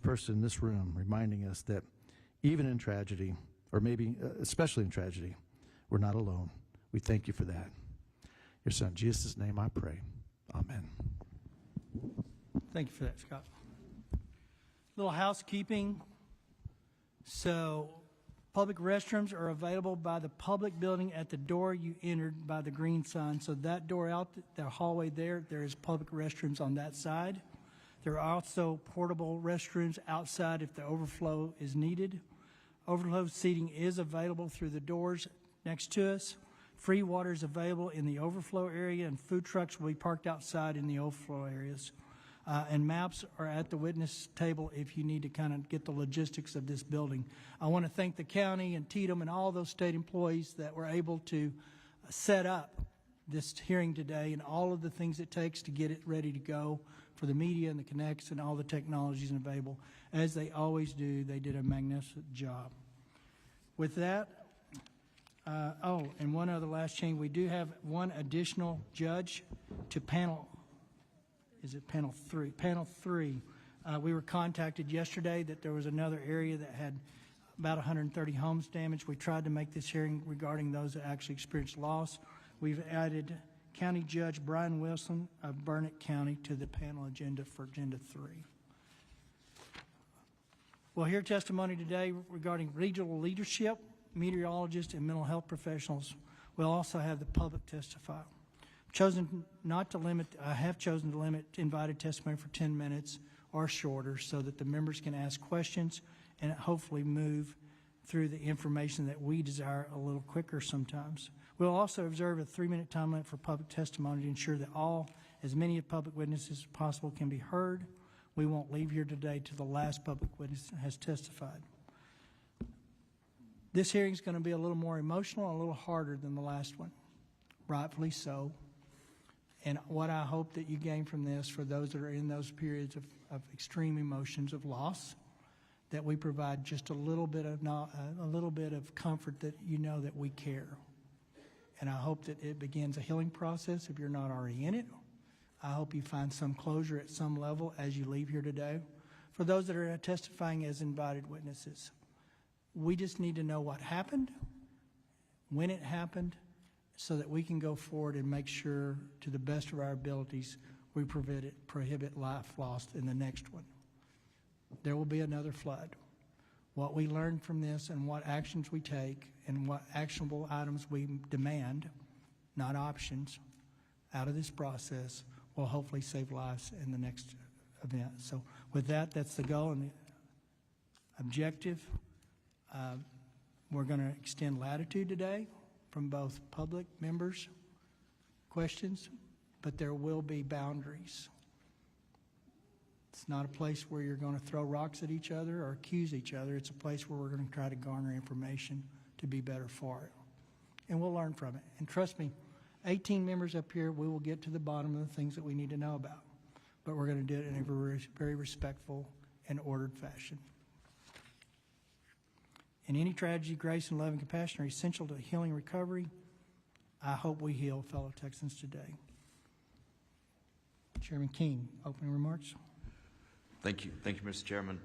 person in this room reminding us that even in tragedy, or maybe especially in tragedy, we're not alone. We thank you for that. Your son, in Jesus' name I pray. Amen. Thank you for that, Scott. Little housekeeping. So, public restrooms are available by the public building at the door you entered by the green sign. So that door out, the hallway there is public restrooms on that side. There are also portable restrooms outside if the overflow is needed. Overflow seating is available through the doors next to us. Free water is available in the overflow area, and food trucks will be parked outside in the overflow areas. And maps are at the witness table if you need to kind of get the logistics of this building. I want to thank the county and TDM and all those state employees that were able to set up this hearing today and all of the things it takes to get it ready to go for the media and the connects and all the technologies available. As they always do, they did a magnificent job. With that, and one other last change, we do have one additional judge to panel. Is it panel 3? Panel 3. We were contacted yesterday that there was another area that had about 130 homes damaged. We tried to make this hearing regarding those that actually experienced loss. We've added County Judge Brian Wilson of Burnett County to the panel agenda for Agenda 3. We'll hear testimony today regarding regional leadership, meteorologists, and mental health professionals. We'll also have the public testify. I have chosen to limit invited testimony for 10 minutes or shorter so that the members can ask questions and hopefully move through the information that we desire a little quicker sometimes. We'll also observe a 3-minute time limit for public testimony to ensure that as many public witnesses as possible can be heard. We won't leave here today till the last public witness has testified. This hearing is going to be a little more emotional and a little harder than the last one, rightfully so. And what I hope that you gain from this, for those that are in those periods of extreme emotions of loss, that we provide just a little bit of comfort that you know that we care. And I hope that it begins a healing process if you're not already in it. I hope you find some closure at some level as you leave here today. For those that are testifying as invited witnesses, we just need to know what happened, when it happened, so that we can go forward and make sure, to the best of our abilities, we prohibit life lost in the next one. There will be another flood. What we learn from this and what actions we take and what actionable items we demand, not options, out of this process will hopefully save lives in the next event. So with that, that's the goal and the objective. We're going to extend latitude today from both public members, questions, but there will be boundaries. It's not a place where you're going to throw rocks at each other or accuse each other. It's a place where we're going to try to garner information to be better for it. And we'll learn from it. And trust me, 18 members up here, we will get to the bottom of the things that we need to know about. But we're going to do it in a very respectful and ordered fashion. In any tragedy, grace and love and compassion are essential to healing and recovery. I hope we heal fellow Texans today. Chairman King, opening remarks. Thank you, Mr. Chairman.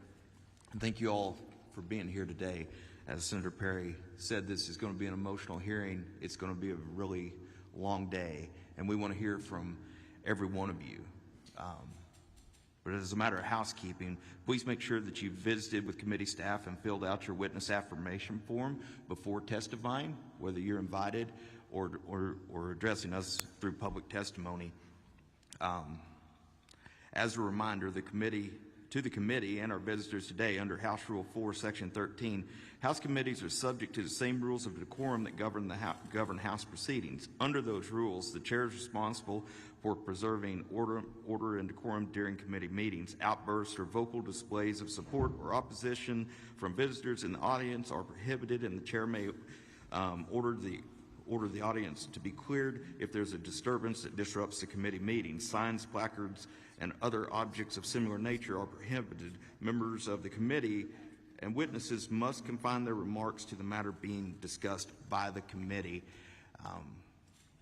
And thank you all for being here today. As Senator Perry said, this is going to be an emotional hearing. It's going to be a really long day, and we want to hear from every one of you. But as a matter of housekeeping, please make sure that you've visited with committee staff and filled out your witness affirmation form before testifying, whether you're invited or addressing us through public testimony. As a reminder, the committee and our visitors today, under House Rule 4, Section 13, House committees are subject to the same rules of decorum that govern House proceedings. Under those rules, the chair is responsible for preserving order and decorum during committee meetings. Outbursts or vocal displays of support or opposition from visitors in the audience are prohibited, and the chair may order the audience to be cleared if there's a disturbance that disrupts the committee meeting. Signs, placards, and other objects of similar nature are prohibited. Members of the committee and witnesses must confine their remarks to the matter being discussed by the committee.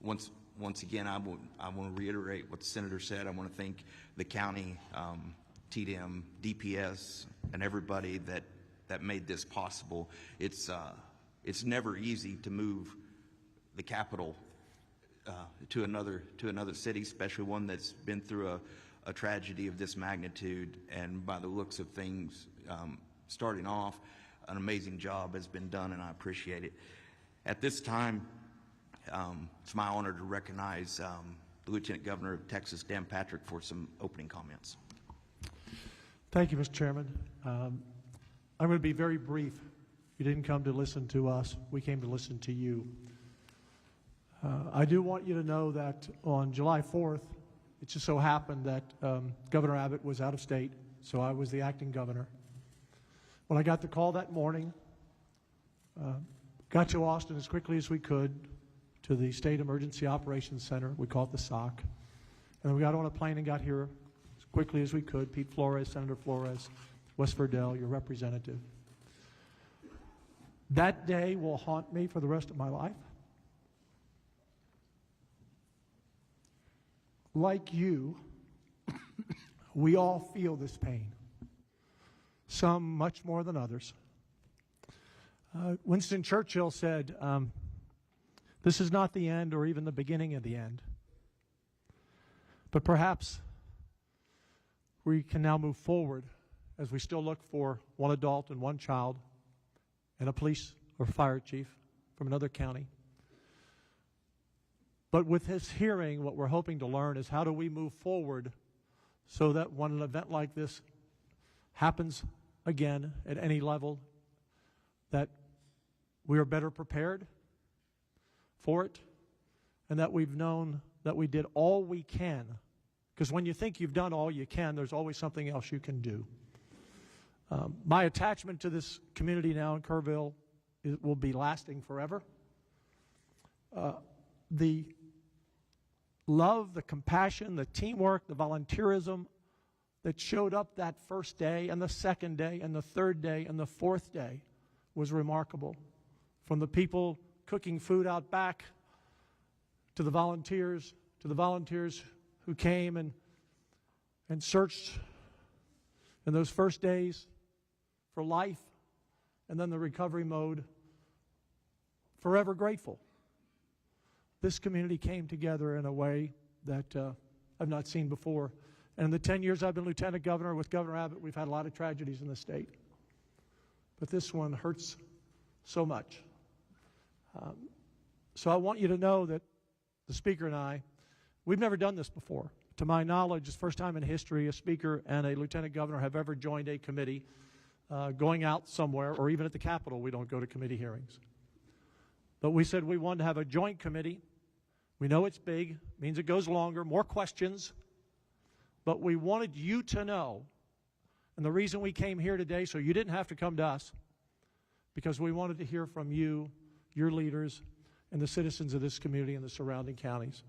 Once again, I want to reiterate what the Senator said. I want to thank the county, TDM, DPS, and everybody that made this possible. It's never easy to move the capital to another city, especially one that's been through a tragedy of this magnitude. And by the looks of things, starting off, an amazing job has been done, and I appreciate it. At this time, it's my honor to recognize the Lieutenant Governor of Texas, Dan Patrick, for some opening comments. Thank you, Mr. Chairman. I'm going to be very brief. You didn't come to listen to us. We came to listen to you. I do want you to know that on July 4th, it just so happened that Governor Abbott was out of state, so I was the acting governor. When I got the call that morning, got to Austin as quickly as we could to the State Emergency Operations Center. We call it the SOC. And we got on a plane and got here as quickly as we could. Pete Flores, Senator Flores, Wes Verdell, your representative. That day will haunt me for the rest of my life. Like you, we all feel this pain, some much more than others. Winston Churchill said, this is not the end or even the beginning of the end. But perhaps we can now move forward as we still look for one adult and one child and a police or fire chief from another county. But with this hearing, what we're hoping to learn is how do we move forward so that when an event like this happens again at any level, that we are better prepared for it, and that we've known that we did all we can. Because when you think you've done all you can, there's always something else you can do. My attachment to this community now in Kerrville will be lasting forever. The love, the compassion, the teamwork, the volunteerism that showed up that first day and the second day and the third day and the fourth day was remarkable. From the people cooking food out back to the volunteers who came and searched in those first days for life, and then the recovery mode, forever grateful. This community came together in a way that I've not seen before. And in the 10 years I've been Lieutenant Governor with Governor Abbott, we've had a lot of tragedies in the state. But this one hurts so much. So I want you to know that the Speaker and I, we've never done this before. To my knowledge, it's the first time in history a Speaker and a Lieutenant Governor have ever joined a committee going out somewhere, or even at the Capitol, we don't go to committee hearings. But we said we wanted to have a joint committee. We know it's big, means it goes longer, more questions, but we wanted you to know, and the reason we came here today, so you didn't have to come to us, because we wanted to hear from you, your leaders, and the citizens of this community and the surrounding counties.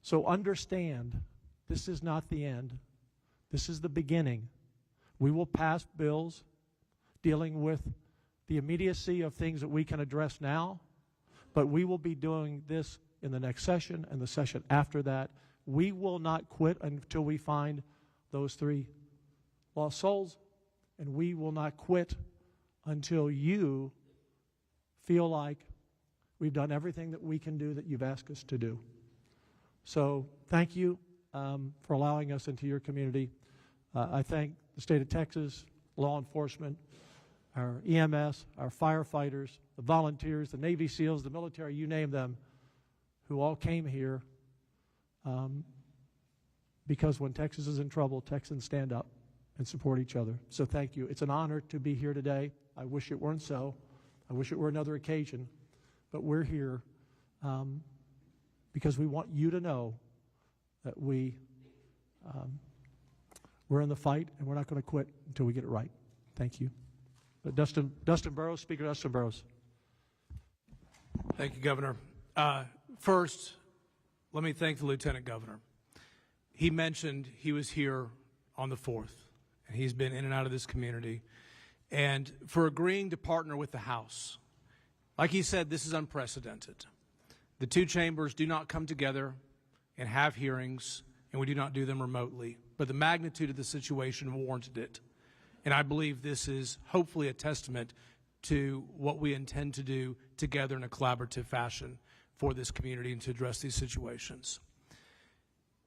So understand, this is not the end. This is the beginning. We will pass bills dealing with the immediacy of things that we can address now, but we will be doing this in the next session and the session after that. We will not quit until we find those 3 lost souls, and we will not quit until you feel like we've done everything that we can do that you've asked us to do. So thank you for allowing us into your community. I thank the state of Texas, law enforcement, our EMS, our firefighters, the volunteers, the Navy SEALs, the military, you name them, who all came here because when Texas is in trouble, Texans stand up and support each other. So thank you. It's an honor to be here today. I wish it weren't so. I wish it were another occasion. But we're here because we want you to know that we're in the fight, and we're not going to quit until we get it right. Thank you. Dustin Burrows, Speaker Dustin Burrows. Thank you, Governor. First, let me thank the Lieutenant Governor. He mentioned he was here on the 4th, and he's been in and out of this community, and for agreeing to partner with the House. Like he said, this is unprecedented. The 2 chambers do not come together and have hearings, and we do not do them remotely, but the magnitude of the situation warranted it. And I believe this is hopefully a testament to what we intend to do together in a collaborative fashion for this community and to address these situations.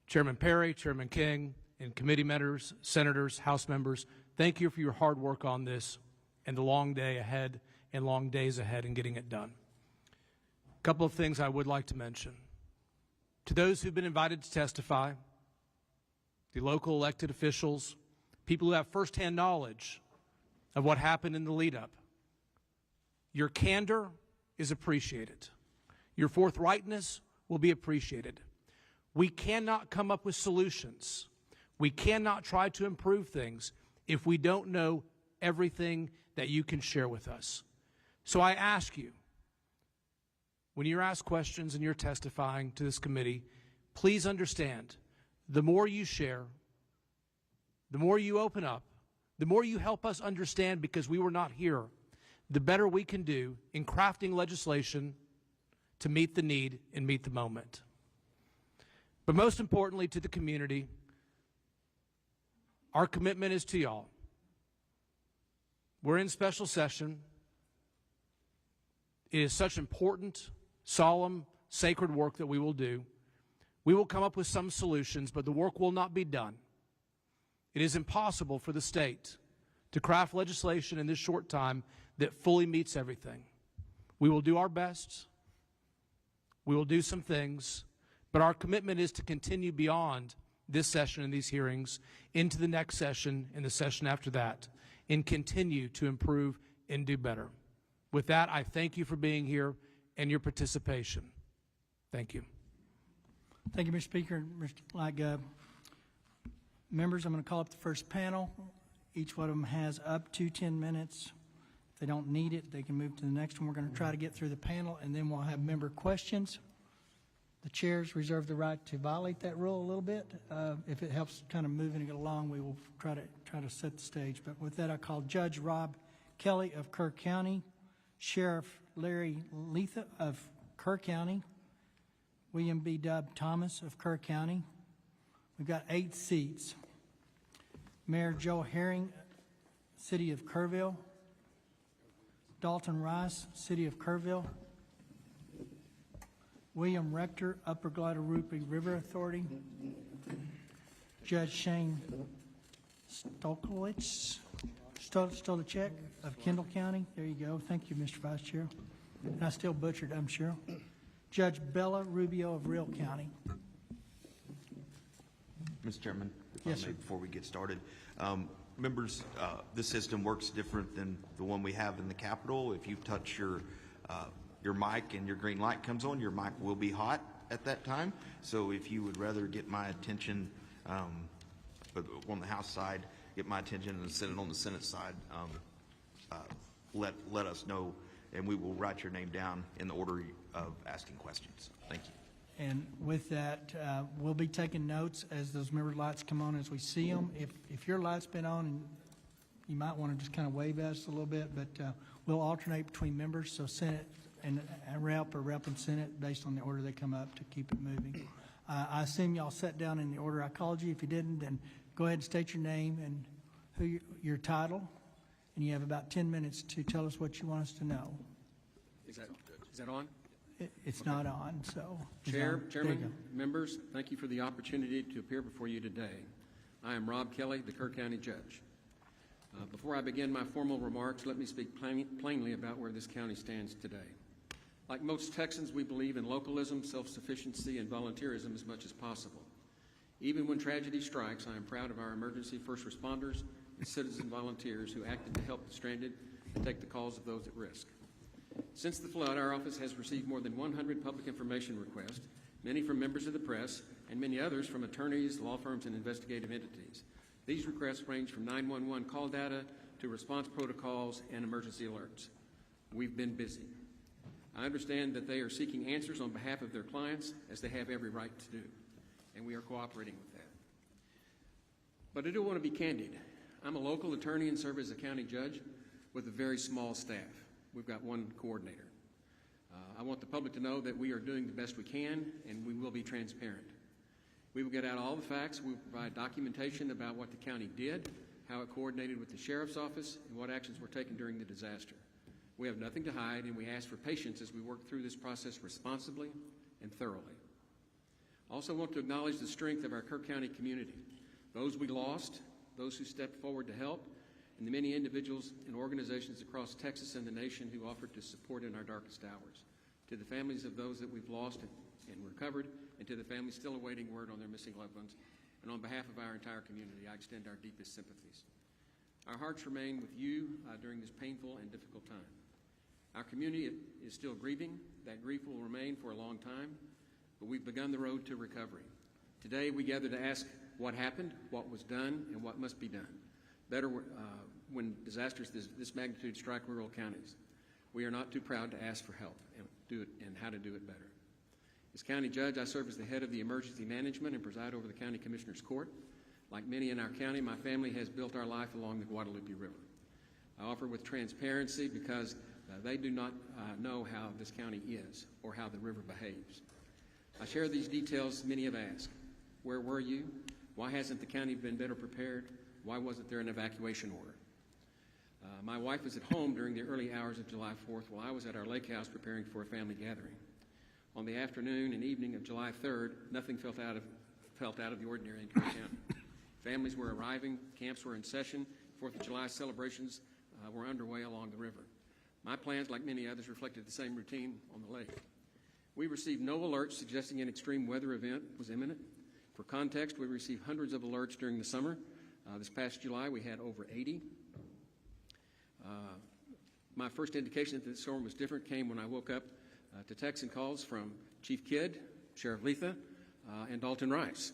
Chairman Perry, Chairman King, and committee members, senators, House members, thank you for your hard work on this and the long day ahead and long days ahead in getting it done. A couple of things I would like to mention. To those who've been invited to testify, the local elected officials, people who have firsthand knowledge of what happened in the lead up, your candor is appreciated. Your forthrightness will be appreciated. We cannot come up with solutions. We cannot try to improve things if we don't know everything that you can share with us. So I ask you, when you're asked questions and you're testifying to this committee, please understand, the more you share, the more you open up, the more you help us understand because we were not here, the better we can do in crafting legislation to meet the need and meet the moment. But most importantly to the community, our commitment is to y'all. We're in special session. It is such important, solemn, sacred work that we will do. We will come up with some solutions, but the work will not be done. It is impossible for the state to craft legislation in this short time that fully meets everything. We will do our best. We will do some things, but our commitment is to continue beyond this session and these hearings into the next session and the session after that and continue to improve and do better. With that, I thank you for being here and your participation. Thank you. Thank you, Mr. Speaker. Members, I'm going to call up the first panel. Each one of them has up to 10 minutes. If they don't need it, they can move to the next one. We're going to try to get through the panel, and then we'll have member questions. The chairs reserve the right to violate that rule a little bit. If it helps kind of moving it along, we will try to set the stage. But with that, I call Judge Rob Kelly of Kerr County, Sheriff Larry Letha of Kerr County, William B. Dub Thomas of Kerr County. We've got 8 seats. Mayor Joe Herring, City of Kerrville. Dalton Rice, City of Kerrville. William Rector, Upper Guadalupe River Authority. Judge Shane Stolkowitz, Stolicek of Kendall County. There you go. Thank you, Mr. Vice Chair. And I still butchered, I'm sure. Judge Bella Rubio of Real County. Mr. Chairman, if Yes, I may, sir. before we get started, members, this system works different than the one we have in the Capitol. If you touch your mic and your green light comes on, your mic will be hot at that time. So if you would rather get my attention, but on the House side, get my attention and send it on the Senate side, let us know, and we will write your name down in the order of asking questions. Thank you. And with that, we'll be taking notes as those member lights come on as we see them. If your light's been on, and you might want to just kind of wave at us a little bit, but we'll alternate between members, so Senate and Rep or Rep and Senate based on the order they come up to keep it moving. I assume y'all sat down in the order I called you. If you didn't, then go ahead and state your name and your title, and you have about 10 minutes to tell us what you want us to know. Is that on? It's not on, so. Chairman, members, thank you for the opportunity to appear before you today. I am Rob Kelly, the Kerr County Judge. Before I begin my formal remarks, let me speak plainly about where this county stands today. Like most Texans, we believe in localism, self-sufficiency, and volunteerism as much as possible. Even when tragedy strikes, I am proud of our emergency first responders and citizen volunteers who acted to help the stranded and take the calls of those at risk. Since the flood, our office has received more than 100 public information requests, many from members of the press, and many others from attorneys, law firms, and investigative entities. These requests range from 911 call data to response protocols and emergency alerts. We've been busy. I understand that they are seeking answers on behalf of their clients, as they have every right to do, and we are cooperating with that. But I do want to be candid. I'm a local attorney and serve as a county judge with a very small staff. We've got one coordinator. I want the public to know that we are doing the best we can, and we will be transparent. We will get out all the facts. We will provide documentation about what the county did, how it coordinated with the Sheriff's Office, and what actions were taken during the disaster. We have nothing to hide, and we ask for patience as we work through this process responsibly and thoroughly. I also want to acknowledge the strength of our Kerr County community, those we lost, those who stepped forward to help, and the many individuals and organizations across Texas and the nation who offered to support in our darkest hours. To the families of those that we've lost and recovered, and to the families still awaiting word on their missing loved ones, and on behalf of our entire community, I extend our deepest sympathies. Our hearts remain with you during this painful and difficult time. Our community is still grieving. That grief will remain for a long time, but we've begun the road to recovery. Today, we gather to ask what happened, what was done, and what must be done better when disasters this magnitude strike rural counties. We are not too proud to ask for help and how to do it better. As County Judge, I serve as the head of the emergency management and preside over the County Commissioner's Court. Like many in our county, my family has built our life along the Guadalupe River. I offer with transparency because they do not know how this county is or how the river behaves. I share these details many have asked. Where were you? Why hasn't the county been better prepared? Why wasn't there an evacuation order? My wife was at home during the early hours of July 4th while I was at our lake house preparing for a family gathering. On the afternoon and evening of July 3rd, nothing felt out of the ordinary in Kerr County. Families were arriving, camps were in session, 4th of July celebrations were underway along the river. My plans, like many others, reflected the same routine on the lake. We received no alerts suggesting an extreme weather event was imminent. For context, we received hundreds of alerts during the summer. This past July, we had over 80. My first indication that the storm was different came when I woke up to texts and calls from Chief Kidd, Sheriff Letha, and Dalton Rice.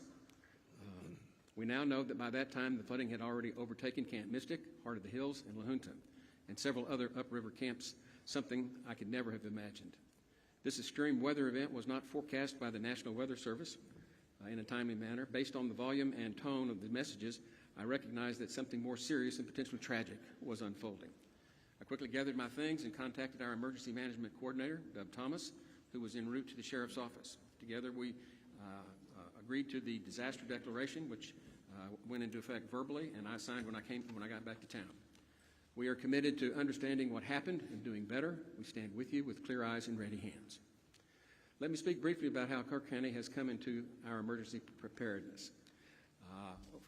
We now know that by that time, the flooding had already overtaken Camp Mystic, Heart of the Hills, and La Junta, and several other upriver camps, something I could never have imagined. This extreme weather event was not forecast by the National Weather Service in a timely manner. Based on the volume and tone of the messages, I recognized that something more serious and potentially tragic was unfolding. I quickly gathered my things and contacted our emergency management coordinator, Doug Thomas, who was en route to the Sheriff's Office. Together, we agreed to the disaster declaration, which went into effect verbally, and I signed when I got back to town. We are committed to understanding what happened and doing better. We stand with you with clear eyes and ready hands. Let me speak briefly about how Kerr County has come into our emergency preparedness.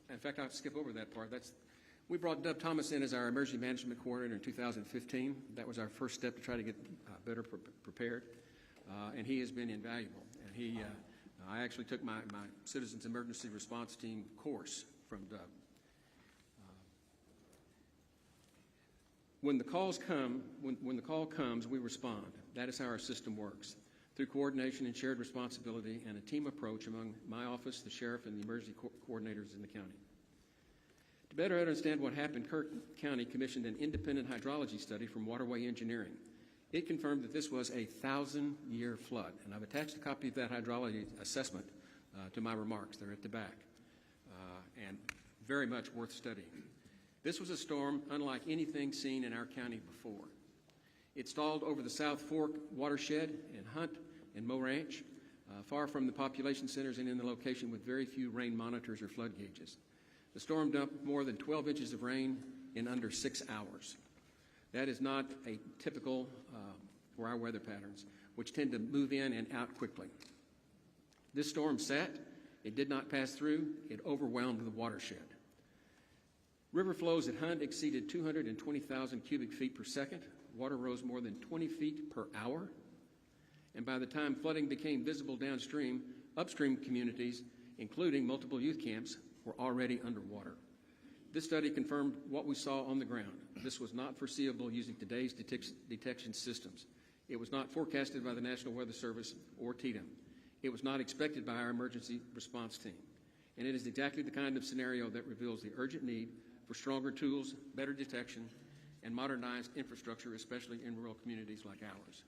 In fact, I'll skip over that part. We brought Doug Thomas in as our emergency management coordinator in 2015. That was our first step to try to get better prepared, and he has been invaluable. And I actually took my Citizens Emergency Response Team course from Doug. When the call comes, we respond. That is how our system works, through coordination and shared responsibility and a team approach among my office, the sheriff, and the emergency coordinators in the county. To better understand what happened, Kerr County commissioned an independent hydrology study from Waterway Engineering. It confirmed that this was a 1,000-year flood, and I've attached a copy of that hydrology assessment to my remarks. They're at the back, and very much worth studying. This was a storm unlike anything seen in our county before. It stalled over the South Fork watershed in Hunt and Moe Ranch, far from the population centers and in the location with very few rain monitors or flood gauges. The storm dumped more than 12 inches of rain in under 6 hours. That is not a typical for our weather patterns, which tend to move in and out quickly. This storm sat, it did not pass through, it overwhelmed the watershed. River flows at Hunt exceeded 220,000 cubic feet per second. Water rose more than 20 feet per hour. And by the time flooding became visible downstream, upstream communities, including multiple youth camps, were already underwater. This study confirmed what we saw on the ground. This was not foreseeable using today's detection systems. It was not forecasted by the National Weather Service or TDM. It was not expected by our emergency response team. And it is exactly the kind of scenario that reveals the urgent need for stronger tools, better detection, and modernized infrastructure, especially in rural communities like ours.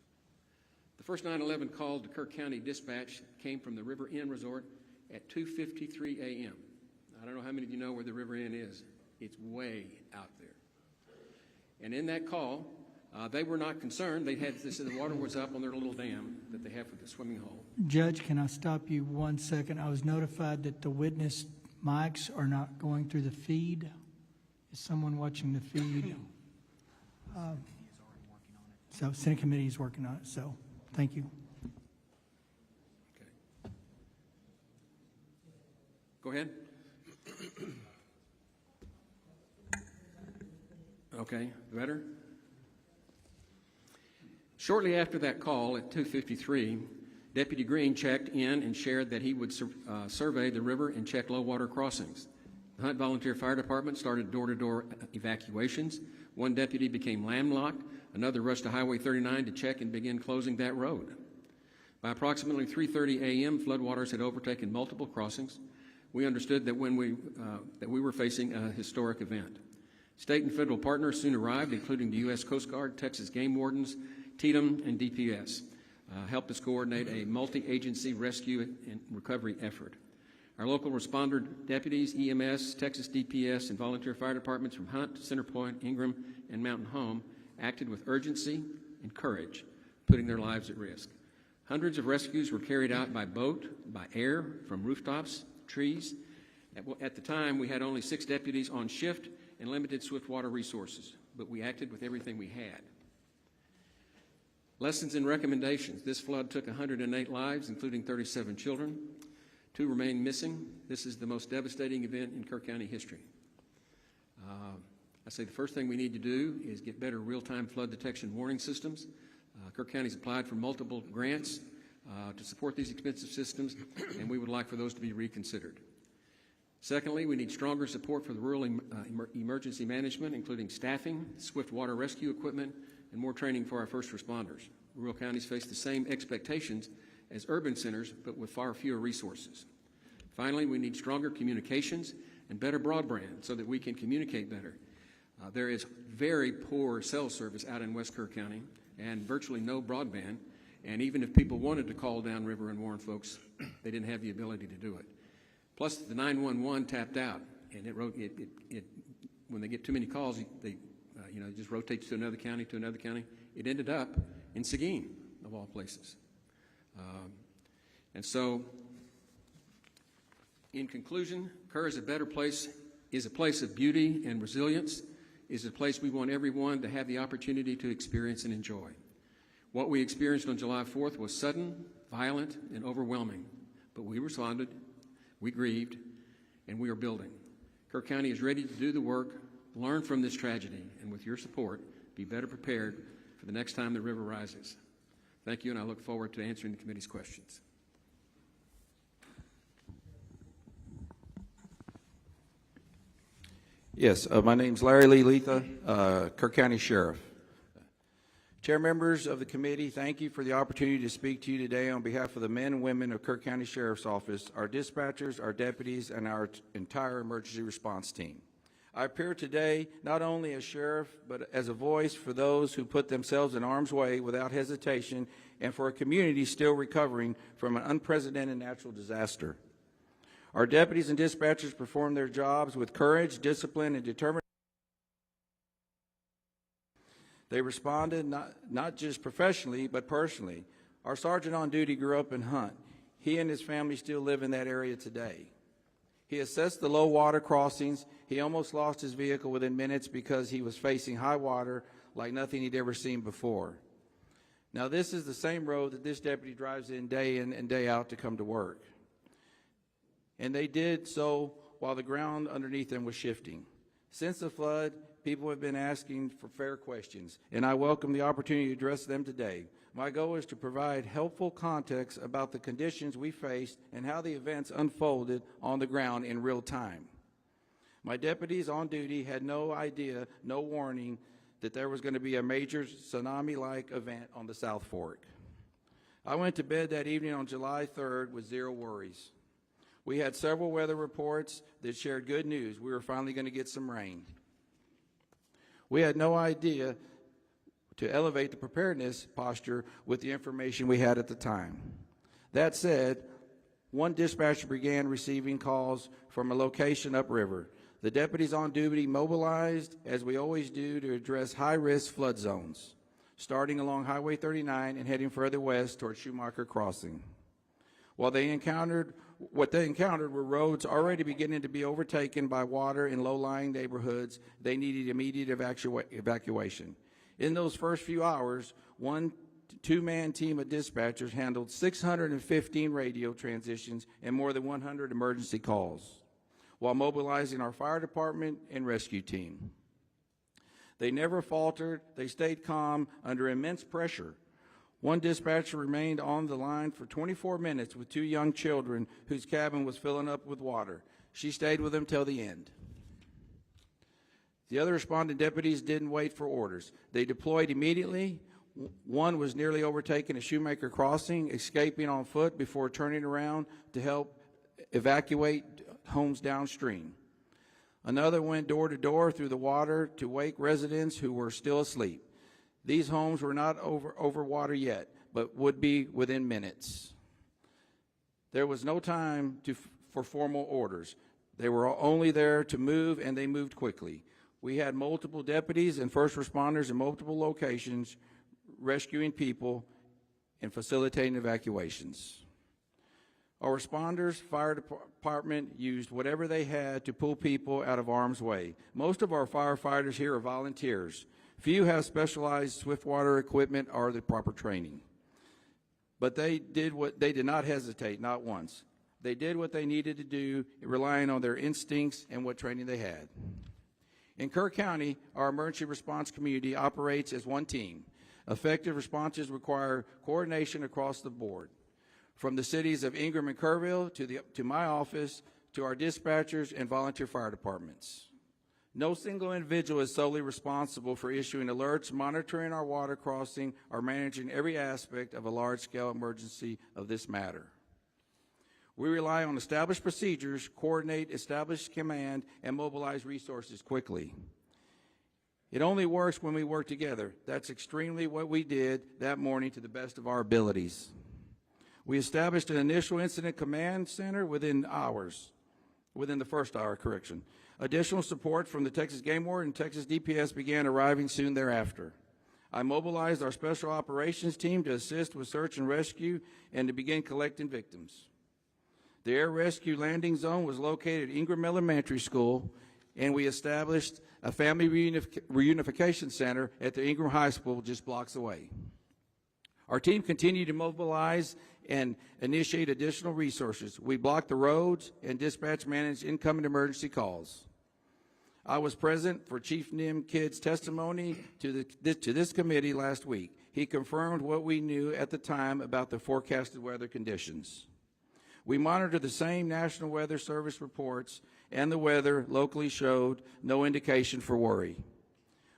The first 911 call to Kerr County Dispatch came from the River Inn Resort at 2:53 a.m. I don't know how many of you know where the River Inn is. It's way out there. And in that call, they were not concerned. They said the water was up on their little dam that they have for the swimming hole. Judge, can I stop you 1 second? I was notified that the witness mics are not going through the feed. Is someone watching the feed? So Senate Committee is working on it, so thank you. Okay. Go ahead. Okay, better? Shortly after that call at 2:53, Deputy Green checked in and shared that he would survey the river and check low water crossings. The Hunt Volunteer Fire Department started door-to-door evacuations. One deputy became landlocked. Another rushed to Highway 39 to check and begin closing that road. By approximately 3:30 a.m., floodwaters had overtaken multiple crossings. We understood that we were facing a historic event. State and federal partners soon arrived, including the U.S. Coast Guard, Texas Game Wardens, TDM, and DPS, helped us coordinate a multi-agency rescue and recovery effort. Our local responder deputies, EMS, Texas DPS, and volunteer fire departments from Hunt, Centerpoint, Ingram, and Mountain Home acted with urgency and courage, putting their lives at risk. Hundreds of rescues were carried out by boat, by air, from rooftops, trees. At the time, we had only 6 deputies on shift and limited swiftwater resources, but we acted with everything we had. Lessons and recommendations. This flood took 108 lives, including 37 children. 2 remain missing. This is the most devastating event in Kerr County history. I say the first thing we need to do is get better real-time flood detection warning systems. Kerr County's applied for multiple grants to support these expensive systems, and we would like for those to be reconsidered. Secondly, we need stronger support for the rural emergency management, including staffing, swift water rescue equipment, and more training for our first responders. Rural counties face the same expectations as urban centers, but with far fewer resources. Finally, we need stronger communications and better broadband so that we can communicate better. There is very poor cell service out in West Kerr County and virtually no broadband, and even if people wanted to call downriver and warn folks, they didn't have the ability to do it. Plus, the 911 tapped out, and when they get too many calls, it just rotates to another county, It ended up in Seguin, of all places. And so, in conclusion, Kerr is a better place, is a place of beauty and resilience, is a place we want everyone to have the opportunity to experience and enjoy. What we experienced on July 4th was sudden, violent, and overwhelming, but we responded, we grieved, and we are building. Kerr County is ready to do the work, learn from this tragedy, and with your support, be better prepared for the next time the river rises. Thank you, and I look forward to answering the committee's questions. Yes, my name's Larry Lee Letha, Kerr County Sheriff. Chair members of the committee, thank you for the opportunity to speak to you today on behalf of the men and women of Kerr County Sheriff's Office, our dispatchers, our deputies, and our entire emergency response team. I appear today not only as sheriff, but as a voice for those who put themselves in harm's way without hesitation and for a community still recovering from an unprecedented natural disaster. Our deputies and dispatchers perform their jobs with courage, discipline, and determination. They responded not just professionally, but personally. Our sergeant on duty grew up in Hunt. He and his family still live in that area today. He assessed the low water crossings. He almost lost his vehicle within minutes because he was facing high water like nothing he'd ever seen before. Now, this is the same road that this deputy drives in and day out to come to work. And they did so while the ground underneath them was shifting. Since the flood, people have been asking for fair questions, and I welcome the opportunity to address them today. My goal is to provide helpful context about the conditions we faced and how the events unfolded on the ground in real time. My deputies on duty had no idea, no warning, that there was going to be a major tsunami-like event on the South Fork. I went to bed that evening on July 3rd with zero worries. We had several weather reports that shared good news. We were finally going to get some rain. We had no idea to elevate the preparedness posture with the information we had at the time. That said, one dispatcher began receiving calls from a location upriver. The deputies on duty mobilized, as we always do, to address high-risk flood zones, starting along Highway 39 and heading further west toward Schumacher Crossing. What they encountered were roads already beginning to be overtaken by water in low-lying neighborhoods. They needed immediate evacuation. In those first few hours, one two-man team of dispatchers handled 615 radio transitions and more than 100 emergency calls, while mobilizing our fire department and rescue team. They never faltered. They stayed calm under immense pressure. One dispatcher remained on the line for 24 minutes with two young children whose cabin was filling up with water. She stayed with them till the end. The other responding deputies didn't wait for orders. They deployed immediately. One was nearly overtaken at Shoemaker Crossing, escaping on foot before turning around to help evacuate homes downstream. Another went door to door through the water to wake residents who were still asleep. These homes were not over water yet, but would be within minutes. There was no time for formal orders. They were only there to move, and they moved quickly. We had multiple deputies and first responders in multiple locations rescuing people and facilitating evacuations. Our responders, fire department, used whatever they had to pull people out of harm's way. Most of our firefighters here are volunteers. Few have specialized swiftwater equipment or the proper training. But they did not hesitate, not once. They did what they needed to do, relying on their instincts and what training they had. In Kerr County, our emergency response community operates as one team. Effective responses require coordination across the board, from the cities of Ingram and Kerrville to my office, to our dispatchers and volunteer fire departments. No single individual is solely responsible for issuing alerts, monitoring our water crossing, or managing every aspect of a large-scale emergency of this matter. We rely on established procedures, coordinate, establish command, and mobilize resources quickly. It only works when we work together. That's extremely what we did that morning to the best of our abilities. We established an initial incident command center within the first hour, correction. Additional support from the Texas Game Warden and Texas DPS began arriving soon thereafter. I mobilized our special operations team to assist with search and rescue and to begin collecting victims. The air rescue landing zone was located at Ingram Elementary School, and we established a family reunification center at the Ingram High School just blocks away. Our team continued to mobilize and initiate additional resources. We blocked the roads and dispatch managed incoming emergency calls. I was present for Chief Nim Kidd's testimony to this committee last week. He confirmed what we knew at the time about the forecasted weather conditions. We monitored the same National Weather Service reports, and the weather locally showed no indication for worry.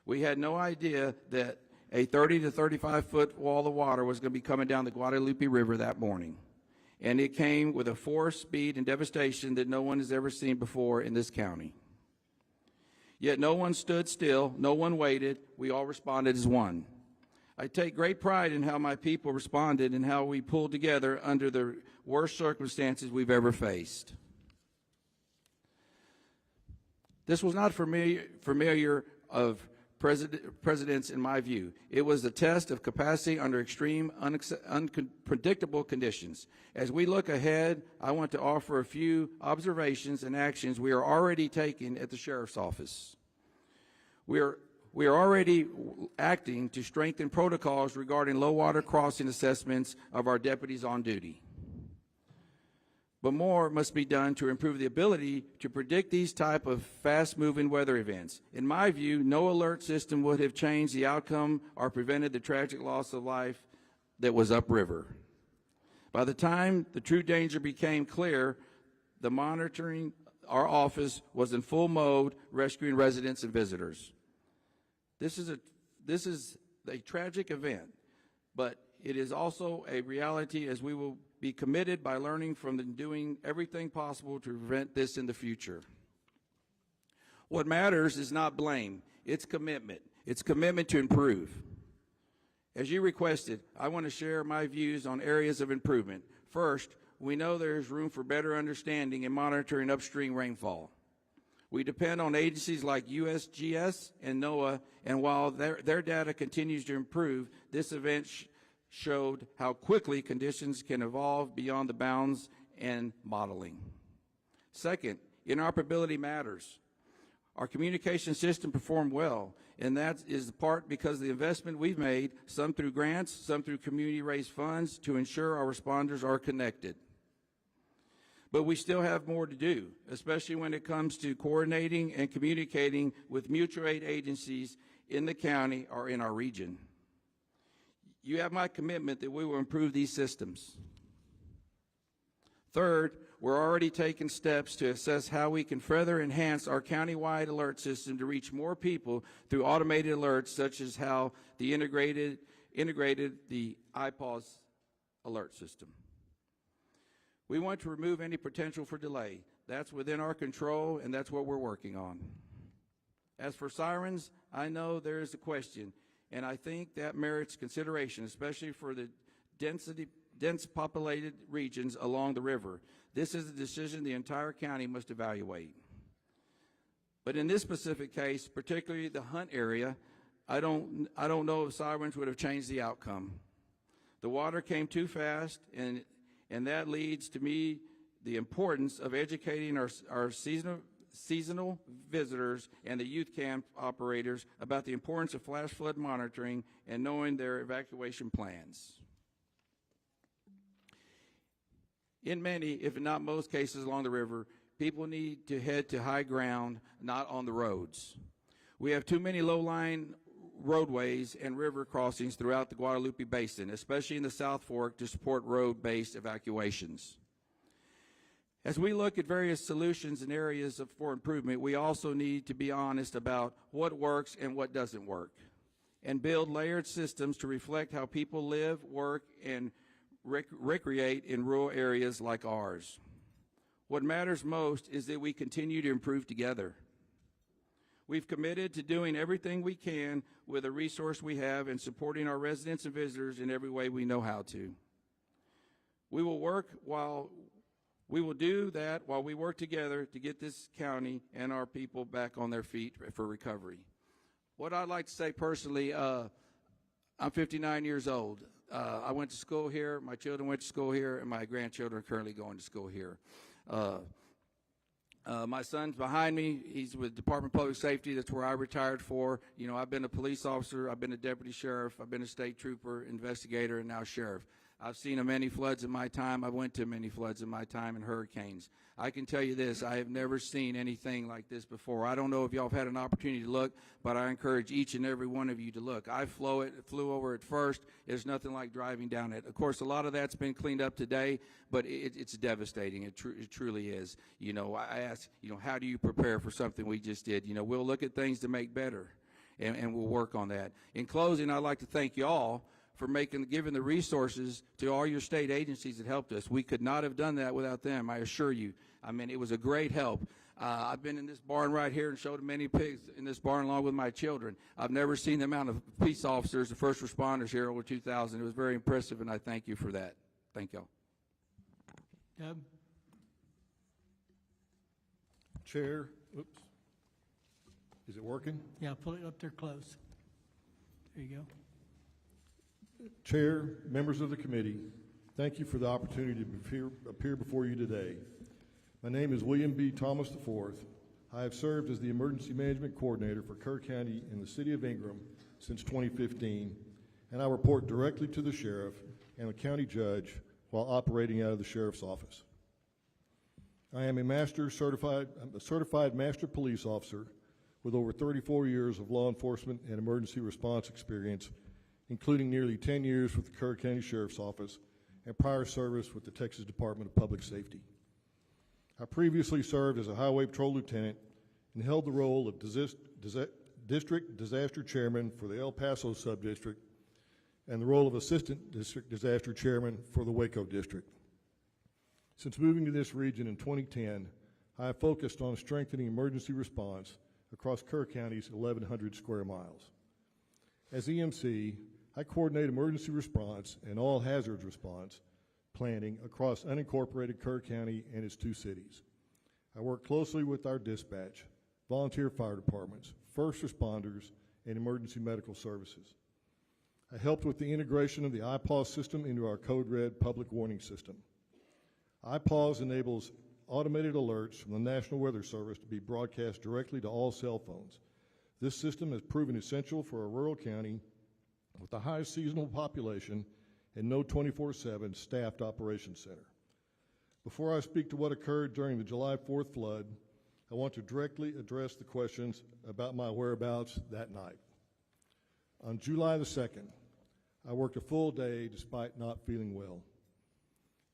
We had no idea that a 30 to 35-foot wall of water was going to be coming down the Guadalupe River that morning. And it came with a force, speed, and devastation that no one has ever seen before in this county. Yet no one stood still, no one waited, we all responded as one. I take great pride in how my people responded and how we pulled together under the worst circumstances we've ever faced. This was not familiar of presidents in my view. It was a test of capacity under extreme, unpredictable conditions. As we look ahead, I want to offer a few observations and actions we are already taking at the Sheriff's Office. We are already acting to strengthen protocols regarding low water crossing assessments of our deputies on duty. But more must be done to improve the ability to predict these type of fast-moving weather events. In my view, no alert system would have changed the outcome or prevented the tragic loss of life that was upriver. By the time the true danger became clear, the monitoring, our office was in full mode, rescuing residents and visitors. This is a tragic event, but it is also a reality, as we will be committed by learning from and doing everything possible to prevent this in the future. What matters is not blame, it's commitment. It's commitment to improve. As you requested, I want to share my views on areas of improvement. First, we know there is room for better understanding and monitoring upstream rainfall. We depend on agencies like USGS and NOAA, and while their data continues to improve, this event showed how quickly conditions can evolve beyond the bounds and modeling. Second, interoperability matters. Our communication system performed well, and that is part because of the investment we've made, some through grants, some through community-raised funds, to ensure our responders are connected. But we still have more to do, especially when it comes to coordinating and communicating with mutual aid agencies in the county or in our region. You have my commitment that we will improve these systems. Third, we're already taking steps to assess how we can further enhance our countywide alert system to reach more people through automated alerts, such as how the integrated the iPause alert system. We want to remove any potential for delay. That's within our control, and that's what we're working on. As for sirens, I know there is a question, and I think that merits consideration, especially for the dense populated regions along the river. This is a decision the entire county must evaluate. But in this specific case, particularly the Hunt area, I don't know if sirens would have changed the outcome. The water came too fast, and that leads to me the importance of educating our seasonal visitors and the youth camp operators about the importance of flash flood monitoring and knowing their evacuation plans. In many, if not most cases along the river, people need to head to high ground, not on the roads. We have too many low-lying roadways and river crossings throughout the Guadalupe Basin, especially in the South Fork, to support road-based evacuations. As we look at various solutions and areas for improvement, we also need to be honest about what works and what doesn't work, and build layered systems to reflect how people live, work, and recreate in rural areas like ours. What matters most is that we continue to improve together. We've committed to doing everything we can with the resource we have and supporting our residents and visitors in every way we know how to. We will do that while we work together to get this county and our people back on their feet for recovery. What I'd like to say personally, I'm 59 years old. I went to school here, my children went to school here, and my grandchildren are currently going to school here. My son's behind me. He's with Department of Public Safety. That's where I retired for. You know, I've been a police officer, I've been a deputy sheriff, I've been a state trooper, investigator, and now sheriff. I've seen many floods in my time. I went to many floods in my time and hurricanes. I can tell you this, I have never seen anything like this before. I don't know if y'all have had an opportunity to look, but I encourage each and every one of you to look. I flew over it first. There's nothing like driving down it. Of course, a lot of that's been cleaned up today, but it's devastating. It truly is. You know, I ask, you know, how do you prepare for something we just did? You know, we'll look at things to make better, and we'll work on that. In closing, I'd like to thank you all for giving the resources to all your state agencies that helped us. We could not have done that without them, I assure you. I mean, it was a great help. I've been in this barn right here and showed many pigs in this barn along with my children. I've never seen the amount of police officers and first responders here, over 2,000. It was very impressive, and I thank you for that. Thank y'all. Deb? Chair, oops. Is it working? Yeah, pull it up there close. There you go. Chair, members of the committee, thank you for the opportunity to appear before you today. My name is William B. Thomas IV. I have served as the Emergency Management Coordinator for Kerr County in the City of Ingram since 2015, and I report directly to the Sheriff and the County Judge while operating out of the Sheriff's Office. I am a certified Master Police Officer with over 34 years of law enforcement and emergency response experience, including nearly 10 years with the Kerr County Sheriff's Office and prior service with the Texas Department of Public Safety. I previously served as a Highway Patrol Lieutenant and held the role of District Disaster Chairman for the El Paso Subdistrict and the role of Assistant District Disaster Chairman for the Waco District. Since moving to this region in 2010, I have focused on strengthening emergency response across Kerr County's 1,100 square miles. As EMC, I coordinate emergency response and all hazards response planning across unincorporated Kerr County and its 2 cities. I work closely with our dispatch, volunteer fire departments, first responders, and emergency medical services. I helped with the integration of the iPause system into our Code Red public warning system. iPause enables automated alerts from the National Weather Service to be broadcast directly to all cell phones. This system has proven essential for a rural county with the highest seasonal population and no 24/7 staffed operations center. Before I speak to what occurred during the July 4th flood, I want to directly address the questions about my whereabouts that night. On July the 2nd, I worked a full day despite not feeling well.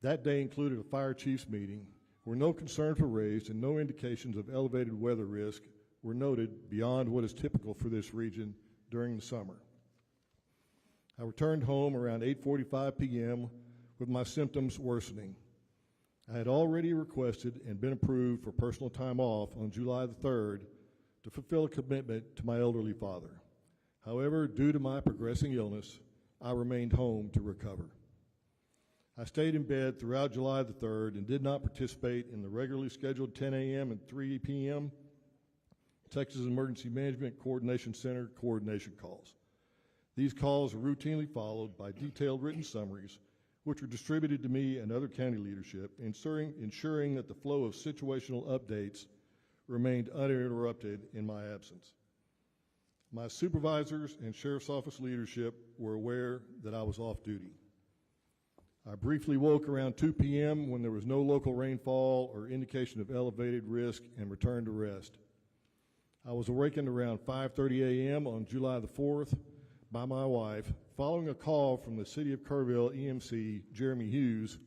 That day included a fire chief's meeting where no concerns were raised and no indications of elevated weather risk were noted beyond what is typical for this region during the summer. I returned home around 8:45 p.m. with my symptoms worsening. I had already requested and been approved for personal time off on July the 3rd to fulfill a commitment to my elderly father. However, due to my progressing illness, I remained home to recover. I stayed in bed throughout July the 3rd and did not participate in the regularly scheduled 10 a.m. and 3 p.m. Texas Emergency Management Coordination Center coordination calls. These calls are routinely followed by detailed written summaries, which were distributed to me and other county leadership, ensuring that the flow of situational updates remained uninterrupted in my absence. My supervisors and Sheriff's Office leadership were aware that I was off duty. I briefly woke around 2 p.m. when there was no local rainfall or indication of elevated risk and returned to rest. I was awakened around 5:30 a.m. on July the 4th by my wife following a call from the City of Kerrville EMC, Jeremy Hughes,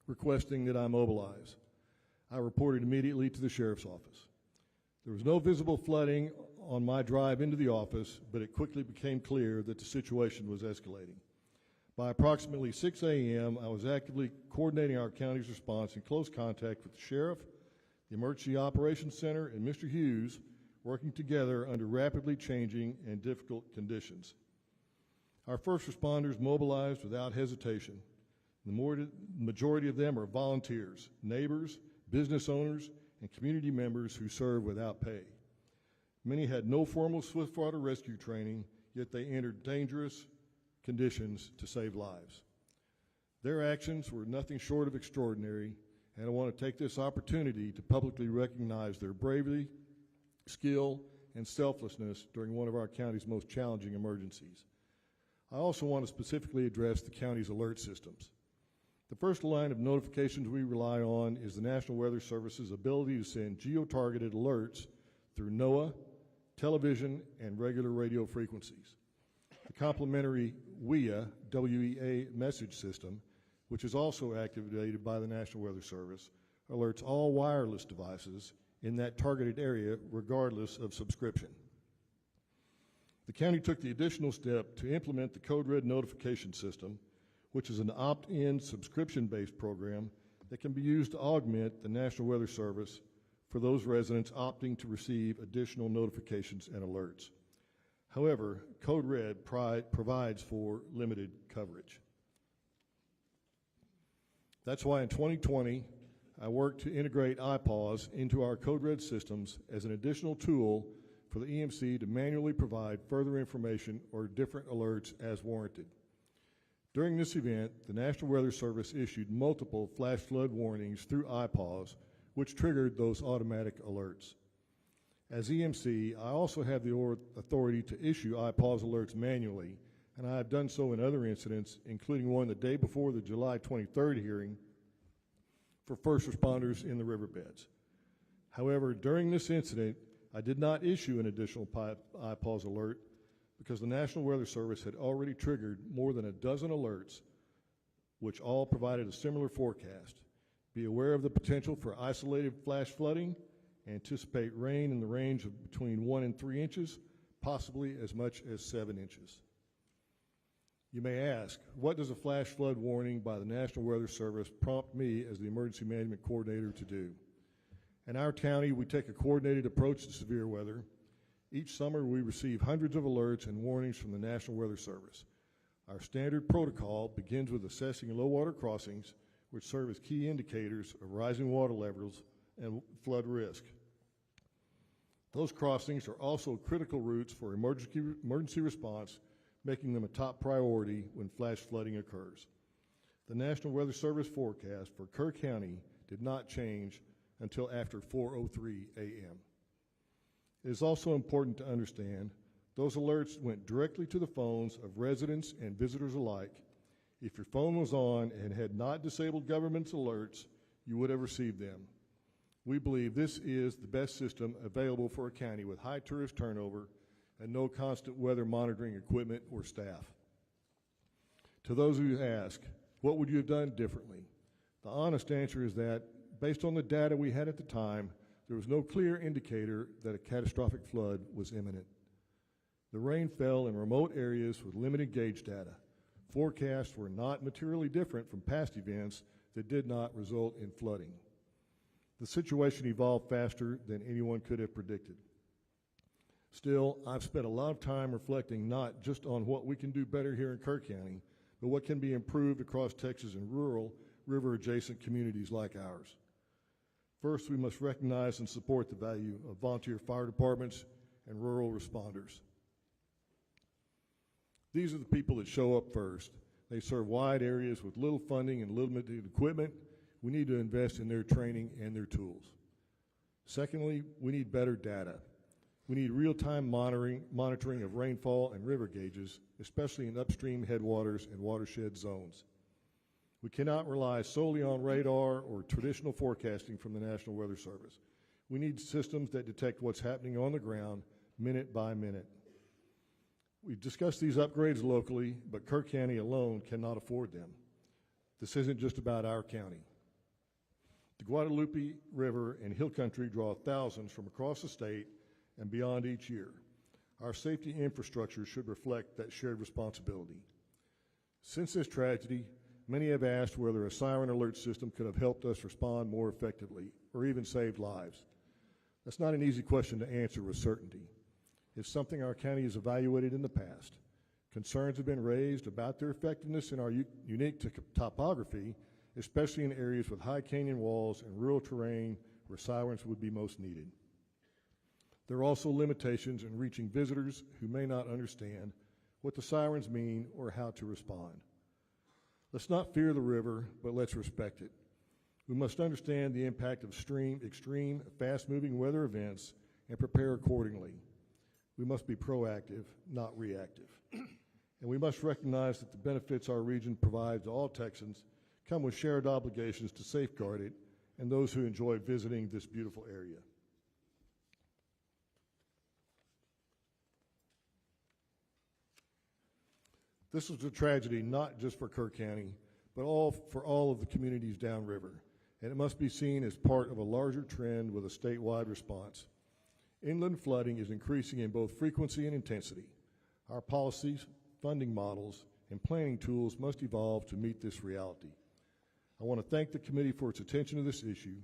requesting that I mobilize. I reported immediately to the Sheriff's Office. There was no visible flooding on my drive into the office, but it quickly became clear that the situation was escalating. By approximately 6 a.m., I was actively coordinating our county's response in close contact with the Sheriff, the Emergency Operations Center, and Mr. Hughes, working together under rapidly changing and difficult conditions. Our first responders mobilized without hesitation. The majority of them are volunteers, neighbors, business owners, and community members who serve without pay. Many had no formal swiftwater rescue training, yet they entered dangerous conditions to save lives. Their actions were nothing short of extraordinary, and I want to take this opportunity to publicly recognize their bravery, skill, and selflessness during one of our county's most challenging emergencies. I also want to specifically address the county's alert systems. The first line of notifications we rely on is the National Weather Service's ability to send geo-targeted alerts through NOAA, television, and regular radio frequencies. The complementary WEA, W-E-A message system, which is also activated by the National Weather Service, alerts all wireless devices in that targeted area regardless of subscription. The county took the additional step to implement the Code Red notification system, which is an opt-in subscription-based program that can be used to augment the National Weather Service for those residents opting to receive additional notifications and alerts. However, Code Red provides for limited coverage. That's why in 2020, I worked to integrate iPause into our Code Red systems as an additional tool for the EMC to manually provide further information or different alerts as warranted. During this event, the National Weather Service issued multiple flash flood warnings through iPause, which triggered those automatic alerts. As EMC, I also have the authority to issue iPause alerts manually, and I have done so in other incidents, including one the day before the July 23rd hearing for first responders in the riverbeds. However, during this incident, I did not issue an additional iPause alert because the National Weather Service had already triggered more than a dozen alerts, which all provided a similar forecast. Be aware of the potential for isolated flash flooding. Anticipate rain in the range of between 1 and 3 inches, possibly as much as 7 inches. You may ask, what does a flash flood warning by the National Weather Service prompt me as the Emergency Management Coordinator to do? In our county, we take a coordinated approach to severe weather. Each summer, we receive hundreds of alerts and warnings from the National Weather Service. Our standard protocol begins with assessing low water crossings, which serve as key indicators of rising water levels and flood risk. Those crossings are also critical routes for emergency response, making them a top priority when flash flooding occurs. The National Weather Service forecast for Kerr County did not change until after 4:03 a.m. It is also important to understand those alerts went directly to the phones of residents and visitors alike. If your phone was on and had not disabled government's alerts, you would have received them. We believe this is the best system available for a county with high tourist turnover and no constant weather monitoring equipment or staff. To those who ask, what would you have done differently? The honest answer is that, based on the data we had at the time, there was no clear indicator that a catastrophic flood was imminent. The rain fell in remote areas with limited gauge data. Forecasts were not materially different from past events that did not result in flooding. The situation evolved faster than anyone could have predicted. Still, I've spent a lot of time reflecting not just on what we can do better here in Kerr County, but what can be improved across Texas and rural, river-adjacent communities like ours. First, we must recognize and support the value of volunteer fire departments and rural responders. These are the people that show up first. They serve wide areas with little funding and limited equipment. We need to invest in their training and their tools. Secondly, we need better data. We need real-time monitoring of rainfall and river gauges, especially in upstream headwaters and watershed zones. We cannot rely solely on radar or traditional forecasting from the National Weather Service. We need systems that detect what's happening on the ground minute by minute. We've discussed these upgrades locally, but Kerr County alone cannot afford them. This isn't just about our county. The Guadalupe River and Hill Country draw thousands from across the state and beyond each year. Our safety infrastructure should reflect that shared responsibility. Since this tragedy, many have asked whether a siren alert system could have helped us respond more effectively or even saved lives. That's not an easy question to answer with certainty. It's something our county has evaluated in the past. Concerns have been raised about their effectiveness in our unique topography, especially in areas with high canyon walls and rural terrain where sirens would be most needed. There are also limitations in reaching visitors who may not understand what the sirens mean or how to respond. Let's not fear the river, but let's respect it. We must understand the impact of extreme, fast-moving weather events and prepare accordingly. We must be proactive, not reactive. And we must recognize that the benefits our region provides to all Texans come with shared obligations to safeguard it and those who enjoy visiting this beautiful area. This was a tragedy not just for Kerr County, but for all of the communities downriver, and it must be seen as part of a larger trend with a statewide response. Inland flooding is increasing in both frequency and intensity. Our policies, funding models, and planning tools must evolve to meet this reality. I want to thank the committee for its attention to this issue.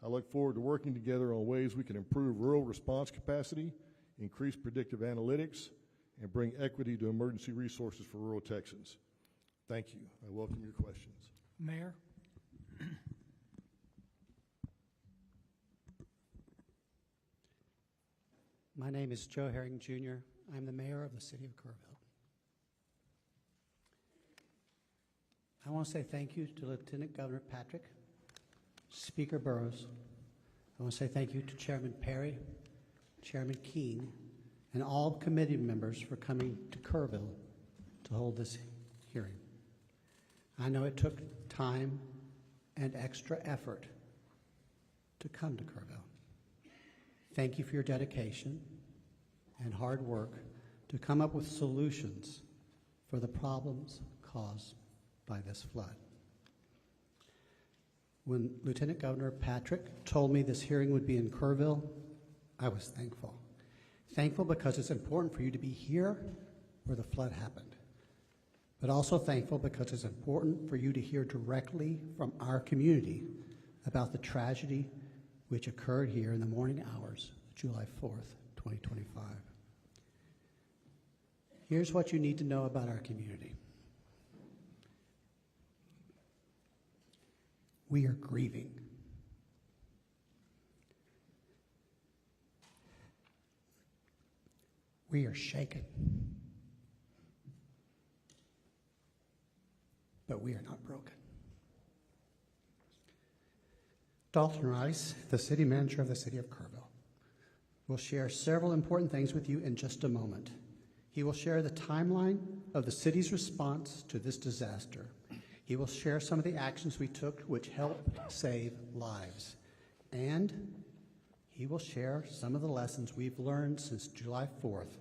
I look forward to working together on ways we can improve rural response capacity, increase predictive analytics, and bring equity to emergency resources for rural Texans. Thank you. I welcome your questions. Mayor? My name is Joe Herring, Jr. I'm the mayor of the city of Kerrville. I want to say thank you to Lieutenant Governor Patrick, Speaker Burrows. I want to say thank you to Chairman Perry, Chairman Keene, and all committee members for coming to Kerrville to hold this hearing. I know it took time and extra effort to come to Kerrville. Thank you for your dedication and hard work to come up with solutions for the problems caused by this flood. When Lieutenant Governor Patrick told me this hearing would be in Kerrville, I was thankful. Thankful because it's important for you to be here where the flood happened, but also thankful because it's important for you to hear directly from our community about the tragedy which occurred here in the morning hours of July 4th, 2025. Here's what you need to know about our community. We are grieving. We are shaken. but we are not broken. Dalton Rice, the city manager of the city of Kerrville, will share several important things with you in just a moment. He will share the timeline of the city's response to this disaster. He will share some of the actions we took which helped save lives. And he will share some of the lessons we've learned since July 4th,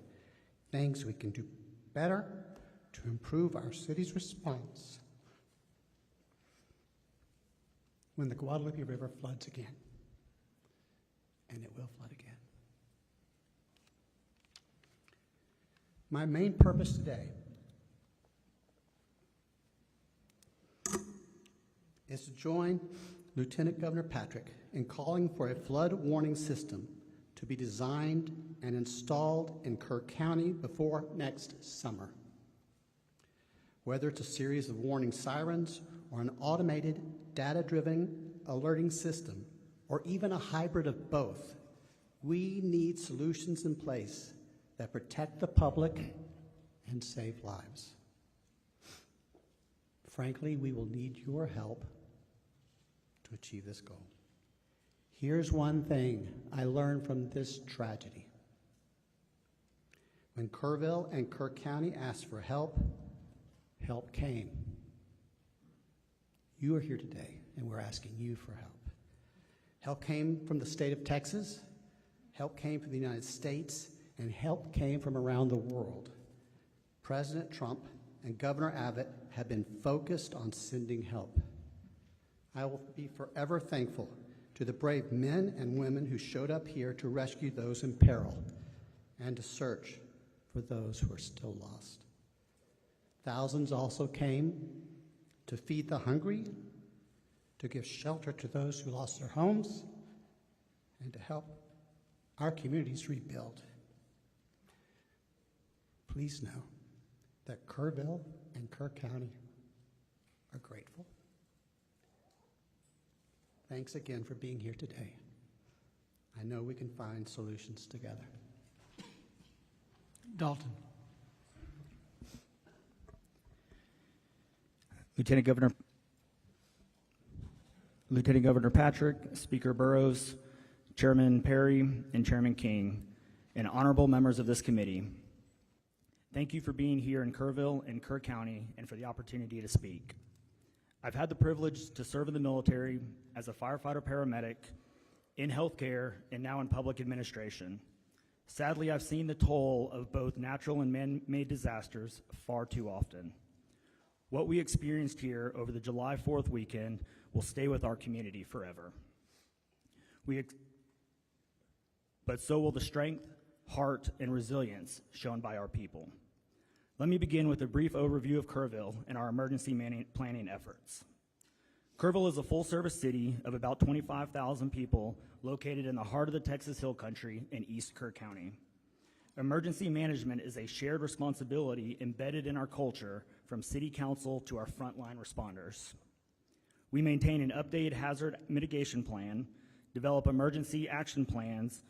things we can do better to improve our city's response when the Guadalupe River floods again. And it will flood again. My main purpose today is to join Lieutenant Governor Patrick in calling for a flood warning system to be designed and installed in Kerr County before next summer. Whether it's a series of warning sirens or an automated, data-driven alerting system, or even a hybrid of both, we need solutions in place that protect the public and save lives. Frankly, we will need your help to achieve this goal. Here's one thing I learned from this tragedy. When Kerrville and Kerr County asked for help, help came. You are here today, and we're asking you for help. Help came from the state of Texas, help came from the United States, and help came from around the world. President Trump and Governor Abbott have been focused on sending help. I will be forever thankful to the brave men and women who showed up here to rescue those in peril and to search for those who are still lost. Thousands also came to feed the hungry, to give shelter to those who lost their homes, and to help our communities rebuild. Please know that Kerrville and Kerr County are grateful. Thanks again for being here today. I know we can find solutions together. Dalton. Lieutenant Governor Patrick, Speaker Burrows, Chairman Perry, and Chairman King, and honorable members of this committee, thank you for being here in Kerrville and Kerr County and for the opportunity to speak. I've had the privilege to serve in the military as a firefighter paramedic, in healthcare, and now in public administration. Sadly, I've seen the toll of both natural and man-made disasters far too often. What we experienced here over the July 4th weekend will stay with our community forever. But so will the strength, heart, and resilience shown by our people. Let me begin with a brief overview of Kerrville and our emergency planning efforts. Kerrville is a full-service city of about 25,000 people located in the heart of the Texas Hill Country in East Kerr County. Emergency management is a shared responsibility embedded in our culture from city council to our frontline responders. We maintain an updated hazard mitigation plan, develop emergency action plans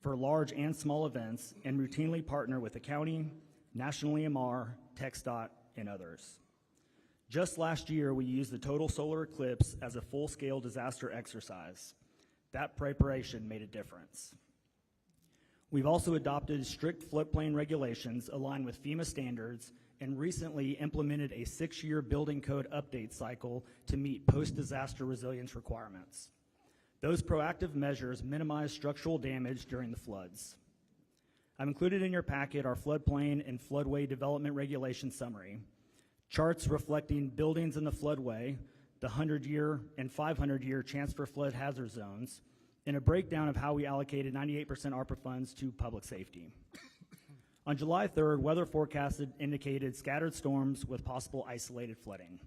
for large and small events, and routinely partner with the county, National EMR, TxDOT, and others. Just last year, we used the total solar eclipse as a full-scale disaster exercise. That preparation made a difference. We've also adopted strict floodplain regulations aligned with FEMA standards and recently implemented a 6-year building code update cycle to meet post-disaster resilience requirements. Those proactive measures minimize structural damage during the floods. I've included in your packet our floodplain and floodway development regulation summary, charts reflecting buildings in the floodway, the 100-year and 500-year chance for flood hazard zones, and a breakdown of how we allocated 98% ARPA funds to public safety. On July 3rd, weather forecasts indicated scattered storms with possible isolated flooding.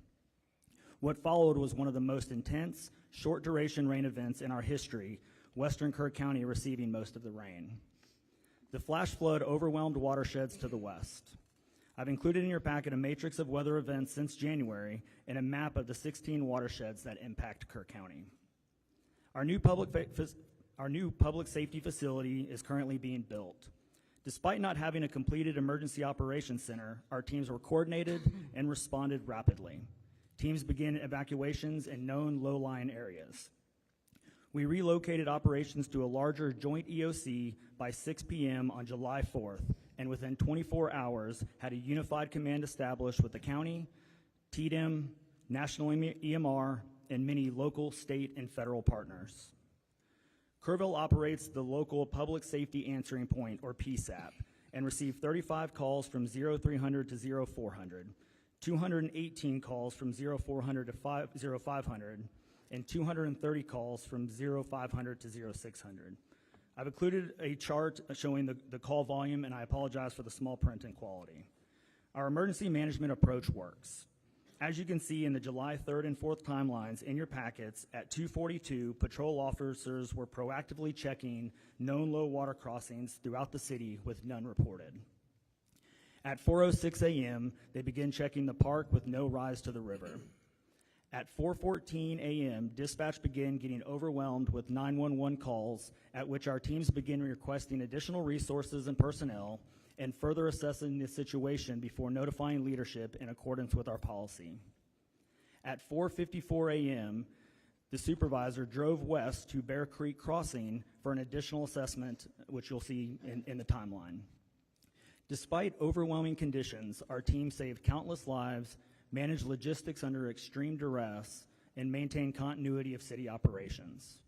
What followed was one of the most intense, short-duration rain events in our history, western Kerr County receiving most of the rain. The flash flood overwhelmed watersheds to the west. I've included in your packet a matrix of weather events since January and a map of the 16 watersheds that impact Kerr County. Our new public safety facility is currently being built. Despite not having a completed emergency operations center, our teams were coordinated and responded rapidly. Teams began evacuations in known low-lying areas. We relocated operations to a larger joint EOC by 6 p.m. on July 4th, and within 24 hours had a unified command established with the county, TDM, National EMR, and many local, state, and federal partners. Kerrville operates the local Public Safety Answering Point, or PSAP, and received 35 calls from 0300 to 0400, 218 calls from 0400 to 0500, and 230 calls from 0500 to 0600. I've included a chart showing the call volume, and I apologize for the small print and quality. Our emergency management approach works. As you can see in the July 3rd and 4th timelines in your packets, at 2:42, patrol officers were proactively checking known low water crossings throughout the city with none reported. At 4:06 a.m., they began checking the park with no rise to the river. At 4:14 a.m., dispatch began getting overwhelmed with 911 calls, at which our teams began requesting additional resources and personnel and further assessing the situation before notifying leadership in accordance with our policy. At 4:54 a.m., the supervisor drove west to Bear Creek Crossing for an additional assessment, which you'll see in the timeline. Despite overwhelming conditions, our team saved countless lives, managed logistics under extreme duress, and maintained continuity of city operations.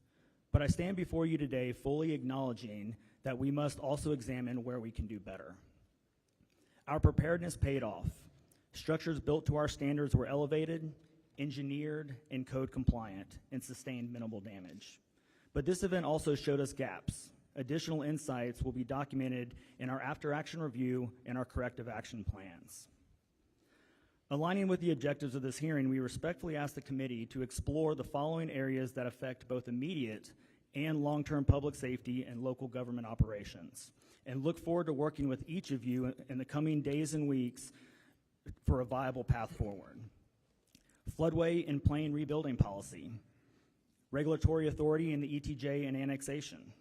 But I stand before you today fully acknowledging that we must also examine where we can do better. Our preparedness paid off. Structures built to our standards were elevated, engineered, and code compliant, and sustained minimal damage. But this event also showed us gaps. Additional insights will be documented in our after-action review and our corrective action plans. Aligning with the objectives of this hearing, we respectfully ask the committee to explore the following areas that affect both immediate and long-term public safety and local government operations, and look forward to working with each of you in the coming days and weeks for a viable path forward. Floodway and plain rebuilding policy, regulatory authority in the ETJ and annexation,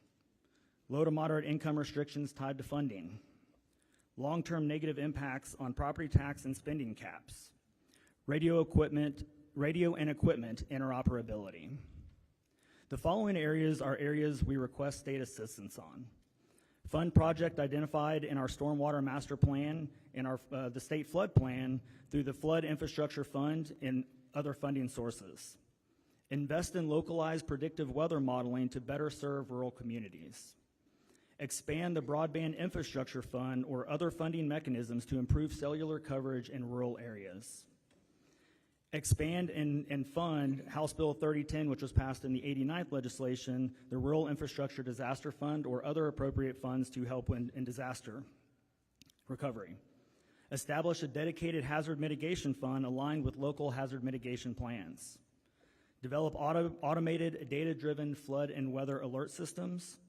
low to moderate income restrictions tied to funding, long-term negative impacts on property tax and spending caps, radio and equipment interoperability. The following areas are areas we request state assistance on. Fund project identified in our Stormwater Master Plan and the State Flood Plan through the Flood Infrastructure Fund and other funding sources. Invest in localized predictive weather modeling to better serve rural communities. Expand the Broadband Infrastructure Fund or other funding mechanisms to improve cellular coverage in rural areas. Expand and fund House Bill 3010, which was passed in the 89th legislation, the Rural Infrastructure Disaster Fund, or other appropriate funds to help in disaster recovery. Establish a dedicated hazard mitigation fund aligned with local hazard mitigation plans. Develop automated data-driven flood and weather alert systems.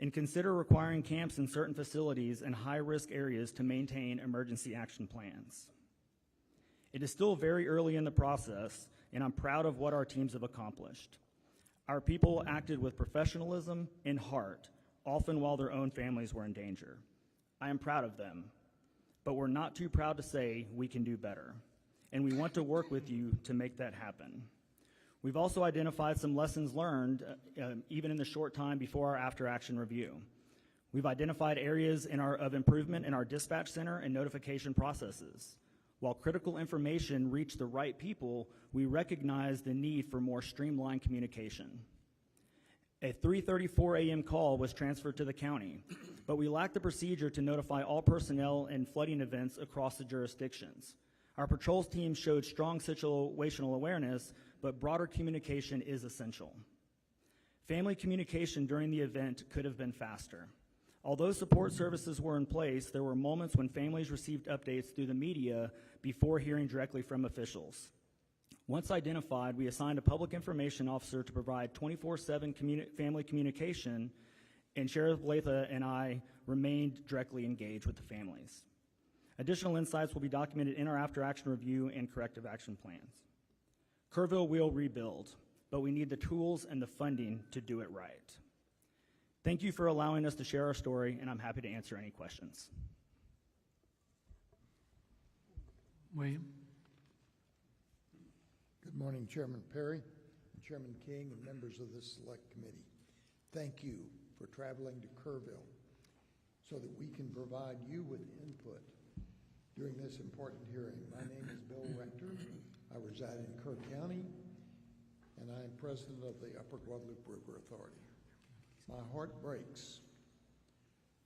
And consider requiring camps in certain facilities and high-risk areas to maintain emergency action plans. It is still very early in the process, and I'm proud of what our teams have accomplished. Our people acted with professionalism and heart, often while their own families were in danger. I am proud of them, but we're not too proud to say we can do better, and we want to work with you to make that happen. We've also identified some lessons learned, even in the short time before our after-action review. We've identified areas of improvement in our dispatch center and notification processes. While critical information reached the right people, we recognize the need for more streamlined communication. A 3:34 a.m. call was transferred to the county, but we lacked the procedure to notify all personnel in flooding events across the jurisdictions. Our patrols team showed strong situational awareness, but broader communication is essential. Family communication during the event could have been faster. Although support services were in place, there were moments when families received updates through the media before hearing directly from officials. Once identified, we assigned a public information officer to provide 24/7 family communication, and Sheriff Latha and I remained directly engaged with the families. Additional insights will be documented in our after-action review and corrective action plans. Kerrville will rebuild, but we need the tools and the funding to do it right. Thank you for allowing us to share our story, and I'm happy to answer any questions. William? Good morning, Chairman Perry, and Chairman King, and members of this select committee. Thank you for traveling to Kerrville so that we can provide you with input during this important hearing. My name is Bill Rector. I reside in Kerr County, and I am president of the Upper Guadalupe River Authority. My heart breaks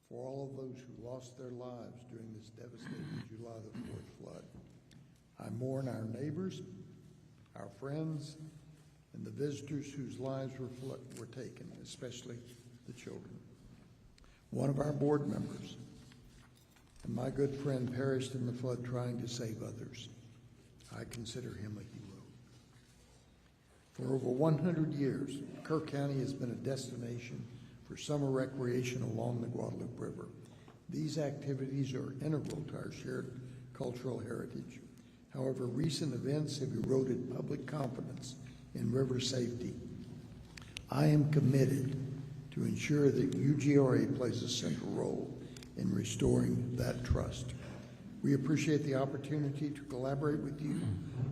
for all of those who lost their lives during this devastating July the 4th flood. I mourn our neighbors, our friends, and the visitors whose lives were taken, especially the children. One of our board members and my good friend perished in the flood trying to save others. I consider him a hero. For over 100 years, Kerr County has been a destination for summer recreation along the Guadalupe River. These activities are integral to our shared cultural heritage. However, recent events have eroded public confidence in river safety. I am committed to ensure that UGRA plays a central role in restoring that trust. We appreciate the opportunity to collaborate with you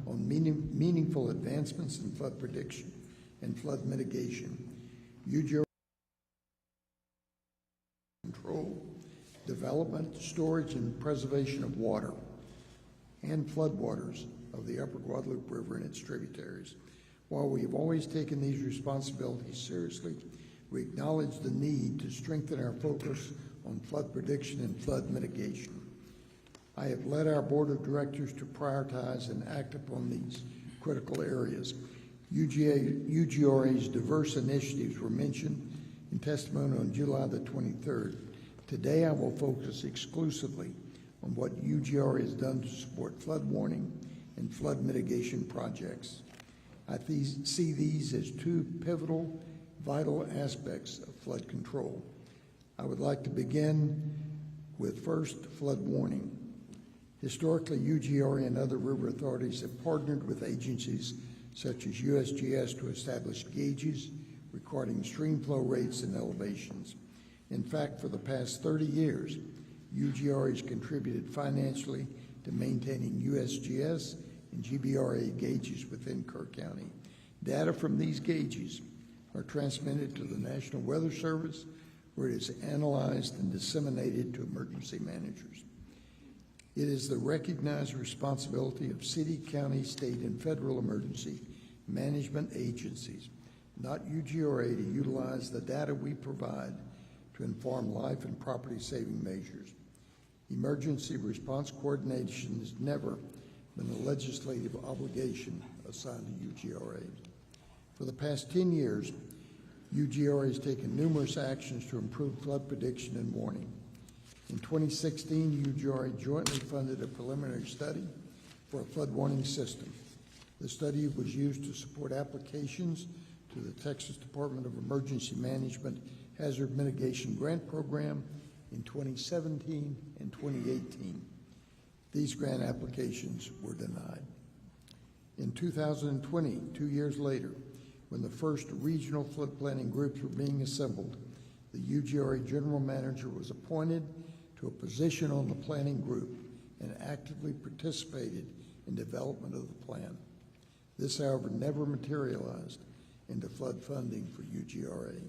on meaningful advancements in flood prediction and flood mitigation, UGRA control, development, storage, and preservation of water and floodwaters of the Upper Guadalupe River and its tributaries. While we have always taken these responsibilities seriously, we acknowledge the need to strengthen our focus on flood prediction and flood mitigation. I have led our board of directors to prioritize and act upon these critical areas. UGRA's diverse initiatives were mentioned in testimony on July the 23rd. Today I will focus exclusively on what UGRA has done to support flood warning and flood mitigation projects. I see these as two pivotal, vital aspects of flood control. I would like to begin with first, flood warning. Historically, UGRA and other river authorities have partnered with agencies such as USGS to establish gauges recording stream flow rates and elevations. In fact, for the past 30 years, UGRA has contributed financially to maintaining USGS and GBRA gauges within Kerr County. Data from these gauges are transmitted to the National Weather Service, where it is analyzed and disseminated to emergency managers. It is the recognized responsibility of city, county, state, and federal emergency management agencies, not UGRA, to utilize the data we provide to inform life and property saving measures. Emergency response coordination has never been a legislative obligation assigned to UGRA. For the past 10 years, UGRA has taken numerous actions to improve flood prediction and warning. In 2016, UGRA jointly funded a preliminary study for a flood warning system. The study was used to support applications to the Texas Department of Emergency Management Hazard Mitigation Grant Program in 2017 and 2018. These grant applications were denied. In 2020, 2 years later, when the first regional flood planning groups were being assembled, the UGRA General Manager was appointed to a position on the planning group and actively participated in development of the plan. This, however, never materialized into flood funding for UGRA.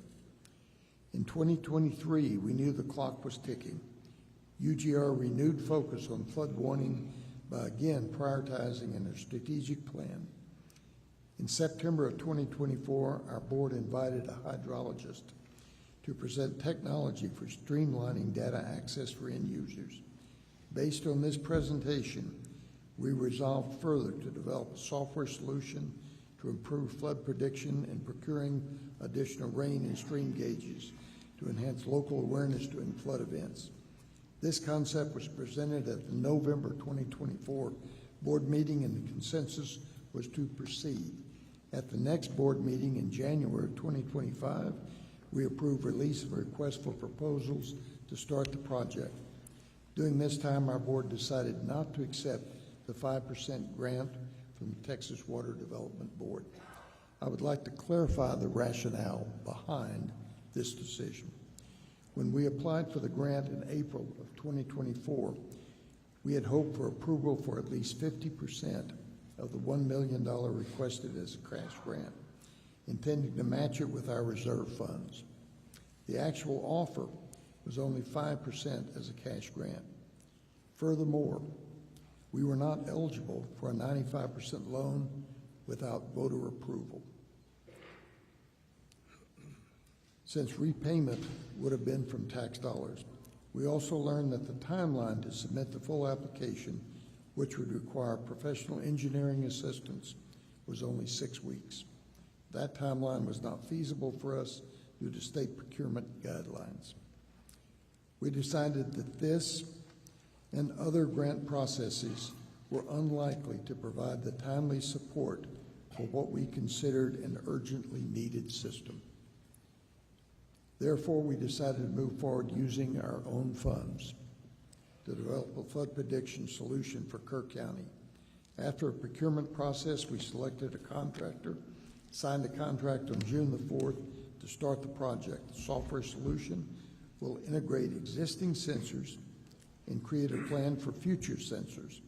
In 2023, we knew the clock was ticking. UGRA renewed focus on flood warning by again prioritizing in a strategic plan. In September of 2024, our board invited a hydrologist to present technology for streamlining data access for end users. Based on this presentation, we resolved further to develop a software solution to improve flood prediction and procuring additional rain and stream gauges to enhance local awareness during flood events. This concept was presented at the November 2024 board meeting, and the consensus was to proceed. At the next board meeting in January of 2025, we approved release of a request for proposals to start the project. During this time, our board decided not to accept the 5% grant from the Texas Water Development Board. I would like to clarify the rationale behind this decision. When we applied for the grant in April of 2024, we had hoped for approval for at least 50% of the $1 million requested as a cash grant, intending to match it with our reserve funds. The actual offer was only 5% as a cash grant. Furthermore, we were not eligible for a 95% loan without voter approval. Since repayment would have been from tax dollars, we also learned that the timeline to submit the full application, which would require professional engineering assistance, was only 6 weeks. That timeline was not feasible for us due to state procurement guidelines. We decided that this and other grant processes were unlikely to provide the timely support for what we considered an urgently needed system. Therefore, we decided to move forward using our own funds to develop a flood prediction solution for Kerr County. After a procurement process, we selected a contractor, signed a contract on June the 4th to start the project. The software solution will integrate existing sensors and create a plan for future sensors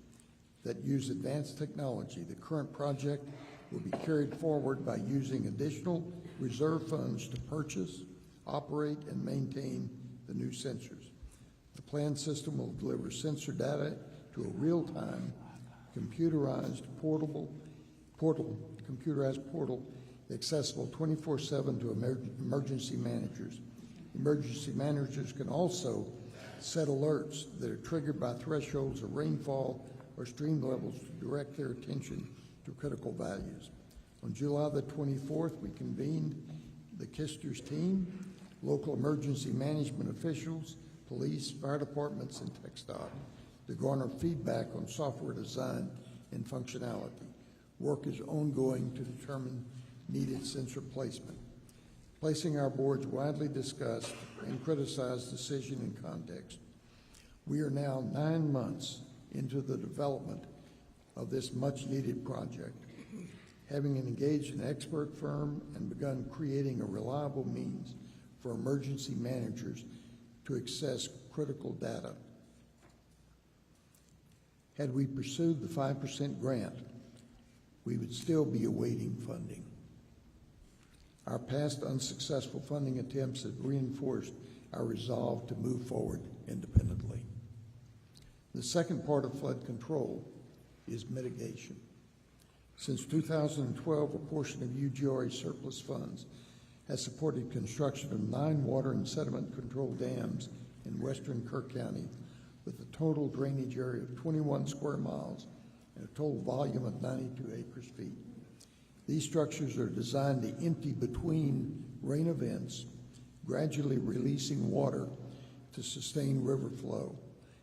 that use advanced technology. The current project will be carried forward by using additional reserve funds to purchase, operate, and maintain the new sensors. The planned system will deliver sensor data to a real-time, computerized portal accessible 24/7 to emergency managers. Emergency managers can also set alerts that are triggered by thresholds of rainfall or stream levels to direct their attention to critical values. On July the 24th, we convened the Kisters team, local emergency management officials, police, fire departments, and TxDOT to garner feedback on software design and functionality. Work is ongoing to determine needed sensor placement. Placing our board's widely discussed and criticized decision in context, we are now 9 months into the development of this much-needed project, having engaged an expert firm and begun creating a reliable means for emergency managers to access critical data. Had we pursued the 5% grant, we would still be awaiting funding. Our past unsuccessful funding attempts have reinforced our resolve to move forward independently. The second part of flood control is mitigation. Since 2012, a portion of UGRA surplus funds has supported construction of 9 water and sediment control dams in western Kerr County with a total drainage area of 21 square miles and a total volume of 92 acre-feet. These structures are designed to empty between rain events, gradually releasing water to sustain river flow.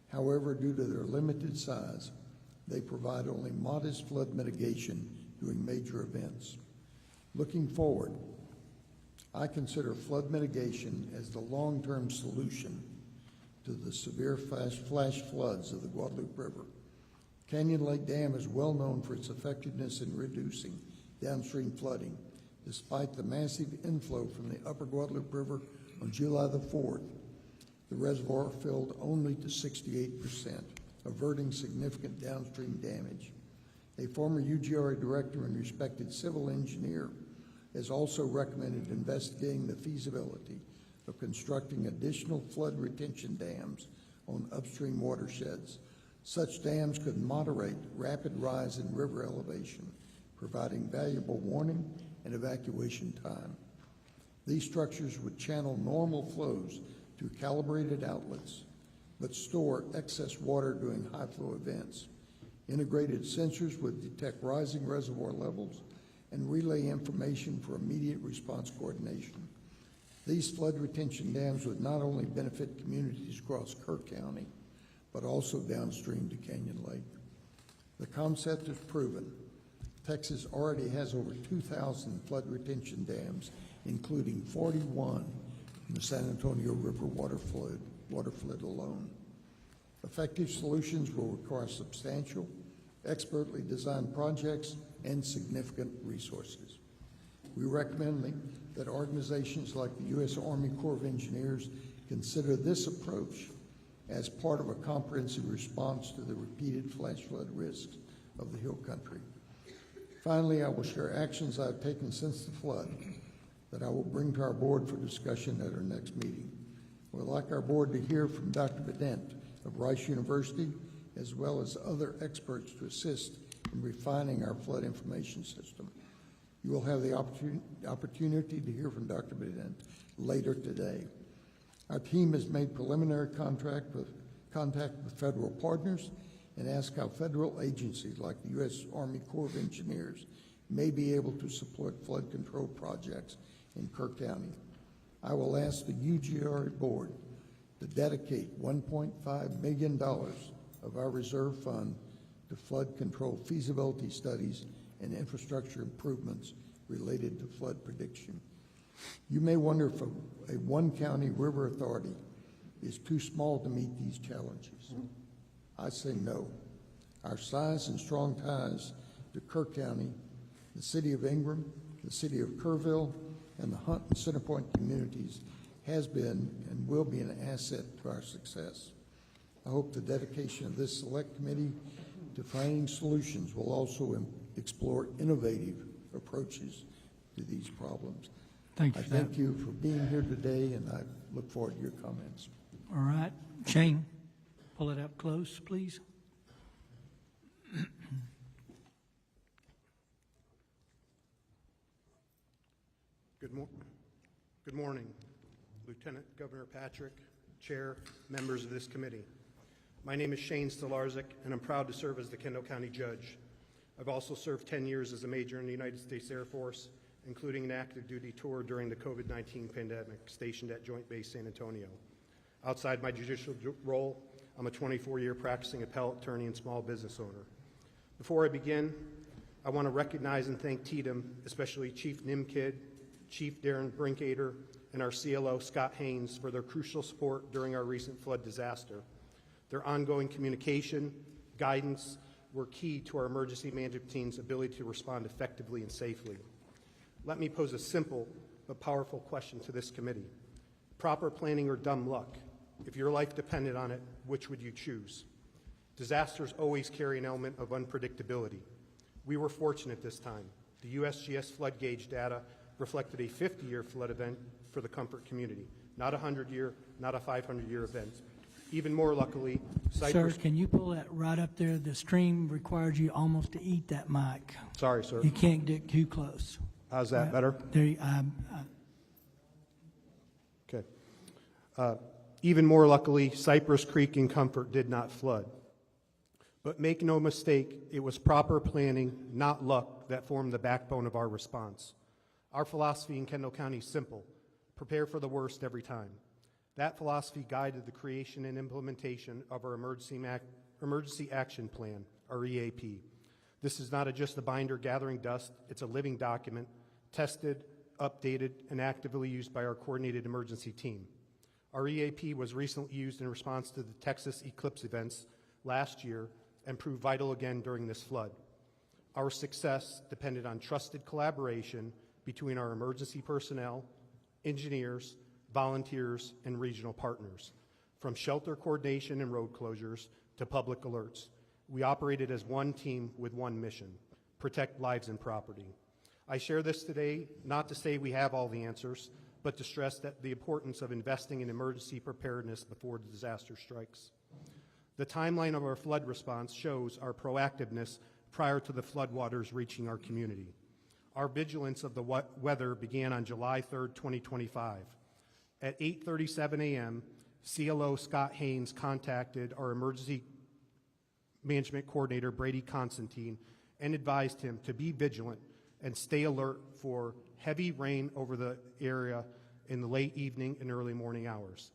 However, due to their limited size, they provide only modest flood mitigation during major events. Looking forward, I consider flood mitigation as the long-term solution to the severe flash floods of the Guadalupe River. Canyon Lake Dam is well known for its effectiveness in reducing downstream flooding. Despite the massive inflow from the upper Guadalupe River on July the 4th, the reservoir filled only to 68%, averting significant downstream damage. A former UGRA director and respected civil engineer has also recommended investigating the feasibility of constructing additional flood retention dams on upstream watersheds. Such dams could moderate rapid rise in river elevation, providing valuable warning and evacuation time. These structures would channel normal flows to calibrated outlets, but store excess water during high flow events. Integrated sensors would detect rising reservoir levels and relay information for immediate response coordination. These flood retention dams would not only benefit communities across Kerr County, but also downstream to Canyon Lake. The concept is proven. Texas already has over 2,000 flood retention dams, including 41 in the San Antonio River waterflood alone. Effective solutions will require substantial, expertly designed projects and significant resources. We recommend that organizations like the U.S. Army Corps of Engineers consider this approach as part of a comprehensive response to the repeated flash flood risks of the Hill Country. Finally, I will share actions I've taken since the flood that I will bring to our board for discussion at our next meeting. We'd like our board to hear from Dr. Bedent of Rice University, as well as other experts to assist in refining our flood information system. You will have the opportunity to hear from Dr. Bedent later today. Our team has made preliminary contact with federal partners and asked how federal agencies like the U.S. Army Corps of Engineers may be able to support flood control projects in Kerr County. I will ask the UGR board to dedicate $1.5 million of our reserve fund to flood control feasibility studies and infrastructure improvements related to flood prediction. You may wonder if a one-county river authority is too small to meet these challenges. I say no. Our size and strong ties to Kerr County, the city of Ingram, the city of Kerrville, and the Hunt and Centerpoint communities has been and will be an asset to our success. I hope the dedication of this select committee to finding solutions will also explore innovative approaches to these problems. Thank you. I thank you for being here today, and I look forward to your comments. All right. Shane, pull it up close, please. Good morning, Lieutenant Governor Patrick, Chair, members of this committee. My name is Shane Stolarczyk, and I'm proud to serve as the Kendall County Judge. I've also served 10 years as a major in the United States Air Force, including an active duty tour during the COVID-19 pandemic, stationed at Joint Base San Antonio. Outside my judicial role, I'm a 24-year practicing appellate attorney and small business owner. Before I begin, I want to recognize and thank TDM, especially Chief Nimkid, Chief Darren Brinkader, and our CLO, Scott Haynes, for their crucial support during our recent flood disaster. Their ongoing communication, guidance, were key to our emergency management team's ability to respond effectively and safely. Let me pose a simple but powerful question to this committee. Proper planning or dumb luck? If your life depended on it, which would you choose? Disasters always carry an element of unpredictability. We were fortunate this time. The USGS flood gauge data reflected a 50-year flood event for the Comfort community, not a 100-year, not a 500-year event. Even more luckily, Sir, can you pull that right up there? The stream requires you almost to eat that mic. Sorry, sir. You can't get too close. How's that better? There, Okay. Even more luckily, Cypress Creek and Comfort did not flood. But make no mistake, it was proper planning, not luck, that formed the backbone of our response. Our philosophy in Kendall County is simple: prepare for the worst every time. That philosophy guided the creation and implementation of our Emergency Action Plan, our EAP. This is not just a binder gathering dust, it's a living document, tested, updated, and actively used by our coordinated emergency team. Our EAP was recently used in response to the Texas eclipse events last year and proved vital again during this flood. Our success depended on trusted collaboration between our emergency personnel, engineers, volunteers, and regional partners. From shelter coordination and road closures to public alerts, we operated as one team with one mission: protect lives and property. I share this today not to say we have all the answers, but to stress that the importance of investing in emergency preparedness before the disaster strikes. The timeline of our flood response shows our proactiveness prior to the floodwaters reaching our community. Our vigilance of the weather began on July 3rd, 2025. At 8:37 a.m., CLO Scott Haynes contacted our emergency management coordinator, Brady Constantine, and advised him to be vigilant and stay alert for heavy rain over the area in the late evening and early morning hours.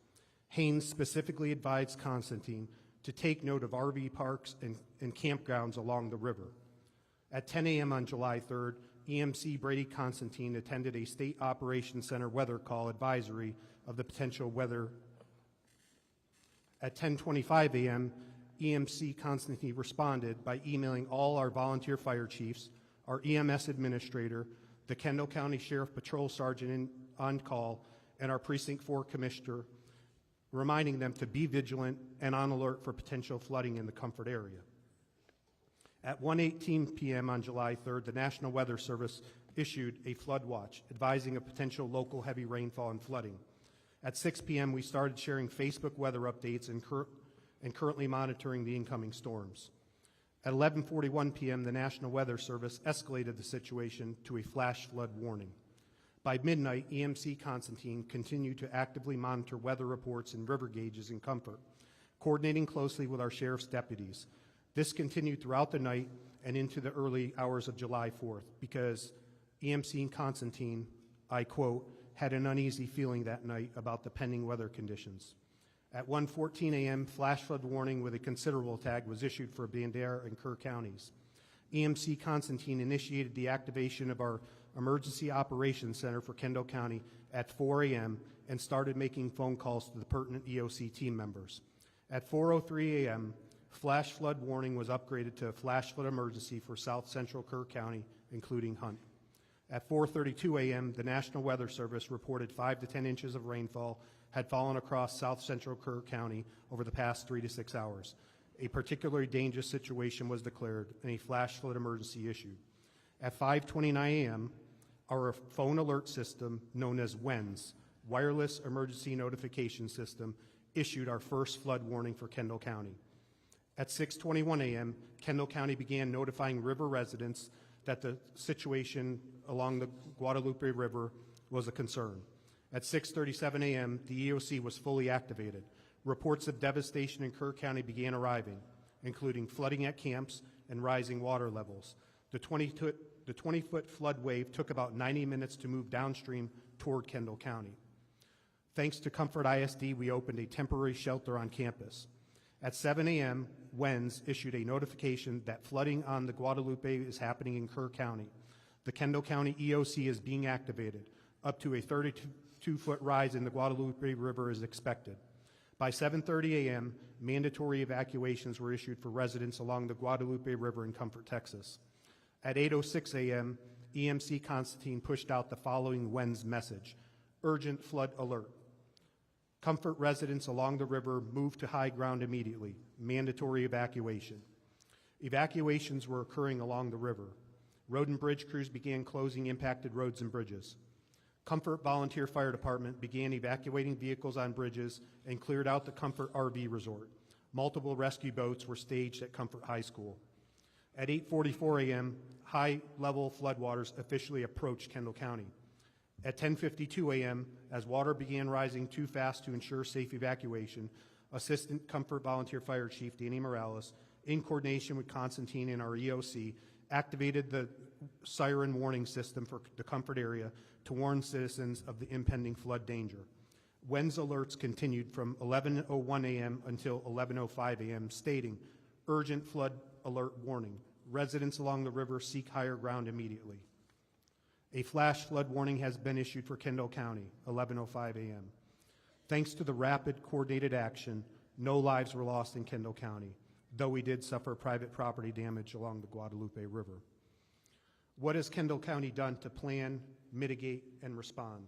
Haynes specifically advised Constantine to take note of RV parks and campgrounds along the river. At 10 a.m. on July 3rd, EMC Brady Constantine attended a State Operations Center weather call advisory of the potential weather. At 10:25 a.m., EMC Constantine responded by emailing all our volunteer fire chiefs, our EMS administrator, the Kendall County Sheriff Patrol Sergeant on call, and our Precinct 4 Commissioner, reminding them to be vigilant and on alert for potential flooding in the Comfort area. At 1:18 p.m. on July 3rd, the National Weather Service issued a flood watch advising of potential local heavy rainfall and flooding. At 6 p.m., we started sharing Facebook weather updates and currently monitoring the incoming storms. At 11:41 p.m., the National Weather Service escalated the situation to a flash flood warning. By midnight, EMC Constantine continued to actively monitor weather reports and river gauges in Comfort, coordinating closely with our sheriff's deputies. This continued throughout the night and into the early hours of July 4th because EMC Constantine, I quote, had an uneasy feeling that night about the pending weather conditions. At 1:14 a.m., flash flood warning with a considerable tag was issued for Bandera and Kerr counties. EMC Constantine initiated the activation of our Emergency Operations Center for Kendall County at 4 a.m. and started making phone calls to the pertinent EOC team members. At 4:03 a.m., flash flood warning was upgraded to a flash flood emergency for South Central Kerr County, including Hunt. At 4:32 a.m., the National Weather Service reported 5 to 10 inches of rainfall had fallen across South Central Kerr County over the past 3 to 6 hours. A particularly dangerous situation was declared and a flash flood emergency issued. At 5:29 a.m., our phone alert system, known as WENS, Wireless Emergency Notification System, issued our first flood warning for Kendall County. At 6:21 a.m., Kendall County began notifying river residents that the situation along the Guadalupe River was a concern. At 6:37 a.m., the EOC was fully activated. Reports of devastation in Kerr County began arriving, including flooding at camps and rising water levels. The 20-foot flood wave took about 90 minutes to move downstream toward Kendall County. Thanks to Comfort ISD, we opened a temporary shelter on campus. At 7 a.m., WENS issued a notification that flooding on the Guadalupe is happening in Kerr County. The Kendall County EOC is being activated. Up to a 32-foot rise in the Guadalupe River is expected. By 7:30 a.m., mandatory evacuations were issued for residents along the Guadalupe River in Comfort, Texas. At 8:06 a.m., EMC Constantine pushed out the following WENS message: urgent flood alert. Comfort residents along the river moved to high ground immediately. Mandatory evacuation. Evacuations were occurring along the river. Road and bridge crews began closing impacted roads and bridges. Comfort Volunteer Fire Department began evacuating vehicles on bridges and cleared out the Comfort RV Resort. Multiple rescue boats were staged at Comfort High School. At 8:44 a.m., high-level floodwaters officially approached Kendall County. At 10:52 a.m., as water began rising too fast to ensure safe evacuation, Assistant Comfort Volunteer Fire Chief Danny Morales, in coordination with Constantine and our EOC, activated the siren warning system for the Comfort area to warn citizens of the impending flood danger. WENS alerts continued from 11:01 a.m. until 11:05 a.m., stating, urgent flood alert warning. Residents along the river seek higher ground immediately. A flash flood warning has been issued for Kendall County, 11:05 a.m. Thanks to the rapid, coordinated action, no lives were lost in Kendall County, though we did suffer private property damage along the Guadalupe River. What has Kendall County done to plan, mitigate, and respond?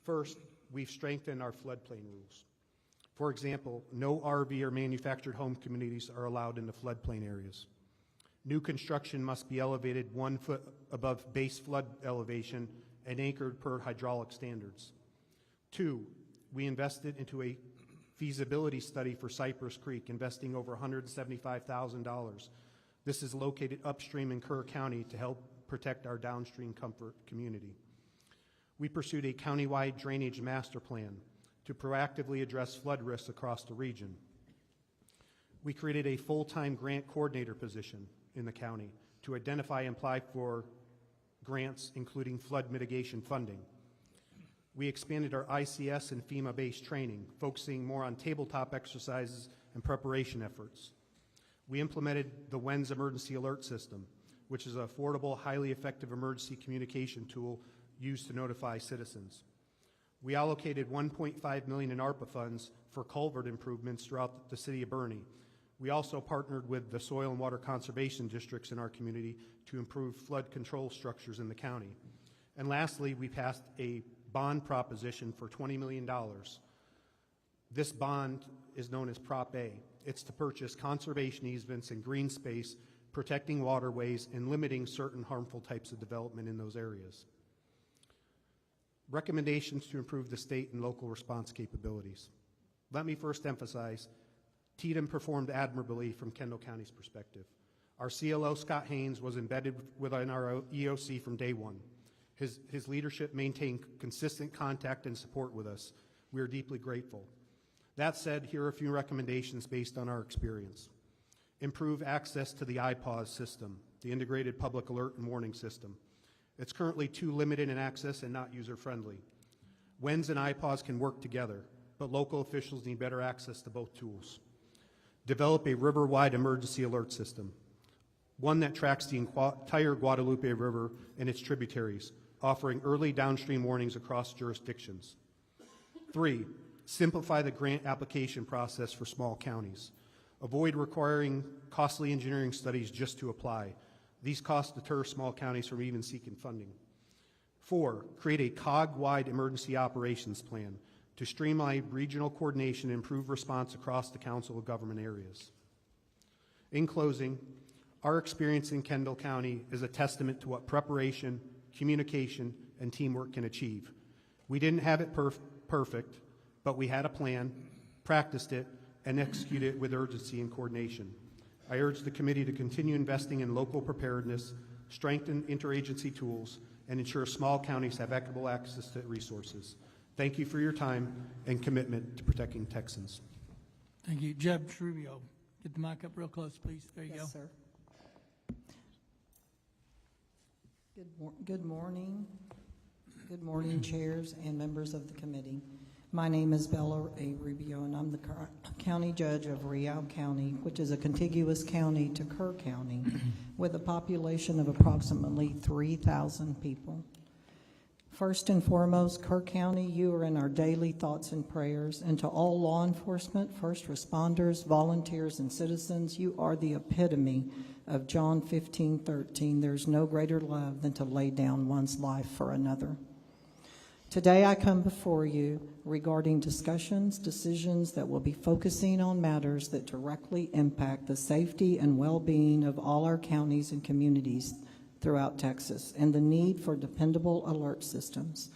First, we've strengthened our floodplain rules. For example, no RV or manufactured home communities are allowed in the floodplain areas. New construction must be elevated 1 foot above base flood elevation and anchored per hydraulic standards. 2, we invested into a feasibility study for Cypress Creek, investing over $175,000. This is located upstream in Kerr County to help protect our downstream Comfort community. We pursued a countywide drainage master plan to proactively address flood risks across the region. We created a full-time grant coordinator position in the county to identify and apply for grants, including flood mitigation funding. We expanded our ICS and FEMA-based training, focusing more on tabletop exercises and preparation efforts. We implemented the WENS emergency alert system, which is an affordable, highly effective emergency communication tool used to notify citizens. We allocated $1.5 million in ARPA funds for culvert improvements throughout the city of Bernie. We also partnered with the soil and water conservation districts in our community to improve flood control structures in the county. And lastly, we passed a bond proposition for $20 million. This bond is known as Prop A. It's to purchase conservation easements and green space protecting waterways, and limiting certain harmful types of development in those areas. Recommendations to improve the state and local response capabilities. Let me first emphasize, TDM performed admirably from Kendall County's perspective. Our CLO, Scott Haynes, was embedded within our EOC from day one. His leadership maintained consistent contact and support with us. We are deeply grateful. That said, here are a few recommendations based on our experience. Improve access to the IPAWS system, the Integrated Public Alert and Warning System. It's currently too limited in access and not user-friendly. WENS and IPAWS can work together, but local officials need better access to both tools. Develop a river-wide emergency alert system, one that tracks the entire Guadalupe River and its tributaries, offering early downstream warnings across jurisdictions. 3, simplify the grant application process for small counties. Avoid requiring costly engineering studies just to apply. These costs deter small counties from even seeking funding. 4, create a COG-wide emergency operations plan to streamline regional coordination and improve response across the Council of Government areas. In closing, our experience in Kendall County is a testament to what preparation, communication, and teamwork can achieve. We didn't have it perfect, but we had a plan, practiced it, and executed it with urgency and coordination. I urge the committee to continue investing in local preparedness, strengthen interagency tools, and ensure small counties have equitable access to resources. Thank you for your time and commitment to protecting Texans. Thank you. Judge Rubio, get the mic up real close, please. There you go. Yes, sir. Good morning. Good morning, chairs and members of the committee. My name is Bella A. Rubio, and I'm the County Judge of Real County, which is a contiguous county to Kerr County, with a population of approximately 3,000 people. First and foremost, Kerr County, you are in our daily thoughts and prayers, and to all law enforcement, first responders, volunteers, and citizens, you are the epitome of John 15:13. There's no greater love than to lay down one's life for another. Today I come before you regarding decisions that will be focusing on matters that directly impact the safety and well-being of all our counties and communities throughout Texas, and the need for dependable alert systems.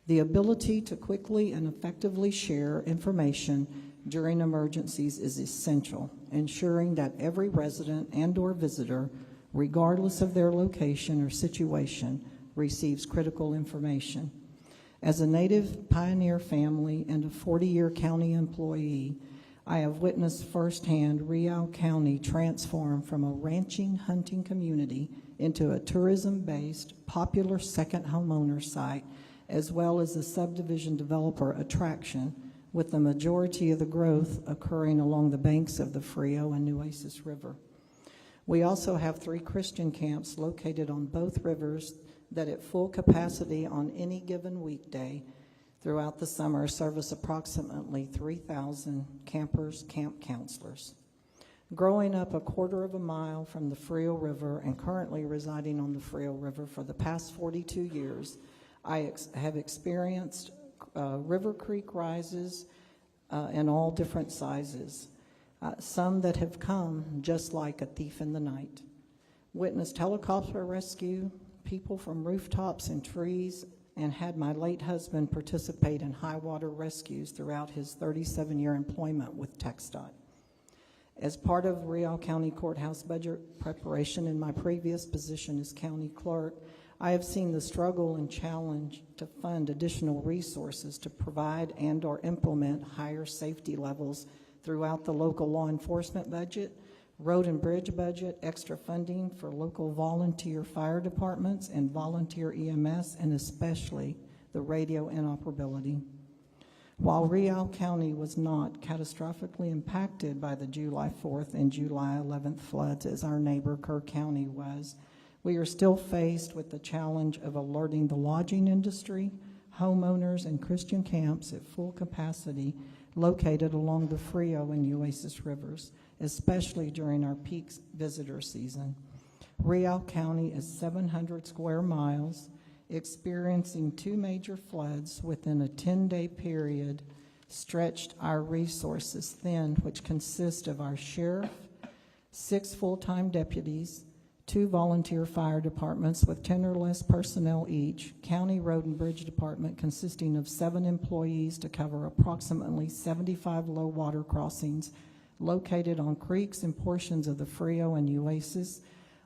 The ability to quickly and effectively share information during emergencies is essential, ensuring that every resident and/or visitor, regardless of their location or situation, receives critical information. As a native pioneer family and a 40-year county employee, I have witnessed firsthand Real County transform from a ranching, hunting community into a tourism-based, popular second homeowner site, as well as a subdivision developer attraction, with the majority of the growth occurring along the banks of the Frio and Nueces River. We also have 3 Christian camps located on both rivers that at full capacity on any given weekday throughout the summer service approximately 3,000 campers, camp counselors. Growing up a quarter of a mile from the Frio River and currently residing on the Frio River for the past 42 years, I have experienced river creek rises in all different sizes, some that have come just like a thief in the night. Witnessed helicopter rescue, people from rooftops and trees, and had my late husband participate in high water rescues throughout his 37-year employment with TxDOT. As part of Real County Courthouse budget preparation in my previous position as county clerk, I have seen the struggle and challenge to fund additional resources to provide and/or implement higher safety levels throughout the local law enforcement budget, road and bridge budget, extra funding for local volunteer fire departments and volunteer EMS, and especially the radio inoperability. While Real County was not catastrophically impacted by the July 4th and July 11th floods as our neighbor Kerr County was, we are still faced with the challenge of alerting the lodging industry, homeowners, and Christian camps at full capacity located along the Frio and Nueces rivers, especially during our peak visitor season. Real County is 700 square miles, experiencing 2 major floods within a 10-day period, stretched our resources thin, which consist of our sheriff, 6 full-time deputies, 2 volunteer fire departments with 10 or less personnel each, county road and bridge department consisting of 7 employees to cover approximately 75 low water crossings located on creeks and portions of the Frio and Oasis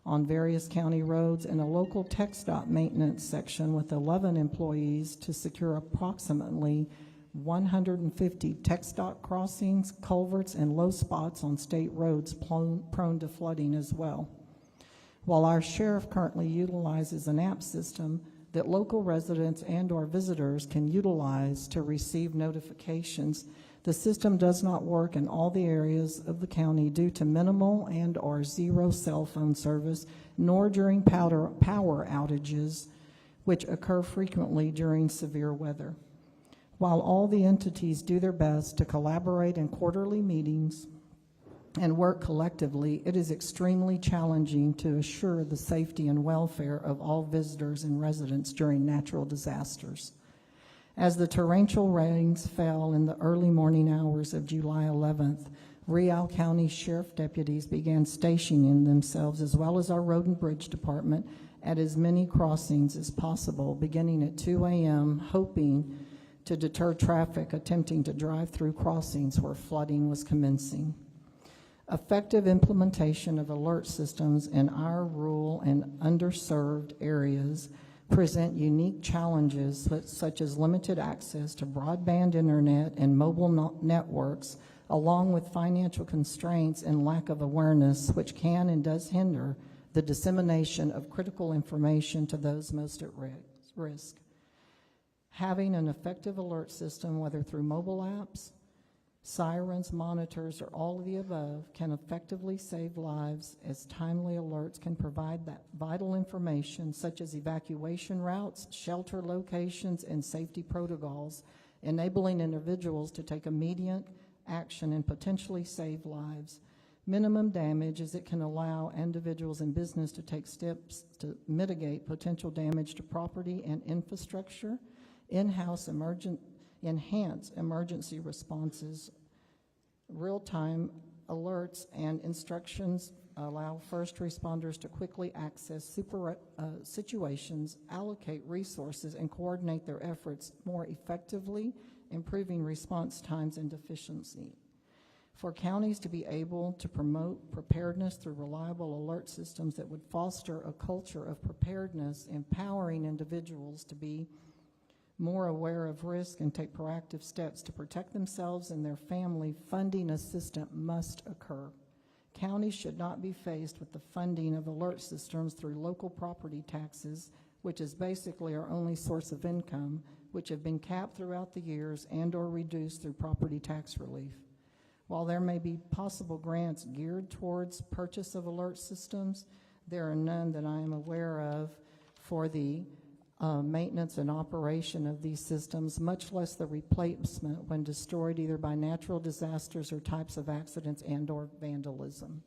on various county roads, and a local TxDOT maintenance section with 11 employees to secure approximately 150 TxDOT crossings, culverts, and low spots on state roads prone to flooding as well. While our sheriff currently utilizes an app system that local residents and/or visitors can utilize to receive notifications, the system does not work in all the areas of the county due to minimal and/or zero cell phone service, nor during power outages, which occur frequently during severe weather. While all the entities do their best to collaborate in quarterly meetings and work collectively, it is extremely challenging to assure the safety and welfare of all visitors and residents during natural disasters. As the torrential rains fell in the early morning hours of July 11th, Real County Sheriff deputies began stationing themselves, as well as our Road and Bridge Department, at as many crossings as possible, beginning at 2 a.m., hoping to deter traffic attempting to drive through crossings where flooding was commencing. Effective implementation of alert systems in our rural and underserved areas present unique challenges such as limited access to broadband internet and mobile networks, along with financial constraints and lack of awareness, which can and does hinder the dissemination of critical information to those most at risk. Having an effective alert system, whether through mobile apps, sirens, monitors, or all of the above, can effectively save lives, as timely alerts can provide that vital information such as evacuation routes, shelter locations, and safety protocols, enabling individuals to take immediate action and potentially save lives. Minimum damage, as it can allow individuals and business to take steps to mitigate potential damage to property and infrastructure. In-house enhance emergency responses. Real-time alerts and instructions allow first responders to quickly access situations, allocate resources, and coordinate their efforts more effectively, improving response times and efficiency. For counties to be able to promote preparedness through reliable alert systems that would foster a culture of preparedness, empowering individuals to be more aware of risk and take proactive steps to protect themselves and their family, funding assistance must occur. Counties should not be faced with the funding of alert systems through local property taxes, which is basically our only source of income, which have been capped throughout the years and/or reduced through property tax relief. While there may be possible grants geared towards purchase of alert systems, there are none that I am aware of for the maintenance and operation of these systems, much less the replacement when destroyed either by natural disasters or types of accidents and/or vandalism.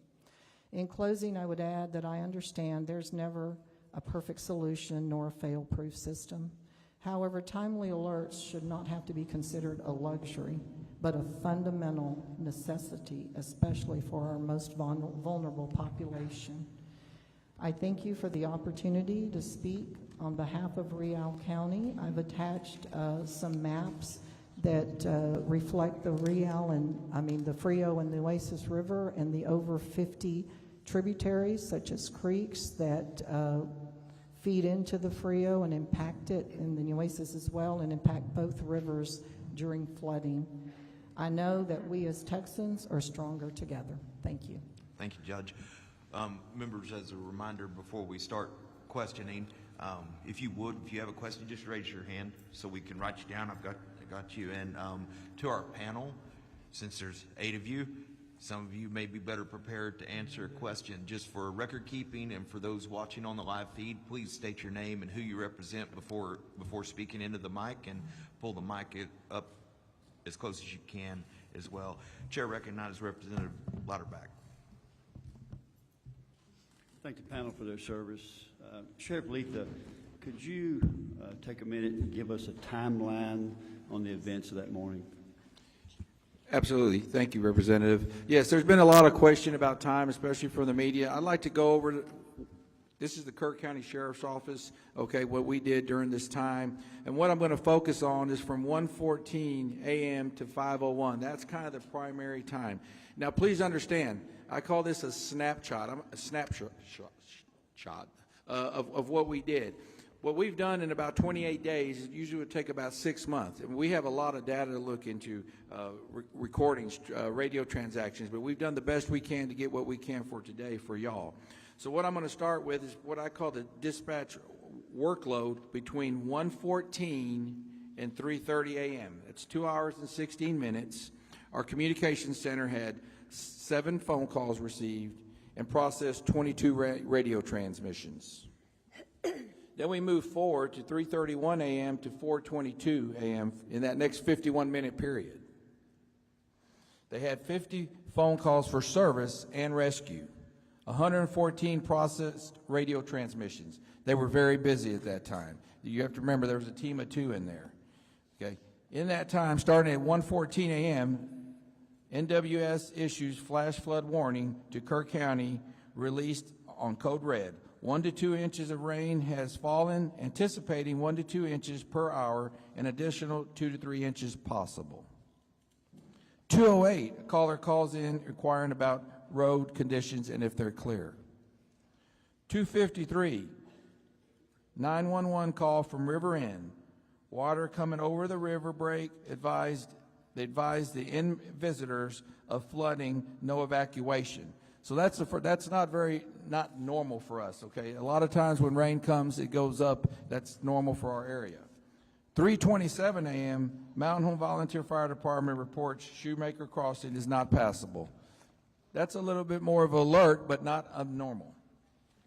In closing, I would add that I understand there's never a perfect solution nor a fail-proof system. However, timely alerts should not have to be considered a luxury, but a fundamental necessity, especially for our most vulnerable population. I thank you for the opportunity to speak on behalf of Real County. I've attached some maps that reflect the the Frio and the Oasis River and the over 50 tributaries, such as creeks that feed into the Frio and impact it, and the Oasis as well, and impact both rivers during flooding. I know that we as Texans are stronger together. Thank you. Thank you, Judge. Members, as a reminder before we start questioning, if you have a question, just raise your hand so we can write you down. I got you. And to our panel, since there's 8 of you, some of you may be better prepared to answer a question. Just for record keeping and for those watching on the live feed, please state your name and who you represent before speaking into the mic, and pull the mic up as close as you can as well. Chair recognizes Representative Lauterbach. Thank the panel for their service. Sheriff Letha, could you take a minute and give us a timeline on the events of that morning? Absolutely. Thank you, Representative. Yes, there's been a lot of question about time, especially from the media. I'd like to go over, this is the Kerr County Sheriff's Office, okay, what we did during this time. And what I'm going to focus on is from 1:14 a.m. to 5:01. That's kind of the primary time. Now, please understand, I call this a snapshot. Of what we did. What we've done in about 28 days, it usually would take about 6 months. And we have a lot of data to look into, recordings, radio transactions, but we've done the best we can to get what we can for today for y'all. So what I'm going to start with is what I call the dispatch workload between 1:14 and 3:30 a.m. It's 2 hours and 16 minutes. Our communications center had 7 phone calls received and processed 22 radio transmissions. Then we move forward to 3:31 a.m. to 4:22 a.m. in that next 51-minute period. They had 50 phone calls for service and rescue, 114 processed radio transmissions. They were very busy at that time. You have to remember there was a team of 2 in there. Okay. In that time, starting at 1:14 a.m., NWS issues flash flood warning to Kerr County, released on code red. 1 to 2 inches of rain has fallen, anticipating 1 to 2 inches per hour, an additional 2 to 3 inches possible. 2:08, a caller calls in inquiring about road conditions and if they're clear. 2:53, 911 call from River Inn. Water coming over the river break, they advised the inn visitors of flooding, no evacuation. So that's not normal for us, okay? A lot of times when rain comes, it goes up. That's normal for our area. 3:27 a.m., Mountain Home Volunteer Fire Department reports Shoemaker Crossing is not passable. That's a little bit more of alert, but not abnormal.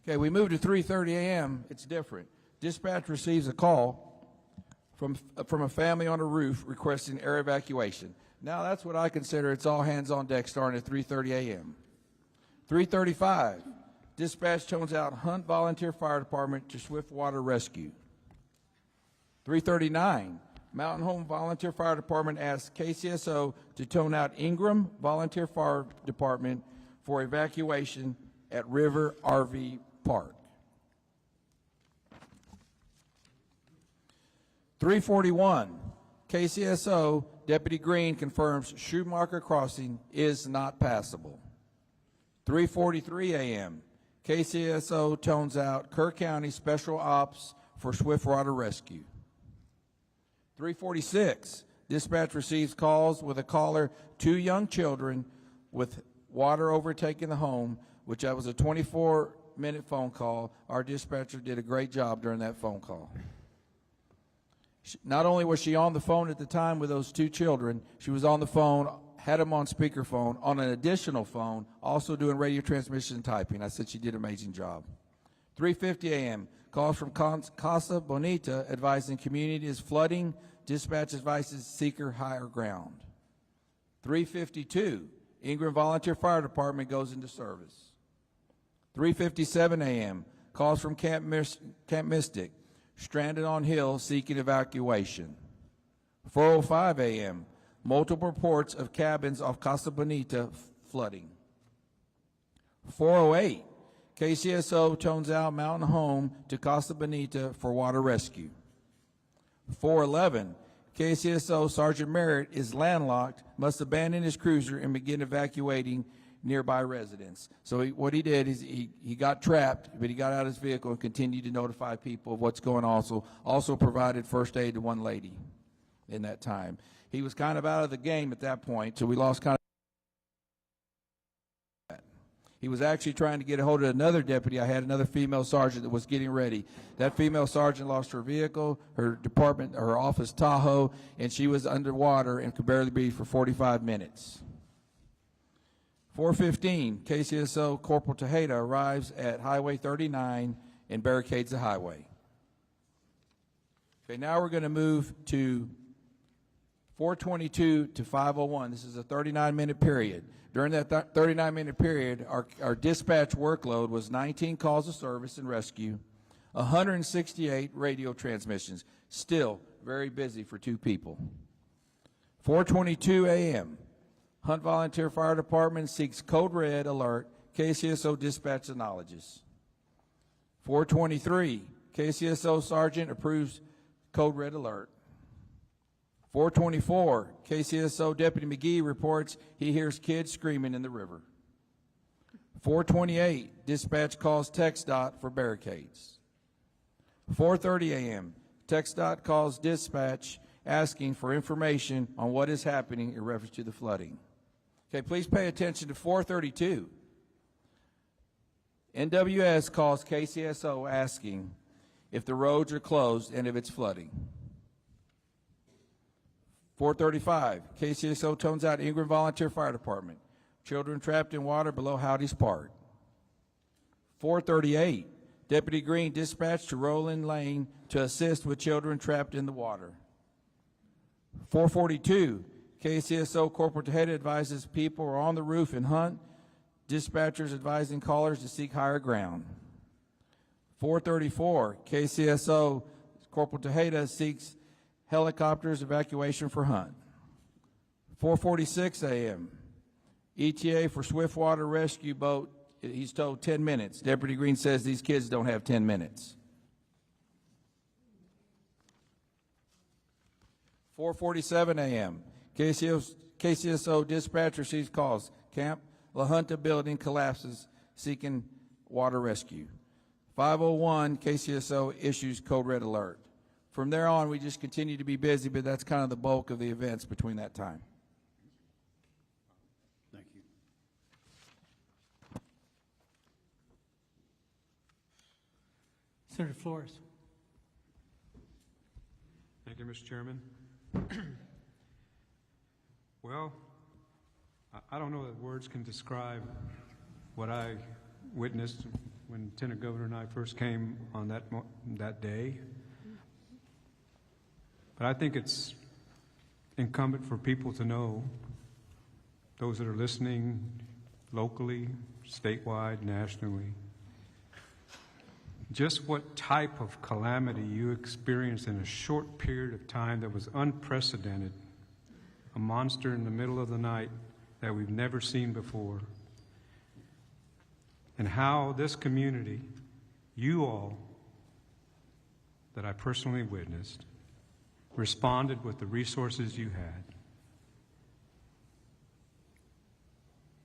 Okay, we move to 3:30 a.m., it's different. Dispatch receives a call from a family on a roof requesting air evacuation. Now that's what I consider it's all hands on deck starting at 3:30 a.m. 3:35, dispatch tones out Hunt Volunteer Fire Department to swift water rescue. 3:39, Mountain Home Volunteer Fire Department asks KCSO to tone out Ingram Volunteer Fire Department for evacuation at River RV Park. 3:41, KCSO Deputy Green confirms Shoemaker Crossing is not passable. 3:43 a.m., KCSO tones out Kerr County Special Ops for swift water rescue. 3:46, dispatch receives calls with a caller, 2 young children with water overtaking the home, which that was a 24-minute phone call. Our dispatcher did a great job during that phone call. Not only was she on the phone at the time with those 2 children, she was on the phone, had them on speakerphone, on an additional phone, also doing radio transmission and typing. I said she did an amazing job. 3:50 a.m., calls from Casa Bonita advising community is flooding. Dispatch advises seeker higher ground. 3:52, Ingram Volunteer Fire Department goes into service. 3:57 a.m., calls from Camp Mystic, stranded on hill seeking evacuation. 4:05 a.m., multiple reports of cabins off Casa Bonita flooding. 4:08, KCSO tones out Mountain Home to Casa Bonita for water rescue. 4:11, KCSO Sergeant Merritt is landlocked, must abandon his cruiser and begin evacuating nearby residents. So what he did is he got trapped, but he got out of his vehicle and continued to notify people of what's going on. Also provided first aid to one lady in that time. He was kind of out of the game at that point, so we lost kind of. He was actually trying to get a hold of another deputy. I had another female sergeant that was getting ready. That female sergeant lost her vehicle, her department, her office Tahoe, and she was underwater and could barely breathe for 45 minutes. 4:15, KCSO Corporal Tejeda arrives at Highway 39 and barricades the highway. Okay, now we're going to move to 4:22 to 5:01. This is a 39-minute period. During that 39-minute period, our dispatch workload was 19 calls of service and rescue, 168 radio transmissions. Still very busy for 2 people. 4:22 a.m., Hunt Volunteer Fire Department seeks code red alert. KCSO dispatch acknowledges. 423, KCSO Sergeant approves code red alert. 424, KCSO Deputy McGee reports he hears kids screaming in the river. 428, dispatch calls TxDOT for barricades. 4:30 a.m., TxDOT calls dispatch asking for information on what is happening in reference to the flooding. Okay, please pay attention to 432. NWS calls KCSO asking if the roads are closed and if it's flooding. 435, KCSO tones out Ingram Volunteer Fire Department. Children trapped in water below Howdy's Park. 438, Deputy Green dispatched to Roland Lane to assist with children trapped in the water. 442, KCSO Corporal Tejeda advises people are on the roof in Hunt. Dispatchers advising callers to seek higher ground. 434, KCSO Corporal Tejeda seeks helicopters evacuation for Hunt. 4:46 a.m., ETA for Swiftwater Rescue Boat, he's told 10 minutes. Deputy Green says these kids don't have 10 minutes. 4:47 a.m., KCSO dispatcher receives calls. Camp La Junta building collapses, seeking water rescue. 5:01, KCSO issues code red alert. From there on, we just continue to be busy, but that's kind of the bulk of the events between that time. Thank you. Senator Flores. Thank you, Mr. Chairman. Well, I don't know that words can describe what I witnessed when Lieutenant Governor and I first came on that day. But I think it's incumbent for people to know, those that are listening locally, statewide, nationally, just what type of calamity you experienced in a short period of time that was unprecedented, a monster in the middle of the night that we've never seen before, and how this community, you all that I personally witnessed, responded with the resources you had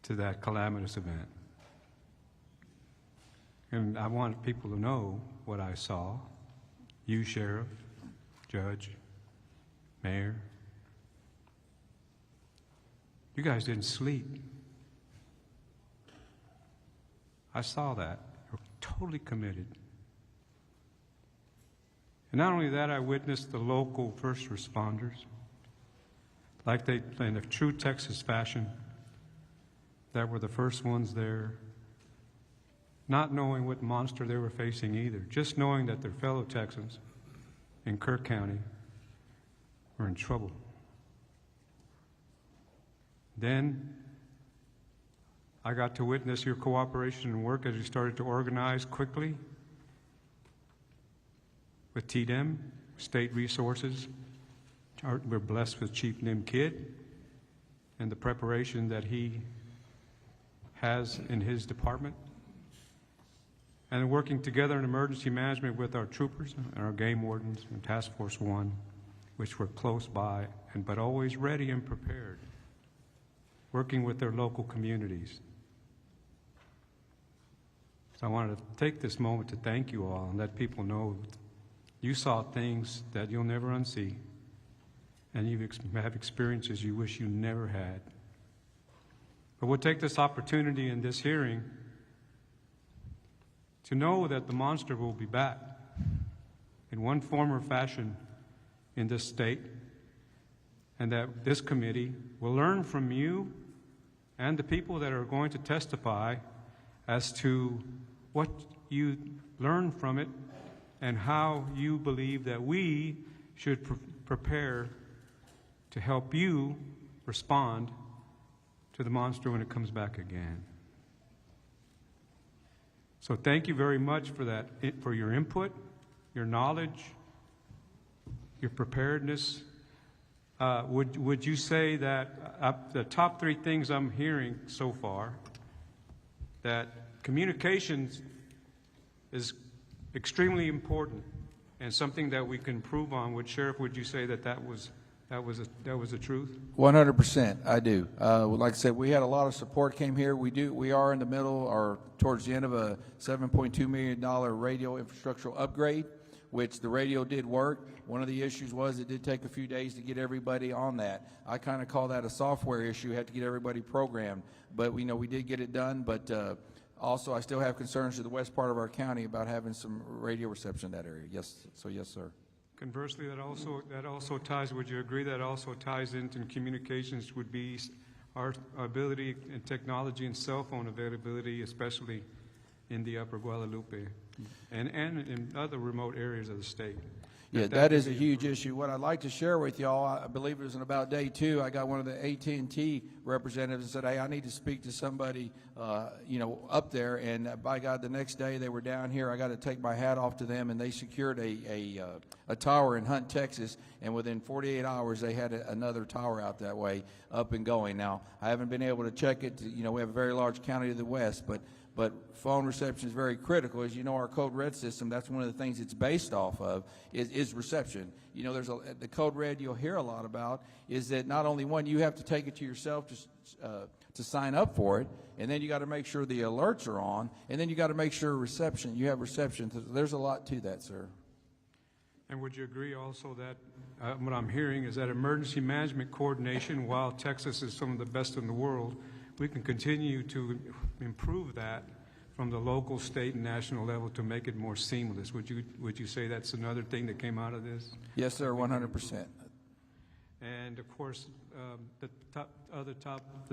to that calamitous event. And I want people to know what I saw. You, Sheriff, Judge, Mayor. You guys didn't sleep. I saw that. You're totally committed. And not only that, I witnessed the local first responders, like they, in a true Texas fashion, that were the first ones there, not knowing what monster they were facing either, just knowing that their fellow Texans in Kerr County were in trouble. Then I got to witness your cooperation and work as you started to organize quickly with TDEM, state resources. We're blessed with Chief Nim Kidd and the preparation that he has in his department. And working together in emergency management with our troopers and our game wardens and Task Force 1, which were close by, but always ready and prepared, working with their local communities. So I wanted to take this moment to thank you all and let people know you saw things that you'll never unsee, and you have experiences you wish you never had. But we'll take this opportunity in this hearing to know that the monster will be back in one form or fashion in this state, and that this committee will learn from you and the people that are going to testify as to what you learned from it and how you believe that we should prepare to help you respond to the monster when it comes back again. So thank you very much for that, for your input, your knowledge, your preparedness. would you say that the top three things I'm hearing so far, that communications is extremely important and something that we can improve on? Sheriff, would you say that was the truth? 100%, I do. Like I said, we had a lot of support came here. We are in the middle or towards the end of a $7.2 million radio infrastructural upgrade, which the radio did work. One of the issues was it did take a few days to get everybody on that. I kind of call that a software issue. Had to get everybody programmed, but we did get it done. But also, I still have concerns to the west part of our county about having some radio reception in that area. Yes, yes, sir. Conversely, that also ties. Would you agree that also ties into communications would be our ability and technology and cell phone availability, especially in the Upper Guadalupe and in other remote areas of the state? Yeah, that is a huge issue. What I'd like to share with y'all, I believe it was in about day 2, I got one of the AT&T representatives and said, hey, I need to speak to somebody, up there. And by God, the next day they were down here. I got to take my hat off to them, and they secured a tower in Hunt, Texas. And within 48 hours, they had another tower out that way up and going. Now, I haven't been able to check it. We have a very large county to the west, but phone reception is very critical. As you know, our code red system, that's one of the things it's based off of, is reception. There's the code red you'll hear a lot about is that not only one, you have to take it to yourself to sign up for it, and then you got to make sure the alerts are on, and then you got to make sure you have reception. There's a lot to that, sir. And would you agree also that what I'm hearing is that emergency management coordination, while Texas is some of the best in the world, we can continue to improve that from the local, state, and national level to make it more seamless. Would you say that's another thing that came out of this? Yes, sir, 100%. And of course, the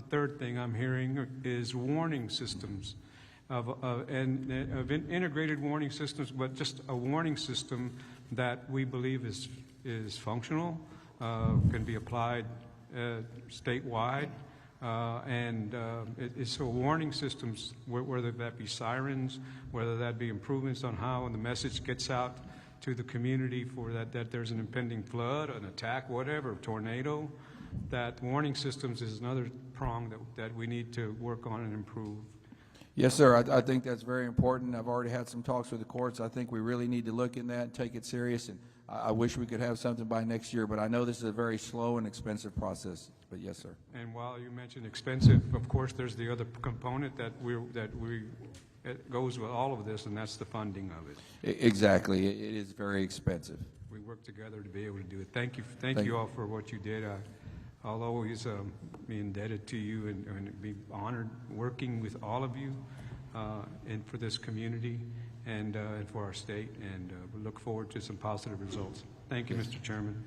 third thing I'm hearing is warning systems of integrated warning systems, but just a warning system that we believe is functional, can be applied statewide. It's warning systems, whether that be sirens, whether that be improvements on how the message gets out to the community for that there's an impending flood, an attack, whatever, tornado. That warning systems is another prong that we need to work on and improve. Yes, sir. I think that's very important. I've already had some talks with the courts. I think we really need to look in that and take it serious. And I wish we could have something by next year, but I know this is a very slow and expensive process. But yes, sir. And while you mentioned expensive, of course, there's the other component that it goes with all of this, and that's the funding of it. Exactly. It is very expensive. We work together to be able to do it. Thank you all for what you did. I'll always be indebted to you and be honored working with all of you and for this community and for our state, and we look forward to some positive results. Thank you, Mr. Chairman.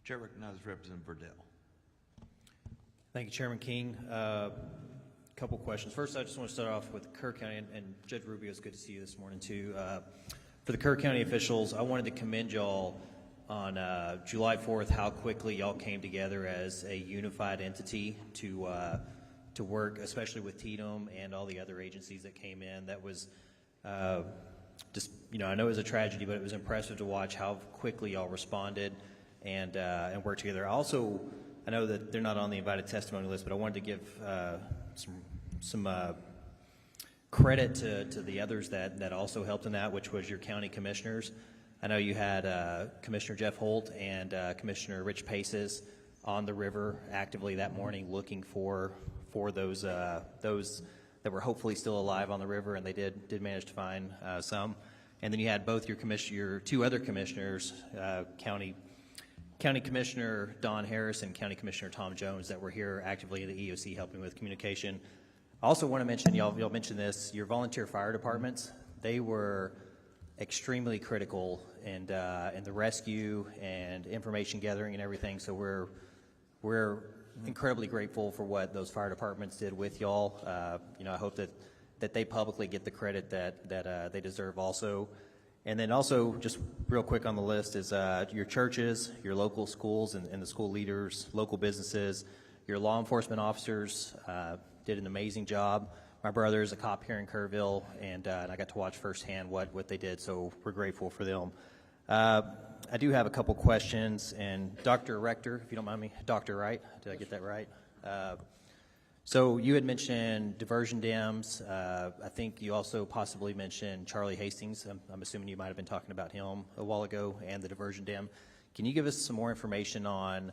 Chair recognizes Representative Verdell. Thank you, Chairman King. Couple questions. First, I just want to start off with Kerr County, and Judge Rubio, it's good to see you this morning too. For the Kerr County officials, I wanted to commend y'all on July 4th, how quickly y'all came together as a unified entity to work, especially with TDM and all the other agencies that came in. That was just, I know it was a tragedy, but it was impressive to watch how quickly y'all responded and worked together. Also, I know that they're not on the invited testimony list, but I wanted to give some credit to the others that also helped in that, which was your county commissioners. I know you had Commissioner Jeff Holt and Commissioner Rich Paces on the river actively that morning looking for those that were hopefully still alive on the river, and they did manage to find some. And then you had both your two other commissioners, County Commissioner Don Harris and County Commissioner Tom Jones, that were here actively in the EOC helping with communication. I also want to mention, y'all mentioned this, your volunteer fire departments, they were extremely critical in the rescue and information gathering and everything. So we're incredibly grateful for what those fire departments did with y'all. I hope that they publicly get the credit that they deserve also. And then also, just real quick on the list is your churches, your local schools and the school leaders, local businesses, your law enforcement officers did an amazing job. My brother is a cop here in Kerrville, and I got to watch firsthand what they did, so we're grateful for them. I do have a couple questions, and Dr. Rector, if you don't mind me, Dr. Wright, did I get that right? So you had mentioned diversion dams. I think you also possibly mentioned Charlie Hastings. I'm assuming you might have been talking about him a while ago and the diversion dam. Can you give us some more information on,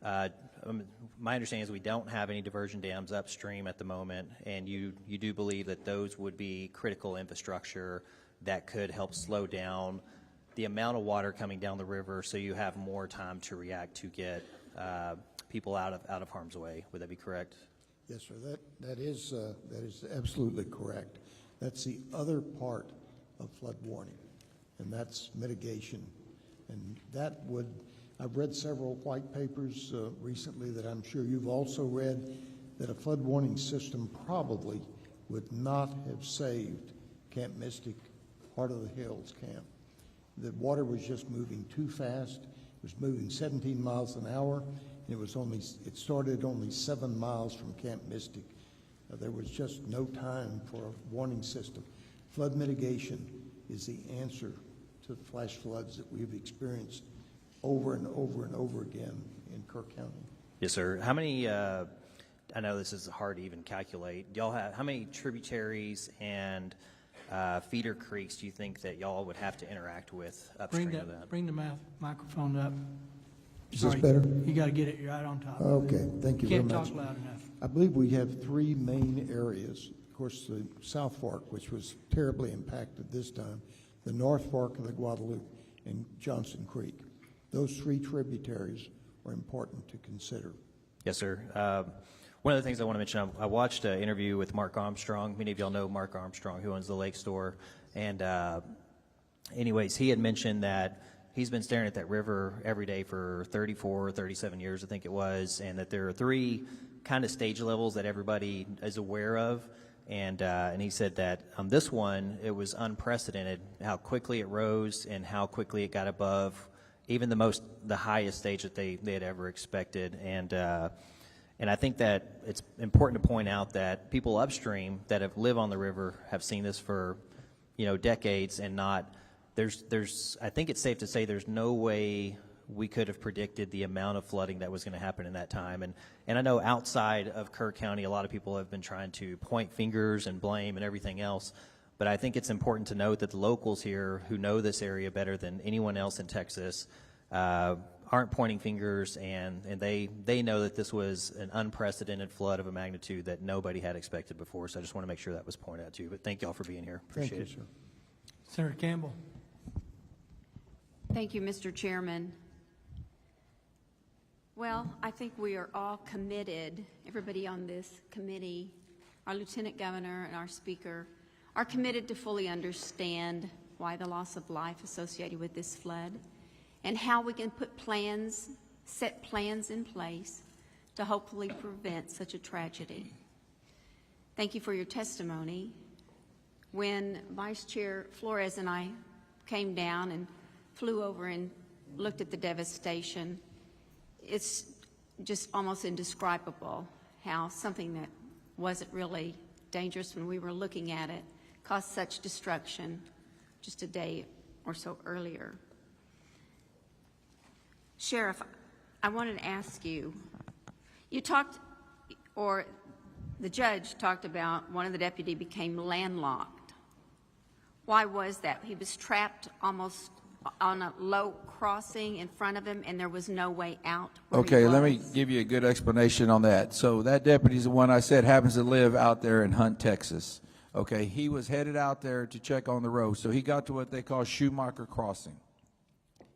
my understanding is we don't have any diversion dams upstream at the moment, and you do believe that those would be critical infrastructure that could help slow down the amount of water coming down the river, so you have more time to react to get people out of harm's way. Would that be correct? Yes, sir. That is absolutely correct. That's the other part of flood warning, and that's mitigation. And that would, I've read several white papers recently that I'm sure you've also read, that a flood warning system probably would not have saved Camp Mystic, Heart of the Hills camp. The water was just moving too fast. It was moving 17 miles an hour. It started only 7 miles from Camp Mystic. There was just no time for a warning system. Flood mitigation is the answer to the flash floods that we've experienced over and over and over again in Kerr County. Yes, sir. How many, I know this is hard to even calculate, do y'all have, how many tributaries and feeder creeks do you think that y'all would have to interact with upstream of that? Bring the microphone up. Is this better? You got to get it right on top. Okay, thank you very much. Can't talk loud enough. I believe we have 3 main areas. Of course, the South Fork, which was terribly impacted this time, the North Fork of the Guadalupe, and Johnson Creek. Those 3 tributaries are important to consider. Yes, sir. One of the things I want to mention, I watched an interview with Mark Armstrong. Many of y'all know Mark Armstrong, who owns the Lake Store. And anyways, he had mentioned that he's been staring at that river every day for 34, 37 years, I think it was, and that there are 3 kind of stage levels that everybody is aware of. And he said that on this one, it was unprecedented how quickly it rose and how quickly it got above even the highest stage that they had ever expected. And I think that it's important to point out that people upstream that have lived on the river have seen this for, decades, and not, I think it's safe to say there's no way we could have predicted the amount of flooding that was going to happen in that time. And I know outside of Kerr County, a lot of people have been trying to point fingers and blame and everything else. But I think it's important to note that the locals here who know this area better than anyone else in Texas aren't pointing fingers, and they know that this was an unprecedented flood of a magnitude that nobody had expected before. So I just want to make sure that was pointed out to you. But thank you all for being here. Appreciate it. Thank you, sir. Senator Campbell. Thank you, Mr. Chairman. Well, I think we are all committed, everybody on this committee, our Lieutenant Governor and our Speaker, are committed to fully understand why the loss of life associated with this flood and how we can set plans in place to hopefully prevent such a tragedy. Thank you for your testimony. When Vice Chair Flores and I came down and flew over and looked at the devastation, it's just almost indescribable how something that wasn't really dangerous when we were looking at it caused such destruction just a day or so earlier. Sheriff, I wanted to ask you, the judge talked about one of the deputy became landlocked. Why was that? He was trapped almost on a low crossing in front of him, and there was no way out. Okay, let me give you a good explanation on that. So that deputy is the one I said happens to live out there in Hunt, Texas. Okay, he was headed out there to check on the road. So he got to what they call Schumacher Crossing.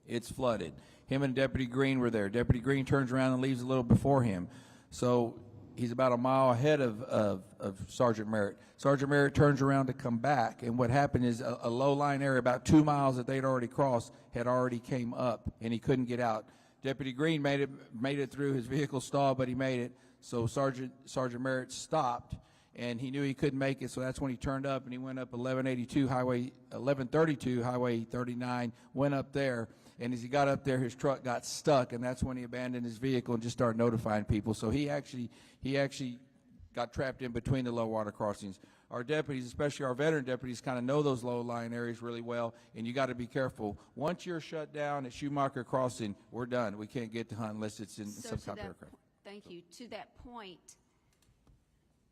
It's flooded. Him and Deputy Green were there. Deputy Green turns around and leaves a little before him. So he's about a mile ahead of Sergeant Merritt. Sergeant Merritt turns around to come back, and what happened is a low-lying area about 2 miles that they'd already crossed had already came up, and he couldn't get out. Deputy Green made it through. His vehicle stalled, but he made it. So Sergeant Merritt stopped, and he knew he couldn't make it, so that's when he turned up, and he went up 1132 Highway 1132 Highway 39, went up there. And as he got up there, his truck got stuck, and that's when he abandoned his vehicle and just started notifying people. So he actually got trapped in between the low water crossings. our deputies, especially our veteran deputies, kind of know those low-lying areas really well, and you got to be careful. Once you're shut down at Schumacher Crossing, we're done. We can't get to hunt unless it's in some type of aircraft. Thank you. To that point,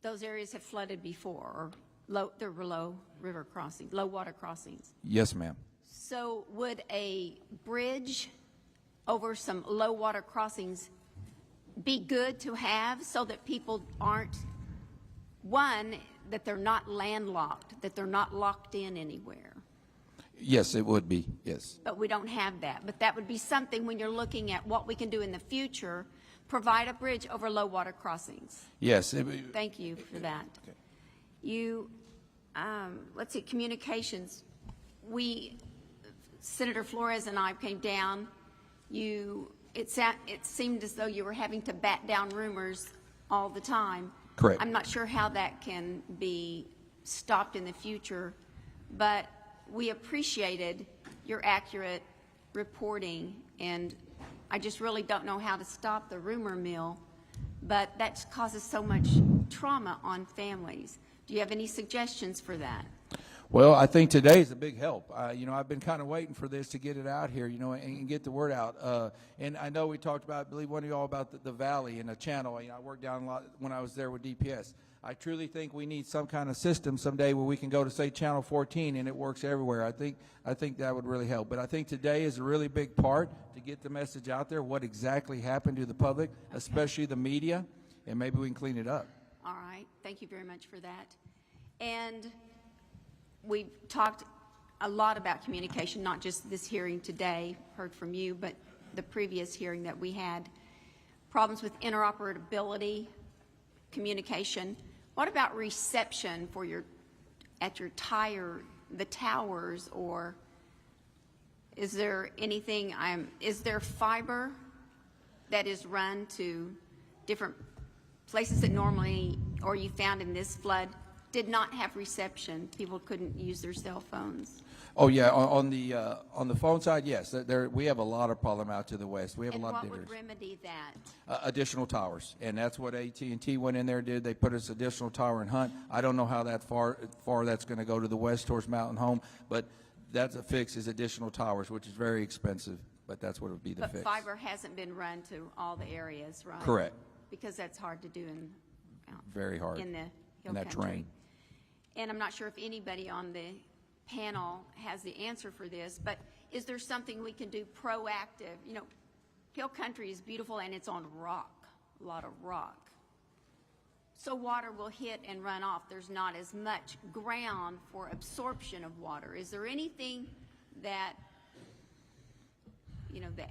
those areas have flooded before, or there were low river crossings, low water crossings. Yes, ma'am. So would a bridge over some low water crossings be good to have so that people aren't, one, that they're not landlocked, that they're not locked in anywhere? Yes, it would be, yes. But we don't have that. But that would be something when you're looking at what we can do in the future, provide a bridge over low water crossings. Yes. Thank you for that. Okay. You, let's see, communications. Senator Flores and I came down. It seemed as though you were having to bat down rumors all the time. Correct. I'm not sure how that can be stopped in the future, but we appreciated your accurate reporting, and I just really don't know how to stop the rumor mill, but that causes so much trauma on families. Do you have any suggestions for that? Well, I think today is a big help. I've been kind of waiting for this to get it out here, and get the word out. And I know we talked about, I believe one of you all about the valley and the channel. I worked down a lot when I was there with DPS. I truly think we need some kind of system someday where we can go to, say, Channel 14 and it works everywhere. I think that would really help. But I think today is a really big part to get the message out there, what exactly happened to the public, especially the media, and maybe we can clean it up. All right. Thank you very much for that. And we've talked a lot about communication, not just this hearing today, heard from you, but the previous hearing that we had. Problems with interoperability, communication. What about reception for the towers, or is there anything, is there fiber that is run to different places that normally, or you found in this flood, did not have reception? People couldn't use their cell phones. Oh yeah, on the phone side, yes. We have a lot of problem out to the west. We have a lot of And what diggers. would remedy that? Additional towers, and that's what AT&T went in there and did. They put us additional tower in Hunt. I don't know how that far that's going to go to the west towards Mountain Home, but that's a fix, is additional towers, which is very expensive, but that's what would be the fix. But fiber hasn't been run to all the areas, right? Correct. Because that's hard to do Very hard in the hill in that country. terrain. And I'm not sure if anybody on the panel has the answer for this, but is there something we can do proactive? Hill country is beautiful and it's on rock, a lot of rock. So water will hit and run off. There's not as much ground for absorption of water. Is there anything that, the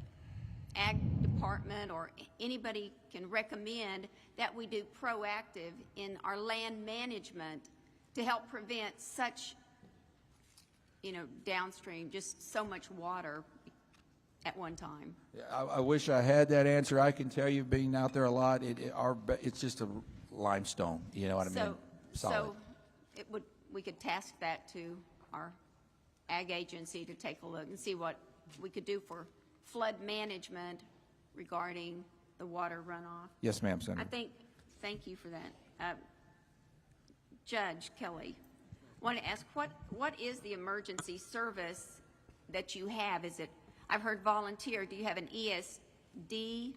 Ag Department or anybody can recommend that we do proactive in our land management to help prevent such, downstream, just so much water at one time? I wish I had that answer. I can tell you, being out there a lot, it's just a limestone. You know what I mean? Solid. So we could task that to our ag agency to take a look and see what we could do for flood management regarding the water runoff. Yes, ma'am, Senator. Thank you for that. Judge Kelly, I want to ask, what is the emergency service that you have? I've heard volunteer. Do you have an ESD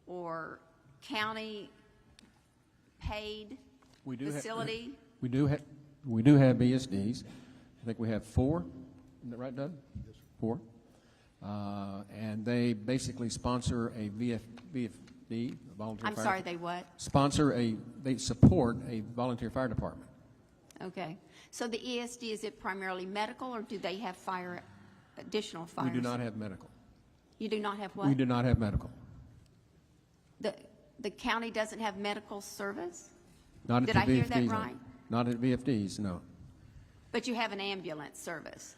or county paid facility? We do have ESDs. I think we have 4. Isn't that right, Doug? Yes. 4. And they basically sponsor a VFD, a volunteer I'm sorry, they what? They support a volunteer fire department. Okay. So the ESD, is it primarily medical, or do they have additional fires? We do not have medical. You do not have what? We do not have medical. The county doesn't have medical service? Not at Did the I hear VFDs, that no. right? Not at VFDs, no. But you have an ambulance service?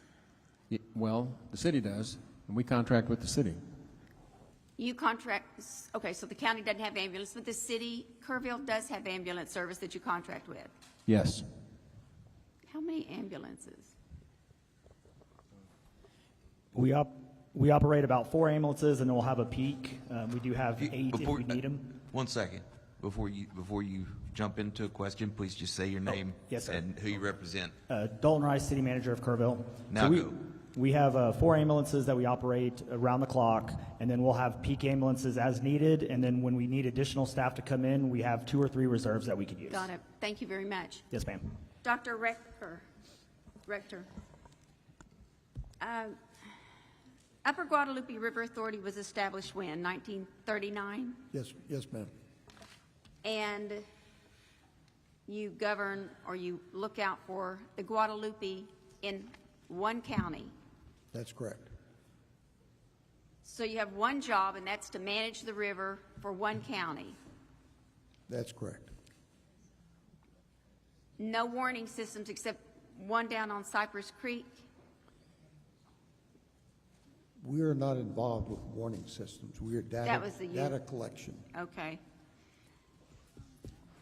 Well, the city does, and we contract with the city. You contract, okay, so the county doesn't have ambulance, but the city, Kerrville, does have ambulance service that you contract with? Yes. How many ambulances? We operate about 4 ambulances, and we'll have a peak. We do have 8 if we need them. 1 second. Before you jump into a question, please just say your name yes, sir. and who you represent. Dalton Rice, City Manager of Kerrville. Now go. We have 4 ambulances that we operate around the clock, and then we'll have peak ambulances as needed, and then when we need additional staff to come in, we have 2 or 3 reserves that we could use. Got it. Thank you very much. Yes, ma'am. Dr. Rector. Upper Guadalupe River Authority was established when? 1939? Yes, ma'am. And you govern or you look out for the Guadalupe in one county. That's correct. So you have one job, and that's to manage the river for one county. That's correct. No warning systems except one down on Cypress Creek. We are not involved with warning systems. We are data collection. Okay.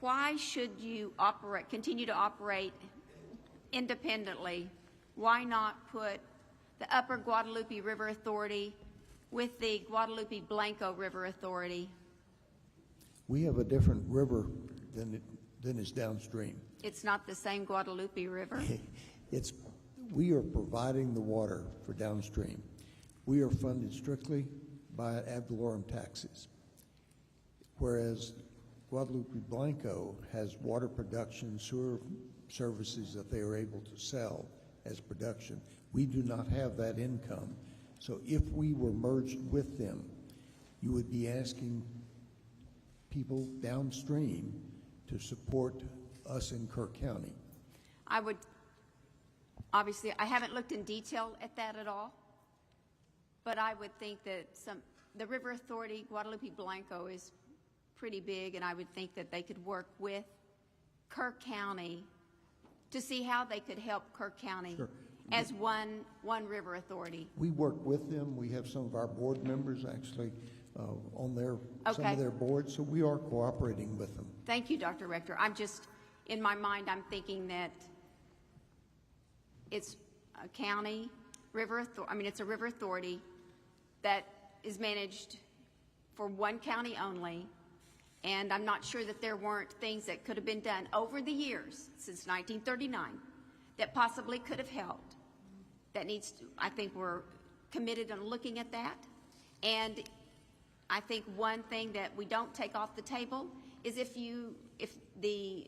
Why should you continue to operate independently? Why not put the Upper Guadalupe River Authority with the Guadalupe Blanco River Authority? We have a different river than is downstream. It's not the same Guadalupe River. We are providing the water for downstream. We are funded strictly by ad valorem taxes, whereas Guadalupe Blanco has water production, sewer services that they are able to sell as production. We do not have that income. So if we were merged with them, you would be asking people downstream to support us in Kerr County. Obviously, I haven't looked in detail at that at all, but I would think that the River Authority, Guadalupe Blanco, is pretty big, and I would think that they could work with Kerr County to see how they could help Kerr County as one river authority. We work with them. We have some of our board members actually on some of their boards, so we are cooperating with them. Thank you, Dr. Rector. In my mind, I'm thinking that it's a county river authority. It's a river authority that is managed for one county only. And I'm not sure that there weren't things that could have been done over the years since 1939 that possibly could have helped. I think we're committed on looking at that. And I think one thing that we don't take off the table is if the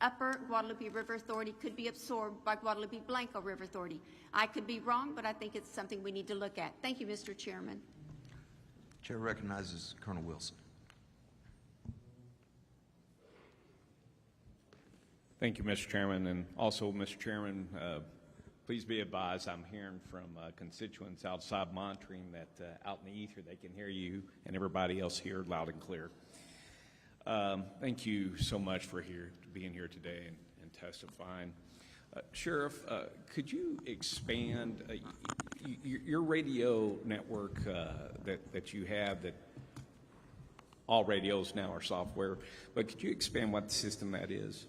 Upper Guadalupe River Authority could be absorbed by Guadalupe Blanco River Authority. I could be wrong, but I think it's something we need to look at. Thank you, Mr. Chairman. Chair recognizes Colonel Wilson. Thank you, Mr. Chairman. And also, Mr. Chairman, please be advised I'm hearing from constituents outside monitoring that out in the ether they can hear you and everybody else here loud and clear. Thank you so much for being here today and testifying. Sheriff, could you expand your radio network that you have, that all radios now are software, but could you expand what system that is?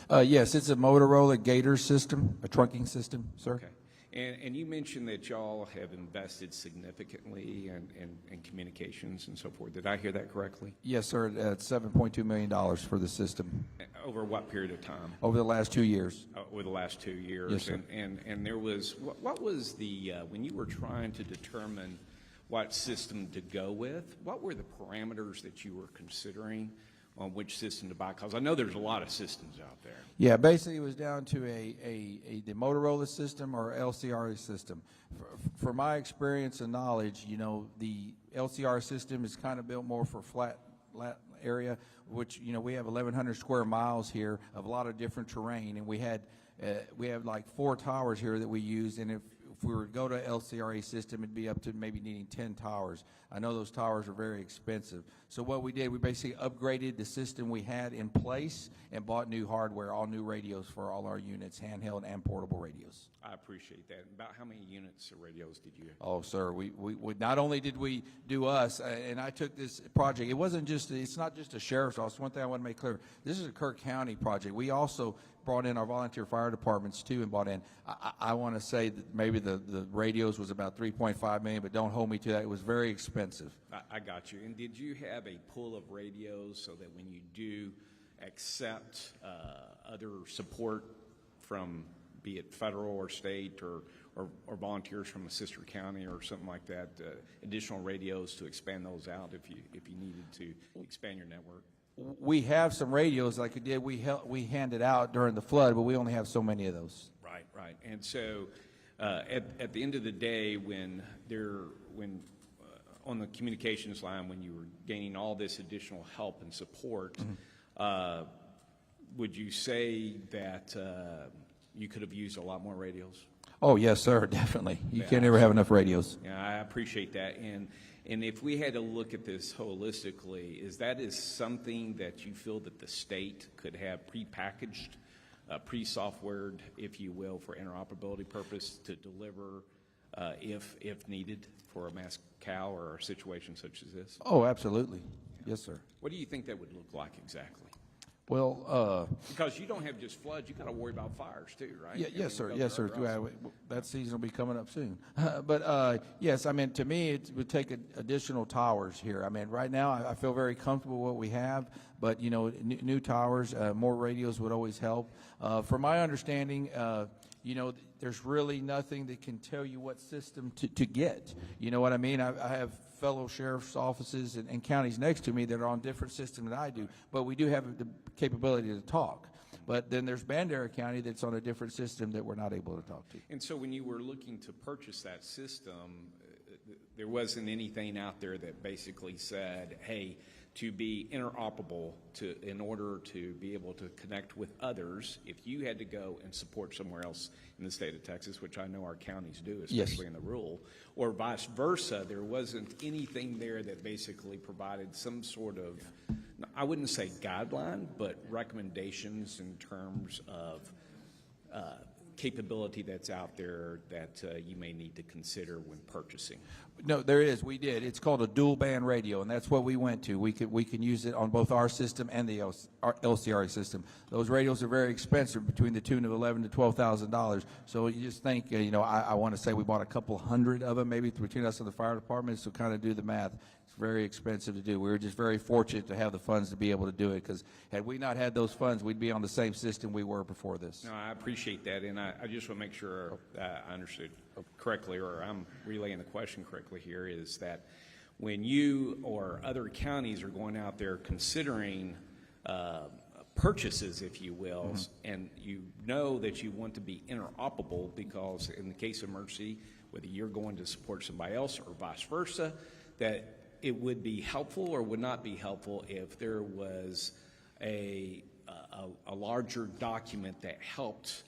Yes, it's a Motorola Gator system, a trunking system, sir. Okay. And you mentioned that y'all have invested significantly in communications and so forth. Did I hear that correctly? Yes, sir. It's $7.2 million for the system. Over what period of time? Over the last 2 years. Over the last 2 years. Yes, sir. And there was, what was the, when you were trying to determine what system to go with, what were the parameters that you were considering on which system to buy? Because I know there's a lot of systems out there. Yeah, basically it was down to the Motorola system or LCRA system. For my experience and knowledge, the LCR system is kind of built more for flat area, which, we have 1,100 square miles here of a lot of different terrain, and we have like 4 towers here that we use, and if we were to go to LCRA system, it'd be up to maybe needing 10 towers. I know those towers are very expensive. So what we did, we basically upgraded the system we had in place and bought new hardware, all new radios for all our units, handheld and portable radios. I appreciate that. About how many units of radios did you have? Oh, sir, we not only did we do us, and I took this project, it's not just a sheriff's office. One thing I want to make clear, this is a Kerr County project. We also brought in our volunteer fire departments too, and bought in. I want to say that maybe the radios was about $3.5 million, but don't hold me to that. It was very expensive. I got you. And did you have a pool of radios so that when you do accept other support from, be it federal or state or volunteers from a sister county or something like that, additional radios to expand those out if you needed to expand your network? We have some radios like we did. We handed out during the flood, but we only have so many of those. Right. And so at the end of the day, when on the communications line, when you were gaining all this additional help and support, would you say that you could have used a lot more radios? Oh, yes, sir, definitely. You can't ever have enough radios. Yeah, I appreciate that. And if we had to look at this holistically, is something that you feel that the state could have prepackaged, pre-softwared, if you will, for interoperability purpose to deliver if needed for a mass cow or a situation such as this? Oh, absolutely. Yes, sir. What do you think that would look like exactly? Well, because you don't have just floods, you got to worry about fires too, right? Yes, sir. Yes, sir. That season will be coming up soon. But yes, I mean, to me, it would take additional towers here. I mean, right now, I feel very comfortable with what we have, but you know, new towers, more radios would always help. From my understanding, you know, there's really nothing that can tell you what system to get. You know what I mean? I have fellow sheriff's offices and counties next to me that are on different systems than I do, but we do have the capability to talk. But then there's Bandera County that's on a different system that we're not able to talk to. And so when you were looking to purchase that system, there wasn't anything out there that basically said, hey, to be interoperable, in order to be able to connect with others, if you had to go and support somewhere else in the state of Texas, which I know our counties do, especially in the rural, or vice versa, there wasn't anything there that basically provided some sort of, I wouldn't say guideline, but recommendations in terms of capability that's out there that you may need to consider when purchasing. No, there is. We did. It's called a dual band radio, and that's what we went to. We can use it on both our system and the LCRA system. Those radios are very expensive, between the tune of $11,000 to $12,000. So you just think, you know, I want to say we bought a couple hundred of them, maybe between us and the fire department. So kind of do the math. It's very expensive to do. We were just very fortunate to have the funds to be able to do it, because had we not had those funds, we'd be on the same system we were before this. No, I appreciate that, and I just want to make sure I understood correctly, or I'm relaying the question correctly here, is that when you or other counties are going out there considering purchases, if you will, and you know that you want to be interoperable, because in the case of emergency, whether you're going to support somebody else or vice versa, that it would be helpful or would not be helpful if there was a larger document that helped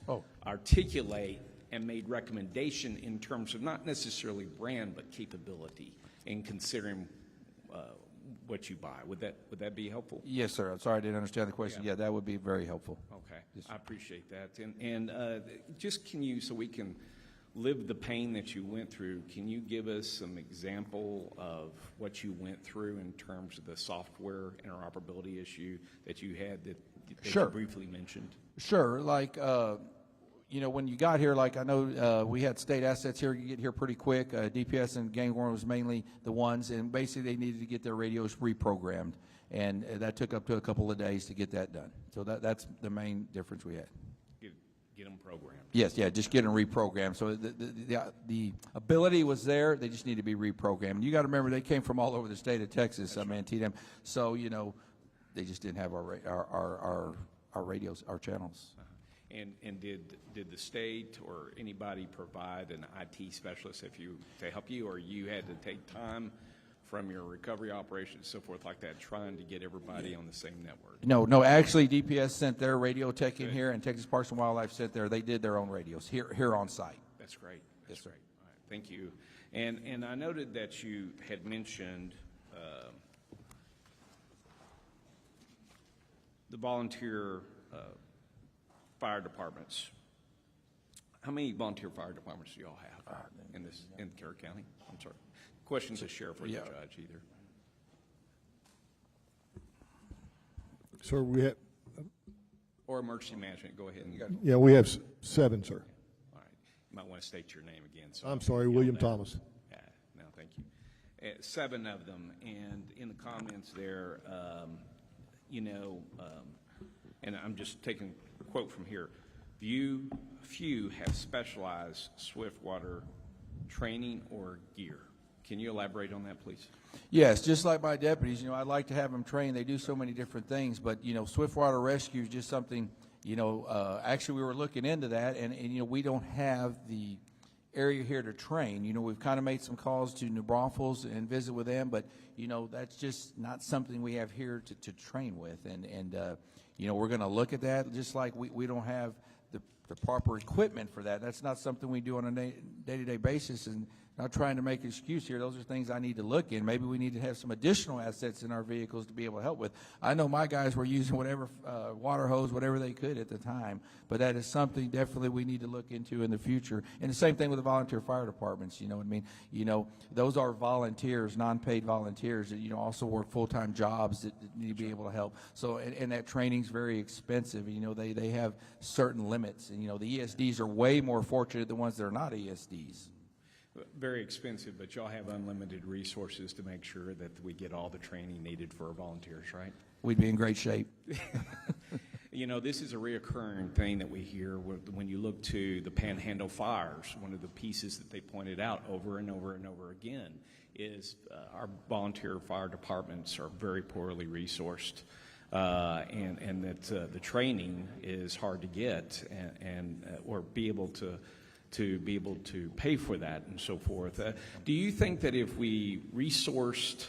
articulate and made recommendation in terms of not necessarily brand but capability in considering what you buy. Would that be helpful? Yes, sir. I'm sorry I didn't understand the question. Yeah, that would be very helpful. Okay, yes, I appreciate that. And just can you, so we can live the pain that you went through, can you give us some example of what you went through in terms of the software interoperability issue that you had that Sure. you briefly mentioned? Sure. Like, you know, when you got here, like I know we had state assets here. You get here pretty quick. DPS and Gang Warren was mainly the ones, and basically they needed to get their radios reprogrammed, and that took up to a couple of days to get that done. So that's the main difference we had. Get them programmed. Yes, yeah, just get them reprogrammed. So the ability was there. They just need to be reprogrammed. You got to remember, they came from all over the state of Texas. I mean, Antietam. So you know, they just didn't have our radios, our channels. And did the state or anybody provide an IT specialist to help you, or you had to take time from your recovery operations and so forth like that, trying to get everybody on the same network? No. Actually, DPS sent their radio tech in here, and Texas Parks and Wildlife sent they did their own radios here on site. That's great. That's great. All right, thank you. And I noted that you had mentioned the volunteer fire departments. How many volunteer fire departments do you all have in Kerr County? I'm sorry. Questions to sheriff or the judge either. Sir, we have Or emergency management, go ahead. Yeah, we have 7, sir. All right. You might want to state your name again. So I'm sorry, William Thomas. Yeah, no, thank you. 7 of them, and in the comments there, and I'm just taking a quote from here, few have specialized swiftwater training or gear. Can you elaborate on that, please? Yes, just like my deputies, I'd like to have them trained. They do so many different things, but, swiftwater rescue is just something, actually we were looking into that, and we don't have the area here to train. We've kind of made some calls to New Braunfels and visit with them, but, that's just not something we have here to train with, and we're going to look at that, just like we don't have the proper equipment for that. That's not something we do on a day-to-day basis, and not trying to make an excuse here. Those are things I need to look in. Maybe we need to have some additional assets in our vehicles to be able to help with. I know my guys were using whatever water hose, whatever they could at the time, but that is something definitely we need to look into in the future. And the same thing with the volunteer fire departments, you know what I mean? Those are volunteers, non-paid volunteers that, also work full-time jobs that need to be able to help. So, and that training's very expensive. They have certain limits, and, the ESDs are way more fortunate than ones that are not ESDs. Very expensive, but y'all have unlimited resources to make sure that we get all the training needed for our volunteers, right? We'd be in great shape. This is a reoccurring thing that we hear when you look to the Panhandle fires. One of the pieces that they pointed out over and over and over again is our volunteer fire departments are very poorly resourced, and that the training is hard to get or be able to pay for that and so forth. Do you think that if we resourced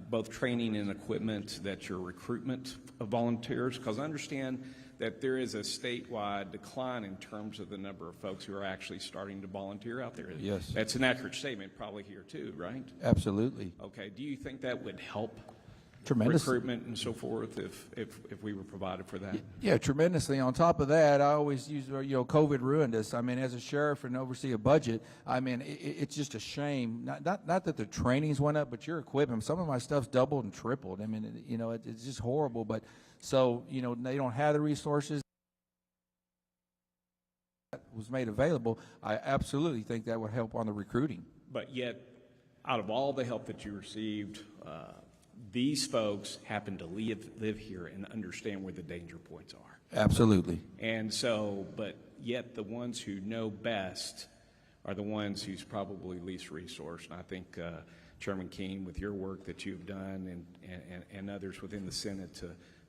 both training and equipment, that your recruitment of volunteers, because I understand that there is a statewide decline in terms of the number of folks who are actually starting to volunteer out there? Yes. That's an accurate statement, probably here too, right? Absolutely. Okay. Do you think that would help Tremendously. recruitment and so forth if we were provided for that? Yeah, tremendously. On top of that, I always use, COVID ruined us. I mean, as a sheriff and oversee a budget, I mean, it's just a shame. Not that the trainings went up, but your equipment, some of my stuff's doubled and tripled. I mean, it's just horrible. But so, they don't have the resources that was made available. I absolutely think that would help on the recruiting. But yet, out of all the help that you received, these folks happen to live here and understand where the danger points are. Absolutely. And so, but yet the ones who know best are the ones who's probably least resourced. And I think, Chairman Keene, with your work that you've done and others within the Senate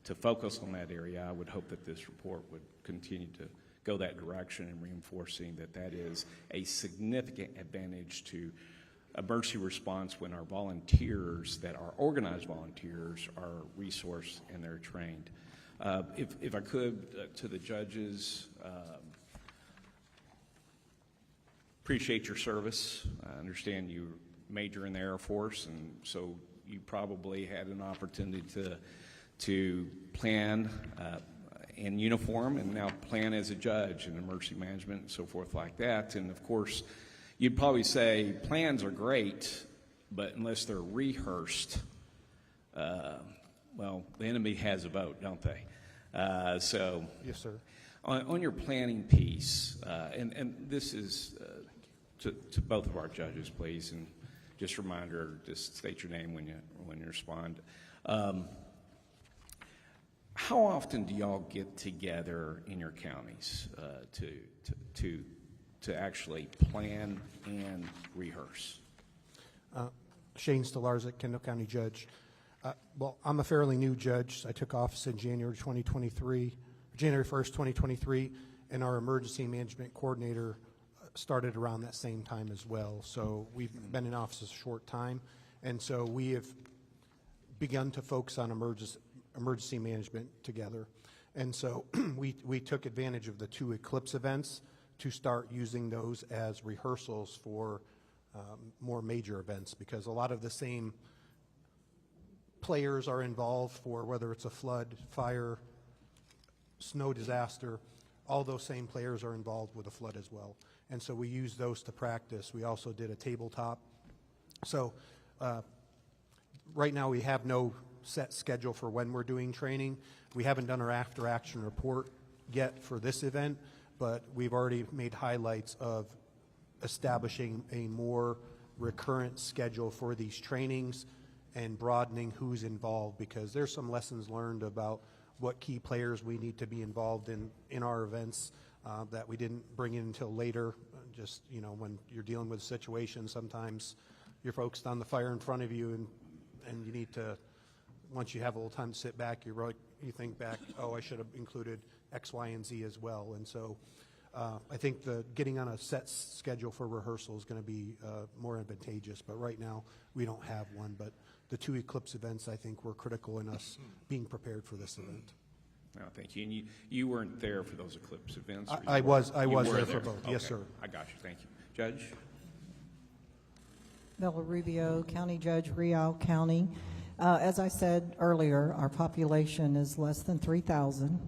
to focus on that area, I would hope that this report would continue to go that direction and reinforcing that is a significant advantage to emergency response when our volunteers, that are organized volunteers, are resourced and they're trained. If I could, to the judges, appreciate your service. I understand you major in the Air Force, and so you probably had an opportunity to plan in uniform and now plan as a judge in emergency management and so forth like that. And of course, you'd probably say plans are great, but unless they're rehearsed, well, the enemy has a vote, don't they? So, yes, sir. On your planning piece, and this is to both of our judges, please, and just a reminder, just state your name when you respond. How often do y'all get together in your counties to actually plan and rehearse? Shane Stolarczyk, Kendall County Judge. Well, I'm a fairly new judge. I took office in January 1st, 2023, and our emergency management coordinator started around that same time as well. So we've been in office a short time, and so we have begun to focus on emergency management together. And so we took advantage of the 2 eclipse events to start using those as rehearsals for more major events, because a lot of the same players are involved for whether it's a flood, fire, snow disaster. All those same players are involved with a flood as well. And so we use those to practice. We also did a tabletop. So right now we have no set schedule for when we're doing training. We haven't done our after-action report yet for this event, but we've already made highlights of establishing a more recurrent schedule for these trainings and broadening who's involved, because there's some lessons learned about what key players we need to be involved in our events that we didn't bring in until later. Just, you know, when you're dealing with a situation, sometimes you're focused on the fire in front of you, and you need to, once you have a little time to sit back, you think back, oh, I should have included X, Y, and Z as well. And so I think getting on a set schedule for rehearsal is going to be more advantageous, but right now we don't have one. But the 2 Eclipse events, I think, were critical in us being prepared for this event. No, thank you. And you weren't there for those Eclipse events? I was there for both. Okay. Yes, sir. I got you. Thank you. Judge? Bella Rubio, County Judge, Real County. As I said earlier, our population is less than 3,000,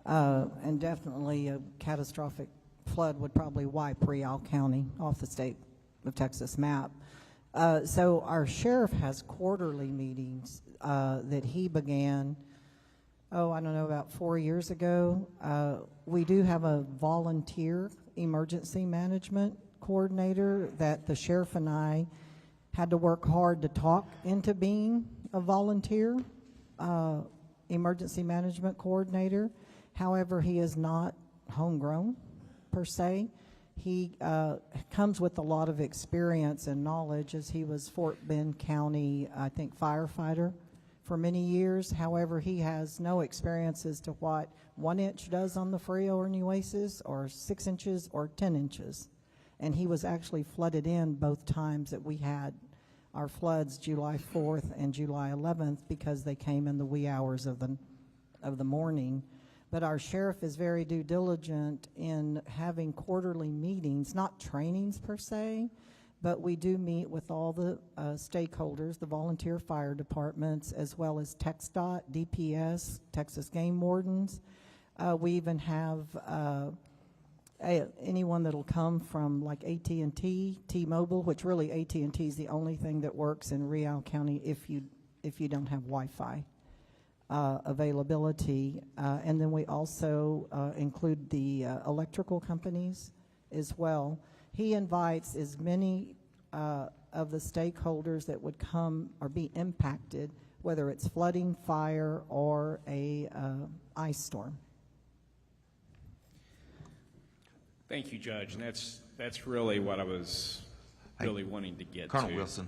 and definitely a catastrophic flood would probably wipe Real County off the state of Texas map. So our sheriff has quarterly meetings that he began, I don't know, about 4 years ago. We do have a volunteer emergency management coordinator that the sheriff and I had to work hard to talk into being a volunteer emergency management coordinator. However, he is not homegrown per se. He comes with a lot of experience and knowledge, as he was Fort Bend County, I think, firefighter for many years. However, he has no experience as to what 1 inch does on the Frio or Nueces, or 6 inches or 10 inches. And he was actually flooded in both times that we had our floods, July 4th and July 11th, because they came in the wee hours of the morning. But our sheriff is very due diligent in having quarterly meetings, not trainings per se, but we do meet with all the stakeholders, the volunteer fire departments, as well as TxDOT, DPS, Texas Game Wardens. We even have anyone that'll come from like AT&T, T-Mobile, which really AT&T is the only thing that works in Real County if you don't have Wi-Fi availability. And then we also include the electrical companies as well. He invites as many of the stakeholders that would come or be impacted, whether it's flooding, fire, or a ice storm. Thank you, Judge. And that's really what I was really wanting to get Colonel to. Wilson.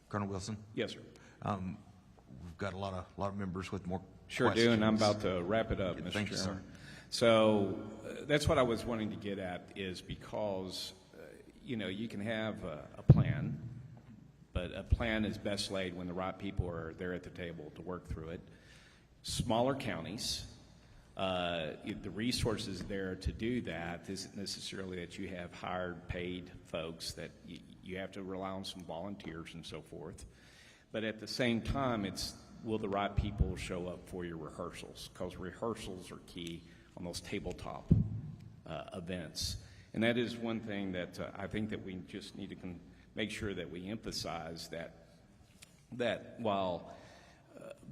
Colonel Wilson. Yes, sir. We've got a lot of members with more Sure questions. do, and I'm about to wrap it up, Mr. Thank you, Chairman. sir. So that's what I was wanting to get at, is because you can have a plan, but a plan is best laid when the right people are there at the table to work through it. Smaller counties, the resources there to do that isn't necessarily that you have hired, paid folks, that you have to rely on some volunteers and so forth. But at the same time, will the right people show up for your rehearsals? Because rehearsals are key on those tabletop events. And that is one thing that I think that we just need to make sure that we emphasize, that while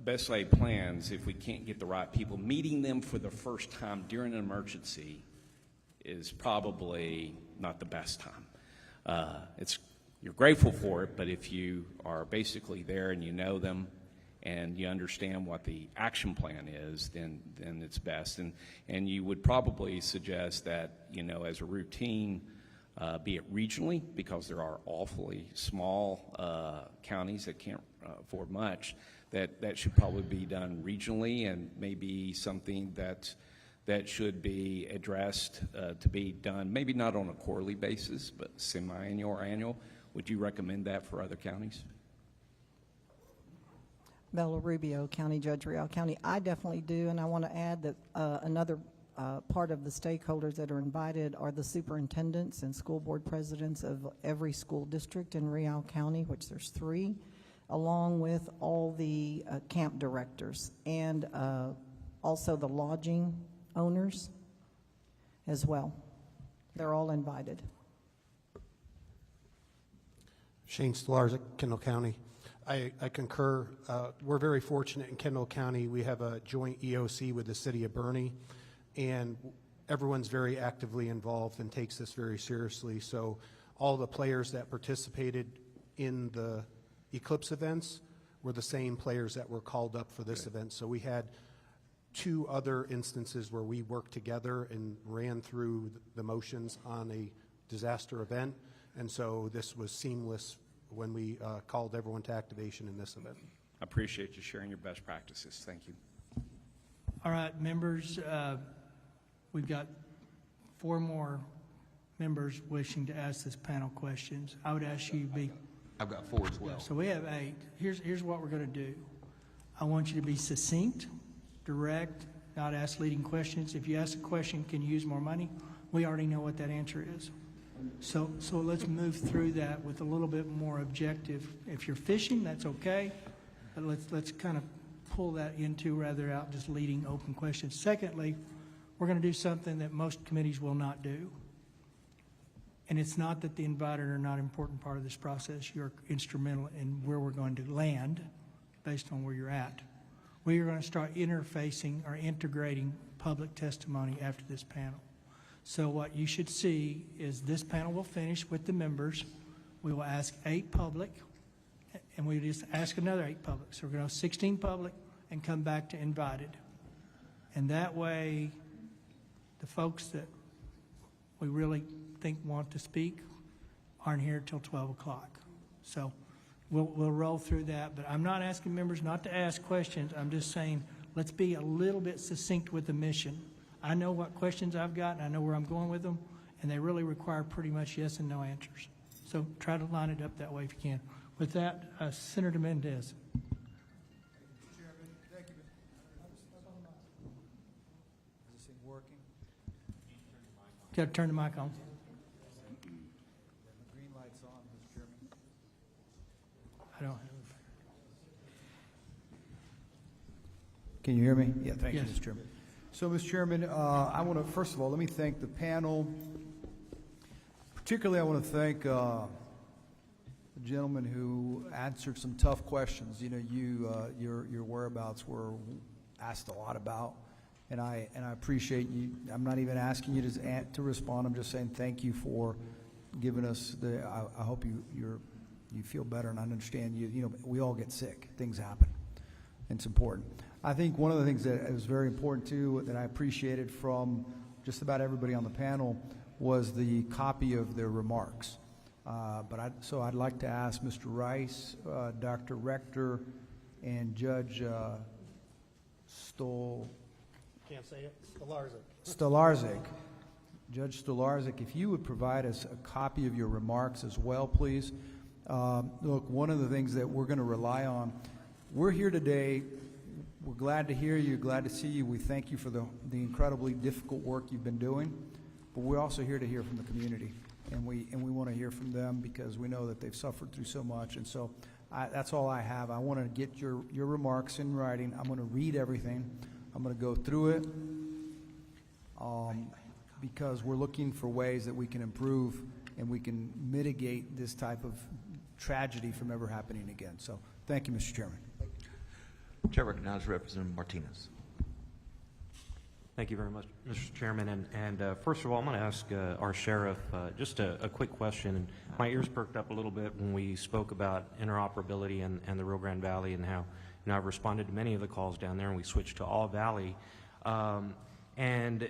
best laid plans, if we can't get the right people, meeting them for the first time during an emergency is probably not the best time. You're grateful for it, but if you are basically there and you know them and you understand what the action plan is, then it's best. And you would probably suggest that, as a routine, be it regionally, because there are awfully small counties that can't afford much, that should probably be done regionally, and maybe something that should be addressed to be done, maybe not on a quarterly basis, but semi-annual or annual. Would you recommend that for other counties? Bella Rubio, County Judge, Real County. I definitely do, and I want to add that another part of the stakeholders that are invited are the superintendents and school board presidents of every school district in Real County, which there's 3, along with all the camp directors, and also the lodging owners as well. They're all invited. Shane Stellars at Kendall County. I concur. We're very fortunate in Kendall County. We have a joint EOC with the city of Bernie, and everyone's very actively involved and takes this very seriously. So all the players that participated in the Eclipse events were the same players that were called up for this event. So we had 2 other instances where we worked together and ran through the motions on a disaster event, and so this was seamless when we called everyone to activation in this event. I appreciate you sharing your best practices. Thank you. All right, members, we've got 4 more members wishing to ask this panel questions. I would ask you to be... I've got 4 as well. So we have 8. Here's what we're going to do. I want you to be succinct, direct, not ask leading questions. If you ask a question, can you use more money? We already know what that answer is. So let's move through that with a little bit more objective. If you're fishing, that's okay, but let's kind of pull that into rather out just leading open questions. Secondly, we're going to do something that most committees will not do. And it's not that the invited are not an important part of this process. You're instrumental in where we're going to land based on where you're at. We are going to start interfacing or integrating public testimony after this panel. So what you should see is this panel will finish with the members. We will ask 8 public, and we just ask another 8 public. So we're going to have 16 public and come back to invited. And that way, the folks that we really think want to speak aren't here till 12 o'clock. So we'll roll through that. But I'm not asking members not to ask questions. I'm just saying let's be a little bit succinct with the mission. I know what questions I've got, and I know where I'm going with them, and they really require pretty much yes and no answers. So try to line it up that way if you can. With that, Senator Mendez. Thank you. Is this thing working? Got to turn the mic on. The green light's on, Mr. Chairman. I don't have. Can you hear me? Yeah, thank Yes. you, Mr. Chairman. So, Mr. Chairman, I want to, first of all, let me thank the panel. Particularly, I want to thank the gentleman who answered some tough questions. You know, your whereabouts were asked a lot about, and I appreciate you. I'm not even asking you to respond. I'm just saying thank you for giving us the. I hope you feel better, and I understand you. You know, we all get sick. Things happen. It's important. I think one of the things that was very important too, that I appreciated from just about everybody on the panel, was the copy of their remarks. So I'd like to ask Mr. Rice, Dr. Rector, and Judge Can't say it. Stolarczyk. Judge Stolarczyk, if you would provide us a copy of your remarks as well, please. Look, one of the things that we're going to rely on, we're here today. We're glad to hear you, glad to see you. We thank you for the incredibly difficult work you've been doing, but we're also here to hear from the community, and we want to hear from them because we know that they've suffered through so much. And so that's all I have. I want to get your remarks in writing. I'm going to read everything. I'm going to go through it because we're looking for ways that we can improve and we can mitigate this type of tragedy from ever happening again. So thank you, Mr. Chairman. Chair recognizes Representative Martinez. Thank you very much, Mr. Chairman. And first of all, I'm going to ask our sheriff just a quick question. My ears perked up a little bit when we spoke about interoperability and the Rio Grande Valley and how I've responded to many of the calls down there, and we switched to all Valley. And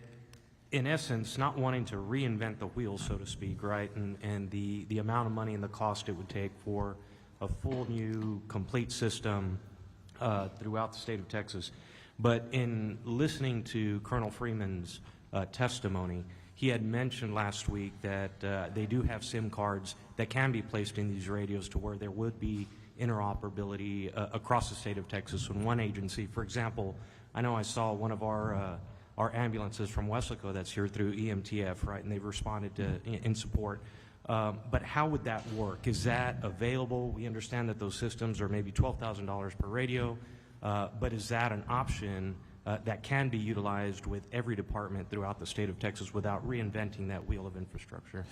in essence, not wanting to reinvent the wheel, so to speak, right? And the amount of money and the cost it would take for a full new, complete system throughout the state of Texas. But in listening to Colonel Freeman's testimony, he had mentioned last week that they do have SIM cards that can be placed in these radios to where there would be interoperability across the state of Texas. When one agency, for example, I know I saw one of our ambulances from Weslaco that's here through EMTF, right, and they've responded to, in support. But how would that work? Is that available? We understand that those systems are maybe $12,000 per radio, but is that an option that can be utilized with every department throughout the state of Texas without reinventing that wheel of infrastructure?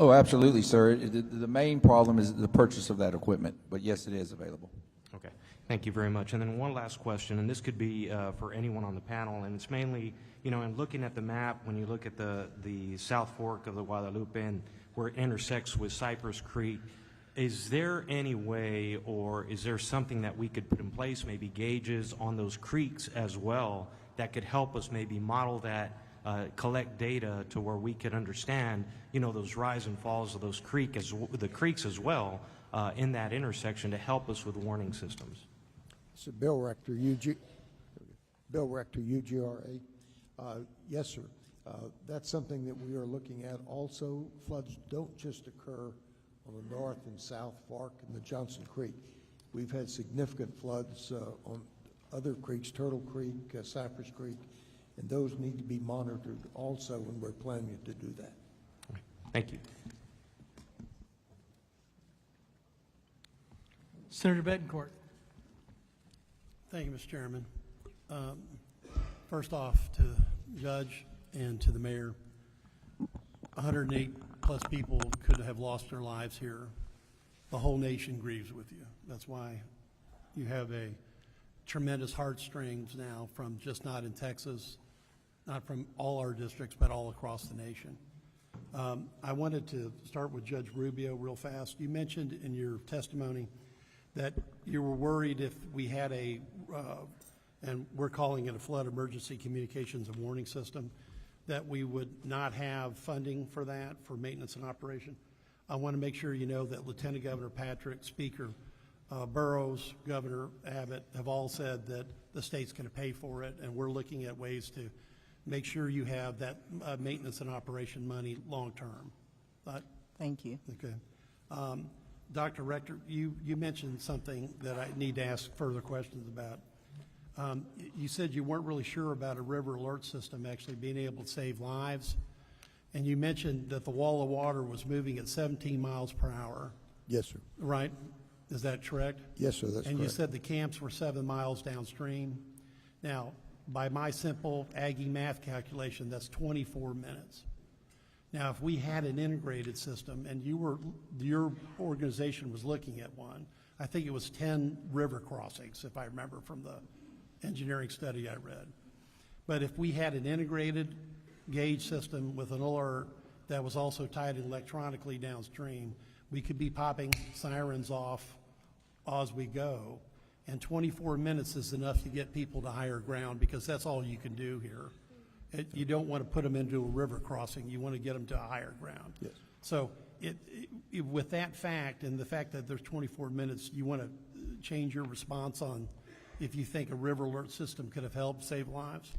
Oh, absolutely, sir. The main problem is the purchase of that equipment, but yes, it is available. Okay, thank you very much. And then one last question, and this could be for anyone on the panel, and it's mainly, in looking at the map, when you look at the South Fork of the Guadalupe and where it intersects with Cypress Creek, is there any way, or is there something that we could put in place, maybe gauges on those creeks as well, that could help us maybe model that, collect data to where we could understand, those rise and falls of those the creeks as well in that intersection to help us with warning systems? So Bill Rector, UGRA. Yes, sir. That's something that we are looking at. Also, floods don't just occur on the North and South Fork and the Johnson Creek. We've had significant floods on other creeks, Turtle Creek, Cypress Creek, and those need to be monitored also, and we're planning to do that. Thank you. Senator Bettencourt. Thank you, Mr. Chairman. First off, to the judge and to the mayor, 108 plus people could have lost their lives here. The whole nation grieves with you. That's why you have a tremendous heartstrings now from just not in Texas, not from all our districts, but all across the nation. I wanted to start with Judge Rubio real fast. You mentioned in your testimony that you were worried if we had and we're calling it a flood emergency communications and warning system, that we would not have funding for that, for maintenance and operation. I want to make sure you know that Lieutenant Governor Patrick, Speaker Burrows, Governor Abbott have all said that the state's going to pay for it, and we're looking at ways to make sure you have that maintenance and operation money long term. Thank you. Okay. Dr. Rector, you mentioned something that I need to ask further questions about. You said you weren't really sure about a river alert system actually being able to save lives, and you mentioned that the wall of water was moving at 17 miles per hour. Yes, sir. Right? Is that correct? Yes, sir, that's and correct. You said the camps were 7 miles downstream. Now, by my simple Aggie math calculation, that's 24 minutes. Now, if we had an integrated system, and your organization was looking at one, I think it was 10 river crossings, if I remember from the engineering study I read. But if we had an integrated gauge system with an alert that was also tied electronically downstream, we could be popping sirens off as we go. And 24 minutes is enough to get people to higher ground, because that's all you can do here. You don't want to put them into a river crossing. You want to get them to a higher ground. Yes. So with that fact and the fact that there's 24 minutes, you want to change your response on if you think a river alert system could have helped save lives?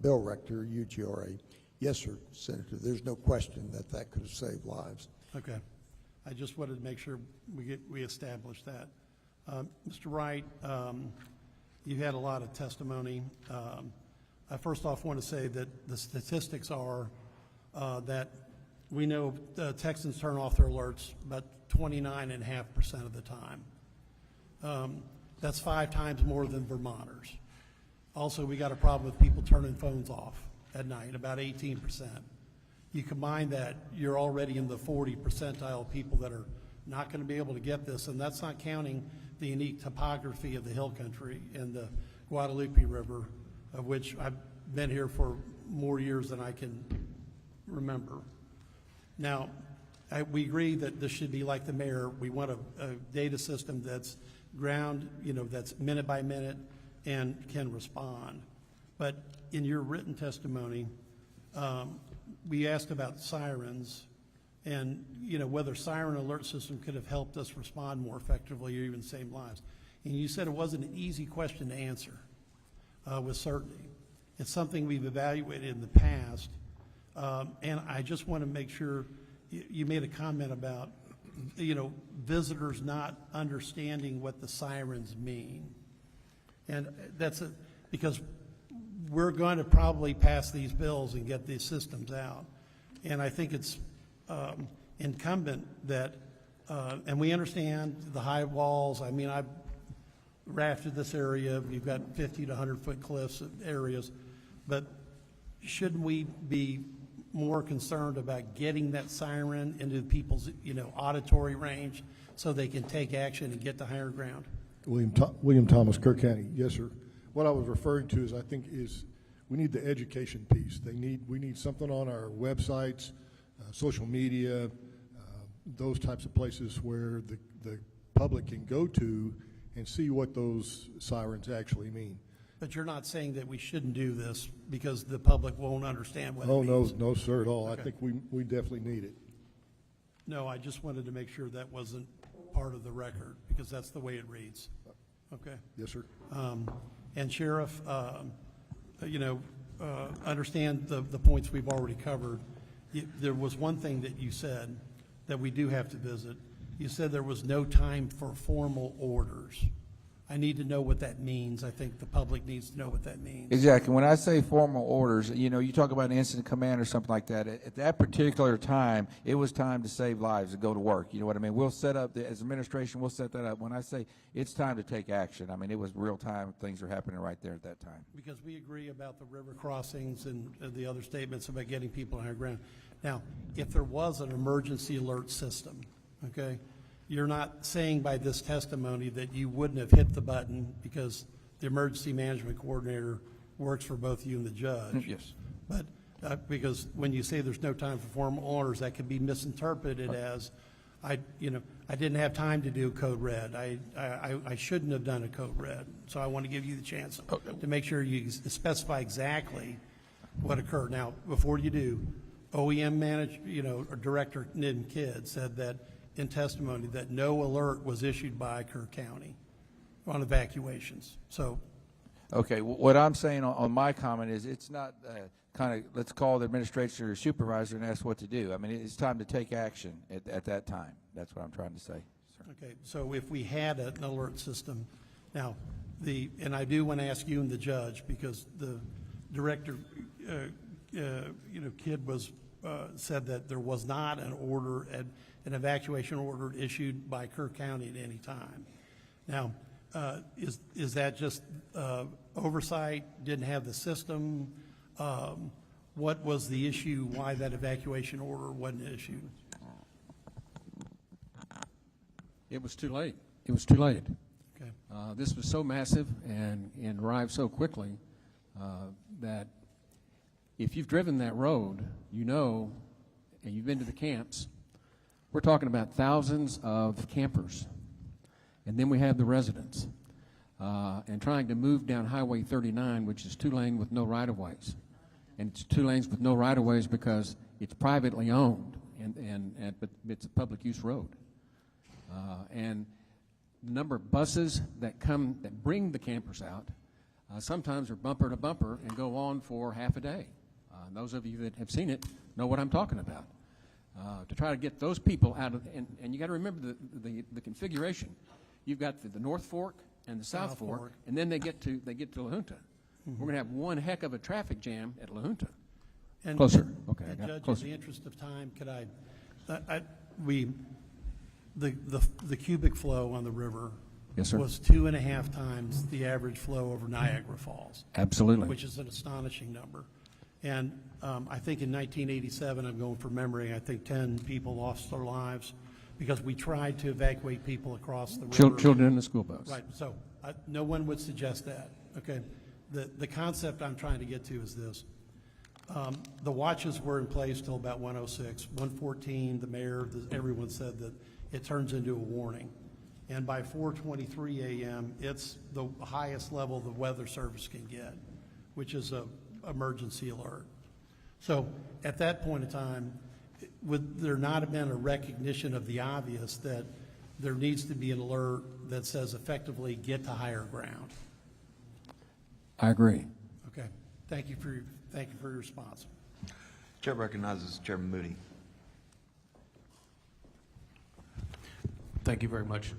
Bill Rector, UGRA. Yes, sir, Senator. There's no question that that could have saved lives. Okay. I just wanted to make sure we establish that. Mr. Wright, you had a lot of testimony. I first off want to say that the statistics are that we know Texans turn off their alerts about 29.5% of the time. That's 5 times more than Vermonters. Also, we got a problem with people turning phones off at night, about 18%. You combine that, you're already in the 40 percentile of people that are not going to be able to get this, and that's not counting the unique topography of the hill country and the Guadalupe River, of which I've been here for more years than I can remember. Now, we agree that this should be like the mayor. We want a data system that's ground, that's minute by minute and can respond. But in your written testimony, we asked about sirens and, whether siren alert system could have helped us respond more effectively or even save lives. And you said it wasn't an easy question to answer with certainty. It's something we've evaluated in the past. And I just want to make sure you made a comment about, visitors not understanding what the sirens mean. And that's because we're going to probably pass these bills and get these systems out. And I think it's incumbent that, and we understand the high walls. I mean, I've rafted this area. You've got 50 to 100 foot cliffs areas. But shouldn't we be more concerned about getting that siren into people's, auditory range so they can take action and get to higher ground? William Thomas, Kerr County. Yes, sir. What I was referring to is we need the education piece. We need something on our websites, social media, those types of places where the public can go to and see what those sirens actually mean. But you're not saying that we shouldn't do this because the public won't understand what it means? No, sir, at all. Okay. I think we definitely need it. No, I just wanted to make sure that wasn't part of the record, because that's the way it reads. Okay. Yes, sir. And Sheriff, understand the points we've already covered. There was one thing that you said that we do have to visit. You said there was no time for formal orders. I need to know what that means. I think the public needs to know what that means. Exactly. When I say formal orders, you talk about an incident command or something like that. At that particular time, it was time to save lives and go to work. You know what I mean? We'll set up, as administration, we'll set that up. When I say it's time to take action, I mean, it was real time. Things are happening right there at that time. Because we agree about the river crossings and the other statements about getting people on higher ground. Now, if there was an emergency alert system, okay, you're not saying by this testimony that you wouldn't have hit the button because the emergency management coordinator works for both you and the judge. Yes. But because when you say there's no time for formal orders, that could be misinterpreted as I didn't have time to do code red. I shouldn't have done a code red. So I want to give you the chance to make sure you specify exactly what occurred. Now, before you do, OEM manager, or Director Nidden Kidd said that in testimony that no alert was issued by Kerr County on evacuations. So, okay, what I'm saying on my comment is it's not let's call the administrator or supervisor and ask what to do. I mean, it's time to take action at that time. That's what I'm trying to say. okay, so if we had an alert system, now and I do want to ask you and the judge, because the Director, Kidd was said that there was not an evacuation order issued by Kerr County at any time. Now, is that just oversight, didn't have the system? What was the issue, why that evacuation order wasn't issued? It was too late. It was too late. Okay. This was so massive and arrived so quickly that if you've driven that road, and you've been to the camps, we're talking about thousands of campers. And then we have the residents. And trying to move down Highway 39, which is 2-lane with no right-of-ways. And it's 2 lanes with no right-of-ways because it's privately owned, but it's a public use road. And the number of buses that bring the campers out sometimes are bumper to bumper and go on for half a day. Those of you that have seen it know what I'm talking about. To try to get those people out of, and you got to remember the configuration. You've got the North Fork and the South Fork, and then they get to La Junta. Mm-hmm. We're going to have one heck of a traffic jam at La Junta. Closer. Okay, I got Judge, closer. in the interest of time, could the cubic flow on the river Yes, sir. was 2.5 times the average flow over Niagara Falls. Absolutely. Which is an astonishing number. And I think in 1987, I'm going from memory, I think 10 people lost their lives because we tried to evacuate people across the river. Children in the school bus. Right. So no one would suggest that. Okay. The concept I'm trying to get to is this. The watches were in place till about 1:06. 1:14, the mayor, everyone said that it turns into a warning. And by 4:23 a.m., it's the highest level the Weather Service can get, which is a emergency alert. So at that point in time, would there not have been a recognition of the obvious that there needs to be an alert that says effectively get to higher ground? I agree. Okay. Thank you for your response. Chair recognizes Chairman Moody. Thank you very much.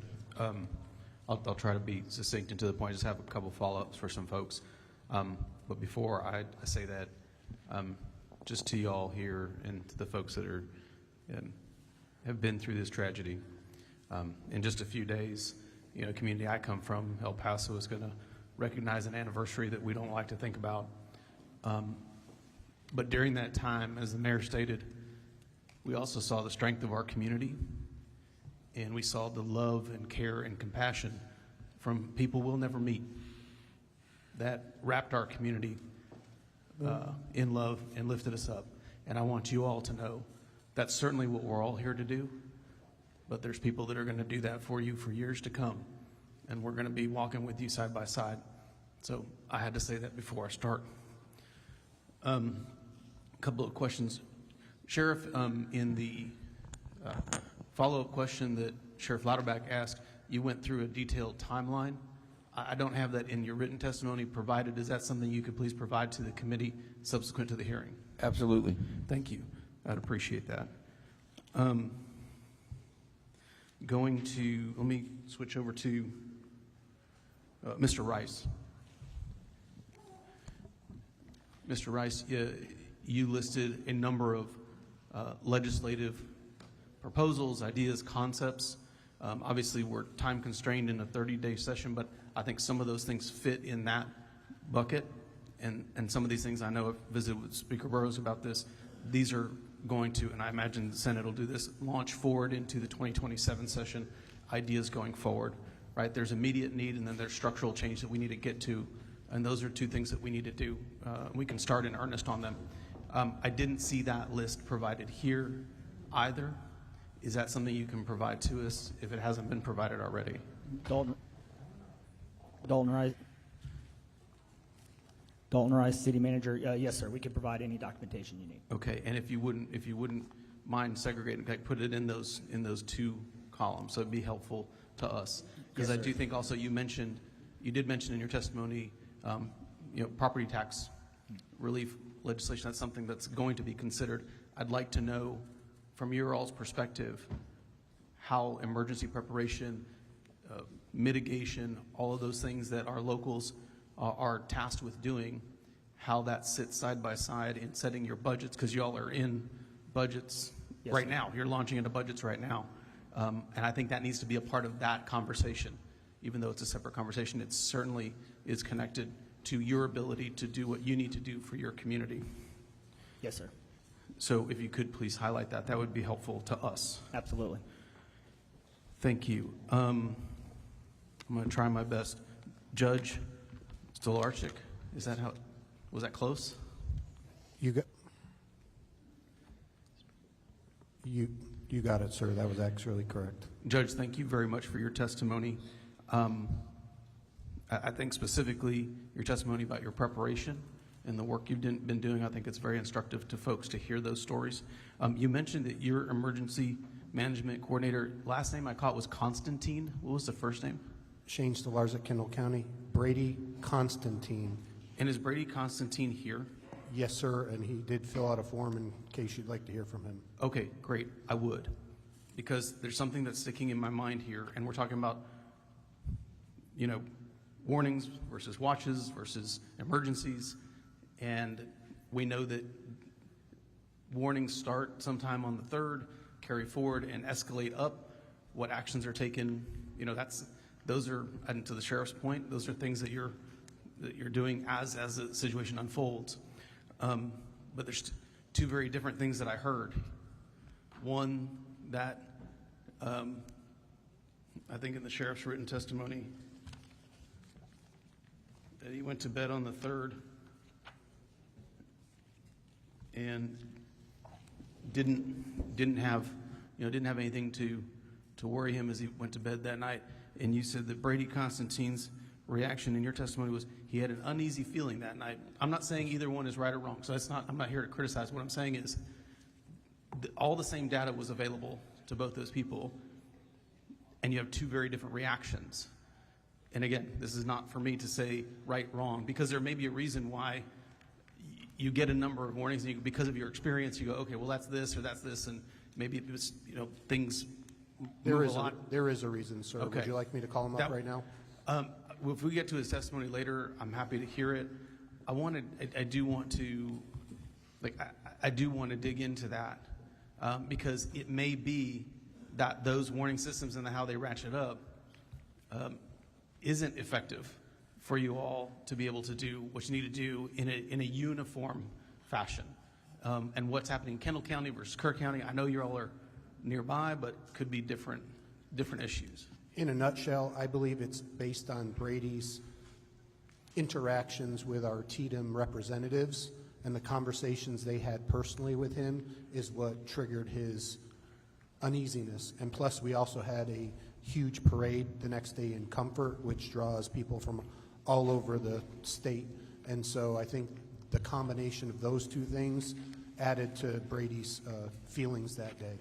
I'll try to be succinct and to the point. I just have a couple follow-ups for some folks. But before I say that, just to y'all here and to the folks that have been through this tragedy, in just a few days, community I come from, El Paso, is going to recognize an anniversary that we don't like to think about. But during that time, as the mayor stated, we also saw the strength of our community, and we saw the love and care and compassion from people we'll never meet that wrapped our community in love and lifted us up. And I want you all to know that's certainly what we're all here to do, but there's people that are going to do that for you for years to come, and we're going to be walking with you side by side. So I had to say that before I start. A couple of questions. Sheriff, in the follow-up question that Sheriff Lauterbach asked, you went through a detailed timeline. I don't have that in your written testimony provided. Is that something you could please provide to the committee subsequent to the hearing? Absolutely. Thank you. I'd appreciate that. Let me switch over to Mr. Rice. Mr. Rice, you listed a number of legislative proposals, ideas, concepts. Obviously, we're time constrained in a 30-day session, but I think some of those things fit in that bucket. And some of these things, I know I've visited with Speaker Burrows about this. These are going to, and I imagine the Senate will do this, launch forward into the 2027 session, ideas going forward, right? There's immediate need, and then there's structural change that we need to get to. And those are two things that we need to do. We can start in earnest on them. I didn't see that list provided here either. Is that something you can provide to us if it hasn't been provided already? Dalton Rice, City Manager. Yes, sir. We can provide any documentation you need. Okay, and if you wouldn't mind segregating, like put it in those two columns, so it'd be helpful to us. Because Yes, I do think also you did mention in your testimony, property tax relief legislation. That's something that's going to be considered. I'd like to know, from your all's perspective, how emergency preparation, mitigation, all of those things that our locals are tasked with doing, how that sits side by side in setting your budgets, because y'all are in budgets right now. You're launching into budgets right now. And I think that needs to be a part of that conversation. Even though it's a separate conversation, it certainly is connected to your ability to do what you need to do for your community. Yes, sir. So if you could please highlight that, that would be helpful to us. Absolutely. Thank you. I'm going to try my best. Judge Stolarczyk, is that was that close? You got it, sir. That was actually correct. Judge, thank you very much for your testimony. I think specifically your testimony about your preparation and the work you've been doing, I think it's very instructive to folks to hear those stories. You mentioned that your emergency management coordinator, last name I caught was Constantine. What was the first name? Shane Stolarczyk, Kendall County. Brady Constantine. And is Brady Constantine here? Yes, sir, and he did fill out a form in case you'd like to hear from him. Okay, great. I would. Because there's something that's sticking in my mind here, and we're talking about, warnings versus watches versus emergencies. And we know that warnings start sometime on the 3rd, carry forward, and escalate up. What actions are taken, those are, and to the sheriff's point, those are things that you're doing as the situation unfolds. But there's two very different things that I heard. One, that I think in the sheriff's written testimony, that he went to bed on the 3rd and didn't have anything to worry him as he went to bed that night. And you said that Brady Constantine's reaction in your testimony was he had an uneasy feeling that night. I'm not saying either one is right or wrong, so I'm not here to criticize. What I'm saying is all the same data was available to both those people, and you have two very different reactions. And again, this is not for me to say right, wrong, because there may be a reason why you get a number of warnings, and because of your experience, you go, okay, well, that's this or that's this, and maybe it was, things There move is a lot. there is a reason, sir. Okay. Would you like me to call him up right now? If we get to his testimony later, I'm happy to hear it. I do want to dig into that because it may be that those warning systems and how they ratchet up isn't effective for you all to be able to do what you need to do in a uniform fashion. and what's happening in Kendall County versus Kerr County. I know you all are nearby, but could be different issues. In a nutshell, I believe it's based on Brady's interactions with our TDM representatives, and the conversations they had personally with him is what triggered his uneasiness. And plus, we also had a huge parade the next day in Comfort, which draws people from all over the state. And so I think the combination of those two things added to Brady's feelings that day.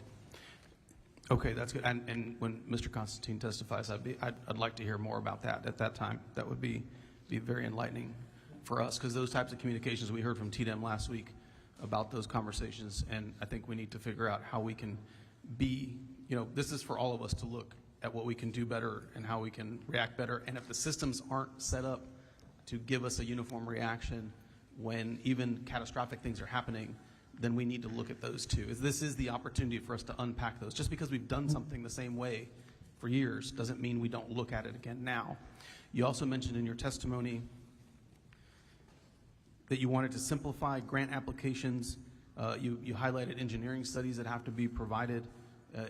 Okay, that's good. And when Mr. Constantine testifies, I'd like to hear more about that at that time. That would be very enlightening for us, because those types of communications we heard from TDM last week about those conversations, and I think we need to figure out how we can be, this is for all of us to look at what we can do better and how we can react better. And if the systems aren't set up to give us a uniform reaction when even catastrophic things are happening, then we need to look at those too. This is the opportunity for us to unpack those. Just because we've done something the same way for years doesn't mean we don't look at it again now. You also mentioned in your testimony that you wanted to simplify grant applications. You highlighted engineering studies that have to be provided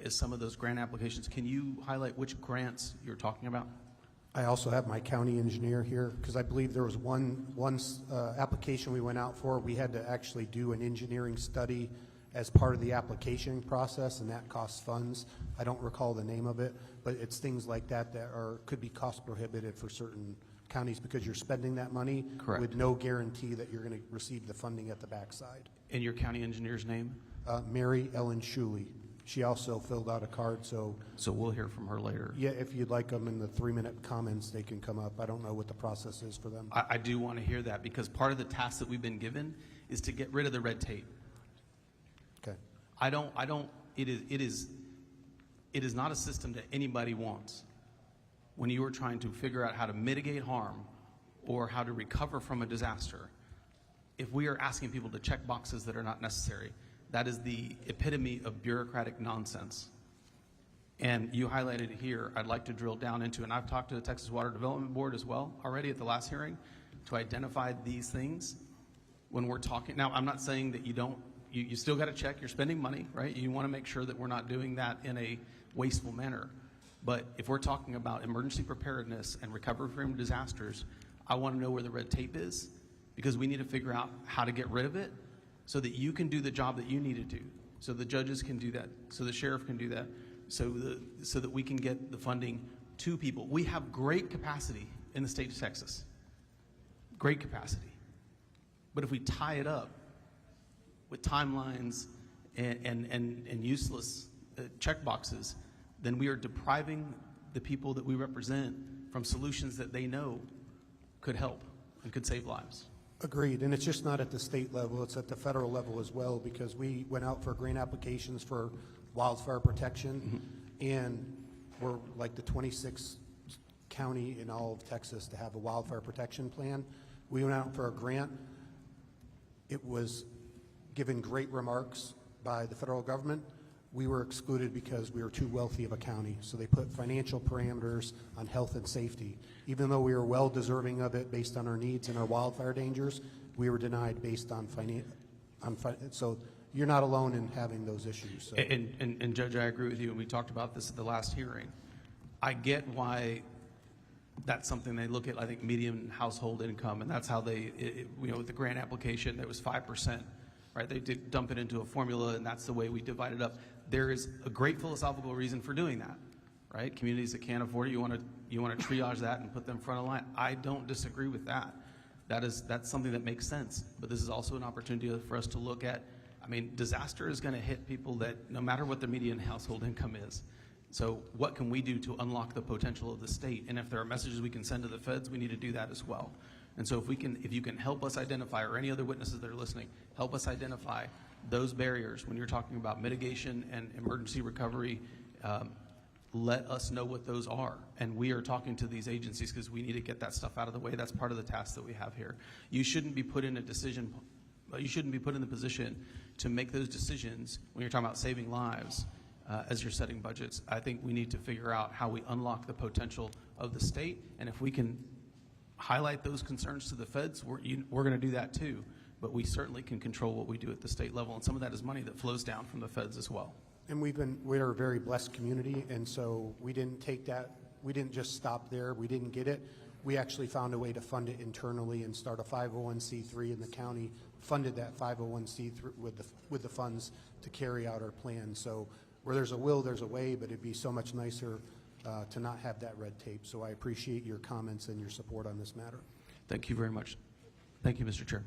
as some of those grant applications. Can you highlight which grants you're talking about? I also have my county engineer here, because I believe there was one application we went out for. We had to actually do an engineering study as part of the application process, and that costs funds. I don't recall the name of it, but it's things like that could be cost prohibitive for certain counties, because you're spending that money Correct. with no guarantee that you're going to receive the funding at the backside. And your county engineer's name? Mary Ellen Schuley. She also filled out a card, so we'll hear from her later. Yeah, if you'd like them in the 3-minute comments, they can come up. I don't know what the process is for them. I do want to hear that, because part of the task that we've been given is to get rid of the red tape. Okay. It is not a system that anybody wants. When you are trying to figure out how to mitigate harm or how to recover from a disaster, if we are asking people to check boxes that are not necessary, that is the epitome of bureaucratic nonsense. And you highlighted it here. I'd like to drill down into, and I've talked to the Texas Water Development Board as well already at the last hearing, to identify these things when we're talking. Now, I'm not saying that you still got to check, you're spending money, right? You want to make sure that we're not doing that in a wasteful manner. But if we're talking about emergency preparedness and recovery from disasters, I want to know where the red tape is, because we need to figure out how to get rid of it so that you can do the job that you need to do, so the judges can do that, so the sheriff can do that, so that we can get the funding to people. We have great capacity in the state of Texas, great capacity. But if we tie it up with timelines and useless check boxes, then we are depriving the people that we represent from solutions that they know could help and could save lives. Agreed, and it's just not at the state level, it's at the federal level as well, because we went out for grant applications for wildfire protection, and we're like the 26th county in all of Texas to have a wildfire protection plan. We went out for a grant. It was given great remarks by the federal government. We were excluded because we were too wealthy of a county, so they put financial parameters on health and safety. Even though we were well deserving of it based on our needs and our wildfire dangers, we were denied based on so you're not alone in having those issues. So. And Judge, I agree with you, and we talked about this at the last hearing. I get why that's something they look at, I think, median household income, and that's how with the grant application, there was 5%, right? They did dump it into a formula, and that's the way we divide it up. There is a great philosophical reason for doing that, right? Communities that can't afford it, you want to triage that and put them front of line. I don't disagree with that. That's something that makes sense. But this is also an opportunity for us to look at, disaster is going to hit people that no matter what their median household income is. So what can we do to unlock the potential of the state? And if there are messages we can send to the feds, we need to do that as well. And so if you can help us identify, or any other witnesses that are listening, help us identify those barriers when you're talking about mitigation and emergency recovery, let us know what those are. And we are talking to these agencies because we need to get that stuff out of the way. That's part of the task that we have here. You shouldn't be put in a decision, you shouldn't be put in the position to make those decisions when you're talking about saving lives as you're setting budgets. I think we need to figure out how we unlock the potential of the state. And if we can highlight those concerns to the feds, we're going to do that too. but we certainly can control what we do at the state level, and some of that is money that flows down from the feds as well. And we're a very blessed community, and so we didn't take that, we didn't just stop there, we didn't get it. We actually found a way to fund it internally and start a 501c3, and the county funded that 501c3 with the funds to carry out our plan. So where there's a will, there's a way, but it'd be so much nicer to not have that red tape. So I appreciate your comments and your support on this matter. Thank you very much. Thank you, Mr. Chair.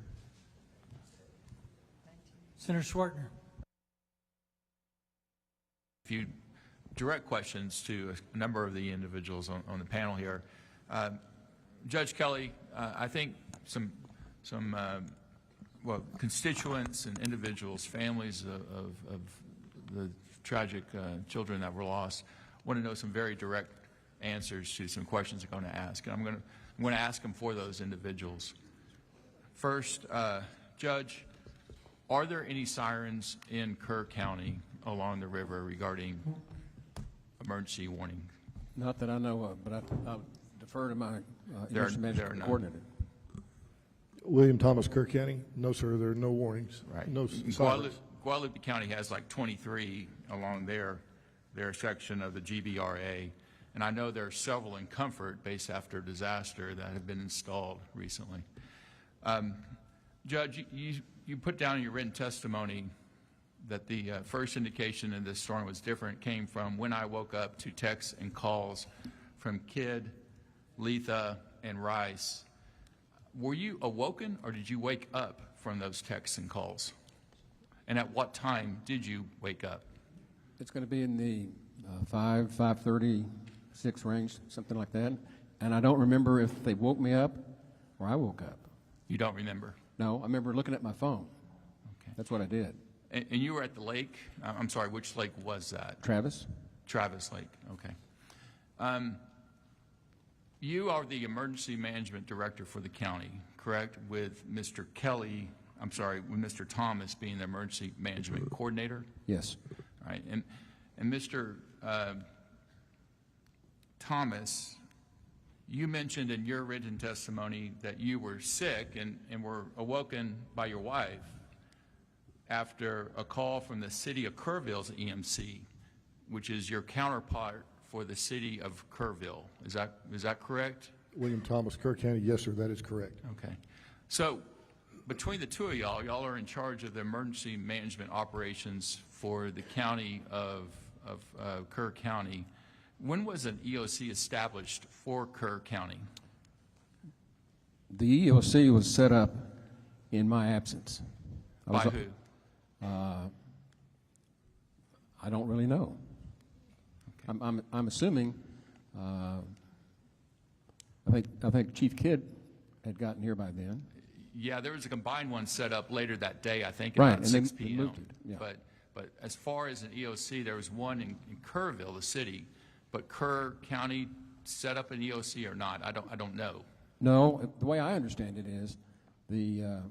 Senator Swartner. A few direct questions to a number of the individuals on the panel here. Judge Kelly, I think some constituents and individuals, families of the tragic children that were lost, want to know some very direct answers to some questions I'm going to ask. And I'm going to ask them for those individuals. First, Judge, are there any sirens in Kerr County along the river regarding emergency warning? Not that I know of, but I'll defer to my emergency management coordinator. William Thomas, Kerr County. No, sir, there are no warnings. Right. No Guadalupe County has like 23 along their section of the GBRA, and I know there are several in Comfort based after disaster that have been installed recently. Judge, you put down in your written testimony that the first indication of this storm was different came from when I woke up to texts and calls from Kidd, Letha, and Rice. Were you awoken, or did you wake up from those texts and calls? And at what time did you wake up? It's going to be in the 5:30, 6 range, something like that. And I don't remember if they woke me up or I woke up. You don't remember? No, I remember looking at my phone. Okay. That's what I did. And you were at the lake? I'm sorry, which lake was that? Travis? Travis Lake, okay. You are the emergency management director for the county, correct? With Mr. Kelly, I'm sorry, with Mr. Thomas being the emergency management coordinator? Yes. All right, and Mr. Thomas, you mentioned in your written testimony that you were sick and were awoken by your wife after a call from the city of Kerrville's EMC, which is your counterpart for the city of Kerrville. Is that correct? William Thomas, Kerr County. Yes, sir, that is correct. Okay. So between the two of y'all are in charge of the emergency management operations for the county of Kerr County. When was an EOC established for Kerr County? The EOC was set up in my absence. By who? I don't really know. Okay. I'm assuming. I think Chief Kidd had gotten here by then. Yeah, there was a combined one set up later that day, I think, right, about and 6 they p.m. moved it. Yeah. But as far as an EOC, there was one in Kerrville, the city. But Kerr County set up an EOC or not? I don't know. No, the way I understand it is the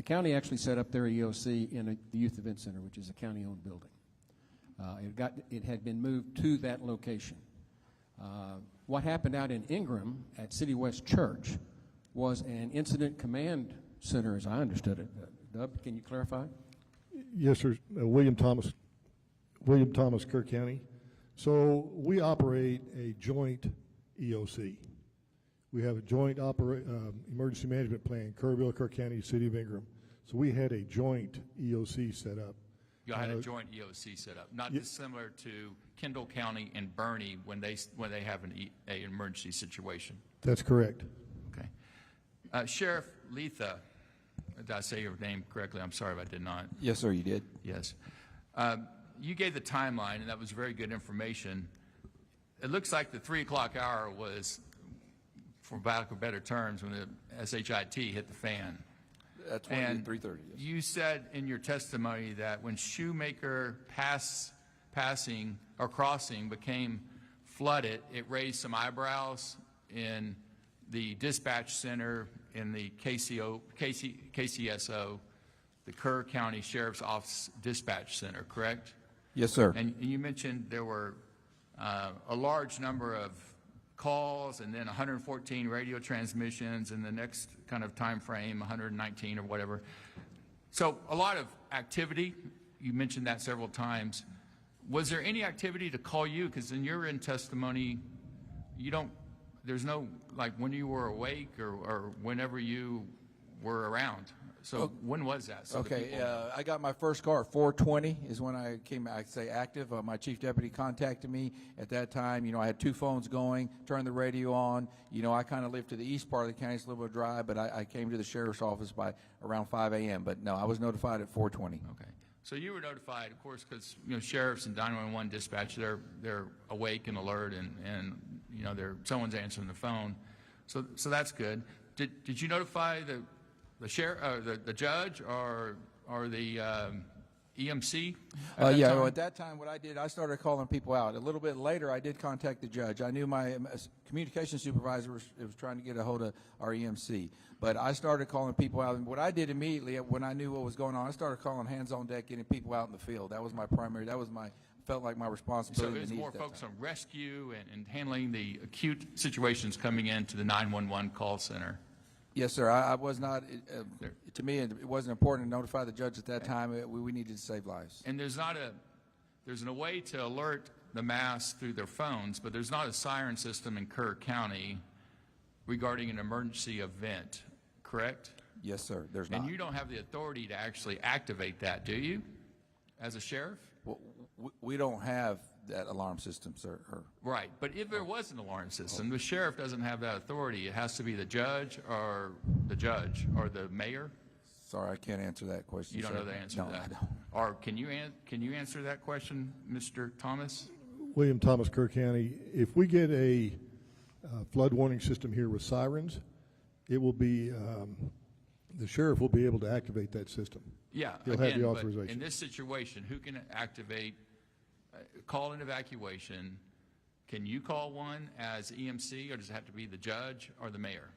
county actually set up their EOC in the Youth Event Center, which is a county-owned building. It had been moved to that location. What happened out in Ingram at City West Church was an incident command center, as I understood it. Dub, can you clarify? Yes, sir. William Thomas, Kerr County. So we operate a joint EOC. We have a joint emergency management plan, Kerrville, Kerr County, City of Ingram. So we had a joint EOC set up. You had a joint EOC set up, not dissimilar to Kendall County and Bernie when they have an emergency situation. That's correct. Okay. Sheriff Letha, did I say your name correctly? I'm sorry if I did not. Yes, sir, you did. Yes. You gave the timeline, and that was very good information. It looks like the 3 o'clock hour was, for lack of better terms, when the SHIT hit the fan. At 3:30. Yes. You said in your testimony that when Shoemaker passing or crossing became flooded, it raised some eyebrows in the dispatch center in the KCSO, the Kerr County Sheriff's Office Dispatch Center, correct? Yes, sir. And you mentioned there were a large number of calls, and then 114 radio transmissions, and the next kind of time frame, 119 or whatever. So a lot of activity. You mentioned that several times. Was there any activity to call you? Because in your testimony, you don't, there's no, like, when you were awake or whenever you were around. So when was that? So Okay, I got my first call at 4:20 is when I came, I say, active. My chief deputy contacted me at that time. You know, I had 2 phones going, turned the radio on. You know, I kind of live to the east part of the county, it's a little bit dry, but I came to the sheriff's office by around 5 a.m. But no, I was notified at 4:20. Okay. So you were notified, of course, because, you know, sheriffs and 911 dispatch, they're awake and alert, and you know, someone's answering the phone. So that's good. Did you notify the sheriff, the judge, or the EMC? Yeah, well, at that time, what I did, I started calling people out. A little bit later, I did contact the judge. I knew my communication supervisor was trying to get a hold of our EMC. But I started calling people out. And what I did immediately when I knew what was going on, I started calling hands on deck, getting people out in the field. That was my primary, felt like my responsibility. So it was more focused on rescue and handling the acute situations coming into the 911 call center. Yes, sir. I was not, to me, it wasn't important to notify the judge at that time. We needed to save lives. And there's a way to alert the mass through their phones, but there's not a siren system in Kerr County regarding an emergency event, correct? Yes, sir. There's not. And you don't have the authority to actually activate that, do you, as a sheriff? Well, we don't have that alarm system, sir. Right, but if there was an alarm system, the sheriff doesn't have that authority. It has to be the judge or the mayor. Sorry, I can't answer that question. You don't sir. know the answer no, to that. I don't. Or can you answer that question, Mr. Thomas? William Thomas, Kerr County. If we get a flood warning system here with sirens, it will be the sheriff will be able to activate that system. Yeah, he'll again, have the but authorization. in this situation, who can activate, call an evacuation? Can you call one as EMC, or does it have to be the judge or the mayor?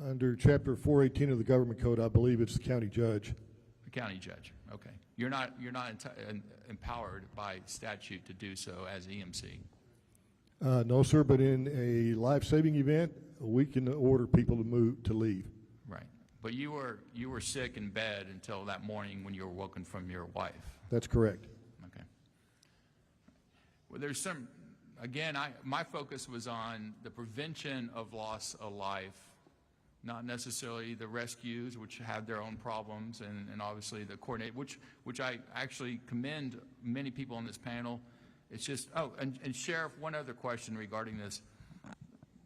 Under Chapter 418 of the Government Code, I believe it's the county judge. The county judge. Okay. You're not empowered by statute to do so as EMC. No, sir, but in a life-saving event, we can order people to leave. Right. But you were sick in bed until that morning when you were woken from your wife. That's correct. Okay. Well, there's some, again, my focus was on the prevention of loss of life, not necessarily the rescues, which have their own problems, and obviously the coordinate, which I actually commend many people on this panel. It's just, and Sheriff, one other question regarding this.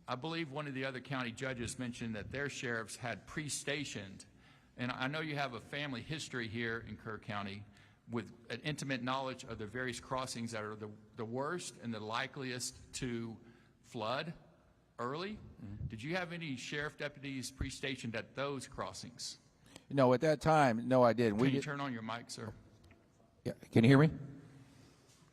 I believe one of the other county judges mentioned that their sheriffs had pre-stationed, and I know you have a family history here in Kerr County with an intimate knowledge of the various crossings that are the worst and the likeliest to flood early. Mm-hmm. Did you have any sheriff deputies pre-stationed at those crossings? No, at that time, no, I didn't. Can you turn on your mic, sir? Yeah, can you hear me?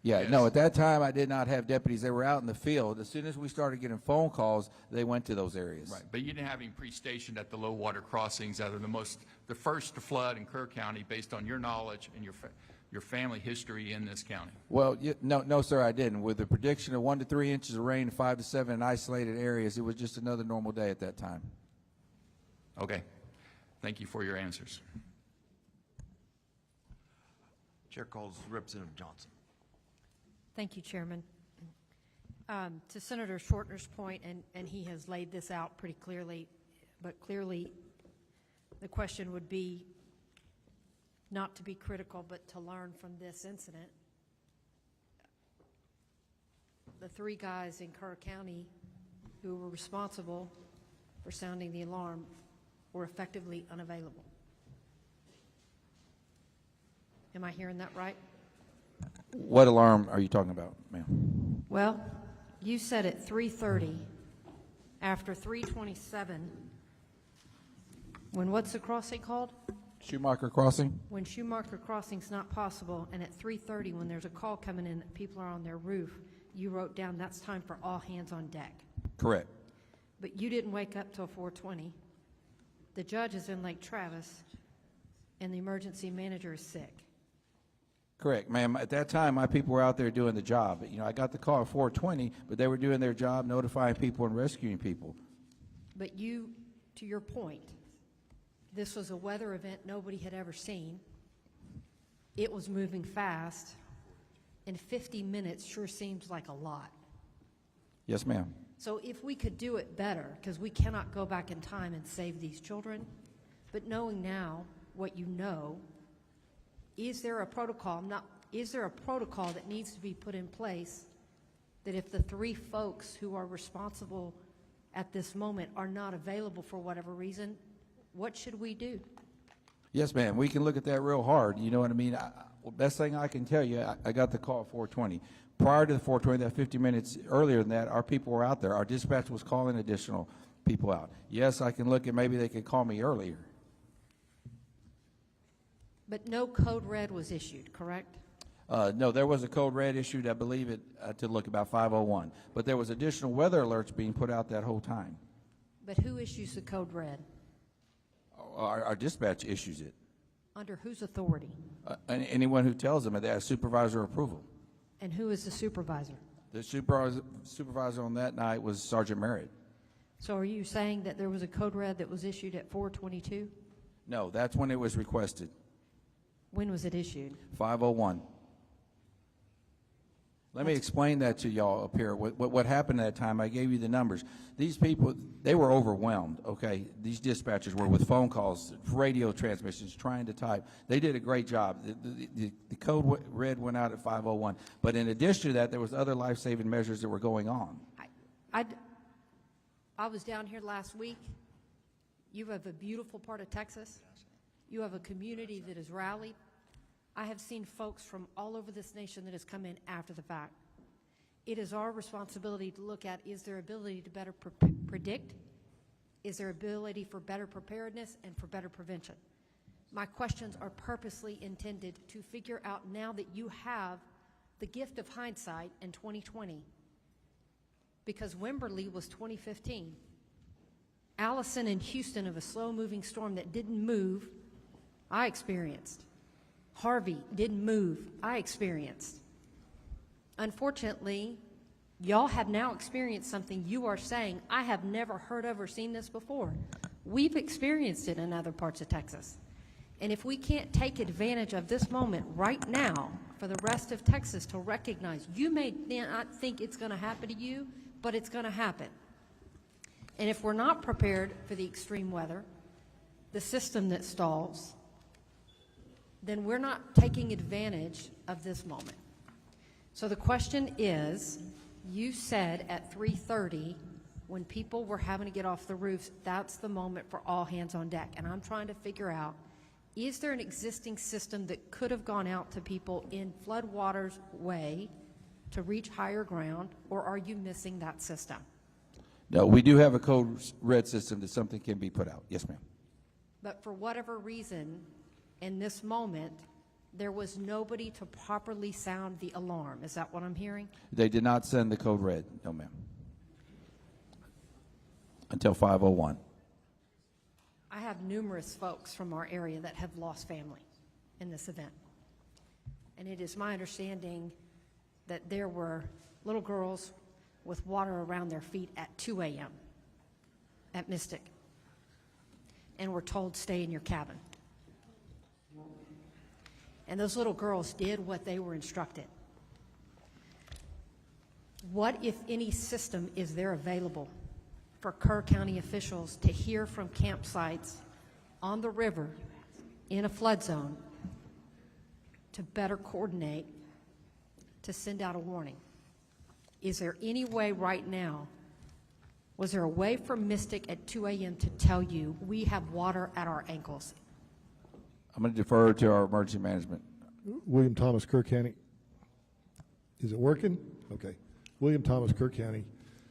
Yeah, Yes. no, at that time I did not have deputies. They were out in the field. As soon as we started getting phone calls, they went to those areas. Right, but you didn't have any pre-stationed at the low water crossings that are the first to flood in Kerr County based on your knowledge and your family history in this county. Well, no, sir, I didn't. With the prediction of 1 to 3 inches of rain, 5 to 7 in isolated areas, it was just another normal day at that time. Okay, thank you for your answers. Chair calls Representative Johnson. Thank you, Chairman. To Senator Shortner's point, and he has laid this out pretty clearly, but clearly the question would be not to be critical, but to learn from this incident. The 3 guys in Kerr County who were responsible for sounding the alarm were effectively unavailable. Am I hearing that right? What alarm are you talking about, ma'am? Well, you said at 3:30, after 3:27, when what's the crossing called? Schumacher Crossing? When Schumacher Crossing's not possible, and at 3:30, when there's a call coming in that people are on their roof, you wrote down that's time for all hands on deck. Correct. But you didn't wake up till 4:20. The judge is in Lake Travis, and the emergency manager is sick. Correct, ma'am. At that time, my people were out there doing the job. You know, I got the call at 4:20, but they were doing their job, notifying people and rescuing people. But you, to your point, this was a weather event nobody had ever seen. It was moving fast, and 50 minutes sure seems like a lot. Yes, ma'am. So if we could do it better, because we cannot go back in time and save these children, but knowing now what you know, is there a protocol? Is there a protocol that needs to be put in place that if the 3 folks who are responsible at this moment are not available for whatever reason, what should we do? Yes, ma'am. We can look at that real hard. You know what I mean? Best thing I can tell you, I got the call at 4:20. Prior to the 4:20, that 50 minutes earlier than that, our people were out there. Our dispatch was calling additional people out. Yes, I can look at maybe they could call me earlier. But no code red was issued, correct? No, there was a code red issued, I believe it, to look about 5:01. But there was additional weather alerts being put out that whole time. But who issues the code red? Our dispatch issues it. Under whose authority? Anyone who tells them that they have supervisor approval. And who is the supervisor? The supervisor on that night was Sergeant Merritt. So are you saying that there was a code red that was issued at 4:22? No, that's when it was requested, When was it issued? 5:01. Let me explain that to y'all up here. What happened at that time, I gave you the numbers. These people, they were overwhelmed, okay? These dispatchers were with phone calls, radio transmissions, trying to type. They did a great job. The code red went out at 5:01. But in addition to that, there was other life-saving measures that were going on. I was down here last week. You have a beautiful part of Texas. You have a community that has rallied. I have seen folks from all over this nation that has come in after the fact. It is our responsibility to look at, is there ability to better predict? Is there ability for better preparedness and for better prevention? My questions are purposely intended to figure out, now that you have the gift of hindsight in 2020, because Wimberley was 2015. Allison in Houston, of a slow-moving storm that didn't move, I experienced. Harvey didn't move, I experienced. Unfortunately, y'all have now experienced something you are saying, I have never heard of or seen this before. We've experienced it in other parts of Texas. And if we can't take advantage of this moment right now for the rest of Texas to recognize, you may not think it's going to happen to you, but it's going to happen. And if we're not prepared for the extreme weather, the system that stalls, then we're not taking advantage of this moment. So the question is, you said at 3:30, when people were having to get off the roofs, that's the moment for all hands on deck. And I'm trying to figure out, is there an existing system that could have gone out to people in floodwaters way to reach higher ground, or are you missing that system? No, we do have a code red system that something can be put out. Yes, ma'am. But for whatever reason, in this moment, there was nobody to properly sound the alarm. Is that what I'm hearing? They did not send the code red. No, ma'am. Until 5:01. I have numerous folks from our area that have lost family in this event. And it is my understanding that there were little girls with water around their feet at 2 a.m. at Mystic, and were told, stay in your cabin. And those little girls did what they were instructed. What, if any, system is there available for Kerr County officials to hear from campsites on the river in a flood zone to better coordinate, to send out a warning? Is there any way right now, was there a way for Mystic at 2 a.m. to tell you we have water at our ankles? I'm going to defer to our emergency management. William Thomas, Kerr County. Is it working? Okay. William Thomas, Kerr County.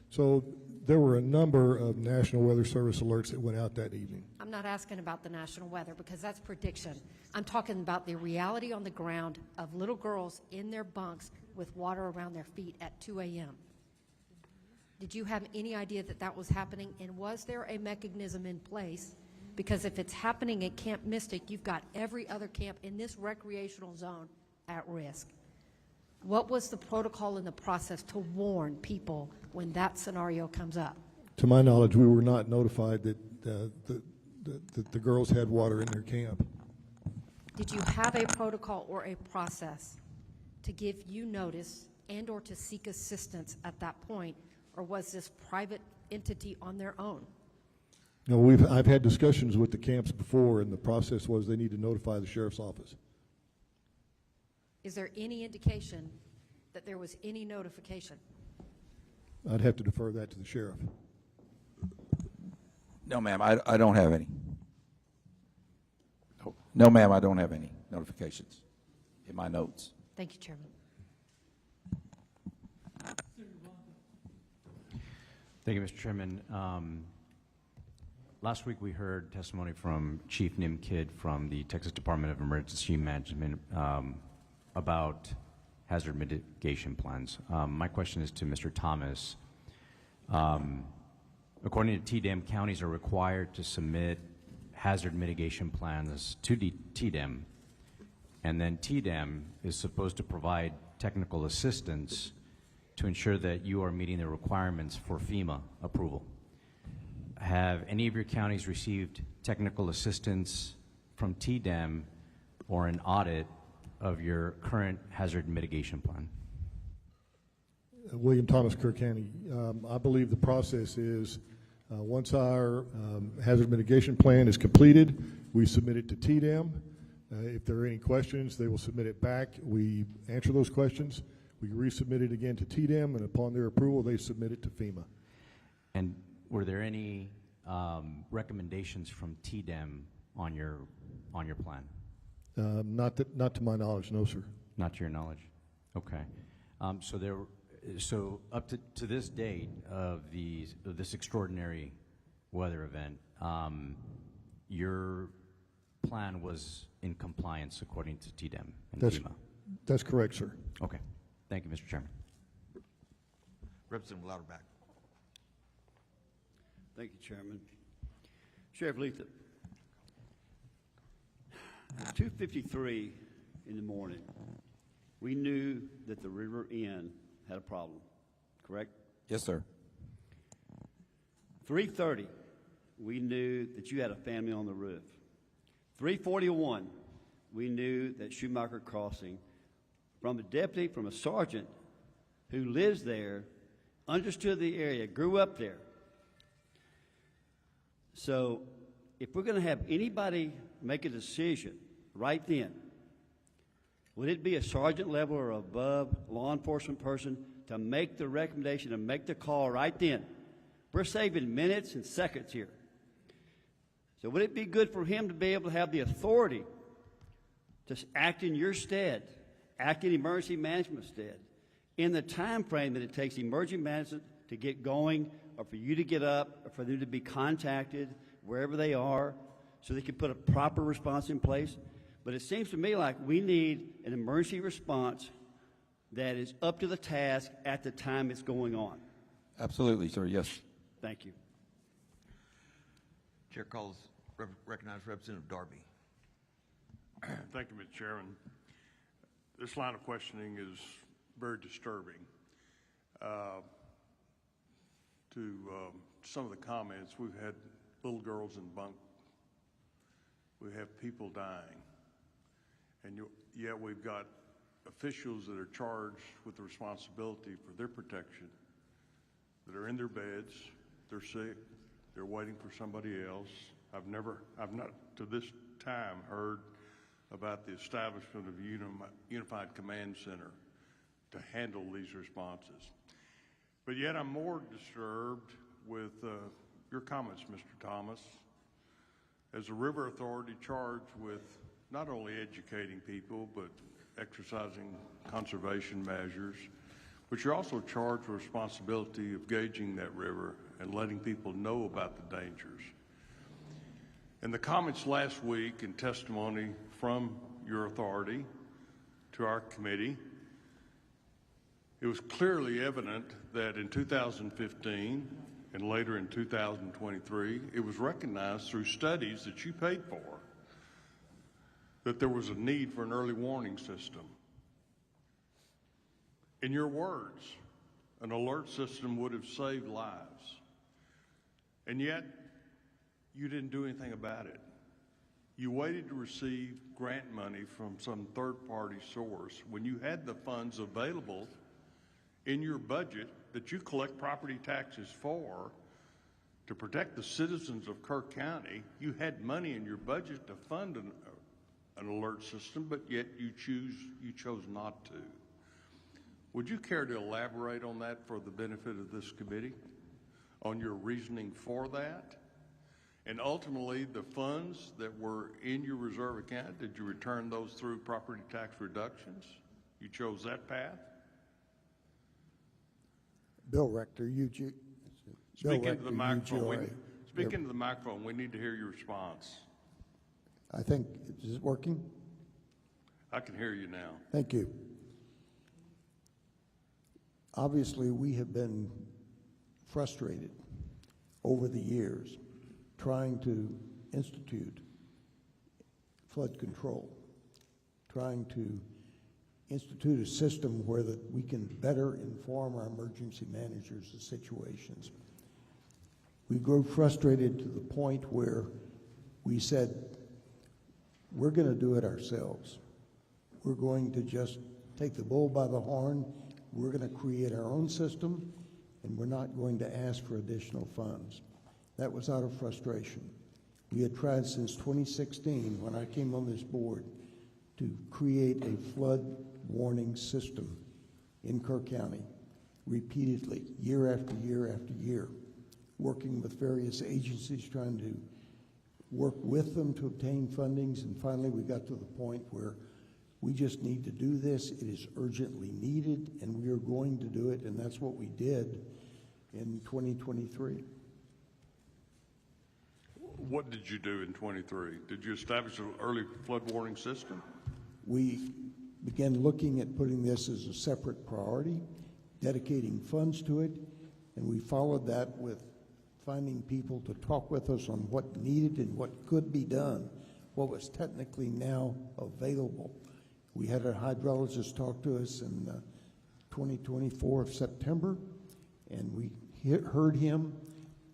So there were a number of National Weather Service alerts that went out that evening. I'm not asking about the national weather because that's prediction. I'm talking about the reality on the ground of little girls in their bunks with water around their feet at 2 a.m. Did you have any idea that that was happening? And was there a mechanism in place? Because if it's happening at Camp Mystic, you've got every other camp in this recreational zone at risk. What was the protocol in the process to warn people when that scenario comes up? To my knowledge, we were not notified that the girls had water in their camp. Did you have a protocol or a process to give you notice and or to seek assistance at that point, or was this private entity on their own? No, I've had discussions with the camps before, and the process was they need to notify the sheriff's office. Is there any indication that there was any notification? I'd have to defer that to the sheriff. No, ma'am, I don't have any. No, ma'am, I don't have any notifications in my notes. Thank you, Chairman. Thank you, Mr. Chairman. Last week we heard testimony from Chief Nimkid from the Texas Department of Emergency Management about hazard mitigation plans. My question is to Mr. Thomas. According to TDEM, counties are required to submit hazard mitigation plans to TDEM, and then TDEM is supposed to provide technical assistance to ensure that you are meeting the requirements for FEMA approval. Have any of your counties received technical assistance from TDEM or an audit of your current hazard mitigation plan? William Thomas, Kerr County. I believe the process is once our hazard mitigation plan is completed, we submit it to TDEM. If there are any questions, they will submit it back. We answer those questions. We resubmit it again to TDEM, and upon their approval, they submit it to FEMA. And were there any recommendations from TDEM on your plan? Not to my knowledge, no, sir. Not to your knowledge. Okay. So up to this date of this extraordinary weather event, your plan was in compliance according to TDEM and FEMA? That's correct, sir. Okay. Thank you, Mr. Chairman. Representative Louderback. Thank you, Chairman. Sheriff Letha, at 2:53 in the morning, we knew that the River Inn had a problem, correct? Yes, sir. 3:30, we knew that you had a family on the roof. 3:41, we knew that Schumacher Crossing, from a deputy, from a sergeant who lives there, understood the area, grew up there. So if we're going to have anybody make a decision right then, would it be a sergeant level or above law enforcement person to make the recommendation and make the call right then? We're saving minutes and seconds here. So would it be good for him to be able to have the authority to act in your stead, act in emergency management stead, in the time frame that it takes emergency management to get going, or for you to get up, or for them to be contacted wherever they are, so they can put a proper response in place? But it seems to me like we need an emergency response that is up to the task at the time it's going on. Absolutely, sir, yes. Thank you. Chair calls, recognize Representative Darby. Thank you, Mr. Chairman. This line of questioning is very disturbing. To some of the comments, we've had little girls in bunk. We have people dying. And yet we've got officials that are charged with the responsibility for their protection, that are in their beds, they're sick, they're waiting for somebody else. I've not to this time heard about the establishment of a unified command center to handle these responses. But yet I'm more disturbed with your comments, Mr. Thomas, as a river authority charged with not only educating people, but exercising conservation measures, but you're also charged with responsibility of gauging that river and letting people know about the dangers. In the comments last week and testimony from your authority to our committee, it was clearly evident that in 2015 and later in 2023, it was recognized through studies that you paid for that there was a need for an early warning system In your words, an alert system would have saved lives. And yet, you didn't do anything about it. You waited to receive grant money from some third-party source when you had the funds available in your budget that you collect property taxes for to protect the citizens of Kerr County. You had money in your budget to fund an alert system, but yet you chose not to. Would you care to elaborate on that for the benefit of this committee, on your reasoning for that? And ultimately, the funds that were in your reserve account, did you return those through property tax reductions? You chose that path? Bill Rector, Speak into the microphone. Speak into the microphone. We need to hear your response. I think, is it working? I can hear you now. Thank you. Obviously, we have been frustrated over the years trying to institute flood control, trying to institute a system where that we can better inform our emergency managers of situations. We grew frustrated to the point where we said, we're going to do it ourselves. We're going to just take the bull by the horn. We're going to create our own system, and we're not going to ask for additional funds. That was out of frustration. We had tried since 2016, when I came on this board, to create a flood warning system in Kerr County repeatedly, year after year after year, working with various agencies, trying to work with them to obtain fundings, and finally we got to the point where we just need to do this. It is urgently needed, and we are going to do it, and that's what we did in 2023. What did you do in 23? Did you establish an early flood warning system? We began looking at putting this as a separate priority, dedicating funds to it, and we followed that with finding people to talk with us on what needed and what could be done, what was technically now available. We had a hydrologist talk to us in 2024 of September, and we heard him.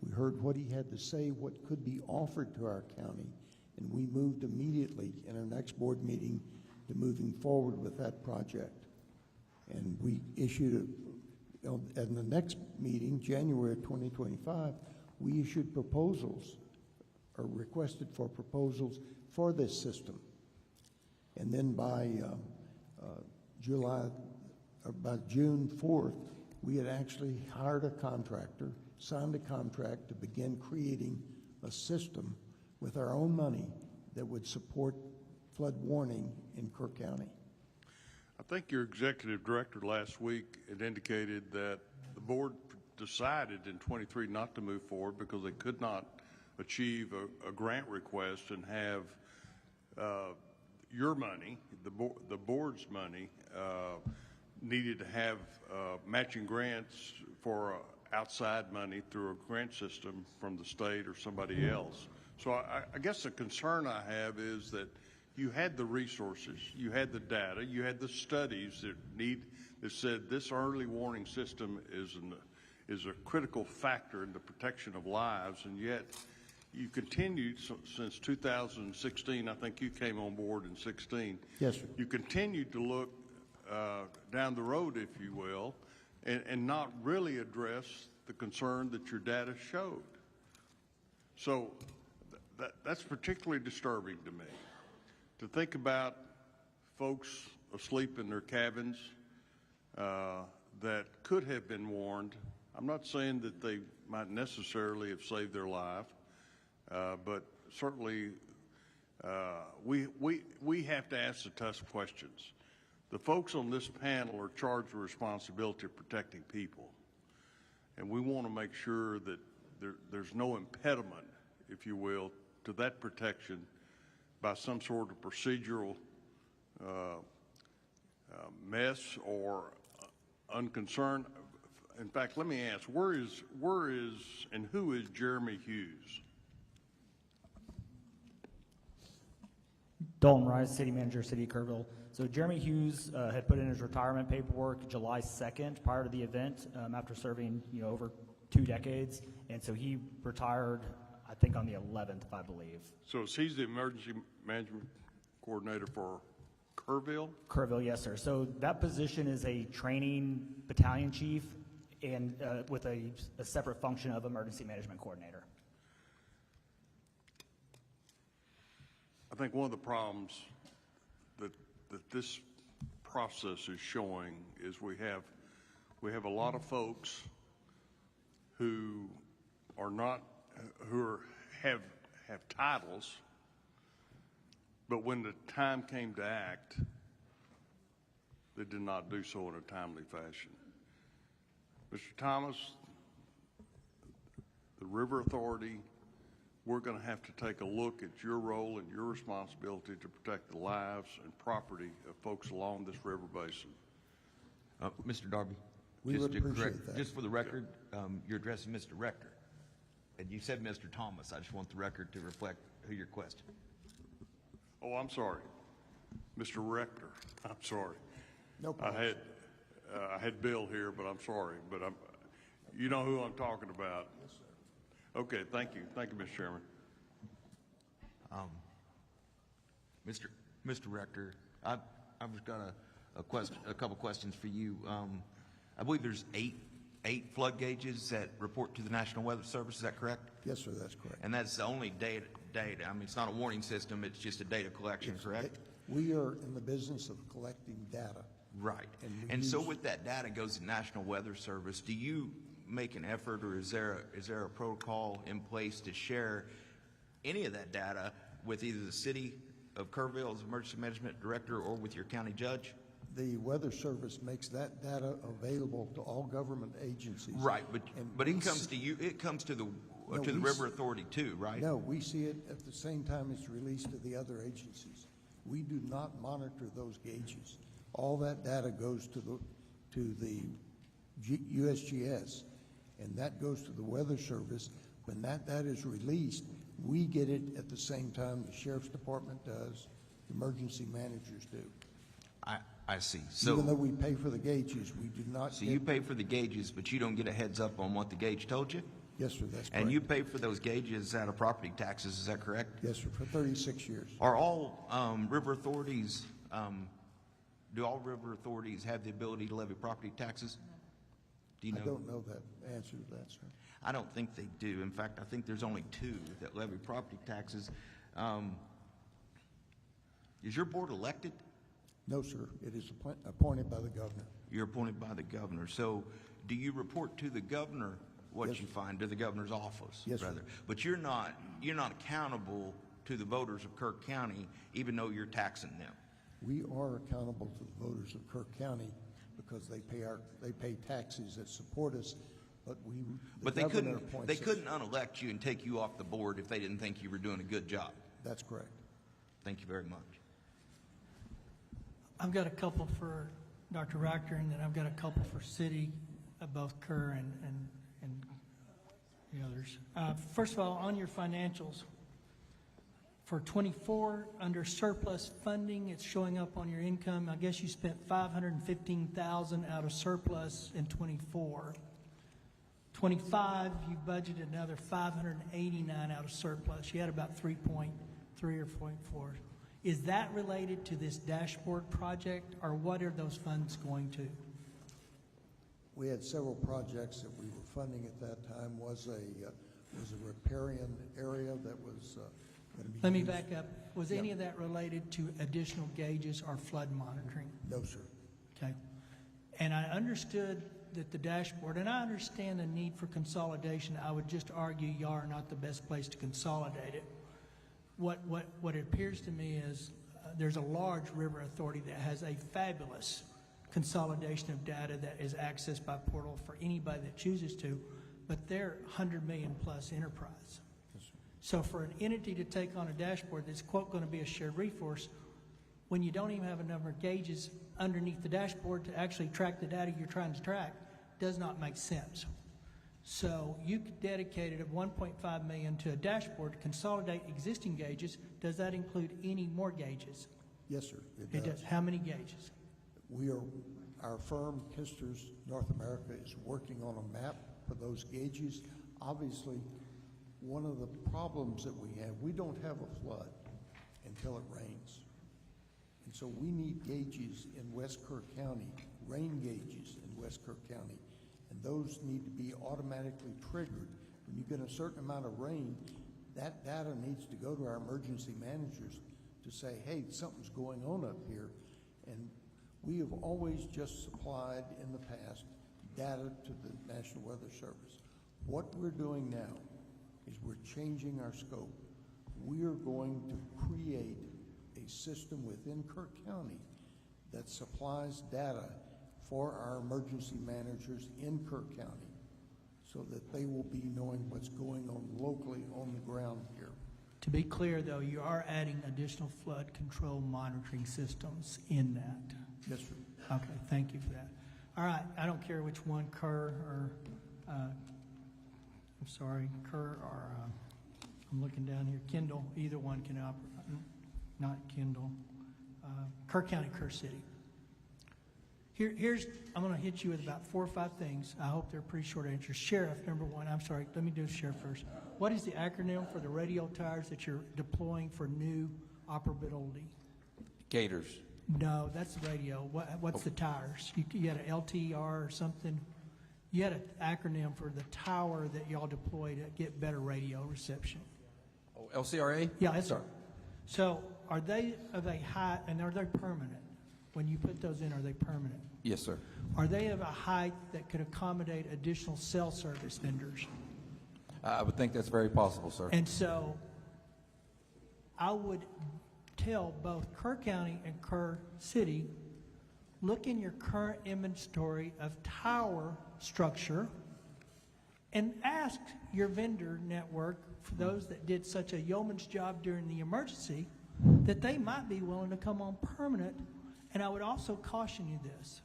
We heard what he had to say, what could be offered to our county, and we moved immediately in our next board meeting to moving forward with that project. And we issued, at the next meeting, January of 2025, we issued proposals, or requested for proposals for this system. And then by June 4th, we had actually hired a contractor, signed a contract to begin creating a system with our own money that would support flood warning in Kerr County. I think your executive director last week had indicated that the board decided in 23 not to move forward because they could not achieve a grant request and have your money, the board's money, needed to have matching grants for outside money through a grant system from the state or somebody else. So I guess the concern I have is that you had the resources, you had the data, you had the studies that said this early warning system is a critical factor in the protection of lives, and yet you continued since 2016. I think you came on board in 16. Yes, sir. You continued to look down the road, if you will, and not really address the concern that your data showed. So that's particularly disturbing to me, to think about folks asleep in their cabins that could have been warned. I'm not saying that they might necessarily have saved their life, but certainly we have to ask the tough questions. The folks on this panel are charged with the responsibility of protecting people, and we want to make sure that there's no impediment, if you will, to that protection by some sort of procedural mess or unconcern. In fact, let me ask, where is and who is Jeremy Hughes? Dalton Rice, City Manager, City of Kerrville. So Jeremy Hughes had put in his retirement paperwork July 2nd prior to the event after serving over 2 decades. And so he retired, I think, on the 11th, I believe. So he's the emergency management coordinator for Kerrville? Kerrville, yes, sir. So that position is a training battalion chief and with a separate function of emergency management coordinator. I think one of the problems that this process is showing is we have a lot of folks who are not have titles, but when the time came to act, they did not do so in a timely fashion. Mr. Thomas, the River Authority, we're going to have to take a look at your role and your responsibility to protect the lives and property of folks along this river basin. Mr. Darby, We would appreciate that. just for the record, you're addressing Mr. Rector, and you said Mr. Thomas. I just want the record to reflect who you're questioning. Oh, I'm sorry, Mr. Rector. I'm sorry. No problem. I had Bill here, but I'm sorry. But you know who I'm talking about. Yes, sir. Okay, thank you, Mr. Chairman. Mr. Rector, I've just got a couple questions for you. I believe there's eight flood gauges that report to the National Weather Service. Is that correct? Yes, sir, that's correct. And that's the only data. I mean, it's not a warning system. It's just a data collection, correct? We are in the business of collecting data. Right. And so with that data goes to National Weather Service. Do you make an effort, or is there a protocol in place to share any of that data with either the city of Kerrville as emergency management director or with your county judge? The Weather Service makes that data available to all government agencies. Right, but it comes to you. It comes to the River Authority too, right? No, we see it at the same time it's released to the other agencies. We do not monitor those gauges. All that data goes to the USGS, and that goes to the Weather Service. When that data is released, we get it at the same time the Sheriff's Department does, emergency managers do. I see. So even though we pay for the gauges, we do not. So you pay for the gauges, but you don't get a heads up on what the gauge told you? Yes, sir, that's correct. And you pay for those gauges out of property taxes, is that correct? Yes, sir, for 36 years. Are all river authorities, do all river authorities have the ability to levy property taxes? Do you know? I don't know that answer to that, sir. I don't think they do. In fact, I think there's only 2 that levy property taxes. Is your board elected? No, sir. It is appointed by the governor. You're appointed by the governor. So do you report to the governor what Yes, you find, to the governor's office? Yes, rather? sir. But you're not accountable to the voters of Kerr County, even though you're taxing them. We are accountable to the voters of Kerr County because they pay taxes that support us, but But governor they appoints us. couldn't unelect you and take you off the board if they didn't think you were doing a good job. That's correct. Thank you very much. I've got a couple for Dr. Rector, and then I've got a couple for city, both Kerr and the others. First of all, on your financials, for 24, under surplus funding, it's showing up on your income. I guess you spent $515,000 out of surplus in 24. 25, you budgeted another $589 out of surplus. You had about 3.3 or 0.4. Is that related to this dashboard project, or what are those funds going to? We had several projects that we were funding at that time. Was a riparian area that was going to be. Let me back up. Was any of that related to additional gauges or flood monitoring? No, sir. Okay. And I understood that the dashboard, and I understand the need for consolidation. I would just argue you are not the best place to consolidate it. What it appears to me is there's a large river authority that has a fabulous consolidation of data that is accessed by portal for anybody that chooses to, but they're 100 million plus enterprise. So for an entity to take on a dashboard that's, quote, going to be a shared resource, when you don't even have a number of gauges underneath the dashboard to actually track the data you're trying to track, does not make sense. So you dedicated $1.5 million to a dashboard to consolidate existing gauges. Does that include any more gauges? Yes, sir, It does. How many gauges? Our firm, Kisters North America, is working on a map for those gauges. Obviously, one of the problems that we don't have a flood until it rains. And so we need gauges in West Kerr County, rain gauges in West Kerr County, and those need to be automatically triggered. When you get a certain amount of rain, that data needs to go to our emergency managers to say, hey, something's going on up here. And we have always just supplied in the past data to the National Weather Service. What we're doing now is we're changing our scope. We are going to create a system within Kerr County that supplies data for our emergency managers in Kerr County so that they will be knowing what's going on locally on the ground here. To be clear, though, you are adding additional flood control monitoring systems in that. Yes, sir. Okay, thank you for that. All right, I don't care which one, Kerr or, Kerr or, I'm looking down here, Kendall, either one can operate, not Kendall, Kerr County, Kerr City. Here's, I'm going to hit you with about 4 or 5 things. I hope they're pretty short answers. Sheriff, number one, I'm sorry, let me do Sheriff first. What is the acronym for the radio towers that you're deploying for new operability? Gators. No, that's the radio. What's the towers? You had an LTR or something? You had an acronym for the tower that y'all deploy to get better radio reception. Oh, LCRA? Yeah, that's right. So are they of a height, and are they permanent? When you put those in, are they permanent? Yes, sir. Are they of a height that could accommodate additional cell service vendors? I would think that's very possible, sir. And so I would tell both Kerr County and Kerr City, look in your current inventory of tower structure and ask your vendor network, for those that did such a yeoman's job during the emergency, that they might be willing to come on permanent. And I would also caution you this.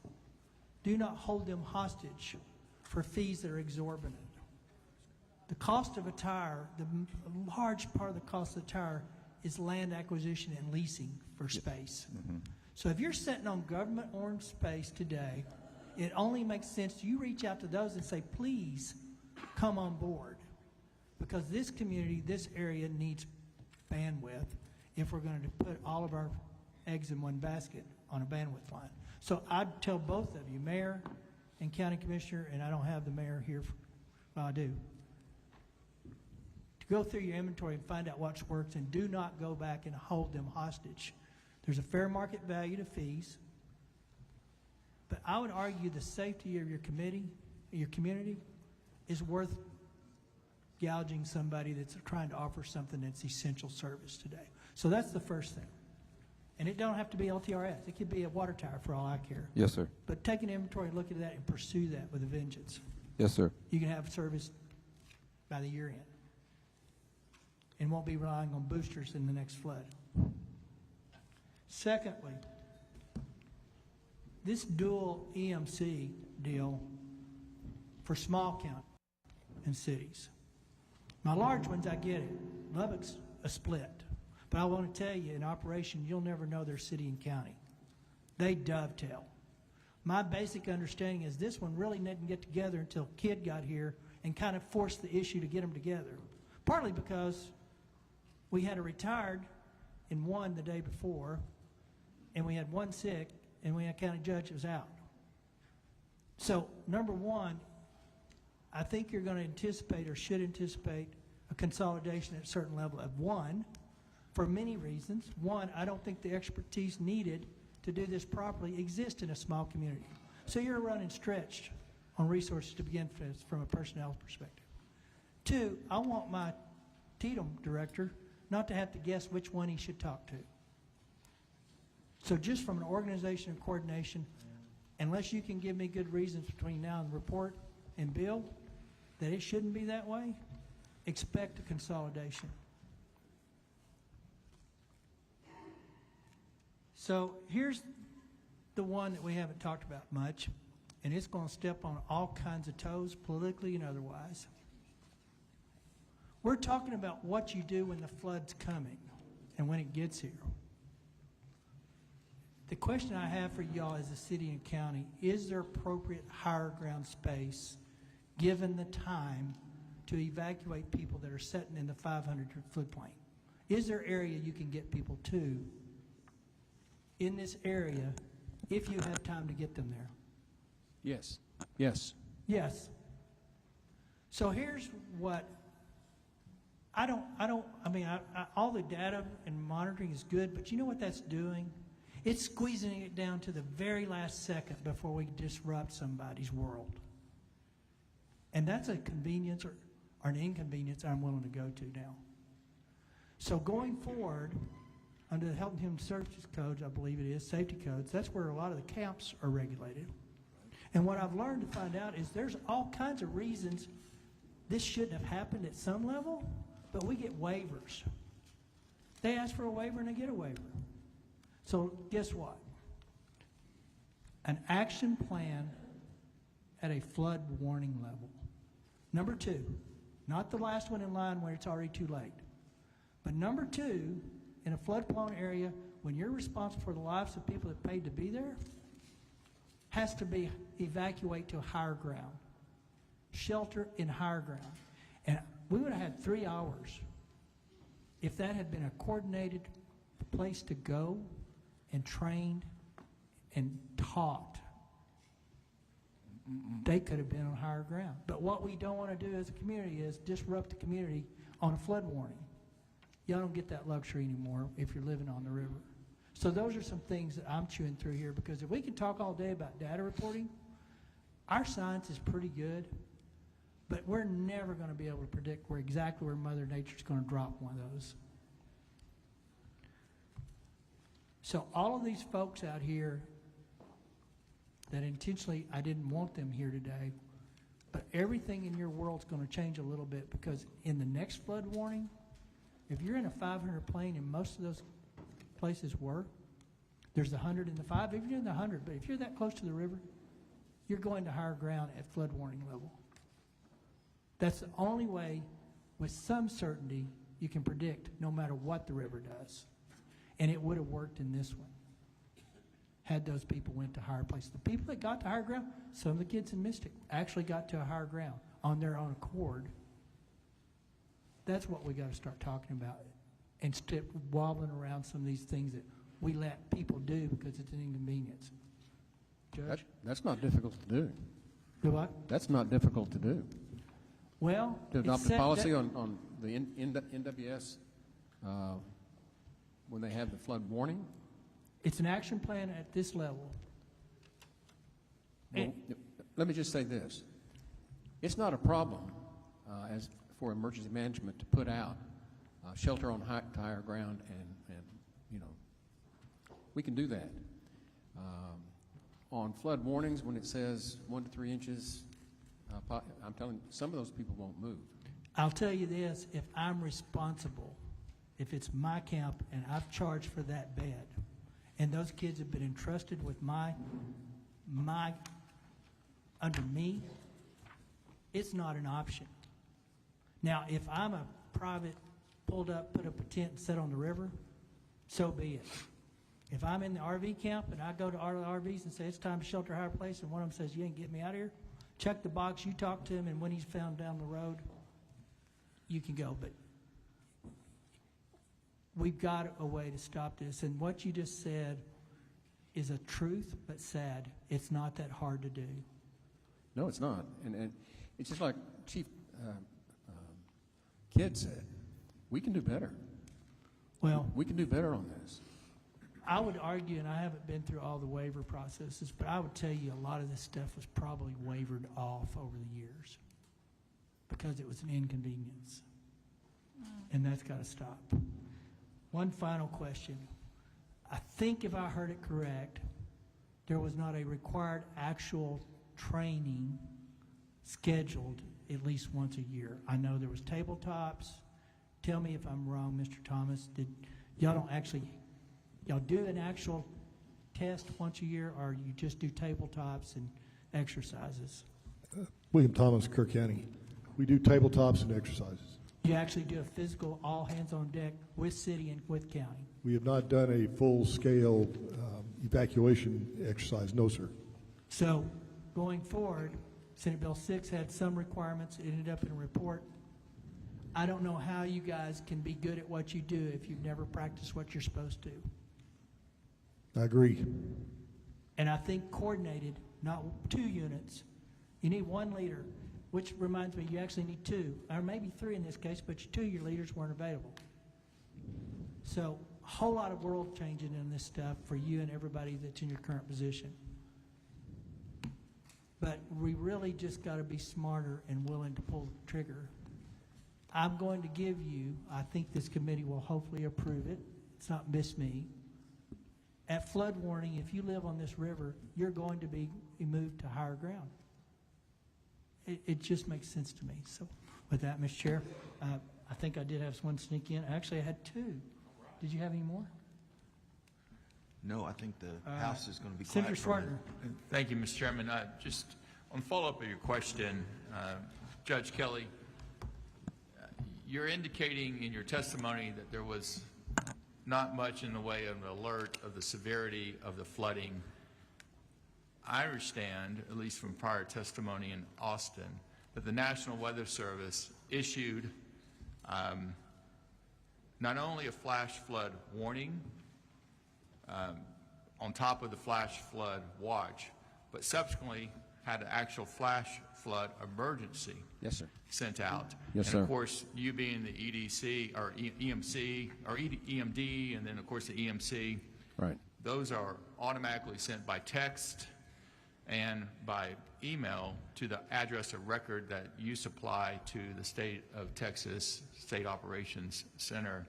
Do not hold them hostage for fees that are exorbitant. The cost of a tower, the large part of the cost of the tower is land acquisition and leasing for space. Mm-hmm. So if you're sitting on government-owned space today, it only makes sense you reach out to those and say, please come on board. Because this community, this area needs bandwidth if we're going to put all of our eggs in one basket on a bandwidth line. So I'd tell both of you, Mayor and County Commissioner, and I don't have the Mayor here, well, I do, to go through your inventory and find out what works, and do not go back and hold them hostage. There's a fair market value to fees, but I would argue the safety of your community is worth gouging somebody that's trying to offer something that's essential service today. So that's the first thing. And it don't have to be LTRS. It could be a water tower for all I care. Yes, sir. But take an inventory, look at that, and pursue that with a vengeance. Yes, sir. You can have service by the year end and won't be relying on boosters in the next flood. Secondly, this dual EMC deal for small counties and cities. My large ones, I get it. Lubbock's a split. But I want to tell you, in operation, you'll never know their city and county. They dovetail. My basic understanding is this one really didn't get together until Kidd got here and kind of forced the issue to get them together. Partly because we had a retired in one the day before, and we had one sick, and we had a county judge that was out. So, number one, I think you're going to anticipate or should anticipate a consolidation at a certain level of one, for many reasons. One, I don't think the expertise needed to do this properly exists in a small community. So you're running stretched on resources to begin with from a personnel perspective. Two, I want my TDM director not to have to guess which one he should talk to. So just from an organization and coordination, unless you can give me good reasons between now and the report and Bill that it shouldn't be that way, expect a consolidation. So here's the one that we haven't talked about much, and it's going to step on all kinds of toes, politically and otherwise. We're talking about what you do when the flood's coming and when it gets here. The question I have for y'all as a city and county, is there appropriate higher ground space, given the time, to evacuate people that are sitting in the 500 floodplain? Is there area you can get people to in this area if you have time to get them there? Yes. Yes. Yes. So here's what all the data and monitoring is good, but you know what that's doing? It's squeezing it down to the very last second before we disrupt somebody's world. And that's a convenience or an inconvenience I'm willing to go to now. So going forward, under the Health and Human Services Codes, I believe it is, safety codes, that's where a lot of the camps are regulated. And what I've learned to find out is there's all kinds of reasons this shouldn't have happened at some level, but we get waivers. They ask for a waiver and they get a waiver. So guess what? An action plan at a flood warning level. Number 2, not the last one in line where it's already too late. But number 2, in a flood-prone area, when you're responsible for the lives of people that paid to be there, has to be evacuate to higher ground. Shelter in higher ground. And we would have had 3 hours if that had been a coordinated place to go and trained and taught. They could have been on higher ground. But what we don't want to do as a community is disrupt the community on a flood warning. Y'all don't get that luxury anymore if you're living on the river. So those are some things that I'm chewing through here, because if we can talk all day about data reporting, our science is pretty good, but we're never going to be able to predict exactly where Mother Nature's going to drop one of those. So all of these folks out here that intentionally I didn't want them here today, but everything in your world's going to change a little bit, because in the next flood warning, if you're in a 500 plane, and most of those places were, there's the 100 and the 5. If you're in the 100, but if you're that close to the river, you're going to higher ground at flood warning level. That's the only way with some certainty you can predict no matter what the river does. And it would have worked in this one had those people went to higher places. The people that got to higher ground, some of the kids in Mystic actually got to a higher ground on their own accord. That's what we got to start talking about, and stop wobbling around some of these things that we let people do because it's an inconvenience. Judge? That's not difficult to do. Do what? That's not difficult to do. Well, to adopt a policy on the NWS when they have the flood warning? It's an action plan at this level. Well, let me just say this. It's not a problem as for emergency management to put out shelter on higher ground, and you know, we can do that. On flood warnings, when it says 1 to 3 inches, I'm telling you, some of those people won't move. I'll tell you this, if I'm responsible, if it's my camp and I've charged for that bed, and those kids have been entrusted with under me, it's not an option. Now, if I'm a private, pulled up, put up a tent and sit on the river, so be it. If I'm in the RV camp and I go to our RVs and say it's time to shelter a higher place, and one of them says you ain't getting me out of here, check the box, you talk to him, and when he's found down the road, you can go. But we've got a way to stop this. And what you just said is a truth, but sad. It's not that hard to do. No, it's not. And it's just like Chief Kidd said, we can do better. Well, we can do better on this. I would argue, and I haven't been through all the waiver processes, but I would tell you a lot of this stuff was probably wavered off over the years because it was an inconvenience. And that's got to stop. One final question. I think if I heard it correct, there was not a required actual training scheduled at least once a year. I know there was tabletops. Tell me if I'm wrong, Mr. Thomas. Y'all do an actual test once a year, or you just do tabletops and exercises? William Thomas, Kerr County. We do tabletops and exercises. You actually do a physical all hands on deck with city and with county? We have not done a full-scale evacuation exercise. No, sir. So going forward, Senate Bill 6 had some requirements. It ended up in a report. I don't know how you guys can be good at what you do if you've never practiced what you're supposed to. I agree. And I think coordinated, not 2 units. You need 1 leader, which reminds me, you actually need 2, or maybe 3 in this case, but 2 of your leaders weren't available. So a whole lot of world changing in this stuff for you and everybody that's in your current position. But we really just got to be smarter and willing to pull the trigger. I'm going to give you, I think this committee will hopefully approve it. It's not miss me. At flood warning, if you live on this river, you're going to be moved to higher ground. It just makes sense to me. So with that, Mr. Chair, I think I did have one sneak in. Actually, I had 2. Did you have any more? No, I think the House is going to be Senator quiet for a minute. Swartner. Thank you, Mr. Chairman. Just on follow-up of your question, Judge Kelly, you're indicating in your testimony that there was not much in the way of an alert of the severity of the flooding. I understand, at least from prior testimony in Austin, that the National Weather Service issued not only a flash flood warning on top of the flash flood watch, but subsequently had an actual flash flood emergency sent out. Yes, and sir. of course, you being the EDC or EMC or EMD, and then of course the EMC, Right. those are automatically sent by text and by email to the address of record that you supply to the State of Texas State Operations Center.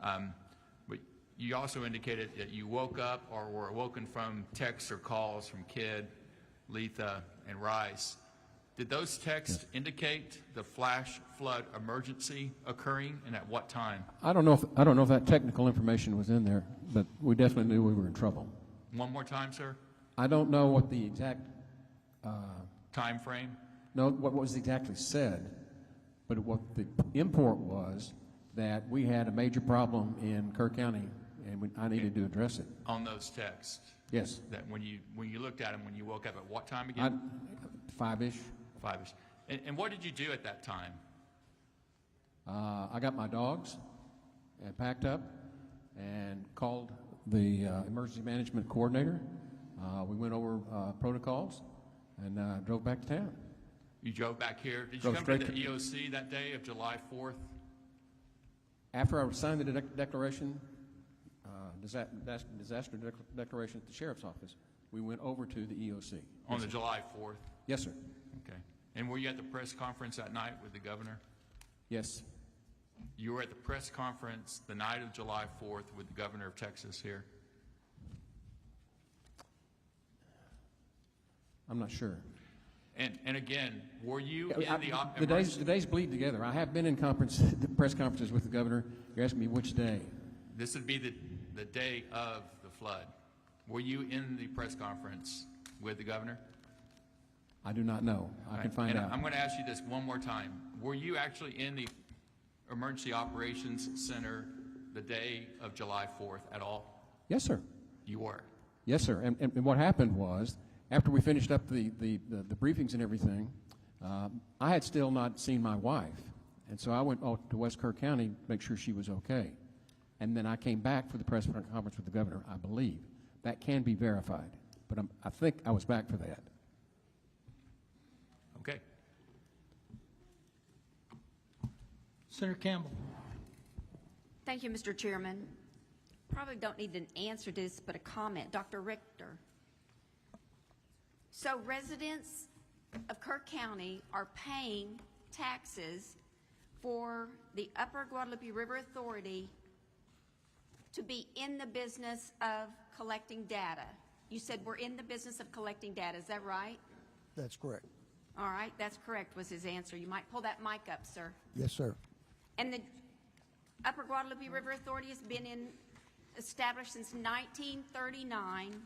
But you also indicated that you woke up or were awoken from texts or calls from Kidd, Letha, and Rice. Did those texts indicate the flash flood emergency occurring, and at what time? I don't know if that technical information was in there, but we definitely knew we were in trouble. One more time, sir. I don't know what the exact Time frame? No, what was exactly said, but what the import was that we had a major problem in Kerr County, and I needed to address it. On those texts? Yes. That when you looked at them, when you woke up at what time again? 5-ish. 5-ish. And what did you do at that time? I got my dogs and packed up and called the emergency management coordinator. We went over protocols and drove back to town. You drove back here. Did you Drove come straight to the EOC that day of July 4th? After I signed the declaration, disaster declaration at the sheriff's office, we went over to the EOC. On the July 4th? Yes, sir. Okay. And were you at the press conference that night with the governor? Yes. You were at the press conference the night of July 4th with the governor of Texas here? I'm not sure. And again, were you in The days bleed together. I have been in press conferences with the governor. You're asking me which day. This would be the day of the flood. Were you in the press conference with the governor? I do not know. I can find out. I'm going to ask you this one more time. Were you actually in the Emergency Operations Center the day of July 4th at all? Yes, sir. You were? Yes, sir. And what happened was, after we finished up the briefings and everything, I had still not seen my wife. And so I went to West Kerr County to make sure she was okay. And then I came back for the press conference with the governor, I believe. That can be verified. But I think I was back for that. Okay. Senator Campbell. Thank you, Mr. Chairman. Probably don't need an answer to this, but a comment. Dr. Richter. So residents of Kerr County are paying taxes for the Upper Guadalupe River Authority to be in the business of collecting data. You said we're in the business of collecting data. Is that right? That's correct. All right, that's correct was his answer. You might pull that mic up, sir. Yes, sir. And the Upper Guadalupe River Authority has been established since 1939.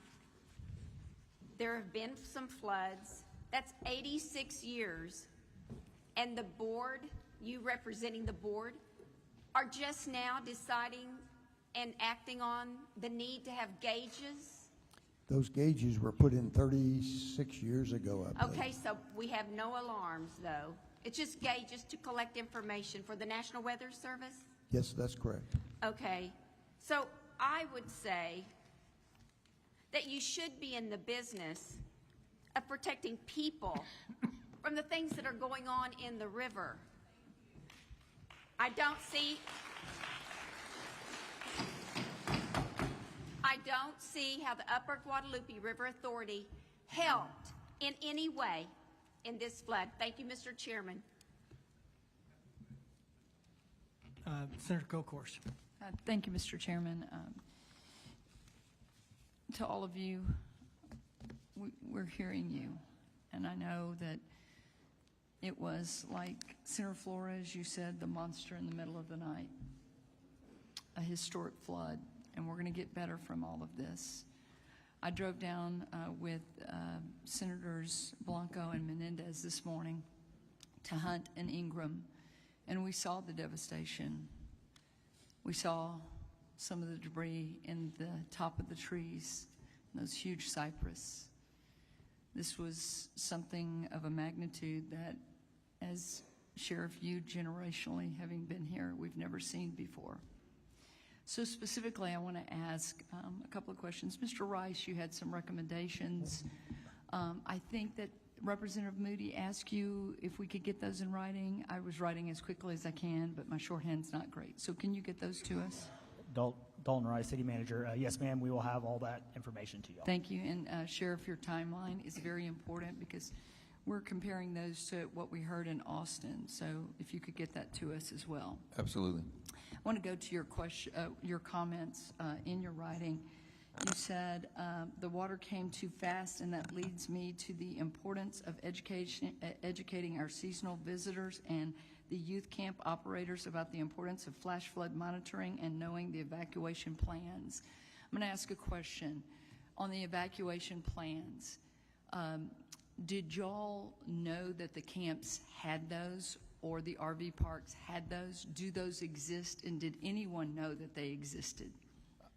There have been some floods. That's 86 years. And the board, you representing the board, are just now deciding and acting on the need to have gauges Those gauges were put in 36 years ago, I believe. Okay, so we have no alarms, though. It's just gauges to collect information for the National Weather Service? Yes, that's correct. Okay, so I would say that you should be in the business of protecting people from the things that are going on in the river. I don't see how the Upper Guadalupe River Authority helped in any way in this flood. Thank you, Mr. Chairman. Senator Gocourse. Thank you, Mr. Chairman. To all of you, we're hearing you, and I know that it was like Senator Flores, you said, the monster in the middle of the night, a historic flood, and we're going to get better from all of this. I drove down with Senators Blanco and Menendez this morning to Hunt and Ingram, and we saw the devastation. We saw some of the debris in the top of the trees, those huge cypress. This was something of a magnitude that, as Sheriff, you generationally, having been here, we've never seen before. So specifically, I want to ask a couple of questions. Mr. Rice, you had some recommendations. I think that Representative Moody asked you if we could get those in writing. I was writing as quickly as I can, but my shorthand's not great. So can you get those to us? Dalton Rice, City Manager. Yes, ma'am, we will have all that information to you all. Thank you. And Sheriff, your timeline is very important because we're comparing those to what we heard in Austin. So if you could get that to us as well. Absolutely. I want to go to your question, your comments in your writing. You said the water came too fast, and that leads me to the importance of educating our seasonal visitors and the youth camp operators about the importance of flash flood monitoring and knowing the evacuation plans. I'm going to ask a question on the evacuation plans. Did y'all know that the camps had those, or the RV parks had those? Do those exist, and did anyone know that they existed?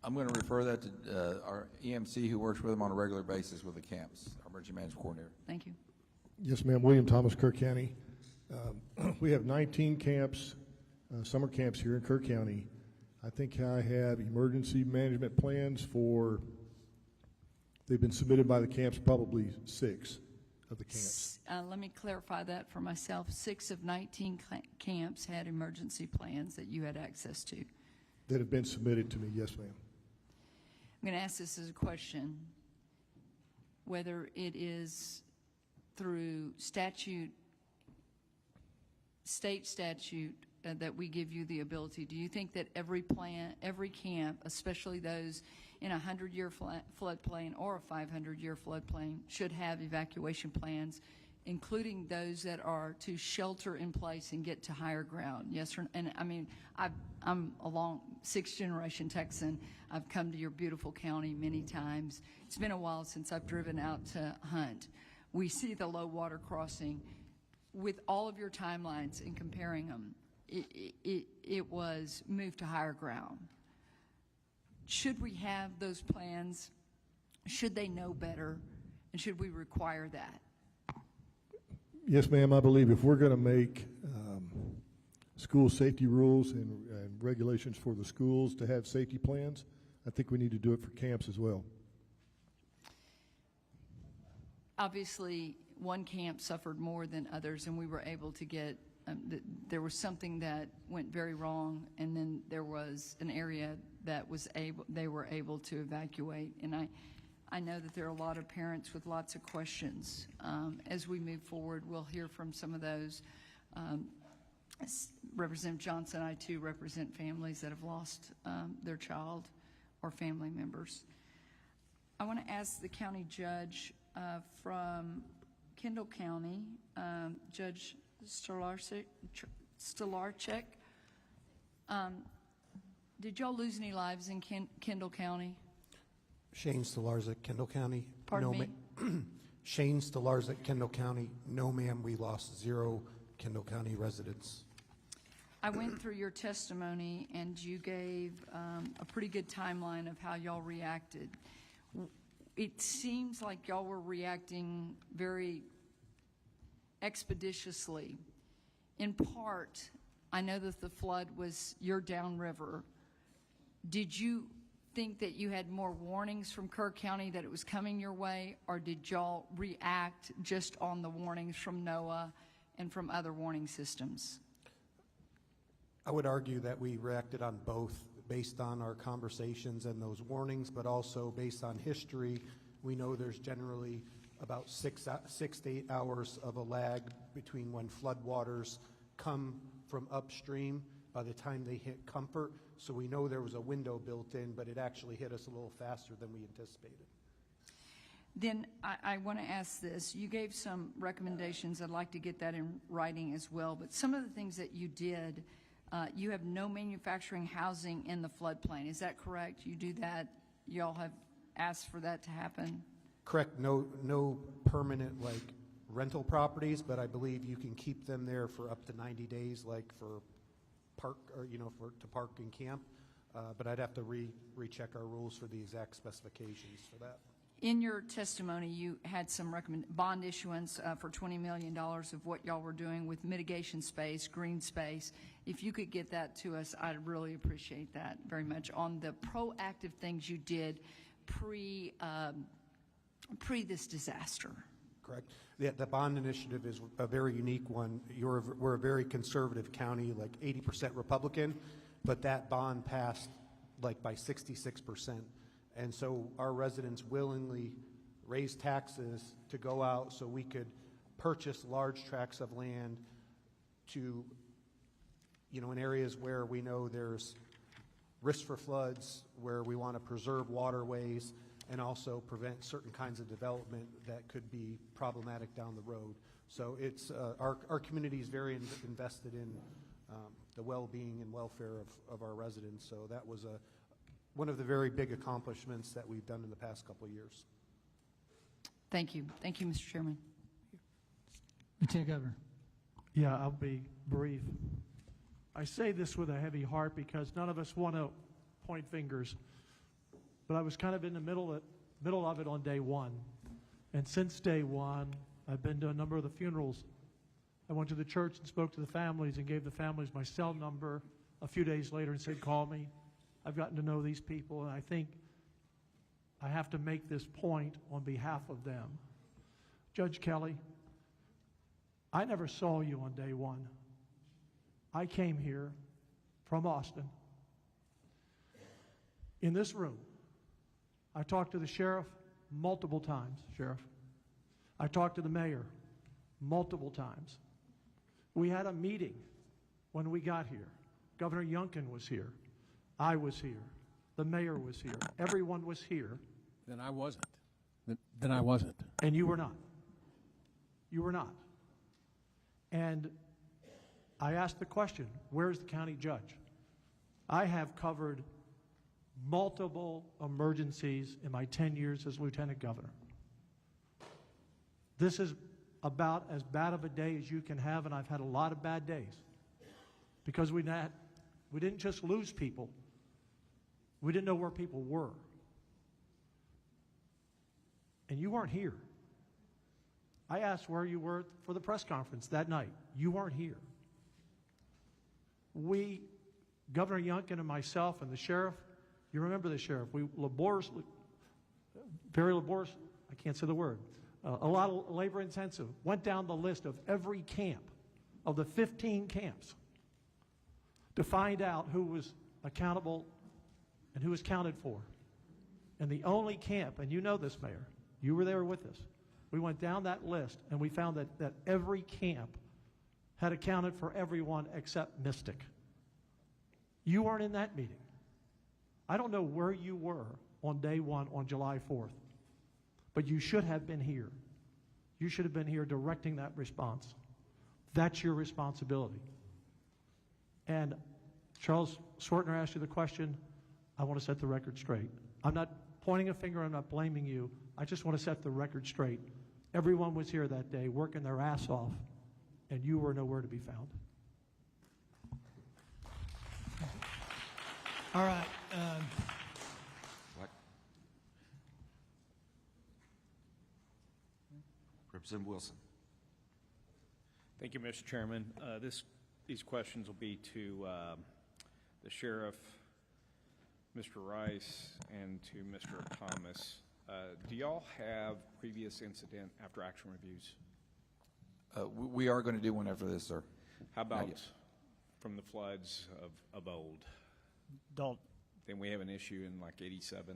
I'm going to refer that to our EMC who works with them on a regular basis with the camps, our emergency management coordinator. Thank you. Yes, ma'am. William Thomas, Kerr County. We have 19 camps, summer camps here in Kerr County. I think I have emergency management plans for, they've been submitted by the camps, probably 6 of the camps. Let me clarify that for myself. 6 of 19 camps had emergency plans that you had access to. That have been submitted to me, yes, ma'am. I'm going to ask this as a question, whether it is through statute, state statute, that we give you the ability. Do you think that every camp, especially those in a 100-year floodplain or a 500-year floodplain, should have evacuation plans, including those that are to shelter in place and get to higher ground? Yes, and I mean, I'm a long 6th-generation Texan. I've come to your beautiful county many times. It's been a while since I've driven out to Hunt. We see the low water crossing. With all of your timelines and comparing them, it was moved to higher ground. Should we have those plans? Should they know better? And should we require that? Yes, ma'am. I believe if we're going to make school safety rules and regulations for the schools to have safety plans, I think we need to do it for camps as well. Obviously, one camp suffered more than others, and we were able to get, there was something that went very wrong, and then there was an area that they were able to evacuate. And I know that there are a lot of parents with lots of questions. As we move forward, we'll hear from some of those. Representative Johnson, I too represent families that have lost their child or family members. I want to ask the county judge from Kendall County, Judge Stolarczyk. Did y'all lose any lives in Kendall County? Shane Stolarczyk, Kendall County. Pardon me? Shane Stolarczyk, Kendall County. No, ma'am, we lost 0 Kendall County residents. I went through your testimony, and you gave a pretty good timeline of how y'all reacted. it seems like y'all were reacting very expeditiously. In part, I know that the flood was your downriver. Did you think that you had more warnings from Kerr County that it was coming your way, or did y'all react just on the warnings from NOAA and from other warning systems? I would argue that we reacted on both based on our conversations and those warnings, but also based on history. We know there's generally about 6 to 8 hours of a lag between when floodwaters come from upstream by the time they hit Comfort. So we know there was a window built in, but it actually hit us a little faster than we anticipated. Then I want to ask this. You gave some recommendations. I'd like to get that in writing as well. But some of the things that you did, you have no manufacturing housing in the floodplain. Is that correct? You do that? You all have asked for that to happen? Correct. No permanent like rental properties, but I believe you can keep them there for up to 90 days, like for park or to park and camp. But I'd have to recheck our rules for the exact specifications for that. In your testimony, you had some bond issuance for $20 million of what y'all were doing with mitigation space, green space. If you could get that to us, I'd really appreciate that very much on the proactive things you did pre this disaster. Correct. The bond initiative is a very unique one. We're a very conservative county, like 80% Republican, but that bond passed like by 66%. And so our residents willingly raised taxes to go out so we could purchase large tracts of land to, in areas where we know there's risk for floods, where we want to preserve waterways, and also prevent certain kinds of development that could be problematic down the road. So it's our community is very invested in the well-being and welfare of our residents. So that was one of the very big accomplishments that we've done in the past couple of years. Thank you. Thank you, Mr. Chairman. Lieutenant Governor. Yeah, I'll be brief. I say this with a heavy heart because none of us want to point fingers. But I was kind of in the middle of it on day one. And since day one, I've been to a number of the funerals. I went to the church and spoke to the families and gave the families my cell number a few days later and said, call me. I've gotten to know these people, and I think I have to make this point on behalf of them. Judge Kelly, I never saw you on day one. I came here from Austin. In this room, I talked to the sheriff multiple times, Sheriff. I talked to the mayor multiple times. We had a meeting when we got here. Governor Youngkin was here. I was here. The mayor was here. Everyone was here. Then I wasn't. Then I wasn't. And you were not. You were not. And I asked the question, where's the county judge? I have covered multiple emergencies in my 10 years as lieutenant governor. This is about as bad of a day as you can have, and I've had a lot of bad days because we didn't just lose people. We didn't know where people were. And you weren't here. I asked where you were for the press conference that night. You weren't here. Governor Youngkin and myself and the sheriff, you remember the sheriff, very laborious, I can't say the word, a lot of labor intensive, went down the list of every camp, of the 15 camps, to find out who was accountable and who was counted for. And the only camp, and you know this, Mayor, you were there with us, we went down that list and we found that every camp had accounted for everyone except Mystic. You weren't in that meeting. I don't know where you were on day one on July 4th, but you should have been here. You should have been here directing that response. That's your responsibility. And Charles Swartner asked you the question. I want to set the record straight. I'm not pointing a finger. I'm not blaming you. I just want to set the record straight. Everyone was here that day working their ass off, and you were nowhere to be found. All right. Representative Wilson. Thank you, Mr. Chairman. These questions will be to the Sheriff, Mr. Rice, and to Mr. Thomas. Do y'all have previous incident after action reviews? We are going to do one after this, sir. How about from the floods of old? Then we have an issue in like 87.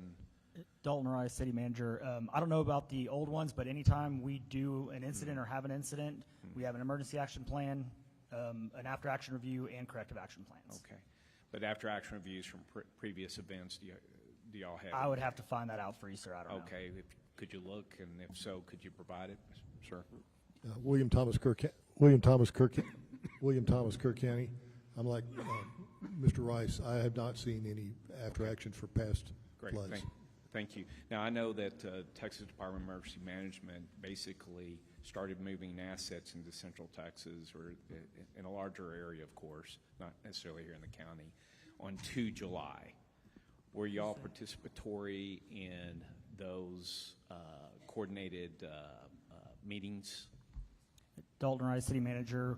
Dalton Rice, City Manager. I don't know about the old ones, but anytime we do an incident or have an incident, we have an emergency action plan, an after action review, and corrective action plans. Okay. But after action reviews from previous events, do y'all have? I would have to find that out for you, sir. I don't know. Okay. Could you look, and if so, could you provide it, sir? William Thomas, Kerr County. I'm like Mr. Rice. I have not seen any after actions for past floods. Thank you. Now, I know that Texas Department of Emergency Management basically started moving assets into Central Texas, or in a larger area, of course, not necessarily here in the county, on 2 July. Were y'all participatory in those coordinated meetings? Dalton Rice, City Manager.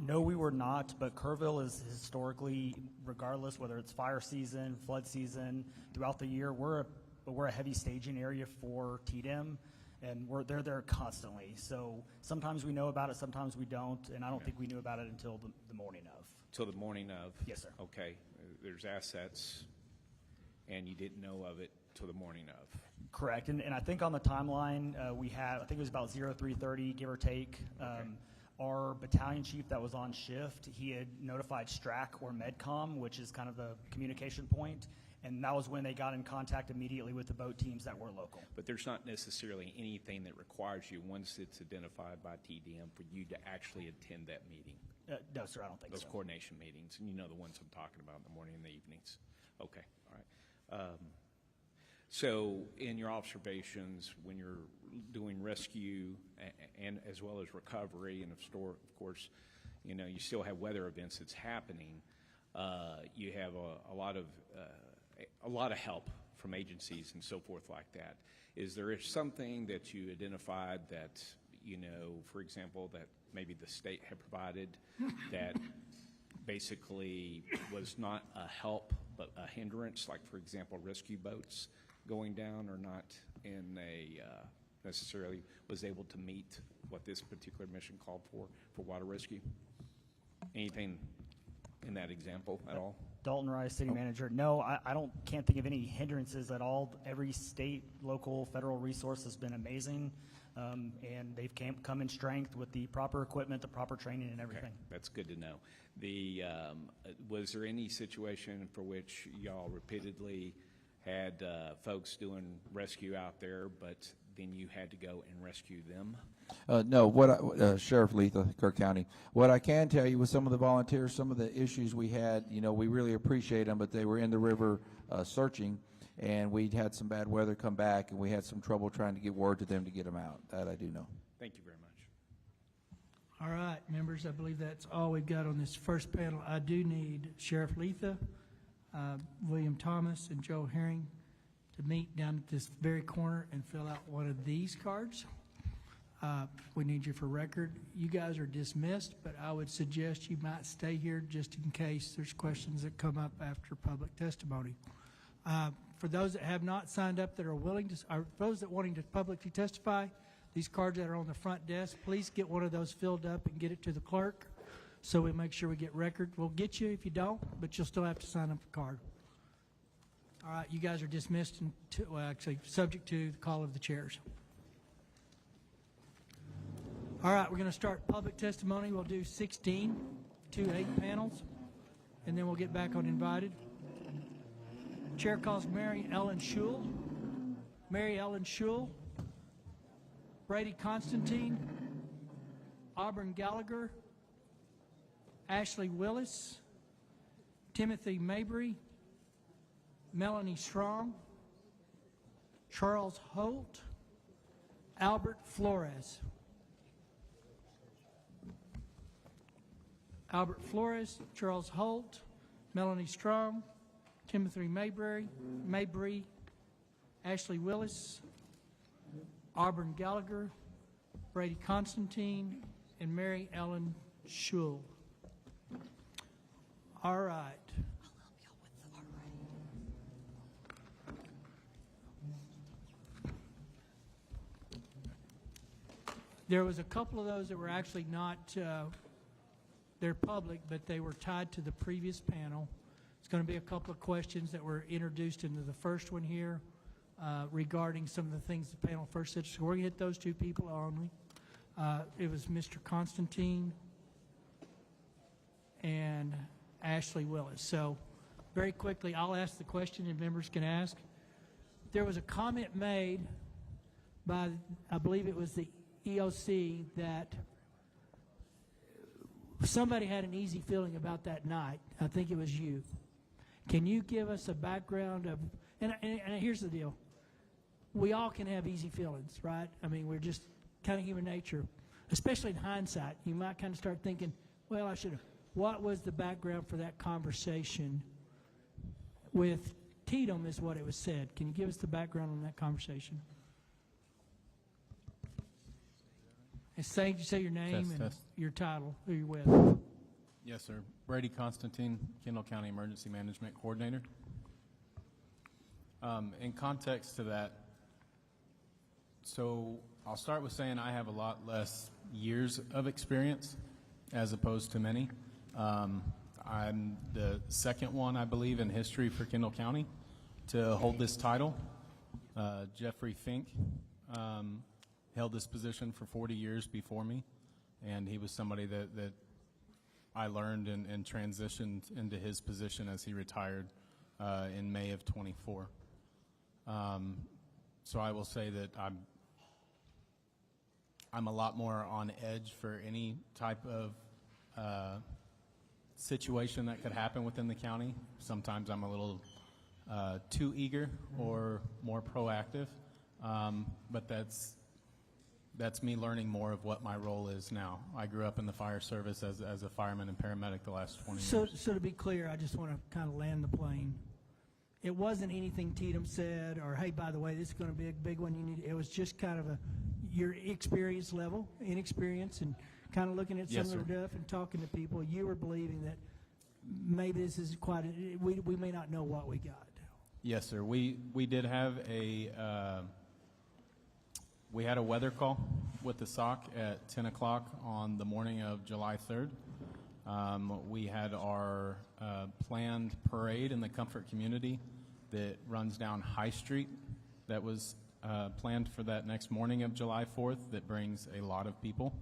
No, we were not, but Kerrville is historically, regardless whether it's fire season, flood season, throughout the year, we're a heavy staging area for TDEM, and they're there constantly. So sometimes we know about it, sometimes we don't, and I don't think we knew about it until the morning of. Till the morning of? Yes, sir. Okay. There's assets, and you didn't know of it till the morning of. Correct, and I think on the timeline we had, I think it was about 03:30, give or take. Our battalion chief that was on shift, he had notified STRAC or MedCom, which is kind of the communication point, and that was when they got in contact immediately with the boat teams that were local. But there's not necessarily anything that requires you, once it's identified by TDM, for you to actually attend that meeting? No, sir, I don't think so. Those coordination meetings, and you know the ones I'm talking about in the morning and the evenings. Okay, all right. So in your observations, when you're doing rescue and as well as recovery, and of course, you know, you still have weather events that's happening, you have a lot of help from agencies and so forth like that. Is there something that you identified that, you know, for example, that maybe the state had provided that basically was not a help but a hindrance, like for example rescue boats going down, or not in a necessarily was able to meet what this particular mission called for water rescue? Anything in that example at all? Dalton Rice, City Manager. No, can't think of any hindrances at all. Every state, local, federal resource has been amazing, and they've come in strength with the proper equipment, the proper training, and everything. Okay, that's good to know. Was there any situation for which y'all repeatedly had folks doing rescue out there, but then you had to go and rescue them? No, Sheriff Letha, Kerr County. What I can tell you with some of the volunteers, some of the issues we had, you know, we really appreciate them, but they were in the river searching, and we had some bad weather come back, and we had some trouble trying to get word to them to get them out. That I do know. Thank you very much. All right, members, I believe that's all we've got on this first panel. I do need Sheriff Letha, William Thomas, and Joe Herring to meet down at this very corner and fill out one of these cards. We need you for record. You guys are dismissed, but I would suggest you might stay here just in case there's questions that come up after public testimony. For those that have not signed up that are willing to, or those that wanting to publicly testify, these cards that are on the front desk, please get one of those filled up and get it to the clerk so we make sure we get record. We'll get you if you don't, but you'll still have to sign up the card. All right, you guys are dismissed, and actually subject to the call of the chairs. All right, we're going to start public testimony. We'll do 16 to 8 panels, and then we'll get back on invited. Chair calls Mary Ellen Schul. Mary Ellen Schul. Brady Constantine. Auburn Gallagher. Ashley Willis. Timothy Mabry. Melanie Strong. Charles Holt. Albert Flores. Albert Flores, Charles Holt, Melanie Strong, Timothy Mabry, Ashley Willis, Auburn Gallagher, Brady Constantine, and Mary Ellen Schul. All right. There was a couple of those that were actually not, they're public, but they were tied to the previous panel. It's going to be a couple of questions that were introduced into the first one here regarding some of the things the panel first said. So we're going to hit those two people only. It was Mr. Constantine and Ashley Willis. So very quickly, I'll ask the question and members can ask. There was a comment made by, I believe it was the EOC, that somebody had an easy feeling about that night. I think it was you. Can you give us a background of, and here's the deal. We all can have easy feelings, right? I mean, we're just kind of human nature, especially in hindsight. You might kind of start thinking, well, I should have. What was the background for that conversation with Tatum is what it was said. Can you give us the background on that conversation? And say your name and your title, who you're with. Yes, sir. Brady Constantine, Kendall County Emergency Management Coordinator. In context to that, so I'll start with saying I have a lot less years of experience as opposed to many. I'm the second one, I believe, in history for Kendall County to hold this title. Jeffrey Fink held this position for 40 years before me, and he was somebody that I learned and transitioned into his position as he retired in May of 24. So I will say that I'm a lot more on edge for any type of situation that could happen within the county. Sometimes I'm a little too eager or more proactive, but that's me learning more of what my role is now. I grew up in the fire service as a fireman and paramedic the last 20 years. So to be clear, I just want to kind of land the plane. It wasn't anything Tatum said, or hey, by the way, this is going to be a big one. It was just kind of your experience level, inexperience, and kind of looking at some of the stuff and talking to people. You were believing that maybe this is we may not know what we got. Yes, sir. We did have we had a weather call with the SOC at 10 o'clock on the morning of July 3rd. We had our planned parade in the Comfort community that runs down High Street that was planned for that next morning of July 4th that brings a lot of people.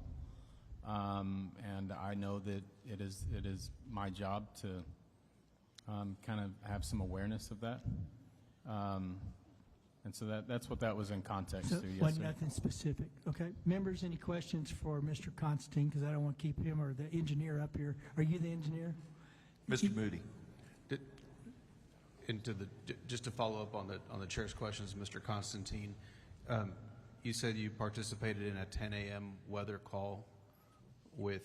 And I know that it is my job to kind of have some awareness of that. And so that's what that was in context So to. Yes, wasn't sir. nothing specific. Okay. Members, any questions for Mr. Constantine? Because I don't want to keep him or the engineer up here. Are you the engineer? Mr. Moody. Just to follow up on the chair's questions, Mr. Constantine, you said you participated in a 10 a.m. weather call with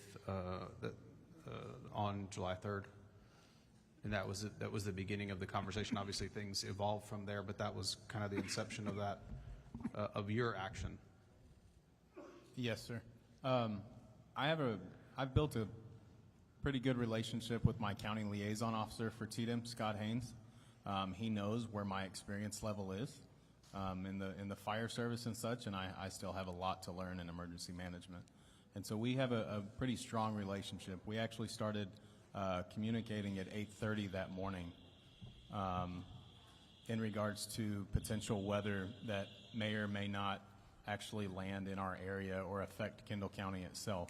on July 3rd. And that was the beginning of the conversation. Obviously, things evolved from there, but that was kind of the inception of that, of your action. Yes, sir. I've built a pretty good relationship with my county liaison officer for TDM, Scott Haynes. He knows where my experience level is in the fire service and such, and I still have a lot to learn in emergency management. And so we have a pretty strong relationship. We actually started communicating at 8:30 that morning in regards to potential weather that may or may not actually land in our area or affect Kendall County itself.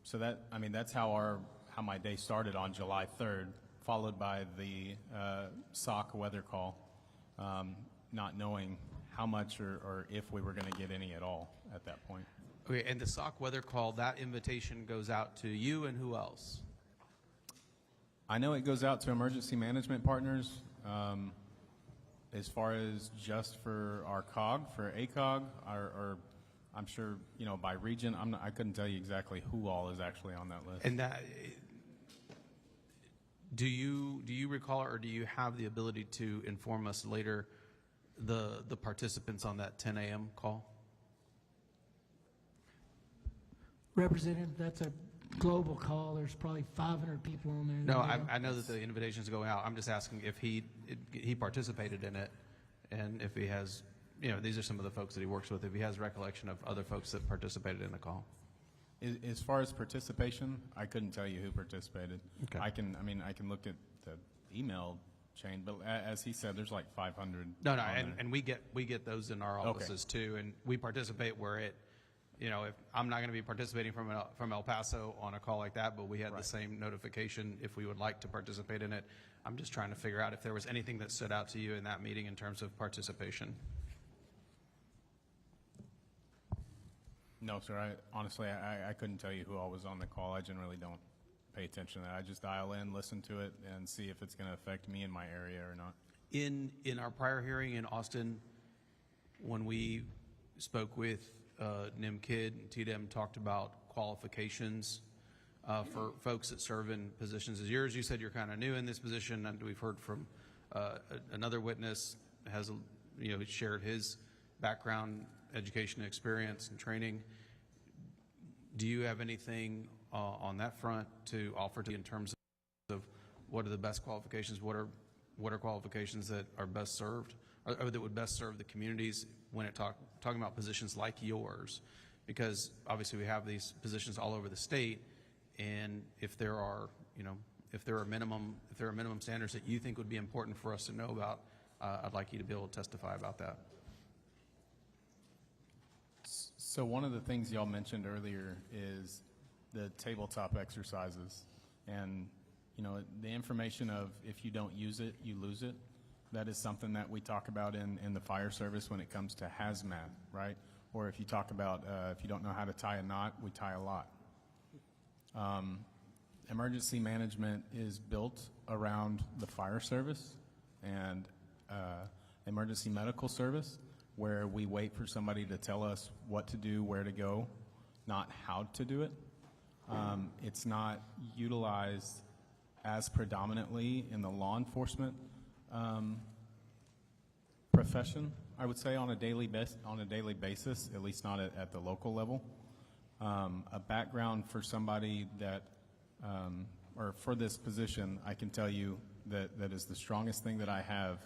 So that's how my day started on July 3rd, followed by the SOC weather call, not knowing how much or if we were going to get any at all at that point. Okay, and the SOC weather call, that invitation goes out to you and who else? I know it goes out to emergency management partners. As far as just for our COG, for ACOG, or I'm sure, by region, I couldn't tell you exactly who all is actually on that list. And that, do you recall, or do you have the ability to inform us later the participants on that 10 a.m. call? Representative, that's a global call. There's probably 500 people on there. No, I know that the invitation's going out. I'm just asking if he participated in it, and if he has, these are some of the folks that he works with, if he has recollection of other folks that participated in the call. As far as participation, I couldn't tell you who participated. Okay. I can look at the email chain, but as he said, there's like 500. No, and we get those in our offices too, and we participate where it, if I'm not going to be participating from El Paso on a call like that, but we had the same notification if we would like to participate in it. I'm just trying to figure out if there was anything that stood out to you in that meeting in terms of participation. No, sir. Honestly, I couldn't tell you who all was on the call. I generally don't pay attention to that. I just dial in, listen to it, and see if it's going to affect me in my area or not. In our prior hearing in Austin, when we spoke with NIMKID and TDEM, talked about qualifications for folks that serve in positions as yours. You said you're kind of new in this position, and we've heard from another witness has shared his background, education, experience, and training. Do you have anything on that front to offer to you in terms of what are the best qualifications? What are qualifications that are best served, or that would best serve the communities when talking about positions like yours? Because obviously we have these positions all over the state, and if there are minimum standards that you think would be important for us to know about, I'd like you to be able to testify about that. So one of the things y'all mentioned earlier is the tabletop exercises, and the information of if you don't use it, you lose it. That is something that we talk about in the fire service when it comes to hazmat, right? Or if you talk about if you don't know how to tie a knot, we tie a lot. Emergency management is built around the fire service and emergency medical service, where we wait for somebody to tell us what to do, where to go, not how to do it. It's not utilized as predominantly in the law enforcement profession, I would say, on a daily basis, at least not at the local level. A background for somebody that, or for this position, I can tell you that is the strongest thing that I have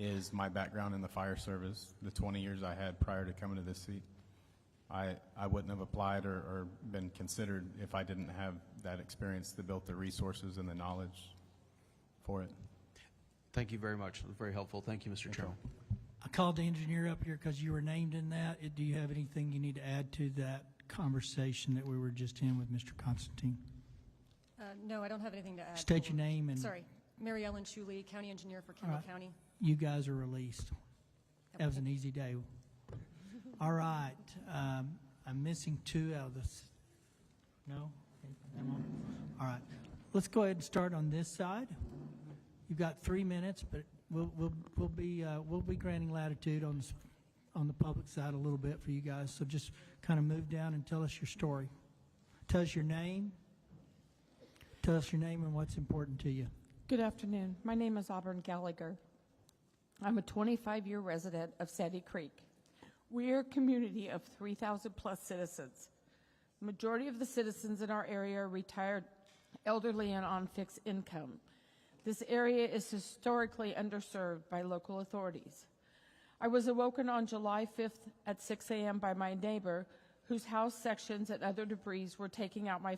is my background in the fire service, the 20 years I had prior to coming to this seat. I wouldn't have applied or been considered if I didn't have that experience that built the resources and the knowledge for it. Thank you very much. It was very helpful. Thank you, Mr. Chairman. I called the engineer up here because you were named in that. Do you have anything you need to add to that conversation that we were just in with Mr. Constantine? No, I don't have anything to add. State your name and... Sorry. Mary Ellen Shuley, County Engineer for Kendall County. You guys are released. That was an easy day. All right. I'm missing two out of this. No? All right. Let's go ahead and start on this side. You've got 3 minutes, but we'll be granting latitude on the public side a little bit for you guys. So just kind of move down and tell us your story. Tell us your name. Tell us your name and what's important to you. Good afternoon. My name is Auburn Gallagher. I'm a 25-year resident of Sandy Creek. We are a community of 3,000 plus citizens. The majority of the citizens in our area are retired, elderly, and on fixed income. This area is historically underserved by local authorities. I was awoken on July 5th at 6 a.m. by my neighbor, whose house sections and other debris were taking out my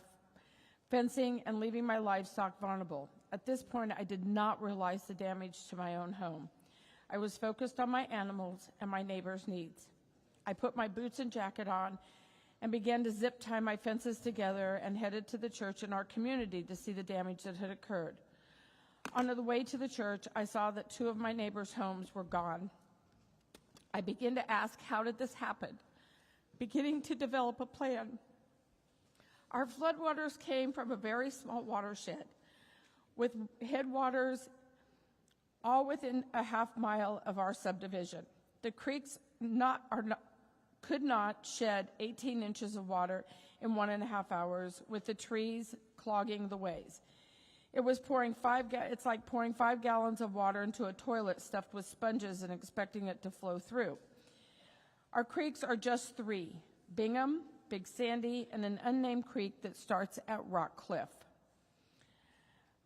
fencing and leaving my livestock vulnerable. At this point, I did not realize the damage to my own home. I was focused on my animals and my neighbor's needs. I put my boots and jacket on and began to zip tie my fences together and headed to the church in our community to see the damage that had occurred. On the way to the church, I saw that 2 of my neighbors' homes were gone. I began to ask, how did this happen? Beginning to develop a plan. Our floodwaters came from a very small watershed with headwaters all within a half mile of our subdivision. The creeks could not shed 18 inches of water in 1.5 hours, with the trees clogging the ways. It was it's like pouring 5 gallons of water into a toilet stuffed with sponges and expecting it to flow through. Our creeks are just 3: Bingham, Big Sandy, and an unnamed creek that starts at Rock Cliff.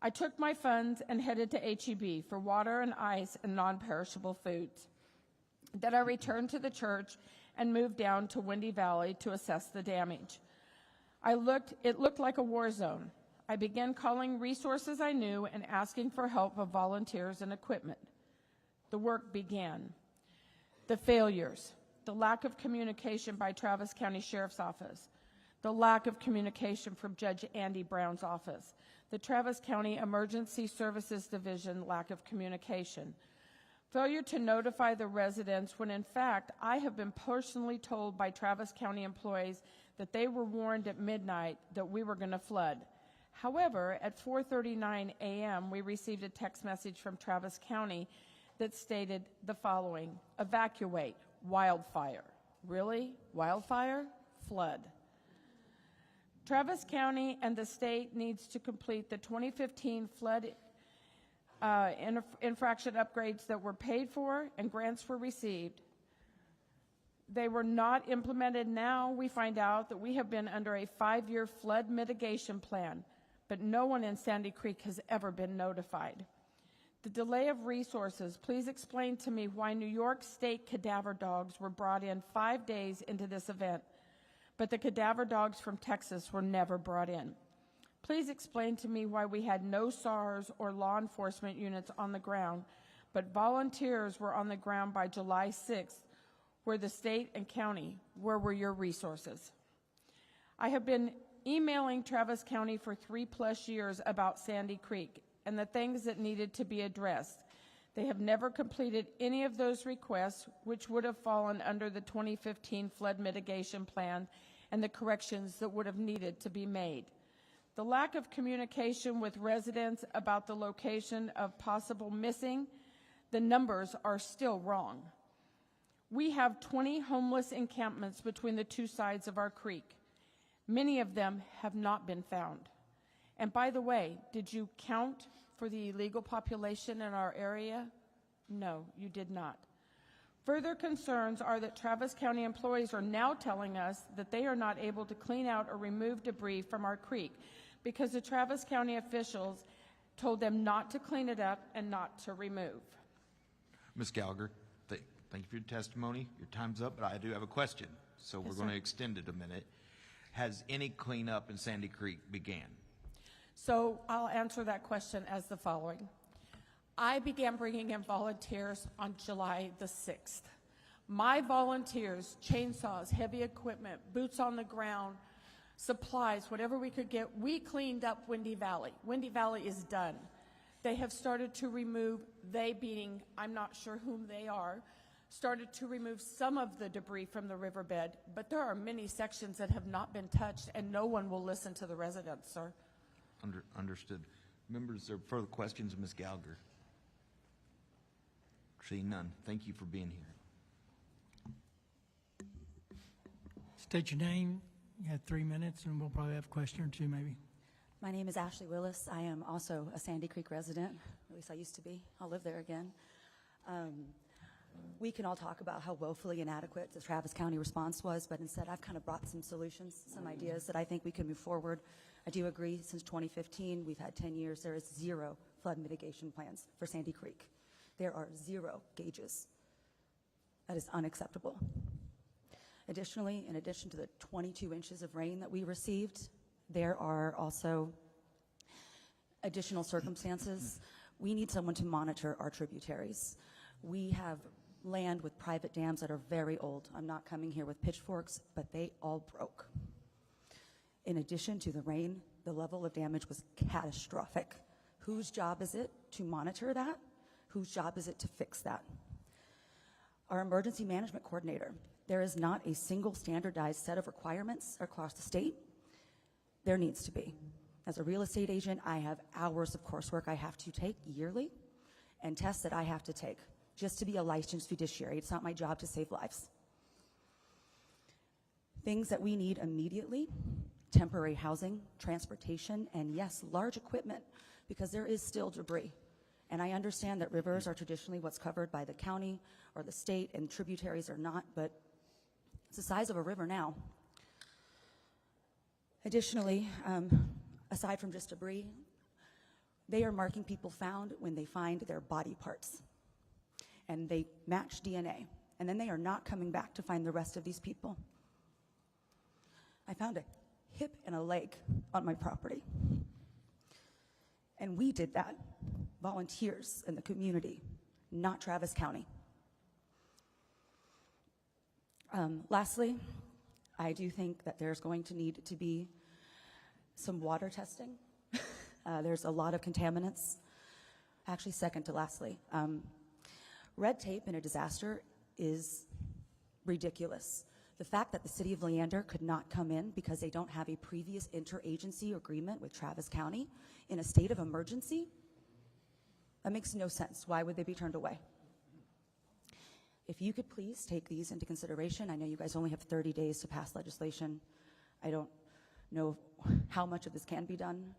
I took my funds and headed to HEB for water and ice and non-perishable foods. Then I returned to the church and moved down to Windy Valley to assess the damage. It looked like a war zone. I began calling resources I knew and asking for help of volunteers and equipment. The work began. The failures, the lack of communication by Travis County Sheriff's Office, the lack of communication from Judge Andy Brown's office, the Travis County Emergency Services Division lack of communication, failure to notify the residents when in fact I have been personally told by Travis County employees that they were warned at midnight that we were going to flood. However, at 4:39 a.m., we received a text message from Travis County that stated the following: evacuate, wildfire. Really? Wildfire? Flood. Travis County and the state needs to complete the 2015 flood infraction upgrades that were paid for and grants were received. They were not implemented. Now we find out that we have been under a 5-year flood mitigation plan, but no one in Sandy Creek has ever been notified. The delay of resources, please explain to me why New York State cadaver dogs were brought in 5 days into this event, but the cadaver dogs from Texas were never brought in. Please explain to me why we had no SARS or law enforcement units on the ground, but volunteers were on the ground by July 6th, where the state and county, where were your resources? I have been emailing Travis County for 3+ years about Sandy Creek and the things that needed to be addressed. They have never completed any of those requests, which would have fallen under the 2015 flood mitigation plan and the corrections that would have needed to be made. The lack of communication with residents about the location of possible missing, the numbers are still wrong. We have 20 homeless encampments between the two sides of our creek. Many of them have not been found. And by the way, did you count for the illegal population in our area? No, you did not. Further concerns are that Travis County employees are now telling us that they are not able to clean out or remove debris from our creek because the Travis County officials told them not to clean it up and not to remove. Ms. Gallagher, thank you for your testimony. Your time's up, but I do have a question, so we're going to extend it a minute. Has any cleanup in Sandy Creek began? So I'll answer that question as the following. I began bringing in volunteers on July the 6th. My volunteers, chainsaws, heavy equipment, boots on the ground, supplies, whatever we could get, we cleaned up Windy Valley. Windy Valley is done. They have started to remove, they being, I'm not sure whom they are, started to remove some of the debris from the riverbed, but there are many sections that have not been touched, and no one will listen to the residents, sir. Understood. Members, are further questions of Ms. Gallagher? Seeing none. Thank you for being here. State your name. You had 3 minutes, and we'll probably have a question or two maybe. My name is Ashley Willis. I am also a Sandy Creek resident. At least I used to be. I'll live there again. We can all talk about how woefully inadequate the Travis County response was, but instead I've kind of brought some solutions, some ideas that I think we can move forward. I do agree, since 2015, we've had 10 years, there is 0 flood mitigation plans for Sandy Creek. There are 0 gauges. That is unacceptable. Additionally, in addition to the 22 inches of rain that we received, there are also additional circumstances. We need someone to monitor our tributaries. We have land with private dams that are very old. I'm not coming here with pitchforks, but they all broke. In addition to the rain, the level of damage was catastrophic. Whose job is it to monitor that? Whose job is it to fix that? Our emergency management coordinator, there is not a single standardized set of requirements across the state. There needs to be. As a real estate agent, I have hours of coursework I have to take yearly and tests that I have to take just to be a licensed fiduciary. It's not my job to save lives. Things that we need immediately: temporary housing, transportation, and yes, large equipment, because there is still debris. And I understand that rivers are traditionally what's covered by the county or the state, and tributaries are not, but it's the size of a river now. Additionally, aside from just debris, they are marking people found when they find their body parts. And they match DNA. And then they are not coming back to find the rest of these people. I found a hip and a leg on my property. And we did that, volunteers in the community, not Travis County. Lastly, I do think that there's going to need to be some water testing. There's a lot of contaminants. Actually, second to lastly, red tape in a disaster is ridiculous. The fact that the city of Leander could not come in because they don't have a previous interagency agreement with Travis County in a state of emergency, that makes no sense. Why would they be turned away? If you could please take these into consideration. I know you guys only have 30 days to pass legislation. I don't know how much of this can be done,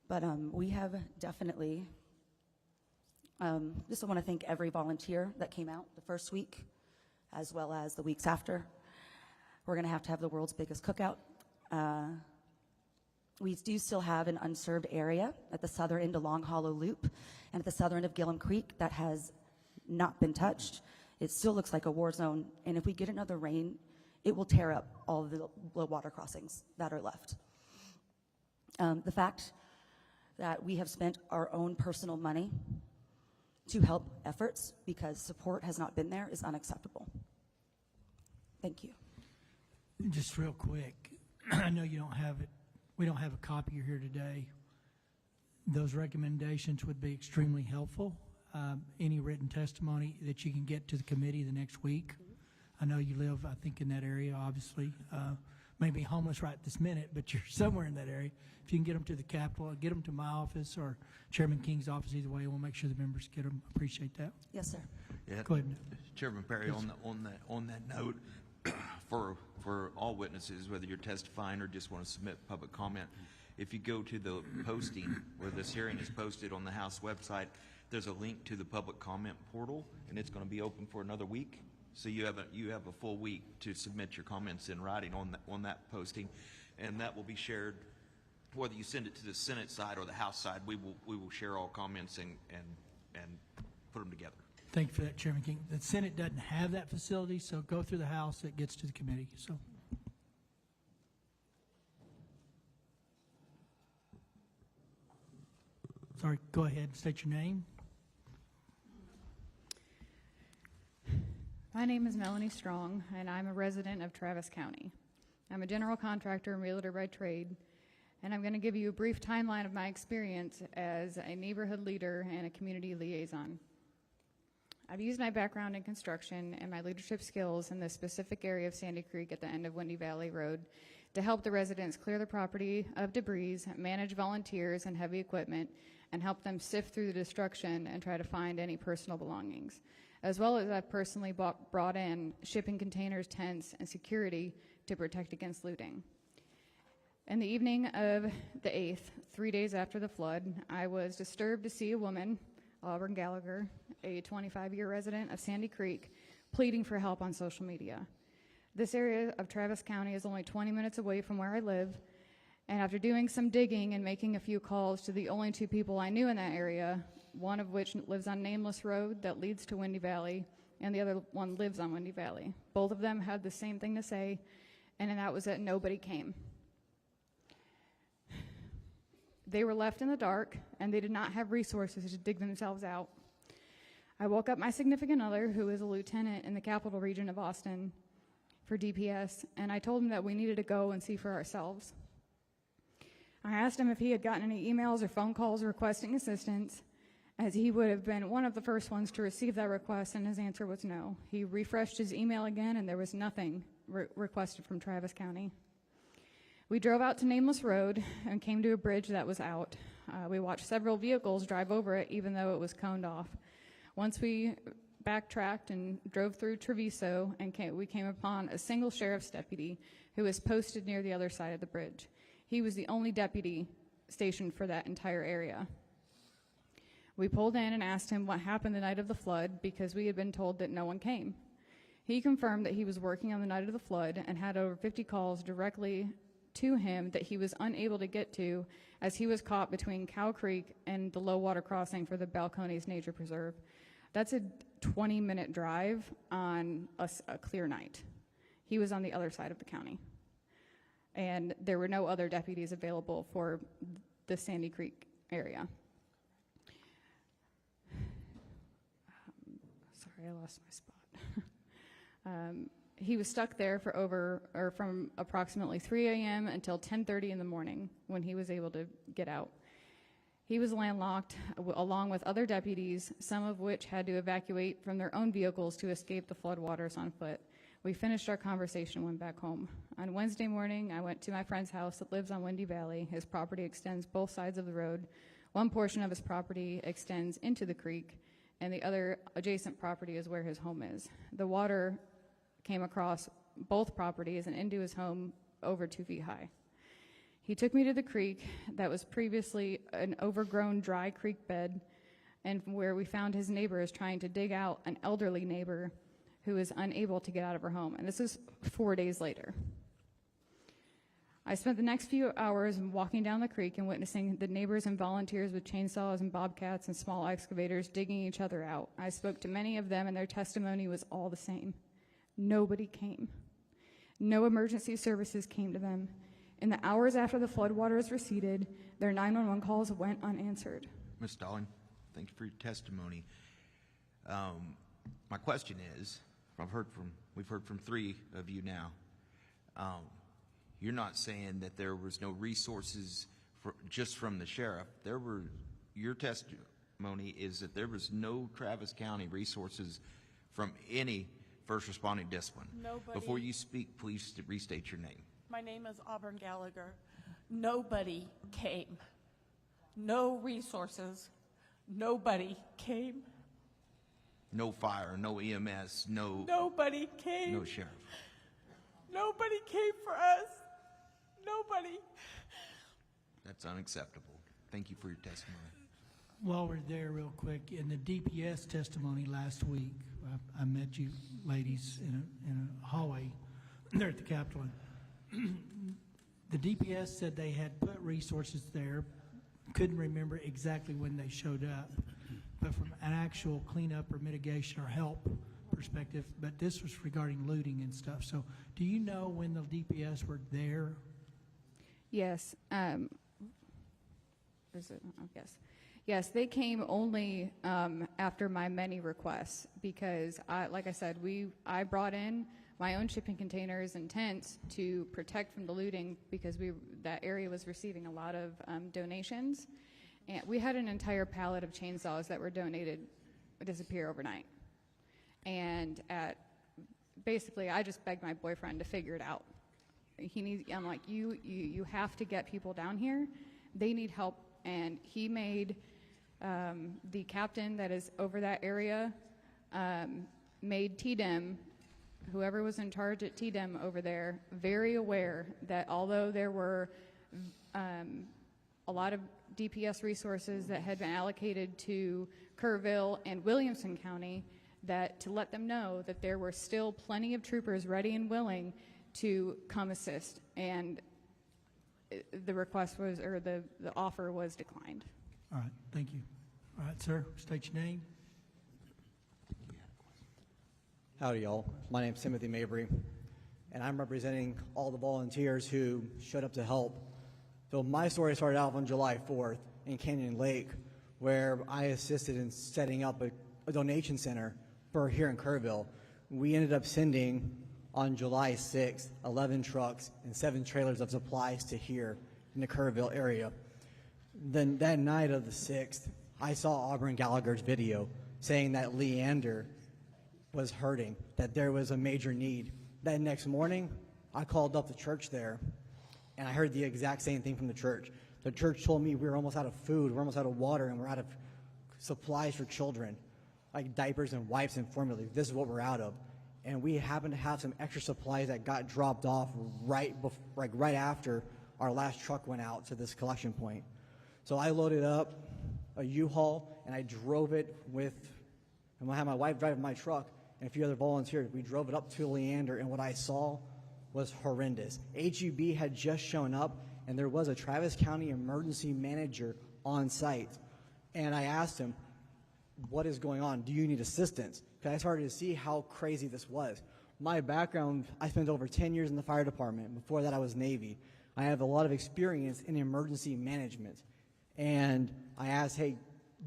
but we have definitely, just want to thank every volunteer that came out the first week, as well as the weeks after. We're going to have the world's biggest cookout. We do still have an unserved area at the southern end of Long Hollow Loop and at the southern end of Gillum Creek that has not been touched. It still looks like a war zone, and if we get another rain, it will tear up all of the water crossings that are left. The fact that we have spent our own personal money to help efforts because support has not been there is unacceptable. Thank you. Just real quick, I know you don't have it, we don't have a copy here today. Those recommendations would be extremely helpful. Any written testimony that you can get to the committee the next week. I know you live, I think, in that area, obviously. Maybe homeless right this minute, but you're somewhere in that area. If you can get them to the Capitol, get them to my office or Chairman King's office, either way, we'll make sure the members get them. Appreciate that. Yes, sir. Yeah. Go ahead. Chairman Perry, Yes. on that note, for all witnesses, whether you're testifying or just want to submit public comment, if you go to the posting where this hearing is posted on the House website, there's a link to the public comment portal, and it's going to be open for another week. So you have a full week to submit your comments in writing on that posting, and that will be shared. Whether you send it to the Senate side or the House side, we will share all comments and put them together. Thank you for that, Chairman King. The Senate doesn't have that facility, so go through the House. It gets to the committee. So. Sorry, go ahead. State your name. My name is Melanie Strong, and I'm a resident of Travis County. I'm a general contractor and realtor by trade, and I'm going to give you a brief timeline of my experience as a neighborhood leader and a community liaison. I've used my background in construction and my leadership skills in the specific area of Sandy Creek at the end of Windy Valley Road to help the residents clear the property of debris, manage volunteers and heavy equipment, and help them sift through the destruction and try to find any personal belongings. As well as I've personally brought in shipping containers, tents, and security to protect against looting. In the evening of the 8th, 3 days after the flood, I was disturbed to see a woman, Auburn Gallagher, a 25-year resident of Sandy Creek, pleading for help on social media. This area of Travis County is only 20 minutes away from where I live, and after doing some digging and making a few calls to the only two people I knew in that area, one of which lives on Nameless Road that leads to Windy Valley, and the other one lives on Windy Valley. Both of them had the same thing to say, and that was that nobody came. They were left in the dark, and they did not have resources to dig themselves out. I woke up my significant other, who is a lieutenant in the Capital Region of Austin for DPS, and I told him that we needed to go and see for ourselves. I asked him if he had gotten any emails or phone calls requesting assistance, as he would have been one of the first ones to receive that request, and his answer was no. He refreshed his email again, and there was nothing requested from Travis County. We drove out to Nameless Road and came to a bridge that was out. We watched several vehicles drive over it, even though it was coned off. Once we backtracked and drove through Treviso, and we came upon a single sheriff's deputy who was posted near the other side of the bridge. He was the only deputy stationed for that entire area. We pulled in and asked him what happened the night of the flood because we had been told that no one came. He confirmed that he was working on the night of the flood and had over 50 calls directly to him that he was unable to get to as he was caught between Cow Creek and the low water crossing for the Balcones Nature Preserve. That's a 20-minute drive on a clear night. He was on the other side of the county. And there were no other deputies available for the Sandy Creek area. Sorry, I lost my spot. He was stuck there from approximately 3 a.m. until 10:30 in the morning when he was able to get out. He was landlocked along with other deputies, some of which had to evacuate from their own vehicles to escape the floodwaters on foot. We finished our conversation and went back home. On Wednesday morning, I went to my friend's house that lives on Windy Valley. His property extends both sides of the road. One portion of his property extends into the creek, and the other adjacent property is where his home is. The water came across both properties and into his home over 2 feet high. He took me to the creek that was previously an overgrown dry creek bed, and where we found his neighbors trying to dig out an elderly neighbor who is unable to get out of her home. And this is 4 days later. I spent the next few hours walking down the creek and witnessing the neighbors and volunteers with chainsaws and bobcats and small excavators digging each other out. I spoke to many of them, and their testimony was all the same. Nobody came. No emergency services came to them. In the hours after the floodwaters receded, their 911 calls went unanswered. Ms. Stalling, thank you for your testimony. My question is, we've heard from 3 of you now. You're not saying that there was no resources just from the sheriff. Your testimony is that there was no Travis County resources from any first responding discipline. Nobody. Before you speak, please restate your name. My name is Auburn Gallagher. Nobody came. No resources. Nobody came. No fire, no EMS, Nobody came. no sheriff. Nobody came for us. Nobody. That's unacceptable. Thank you for your testimony. While we're there real quick, in the DPS testimony last week, I met you ladies in a hallway there at the Capitol. The DPS said they had put resources there, couldn't remember exactly when they showed up, but from an actual cleanup or mitigation or help perspective, but this was regarding looting and stuff. So do you know when the DPS were there? Yes. Yes, they came only after my many requests because, like I said, I brought in my own shipping containers and tents to protect from the looting because that area was receiving a lot of donations. And we had an entire pallet of chainsaws that were donated disappear overnight. And basically, I just begged my boyfriend to figure it out. I'm like, you have to get people down here. They need help. And he made the captain that is over that area, made TDEM, whoever was in charge at TDEM over there, very aware that although there were a lot of DPS resources that had been allocated to Kerrville and Williamson County, that to let them know that there were still plenty of troopers ready and willing to come assist. And the request was, or the offer was declined. All right, thank you. All right, sir, state your name. Howdy, y'all. My name's Timothy Mabry, and I'm representing all the volunteers who showed up to help. So my story started out on July 4th in Canyon Lake, where I assisted in setting up a donation center for here in Kerrville. We ended up sending, on July 6th, 11 trucks and 7 trailers of supplies to here in the Kerrville area. Then that night of the 6th, I saw Auburn Gallagher's video saying that Leander was hurting, that there was a major need. That next morning, I called up the church there, and I heard the exact same thing from the church. The church told me we were almost out of food, we're almost out of water, and we're out of supplies for children, like diapers and wipes and formula. This is what we're out of. And we happened to have some extra supplies that got dropped off right after our last truck went out to this collection point. So I loaded up a U-Haul, and I drove it and I had my wife drive my truck and a few other volunteers. We drove it up to Leander, and what I saw was horrendous. HEB had just shown up, and there was a Travis County emergency manager on site. And I asked him, what is going on? Do you need assistance? Because I started to see how crazy this was. My background, I spent over 10 years in the fire department. Before that, I was Navy. I have a lot of experience in emergency management. And I asked, hey,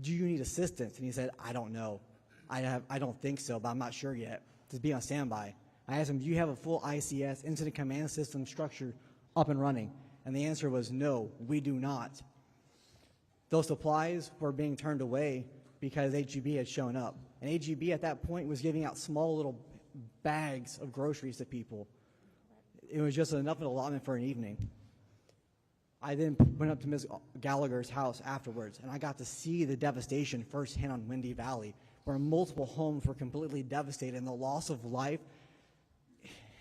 do you need assistance? And he said, I don't know. I don't think so, but I'm not sure yet. Just be on standby. I asked him, do you have a full ICS, incident command system structure, up and running? And the answer was no, we do not. Those supplies were being turned away because HEB had shown up. And HEB at that point was giving out small little bags of groceries to people. It was just enough of an allotment for an evening. I then went up to Ms. Gallagher's house afterwards, and I got to see the devastation firsthand on Windy Valley, where multiple homes were completely devastated, and the loss of life,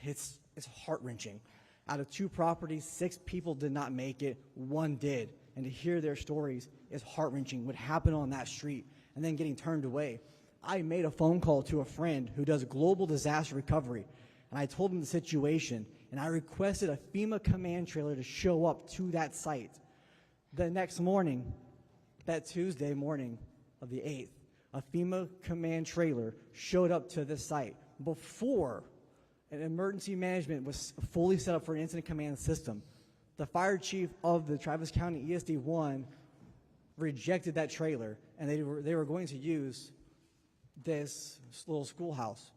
it's heart-wrenching. Out of 2 properties, 6 people did not make it, 1 did. And to hear their stories is heart-wrenching, what happened on that street, and then getting turned away. I made a phone call to a friend who does global disaster recovery, and I told him the situation, and I requested a FEMA command trailer to show up to that site. The next morning, that Tuesday morning of the 8th, a FEMA command trailer showed up to this site before an emergency management was fully set up for an incident command system. The fire chief of the Travis County ESD-1 rejected that trailer, and they were going to use this little schoolhouse.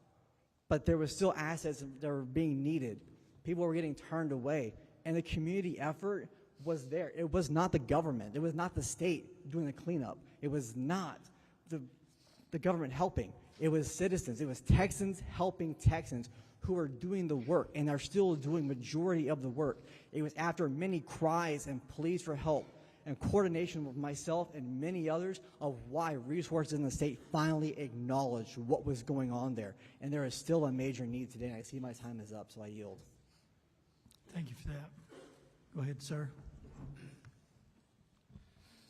But there were still assets that were being needed. People were getting turned away, and the community effort was there. It was not the government. It was not the state doing the cleanup. It was not the government helping. It was citizens. It was Texans helping Texans who are doing the work and are still doing majority of the work. It was after many cries and pleas for help and coordination with myself and many others of why resources in the state finally acknowledged what was going on there. And there is still a major need today, and I see my time is up, so I yield. Thank you for that. Go ahead, sir.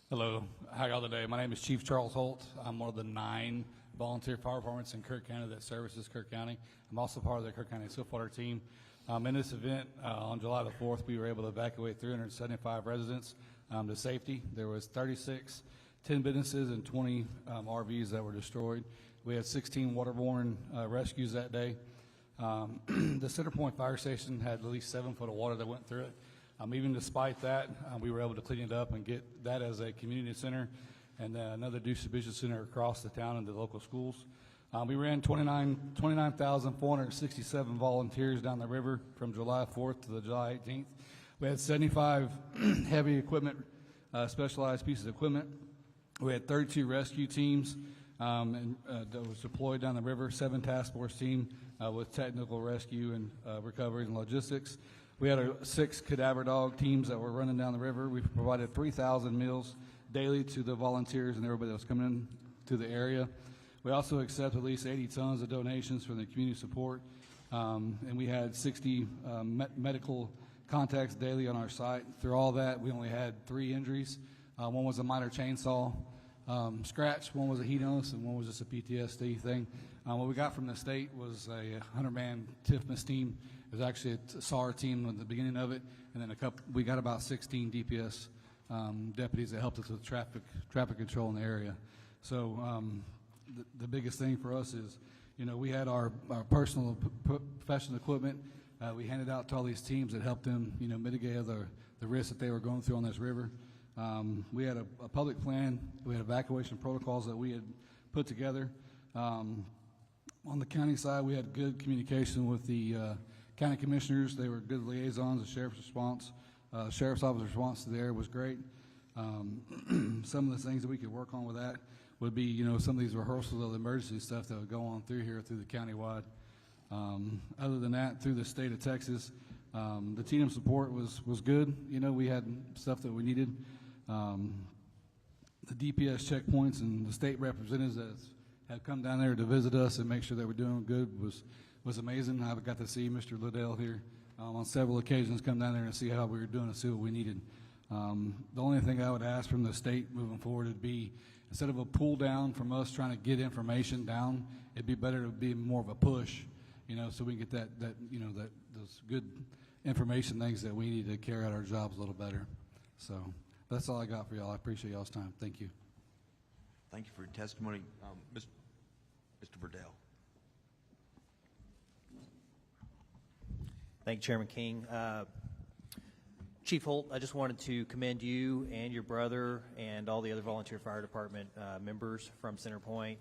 Hello, how y'all today? My name is Chief Charles Holt. I'm one of the 9 volunteer fire departments in Kerr County that services Kerr County. I'm also part of the Kerr County Swiftwater team. In this event, on July the 4th, we were able to evacuate 375 residents to safety. There was 36, 10 businesses, and 20 RVs that were destroyed. We had 16 waterborne rescues that day. The Center Point Fire Station had at least 7 foot of water that went through it. Even despite that, we were able to clean it up and get that as a community center and another distribution center across the town and the local schools. We ran 29,467 volunteers down the river from July 4th to the July 18th. We had 75 heavy equipment, specialized pieces of equipment. We had 32 rescue teams that was deployed down the river, 7 task force team with technical rescue and recovery and logistics. We had 6 cadaver dog teams that were running down the river. We provided 3,000 meals daily to the volunteers and everybody that was coming in to the area. We also accept at least 80 tons of donations from the community support, and we had 60 medical contacts daily on our site. Through all that, we only had 3 injuries. One was a minor chainsaw scratch, one was a heat illness, and one was just a PTSD thing. What we got from the state was a 100-man TIFMAS team. It was actually a SAR team at the beginning of it, and then we got about 16 DPS deputies that helped us with traffic control in the area. So the biggest thing for us is, we had our personal professional equipment. We handed out to all these teams that helped them, mitigate the risks that they were going through on this river. We had a public plan. We had evacuation protocols that we had put together. On the county side, we had good communication with the county commissioners. They were good liaisons. The sheriff's response, sheriff's office response to the area was great. Some of the things that we could work on with that would be, some of these rehearsals of the emergency stuff that would go on through here through the countywide. Other than that, through the state of Texas, the team support was good. We had stuff that we needed. The DPS checkpoints and the state representatives that have come down there to visit us and make sure that we're doing good was amazing. I got to see Mr. Liddell here on several occasions, come down there and see how we were doing and see what we needed. The only thing I would ask from the state moving forward would be, instead of a pull down from us trying to get information down, it'd be better to be more of a push. so we can get those good information things that we need to carry out our jobs a little better. So that's all I got for y'all. I appreciate y'all's time. Thank you. Thank you for your testimony. Mr. Verdell. Thank you, Chairman King. Chief Holt, I just wanted to commend you and your brother and all the other volunteer fire department members from Centerpoint.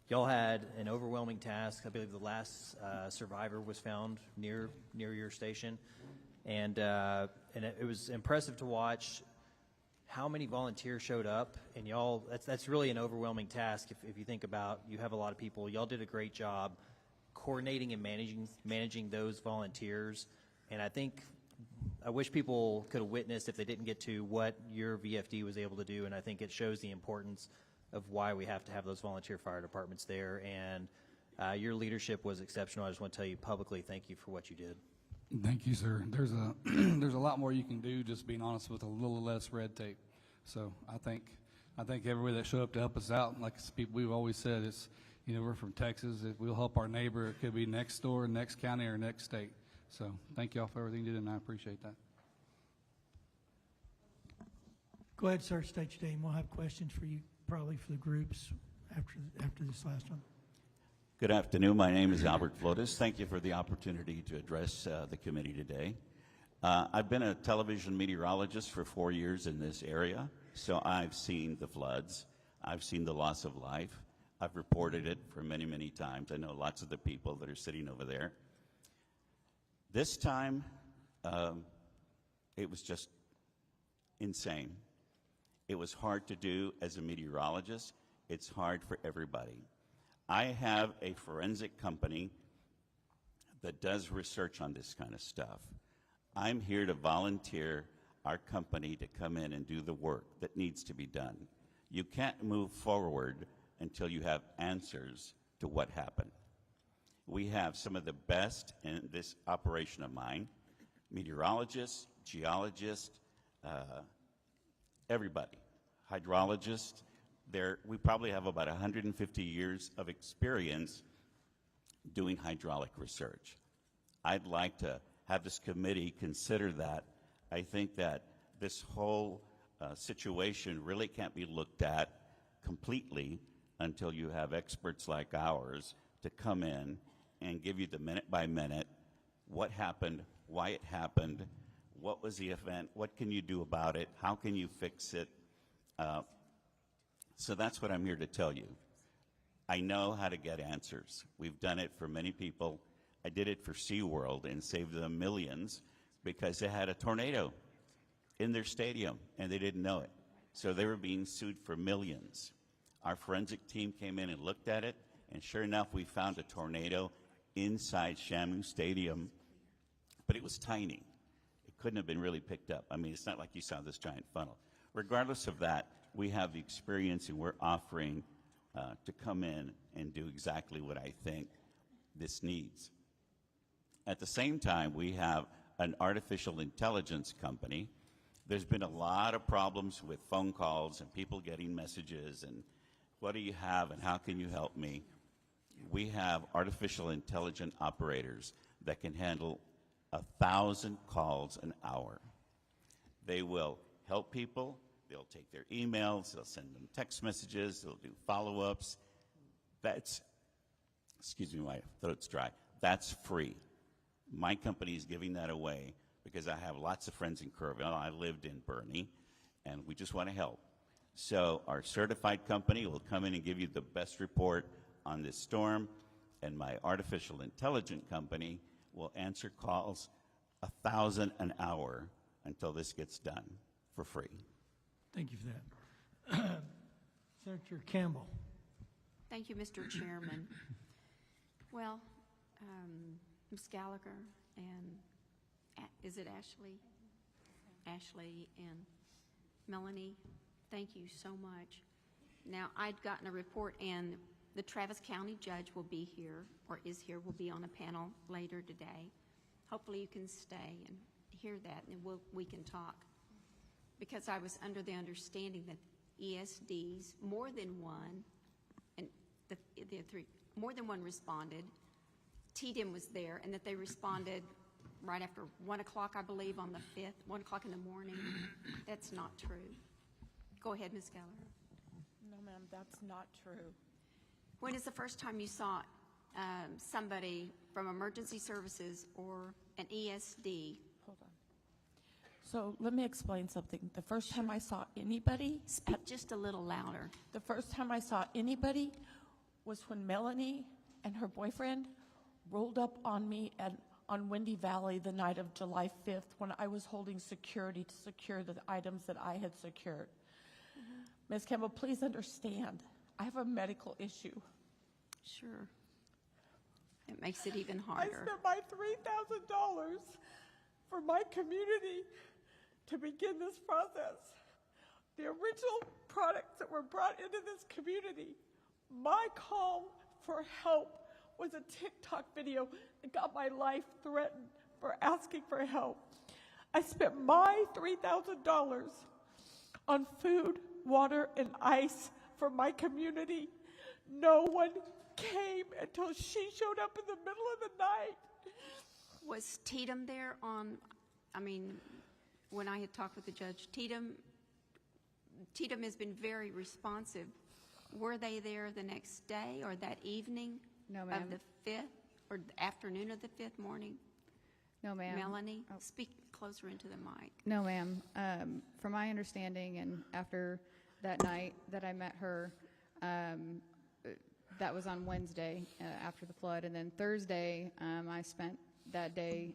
Y'all had an overwhelming task. I believe the last survivor was found near your station, and it was impressive to watch how many volunteers showed up. And y'all, that's really an overwhelming task. If you think about, you have a lot of people. Y'all did a great job coordinating and managing those volunteers. And I wish people could have witnessed, if they didn't get to, what your VFD was able to do. And I think it shows the importance of why we have to have those volunteer fire departments there. And your leadership was exceptional. I just want to tell you publicly, thank you for what you did. Thank you, sir. There's a there's a lot more you can do, just being honest, with a little less red tape. So I think everybody that showed up to help us out, like we've always said, it's, we're from Texas. We'll help our neighbor. It could be next door, next county, or next state. So thank you all for everything you did, and I appreciate that. Go ahead, sir. State your name. We'll have questions for you, probably for the groups after this last one. Good afternoon. My name is Albert Flores. Thank you for the opportunity to address the committee today. I've been a television meteorologist for 4 years in this area, so I've seen the floods. I've seen the loss of life. I've reported it for many, many times. I know lots of the people that are sitting over there. This time, it was just insane. It was hard to do as a meteorologist. It's hard for everybody. I have a forensic company that does research on this kind of stuff. I'm here to volunteer our company to come in and do the work that needs to be done. You can't move forward until you have answers to what happened. We have some of the best in this operation of mine, meteorologists, geologists, everybody, hydrologists. We probably have about 150 years of experience doing hydraulic research. I'd like to have this committee consider that. I think that this whole situation really can't be looked at completely until you have experts like ours to come in and give you the minute by minute what happened, why it happened, what was the event, what can you do about it, how can you fix it. So that's what I'm here to tell you. I know how to get answers. We've done it for many people. I did it for SeaWorld and saved them millions because they had a tornado in their stadium and they didn't know it. So they were being sued for millions. Our forensic team came in and looked at it, and sure enough, we found a tornado inside Shamu Stadium, but it was tiny. It couldn't have been really picked up. I mean, it's not like you saw this giant funnel. Regardless of that, we have the experience, and we're offering to come in and do exactly what I think this needs. At the same time, we have an artificial intelligence company. There's been a lot of problems with phone calls and people getting messages and what do you have and how can you help me? We have artificial intelligent operators that can handle 1,000 calls an hour. They will help people. They'll take their emails, they'll send them text messages, they'll do follow-ups. That's, excuse me, my throat's dry. That's free. My company is giving that away because I have lots of friends in Kerrville. I lived in Bernie, and we just want to help. So our certified company will come in and give you the best report on this storm, and my artificial intelligent company will answer calls 1,000 an hour until this gets done for free. Thank you for that. Senator Campbell. Thank you, Mr. Chairman. Well, Ms. Gallagher and is it Ashley? Ashley and Melanie, thank you so much. Now, I'd gotten a report, and the Travis County Judge will be here, or is here, will be on a panel later today. Hopefully you can stay and hear that, and we can talk. Because I was under the understanding that ESDs, more than one, and more than one responded TDM was there and that they responded right after 1 o'clock, I believe, on the 5th, 1 o'clock in the morning. That's not true. Go ahead, Ms. Gallagher. No, ma'am, that's not true. When is the first time you saw somebody from emergency services or an ESD? Hold on. So let me explain something. The first time I saw anybody... Speak just a little louder. The first time I saw anybody was when Melanie and her boyfriend rolled up on me on Windy Valley the night of July 5th when I was holding security to secure the items that I had secured. Ms. Campbell, please understand, I have a medical issue. Sure. It makes it even I harder. spent my $3,000 for my community to begin this process. The original products that were brought into this community, my call for help was a TikTok video that got my life threatened for asking for help. I spent my $3,000 on food, water, and ice for my community. No one came until she showed up in the middle of the night. Was Tatum there when I had talked with the judge, Tatum has been very responsive. Were they there the next day or that evening? No, ma'am. Of the 5th or the afternoon of the 5th morning? No, ma'am. Melanie, speak closer into the mic. No, ma'am. From my understanding, and after that night that I met her, that was on Wednesday after the flood. And then Thursday, I spent that day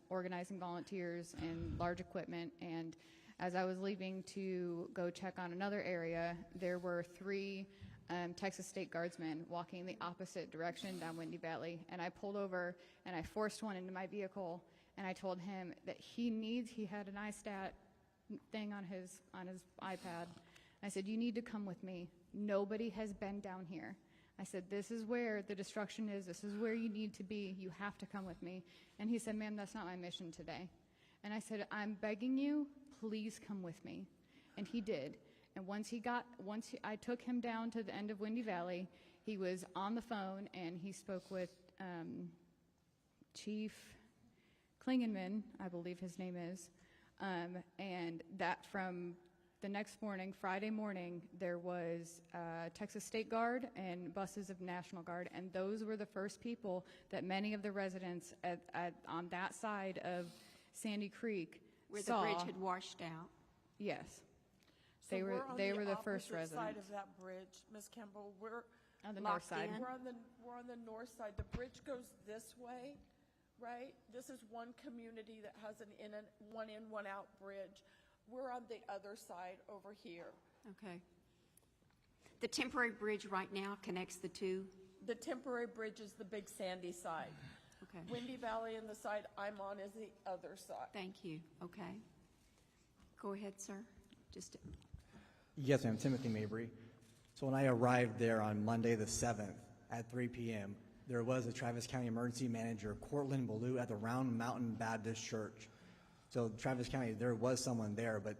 organizing volunteers and large equipment. And as I was leaving to go check on another area, there were 3 Texas State Guardsmen walking the opposite direction down Windy Valley. And I pulled over and I forced one into my vehicle. And I told him that he had an iStat thing on his iPad. I said, you need to come with me. Nobody has been down here. I said, this is where the destruction is. This is where you need to be. You have to come with me. And he said, ma'am, that's not my mission today. And I said, I'm begging you, please come with me. And he did. And I took him down to the end of Windy Valley, he was on the phone and he spoke with Chief Klingenman, I believe his name is. And that from the next morning, Friday morning, there was Texas State Guard and buses of National Guard, and those were the first people that many of the residents on that side of Sandy Creek where saw. the bridge had washed out. Yes. So They were the first opposite side residents. of that bridge, Ms. Campbell. We're On the north locked side. in. We're on the north side. The bridge goes this way, right? This is one community that has an one in, one out bridge. We're on the other side over here. Okay. The temporary bridge right now connects the two? The temporary bridge is the big sandy side. Okay. Windy Valley and the side I'm on is the other side. Thank you. Okay. Go ahead, sir. Yes, ma'am, Timothy Mabry. So when I arrived there on Monday the 7th at 3 p.m., there was a Travis County Emergency Manager, Cortland Ballou, at the Round Mountain Baptist Church. So Travis County, there was someone there, but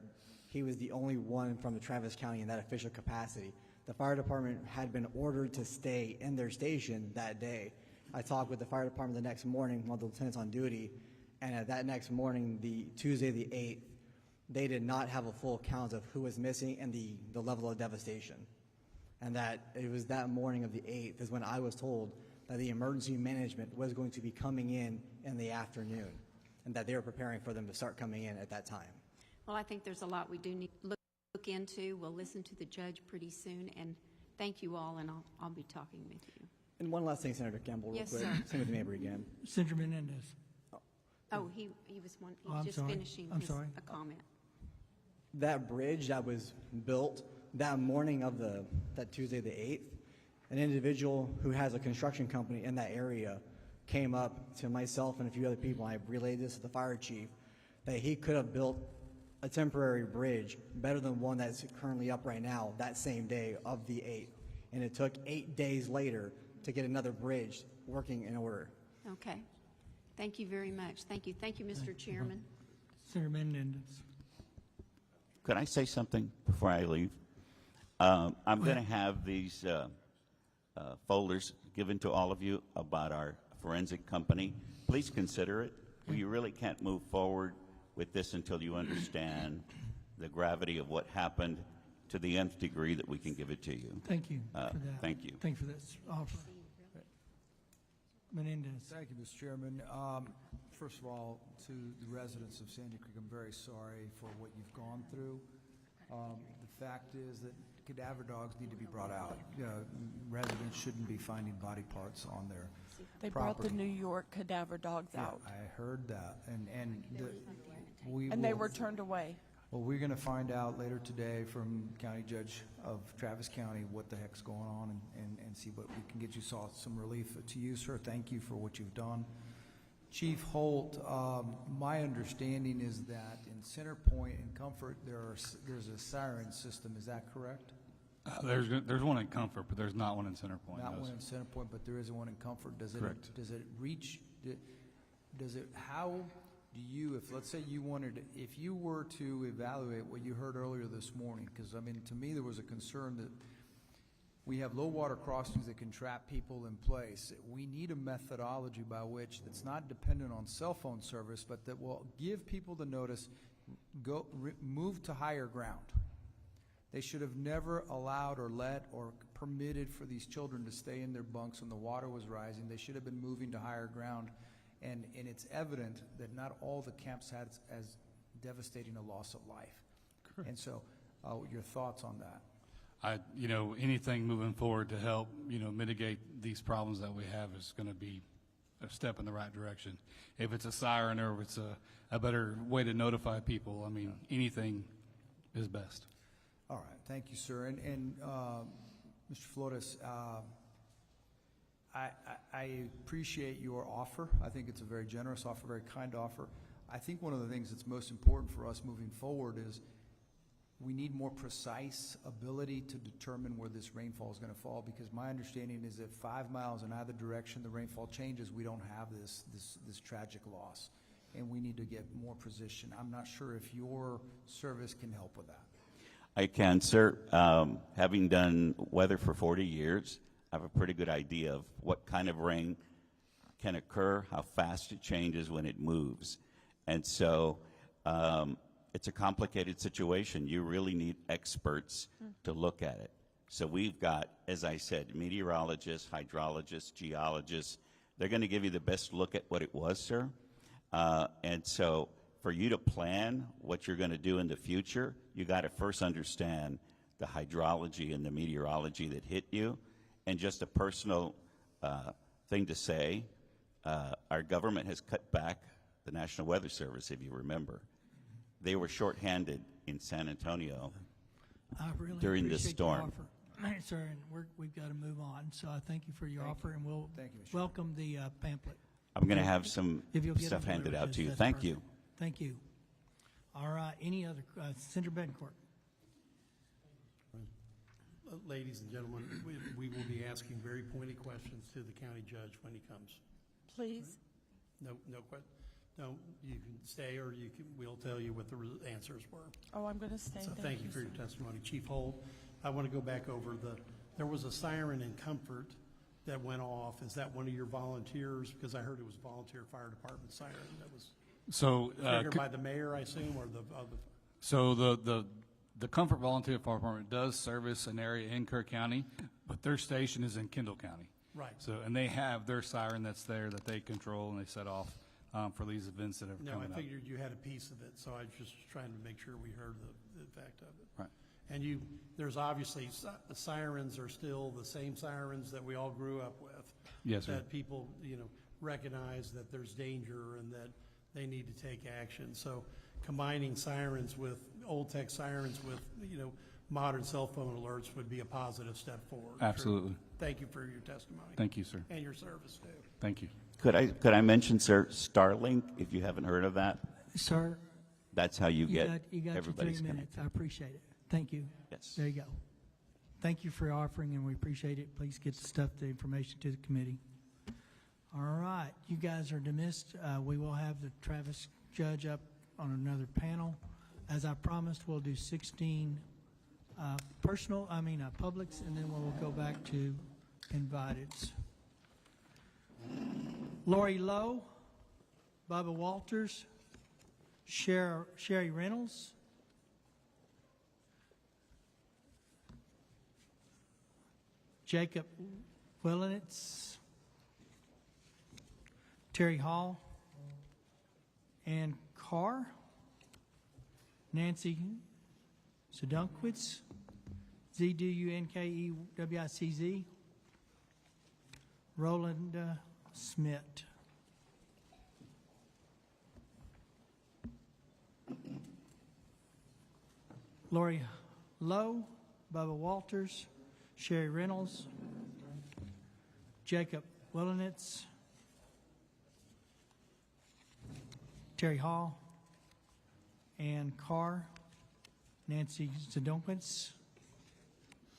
he was the only one from the Travis County in that official capacity. The fire department had been ordered to stay in their station that day. I talked with the fire department the next morning, one of the lieutenants on duty, and at that next morning, the Tuesday the 8th, they did not have a full count of who was missing and the level of devastation. And that it was that morning of the 8th is when I was told that the emergency management was going to be coming in the afternoon, and that they were preparing for them to start coming in at that time. Well, I think there's a lot we do need to look into. We'll listen to the judge pretty soon, and thank you all, and I'll be talking with you. And one last thing, Senator Campbell, real Yes, quick. sir. Timothy Mabry again. Senator Menendez. Oh, he was I'm just sorry. finishing I'm sorry. a comment. That bridge that was built that morning of that Tuesday the 8th, an individual who has a construction company in that area came up to myself and a few other people, and I relayed this to the fire chief, that he could have built a temporary bridge better than one that's currently up right now that same day of the 8th. And it took 8 days later to get another bridge working in order. Okay. Thank you very much. Thank you. Thank you, Mr. Chairman. Senator Menendez. Could I say something before I leave? I'm going to have these folders given to all of you about our forensic company. Please consider it. We really can't move forward with this until you understand the gravity of what happened to the nth degree that we can give it to you. Thank you for that. Thank you. Thank you for this offer. Menendez. Thank you, Mr. Chairman. First of all, to the residents of Sandy Creek, I'm very sorry for what you've gone through. The fact is that cadaver dogs need to be brought out. Residents shouldn't be finding body parts on their They property. brought the New York cadaver dogs out, I heard that, and and they were turned away. Well, we're going to find out later today from County Judge of Travis County what the heck's going on and see what we can get you some relief. To you, sir, thank you for what you've done. Chief Holt, my understanding is that in Center Point and Comfort, there's a siren system. Is that correct? There's one in Comfort, but there's not one in Center Point. Not one in Center Point, but there is one in Comfort. Correct. How do you, if let's say you wanted, if you were to evaluate what you heard earlier this morning, because I mean, to me, there was a concern that we have low water crossings that can trap people in place. We need a methodology by which that's not dependent on cell phone service, but that will give people the notice, move to higher ground. They should have never allowed or let or permitted for these children to stay in their bunks when the water was rising. They should have been moving to higher ground. And it's evident that not all the camps had as devastating a loss of life. Correct. And so your thoughts on that? Anything moving forward to help, mitigate these problems that we have is going to be a step in the right direction. If it's a siren or if it's a better way to notify people, I mean, anything is best. All right, thank you, sir. And Mr. Flores, I appreciate your offer. I think it's a very generous offer, very kind offer. I think one of the things that's most important for us moving forward is we need more precise ability to determine where this rainfall is going to fall, because my understanding is that 5 miles in either direction the rainfall changes, we don't have this tragic loss, and we need to get more precision. I'm not sure if your service can help with that. I can, sir. Having done weather for 40 years, I have a pretty good idea of what kind of rain can occur, how fast it changes when it moves. And so it's a complicated situation. You really need experts to look at it. So we've got, as I said, meteorologists, hydrologists, geologists. They're going to give you the best look at what it was, sir. And so for you to plan what you're going to do in the future, you got to first understand the hydrology and the meteorology that hit you. And just a personal thing to say, our government has cut back the National Weather Service, if you remember. They were shorthanded in San Antonio during this storm. Sir, and we've got to move on. So I thank you for your offer, and we'll welcome the pamphlet. I'm going to have some If you'll get stuff them handed delivered, out to you. that's Thank perfect. you. Thank you. All right. Any other, Senator Betancourt? Ladies and gentlemen, we will be asking very pointed questions to the county judge when he comes. Please. No, you can stay, or we'll tell you what the answers were. Oh, I'm going to stay. So thank you for your testimony. Chief Holt, I want to go back over there was a siren in Comfort that went off. Is that one of your volunteers? Because I heard it was volunteer fire department siren that was triggered by the mayor, I assume, or the So the Comfort Volunteer Fire Department does service an area in Kerr County, but their station is in Kendall County. Right. So, and they have their siren that's there that they control and they set off for these events that are coming up. No, I figured you had a piece of it, so I was just trying to make sure we heard the fact of it. Right. And there's obviously, the sirens are still the same sirens that we all grew up with. Yes, sir. That people, recognize that there's danger and that they need to take action. So combining sirens with, old tech sirens with, modern cell phone alerts would be a positive step forward. Absolutely. Thank you for your testimony. Thank you, sir. And your service, too. Thank you. Could I mention, sir, Starlink, if you haven't heard of that? Sir, That's how you get you got everybody's your 3 minutes. connected. I appreciate it. Thank you. Yes. There you go. Thank you for your offering, and we appreciate it. Please get the information to the committee. All right. You guys are dismissed. We will have the Travis Judge up on another panel. As I promised, we'll do 16 publics, and then we'll go back to inviteds. Lori Lowe, Bubba Walters, Sherry Reynolds, Jacob Willenitz, Terry Hall, Ann Carr, Nancy Sedunkwitz, Zdunkewicz, Roland Smith. Lori Lowe, Bubba Walters, Sherry Reynolds, Jacob Willenitz, Terry Hall, Ann Carr, Nancy Sedunkwitz,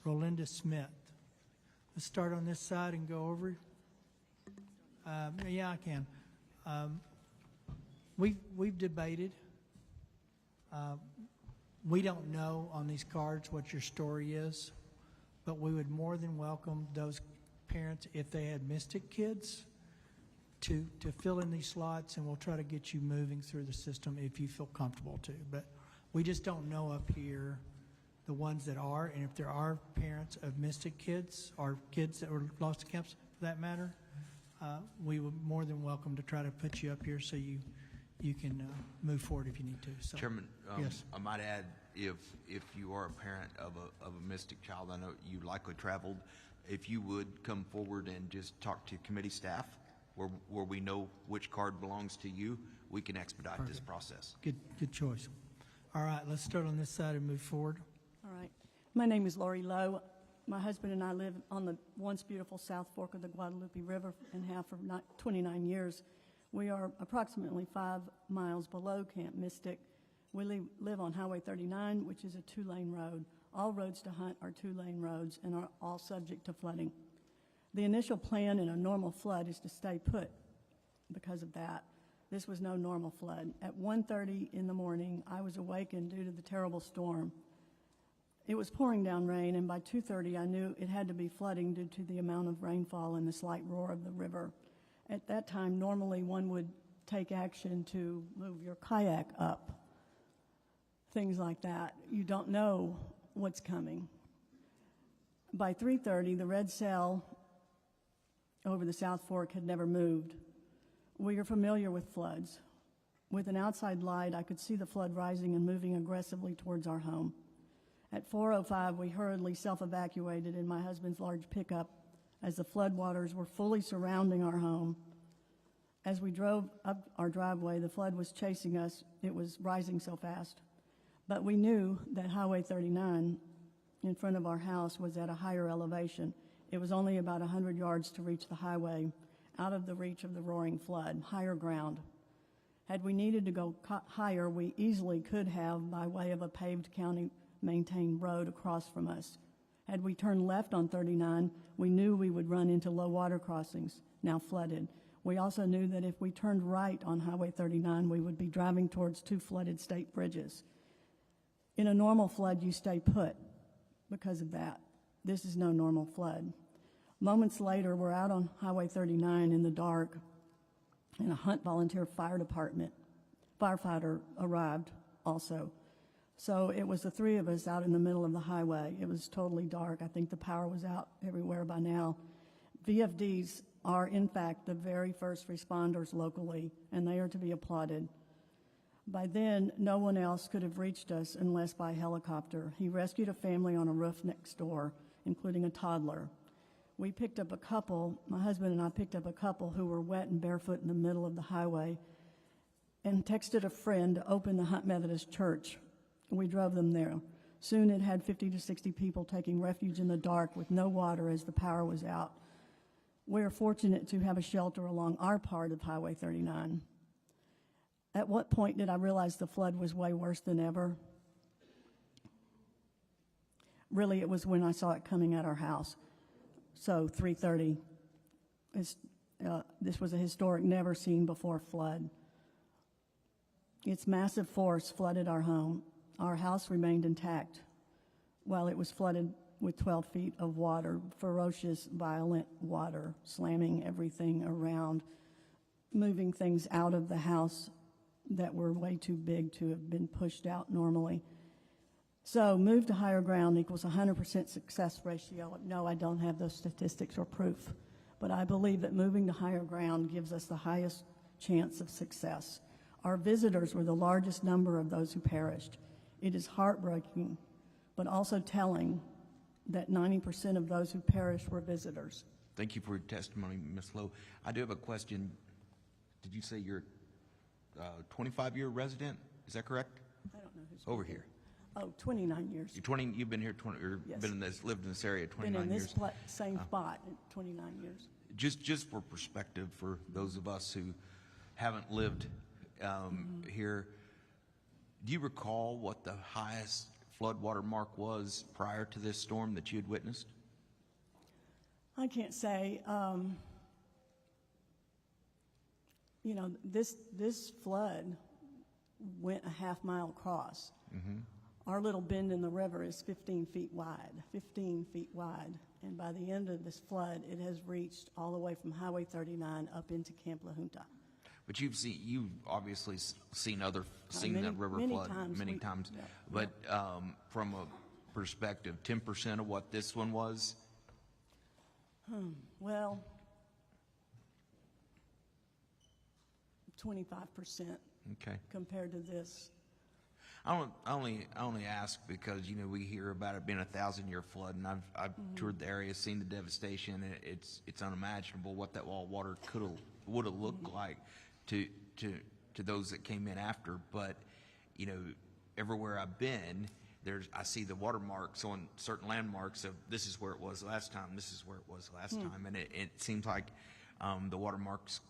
Rolinda Smith. Let's start on this side and go over. Yeah, I can. We've debated. We don't know on these cards what your story is, but we would more than welcome those parents, if they had Mystic kids, to fill in these slots, and we'll try to get you moving through the system if you feel comfortable to. But we just don't know up here the ones that are, and if there are parents of Mystic kids or kids that were lost to camps for that matter, we would more than welcome to try to put you up here so you can move forward if you need to. So, Chairman, yes. I might add, if you are a parent of a Mystic child, I know you likely traveled, if you would come forward and just talk to committee staff where we know which card belongs to you, we can expedite this process. Good choice. All right, let's start on this side and move forward. All right. My name is Lori Lowe. My husband and I live on the once beautiful South Fork of the Guadalupe River and have for 29 years. We are approximately 5 miles below Camp Mystic. We live on Highway 39, which is a 2-lane road. All roads to Hunt are 2-lane roads and are all subject to flooding. The initial plan in a normal flood is to stay put because of that. This was no normal flood. At 1:30 in the morning, I was awakened due to the terrible storm. It was pouring down rain, and by 2:30, I knew it had to be flooding due to the amount of rainfall and the slight roar of the river. At that time, normally one would take action to move your kayak up, things like that. You don't know what's coming. By 3:30, the red cell over the South Fork had never moved. We are familiar with floods. With an outside light, I could see the flood rising and moving aggressively towards our home. At 4:05, we hurriedly self-evacuated in my husband's large pickup as the floodwaters were fully surrounding our home. As we drove up our driveway, the flood was chasing us. It was rising so fast. But we knew that Highway 39 in front of our house was at a higher elevation. It was only about 100 yards to reach the highway, out of the reach of the roaring flood, higher ground. Had we needed to go higher, we easily could have by way of a paved county-maintained road across from us. Had we turned left on 39, we knew we would run into low water crossings, now flooded. We also knew that if we turned right on Highway 39, we would be driving towards 2 flooded state bridges. In a normal flood, you stay put because of that. This is no normal flood. Moments later, we're out on Highway 39 in the dark, and a Hunt Volunteer Fire Department firefighter arrived also. So it was the 3 of us out in the middle of the highway. It was totally dark. I think the power was out everywhere by now. VFDs are, in fact, the very first responders locally, and they are to be applauded. By then, no one else could have reached us unless by helicopter. He rescued a family on a roof next door, including a toddler. We picked up a couple, my husband and I picked up a couple who were wet and barefoot in the middle of the highway and texted a friend to open the Hunt Methodist Church. We drove them there. Soon it had 50 to 60 people taking refuge in the dark with no water as the power was out. We are fortunate to have a shelter along our part of Highway 39. At what point did I realize the flood was way worse than ever? Really, it was when I saw it coming at our house. So 3:30, this was a historic, never seen before flood. Its massive force flooded our home. Our house remained intact while it was flooded with 12 feet of water, ferocious, violent water, slamming everything around. moving things out of the house that were way too big to have been pushed out normally. So move to higher ground equals 100% success ratio. No, I don't have those statistics or proof, but I believe that moving to higher ground gives us the highest chance of success. Our visitors were the largest number of those who perished. It is heartbreaking, but also telling that 90% of those who perished were visitors. Thank you for your testimony, Ms. Lowe. I do have a question. Did you say you're a 25-year resident? Is that correct? I don't know who's over here. Oh, 29 years. You've been here 20, or Yes. lived in this area 29 Been in years. this same spot in 29 years. Just for perspective, for those of us who haven't lived here, do you recall what the highest floodwater mark was prior to this storm that you had witnessed? I can't say. You know, this flood went a half-mile across. Our little bend in the river is 15 feet wide, 15 feet wide. And by the end of this flood, it has reached all the way from Highway 39 up into Camp La Junta. But you've obviously seen that river many flood times many times. Yeah, but from a perspective, 10% of what this one was? Well, 25% Okay. compared to this. I only ask because we hear about it being a 1,000-year flood, and I've toured the area, seen the devastation. And it's unimaginable what that wall of water would have looked like to those that came in after. But everywhere I've been, I see the watermarks on certain landmarks of this is where it was last time, this is where it was last time, and it seems like the watermarks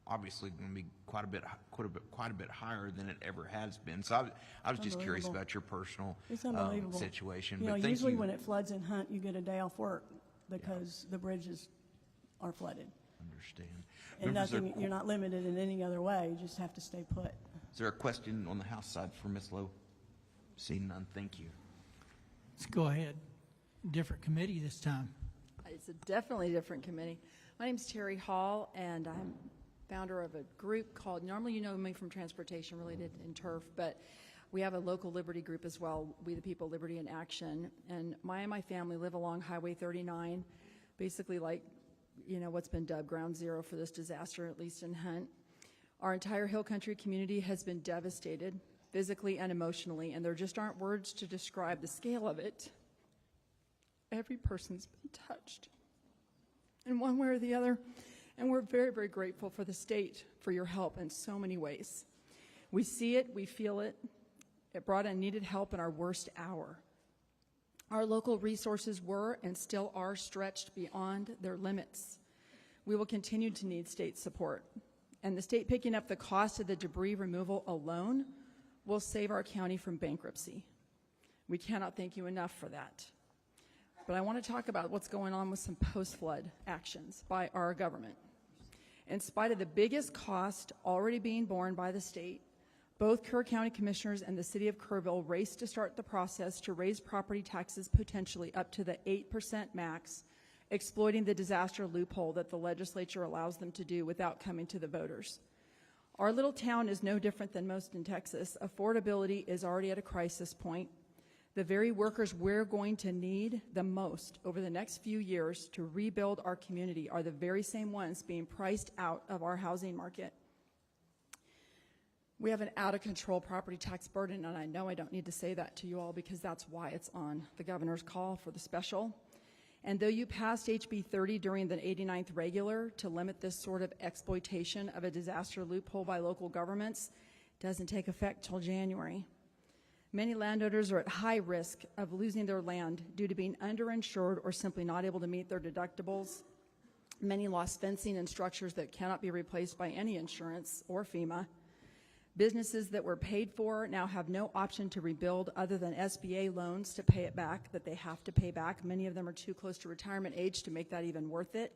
obviously going to be quite a bit higher than it ever has been. So I was just curious about your personal situation. You know, but usually when it floods in Hunt, you get a day off work because the bridges are flooded. Understand. And you're not limited in any other way. You just have to stay put. Is there a question on the House side for Ms. Lowe? Seeing none, thank you. Let's go ahead. Different committee this time. It's a definitely different committee. My name's Terry Hall, and I'm founder of a group called, normally you know me from transportation related in turf, but we have a local liberty group as well, We the People, Liberty in Action. And my family live along Highway 39, basically like, what's been dubbed ground zero for this disaster, at least in Hunt. Our entire Hill Country community has been devastated, physically and emotionally, and there just aren't words to describe the scale of it. Every person's been touched in one way or the other, and we're very, very grateful for the state for your help in so many ways. We see it, we feel it. It brought in needed help in our worst hour. Our local resources were and still are stretched beyond their limits. We will continue to need state support, and the state picking up the cost of the debris removal alone will save our county from bankruptcy. We cannot thank you enough for that. But I want to talk about what's going on with some post-flood actions by our government. In spite of the biggest cost already being borne by the state, both Kerr County Commissioners and the City of Kerrville raced to start the process to raise property taxes potentially up to the 8% max, exploiting the disaster loophole that the legislature allows them to do without coming to the voters. Our little town is no different than most in Texas. Affordability is already at a crisis point. The very workers we're going to need the most over the next few years to rebuild our community are the very same ones being priced out of our housing market. We have an out-of-control property tax burden, and I know I don't need to say that to you all because that's why it's on the governor's call for the special. And though you passed HB 30 during the 89th regular to limit this sort of exploitation of a disaster loophole by local governments, it doesn't take effect till January. Many landowners are at high risk of losing their land due to being underinsured or simply not able to meet their deductibles. Many lost fencing and structures that cannot be replaced by any insurance or FEMA. Businesses that were paid for now have no option to rebuild other than SBA loans to pay it back, that they have to pay back. Many of them are too close to retirement age to make that even worth it.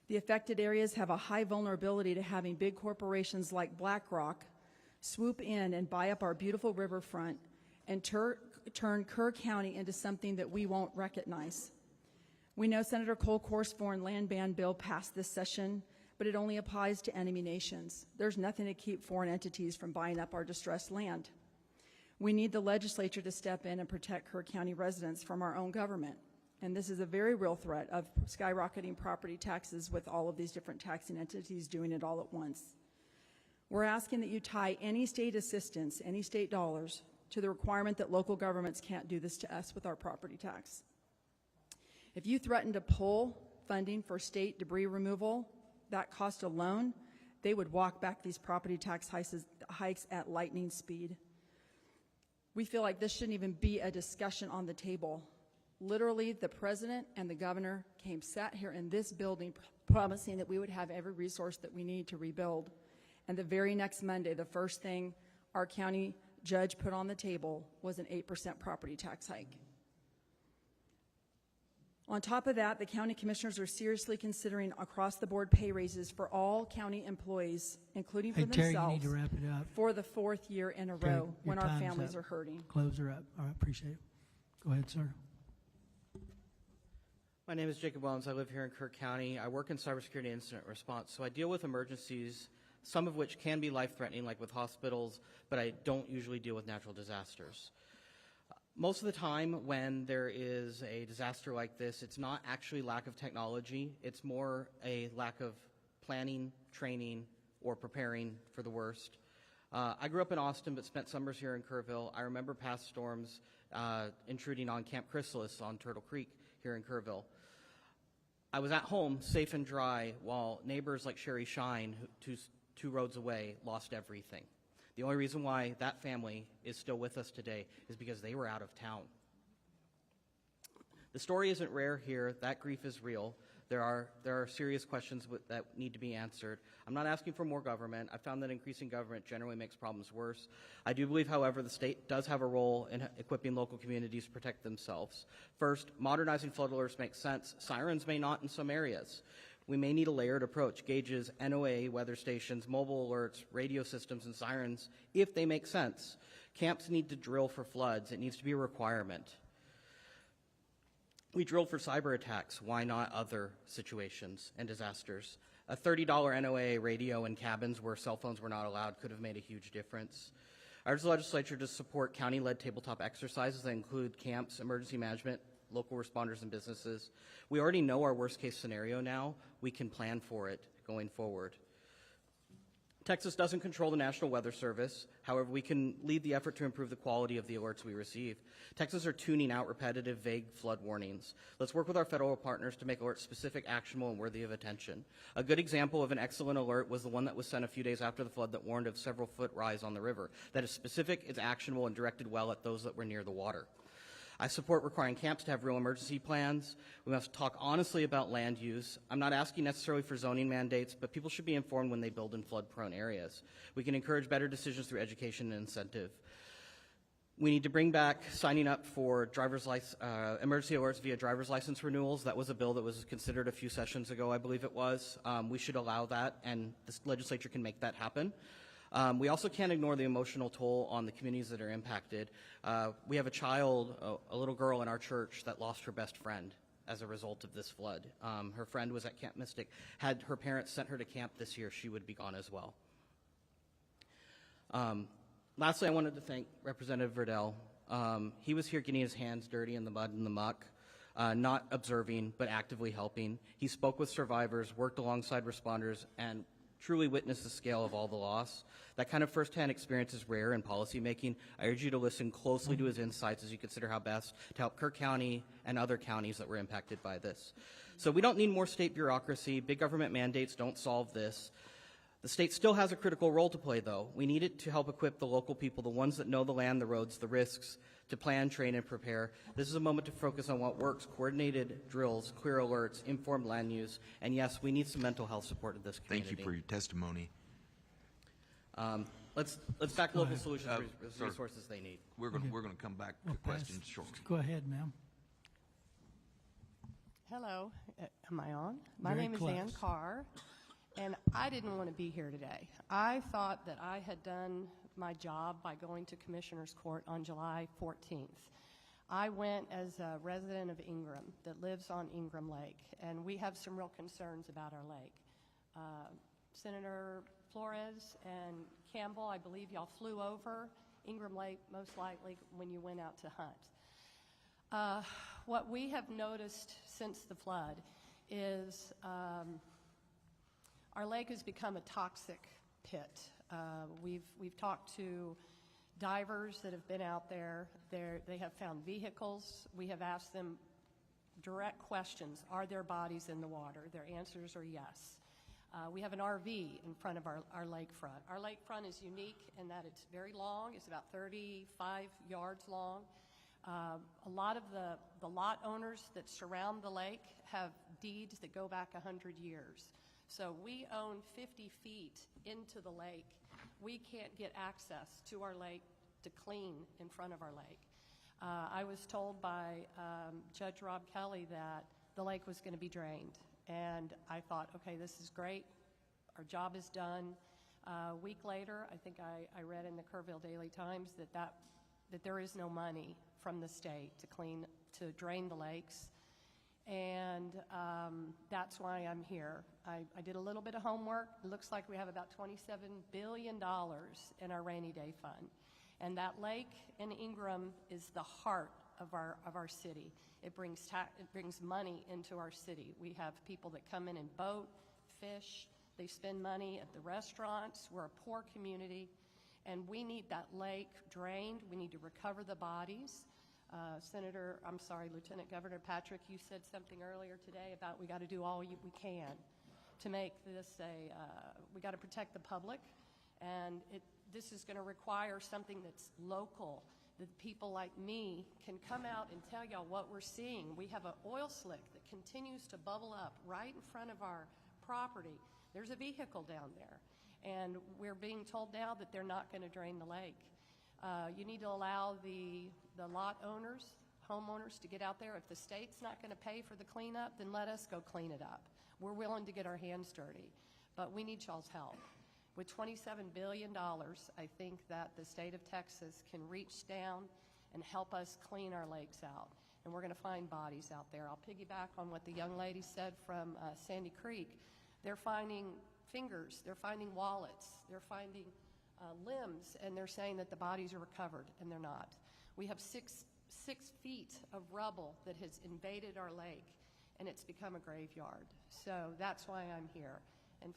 The affected areas have a high vulnerability to having big corporations like BlackRock swoop in and buy up our beautiful riverfront and turn Kerr County into something that we won't recognize. We know Senator Colcourt's foreign land ban bill passed this session, but it only applies to enemy nations. There's nothing to keep foreign entities from buying up our distressed land. We need the legislature to step in and protect Kerr County residents from our own government. And this is a very real threat of skyrocketing property taxes with all of these different taxing entities doing it all at once. We're asking that you tie any state assistance, any state dollars, to the requirement that local governments can't do this to us with our property tax. If you threaten to pull funding for state debris removal, that cost alone, they would walk back these property tax hikes at lightning speed. We feel like this shouldn't even be a discussion on the table. Literally, the president and the governor sat here in this building promising that we would have every resource that we need to rebuild. And the very next Monday, the first thing our county judge put on the table was an 8% property tax hike. On top of that, the county commissioners are seriously considering across-the-board pay raises for all county employees, including for Terry, themselves, you need to wrap it up. for the 4th year in a Terry, row when your our time's families up. are hurting. Close her up. All right, appreciate it. Go ahead, sir. My name is Jacob Wellens. I live here in Kerr County. I work in cybersecurity incident response, so I deal with emergencies, some of which can be life-threatening, like with hospitals, but I don't usually deal with natural disasters. Most of the time when there is a disaster like this, it's not actually lack of technology. It's more a lack of planning, training, or preparing for the worst. I grew up in Austin but spent summers here in Kerrville. I remember past storms intruding on Camp Chrysalis on Turtle Creek here in Kerrville. I was at home, safe and dry, while neighbors like Sherry Shine, two roads away, lost everything. The only reason why that family is still with us today is because they were out of town. The story isn't rare here. That grief is real. There are serious questions that need to be answered. I'm not asking for more government. I found that increasing government generally makes problems worse. I do believe, however, the state does have a role in equipping local communities to protect themselves. First, modernizing flood alerts makes sense. Sirens may not in some areas. We may need a layered approach, gauges, NOAA, weather stations, mobile alerts, radio systems, and sirens, if they make sense. Camps need to drill for floods. It needs to be a requirement. We drilled for cyber attacks. Why not other situations and disasters? A $30 NOAA radio in cabins where cell phones were not allowed could have made a huge difference. I urge the legislature to support county-led tabletop exercises that include camps, emergency management, local responders, and businesses. We already know our worst-case scenario now. We can plan for it going forward. Texas doesn't control the National Weather Service. However, we can lead the effort to improve the quality of the alerts we receive. Texas are tuning out repetitive, vague flood warnings. Let's work with our federal partners to make alerts specific, actionable, and worthy of attention. A good example of an excellent alert was the one that was sent a few days after the flood that warned of several-foot rise on the river. That is specific, it's actionable, and directed well at those that were near the water. I support requiring camps to have real emergency plans. We must talk honestly about land use. I'm not asking necessarily for zoning mandates, but people should be informed when they build in flood-prone areas. We can encourage better decisions through education and incentive. We need to bring back signing up for emergency alerts via driver's license renewals. That was a bill that was considered a few sessions ago, I believe it was. We should allow that, and this legislature can make that happen. We also can't ignore the emotional toll on the communities that are impacted. We have a little girl in our church that lost her best friend as a result of this flood. Her friend was at Camp Mystic. Had her parents sent her to camp this year, she would be gone as well. Lastly, I wanted to thank Representative Verdell. He was here getting his hands dirty in the mud and the muck, not observing, but actively helping. He spoke with survivors, worked alongside responders, and truly witnessed the scale of all the loss. That kind of firsthand experience is rare in policymaking. I urge you to listen closely to his insights as you consider how best to help Kerr County and other counties that were impacted by this. So we don't need more state bureaucracy. Big government mandates don't solve this. The state still has a critical role to play, though. We need it to help equip the local people, the ones that know the land, the roads, the risks, to plan, train, and prepare. This is a moment to focus on what works: coordinated drills, clear alerts, informed land use, and yes, we need some mental health support in this community. Thank you for your testimony. Let's back local solutions with the resources they need. We're going to come back to questions shortly. Go ahead, ma'am. Hello, am I on? My Very name is close. Ann Carr, and I didn't want to be here today. I thought that I had done my job by going to Commissioner's Court on July 14th. I went as a resident of Ingram that lives on Ingram Lake, and we have some real concerns about our lake. Senator Flores and Campbell, I believe y'all flew over Ingram Lake most likely when you went out to hunt. What we have noticed since the flood is our lake has become a toxic pit. We've talked to divers that have been out there. They have found vehicles. We have asked them direct questions. Are there bodies in the water? Their answers are yes. We have an RV in front of our lakefront. Our lakefront is unique in that it's very long. It's about 35 yards long. A lot of the lot owners that surround the lake have deeds that go back 100 years. So we own 50 feet into the lake. We can't get access to our lake to clean in front of our lake. I was told by Judge Rob Kelly that the lake was going to be drained. And I thought, okay, this is great. Our job is done. A week later, I think I read in the Kerrville Daily Times that there is no money from the state to drain the lakes. And that's why I'm here. I did a little bit of homework. It looks like we have about $27 billion in our rainy day fund. And that lake in Ingram is the heart of our city. It brings money into our city. We have people that come in and boat, fish. They spend money at the restaurants. We're a poor community. And we need that lake drained. We need to recover the bodies. Lieutenant Governor Patrick, you said something earlier today about we got to do all we can to make this we got to protect the public, and this is going to require something that's local, that people like me can come out and tell y'all what we're seeing. We have an oil slick that continues to bubble up right in front of our property. There's a vehicle down there, and we're being told now that they're not going to drain the lake. You need to allow the lot owners, homeowners, to get out there. If the state's not going to pay for the cleanup, then let us go clean it up. We're willing to get our hands dirty, but we need y'all's help. With $27 billion, I think that the state of Texas can reach down and help us clean our lakes out, and we're going to find bodies out there. I'll piggyback on what the young lady said from Sandy Creek. They're finding fingers, they're finding wallets, they're finding limbs, and they're saying that the bodies are recovered, and they're not. We have six feet of rubble that has invaded our lake, and it's become a graveyard. So that's why I'm here. And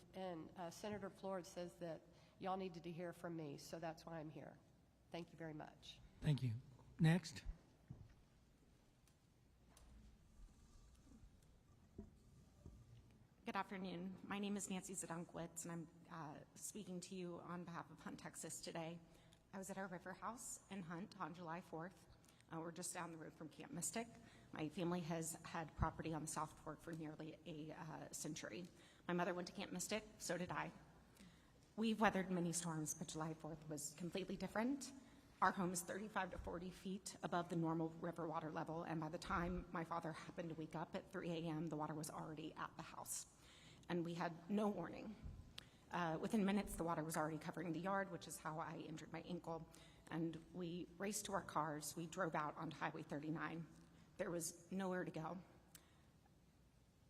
Senator Flores says that y'all needed to hear from me, so that's why I'm here. Thank you very much. Thank you. Next. Good afternoon. My name is Nancy Zidunkwitz, and I'm speaking to you on behalf of Hunt, Texas today. I was at our river house in Hunt on July 4th. We're just down the road from Camp Mystic. My family has had property on the South Fork for nearly a century. My mother went to Camp Mystic, so did I. We've weathered many storms, but July 4th was completely different. Our home is 35 to 40 feet above the normal river water level, and by the time my father happened to wake up at 3 a.m., the water was already at the house, and we had no warning. Within minutes, the water was already covering the yard, which is how I injured my ankle, and we raced to our cars. We drove out onto Highway 39. There was nowhere to go.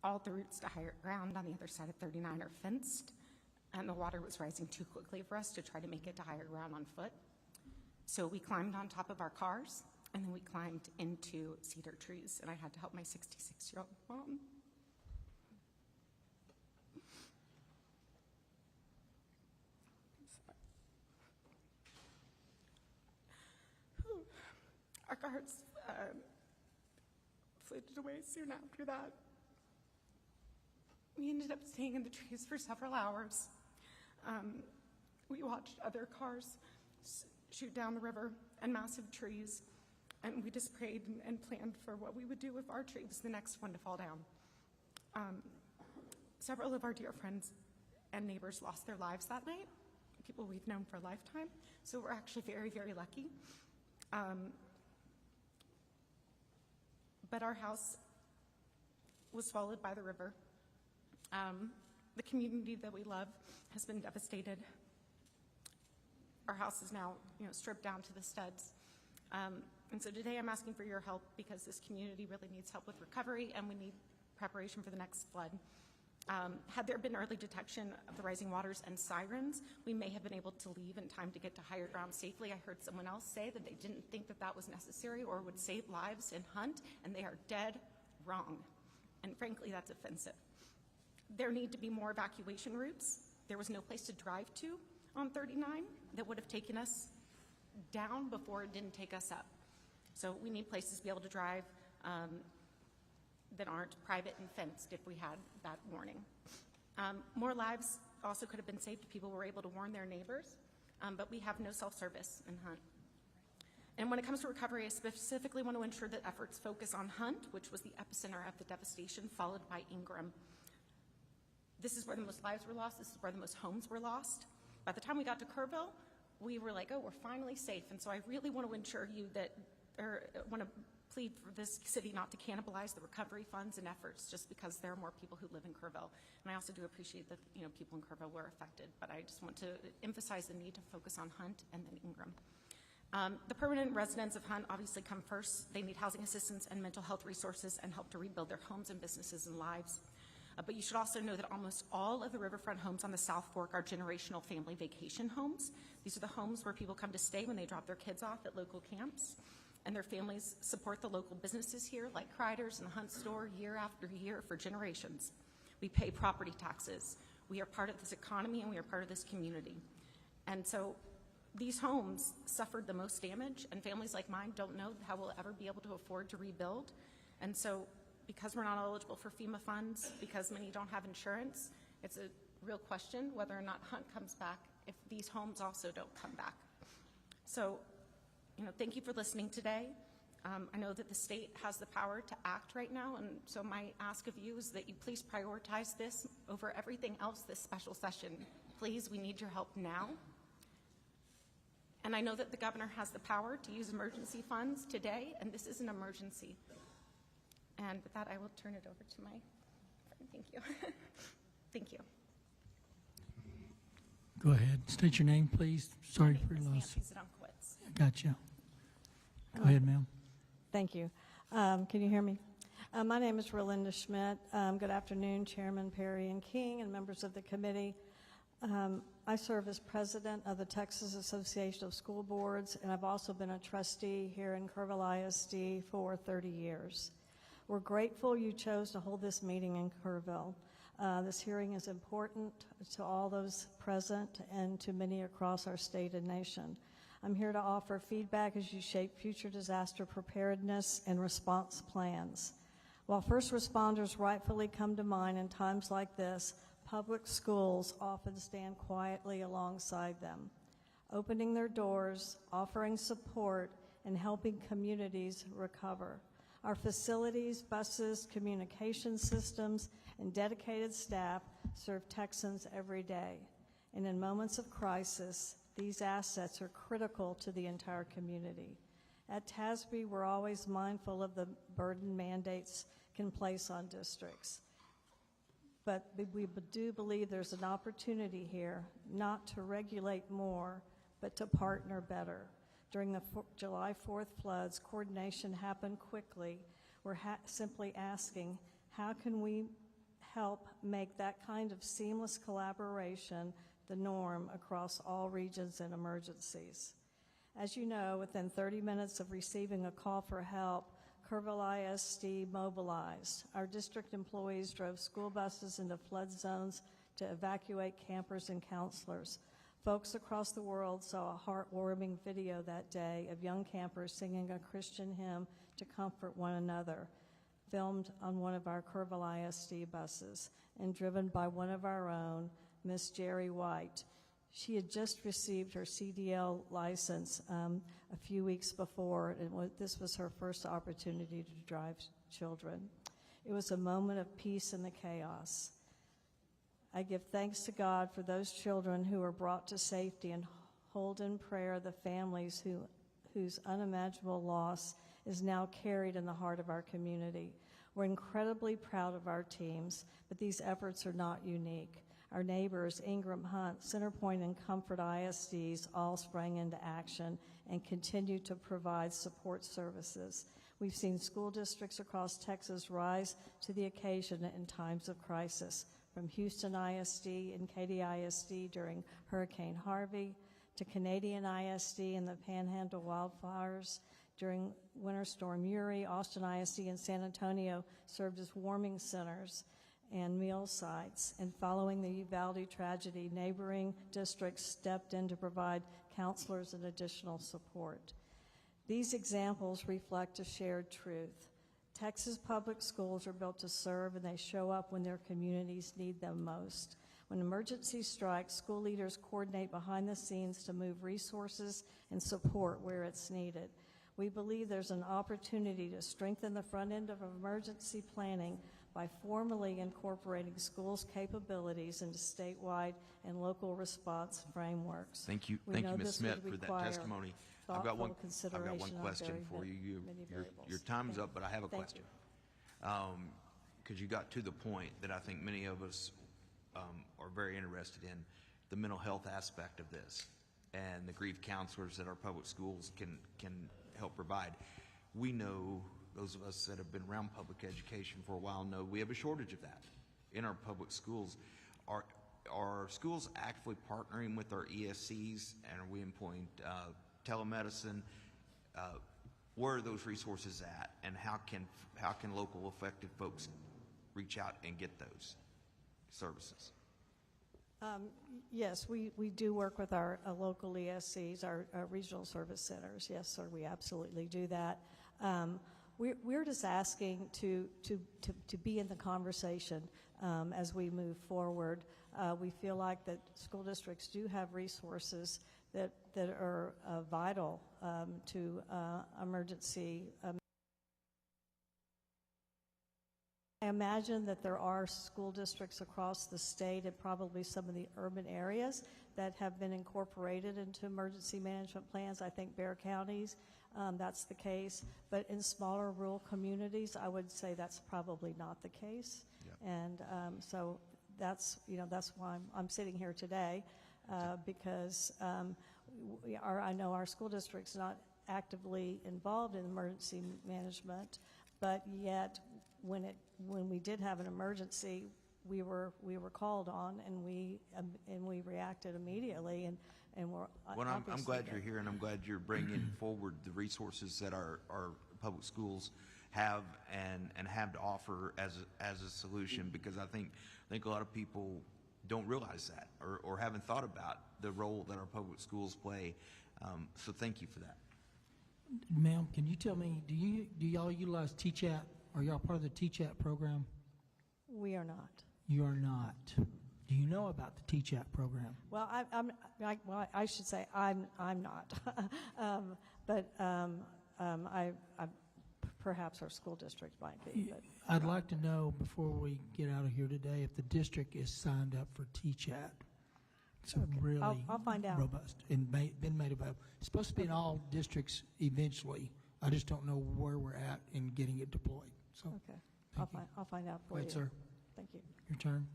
All the routes to higher ground on the other side of 39 are fenced, and the water was rising too quickly for us to try to make it to higher ground on foot. So we climbed on top of our cars, and then we climbed into cedar trees, and I had to help my 66-year-old mom. Our cars floated away soon after that. We ended up staying in the trees for several hours. We watched other cars shoot down the river and massive trees, and we just prayed and planned for what we would do if our tree was the next one to fall down. Several of our dear friends and neighbors lost their lives that night, people we've known for a lifetime, so we're actually very, very lucky. But our house was swallowed by the river. The community that we love has been devastated. Our house is now, stripped down to the studs. And so today I'm asking for your help because this community really needs help with recovery and we need preparation for the next flood. Had there been early detection of the rising waters and sirens, we may have been able to leave in time to get to higher ground safely. I heard someone else say that they didn't think that that was necessary or would save lives in Hunt, and they are dead wrong. And frankly, that's offensive. There need to be more evacuation routes. There was no place to drive to on 39 that would have taken us down before it didn't take us up. So we need places to be able to drive that aren't private and fenced if we had that warning. More lives also could have been saved if people were able to warn their neighbors, but we have no self-service in Hunt. And when it comes to recovery, I specifically want to ensure that efforts focus on Hunt, which was the epicenter of the devastation, followed by Ingram. This is where the most lives were lost. This is where the most homes were lost. By the time we got to Kerrville, we were like, oh, we're finally safe. And so I really want to ensure you that, or want to plead for this city not to cannibalize the recovery funds and efforts just because there are more people who live in Kerrville. And I also do appreciate that people in Kerrville were affected, but I just want to emphasize the need to focus on Hunt and then Ingram. The permanent residents of Hunt obviously come first. They need housing assistance and mental health resources and help to rebuild their homes and businesses and lives. But you should also know that almost all of the riverfront homes on the South Fork are generational family vacation homes. These are the homes where people come to stay when they drop their kids off at local camps. And their families support the local businesses here, like Kreider's and the Hunt store, year after year for generations. We pay property taxes. We are part of this economy and we are part of this community. And so these homes suffered the most damage, and families like mine don't know how we'll ever be able to afford to rebuild. And so because we're not eligible for FEMA funds, because many don't have insurance, it's a real question whether or not Hunt comes back if these homes also don't come back. So, thank you for listening today. I know that the state has the power to act right now, and so my ask of you is that you please prioritize this over everything else this special session. Please, we need your help now. And I know that the governor has the power to use emergency funds today, and this is an emergency. And with that, I will turn it over to my friend. Thank you. Thank you. Go ahead. State your name, please. Sorry for your loss. Gotcha. Go ahead, ma'am. Thank you. Can you hear me? My name is Rolinda Schmidt. Good afternoon, Chairman Perry and King and members of the committee. I serve as president of the Texas Association of School Boards, and I've also been a trustee here in Kerrville ISD for 30 years. We're grateful you chose to hold this meeting in Kerrville. This hearing is important to all those present and to many across our state and nation. I'm here to offer feedback as you shape future disaster preparedness and response plans. While first responders rightfully come to mind in times like this, public schools often stand quietly alongside them, opening their doors, offering support, and helping communities recover. Our facilities, buses, communication systems, and dedicated staff serve Texans every day. And in moments of crisis, these assets are critical to the entire community. At TASB, we're always mindful of the burden mandates can place on districts. But we do believe there's an opportunity here not to regulate more, but to partner better. During the July 4th floods, coordination happened quickly. We're simply asking, how can we help make that kind of seamless collaboration the norm across all regions and emergencies? As you know, within 30 minutes of receiving a call for help, Kerrville ISD mobilized. Our district employees drove school buses into flood zones to evacuate campers and counselors. Folks across the world saw a heartwarming video that day of young campers singing a Christian hymn to comfort one another, filmed on one of our Kerrville ISD buses and driven by one of our own, Miss Jerry White. She had just received her CDL license a few weeks before, and this was her first opportunity to drive children. It was a moment of peace in the chaos. I give thanks to God for those children who were brought to safety and hold in prayer the families whose unimaginable loss is now carried in the heart of our community. We're incredibly proud of our teams, but these efforts are not unique. our neighbors, Ingram, Hunt, Centerpoint, and Comfort ISDs all sprang into action and continue to provide support services. We've seen school districts across Texas rise to the occasion in times of crisis, from Houston ISD and Katy ISD during Hurricane Harvey, to Canadian ISD and the Panhandle wildfires during Winter Storm Uri. Austin ISD and San Antonio served as warming centers and meal sites. And following the Uvalde tragedy, neighboring districts stepped in to provide counselors and additional support. These examples reflect a shared truth. Texas public schools are built to serve, and they show up when their communities need them most. When emergency strikes, school leaders coordinate behind the scenes to move resources and support where it's needed. We believe there's an opportunity to strengthen the front end of emergency planning by formally incorporating schools' capabilities into statewide and local response frameworks. Thank you, We know Ms. this Smith, would for that require testimony. I've got one consideration of question very for you. many Your variables. time's Thank up, but I have a Thank question. Because you got to the point that I think many of us are very interested in, the mental health aspect of this and the grief counselors that our public schools can help provide. We know, those of us that have been around public education for a while know we have a shortage of that in our public schools. Are schools actually partnering with our ESCs, and are we employing telemedicine? Where are those resources at, and how can local effective folks reach out and get those services? Yes, we do work with our local ESCs, our regional service centers. Yes, sir, we absolutely do that. We're just asking to be in the conversation as we move forward. We feel like that school districts do have resources that are vital to emergency. I imagine that there are school districts across the state and probably some of the urban areas that have been incorporated into emergency management plans. I think Kerr County's, that's the case. But in smaller rural communities, I would say that's probably not the case. Yep. And so that's why I'm sitting here today, because I know our school district's not actively involved in emergency management, but yet when we did have an emergency, we were called on, and we reacted immediately, and we're. Well, I'm glad you're here, and I'm glad you're bringing forward the resources that our public schools have and have to offer as a solution, because I think a lot of people don't realize that or haven't thought about the role that our public schools play. So thank you for that. Ma'am, can you tell me, do y'all utilize TCHAT? Are y'all part of the TCHAT program? We are not. You are not. Do you know about the TCHAT program? Well, I should say I'm not, but perhaps our school district might be. But I'd like to know before we get out of here today if the district is signed up for TCHAT. It's really I'll find out. Robust and been made available. It's supposed to be in all districts eventually. I just don't know where we're at in getting it deployed. So, okay, I'll find out for you. you. Sir. Thank you. Your turn.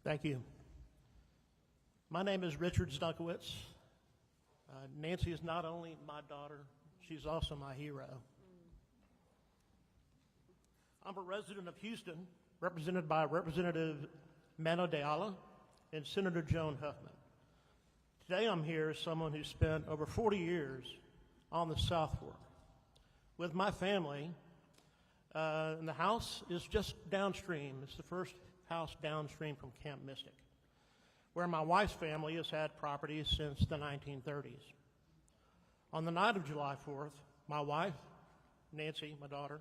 Thank you. My name is Richard Stunkowitz. Nancy is not only my daughter, she's also my hero. I'm a resident of Houston, represented by Representative Mano de Ayala and Senator Joan Huffman. Today I'm here as someone who spent over 40 years on the South Fork with my family, and the house is just downstream. It's the first house downstream from Camp Mystic, where my wife's family has had property since the 1930s. On the night of July 4th, my wife, Nancy, my daughter,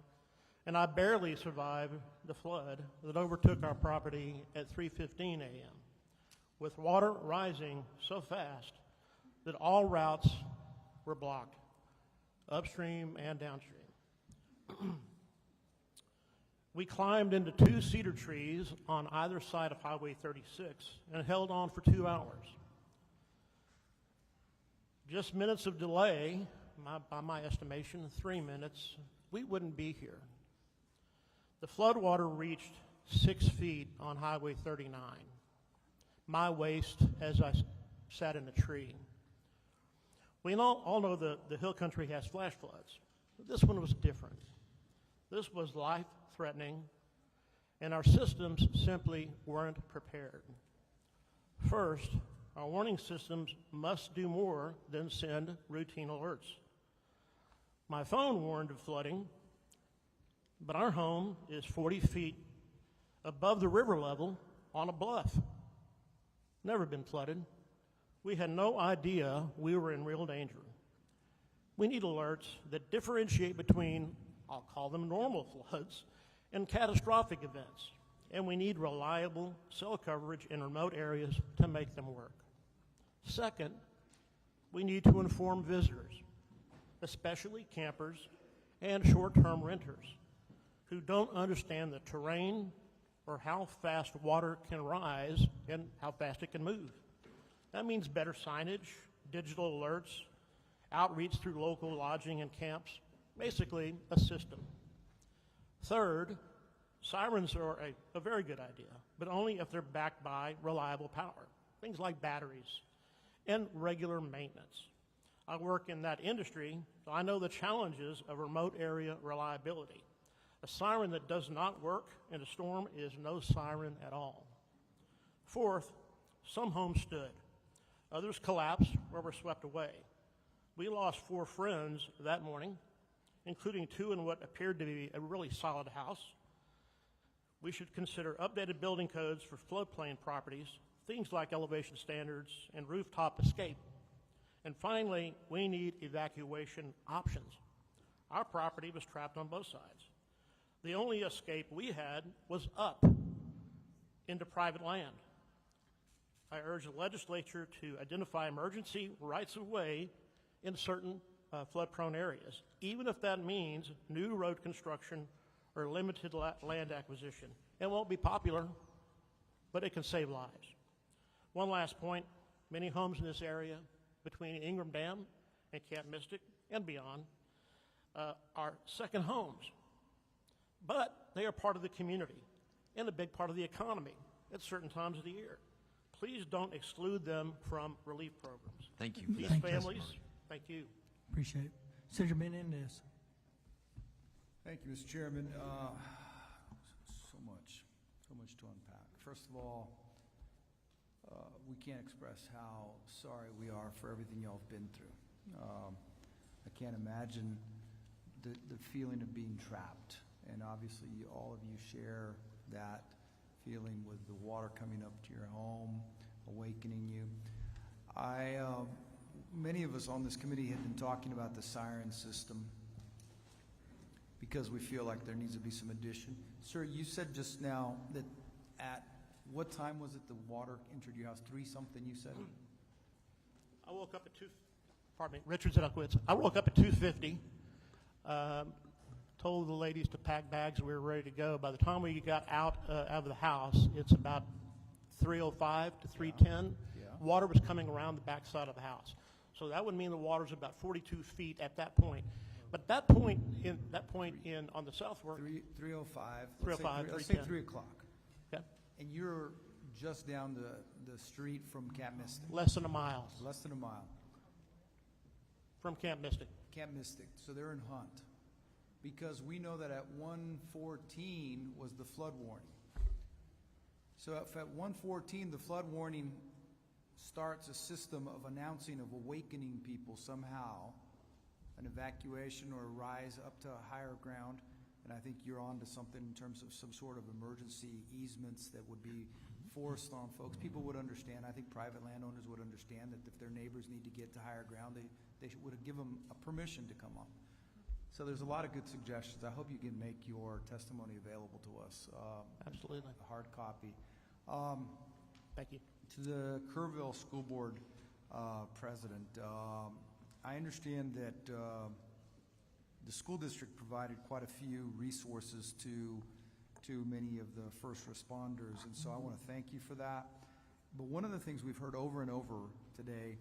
and I barely survived the flood that overtook our property at 3:15 a.m., with water rising so fast that all routes were blocked, upstream and downstream. We climbed into 2 cedar trees on either side of Highway 36 and held on for 2 hours. Just minutes of delay, by my estimation, 3 minutes, we wouldn't be here. The floodwater reached 6 feet on Highway 39. My waist as I sat in a tree. We all know the hill country has flash floods. But this one was different. This was life-threatening, and our systems simply weren't prepared. First, our warning systems must do more than send routine alerts. My phone warned of flooding, but our home is 40 feet above the river level on a bluff. Never been flooded. We had no idea we were in real danger. We need alerts that differentiate between, I'll call them normal floods, and catastrophic events. And we need reliable cell coverage in remote areas to make them work. Second, we need to inform visitors, especially campers and short-term renters, who don't understand the terrain or how fast water can rise and how fast it can move. That means better signage, digital alerts, outreach through local lodging and camps, basically a system. Third, sirens are a very good idea, but only if they're backed by reliable power, things like batteries and regular maintenance. I work in that industry, so I know the challenges of remote area reliability. A siren that does not work in a storm is no siren at all. Fourth, some homes stood. Others collapsed or were swept away. We lost 4 friends that morning, including 2 in what appeared to be a really solid house. We should consider updated building codes for floodplain properties, things like elevation standards and rooftop escape. And finally, we need evacuation options. Our property was trapped on both sides. The only escape we had was up into private land. I urge the legislature to identify emergency rights of way in certain flood-prone areas, even if that means new road construction or limited land acquisition. It won't be popular, but it can save lives. One last point, many homes in this area between Ingram Dam and Camp Mystic and beyond are second homes, but they are part of the community and a big part of the economy at certain times of the year. Please don't exclude them from relief programs. Thank you. These Thank you. families, thank you. Appreciate it. Senator Menendez. Thank you, Mr. Chairman. So much to unpack. First of all, we can't express how sorry we are for everything y'all have been through. I can't imagine the feeling of being trapped, and obviously all of you share that feeling with the water coming up to your home, awakening you. Many of us on this committee have been talking about the siren system because we feel like there needs to be some addition. Sir, you said just now that at what time was it the water entered your house? 3-something, you said? I woke up at Richard Zedekowitz. I woke up at 2:50, told the ladies to pack bags, we were ready to go. By the time we got out of the house, it's about 3:05 to 3:10. Yeah. Water was coming around the back side of the house. So that would mean the water's about 42 feet at that point. But that point in on the south fork, 3:05. 3:05, Let's say 3:10. 3 o'clock. Okay. And you're just down the street from Camp Mystic. Less than a mile Less than a mile. from Camp Mystic. Camp Mystic. So they're in Hunt. Because we know that at 1:14 was the flood warning. So if at 1:14 the flood warning starts a system of announcing, of awakening people somehow, an evacuation or a rise up to a higher ground, and I think you're on to something in terms of some sort of emergency easements that would be forced on folks. People would understand. I think private landowners would understand that if their neighbors need to get to higher ground, they would give them a permission to come up. So there's a lot of good suggestions. I hope you can make your testimony available to us. Absolutely. A hard copy. Thank you. To the Kerrville School Board President, I understand that the school district provided quite a few resources to many of the first responders, and so I want to thank you for that. But one of the things we've heard over and over today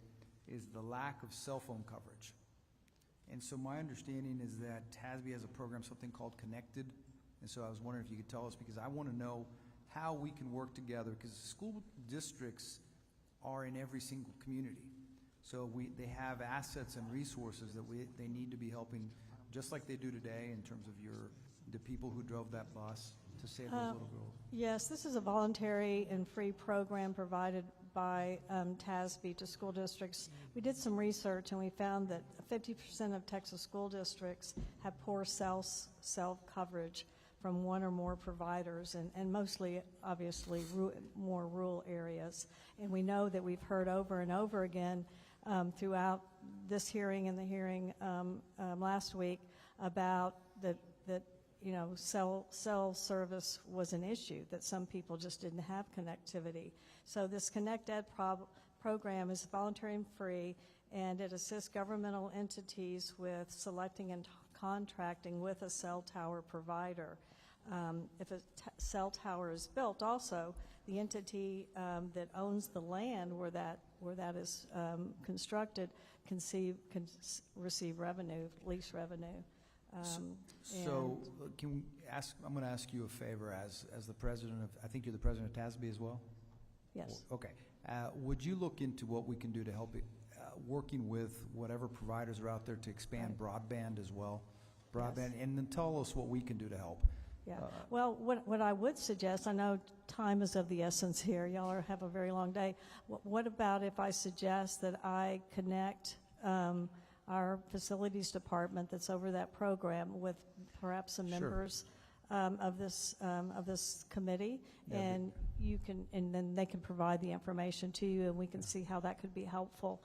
is the lack of cell phone coverage. And so my understanding is that TASB has a program, something called Connected, And so I was wondering if you could tell us, because I want to know how we can work together, because school districts are in every single community. So they have assets and resources that they need to be helping, just like they do today in terms of the people who drove that bus to save those little girls. Yes, this is a voluntary and free program provided by TASB to school districts. We did some research and we found that 50% of Texas school districts have poor cell coverage from one or more providers, and mostly, obviously, more rural areas. And we know that we've heard over and over again throughout this hearing and the hearing last week about that cell service was an issue, that some people just didn't have connectivity. So this Connect Ed program is voluntary and free, and it assists governmental entities with selecting and contracting with a cell tower provider. If a cell tower is built, also the entity that owns the land where that is constructed can receive revenue, lease revenue. So can we ask? I'm going to ask you a favor as the president of. I think you're the president of TASB as well. Yes. Okay. Would you look into what we can do to help it, working with whatever providers are out there to expand broadband as well, broadband, and then tell us what we can do to help. Yeah. Well, what I would suggest, I know time is of the essence here. Y'all have a very long day. What about if I suggest that I connect our facilities department that's over that program with perhaps some members of this committee, and then they can provide the information to you, and we can see how that could be helpful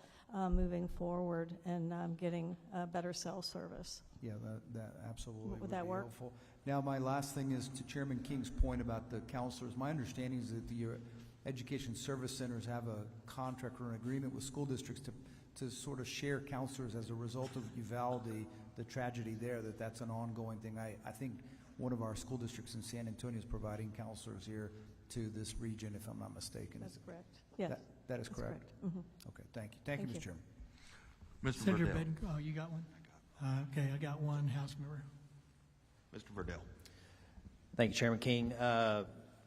moving forward and getting better cell service. Yeah, that absolutely would that work? Helpful. Now, my last thing is to Chairman King's point about the counselors. My understanding is that the education service centers have a contract or an agreement with school districts to sort of share counselors as a result of Uvalde, the tragedy there, that's an ongoing thing. I think one of our school districts in San Antonio is providing counselors here to this region, if I'm not mistaken. That's correct. Yes. That is correct? Mm-hmm. Okay, thank you. Thank you, Mr. Chairman. Mr. Senator Verdell. Bedingfield, you got one? Okay, I got one, House member. Mr. Verdell. Thank you, Chairman King.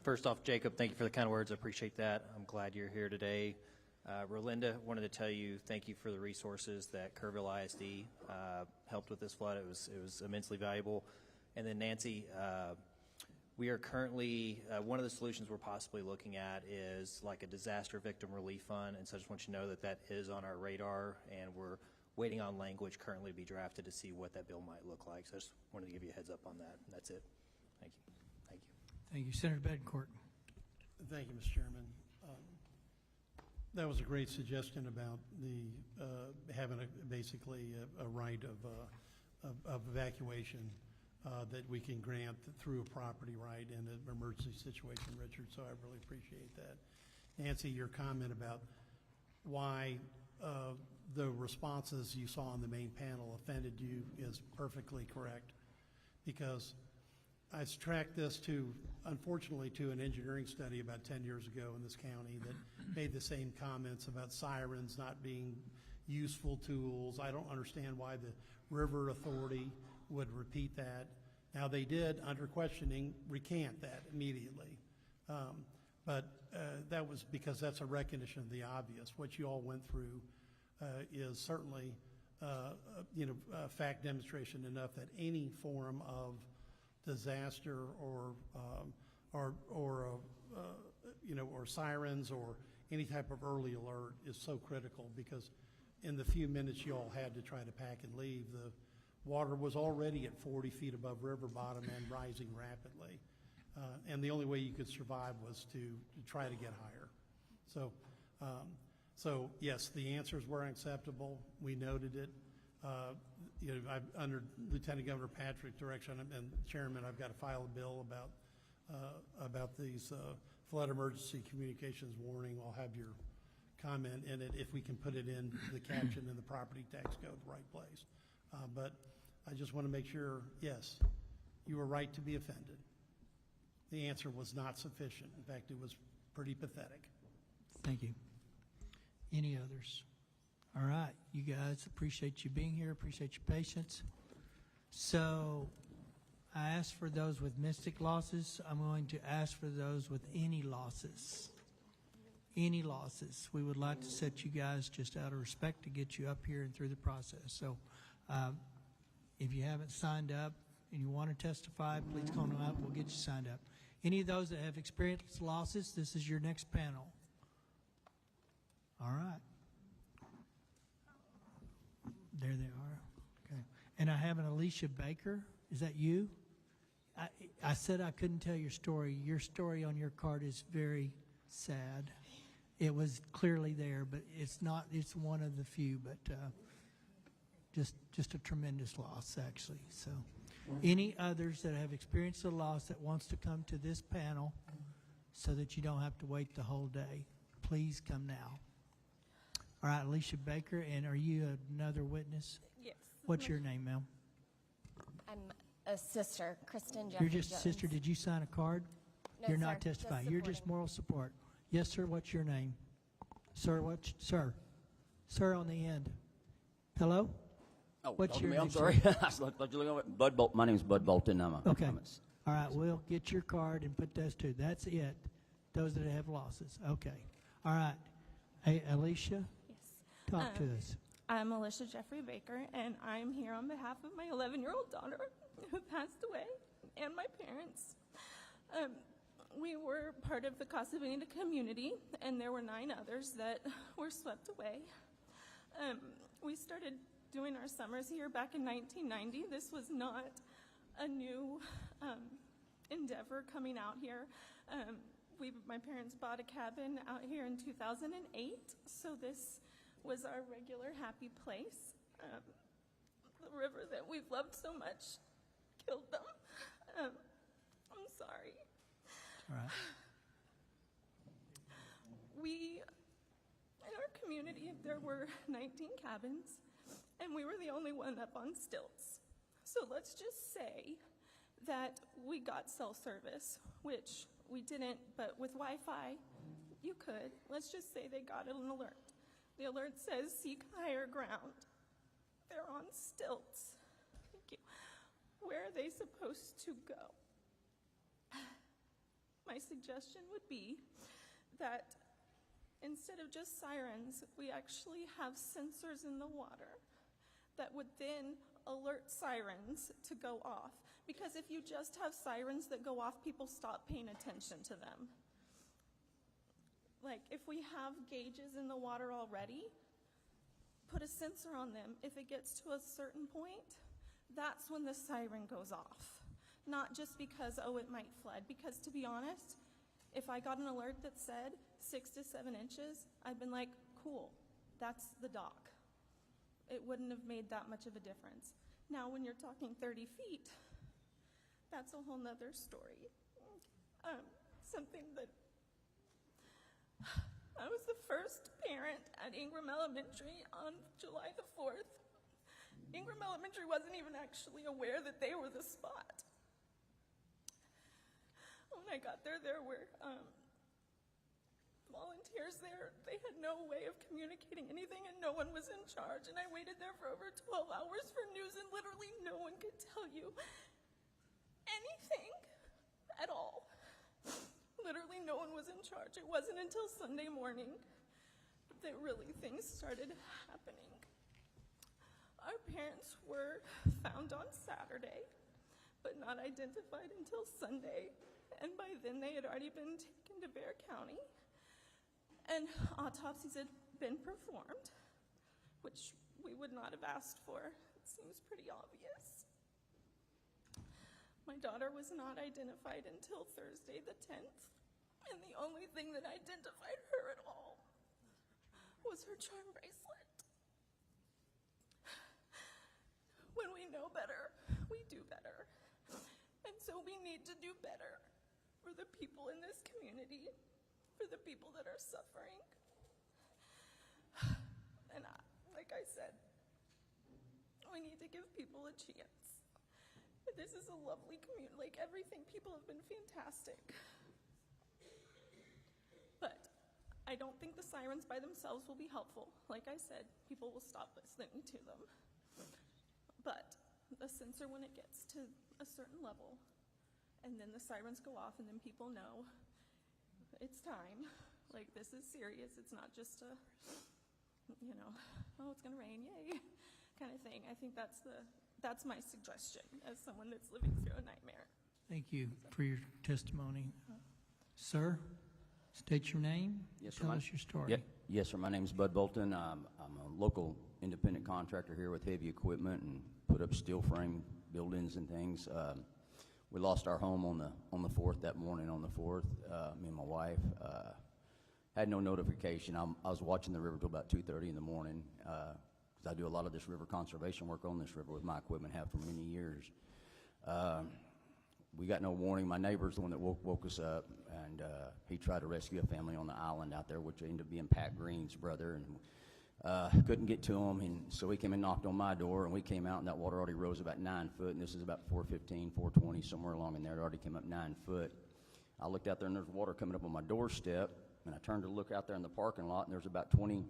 First off, Jacob, thank you for the kind words. I appreciate that. I'm glad you're here today. Rolinda, wanted to tell you thank you for the resources that Kerrville ISD helped with this flood. It was immensely valuable. And then Nancy, we are currently, one of the solutions we're possibly looking at is like a disaster victim relief fund. And so I just want you to know that is on our radar, and we're waiting on language currently to be drafted to see what that bill might look like. So I just wanted to give you a heads up on that. That's it. Thank you. Thank you. Thank you. Senator Betancourt. Thank you, Mr. Chairman. That was a great suggestion about the having basically a right of evacuation that we can grant through a property right in an emergency situation, Richard. So I really appreciate that. Nancy, your comment about why the responses you saw on the main panel offended you is perfectly correct, because I tracked this unfortunately to an engineering study about 10 years ago in this county that made the same comments about sirens not being useful tools. I don't understand why the River Authority would repeat that. Now, they did, under questioning, recant that immediately. But that was because that's a recognition of the obvious. What you all went through is certainly fact demonstration enough that any form of disaster or sirens or any type of early alert is so critical, because in the few minutes you all had to try to pack and leave, the water was already at 40 feet above river bottom and rising rapidly. And the only way you could survive was to try to get higher. So yes, the answers were unacceptable. We noted it. Under Lieutenant Governor Patrick's direction and Chairman, I've got to file a bill about these flood emergency communications warning. I'll have your comment in it if we can put it in the caption in the property tax code, the right place. But I just want to make sure, yes, you were right to be offended. The answer was not sufficient. In fact, it was pretty pathetic. Thank you. Any others? All right, you guys, appreciate you being here, appreciate your patience. So I asked for those with mystic losses. I'm going to ask for those with any losses. Any losses. We would like to set you guys just out of respect to get you up here and through the process. So if you haven't signed up and you want to testify, please come on up. We'll get you signed up. Any of those that have experienced losses, this is your next panel. All right. There they are. Okay. And I have an Alicia Baker. Is that you? I said I couldn't tell your story. Your story on your card is very sad. It was clearly there, but it's not. It's one of the few, but just a tremendous loss, actually. So, any others that have experienced a loss that wants to come to this panel, so that you don't have to wait the whole day, please come now. All right, Alicia Baker, and are you another witness? Yes. What's your name, ma'am? I'm a sister, Kristen Jeffrey You're just Jones. sister. Did you sign a card? No, You're sir, not just testifying. You're just supporting. moral support. Yes, sir. What's your name? Sir, sir? Sir on the end. Hello? Oh, What's your me, name, I'm sorry. sir? I thought you were looking at Bud Bolton. My name is Bud Bolton. Okay. All right. We'll get your card and put those two. That's it. Those that have losses. Okay. All right. Hey, Alicia? Yes. Talk to us. I'm Alicia Jeffrey Baker, and I'm here on behalf of my 11-year-old daughter who passed away and my parents. We were part of the Casa Bonita community, and there were 9 others that were swept away. We started doing our summers here back in 1990. This was not a new endeavor coming out here. My parents bought a cabin out here in 2008, so this was our regular happy place. The river that we've loved so much killed them. I'm sorry. All right. In our community, there were 19 cabins, and we were the only one up on stilts. So let's just say that we got cell service, which we didn't, but with Wi-Fi, you could. Let's just say they got an alert. The alert says, seek higher ground. They're on stilts. Thank you. Where are they supposed to go? My suggestion would be that instead of just sirens, we actually have sensors in the water that would then alert sirens to go off. Because if you just have sirens that go off, people stop paying attention to them. Like, if we have gauges in the water already, put a sensor on them. If it gets to a certain point, that's when the siren goes off. Not just because, oh, it might flood. Because to be honest, if I got an alert that said 6 to 7 inches, I'd been like, cool, that's the dock. It wouldn't have made that much of a difference. Now, when you're talking 30 feet, that's a whole nother story. Something that I was the first parent at Ingram Elementary on July the 4th. Ingram Elementary wasn't even actually aware that they were the spot. When I got there, there were volunteers there. They had no way of communicating anything, and no one was in charge. And I waited there for over 12 hours for news, and literally no one could tell you anything at all. Literally no one was in charge. It wasn't until Sunday morning that really things started happening. Our parents were found on Saturday, but not identified until Sunday. And by then they had already been taken to Kerr County, and autopsies had been performed, which we would not have asked for. It seems pretty obvious. My daughter was not identified until Thursday the 10th, and the only thing that identified her at all was her charm bracelet. When we know better, we do better. And so we need to do better for the people in this community, for the people that are suffering. And like I said, we need to give people a chance. This is a lovely community. Like, everything, people have been fantastic. But I don't think the sirens by themselves will be helpful. Like I said, people will stop listening to them. But the sensor, when it gets to a certain level, and then the sirens go off, and then people know it's time. Like, this is serious. It's not just a, you know, oh, it's going to rain, yay, kind of thing. I think that's my suggestion as someone that's living through a nightmare. Thank you for your testimony. Sir, state your name. Yes, sir. Tell us your story. Yep. Yes, sir. My name is Bud Bolton. I'm a local independent contractor here with heavy equipment and put up steel frame buildings and things. We lost our home on the 4th, that morning on the 4th, me and my wife. Had no notification. I was watching the river till about 2:30 in the morning because I do a lot of this river conservation work on this river with my equipment, have for many years. We got no warning. My neighbor's the one that woke us up, and he tried to rescue a family on the island out there, which ended up being Pat Green's brother, and couldn't get to him, and so he came and knocked on my door, and we came out, and that water already rose about 9 foot, and this is about 4:15, 4:20, somewhere along in there. It already came up 9 foot. I looked out there, and there's water coming up on my doorstep, and I turned to look out there in the parking lot, and there's about 20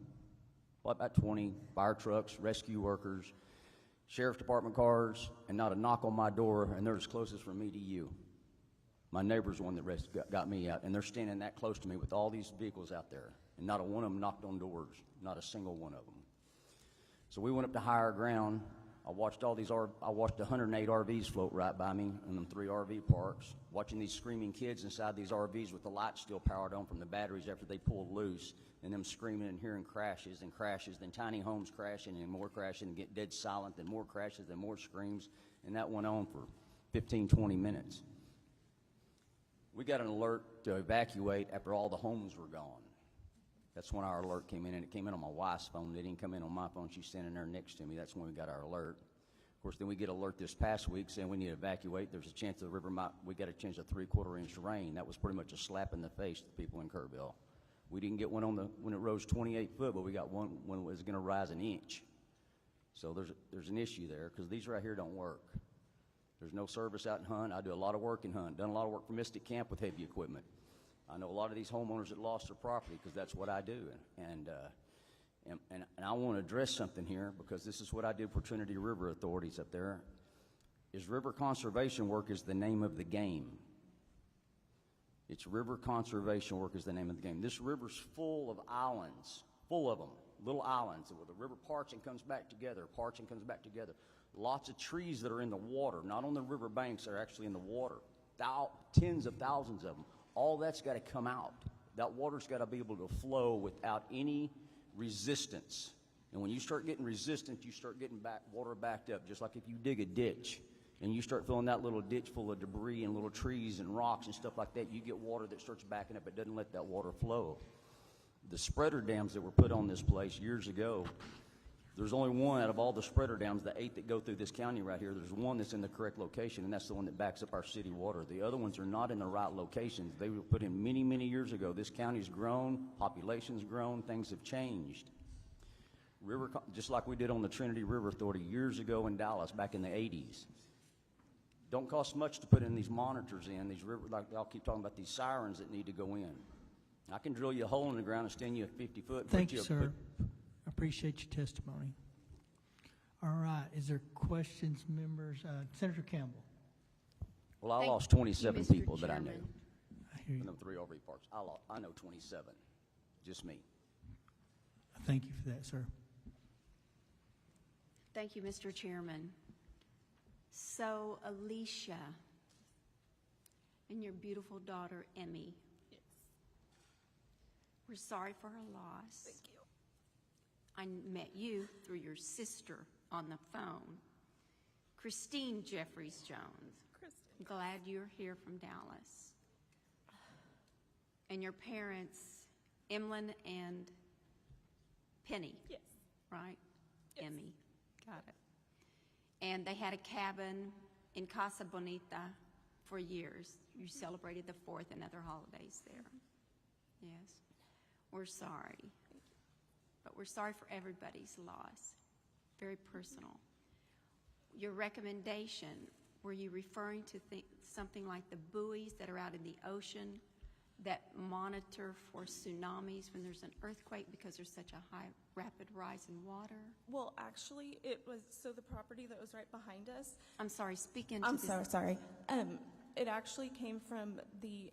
fire trucks, rescue workers, sheriff's department cars, and not a knock on my door, and they're as close as from me to you. My neighbor's the one that got me out, and they're standing that close to me with all these vehicles out there, and not a one of them knocked on doors, not a single one of them. So we went up to higher ground. I watched 108 RVs float right by me in them 3 RV parks, watching these screaming kids inside these RVs with the lights still powered on from the batteries after they pulled loose, and them screaming and hearing crashes, then tiny homes crashing and more crashing and get dead silent, then more crashes, then more screams, and that went on for 15, 20 minutes. We got an alert to evacuate after all the homes were gone. That's when our alert came in, and it came in on my wife's phone. It didn't come in on my phone. She's standing there next to me. That's when we got our alert. Of course, then we get an alert this past week saying we need to evacuate. There's a chance the river we got a chance of 3/4 inch rain. That was pretty much a slap in the face to the people in Kerrville. We didn't get one when it rose 28 foot, but we got one when it was going to rise an inch. So there's an issue there because these right here don't work. There's no service out in Hunt. I do a lot of work in Hunt. Done a lot of work for Mystic Camp with heavy equipment. I know a lot of these homeowners that lost their property because that's what I do. And I want to address something here because this is what I do for Trinity River authorities up there. Is river conservation work is the name of the game. It's river conservation work is the name of the game. This river's full of islands, full of them, little islands where the river parts and comes back together, Lots of trees that are in the water, not on the river banks, they're actually in the water. Tens of thousands of them. All that's got to come out. That water's got to be able to flow without any resistance. And when you start getting resistance, you start getting water backed up, just like if you dig a ditch and you start filling that little ditch full of debris and little trees and rocks and stuff like that, you get water that starts backing up. It doesn't let that water flow. The spreader dams that were put on this place years ago, there's only one out of all the spreader dams, the 8 that go through this county right here, there's one that's in the correct location, and that's the one that backs up our city water. The other ones are not in the right locations. They were put in many, many years ago. This county's grown, population's grown, things have changed. Just like we did on the Trinity River Authority years ago in Dallas back in the 80s. Don't cost much to put in these monitors in, these river, like I'll keep talking about these sirens that need to go in. I can drill you a hole in the ground and stand you a 50-foot. Thank you, sir. I appreciate your testimony. All right. Is there questions, members? Senator Campbell. Well, I lost 27 people that I knew. I hear you. In them 3 RV parks. I know 27. Just me. Thank you for that, sir. Thank you, Mr. Chairman. So, Alicia and your beautiful daughter, Emmy. Yes. We're sorry for her loss. Thank you. I met you through your sister on the phone, Christine Jeffries Jones. I'm glad you're here from Dallas. And your parents, Emlyn and Penny. Yes. Right? Yes. Emmy. Got it. And they had a cabin in Casa Bonita for years. You celebrated the 4th and other holidays there. Yes. We're sorry. But we're sorry for everybody's loss. Very personal. Your recommendation, were you referring to something like the buoys that are out in the ocean that monitor for tsunamis when there's an earthquake because there's such a high, rapid rise in water? Well, actually, it was, so the property that was right behind us. I'm sorry, speak into I'm this. sorry. It actually came from the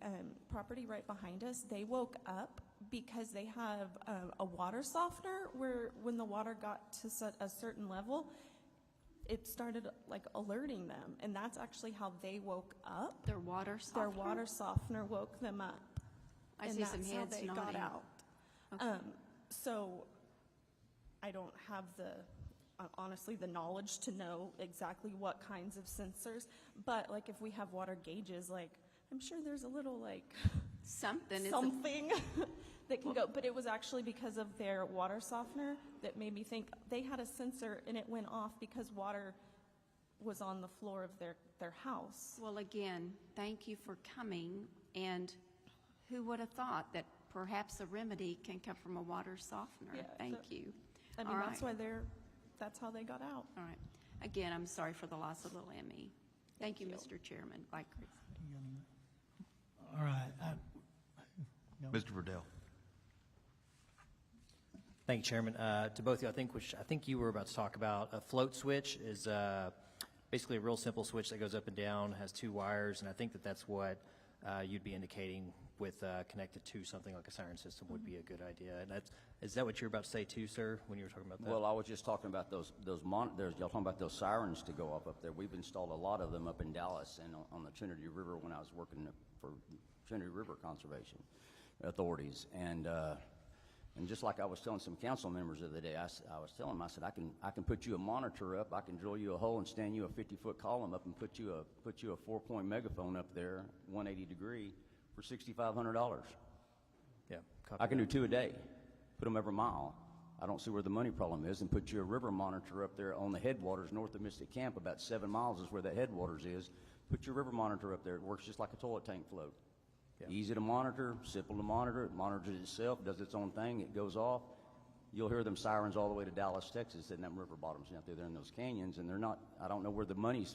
property right behind us. They woke up because they have a water softener where when the water got to a certain level, it started like alerting them, and that's actually how they woke up. Their water softener? Their water softener woke them up. I and see some that's how heads they got nodding. out. Okay. So I don't have honestly the knowledge to know exactly what kinds of sensors, but like if we have water gauges, like I'm sure there's a little like something that can go, but it was actually because of their water softener that made me think they had a sensor and it went off because water was on the floor of their house. Well, again, thank you for coming, and who would have thought that perhaps a remedy can come from a water softener? Yeah, Thank you. I mean, All that's right. why that's how they got out. All right. Again, I'm sorry for the loss of little Emmy. Thank you, Mr. Chairman. Bye, Chris. All right. Mr. Verdell. Thank you, Chairman. To both of you, I think you were about to talk about a float switch is basically a real simple switch that goes up and down, has two wires, and I think that's what you'd be indicating with connected to something like a siren system would be a good idea. And is that what you were about to say too, sir, when you were talking about that? Well, I was just talking about those monitors. Y'all talking about those sirens to go up there. We've installed a lot of them up in Dallas and on the Trinity River when I was working for Trinity River Conservation Authorities. And just like I was telling some council members the other day, I was telling them, I said, I can put you a monitor up, I can drill you a hole and stand you a 50-foot column up and put you a 4-point megaphone up there, 180 degree, for $6,500. Yeah, I can do 2 a day, put them every mile. I don't see where the money problem is, and put you a river monitor up there on the headwaters north of Mystic Camp, about 7 miles is where that headwaters is. Put your river monitor up there. It works just like a toilet tank float. Yeah. Easy to monitor, simple to monitor. It monitors itself, does its own thing. It goes off. You'll hear them sirens all the way to Dallas, Texas, and them river bottoms out there in those canyons, and they're not. I don't know where the money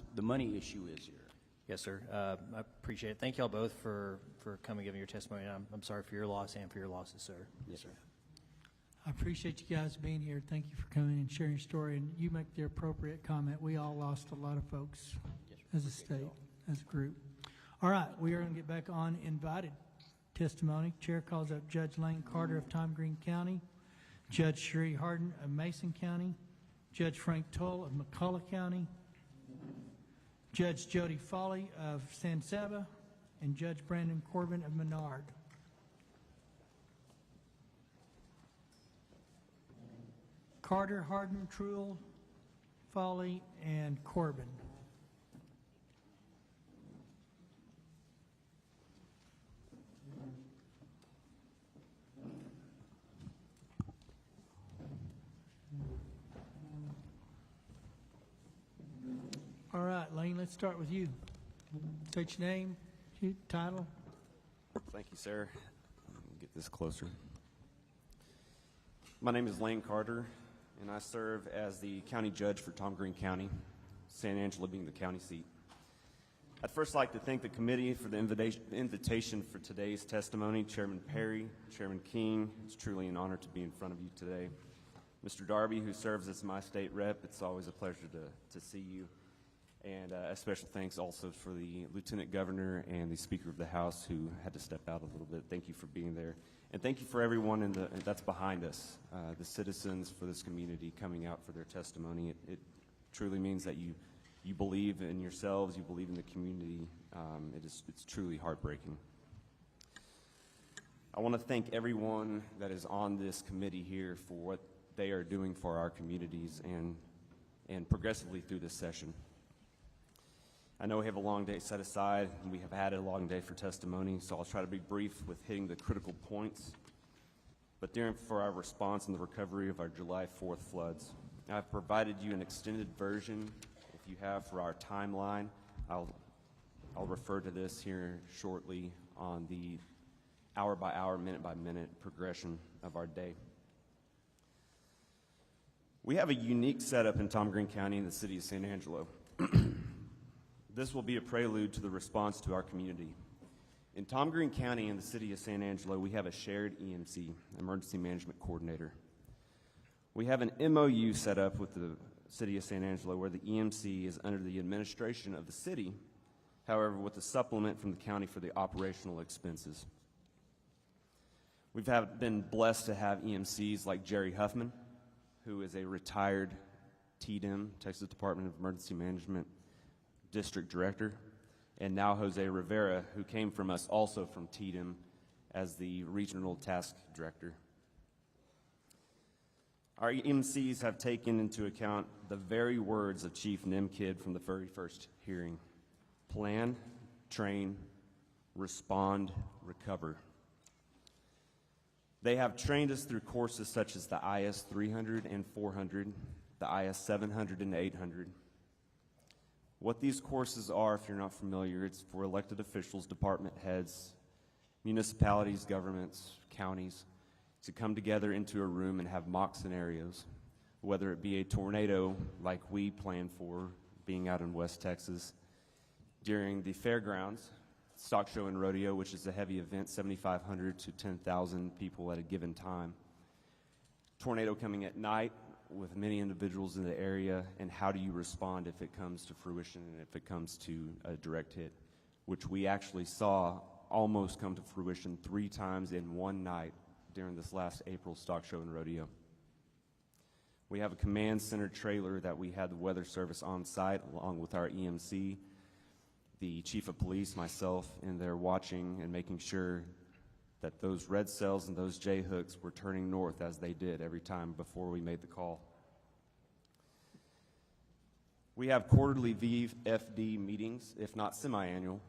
issue is here. Yes, sir. I appreciate it. Thank you all both for coming and giving your testimony. I'm sorry for your loss and for your losses, sir. Yes, sir. I appreciate you guys being here. Thank you for coming and sharing your story. And you make the appropriate comment. We all lost a lot of folks as a state, as a group. All right, we are going to get back on invited testimony. Chair calls up Judge Lane Carter of Tom Green County, Judge Sheree Harden of Mason County, Judge Frank Toll of McCullough County, Judge Jody Foley of San Saba, and Judge Brandon Corbin of Menard. Carter, Harden, Truel, Foley, and Corbin. All right, Lane, let's start with you. State your name, title. Thank you, sir. Get this closer. My name is Lane Carter, and I serve as the county judge for Tom Green County, San Angelo being the county seat. I'd first like to thank the committee for the invitation for today's testimony. Chairman Perry, Chairman King, it's truly an honor to be in front of you today. Mr. Darby, who serves as my state rep, it's always a pleasure to see you. And a special thanks also for the Lieutenant Governor and the Speaker of the House who had to step out a little bit. Thank you for being there. And thank you for everyone that's behind us, the citizens for this community coming out for their testimony. It truly means that you believe in yourselves, you believe in the community. It's truly heartbreaking. I want to thank everyone that is on this committee here for what they are doing for our communities and progressively through this session. I know we have a long day set aside, and we have had a long day for testimony, so I'll try to be brief with hitting the critical points. But for our response and the recovery of our July 4th floods, I've provided you an extended version, if you have, for our timeline. I'll refer to this here shortly on the hour-by-hour, minute-by-minute progression of our day. We have a unique setup in Tom Green County in the city of San Angelo. This will be a prelude to the response to our community. In Tom Green County and the city of San Angelo, we have a shared EMC, Emergency Management Coordinator. We have an MOU set up with the city of San Angelo where the EMC is under the administration of the city, however, with a supplement from the county for the operational expenses. We've been blessed to have EMCs like Jerry Huffman, who is a retired TDM, Texas Department of Emergency Management District Director, and now Jose Rivera, who came from us also from TDM as the Regional Task Director. Our EMCs have taken into account the very words of Chief Nimkid from the very first hearing: plan, train, respond, recover. They have trained us through courses such as the IS 300 and 400, the IS 700 and 800. What these courses are, if you're not familiar, it's for elected officials, department heads, municipalities, governments, counties, to come together into a room and have mock scenarios, whether it be a tornado like we plan for being out in West Texas, during the fairgrounds, stock show and rodeo, which is a heavy event, 7,500 to 10,000 people at a given time. Tornado coming at night with many individuals in the area, and how do you respond if it comes to fruition and if it comes to a direct hit, which we actually saw almost come to fruition 3 times in one night during this last April stock show and rodeo. We have a command center trailer that we had the weather service on site along with our EMC, the chief of police, myself, in there watching and making sure that those red cells and those J hooks were turning north as they did every time before we made the call. We have quarterly VFD meetings, if not semi-annual.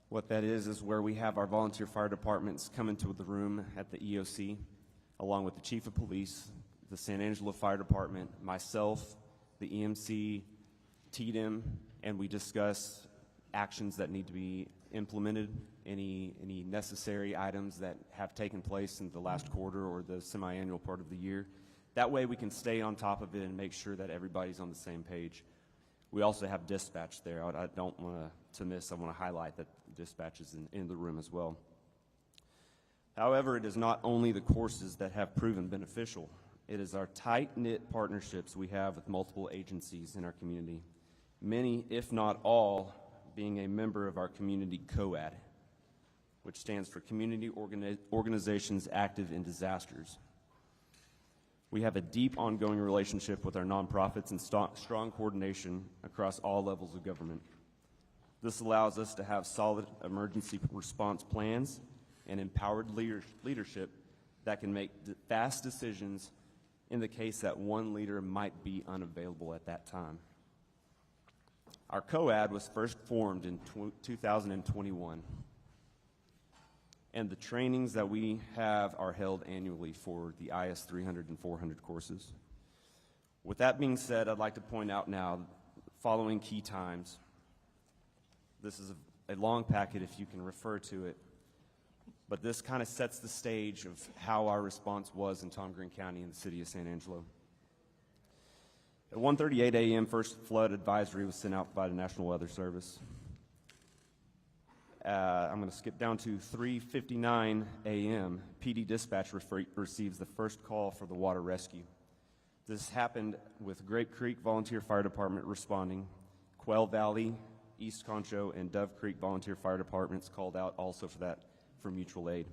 What that is where we have our volunteer fire departments come into the room at the EOC, along with the chief of police, the San Angelo Fire Department, myself, the EMC, TDM, and we discuss actions that need to be implemented, any necessary items that have taken place in the last quarter or the semi-annual part of the year. That way we can stay on top of it and make sure that everybody's on the same page. We also have dispatch there. I don't want to miss, I want to highlight that dispatch is in the room as well. However, it is not only the courses that have proven beneficial. It is our tight-knit partnerships we have with multiple agencies in our community. Many, if not all, being a member of our community COAD, which stands for Community Organizations Active in Disasters. We have a deep ongoing relationship with our nonprofits and strong coordination across all levels of government. This allows us to have solid emergency response plans and empowered leadership that can make fast decisions in the case that one leader might be unavailable at that time. Our COAD was first formed in 2021, and the trainings that we have are held annually for the IS 300 and 400 courses. With that being said, I'd like to point out now the following key times. This is a long packet if you can refer to it, but this kind of sets the stage of how our response was in Tom Green County and the city of San Angelo. At 1:38 a.m., first flood advisory was sent out by the National Weather Service. I'm going to skip down to 3:59 a.m. PD dispatch receives the first call for the water rescue. This happened with Grape Creek Volunteer Fire Department responding. Quail Valley, East Concho, and Dove Creek Volunteer Fire Departments called out also for mutual aid.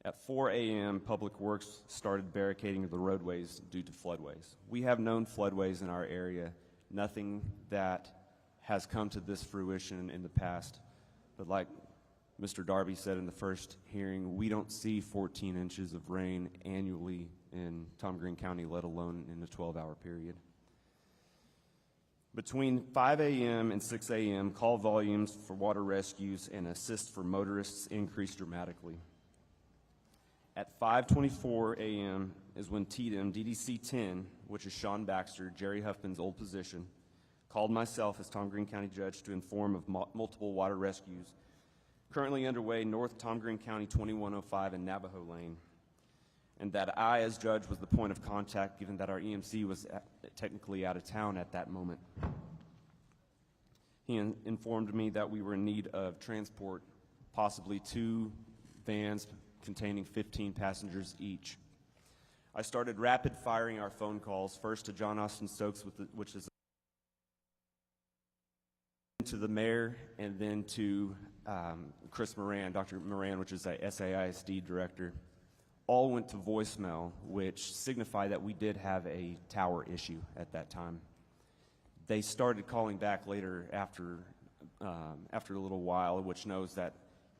At 4 a.m., Public Works started barricading the roadways due to floodways. We have known floodways in our area, nothing that has come to this fruition in the past. But like Mr. Darby said in the first hearing, we don't see 14 inches of rain annually in Tom Green County, let alone in a 12-hour period. Between 5 a.m. and 6 a.m., call volumes for water rescues and assist for motorists increased dramatically. At 5:24 a.m. is when TDM DDC 10, which is Sean Baxter, Jerry Huffman's old position, called myself as Tom Green County Judge to inform of multiple water rescues currently underway north Tom Green County 2105 and Navajo Lane, and that I, as judge, was the point of contact given that our EMC was technically out of town at that moment. He informed me that we were in need of transport, possibly 2 vans containing 15 passengers each. I started rapid firing our phone calls, first to John Austin Stokes, which is to the mayor, and then to Chris Moran, Dr. Moran, which is a SAISD director. All went to voicemail, which signified that we did have a tower issue at that time. They started calling back later after a little while, which knows that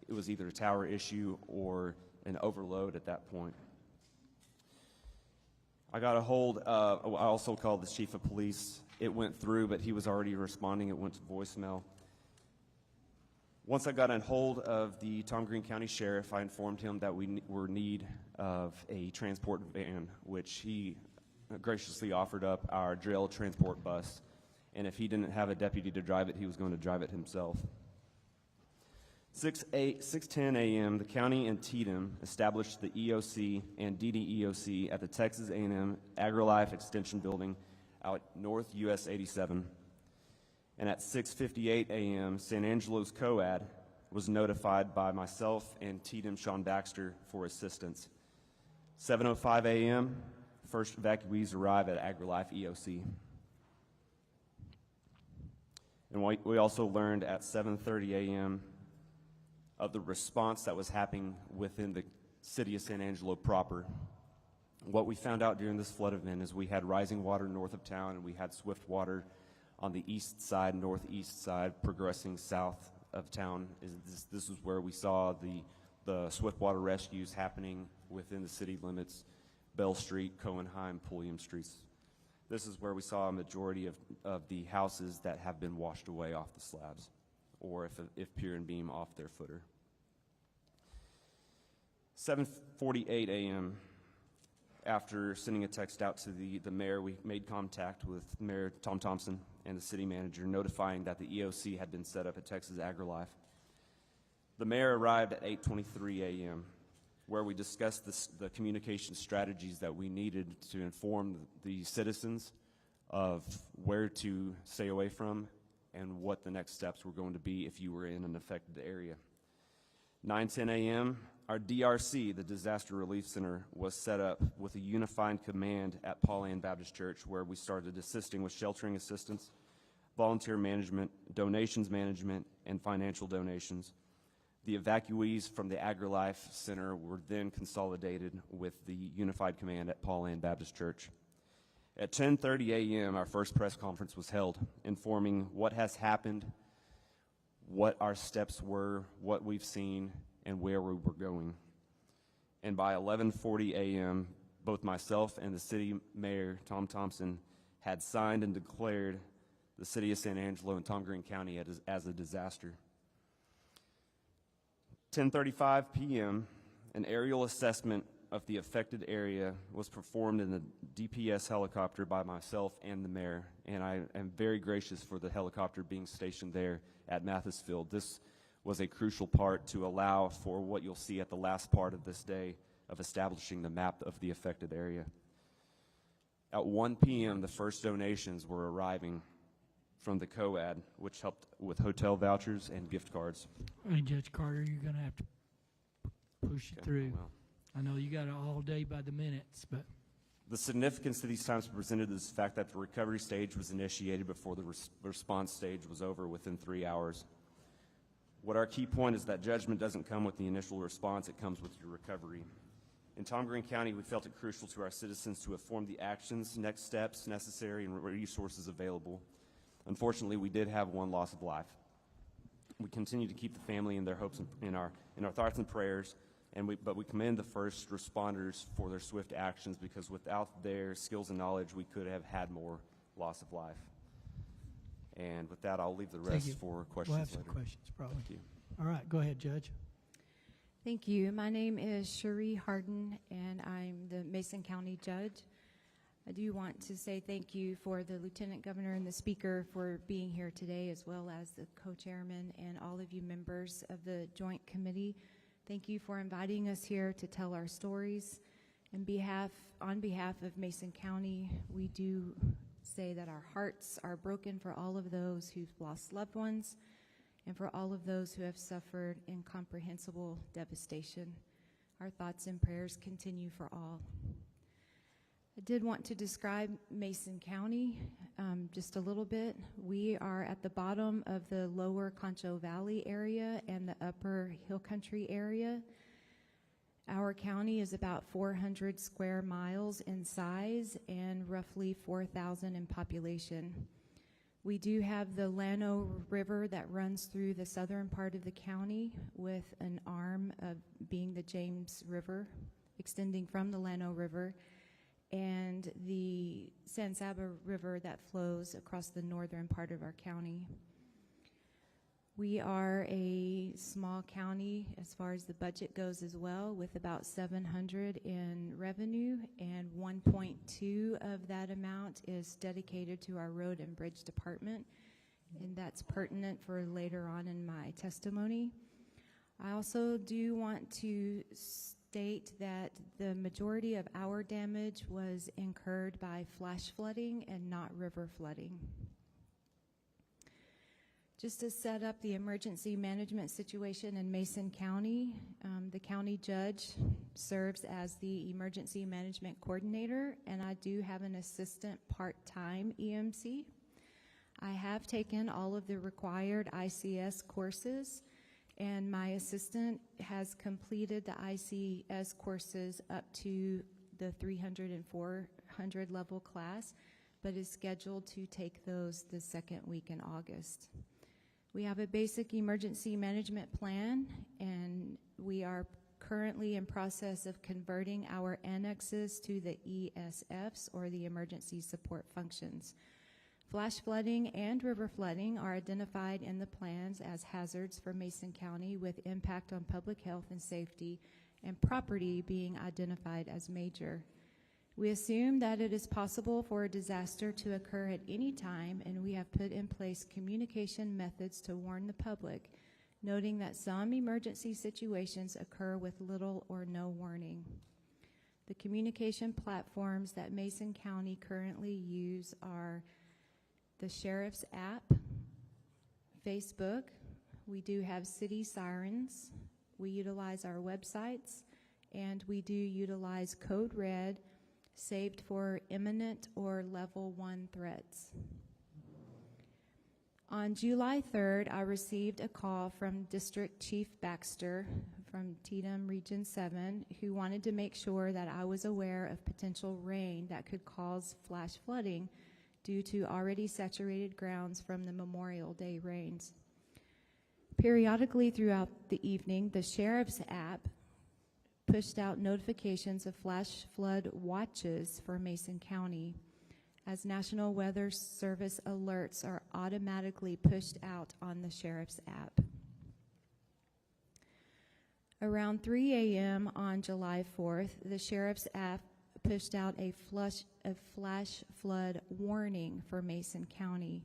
it was either a tower issue or an overload at that point. I got a hold of, I also called the chief of police. It went through, but he was already responding. It went to voicemail. Once I got a hold of the Tom Green County Sheriff, I informed him that we were in need of a transport van, which he graciously offered up our jail transport bus. And if he didn't have a deputy to drive it, he was going to drive it himself. 6:10 a.m., the county and TDM established the EOC and DDEOC at the Texas A&M AgriLife Extension Building out North US 87. And at 6:58 a.m., San Angelo's COAD was notified by myself and TDM Sean Baxter for assistance. 7:05 a.m., first evacuees arrive at AgriLife EOC. And we also learned at 7:30 a.m. of the response that was happening within the city of San Angelo proper. What we found out during this flood event is we had rising water north of town, and we had swift water on the east side, northeast side, progressing south of town. This is where we saw the swift water rescues happening within the city limits, Bell Street, Cohenheim, Pulliam Streets. This is where we saw a majority of the houses that have been washed away off the slabs, or if pier and beam off their footer. 7:48 a.m., after sending a text out to the mayor, we made contact with Mayor Tom Thompson and the city manager, notifying that the EOC had been set up at Texas AgriLife. The mayor arrived at 8:23 a.m., where we discussed the communication strategies that we needed to inform the citizens of where to stay away from and what the next steps were going to be if you were in an affected area. 9:10 a.m., our DRC, the Disaster Relief Center, was set up with a unified command at Paul Ann Baptist Church, where we started assisting with sheltering assistance, volunteer management, donations management, and financial donations. The evacuees from the AgriLife Center were then consolidated with the unified command at Paul Ann Baptist Church. At 10:30 a.m., our first press conference was held, informing what has happened, what our steps were, what we've seen, and where we were going. And by 11:40 a.m., both myself and the city mayor, Tom Thompson, had signed and declared the city of San Angelo and Tom Green County as a disaster. 10:35 p.m., an aerial assessment of the affected area was performed in the DPS helicopter by myself and the mayor, and I am very gracious for the helicopter being stationed there at Mathis-Field. This was a crucial part to allow for what you'll see at the last part of this day of establishing the map of the affected area. At 1 p.m., the first donations were arriving from the COAD, which helped with hotel vouchers and gift cards. Hey, Judge Carter, you're going to have to push it through. Well. I know you got it all day by the minutes, but The significance of these times presented is the fact that the recovery stage was initiated before the response stage was over within 3 hours. What our key point is that judgment doesn't come with the initial response, it comes with your recovery. In Tom Green County, we felt it crucial to our citizens to inform the actions, next steps necessary, and resources available. Unfortunately, we did have one loss of life. We continue to keep the family in their hopes in our thoughts and prayers, but we commend the first responders for their swift actions, because without their skills and knowledge, we could have had more loss of life. And with that, I'll leave the rest for questions We'll have some later. questions, probably. Thank you. All right, go ahead, Judge. Thank you. My name is Cherie Harden, and I'm the Mason County Judge. I do want to say thank you for the Lieutenant Governor and the Speaker for being here today, as well as the co-chairman and all of you members of the Joint Committee. Thank you for inviting us here to tell our stories. On behalf of Mason County, we do say that our hearts are broken for all of those who've lost loved ones and for all of those who have suffered incomprehensible devastation. Our thoughts and prayers continue for all. I did want to describe Mason County just a little bit. We are at the bottom of the lower Concho Valley area and the upper Hill Country area. Our county is about 400 square miles in size and roughly 4,000 in population. We do have the Llano River that runs through the southern part of the county, with an arm of being the James River, extending from the Llano River, and the San Saba River that flows across the northern part of our county. We are a small county as far as the budget goes as well, with about 700 in revenue, and 1.2 of that amount is dedicated to our road and bridge department, and that's pertinent for later on in my testimony. I also do want to state that the majority of our damage was incurred by flash flooding and not river flooding. Just to set up the emergency management situation in Mason County, the county judge serves as the emergency management coordinator, and I do have an assistant part-time EMC. I have taken all of the required ICS courses, and my assistant has completed the ICS courses up to the 300 and 400 level class, but is scheduled to take those the second week in August. We have a basic emergency management plan, and we are currently in process of converting our annexes to the ESFs, or the emergency support functions. Flash flooding and river flooding are identified in the plans as hazards for Mason County, with impact on public health and safety, and property being identified as major. We assume that it is possible for a disaster to occur at any time, and we have put in place communication methods to warn the public, noting that some emergency situations occur with little or no warning. The communication platforms that Mason County currently use are the Sheriff's app, Facebook. We do have city sirens. We utilize our websites, and we do utilize Code Red, saved for imminent or level 1 threats. On July 3rd, I received a call from District Chief Baxter from Tatum Region 7, who wanted to make sure that I was aware of potential rain that could cause flash flooding due to already saturated grounds from the Memorial Day rains. Periodically throughout the evening, the Sheriff's app pushed out notifications of flash flood watches for Mason County, as National Weather Service alerts are automatically pushed out on the Sheriff's app. Around 3 a.m. on July 4th, the Sheriff's app pushed out a flash flood warning for Mason County.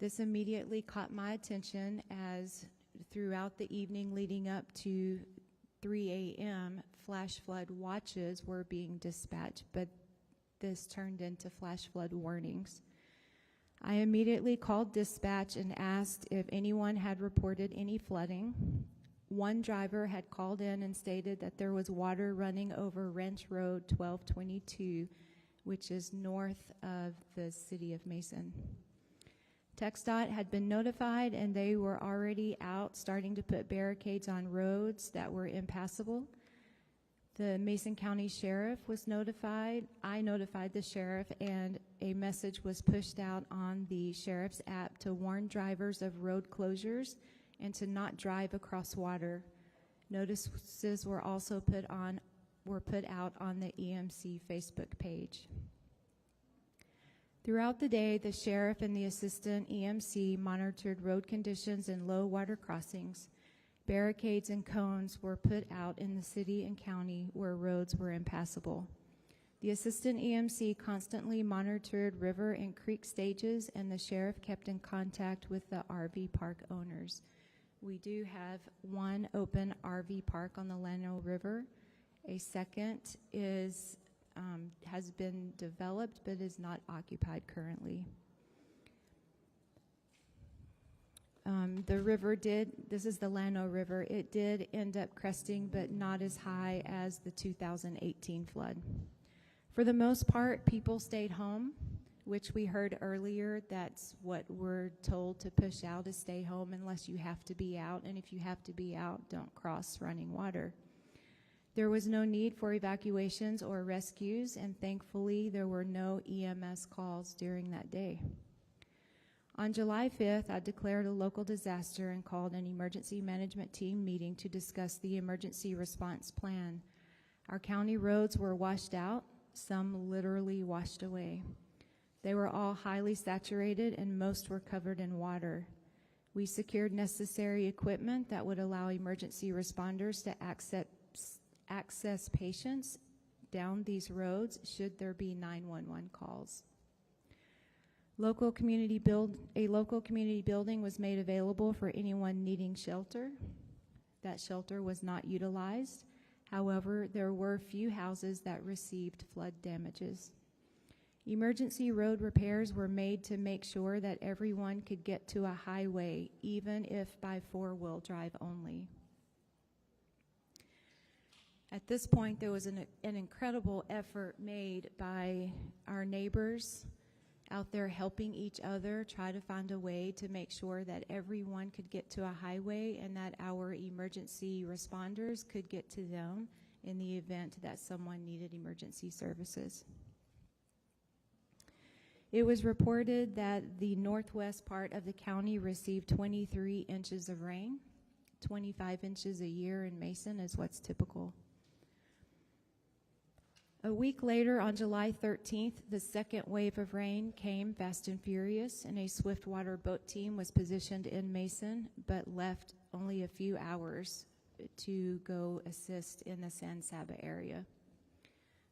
This immediately caught my attention, as throughout the evening leading up to 3 a.m., flash flood watches were being dispatched, but this turned into flash flood warnings. I immediately called dispatch and asked if anyone had reported any flooding. One driver had called in and stated that there was water running over Wrench Road 1222, which is north of the city of Mason. TxDOT had been notified, and they were already out starting to put barricades on roads that were impassable. The Mason County Sheriff was notified. I notified the Sheriff, and a message was pushed out on the Sheriff's app to warn drivers of road closures and to not drive across water. Notices were also put out on the EMC Facebook page. Throughout the day, the Sheriff and the Assistant EMC monitored road conditions and low water crossings. Barricades and cones were put out in the city and county where roads were impassable. The Assistant EMC constantly monitored river and creek stages, and the Sheriff kept in contact with the RV park owners. We do have one open RV park on the Llano River. A second is has been developed but is not occupied currently. The river this is the Llano River, it did end up cresting, but not as high as the 2018 flood. For the most part, people stayed home, which we heard earlier. That's what we're told to push out, is stay home unless you have to be out, and if you have to be out, don't cross running water. There was no need for evacuations or rescues, and thankfully there were no EMS calls during that day. On July 5th, I declared a local disaster and called an emergency management team meeting to discuss the emergency response plan. Our county roads were washed out, some literally washed away. They were all highly saturated and most were covered in water. We secured necessary equipment that would allow emergency responders to access patients down these roads should there be 911 calls. A local community building was made available for anyone needing shelter. That shelter was not utilized. However, there were few houses that received flood damages. Emergency road repairs were made to make sure that everyone could get to a highway, even if by four-wheel drive only. At this point, there was an incredible effort made by our neighbors out there helping each other try to find a way to make sure that everyone could get to a highway and that our emergency responders could get to them in the event that someone needed emergency services. It was reported that the northwest part of the county received 23 inches of rain. 25 inches a year in Mason is what's typical. A week later, on July 13th, the second wave of rain came fast and furious, and a swiftwater boat team was positioned in Mason, but left only a few hours to go assist in the San Saba area.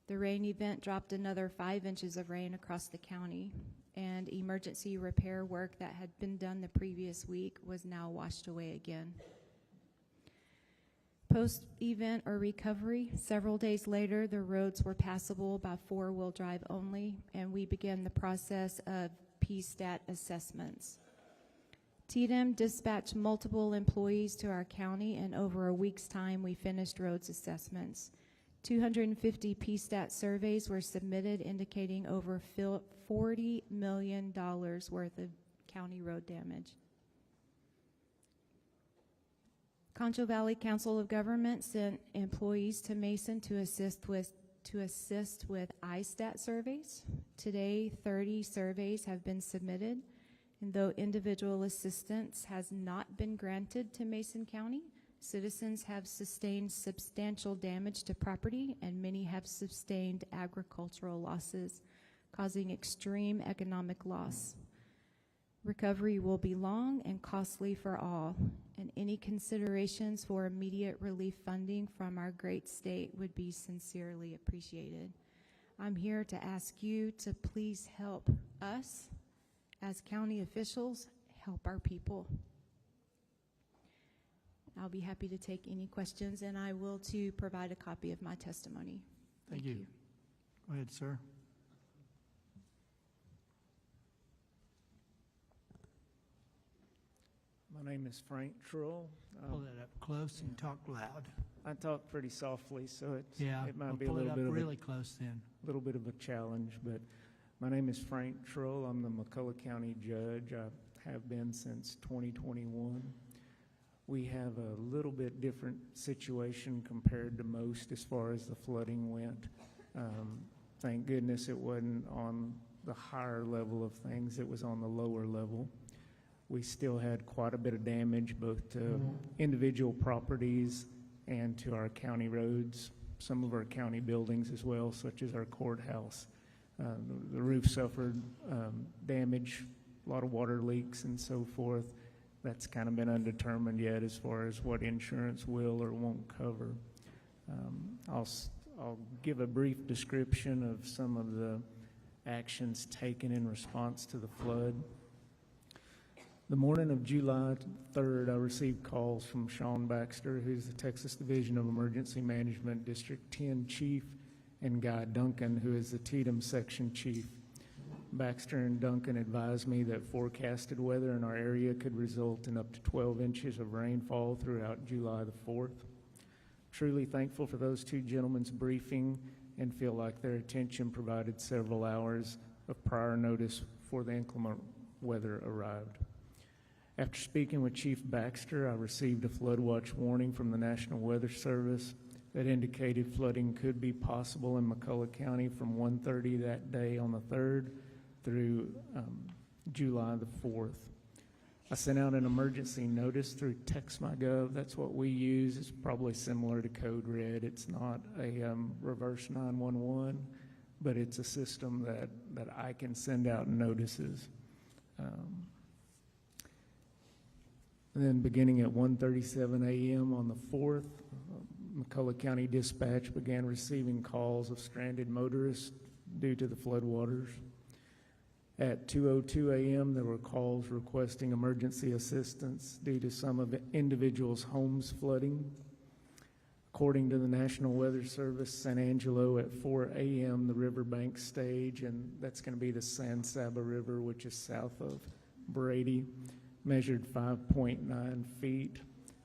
The rain event dropped another 5 inches of rain across the county, and emergency repair work that had been done the previous week was now washed away again. Post-event or recovery, several days later, the roads were passable by four-wheel drive only, and we began the process of PSTAT assessments. TDM dispatched multiple employees to our county, and over a week's time, we finished roads assessments. 250 PSTAT surveys were submitted, indicating over $40 million worth of county road damage. Concho Valley Council of Government sent employees to Mason to assist with ISTAT surveys. Today, 30 surveys have been submitted, and though individual assistance has not been granted to Mason County, citizens have sustained substantial damage to property, and many have sustained agricultural losses, causing extreme economic loss. Recovery will be long and costly for all, and any considerations for immediate relief funding from our great state would be sincerely appreciated. I'm here to ask you to please help us, as county officials, help our people. I'll be happy to take any questions, and I will too provide a copy of my testimony. Thank you. Go ahead, sir. My name is Frank Trull. Pull that up close and talk loud. I talk pretty softly, so it might be a pull little it up bit really close then. little bit of a challenge. But my name is Frank Trull. I'm the McCulloch County Judge. I have been since 2021. We have a little bit different situation compared to most as far as the flooding went. Thank goodness it wasn't on the higher level of things. It was on the lower level. We still had quite a bit of damage both to individual properties and to our county roads, some of our county buildings as well, such as our courthouse. The roof suffered damage, a lot of water leaks and so forth. That's kind of been undetermined yet as far as what insurance will or won't cover. I'll give a brief description of some of the actions taken in response to the flood. The morning of July 3rd, I received calls from Sean Baxter, who's the Texas Division of Emergency Management District 10 Chief, and Guy Duncan, who is the Tatum Section Chief. Baxter and Duncan advised me that forecasted weather in our area could result in up to 12 inches of rainfall throughout July the 4th. Truly thankful for those two gentlemen's briefing and feel like their attention provided several hours of prior notice before the inclement weather arrived. After speaking with Chief Baxter, I received a flood watch warning from the National Weather Service that indicated flooding could be possible in McCulloch County from 1:30 that day on the 3rd through July the 4th. I sent out an emergency notice through TextMyGov. That's what we use. It's probably similar to Code Red. It's not a reverse 911, but it's a system that I can send out notices. And then beginning at 1:37 a.m. on the 4th, McCulloch County Dispatch began receiving calls of stranded motorists due to the floodwaters. At 2:02 a.m., there were calls requesting emergency assistance due to some of the individuals' homes flooding. According to the National Weather Service, San Angelo at 4 a.m., the riverbank stage, and that's going to be the San Saba River, which is south of Brady, measured 5.9 feet.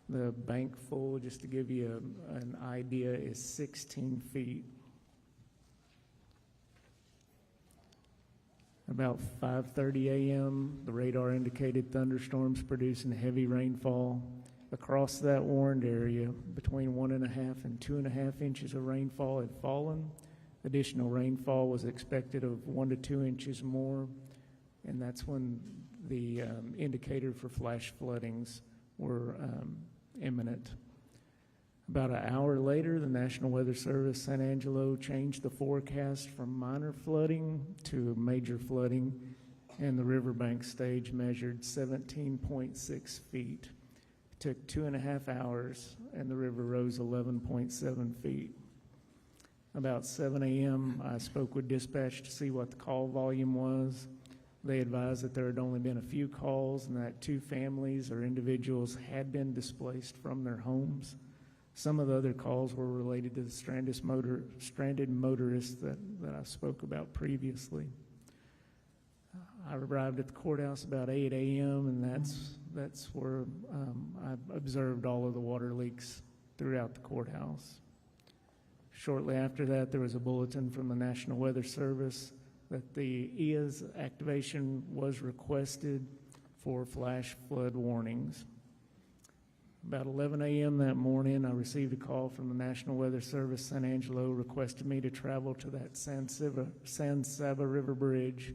The bank full, just to give you an idea, is 16 feet. About 5:30 a.m., the radar indicated thunderstorms producing heavy rainfall. Across that warned area, between 1.5 and 2.5 inches of rainfall had fallen. Additional rainfall was expected of 1 to 2 inches more, and that's when the indicator for flash floodings were imminent. About an hour later, the National Weather Service San Angelo changed the forecast from minor flooding to major flooding, and the riverbank stage measured 17.6 feet. It took 2.5 hours, and the river rose 11.7 feet. About 7 a.m., I spoke with dispatch to see what the call volume was. They advised that there had only been a few calls and that 2 families or individuals had been displaced from their homes. Some of the other calls were related to the stranded motorists that I spoke about previously. I arrived at the courthouse about 8 a.m., and that's where I observed all of the water leaks throughout the courthouse. Shortly after that, there was a bulletin from the National Weather Service that the EIS activation was requested for flash flood warnings. About 11 a.m. that morning, I received a call from the National Weather Service San Angelo requesting me to travel to that San Saba River Bridge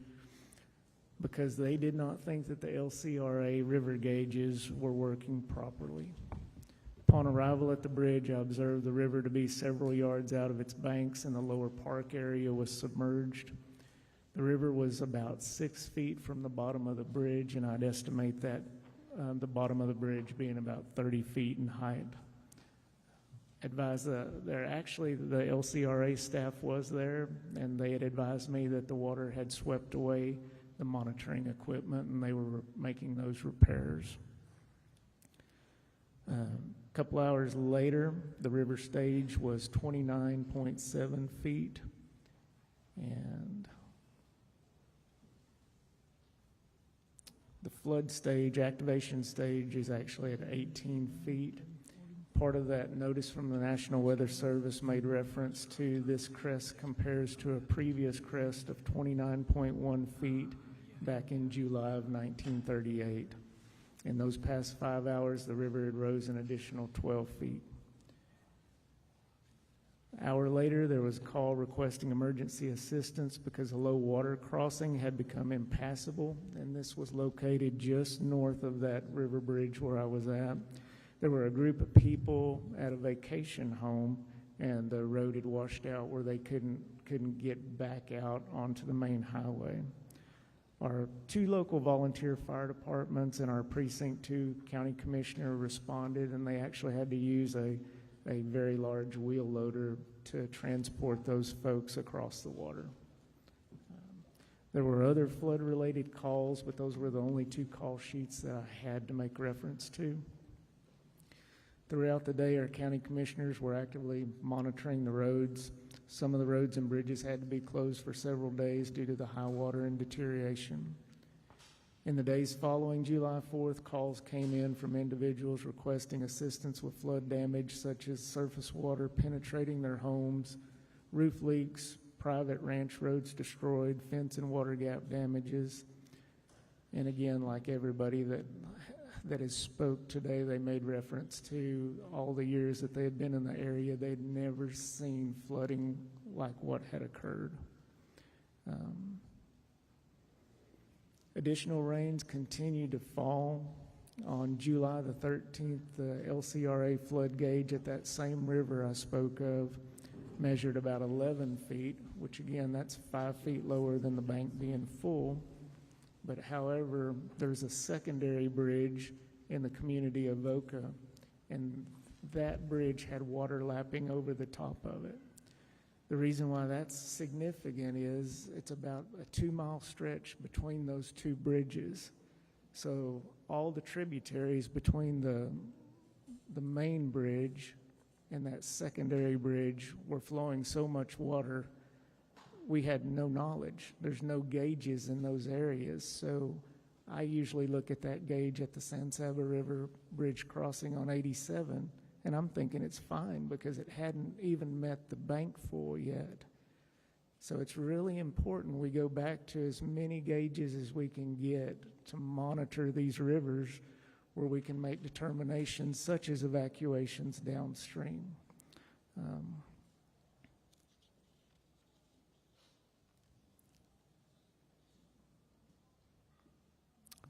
because they did not think that the LCRA river gauges were working properly. Upon arrival at the bridge, I observed the river to be several yards out of its banks and the lower park area was submerged. The river was about 6 feet from the bottom of the bridge, and I'd estimate that the bottom of the bridge being about 30 feet in height. Advised the LCRA staff was there, and they had advised me that the water had swept away the monitoring equipment, and they were making those repairs. A couple hours later, the river stage was 29.7 feet, and the flood stage, activation stage, is actually at 18 feet. Part of that notice from the National Weather Service made reference to this crest compares to a previous crest of 29.1 feet back in July of 1938. In those past 5 hours, the river had rose an additional 12 feet. An hour later, there was a call requesting emergency assistance because a low water crossing had become impassable, and this was located just north of that river bridge where I was at. There were a group of people at a vacation home, and the road had washed out where they couldn't get back out onto the main highway. Our 2 local volunteer fire departments and our Precinct 2 county commissioner responded, and they actually had to use a very large wheel loader to transport those folks across the water. There were other flood-related calls, but those were the only 2 call sheets that I had to make reference to. Throughout the day, our county commissioners were actively monitoring the roads. Some of the roads and bridges had to be closed for several days due to the high water and deterioration. In the days following July 4th, calls came in from individuals requesting assistance with flood damage such as surface water penetrating their homes, roof leaks, private ranch roads destroyed, fence and water gap damages. And again, like everybody that has spoke today, they made reference to all the years that they had been in the area. They'd never seen flooding like what had occurred. Additional rains continued to fall. On July the 13th, the LCRA flood gauge at that same river I spoke of measured about 11 feet, which again, that's 5 feet lower than the bank being full. But however, there's a secondary bridge in the community of Voca, and that bridge had water lapping over the top of it. The reason why that's significant is it's about a 2-mile stretch between those two bridges. So all the tributaries between the main bridge and that secondary bridge were flowing so much water, we had no knowledge. There's no gauges in those areas. So I usually look at that gauge at the San Saba River Bridge crossing on 87, and I'm thinking it's fine because it hadn't even met the bank full yet. So it's really important we go back to as many gauges as we can get to monitor these rivers where we can make determinations such as evacuations downstream.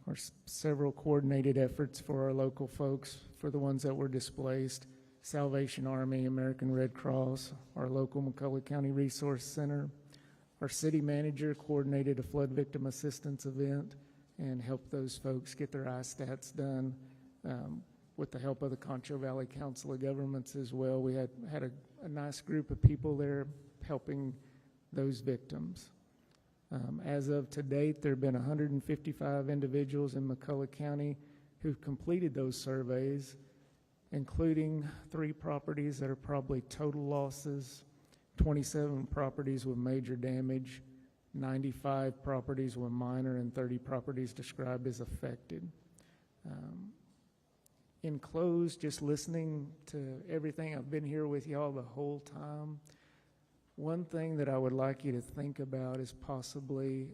Or several coordinated efforts for our local folks, for the ones that were displaced. Salvation Army, American Red Cross, our local McCullough County Resource Center. Our city manager coordinated a flood victim assistance event and helped those folks get their ISTATs done with the help of the Concho Valley Council of Governments as well. We had a nice group of people there helping those victims. As of to date, there have been 155 individuals in McCullough County who've completed those surveys, including 3 properties that are probably total losses, 27 properties with major damage, 95 properties with minor, and 30 properties described as affected. In close, just listening to everything, I've been here with y'all the whole time. One thing that I would like you to think about is possibly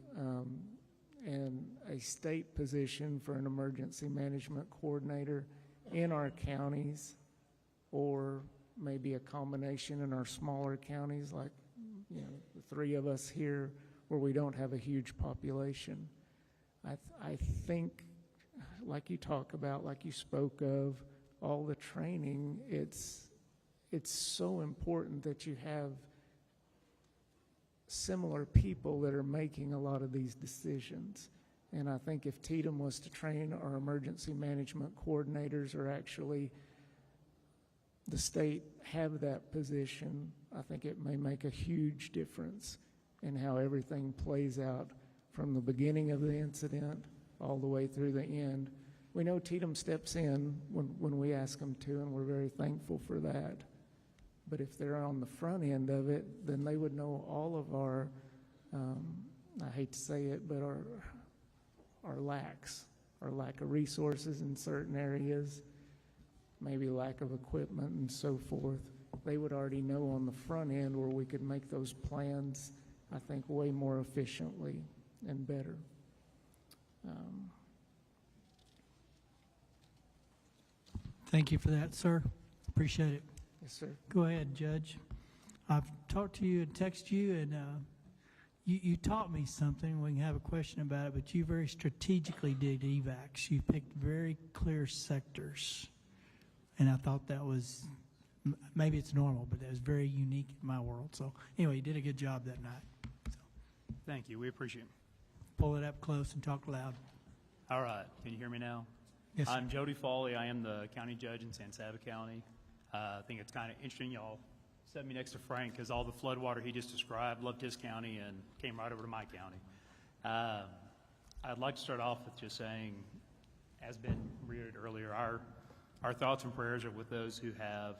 in a state position for an emergency management coordinator in our counties, or maybe a combination in our smaller counties, like the 3 of us here, where we don't have a huge population. I think, like you talk about, like you spoke of, all the training, it's so important that you have similar people that are making a lot of these decisions. And I think if TDM was to train our emergency management coordinators, or actually the state have that position, I think it may make a huge difference in how everything plays out from the beginning of the incident all the way through the end. We know TDM steps in when we ask them to, and we're very thankful for that. But if they're on the front end of it, then they would know all of our, I hate to say it, but our lacks, our lack of resources in certain areas, maybe lack of equipment and so forth. They would already know on the front end where we could make those plans, I think, way more efficiently and better. Thank you for that, sir. Appreciate it. Yes, sir. Go ahead, Judge. I've talked to you and texted you, and you taught me something. We can have a question about it, but you very strategically did evacs. You picked very clear sectors, and I thought that was, maybe it's normal, but that was very unique in my world. So anyway, you did a good job that night. So. Thank you. We appreciate it. Pull it up close and talk loud. All right. Can you hear me now? Yes, sir. I'm Jody Foley. I am the county judge in San Saba County. I think it's kind of interesting y'all set me next to Frank, because all the floodwater he just described, loved his county and came right over to my county. I'd like to start off with just saying, as been reiterated earlier, our thoughts and prayers are with those who have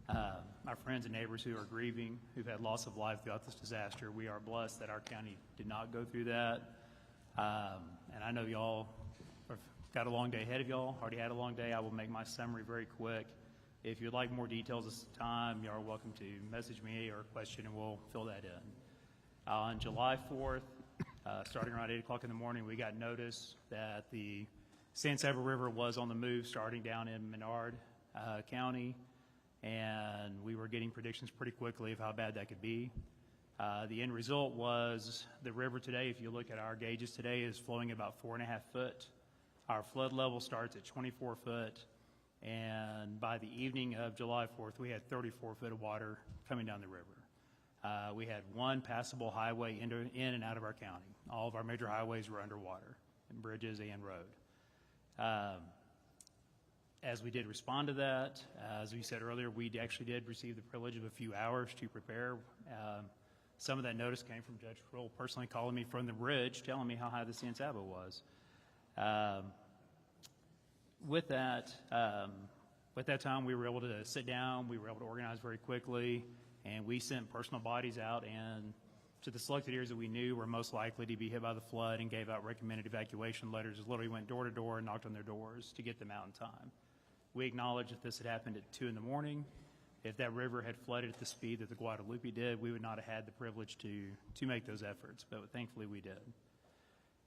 our friends and neighbors who are grieving, who've had loss of life throughout this disaster. We are blessed that our county did not go through that. And I know y'all have got a long day ahead of y'all, already had a long day. I will make my summary very quick. If you'd like more details this time, you are welcome to message me or question, and we'll fill that in. On July 4th, starting around 8 o'clock in the morning, we got notice that the San Saba River was on the move starting down in Menard County, and we were getting predictions pretty quickly of how bad that could be. The end result was the river today, if you look at our gauges today, is flowing about 4.5 foot. Our flood level starts at 24 foot, and by the evening of July 4th, we had 34 foot of water coming down the river. We had one passable highway in and out of our county. All of our major highways were underwater, and bridges and road. As we did respond to that, as we said earlier, we actually did receive the privilege of a few hours to prepare. Some of that notice came from Judge Kroll personally calling me from the bridge, telling me how high the San Saba was. With that time, we were able to sit down, we were able to organize very quickly, and we sent personal bodies out and to the selected areas that we knew were most likely to be hit by the flood and gave out recommended evacuation letters. Literally went door to door and knocked on their doors to get them out in time. We acknowledge that this had happened at 2 in the morning. If that river had flooded at the speed that the Guadalupe did, we would not have had the privilege to make those efforts, but thankfully we did.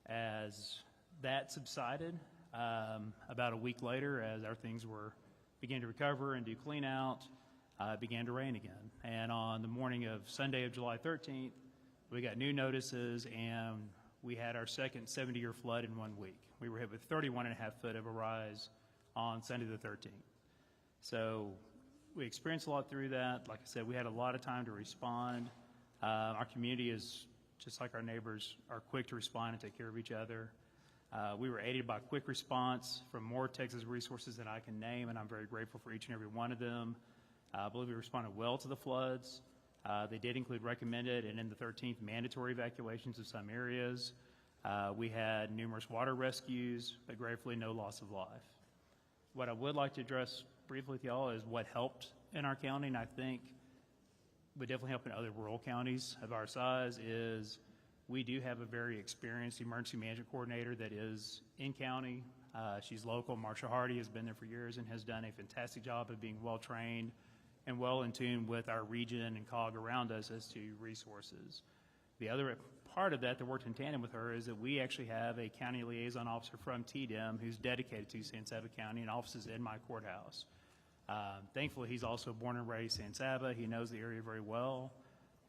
As that subsided, about a week later, as our things began to recover and do clean out, it began to rain again. And on the morning of Sunday of July 13th, we got new notices, and we had our second 70-year flood in 1 week. We were hit with 31.5 foot of a rise on Sunday the 13th. So we experienced a lot through that. Like I said, we had a lot of time to respond. Our community is, just like our neighbors, are quick to respond and take care of each other. We were aided by quick response from more Texas resources than I can name, and I'm very grateful for each and every one of them. I believe we responded well to the floods. They did include recommended and in the 13th mandatory evacuations of some areas. We had numerous water rescues, but gratefully no loss of life. What I would like to address briefly with y'all is what helped in our county, and I think would definitely help in other rural counties of our size, is we do have a very experienced emergency management coordinator that is in county. She's local. Marsha Hardy has been there for years and has done a fantastic job of being well-trained and well in tune with our region and COG around us as to resources. The other part of that worked in tandem with her is that we actually have a county liaison officer from TDM who's dedicated to San Saba County and offices in my courthouse. Thankfully, he's also born and raised San Saba. He knows the area very well,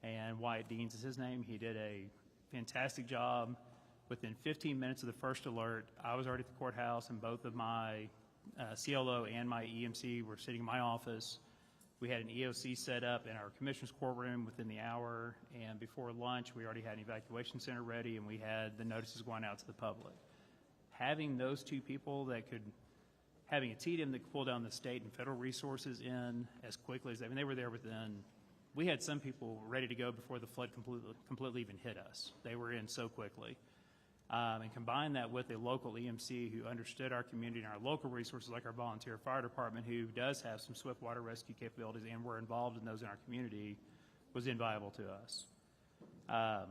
and Wyatt Deans is his name. He did a fantastic job. Within 15 minutes of the first alert, I was already at the courthouse, and both of my CLO and my EMC were sitting in my office. We had an EOC set up in our commissioner's courtroom within the hour, and before lunch, we already had an evacuation center ready, and we had the notices going out to the public. Having those two people having a TDM that could pull down the state and federal resources in as quickly as they were there we had some people ready to go before the flood completely even hit us. They were in so quickly. And combine that with a local EMC who understood our community and our local resources, like our volunteer fire department, who does have some swift water rescue capabilities and we're involved in those in our community, was invaluable to us. A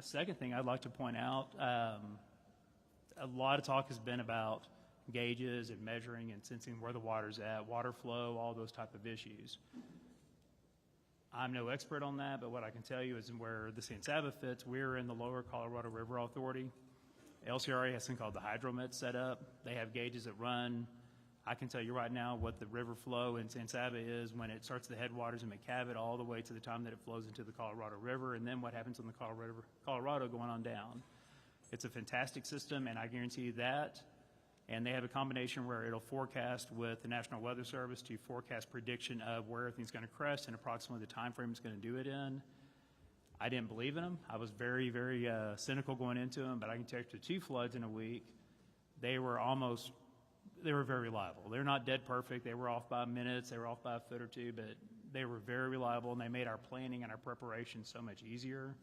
second thing I'd like to point out, a lot of talk has been about gauges and measuring and sensing where the water's at, water flow, all those type of issues. I'm no expert on that, but what I can tell you is where the San Saba fits, we're in the Lower Colorado River Authority. LCRA has something called the hydromet set up. They have gauges that run. I can tell you right now what the river flow in San Saba is when it starts at the headwaters in McCavitt all the way to the time that it flows into the Colorado River, and then what happens in the Colorado going on down. It's a fantastic system, and I guarantee you that. And they have a combination where it'll forecast with the National Weather Service to forecast prediction of where everything's going to crest and approximately the time frame it's going to do it in. I didn't believe in them. I was very, very cynical going into them, but I can tell you after 2 floods in a week, they were very reliable. They're not dead perfect. They were off by minutes. They were off by a foot or two, but they were very reliable, and they made our planning and our preparation so much easier.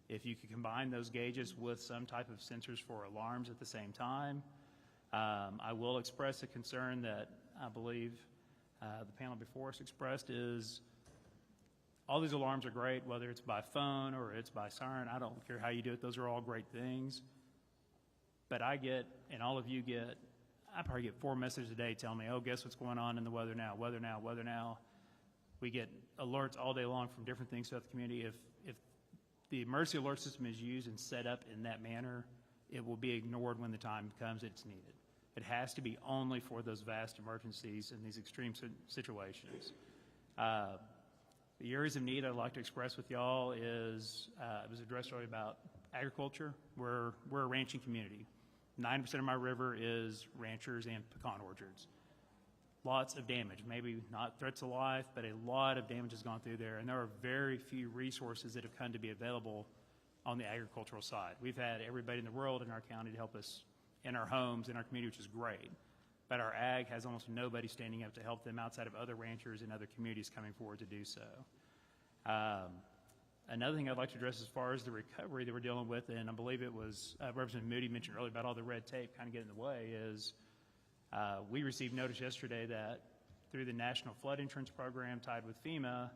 If you could combine those gauges with some type of sensors for alarms at the same time. I will express a concern that I believe the panel before us expressed is all these alarms are great, whether it's by phone or it's by siren. I don't care how you do it. Those are all great things. But I get, and all of you get, I probably get 4 messages a day telling me, oh, guess what's going on in the weather now, weather now, weather now. We get alerts all day long from different things throughout the community. If the emergency alert system is used and set up in that manner, it will be ignored when the time comes it's needed. It has to be only for those vast emergencies and these extreme situations. The areas of need I'd like to express with y'all is, it was addressed earlier about agriculture. We're a ranching community. 90% of my river is ranchers and pecan orchards. Lots of damage, maybe not threats to life, but a lot of damage has gone through there, and there are very few resources that have come to be available on the agricultural side. We've had everybody in the world in our county to help us in our homes, in our community, which is great. But our ag has almost nobody standing up to help them outside of other ranchers and other communities coming forward to do so. Another thing I'd like to address as far as the recovery that we're dealing with, and I believe it was Representative Moody mentioned earlier about all the red tape kind of getting in the way, is we received notice yesterday that through the National Flood Insurance Program tied with FEMA,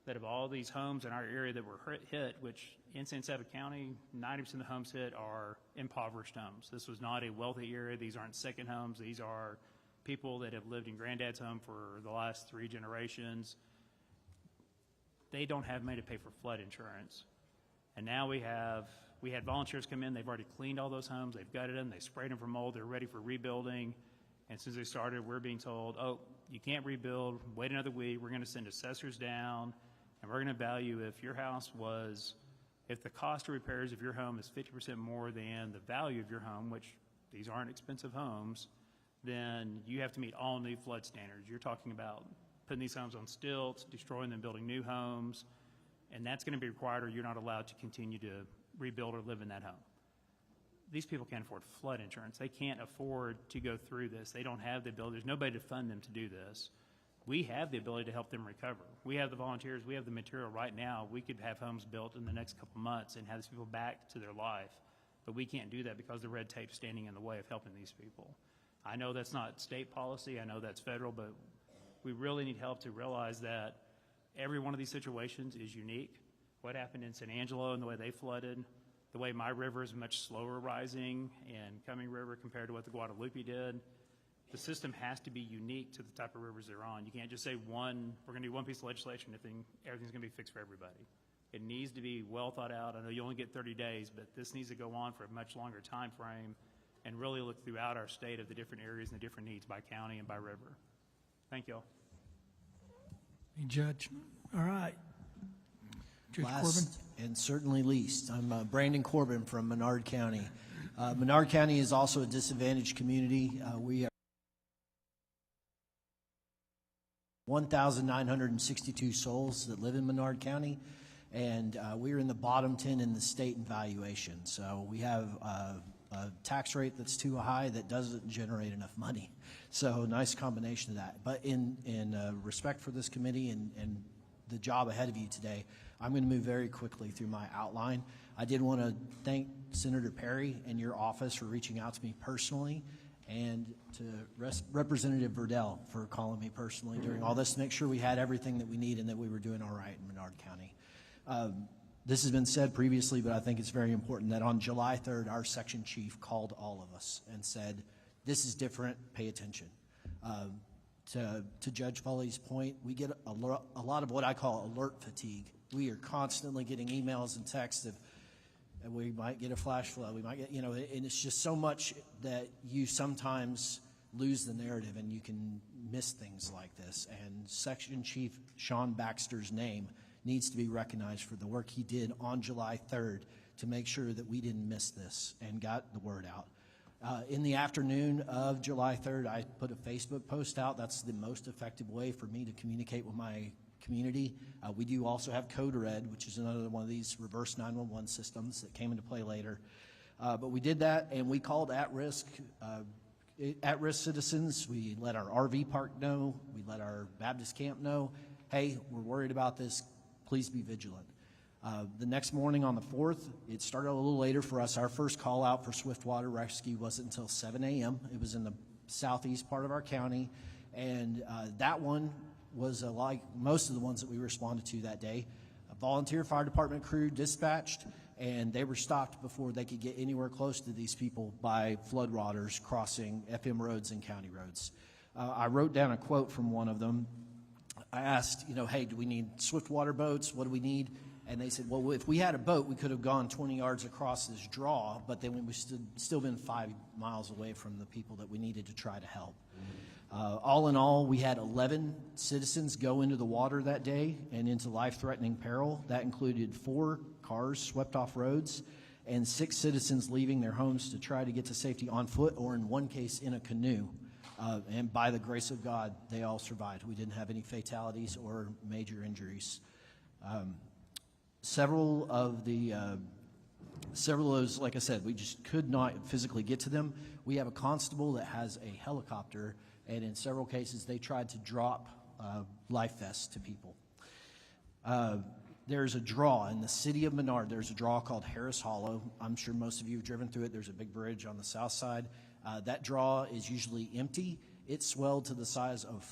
that of all these homes in our area that were hit, which in San Saba County, 90% of the homes hit are impoverished homes. This was not a wealthy area. These aren't second homes. These are people that have lived in granddad's home for the last 3 generations. They don't have money to pay for flood insurance. And now we had volunteers come in. They've already cleaned all those homes. They've gutted them. They sprayed them for mold. They're ready for rebuilding. And since they started, we're being told, oh, you can't rebuild. Wait another week. We're going to send assessors down, and we're going to value if the cost of repairs of your home is 50% more than the value of your home, which these aren't expensive homes, then you have to meet all new flood standards. You're talking about putting these homes on stilts, destroying them, building new homes, and that's going to be required or you're not allowed to continue to rebuild or live in that home. These people can't afford flood insurance. They can't afford to go through this. They don't have the ability. There's nobody to fund them to do this. We have the ability to help them recover. We have the volunteers. We have the material right now. We could have homes built in the next couple months and have these people back to their life. But we can't do that because the red tape's standing in the way of helping these people. I know that's not state policy. I know that's federal, but we really need help to realize that every one of these situations is unique. What happened in San Angelo and the way they flooded, the way my river is much slower rising and Cumming River compared to what the Guadalupe did. The system has to be unique to the type of rivers they're on. You can't just say we're going to do one piece of legislation and everything's going to be fixed for everybody. It needs to be well thought out. I know you only get 30 days, but this needs to go on for a much longer time frame and really look throughout our state of the different areas and the different needs by county and by river. Thank you all. Hey, Judge. All right. Judge Corbin. Last and certainly least, I'm Brandon Corbin from Menard County. Menard County is also a disadvantaged community. We are 1,962 souls that live in Menard County, and we are in the bottom 10 in the state in valuation. So we have a tax rate that's too high that doesn't generate enough money. So nice combination of that. But in respect for this committee and the job ahead of you today, I'm going to move very quickly through my outline. I did want to thank Senator Perry and your office for reaching out to me personally, and to Representative Verdell for calling me personally during all this to make sure we had everything that we need and that we were doing all right in Menard County. This has been said previously, but I think it's very important that on July 3rd, our section chief called all of us and said, this is different, pay attention. To Judge Foley's point, we get a lot of what I call alert fatigue. We are constantly getting emails and texts of, and we might get a flash flood, we might get, and it's just so much that you sometimes lose the narrative and you can miss things like this. And Section Chief Sean Baxter's name needs to be recognized for the work he did on July 3rd to make sure that we didn't miss this and got the word out. In the afternoon of July 3rd, I put a Facebook post out. That's the most effective way for me to communicate with my community. We do also have Code Red, which is another one of these reverse 911 systems that came into play later. But we did that, and we called at-risk citizens. We let our RV park know. We let our Baptist camp know, hey, we're worried about this. Please be vigilant. The next morning on the 4th, it started a little later for us. Our first call out for swift water rescue wasn't until 7 a.m. It was in the southeast part of our county, And that one was like most of the ones that we responded to that day. A volunteer fire department crew dispatched, and they were stopped before they could get anywhere close to these people by floodwaters crossing FM roads and county roads. I wrote down a quote from one of them. I asked, hey, do we need swift water boats? What do we need? And they said, well, if we had a boat, we could have gone 20 yards across this draw, but then we would still been 5 miles away from the people that we needed to try to help. All in all, we had 11 citizens go into the water that day and into life-threatening peril. That included 4 cars swept off roads and 6 citizens leaving their homes to try to get to safety on foot or, in one case, in a canoe. And by the grace of God, they all survived. We didn't have any fatalities or major injuries. Several of those, like I said, we just could not physically get to them. We have a constable that has a helicopter, and in several cases, they tried to drop life vests to people. There's a draw in the city of Menard. There's a draw called Harris Hollow. I'm sure most of you have driven through it. There's a big bridge on the south side. That draw is usually empty. It swelled to the size of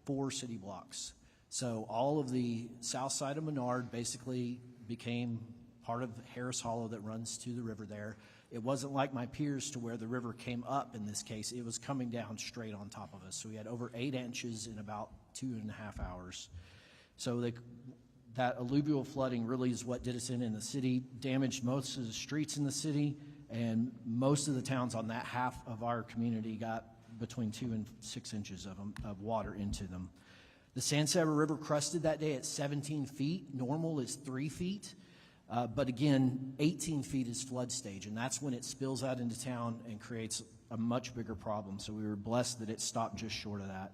4 city blocks. So all of the south side of Menard basically became part of Harris Hollow that runs to the river there. It wasn't like my peers to where the river came up in this case. It was coming down straight on top of us. So we had over 8 inches in about 2.5 hours. So that alluvial flooding really is what did us in the city, damaged most of the streets in the city, and most of the towns on that half of our community got between 2 and 6 inches of water into them. The San Saba River crested that day at 17 feet. Normal is 3 feet. But again, 18 feet is flood stage, and that's when it spills out into town and creates a much bigger problem. So we were blessed that it stopped just short of that.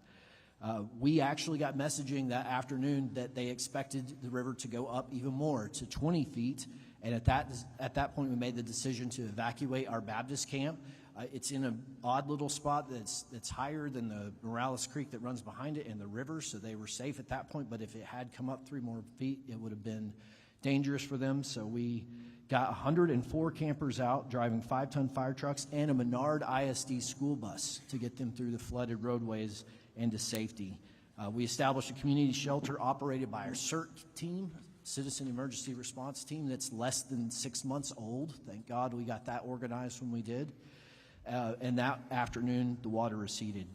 We actually got messaging that afternoon that they expected the river to go up even more to 20 feet. And at that point, we made the decision to evacuate our Baptist camp. It's in an odd little spot that's higher than the Morales Creek that runs behind it and the river, so they were safe at that point. But if it had come up 3 more feet, it would have been dangerous for them. So we got 104 campers out driving 5-ton fire trucks and a Menard ISD school bus to get them through the flooded roadways and to safety. We established a community shelter operated by our CERT team, Citizen Emergency Response Team, that's less than 6 months old. Thank God we got that organized when we did. And that afternoon, the water receded.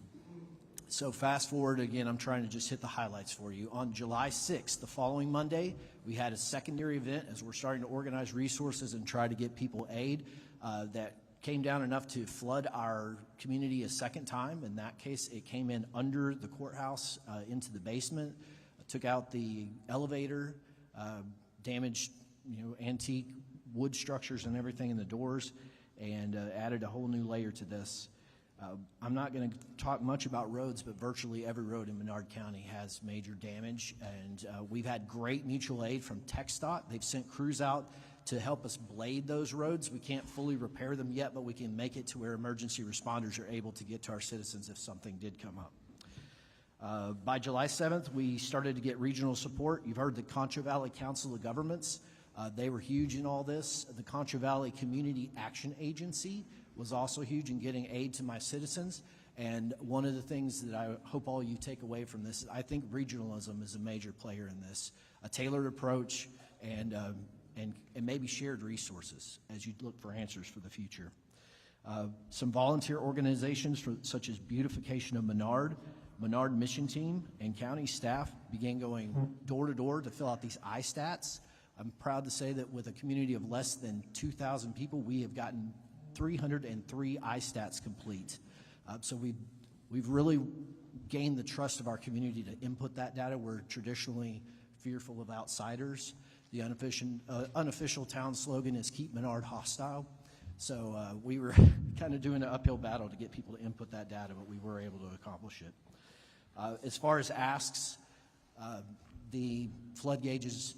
So fast forward again, I'm trying to just hit the highlights for you. On July 6th, the following Monday, we had a secondary event as we're starting to organize resources and try to get people aid that came down enough to flood our community a second time. In that case, it came in under the courthouse into the basement, took out the elevator, damaged antique wood structures and everything in the doors, and added a whole new layer to this. I'm not going to talk much about roads, but virtually every road in Menard County has major damage, and we've had great mutual aid from TxDOT. They've sent crews out to help us blade those roads. We can't fully repair them yet, but we can make it to where emergency responders are able to get to our citizens if something did come up. By July 7th, we started to get regional support. You've heard the Concho Valley Council of Governments. They were huge in all this. The Concho Valley Community Action Agency was also huge in getting aid to my citizens. And one of the things that I hope all you take away from this is I think regionalism is a major player in this. A tailored approach and maybe shared resources as you look for answers for the future. Some volunteer organizations such as Beautification of Menard, Menard Mission Team, and county staff began going door to door to fill out these iStats. I'm proud to say that with a community of less than 2,000 people, we have gotten 303 iStats complete. So we've really gained the trust of our community to input that data. We're traditionally fearful of outsiders. The unofficial town slogan is "Keep Menard Hostile." So we were kind of doing an uphill battle to get people to input that data, but we were able to accomplish it. As far as asks, the flood gauge is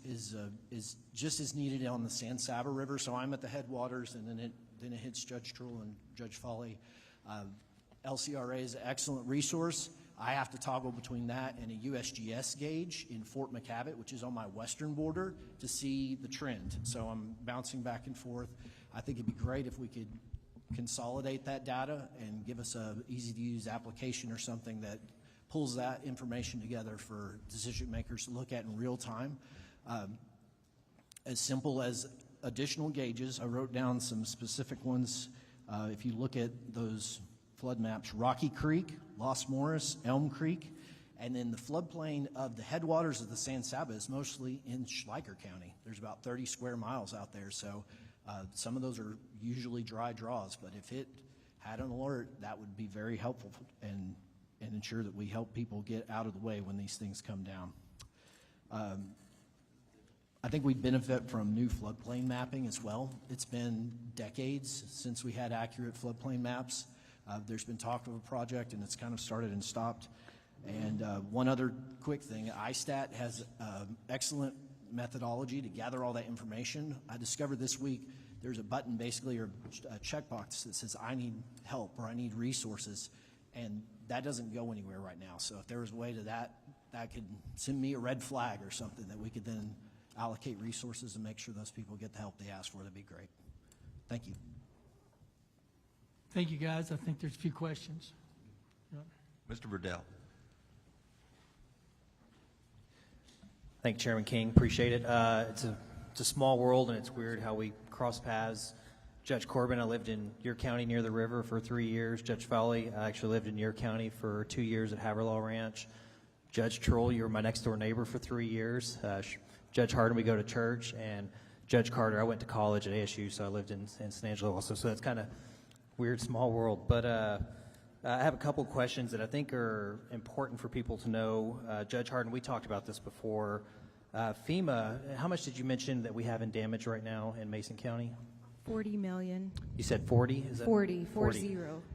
just as needed on the San Saba River. So I'm at the headwaters, and then it hits Judge Trull and Judge Foley. LCRA is an excellent resource. I have to toggle between that and a USGS gauge in Fort McCavitt, which is on my western border, to see the trend. So I'm bouncing back and forth. I think it'd be great if we could consolidate that data and give us a easy-to-use application or something that pulls that information together for decision makers to look at in real time. As simple as additional gauges. I wrote down some specific ones. If you look at those flood maps, Rocky Creek, Los Morris, Elm Creek, and then the floodplain of the headwaters of the San Saba is mostly in Schleicher County. There's about 30 square miles out there, so some of those are usually dry draws, but if it had an alert, that would be very helpful and ensure that we help people get out of the way when these things come down. I think we benefit from new floodplain mapping as well. It's been decades since we had accurate floodplain maps. There's been talk of a project, and it's kind of started and stopped. And one other quick thing, ISTAT has excellent methodology to gather all that information. I discovered this week there's a button basically, or a checkbox that says I need help or I need resources, and that doesn't go anywhere right now. So if there was a way to that could send me a red flag or something that we could then allocate resources and make sure those people get the help they ask for, that'd be great. Thank you. Thank you, guys. I think there's a few questions. Mr. Verdell. Thank you, Chairman King. Appreciate it. It's a small world, and it's weird how we cross paths. Judge Corbin, I lived in your county near the river for 3 years. Judge Fowley, I actually lived in your county for 2 years at Haverlaw Ranch. Judge Troll, you were my next door neighbor for 3 years. Judge Hardin, we go to church, and Judge Carter, I went to college at ASU, so I lived in San Angelo also, so that's kind of weird, small world. But I have a couple questions that I think are important for people to know. Judge Hardin, we talked about this before. FEMA, how much did you mention that we have in damage right now in Mason County? 40 million. You said 40? Is that 40.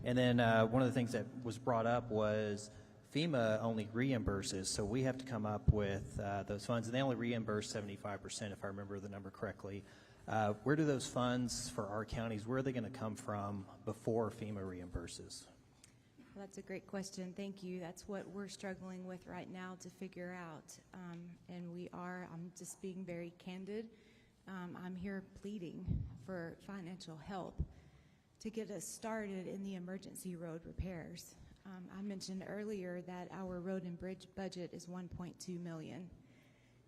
And then one of the things that was brought up was FEMA only reimburses, so we have to come up with those funds, and they only reimburse 75%, if I remember the number correctly. Where do those funds for our counties, where are they going to come from before FEMA reimburses? Well, that's a great question. Thank you. That's what we're struggling with right now to figure out. And I'm just being very candid. I'm here pleading for financial help to get us started in the emergency road repairs. I mentioned earlier that our road and bridge budget is $1.2 million.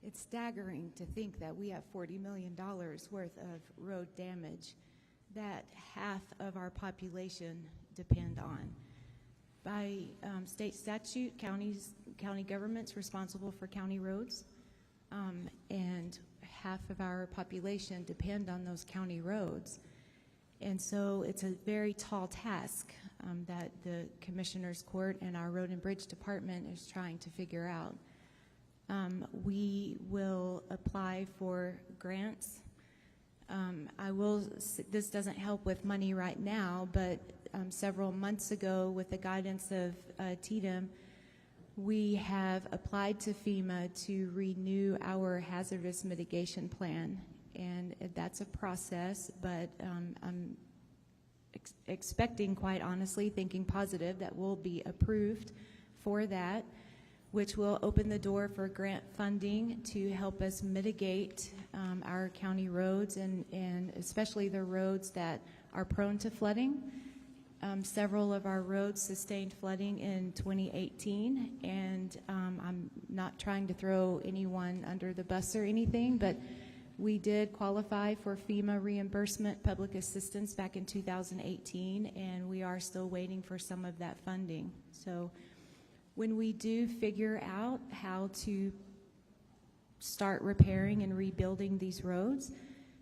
It's staggering to think that we have $40 million worth of road damage that half of our population depend on. By state statute, county government's responsible for county roads, and half of our population depend on those county roads. And so it's a very tall task that the Commissioner's Court and our Road and Bridge Department is trying to figure out. We will apply for grants. This doesn't help with money right now, but several months ago, with the guidance of TDM, we have applied to FEMA to renew our hazardous mitigation plan. And that's a process, but I'm expecting, quite honestly, thinking positive, that we'll be approved for that, which will open the door for grant funding to help us mitigate our county roads and especially the roads that are prone to flooding. Several of our roads sustained flooding in 2018, and I'm not trying to throw anyone under the bus or anything, but we did qualify for FEMA reimbursement public assistance back in 2018, and we are still waiting for some of that funding. So when we do figure out how to start repairing and rebuilding these roads,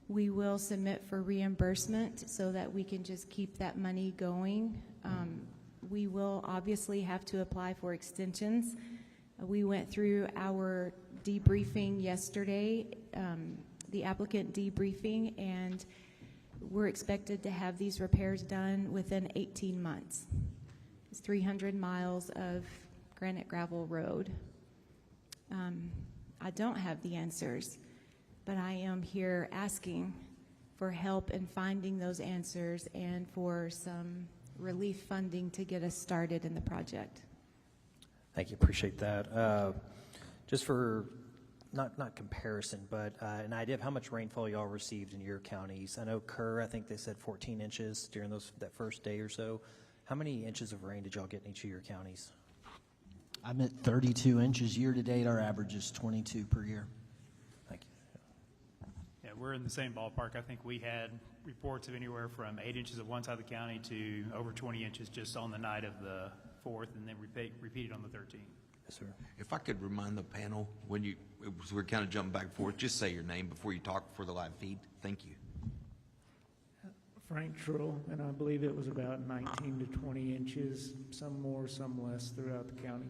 we will submit for reimbursement so that we can just keep that money going. We will obviously have to apply for extensions. We went through our debriefing yesterday, the applicant debriefing, and we're expected to have these repairs done within 18 months. It's 300 miles of granite gravel road. I don't have the answers, but I am here asking for help in finding those answers and for some relief funding to get us started in the project. Thank you, appreciate that. Just for not comparison, but an idea of how much rainfall y'all received in your counties. I know Kerr, I think they said 14 inches during that first day or so. How many inches of rain did y'all get in each of your counties? I'm at 32 inches year-to-date. Our average is 22 per year. Thank you. Yeah, we're in the same ballpark. I think we had reports of anywhere from 8 inches of one side of the county to over 20 inches just on the night of the 4th, and then repeated on the 13th. Yes, sir. If I could remind the panel, we're kind of jumping back and forth, just say your name before you talk for the live feed. Thank you. Frank Trull, and I believe it was about 19 to 20 inches, some more, some less throughout the county.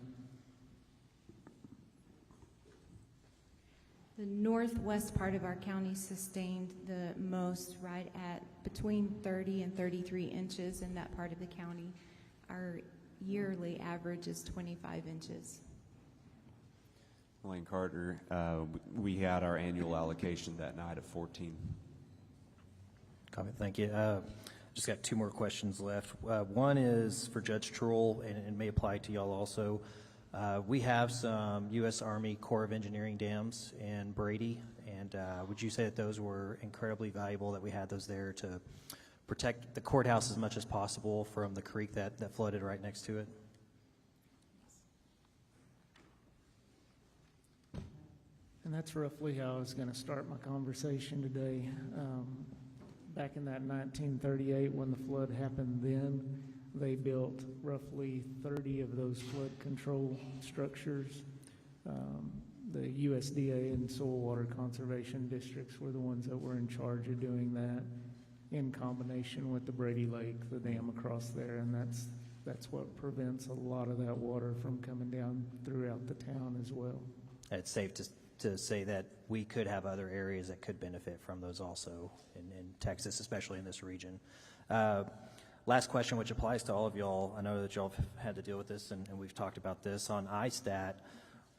The northwest part of our county sustained the most, right at between 30 and 33 inches in that part of the county. Our yearly average is 25 inches. Lane Carter, we had our annual allocation that night of 14. Copy. Thank you. Just got 2 more questions left. One is for Judge Trull, and it may apply to y'all also. We have some U.S. Army Corps of Engineering dams in Brady, and would you say that those were incredibly valuable, that we had those there to protect the courthouse as much as possible from the creek that flooded right next to it? And that's roughly how I was going to start my conversation today. Back in that 1938, when the flood happened then, they built roughly 30 of those flood control structures. The USDA and soil water conservation districts were the ones that were in charge of doing that, in combination with the Brady Lake, the dam across there, and that's what prevents a lot of that water from coming down throughout the town as well. It's safe to say that we could have other areas that could benefit from those also in Texas, especially in this region. Last question, which applies to all of y'all. I know that y'all have had to deal with this, and we've talked about this. On ISTAT,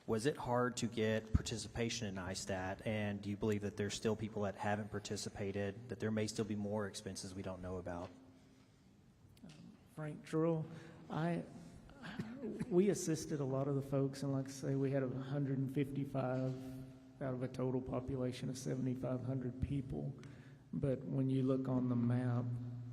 was it hard to get participation in ISTAT, and do you believe that there's still people that haven't participated, that there may still be more expenses we don't know about? Frank Trull, we assisted a lot of the folks, and like I say, we had 155 out of a total population of 7,500 people. But when you look on the map,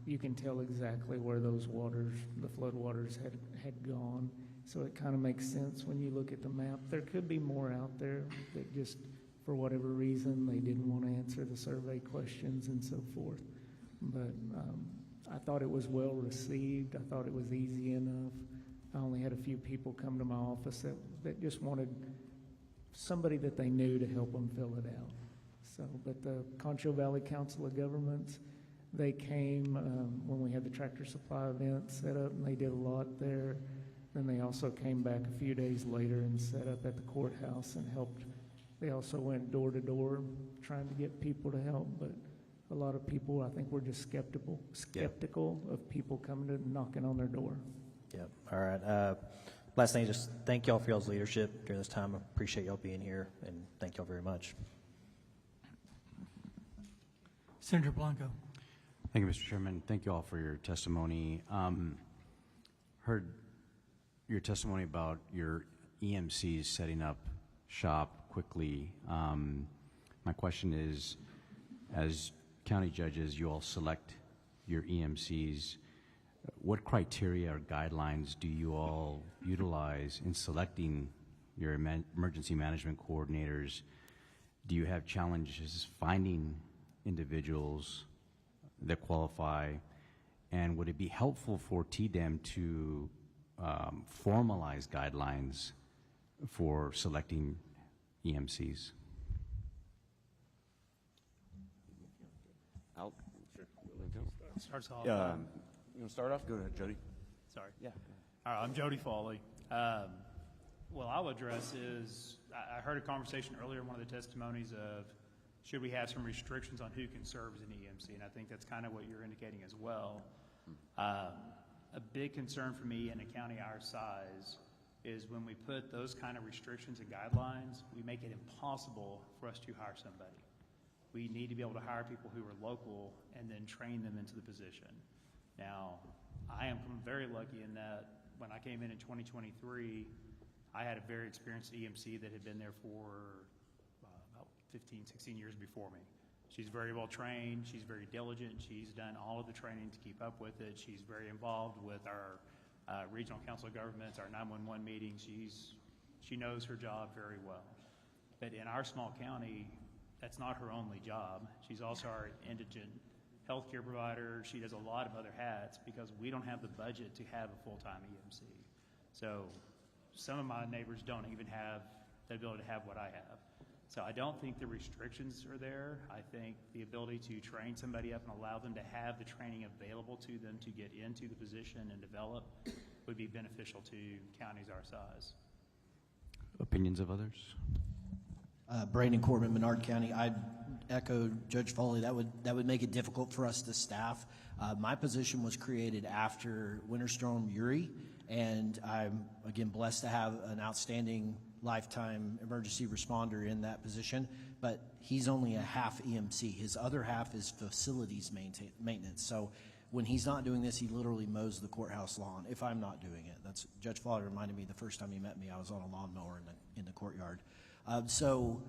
you can tell exactly where those waters, the flood waters, had gone. So it kind of makes sense when you look at the map. There could be more out there that just, for whatever reason, they didn't want to answer the survey questions and so forth. But I thought it was well received. I thought it was easy enough. I only had a few people come to my office that just wanted somebody that they knew to help them fill it out. So, but the Concho Valley Council of Governments, they came when we had the tractor supply event set up, and they did a lot there. Then they also came back a few days later and set up at the courthouse and helped. They also went door to door trying to get people to help, but a lot of people, I think, were just skeptical of people coming to knocking on their door. Yep. All right. Last thing, just thank y'all for y'all's leadership during this time. I appreciate y'all being here, and thank y'all very much. Senator Blanco. Thank you, Mr. Chairman. Thank you all for your testimony. Heard your testimony about your EMCs setting up shop quickly. My question is, as county judges, you all select your EMCs. What criteria or guidelines do you all utilize in selecting your emergency management coordinators? Do you have challenges finding individuals that qualify? And would it be helpful for TDEM to formalize guidelines for selecting EMCs? Starts off. You want to start off? Go ahead, Jody. Sorry. Yeah. All right, I'm Jody Foley. What I'll address is, I heard a conversation earlier in one of the testimonies of should we have some restrictions on who can serve as an EMC, and I think that's kind of what you're indicating as well. A big concern for me in a county our size is when we put those kind of restrictions and guidelines, we make it impossible for us to hire somebody. We need to be able to hire people who are local and then train them into the position. Now, I am very lucky in that when I came in 2023, I had a very experienced EMC that had been there for about 15, 16 years before me. She's very well trained. She's very diligent. She's done all of the training to keep up with it. She's very involved with our Regional Council of Governments, our 911 meetings. She knows her job very well. But in our small county, that's not her only job. She's also our indigent healthcare provider. She does a lot of other hats because we don't have the budget to have a full-time EMC. So some of my neighbors don't even have the ability to have what I have. So I don't think the restrictions are there. I think the ability to train somebody up and allow them to have the training available to them to get into the position and develop would be beneficial to counties our size. Opinions of others? Brandon Corbin, Menard County. I echo Judge Foley. That would make it difficult for us to staff. My position was created after Winter Storm Uri, and I'm again blessed to have an outstanding lifetime emergency responder in that position. But he's only a half EMC. His other half is facilities maintenance. So when he's not doing this, he literally mows the courthouse lawn. If I'm not doing it, that's Judge Foley reminded me the first time he met me. I was on a lawnmower in the courtyard. So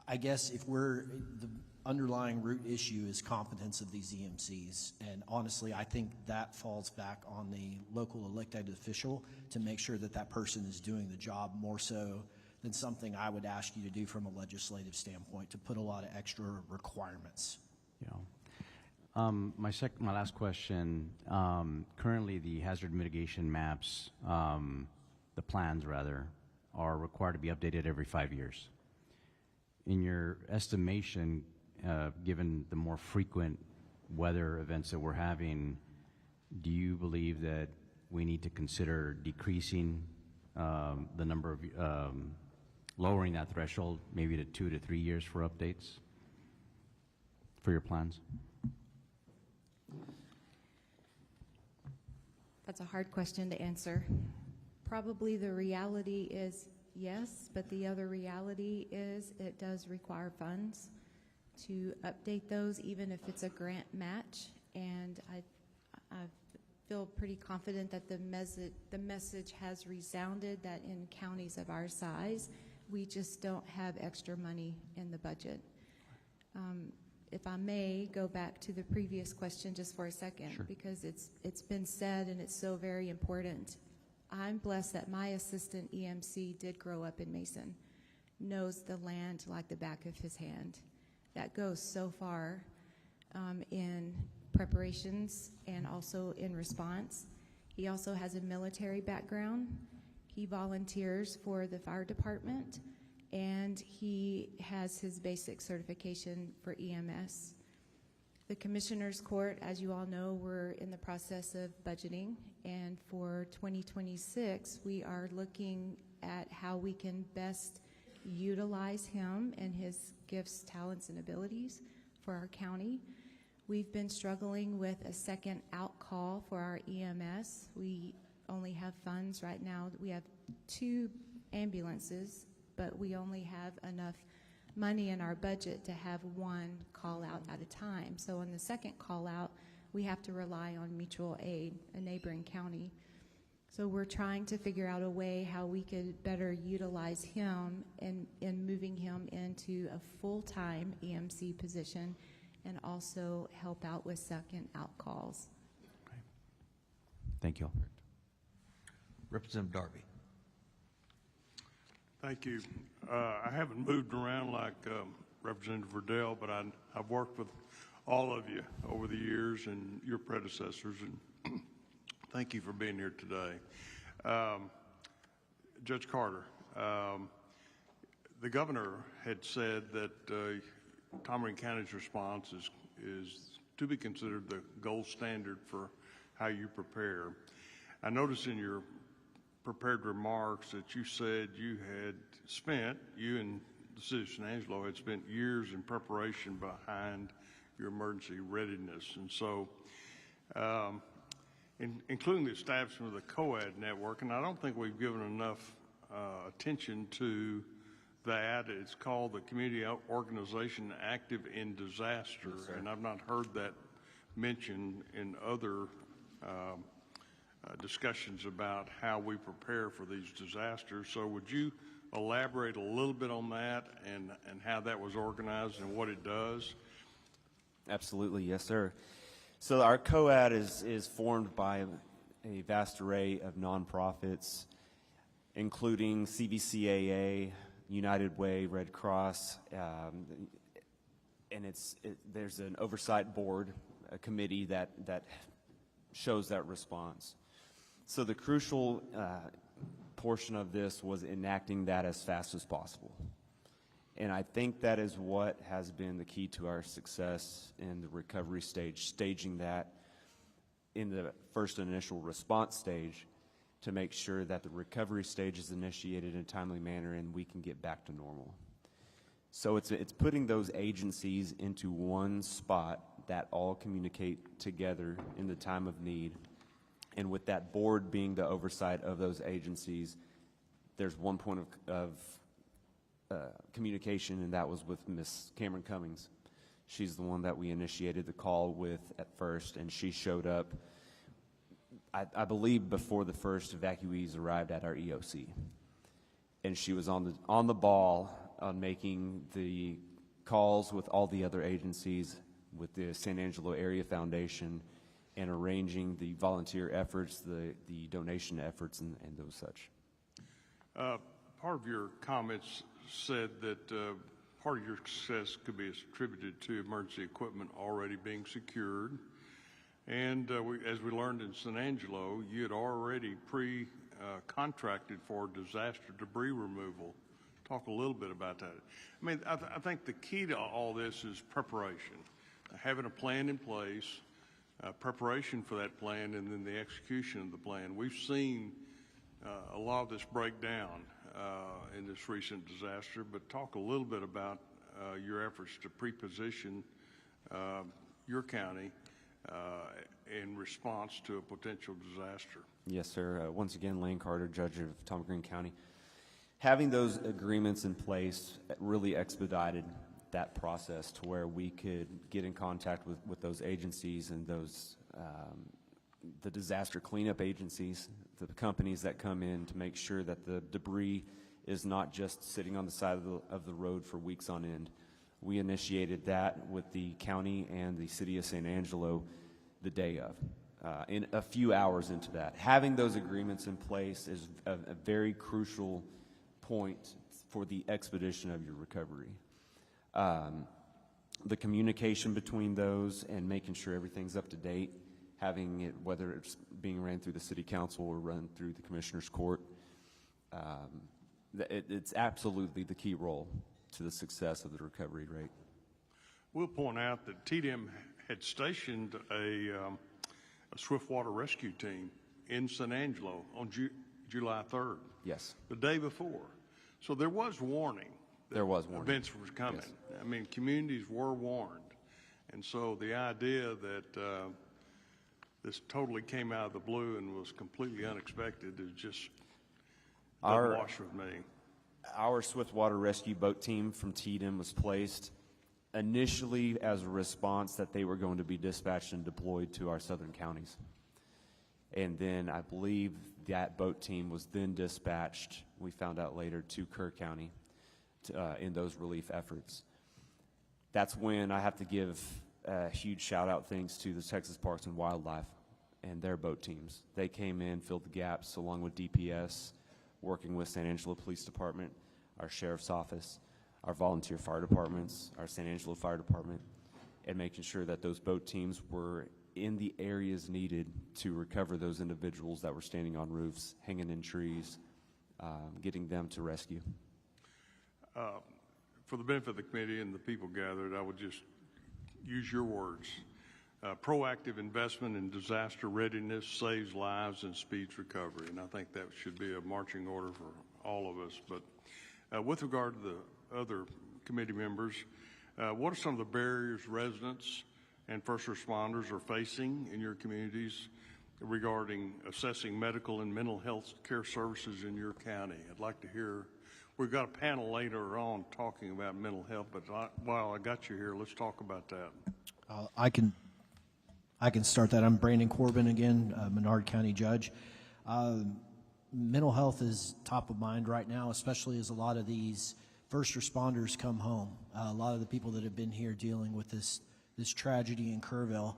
I guess if the underlying root issue is competence of these EMCs, and honestly, I think that falls back on the local elected official to make sure that that person is doing the job more so than something I would ask you to do from a legislative standpoint, to put a lot of extra requirements. Yeah. My last question, currently the hazard mitigation maps, the plans rather, are required to be updated every 5 years. In your estimation, given the more frequent weather events that we're having, do you believe that we need to consider decreasing the number of, lowering that threshold maybe to 2 to 3 years for updates for your plans? That's a hard question to answer. Probably the reality is yes, but the other reality is it does require funds to update those, even if it's a grant match. And I feel pretty confident that the message has resounded that in counties of our size, we just don't have extra money in the budget. If I may go back to the previous question just for a second, Sure. because it's been said and it's so very important. I'm blessed that my assistant EMC did grow up in Mason, knows the land like the back of his hand. That goes so far in preparations and also in response. He also has a military background. He volunteers for the fire department, and he has his basic certification for EMS. The Commissioner's Court, as you all know, we're in the process of budgeting, and for 2026, we are looking at how we can best utilize him and his gifts, talents, and abilities for our county. We've been struggling with a second out call for our EMS. We only have funds right now. We have 2 ambulances, but we only have enough money in our budget to have 1 call out at a time. So on the second call out, we have to rely on mutual aid, a neighboring county. So we're trying to figure out a way how we could better utilize him in moving him into a full-time EMC position and also help out with second out calls. Okay. Thank you. Representative Darby. Thank you. I haven't moved around like Representative Verdell, but I've worked with all of you over the years and your predecessors, and thank you for being here today. Judge Carter, the governor had said that Tom Green County's response is to be considered the gold standard for how you prepare. I noticed in your prepared remarks that you said you and the city of San Angelo had spent years in preparation behind your emergency readiness. And so, including the establishment of the COAD network, and I don't think we've given enough attention to that. It's called the Community Organization Active in Disaster, and I've not heard that mentioned in other discussions about how we prepare for these disasters. So would you elaborate a little bit on that and how that was organized and what it does? Absolutely, yes, sir. So our COAD is formed by a vast array of nonprofits, including CVCAA, United Way, Red Cross, and there's an oversight board, a committee that shows that response. So the crucial portion of this was enacting that as fast as possible. And I think that is what has been the key to our success in the recovery stage, staging that in the first initial response stage to make sure that the recovery stage is initiated in a timely manner and we can get back to normal. So it's putting those agencies into one spot that all communicate together in the time of need. And with that board being the oversight of those agencies, there's one point of communication, and that was with Ms. Cameron Cummings. She's the one that we initiated the call with at first, and she showed up, I believe, before the first evacuees arrived at our EOC. And she was on the ball on making the calls with all the other agencies, with the San Angelo Area Foundation, and arranging the volunteer efforts, the donation efforts, and those such. Part of your comments said that part of your success could be attributed to emergency equipment already being secured. And as we learned in San Angelo, you had already contracted for disaster debris removal. Talk a little bit about that. I mean, I think the key to all this is preparation, having a plan in place, preparation for that plan, and then the execution of the plan. We've seen a lot of this break down in this recent disaster, but talk a little bit about your efforts to pre-position your county in response to a potential disaster. Yes, sir. Once again, Lane Carter, Judge of Tom Green County. Having those agreements in place really expedited that process to where we could get in contact with those agencies and those the disaster cleanup agencies, the companies that come in to make sure that the debris is not just sitting on the side of the road for weeks on end. We initiated that with the county and the city of San Angelo the day of. In a few hours into that, having those agreements in place is a very crucial point for the expedition of your recovery. The communication between those and making sure everything's up to date, having it, whether it's being ran through the city council or run through the commissioner's court, it's absolutely the key role to the success of the recovery rate. We'll point out that TDM had stationed a swiftwater rescue team in San Angelo on July 3rd. Yes. The day before. So there was warning. There was warning. Events were coming. Yes. I mean, communities were warned. And so the idea that this totally came out of the blue and was completely unexpected is just doesn't wash with me. Our swiftwater rescue boat team from TDM was placed initially as a response that they were going to be dispatched and deployed to our southern counties. And then I believe that boat team was then dispatched, we found out later, to Kerr County in those relief efforts. That's when I have to give a huge shout out thanks to the Texas Parks and Wildlife and their boat teams. They came in, filled the gaps along with DPS, working with San Angelo Police Department, our Sheriff's Office, our volunteer fire departments, our San Angelo Fire Department, and making sure that those boat teams were in the areas needed to recover those individuals that were standing on roofs, hanging in trees, getting them to rescue. For the benefit of the committee and the people gathered, I would just use your words. Proactive investment in disaster readiness saves lives and speeds recovery, and I think that should be a marching order for all of us. But with regard to the other committee members, what are some of the barriers residents and first responders are facing in your communities regarding assessing medical and mental health care services in your county? I'd like to hear. We've got a panel later on talking about mental health, but while I got you here, let's talk about that. I can start that. I'm Brandon Corbin again, Menard County Judge. Mental health is top of mind right now, especially as a lot of these first responders come home. A lot of the people that have been here dealing with this tragedy in Kerrville,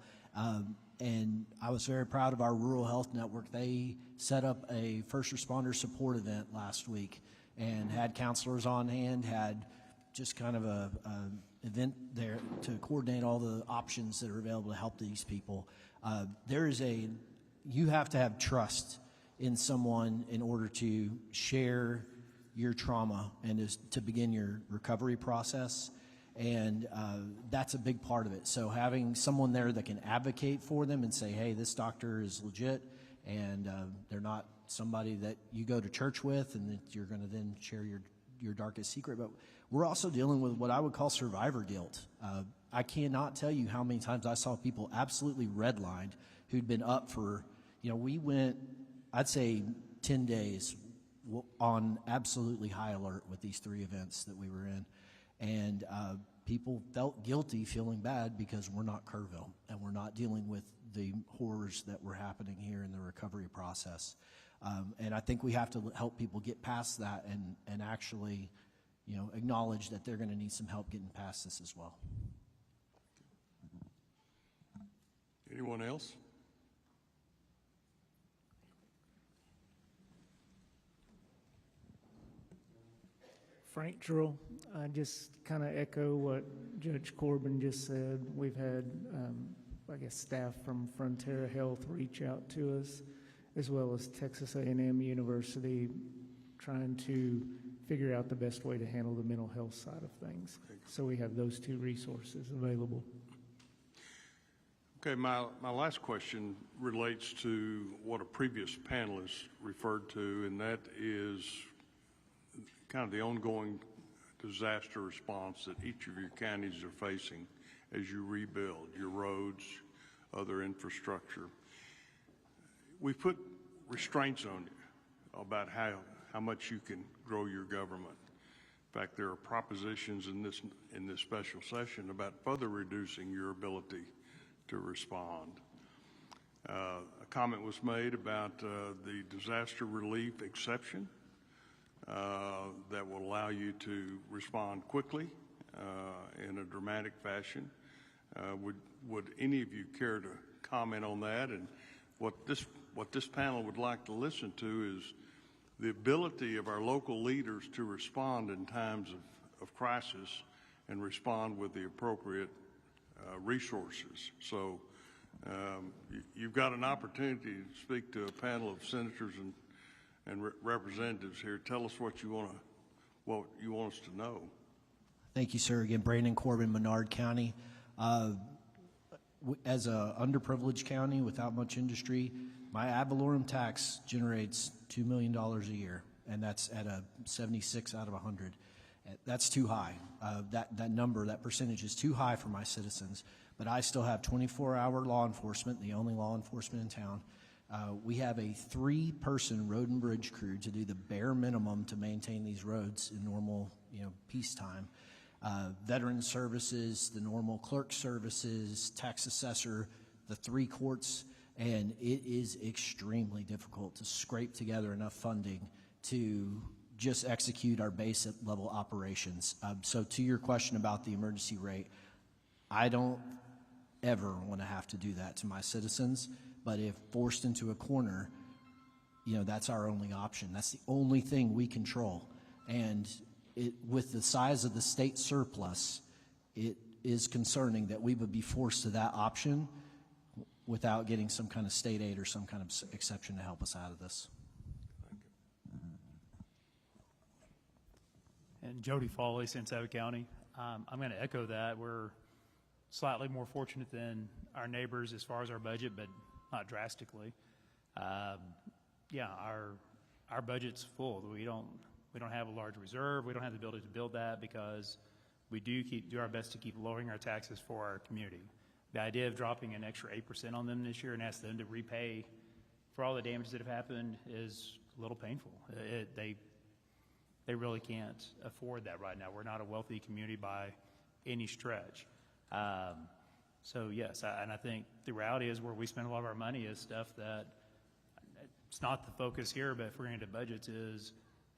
And I was very proud of our Rural Health Network. They set up a first responder support event last week and had counselors on hand, had just kind of a event there to coordinate all the options that are available to help these people. You have to have trust in someone in order to share your trauma and to begin your recovery process. And that's a big part of it. So having someone there that can advocate for them and say, hey, this doctor is legit, and they're not somebody that you go to church with and that you're going to then share your darkest secret. But we're also dealing with what I would call survivor guilt. I cannot tell you how many times I saw people absolutely redlined who'd been up for, we went, I'd say 10 days on absolutely high alert with these 3 events that we were in. And people felt guilty, feeling bad because we're not Kerrville and we're not dealing with the horrors that were happening here in the recovery process. And I think we have to help people get past that and actually, acknowledge that they're going to need some help getting past this as well. Anyone else? Frank Drill, I just kind of echo what Judge Corbin just said. We've had, staff from Frontera Health reach out to us, as well as Texas A&M University, trying to figure out the best way to handle the mental health side of things. So we have those 2 resources available. Okay, my last question relates to what a previous panelist referred to, and that is kind of the ongoing disaster response that each of your counties are facing as you rebuild your roads, other infrastructure. We've put restraints on you about how much you can grow your government. In fact, there are propositions in this special session about further reducing your ability to respond. A comment was made about the disaster relief exception that will allow you to respond quickly in a dramatic fashion. Would any of you care to comment on that? And what this panel would like to listen to is the ability of our local leaders to respond in times of crisis and respond with the appropriate resources. So you've got an opportunity to speak to a panel of senators and representatives here. Tell us what you want us to know. Thank you, sir. Again, Brandon Corbin, Menard County. As a underprivileged county without much industry, my ad valorem tax generates $2 million a year, and that's at a 76 out of 100. That's too high. That number, that percentage is too high for my citizens. But I still have 24-hour law enforcement, the only law enforcement in town. We have a 3-person road and bridge crew to do the bare minimum to maintain these roads in normal, peacetime. Veteran services, the normal clerk services, tax assessor, the 3 courts, and it is extremely difficult to scrape together enough funding to just execute our basic level operations. So to your question about the emergency rate, I don't ever want to have to do that to my citizens, but if forced into a corner, that's our only option. That's the only thing we control. And with the size of the state surplus, it is concerning that we would be forced to that option without getting some kind of state aid or some kind of exception to help us out of this. And Jody Foley, San Saba County. I'm going to echo that. We're slightly more fortunate than our neighbors as far as our budget, but not drastically. Our budget's full. We don't have a large reserve. We don't have the ability to build that because we do our best to keep lowering our taxes for our community. The idea of dropping an extra 8% on them this year and ask them to repay for all the damages that have happened is a little painful. They really can't afford that right now. We're not a wealthy community by any stretch. So yes, and I think the reality is where we spend a lot of our money is stuff that it's not the focus here, but if we're into budgets is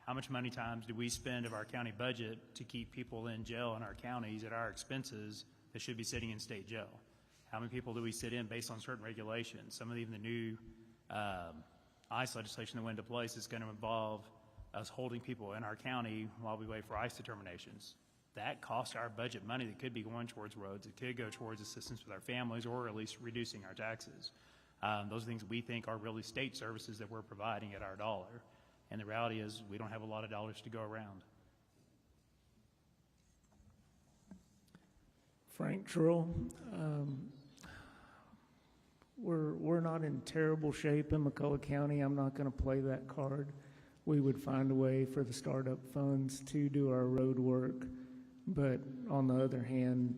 how much money times do we spend of our county budget to keep people in jail in our counties at our expenses that should be sitting in state jail? How many people do we sit in based on certain regulations? Some of even the new ICE legislation that went into place is going to involve us holding people in our county while we wait for ICE determinations. That costs our budget money that could be going towards roads. It could go towards assistance with our families or at least reducing our taxes. Those are things we think are really state services that we're providing at our dollar. And the reality is we don't have a lot of dollars to go around. Frank Trull, we're not in terrible shape in McCullough County. I'm not going to play that card. We would find a way for the startup funds to do our road work, but on the other hand,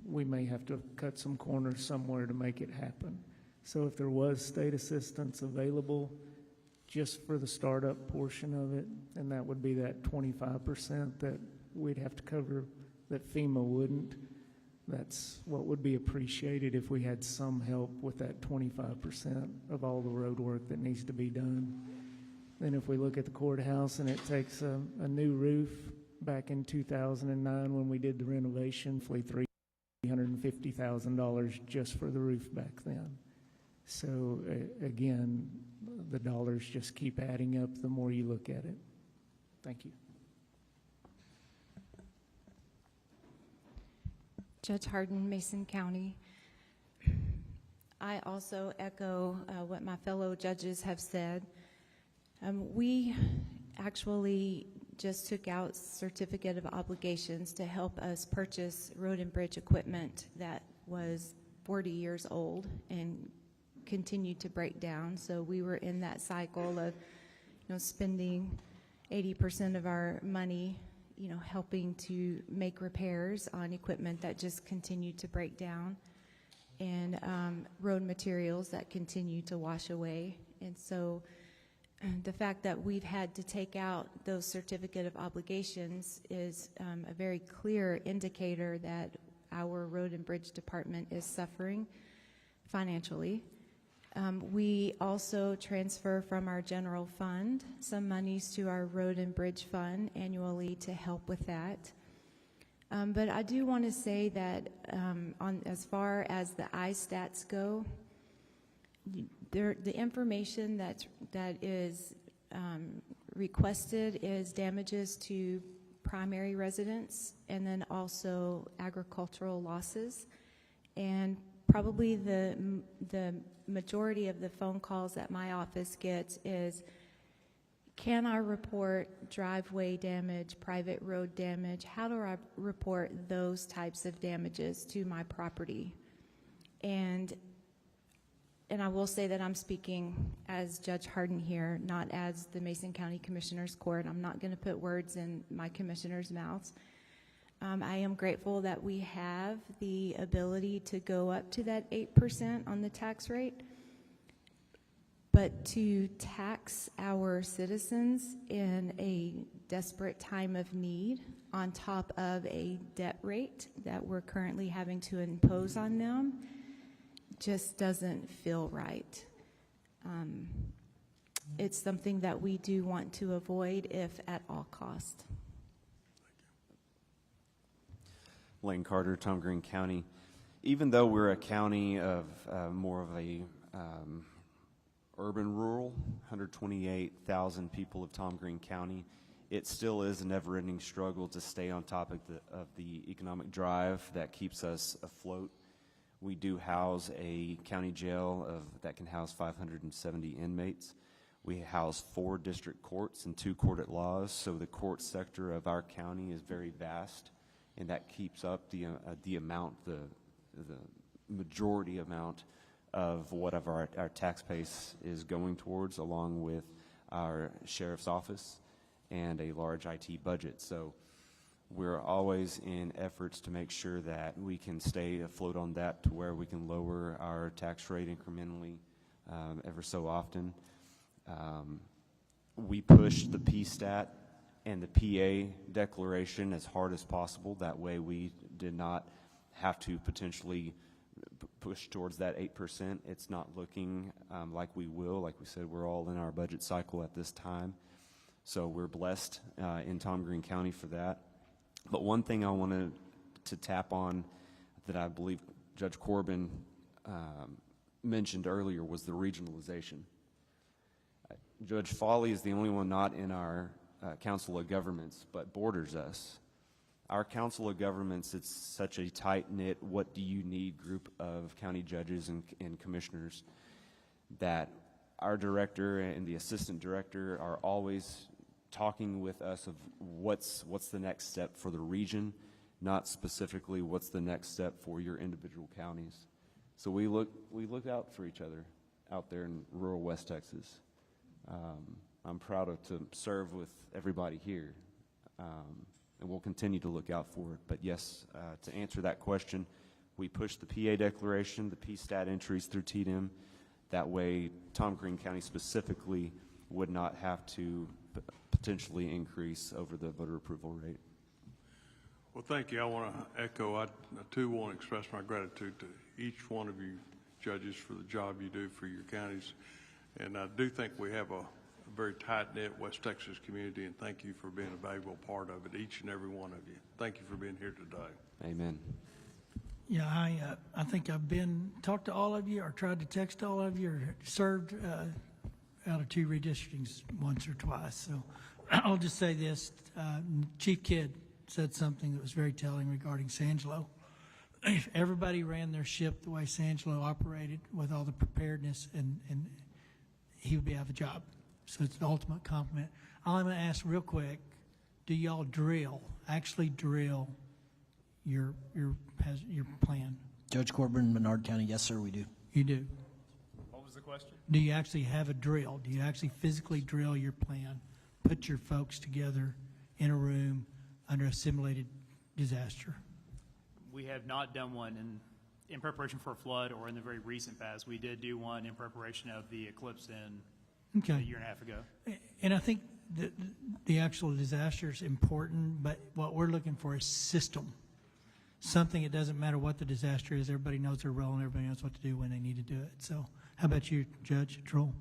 we may have to cut some corners somewhere to make it happen. So if there was state assistance available just for the startup portion of it, and that would be that 25% that we'd have to cover that FEMA wouldn't, that's what would be appreciated if we had some help with that 25% of all the road work that needs to be done. Then if we look at the courthouse and it takes a new roof, back in 2009 when we did the renovation, $350,000 just for the roof back then. So again, the dollars just keep adding up the more you look at it. Thank you. Judge Hardin, Mason County. I also echo what my fellow judges have said. We actually just took out certificate of obligations to help us purchase road and bridge equipment that was 40 years old and continued to break down. So we were in that cycle of, spending 80% of our money, helping to make repairs on equipment that just continued to break down, and road materials that continue to wash away. And so the fact that we've had to take out those certificate of obligations is a very clear indicator that our road and bridge department is suffering financially. We also transfer from our general fund some monies to our road and bridge fund annually to help with that. But I do want to say that as far as the iStats go, the information that is requested is damages to primary residents and then also agricultural losses. And probably the majority of the phone calls that my office gets is, can I report driveway damage, private road damage? How do I report those types of damages to my property? And I will say that I'm speaking as Judge Hardin here, not as the Mason County Commissioner's Court. I'm not going to put words in my commissioners' mouths. I am grateful that we have the ability to go up to that 8% on the tax rate, but to tax our citizens in a desperate time of need on top of a debt rate that we're currently having to impose on them just doesn't feel right. It's something that we do want to avoid if at all cost. Lane Carter, Tom Green County. Even though we're a county of more of a urban rural, 128,000 people of Tom Green County, it still is a never-ending struggle to stay on top of the economic drive that keeps us afloat. We do house a county jail that can house 570 inmates. We house 4 district courts and 2 court at laws, so the court sector of our county is very vast, and that keeps up the majority amount of whatever our tax base is going towards, along with our sheriff's office and a large IT budget. So we're always in efforts to make sure that we can stay afloat on that to where we can lower our tax rate incrementally ever so often. We push the PSTAT and the PA declaration as hard as possible. That way we did not have to potentially push towards that 8%. It's not looking like we will. Like we said, we're all in our budget cycle at this time. So we're blessed in Tom Green County for that. But one thing I wanted to tap on that I believe Judge Corbin mentioned earlier was the regionalization. Judge Foley is the only one not in our Council of Governments, but borders us. Our Council of Governments, it's such a tight-knit, what do you need group of county judges and commissioners that our director and the assistant director are always talking with us of what's the next step for the region, not specifically what's the next step for your individual counties. So we look out for each other out there in rural West Texas. I'm proud to serve with everybody here, and we'll continue to look out for it. But yes, to answer that question, we push the PA declaration, the PSTAT entries through TDM. That way, Tom Green County specifically would not have to potentially increase over the voter approval rate. Well, thank you. I want to echo, I too want to express my gratitude to each one of you judges for the job you do for your counties. And I do think we have a very tight-knit West Texas community, and thank you for being a valuable part of it, each and every one of you. Thank you for being here today. Amen. Yeah, I think I've talked to all of you, or tried to text all of you, or served out of 2 redistrictings once or twice. So I'll just say this. Chief Kidd said something that was very telling regarding Sangelo. If everybody ran their ship the way Sangelo operated with all the preparedness, and he would be out of a job. So it's the ultimate compliment. I'm going to ask real quick, do y'all actually drill your plan? Judge Corbin, Menard County, yes, sir, we do. You do? What was the question? Do you actually have a drill? Do you actually physically drill your plan, put your folks together in a room under a simulated disaster? We have not done one in preparation for a flood or in the very recent past. We did do one in preparation of the eclipse a year and a half ago. And I think the actual disaster is important, but what we're looking for is system. Something, it doesn't matter what the disaster is, everybody knows their role and everybody knows what to do when they need to do it. So how about you, Judge Trull?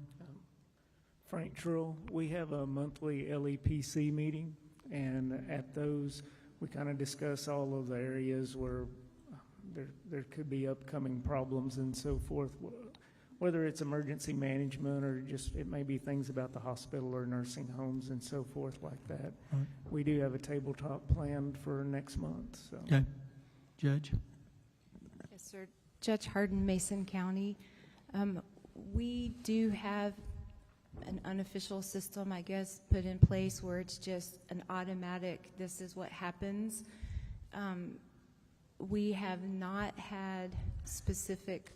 Frank Trull, we have a monthly LEPC meeting, and at those we kind of discuss all of the areas where there could be upcoming problems and so forth, whether it's emergency management or just it may be things about the hospital or nursing homes and so forth like that. Right. We do have a tabletop planned for next month. So. Okay. Judge? Yes, sir. Judge Hardin, Mason County. We do have an unofficial system, I guess, put in place where it's just an automatic, this is what happens. We have not had specific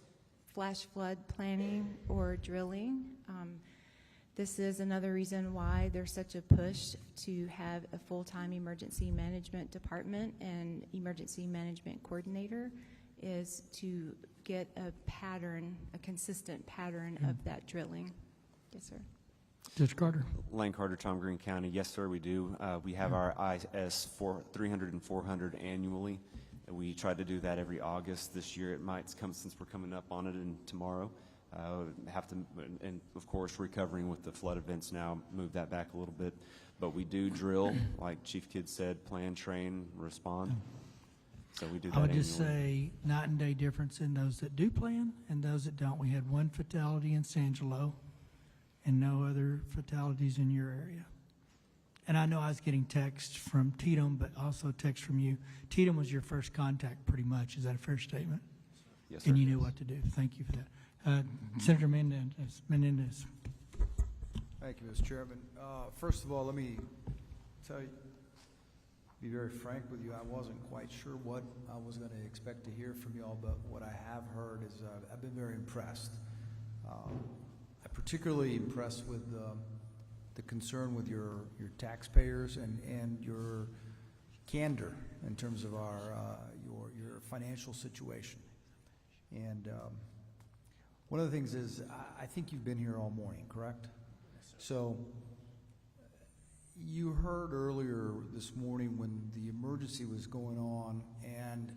flash flood planning or drilling. This is another reason why there's such a push to have a full-time emergency management department and emergency management coordinator, is to get a pattern, a consistent pattern of that drilling. Yes, sir. Judge Carter? Lane Carter, Tom Green County. Yes, sir, we do. We have our IS 300 and 400 annually. We try to do that every August. This year it might come, since we're coming up on it and tomorrow. Have to, and of course recovering with the flood events now, move that back a little bit. But we do drill, like Chief Kidd said, plan, train, respond. So we do that I would just annually. say night and day difference in those that do plan and those that don't. We had 1 fatality in Sangelo and no other fatalities in your area. And I know I was getting texts from Tatum, but also text from you. Tatum was your first contact pretty much. Is that a fair statement? Yes, sir. And you knew what to do. Thank you for that. Senator Menendez. Thank you, Mr. Chairman. First of all, let me tell you, be very frank with you, I wasn't quite sure what I was going to expect to hear from you all, but what I have heard is I've been very impressed. I'm particularly impressed with the concern with your taxpayers and your candor in terms of your financial situation. And one of the things is, I think you've been here all morning, correct? Yes, sir. So you heard earlier this morning when the emergency was going on, and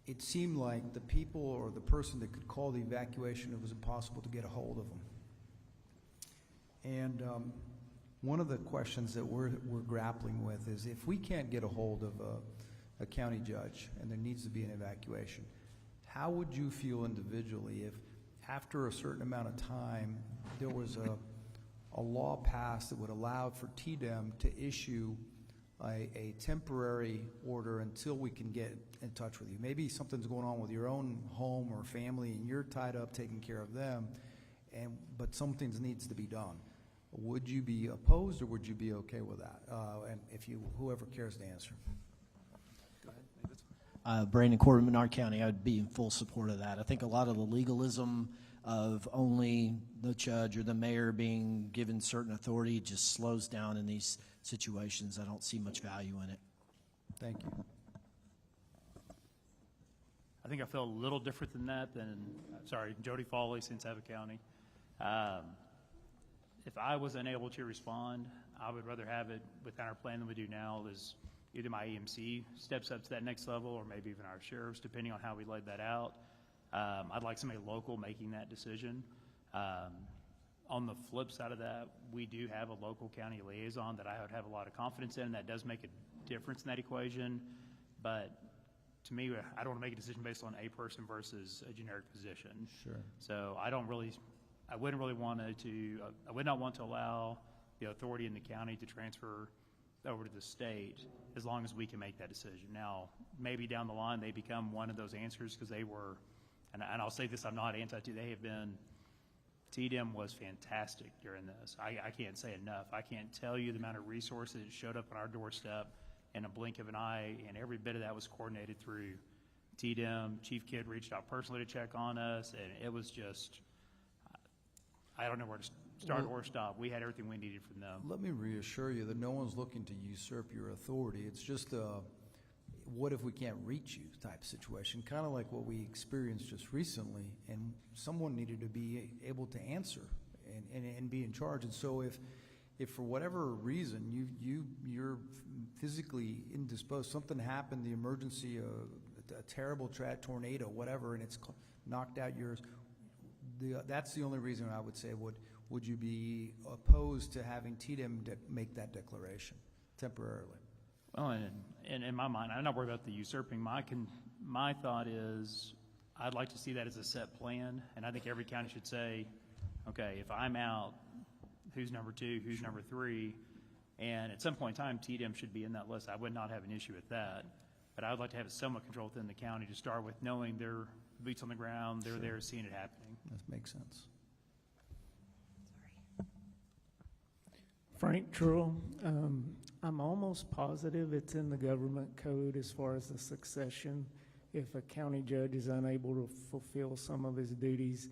it seemed like the people or the person that could call the evacuation, it was impossible to get a hold of them. And one of the questions that we're grappling with is, if we can't get a hold of a county judge and there needs to be an evacuation, how would you feel individually if after a certain amount of time there was a law passed that would allow for TDEM to issue a temporary order until we can get in touch with you? Maybe something's going on with your own home or family and you're tied up taking care of them, but something needs to be done. Would you be opposed or would you be okay with that? And if you, whoever cares to answer. Go ahead. Brandon Corbin, Menard County, I would be in full support of that. I think a lot of the legalism of only the judge or the mayor being given certain authority just slows down in these situations. I don't see much value in it. Thank you. I think I feel a little different than that Jody Foley, Santa County. If I was unable to respond, I would rather have it within our plan than we do now, is either my EMC steps up to that next level or maybe even our sheriffs, depending on how we laid that out. I'd like somebody local making that decision. On the flip side of that, we do have a local county liaison that I would have a lot of confidence in. That does make a difference in that equation. But to me, I don't want to make a decision based on a person versus a generic position. Sure. So I would not want to allow the authority in the county to transfer over to the state as long as we can make that decision. Now, maybe down the line they become one of those answers because they were, and I'll say this, I'm not TDEM was fantastic during this. I can't say enough. I can't tell you the amount of resources that showed up on our doorstep in a blink of an eye, and every bit of that was coordinated through TDEM. Chief Kidd reached out personally to check on us, and it was just, I don't know where to start or stop. We had everything we needed from them. Let me reassure you that no one's looking to usurp your authority. It's just a what if we can't reach you type situation, kind of like what we experienced just recently, and someone needed to be able to answer and be in charge. And so if for whatever reason you're physically indisposed, something happened, the emergency, a terrible tornado, whatever, and it's knocked out yours, that's the only reason I would say would you be opposed to having TDEM make that declaration temporarily? Well, and in my mind, I'm not worried about the usurping. My thought is I'd like to see that as a set plan, and I think every county should say, okay, if I'm out, who's number 2, who's number 3, and at some point in time, TDEM should be in that list. I would not have an issue with that, but I would like to have it somewhat controlled within the county to start with, knowing they're boots on the ground, they're there seeing it happening. That makes sense. Frank Trull, I'm almost positive it's in the government code as far as the succession. If a county judge is unable to fulfill some of his duties,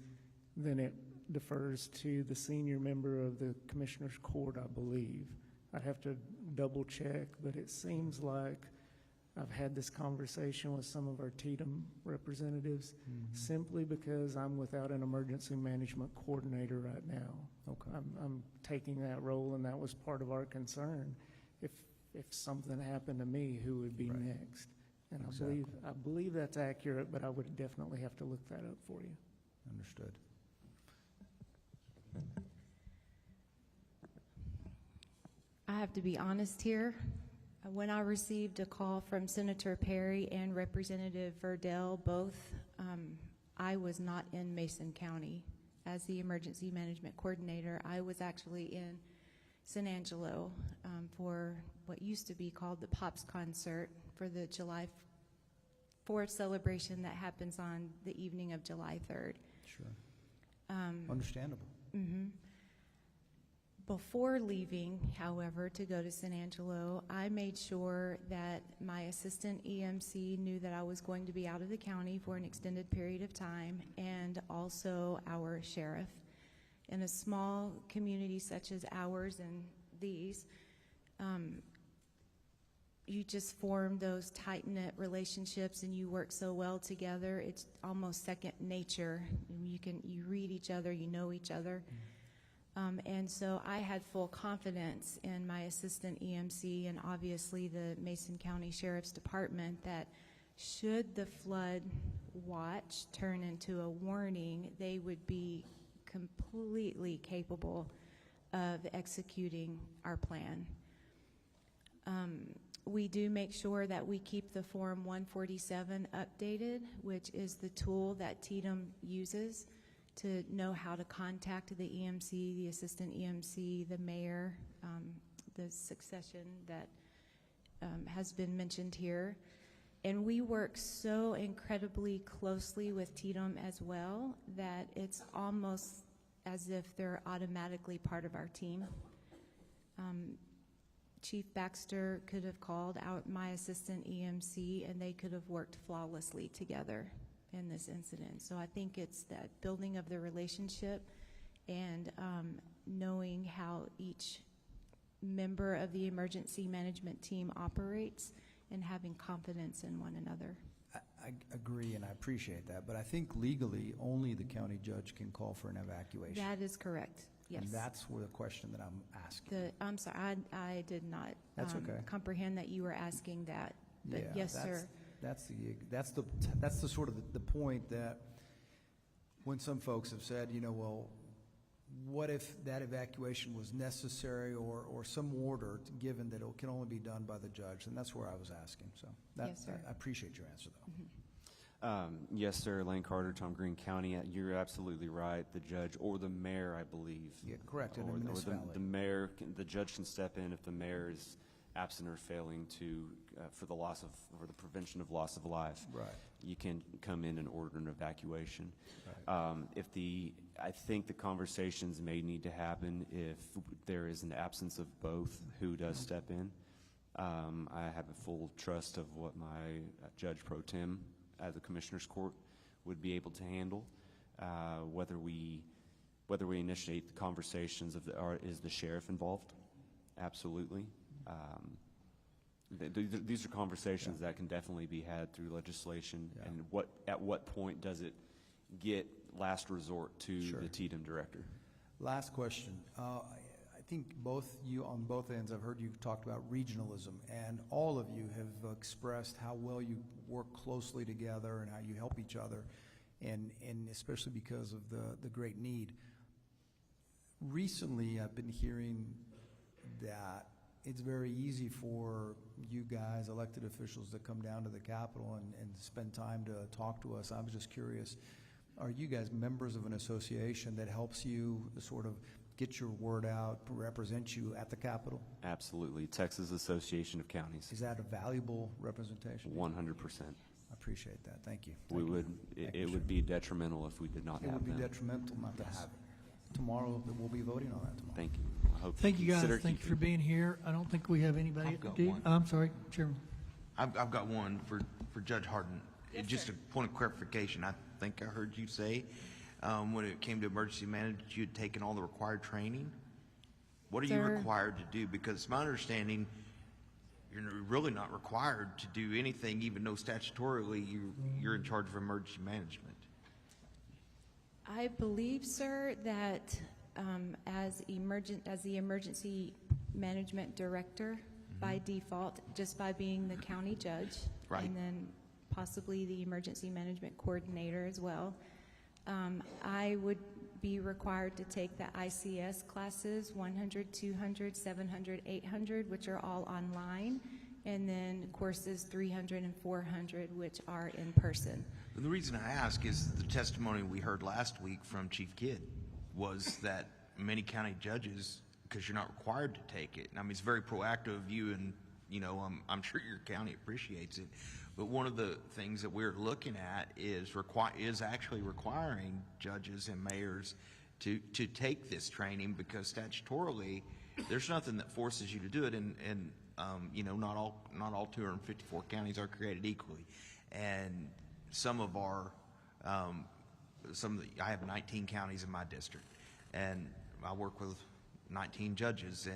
then it defers to the senior member of the Commissioner's Court, I believe. I'd have to double check, but it seems like I've had this conversation with some of our TDEM representatives simply because I'm without an emergency management coordinator right now. Okay. I'm taking that role, and that was part of our concern. If something happened to me, who would be next? And Exactly. I believe that's accurate, but I would definitely have to look that up for you. Understood. I have to be honest here. When I received a call from Senator Perry and Representative Verdell, both, I was not in Mason County as the emergency management coordinator. I was actually in San Angelo for what used to be called the Pops Concert for the July 4th celebration that happens on the evening of July 3rd. Sure. Understandable. Mm-hmm. Before leaving, however, to go to San Angelo, I made sure that my assistant EMC knew that I was going to be out of the county for an extended period of time, and also our sheriff. In a small community such as ours and these, you just form those tight-knit relationships and you work so well together. It's almost second nature. You read each other, you know each other. And so I had full confidence in my assistant EMC and obviously the Mason County Sheriff's Department that should the flood watch turn into a warning, they would be completely capable of executing our plan. We do make sure that we keep the Form 147 updated, which is the tool that TDM uses to know how to contact the EMC, the assistant EMC, the mayor, the succession that has been mentioned here. And we work so incredibly closely with TDM as well that it's almost as if they're automatically part of our team. Chief Baxter could have called out my assistant EMC and they could have worked flawlessly together in this incident. So I think it's that building of the relationship and knowing how each member of the emergency management team operates and having confidence in one another. I agree, and I appreciate that, but I think legally, only the county judge can call for an evacuation. That is correct, yes. And that's where the question that I'm asking. I'm sorry, I did not That's okay. comprehend that you were asking that, but Yeah, yes, sir. That's the sort of the point that when some folks have said, you know, well, what if that evacuation was necessary or some order given that it can only be done by the judge? And that's where I was asking. So Yes, sir. I appreciate your answer, though. Yes, sir. Lane Carter, Tom Green County. You're absolutely right. The judge or the mayor, I believe. Yeah, correct. In a Or municipality. the mayor, the judge can step in if the mayor is absent or failing to for the loss of or the prevention of loss of life. Right. You can come in and order an evacuation. Right. I think the conversations may need to happen if there is an absence of both. Who does step in? I have a full trust of what my Judge Pro Tem at the Commissioner's Court would be able to handle. Whether we initiate the conversations is the sheriff involved? Absolutely. These are conversations that can definitely be had through legislation. Yeah. And at what point does it get last resort to the TDM director? Last question. I think on both ends, I've heard you talked about regionalism, and all of you have expressed how well you work closely together and how you help each other, and especially because of the great need. Recently, I've been hearing that it's very easy for you guys, elected officials, to come down to the Capitol and spend time to talk to us. I was just curious, are you guys members of an association that helps you sort of get your word out, represent you at the Capitol? Absolutely. Texas Association of Counties. Is that a valuable representation? 100%. I appreciate that. Thank you. It would be detrimental if we did not have It would be them. detrimental not to have it. Tomorrow, we'll be voting on that tomorrow. Thank you. I hope Thank you, guys. consider Thank you keeping- for being here. I don't think we have anybody. I've got Do you? one. I'm sorry, Chairman. I've got one for Judge Harden. Just a point of clarification. I think I heard you say when it came to emergency management, you had taken all the required training. What are you Sir. required to do? Because it's my understanding you're really not required to do anything, even though statutorily you're in charge of emergency management. I believe, sir, that as the emergency management director, by default, just by being the county judge, Right. and then possibly the emergency management coordinator as well, I would be required to take the ICS classes, 100, 200, 700, 800, which are all online, and then courses 300 and 400, which are in person. The reason I ask is the testimony we heard last week from Chief Kidd was that many county judges, because you're not required to take it, I mean, it's very proactive of you, and I'm sure your county appreciates it, but one of the things that we're looking at is actually requiring judges and mayors to take this training, because statutorily there's nothing that forces you to do it, and not all 254 counties are created equally, and I have 19 counties in my district, and I work with 19 judges,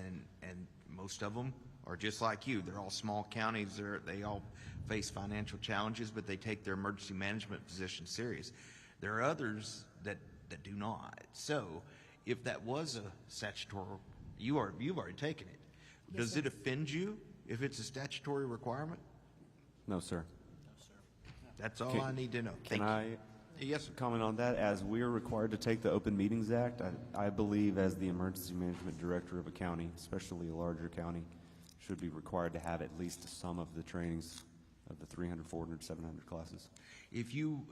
and most of them are just like you. They're all small counties. They all face financial challenges, but they take their emergency management position serious. There are others that do not. So if that was a statutory, you've already taken it. Yes, Does sir. it offend you if it's a statutory requirement? No, sir. That's all Can- I need to know. Can Thank I you. Yes, sir. comment on that? As we are required to take the Open Meetings Act, I believe as the emergency management director of a county, especially a larger county, should be required to have at least some of the trainings of the 300, 400, 700 classes. If you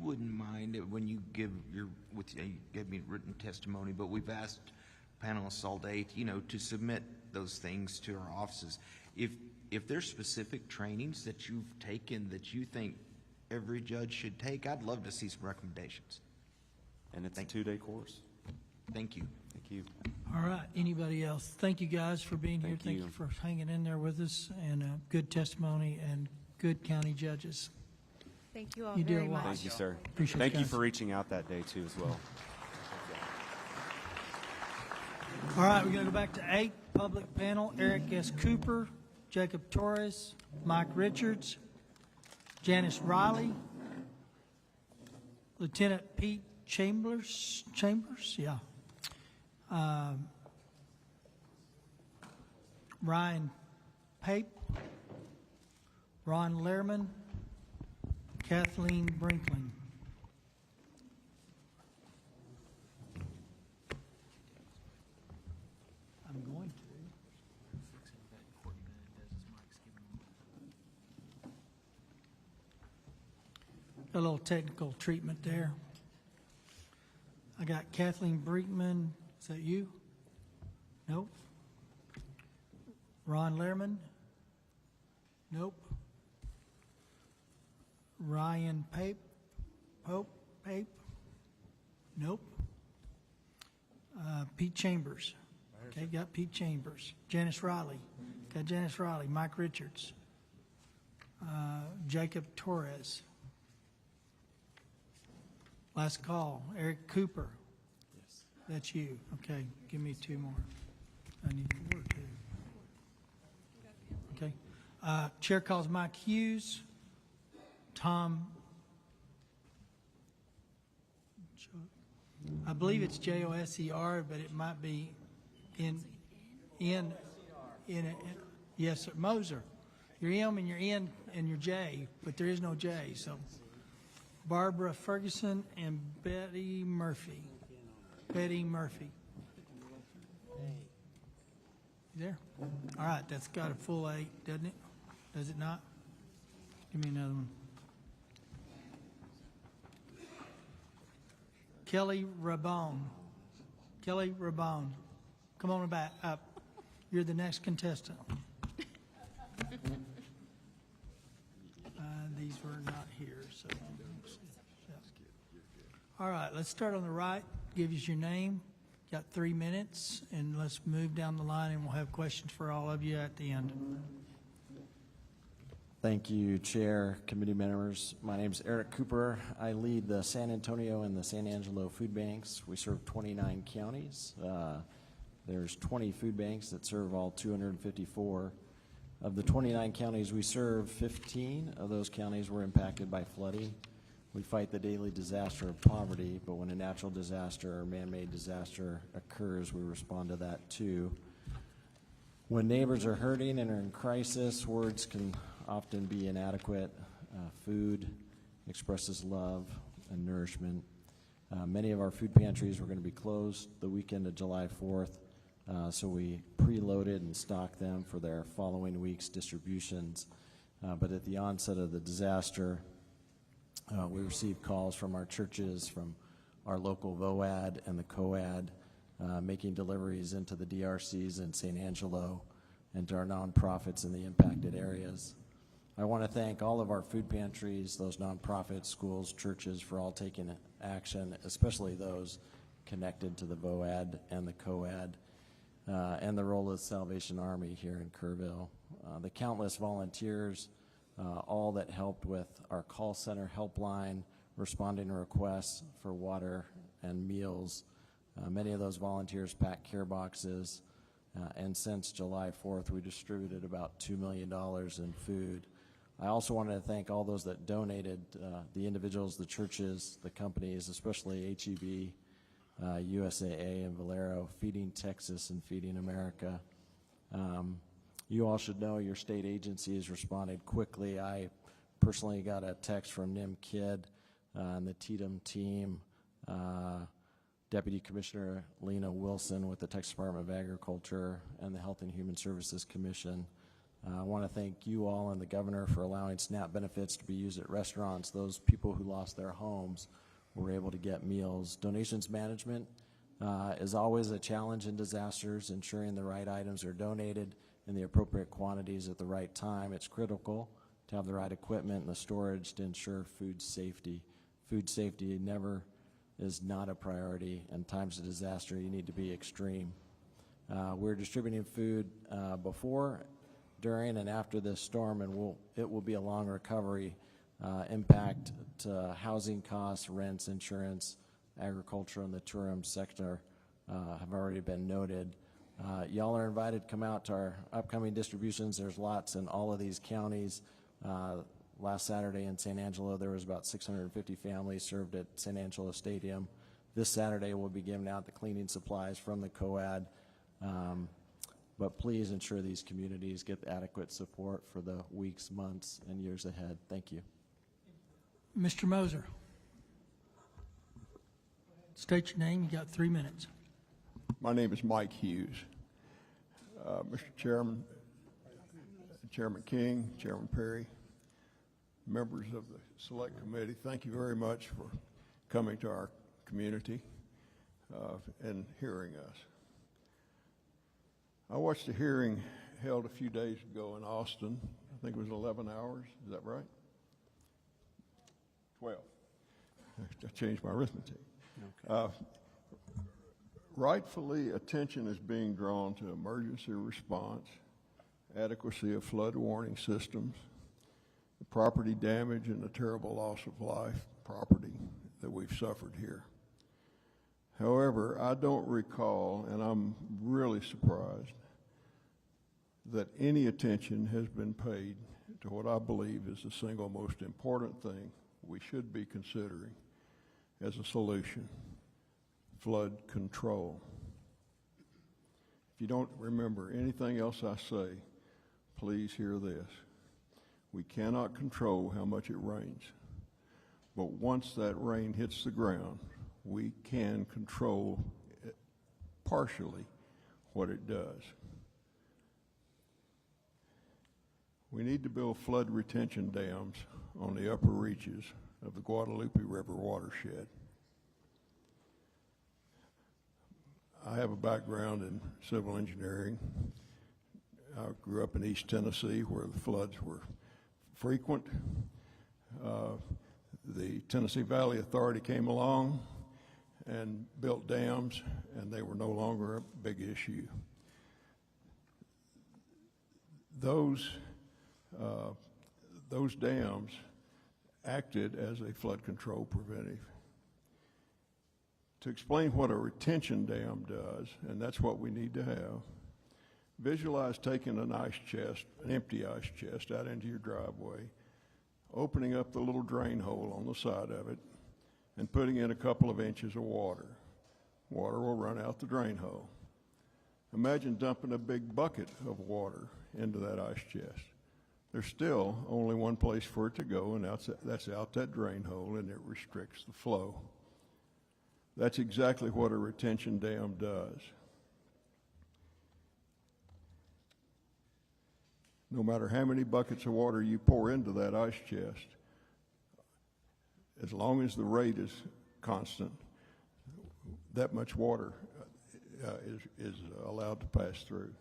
wouldn't mind, when you give you gave me written testimony, but we've asked panelists all day, to submit those things to our offices. If there's specific trainings that you've taken that you think every judge should take, I'd love to see some recommendations. And it's a 2-day course. Thank you. Thank you. All right, anybody else? Thank you guys for being here. Thank you for hanging in there with us, and good testimony and good county judges. Thank you all You did very a lot. much. Thank you, sir. Appreciate Thank you you guys. for reaching out that day, too, as well. All right, we're going to go back to 8, public panel. Eric S. Cooper, Jacob Torres, Mike Richards, Janice Riley, Lieutenant Pete Chambers, yeah. Ryan Pape, Ron Lehrman, Kathleen Brinklin. I'm going to. A little technical treatment there. I got Kathleen Brinkman. Is that you? Nope. Ron Lehrman? Nope. Ryan Pape? Pape? Nope. Pete Chambers. Okay, got Pete Chambers. Janice Riley. Got Janice Riley. Mike Richards. Jacob Torres. Last call, Eric Cooper. Yes. That's you. Okay, give me 2 more. I need 4 too. Okay. Chair calls Mike Hughes, Tom, I believe it's Joser, but it might be in yes, sir, Moser. Your M and your N and your J, but there is no J, so. Barbara Ferguson and Betty Murphy. Betty Murphy. You there? All right, that's got a full 8, doesn't it? Does it not? Give me another one. Kelly Rabone. Kelly Rabone. Come on back up. You're the next contestant. These were not here, so. All right, let's start on the right. Give us your name. Got 3 minutes, and let's move down the line, and we'll have questions for all of you at the end. Thank you, Chair, committee members. My name is Eric Cooper. I lead the San Antonio and the San Angelo food banks. We serve 29 counties. There's 20 food banks that serve all 254. Of the 29 counties we serve, 15 of those counties were impacted by flooding. We fight the daily disaster of poverty, but when a natural disaster or man-made disaster occurs, we respond to that too. When neighbors are hurting and are in crisis, words can often be inadequate. Food expresses love and nourishment. Many of our food pantries were going to be closed the weekend of July 4th, so we preloaded and stocked them for their following week's distributions. But at the onset of the disaster, we received calls from our churches, from our local VOAD and the COAD, making deliveries into the DRCs in San Angelo and to our nonprofits in the impacted areas. I want to thank all of our food pantries, those nonprofits, schools, churches, for all taking action, especially those connected to the VOAD and the COAD, and the role of the Salvation Army here in Kerrville. The countless volunteers, all that helped with our call center helpline, responding to requests for water and meals. Many of those volunteers packed care boxes, and since July 4th, we distributed about $2 million in food. I also wanted to thank all those that donated, the individuals, the churches, the companies, especially HEB, USAA, and Valero, Feeding Texas and Feeding America. You all should know your state agencies responded quickly. I personally got a text from NIM Kid and the TDM team Deputy Commissioner Lena Wilson with the Texas Department of Agriculture and the Health and Human Services Commission. I want to thank you all and the governor for allowing SNAP benefits to be used at restaurants. Those people who lost their homes were able to get meals. Donations management is always a challenge in disasters. Ensuring the right items are donated in the appropriate quantities at the right time. It's critical to have the right equipment and the storage to ensure food safety. Food safety never is not a priority. In times of disaster, you need to be extreme. We're distributing food before, during, and after this storm, and it will be a long recovery. Impact to housing costs, rents, insurance, agriculture, and the tourism sector have already been noted. Y'all are invited to come out to our upcoming distributions. There's lots in all of these counties. Last Saturday in San Angelo, there was about 650 families served at San Angelo Stadium. This Saturday, we'll be giving out the cleaning supplies from the COAD. But please ensure these communities get adequate support for the weeks, months, and years ahead. Thank you. Mr. Moser. State your name. You got 3 minutes. My name is Mike Hughes. Mr. Chairman, Chairman King, Chairman Perry, members of the Select Committee, thank you very much for coming to our community and hearing us. I watched a hearing held a few days ago in Austin. I think it was 11 hours. Is that right? 12. I changed my arithmetic. Okay. Rightfully, attention is being drawn to emergency response, adequacy of flood warning systems, the property damage and the terrible loss of life, property that we've suffered here. However, I don't recall, and I'm really surprised, that any attention has been paid to what I believe is the single most important thing we should be considering as a solution: flood control. If you don't remember anything else I say, please hear this. We cannot control how much it rains, but once that rain hits the ground, we can control partially what it does. We need to build flood retention dams on the upper reaches of the Guadalupe River watershed. I have a background in civil engineering. I grew up in East Tennessee where the floods were frequent. The Tennessee Valley Authority came along and built dams, and they were no longer a big issue. Those dams acted as a flood control preventive. To explain what a retention dam does, and that's what we need to have, visualize taking an ice chest, an empty ice chest, out into your driveway, opening up the little drain hole on the side of it, and putting in a couple of inches of water. Water will run out the drain hole. Imagine dumping a big bucket of water into that ice chest. There's still only one place for it to go, and that's out that drain hole, and it restricts the flow. That's exactly what a retention dam does. No matter how many buckets of water you pour into that ice chest, as long as the rate is constant, that much water is allowed to pass through.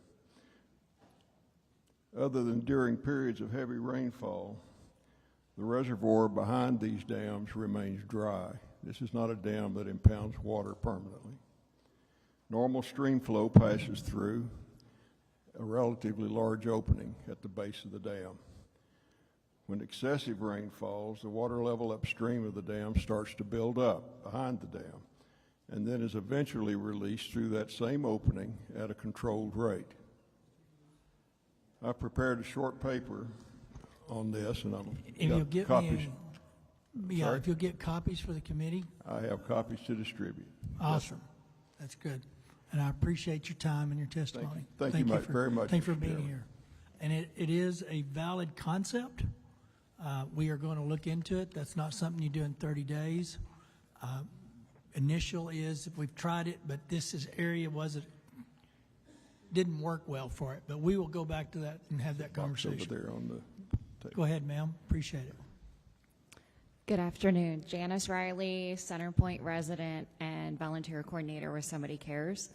Other than during periods of heavy rainfall, the reservoir behind these dams remains dry. This is not a dam that impounds water permanently. Normal stream flow passes through a relatively large opening at the base of the dam. When excessive rain falls, the water level upstream of the dam starts to build up behind the dam, and then is eventually released through that same opening at a controlled rate. I've prepared a short paper on this, and If you'll get copies. if you'll get copies for the committee. I have copies to distribute. Awesome. That's good. And I appreciate your time and your testimony. Thank you very much, Thank you for Mr. being Chairman. here. And it is a valid concept. We are going to look into it. That's not something you do in 30 days. initial is. We've tried it, but area didn't work well for it. But we will go back to that and have that Box over conversation. there on the table. Go ahead, ma'am. Appreciate it. Good afternoon. Janice Riley, Center Point resident and volunteer coordinator with Somebody Cares.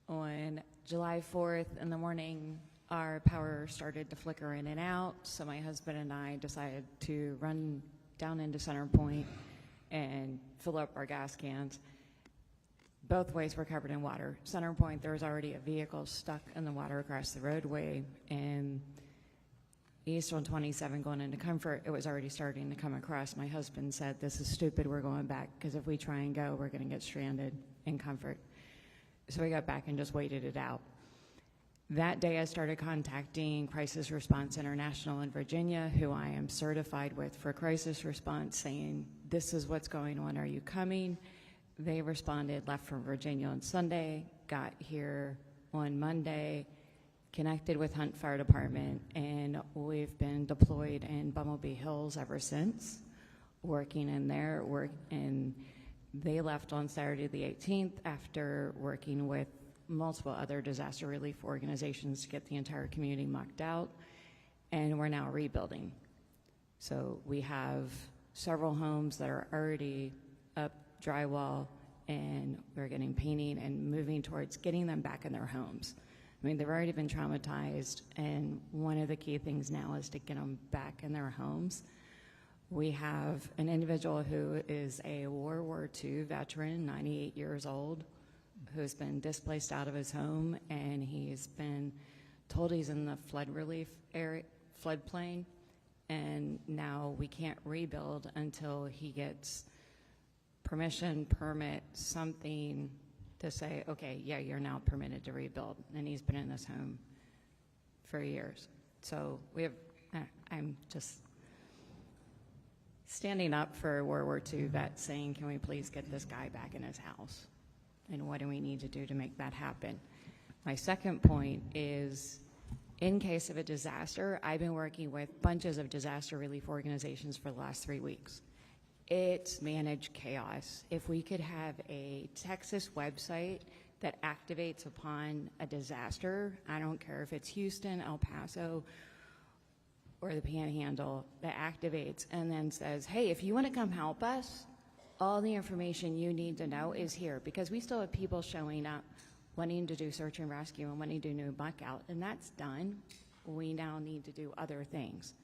On July 4th in the morning, our power started to flicker in and out, so my husband and I decided to run down into Center Point and fill up our gas cans. Both ways were covered in water. Center Point, there was already a vehicle stuck in the water across the roadway, and east on 27 going into Comfort, it was already starting to come across. My husband said, "This is stupid, we're going back, because if we try and go, we're going to get stranded in Comfort." So we got back and just waited it out. That day I started contacting Crisis Response International in Virginia, who I am certified with for crisis response, saying, "This is what's going on, are you coming?" They responded, left from Virginia on Sunday, got here on Monday, connected with Hunt Fire Department, and we've been deployed in Bumblebee Hills ever since, working in there. And they left on Saturday the 18th after working with multiple other disaster relief organizations to get the entire community mucked out, and we're now rebuilding. So we have several homes that are already up drywall, and we're getting painting and moving towards getting them back in their homes. I mean, they've already been traumatized, and one of the key things now is to get them back in their homes. We have an individual who is a World War II veteran, 98 years old, who's been displaced out of his home, and he's been told he's in the flood relief area, floodplain, and now we can't rebuild until he gets permission, permit, something to say, okay, yeah, you're now permitted to rebuild. And he's been in this home for years. So I'm just standing up for World War II vets saying, can we please get this guy back in his house? And what do we need to do to make that happen? My second point is, in case of a disaster, I've been working with bunches of disaster relief organizations for the last 3 weeks. It's managed chaos. If we could have a Texas website that activates upon a disaster, I don't care if it's Houston, El Paso, or the Panhandle, that activates and then says, hey, if you want to come help us, all the information you need to know is here, because we still have people showing up wanting to do search and rescue and wanting to do muck out, and that's done. We now need to do other things.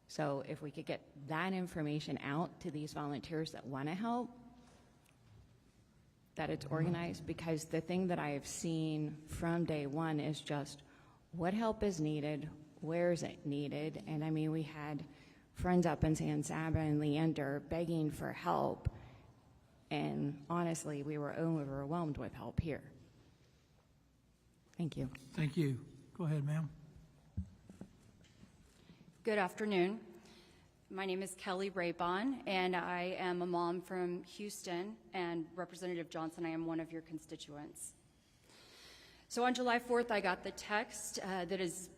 So if we could get that information out to these volunteers that want to help, that it's organized, because the thing that I have seen from day one is just what help is needed, where is it needed, and I mean, we had friends up in San Saba and Leander begging for help, and honestly, we were overwhelmed with help here. Thank you. Thank you. Go ahead, ma'am. Good afternoon. My name is Kelly Raybon, and I am a mom from Houston, and Representative Johnson, I am one of your constituents. So on July 4th, I got the text that is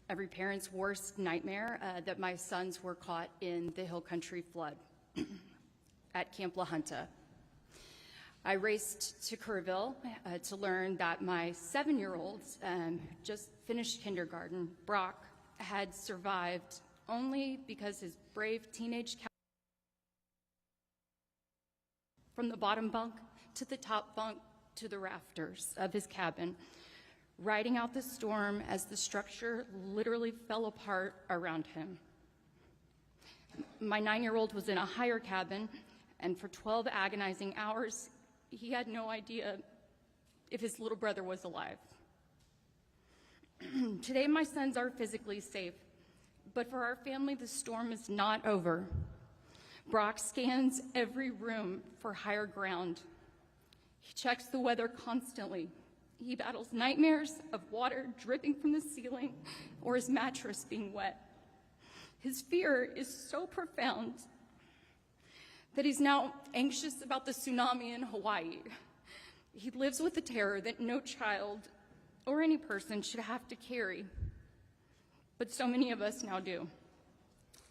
every parent's worst nightmare, that my sons were caught in the Hill Country flood at Camp La Junta. I raced to Kerrville to learn that my 7-year-old, just finished kindergarten, Brock, had survived only because his brave teenage from the bottom bunk to the top bunk to the rafters of his cabin, riding out the storm as the structure literally fell apart around him. My 9-year-old was in a higher cabin, and for 12 agonizing hours, he had no idea if his little brother was alive. Today, my sons are physically safe, but for our family, the storm is not over. Brock scans every room for higher ground. He checks the weather constantly. He battles nightmares of water dripping from the ceiling or his mattress being wet. His fear is so profound that he's now anxious about the tsunami in Hawaii. He lives with the terror that no child or any person should have to carry, but so many of us now do.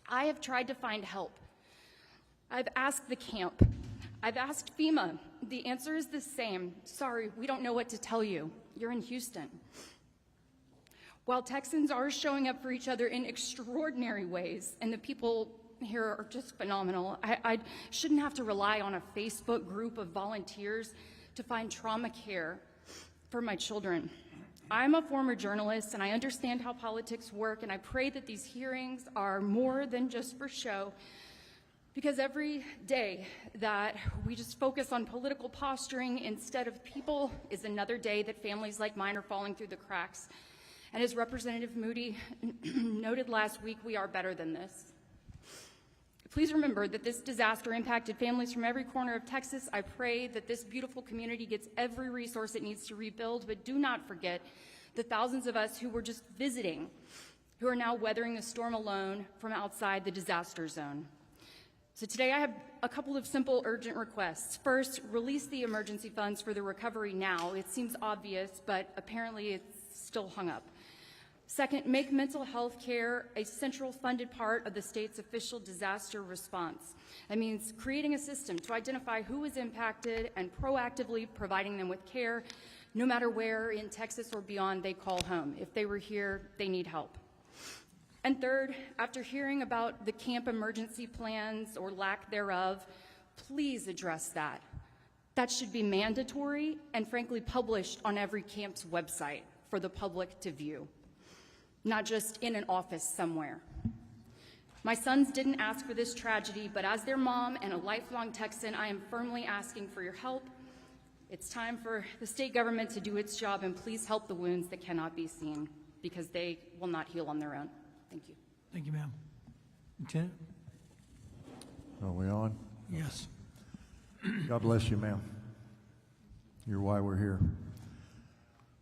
I have tried to find help. I've asked the camp. I've asked FEMA. The answer is the same. Sorry, we don't know what to tell you. You're in Houston. While Texans are showing up for each other in extraordinary ways, and the people here are just phenomenal, I shouldn't have to rely on a Facebook group of volunteers to find trauma care for my children. I'm a former journalist, and I understand how politics work, and I pray that these hearings are more than just for show, because every day that we just focus on political posturing instead of people is another day that families like mine are falling through the cracks. And as Representative Moody noted last week, we are better than this. Please remember that this disaster impacted families from every corner of Texas. I pray that this beautiful community gets every resource it needs to rebuild, but do not forget the thousands of us who were just visiting, who are now weathering the storm alone from outside the disaster zone. So today I have a couple of simple urgent requests. First, release the emergency funds for the recovery now. It seems obvious, but apparently it's still hung up. Second, make mental health care a central funded part of the state's official disaster response. That means creating a system to identify who is impacted and proactively providing them with care, no matter where in Texas or beyond they call home. If they were here, they need help. And third, after hearing about the camp emergency plans or lack thereof, please address that. That should be mandatory and frankly published on every camp's website for the public to view, not just in an office somewhere. My sons didn't ask for this tragedy, but as their mom and a lifelong Texan, I am firmly asking for your help. It's time for the state government to do its job, and please help the wounds that cannot be seen, because they will not heal on their own. Thank you. Thank you, ma'am. Lieutenant? Are we on? Yes. God bless you, ma'am. You're why we're here.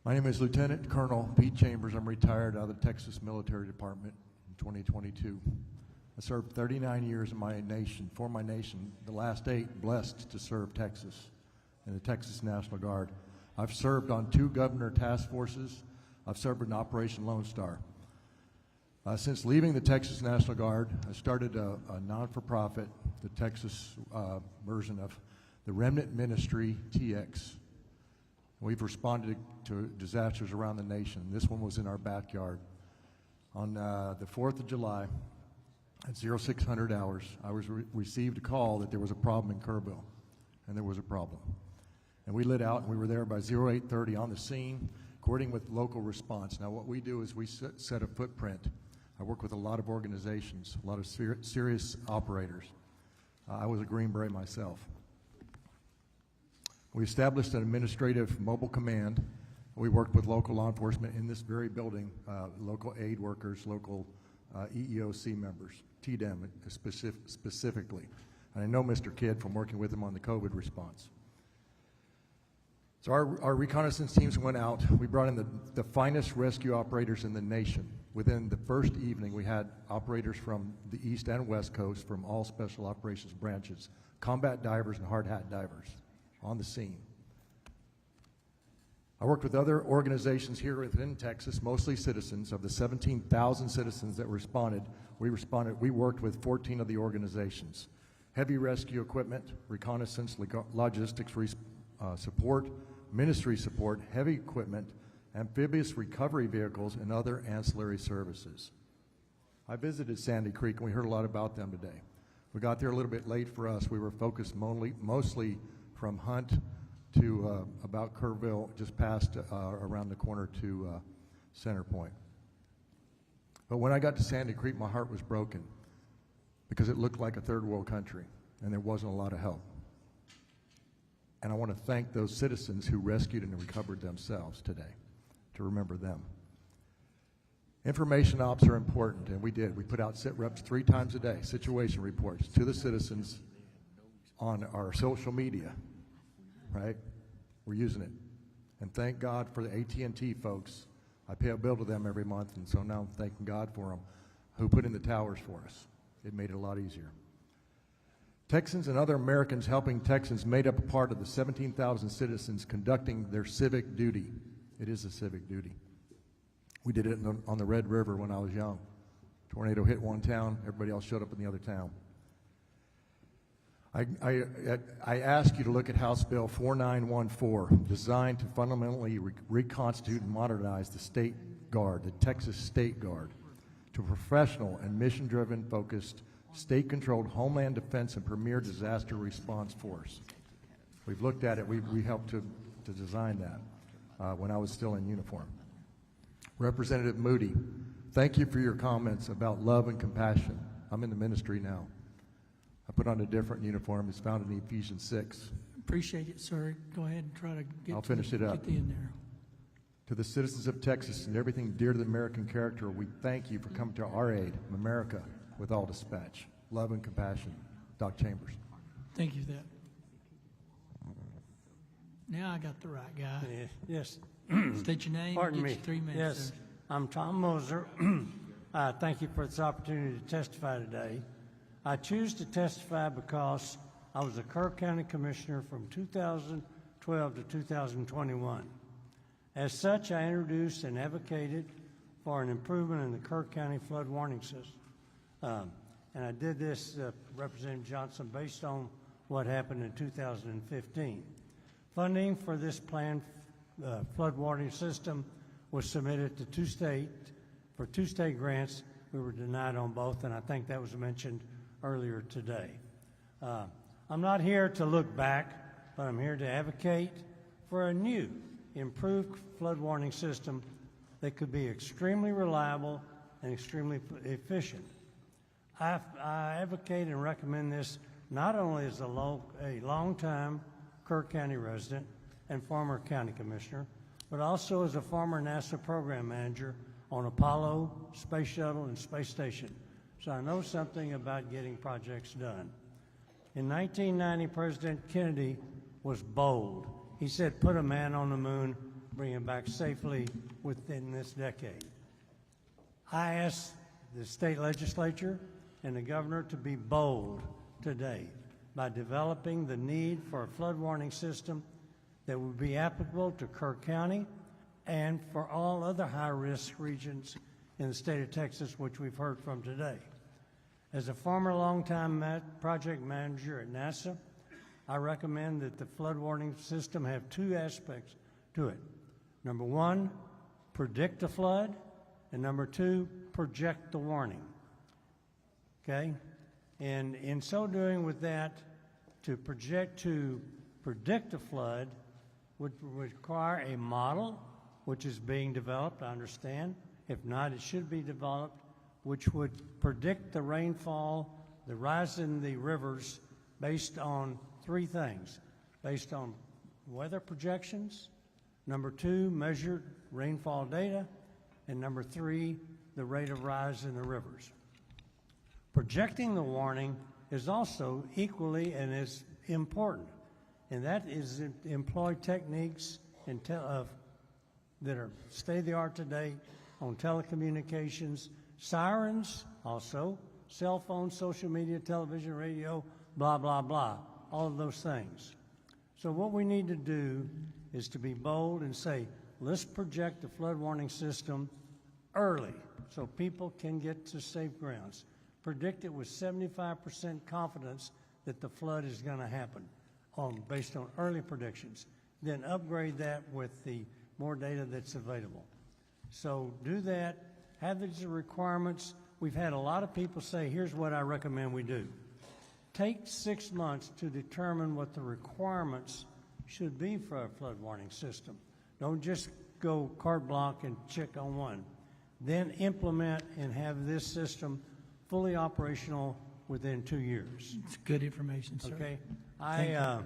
My name is Lieutenant Colonel Pete Chambers. I'm retired out of the Texas Military Department in 2022. I served 39 years in my nation, for my nation, the last 8 blessed to serve Texas in the Texas National Guard. I've served on 2 governor task forces. I've served in Operation Lone Star. Since leaving the Texas National Guard, I started a non-for-profit, the Texas version of the Remnant Ministry TX. We've responded to disasters around the nation. This one was in our backyard. On the 4th of July, at 0600 hours, I received a call that there was a problem in Kerrville, and there was a problem. And we lit out, and we were there by 0830 on the scene, coordinating with local response. Now, what we do is we set a footprint. I work with a lot of organizations, a lot of serious operators. I was a Green Beret myself. We established an administrative mobile command. We worked with local law enforcement in this very building, local aid workers, local EEOC members, TDEM specifically. And I know Mr. Kidd from working with him on the COVID response. So our reconnaissance teams went out. We brought in the finest rescue operators in the nation. Within the first evening, we had operators from the East and West Coast from all special operations branches, combat divers and hard hat divers on the scene. I worked with other organizations here within Texas, mostly citizens. Of the 17,000 citizens that responded, we worked with 14 of the organizations. Heavy rescue equipment, reconnaissance, logistics support, ministry support, heavy equipment, amphibious recovery vehicles, and other ancillary services. I visited Sandy Creek, and we heard a lot about them today. We got there a little bit late for us. We were focused mostly from Hunt to about Kerrville, just past around the corner to Center Point. But when I got to Sandy Creek, my heart was broken because it looked like a third world country, and there wasn't a lot of help. And I want to thank those citizens who rescued and recovered themselves today, to remember them. Information ops are important, and we did. We put out sit reps 3 times a day, situation reports to the citizens on our social media, right? We're using it. And thank God for the AT&T folks. I pay a bill to them every month, and so now I'm thanking God for them, who put in the towers for us. It made it a lot easier. Texans and other Americans helping Texans made up a part of the 17,000 citizens conducting their civic duty. It is a civic duty. We did it on the Red River when I was young. Tornado hit one town, everybody else showed up in the other town. I ask you to look at House Bill 4914, designed to fundamentally reconstitute and modernize the State Guard, the Texas State Guard, to a professional and mission-driven focused, state-controlled homeland defense and premier disaster response force. We've looked at it. We helped to design that when I was still in uniform. Representative Moody, thank you for your comments about love and compassion. I'm in the ministry now. I put on a different uniform. It's found in Ephesians 6. Appreciate it, sir. Go ahead and try to get I'll finish it up. Get the in there. To the citizens of Texas and everything dear to the American character, we thank you for coming to our aid, America, with all dispatch. Love and compassion. Doc Chambers. Thank you for that. Now I got the right guy. Yes. State your name. Pardon Get me. your 3 minutes. Yes, Sir. I'm Tom Moser. Thank you for this opportunity to testify today. I choose to testify because I was a Kerr County Commissioner from 2012 to 2021. As such, I introduced and advocated for an improvement in the Kerr County flood warning system. And I did this, Representative Johnson, based on what happened in 2015. Funding for this planned flood warning system was submitted to two state grants. We were denied on both, and I think that was mentioned earlier today. I'm not here to look back, but I'm here to advocate for a new, improved flood warning system that could be extremely reliable and extremely efficient. I advocate and recommend this not only as a long-time Kerr County resident and former county commissioner, but also as a former NASA program manager on Apollo, Space Shuttle, and Space Station. So I know something about getting projects done. In 1990, President Kennedy was bold. He said, put a man on the moon, bring him back safely within this decade. I asked the state legislature and the governor to be bold today by developing the need for a flood warning system that would be applicable to Kerr County and for all other high-risk regions in the state of Texas, which we've heard from today. As a former longtime project manager at NASA, I recommend that the flood warning system have two aspects to it. Number one, predict the flood, and number two, project the warning. Okay? And in so doing with that, to predict a flood would require a model, which is being developed, I understand. If not, it should be developed, which would predict the rainfall, the rise in the rivers, based on three things. Based on weather projections, number two, measured rainfall data, and number three, the rate of rise in the rivers. Projecting the warning is also equally and as important, and that is employ techniques that are state-of-the-art today on telecommunications, sirens, also cell phones, social media, television, radio, blah, blah, blah, all of those things. So what we need to do is to be bold and say, let's project the flood warning system early so people can get to safe grounds. Predict it with 75% confidence that the flood is going to happen based on early predictions. Then upgrade that with the more data that's available. So do that, have these requirements. We've had a lot of people say, here's what I recommend we do. Take 6 months to determine what the requirements should be for a flood warning system. Don't just go carte blanche and check on one. Then implement and have this system fully operational within 2 years. It's good information, sir. Okay. I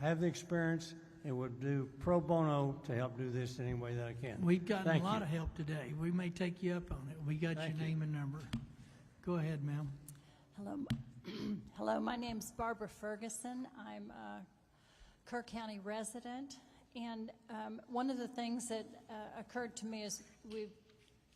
have the experience and would do pro bono to help do this any way that I can. We've gotten Thank a lot you. of help today. We may take you up on it. We got Thank your you. name and number. Go ahead, ma'am. Hello, hello. My name's Barbara Ferguson. I'm a Kerr County resident, and one of the things that occurred to me is we've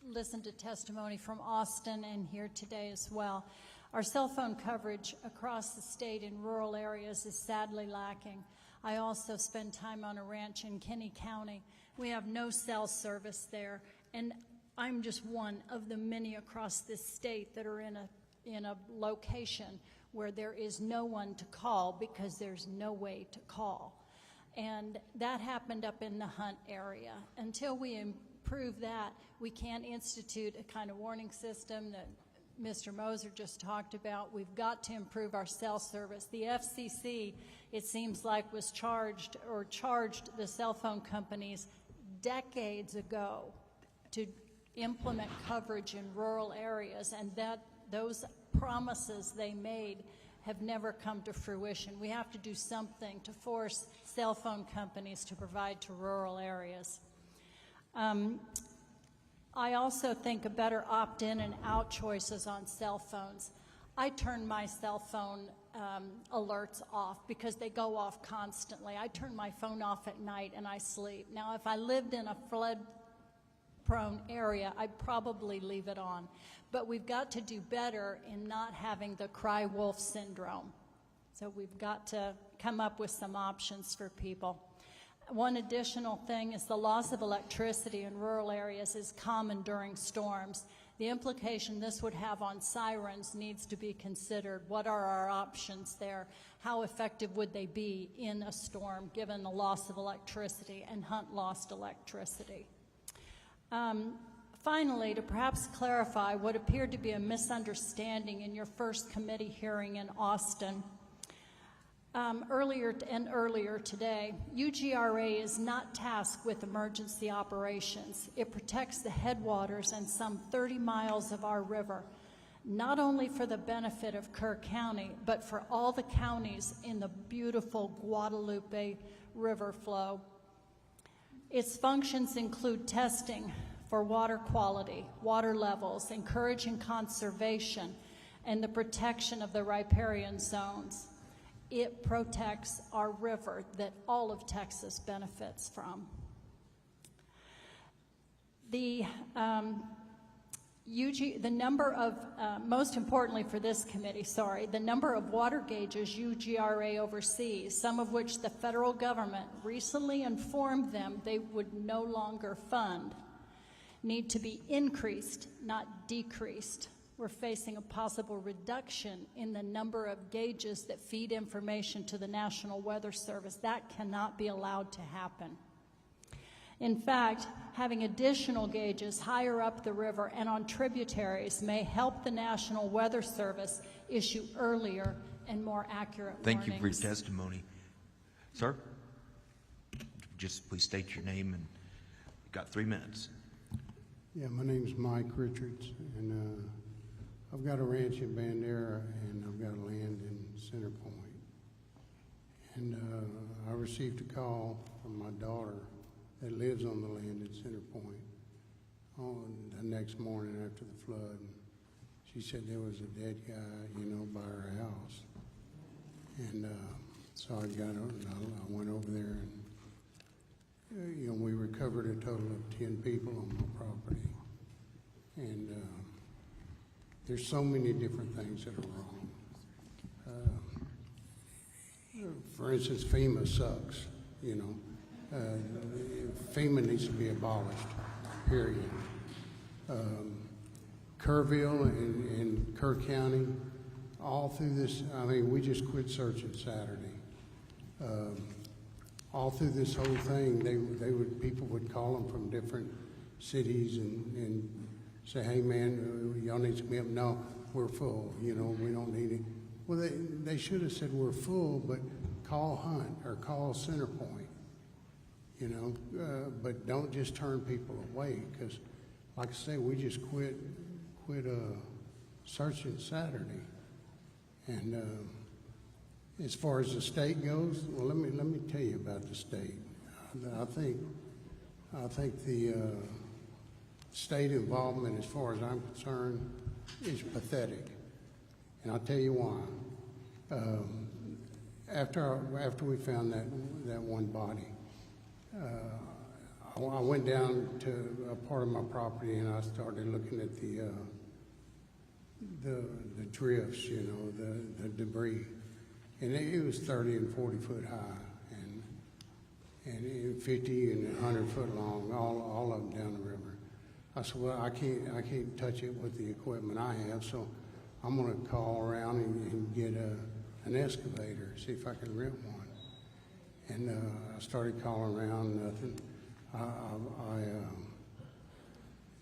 listened to testimony from Austin and here today as well. Our cell phone coverage across the state in rural areas is sadly lacking. I also spend time on a ranch in Kenny County. We have no cell service there, and I'm just one of the many across this state that are in a location where there is no one to call because there's no way to call. And that happened up in the Hunt area. Until we improve that, we can't institute a kind of warning system that Mr. Moser just talked about. We've got to improve our cell service. The FCC, it seems like, was charged the cell phone companies decades ago to implement coverage in rural areas, and that those promises they made have never come to fruition. We have to do something to force cell phone companies to provide to rural areas. I also think a better opt-in and out choices on cell phones. I turn my cell phone alerts off because they go off constantly. I turn my phone off at night and I sleep. Now, if I lived in a flood-prone area, I'd probably leave it on. But we've got to do better in not having the cry wolf syndrome. So we've got to come up with some options for people. One additional thing is the loss of electricity in rural areas is common during storms. The implication this would have on sirens needs to be considered. What are our options there? How effective would they be in a storm given the loss of electricity? And Hunt lost electricity. Finally, to perhaps clarify what appeared to be a misunderstanding in your first committee hearing in Austin, earlier today, UGRA is not tasked with emergency operations. It protects the headwaters and some 30 miles of our river, not only for the benefit of Kerr County, but for all the counties in the beautiful Guadalupe River flow. Its functions include testing for water quality, water levels, encouraging conservation, and the protection of the riparian zones. It protects our river that all of Texas benefits from. The number of, most importantly for this committee, the number of water gauges UGRA oversees, some of which the federal government recently informed them they would no longer fund, need to be increased, not decreased. We're facing a possible reduction in the number of gauges that feed information to the National Weather Service. That cannot be allowed to happen. In fact, having additional gauges higher up the river and on tributaries may help the National Weather Service issue earlier and more accurate Thank you for your warnings. testimony. Sir, just please state your name, and you've got 3 minutes. Yeah, my name's Mike Richards, and I've got a ranch in Bandera, and I've got land in Center Point. And I received a call from my daughter that lives on the land in Center Point on the next morning after the flood. And she said there was a dead guy, by her house. And so I went over there, and we recovered a total of 10 people on my property. And there's so many different things that are wrong. For instance, FEMA sucks, FEMA needs to be abolished, period. Kerrville and Kerr County, all through this, we just quit searching Saturday. All through this whole thing, people would call them from different cities and say, hey man, y'all need to come up. No, we're full, we don't need it. Well, they should have said we're full, but call Hunt or call Center Point, but don't just turn people away, because like I say, we just quit searching Saturday. And as far as the state goes, well, let me tell you about the state. I think the state involvement, as far as I'm concerned, is pathetic, and I'll tell you why. After we found that one body, I went down to a part of my property and I started looking at the drifts, the debris, and it was 30 and 40 foot high, and 50 and 100 foot long, all of them down the river. I said, well, I can't touch it with the equipment I have, so I'm gonna call around and get an excavator, see if I can rent one. And I started calling around, nothing.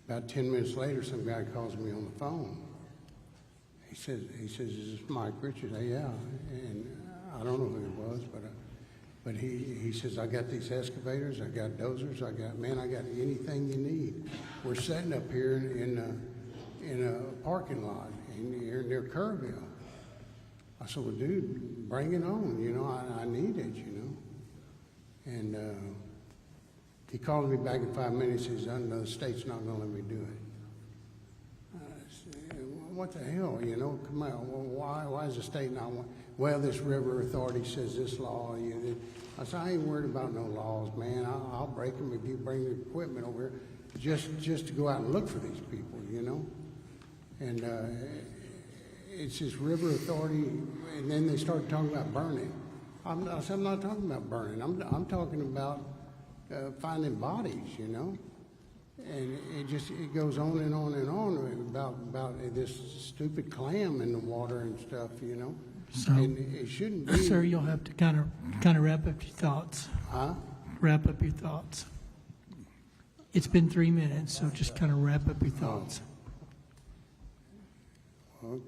About 10 minutes later, some guy calls me on the phone. He says, "Is this Mike Richards?" Yeah, and I don't know who it was, but he says, "I got these excavators, I got dozers, I got anything you need. We're setting up here in a parking lot near Kerrville." I said, "Well, dude, bring it on. You know, I need it. You know." And he called me back in 5 minutes. He says, "No, the state's not going to let me do it." I said, "What the hell? You know, come on. Well, why is the state not want?" "Well, this river authority says this law." I said, "I ain't worried about no laws, man. I'll break them if you bring the equipment over here, just to go out and look for these people, you know." And it's this river authority, and then they started talking about burning. I said, "I'm not talking about burning. I'm talking about finding bodies, you know." And it goes on and on and on about this stupid clam in the water and stuff, you know. So, and it shouldn't be. Sir, you'll have to kind of wrap up your thoughts. Huh? Wrap up your thoughts. It's been 3 minutes, so just kind of wrap up your thoughts. Well,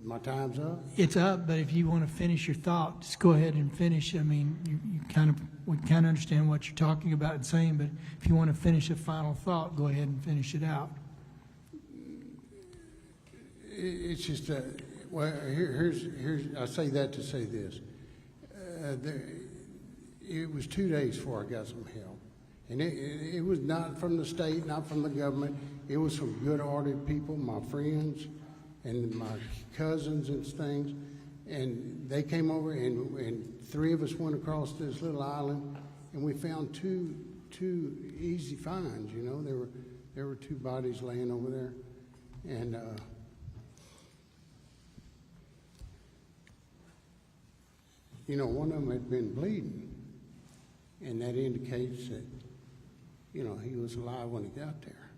my time's up. It's up, but if you want to finish your thought, just go ahead and finish. I mean, we kind of understand what you're talking about and saying, but if you want to finish a final thought, go ahead and finish it out. It's just well, here's I say that to say this. It was 2 days before I got some help, and it was not from the state, not from the government. It was from good-hearted people, my friends, and my cousins and things, and they came over, and 3 of us went across this little island, and we found two easy finds. You know, there were 2 bodies laying over there, and you know, one of them had been bleeding, and that indicates that, you know, he was alive when he got there.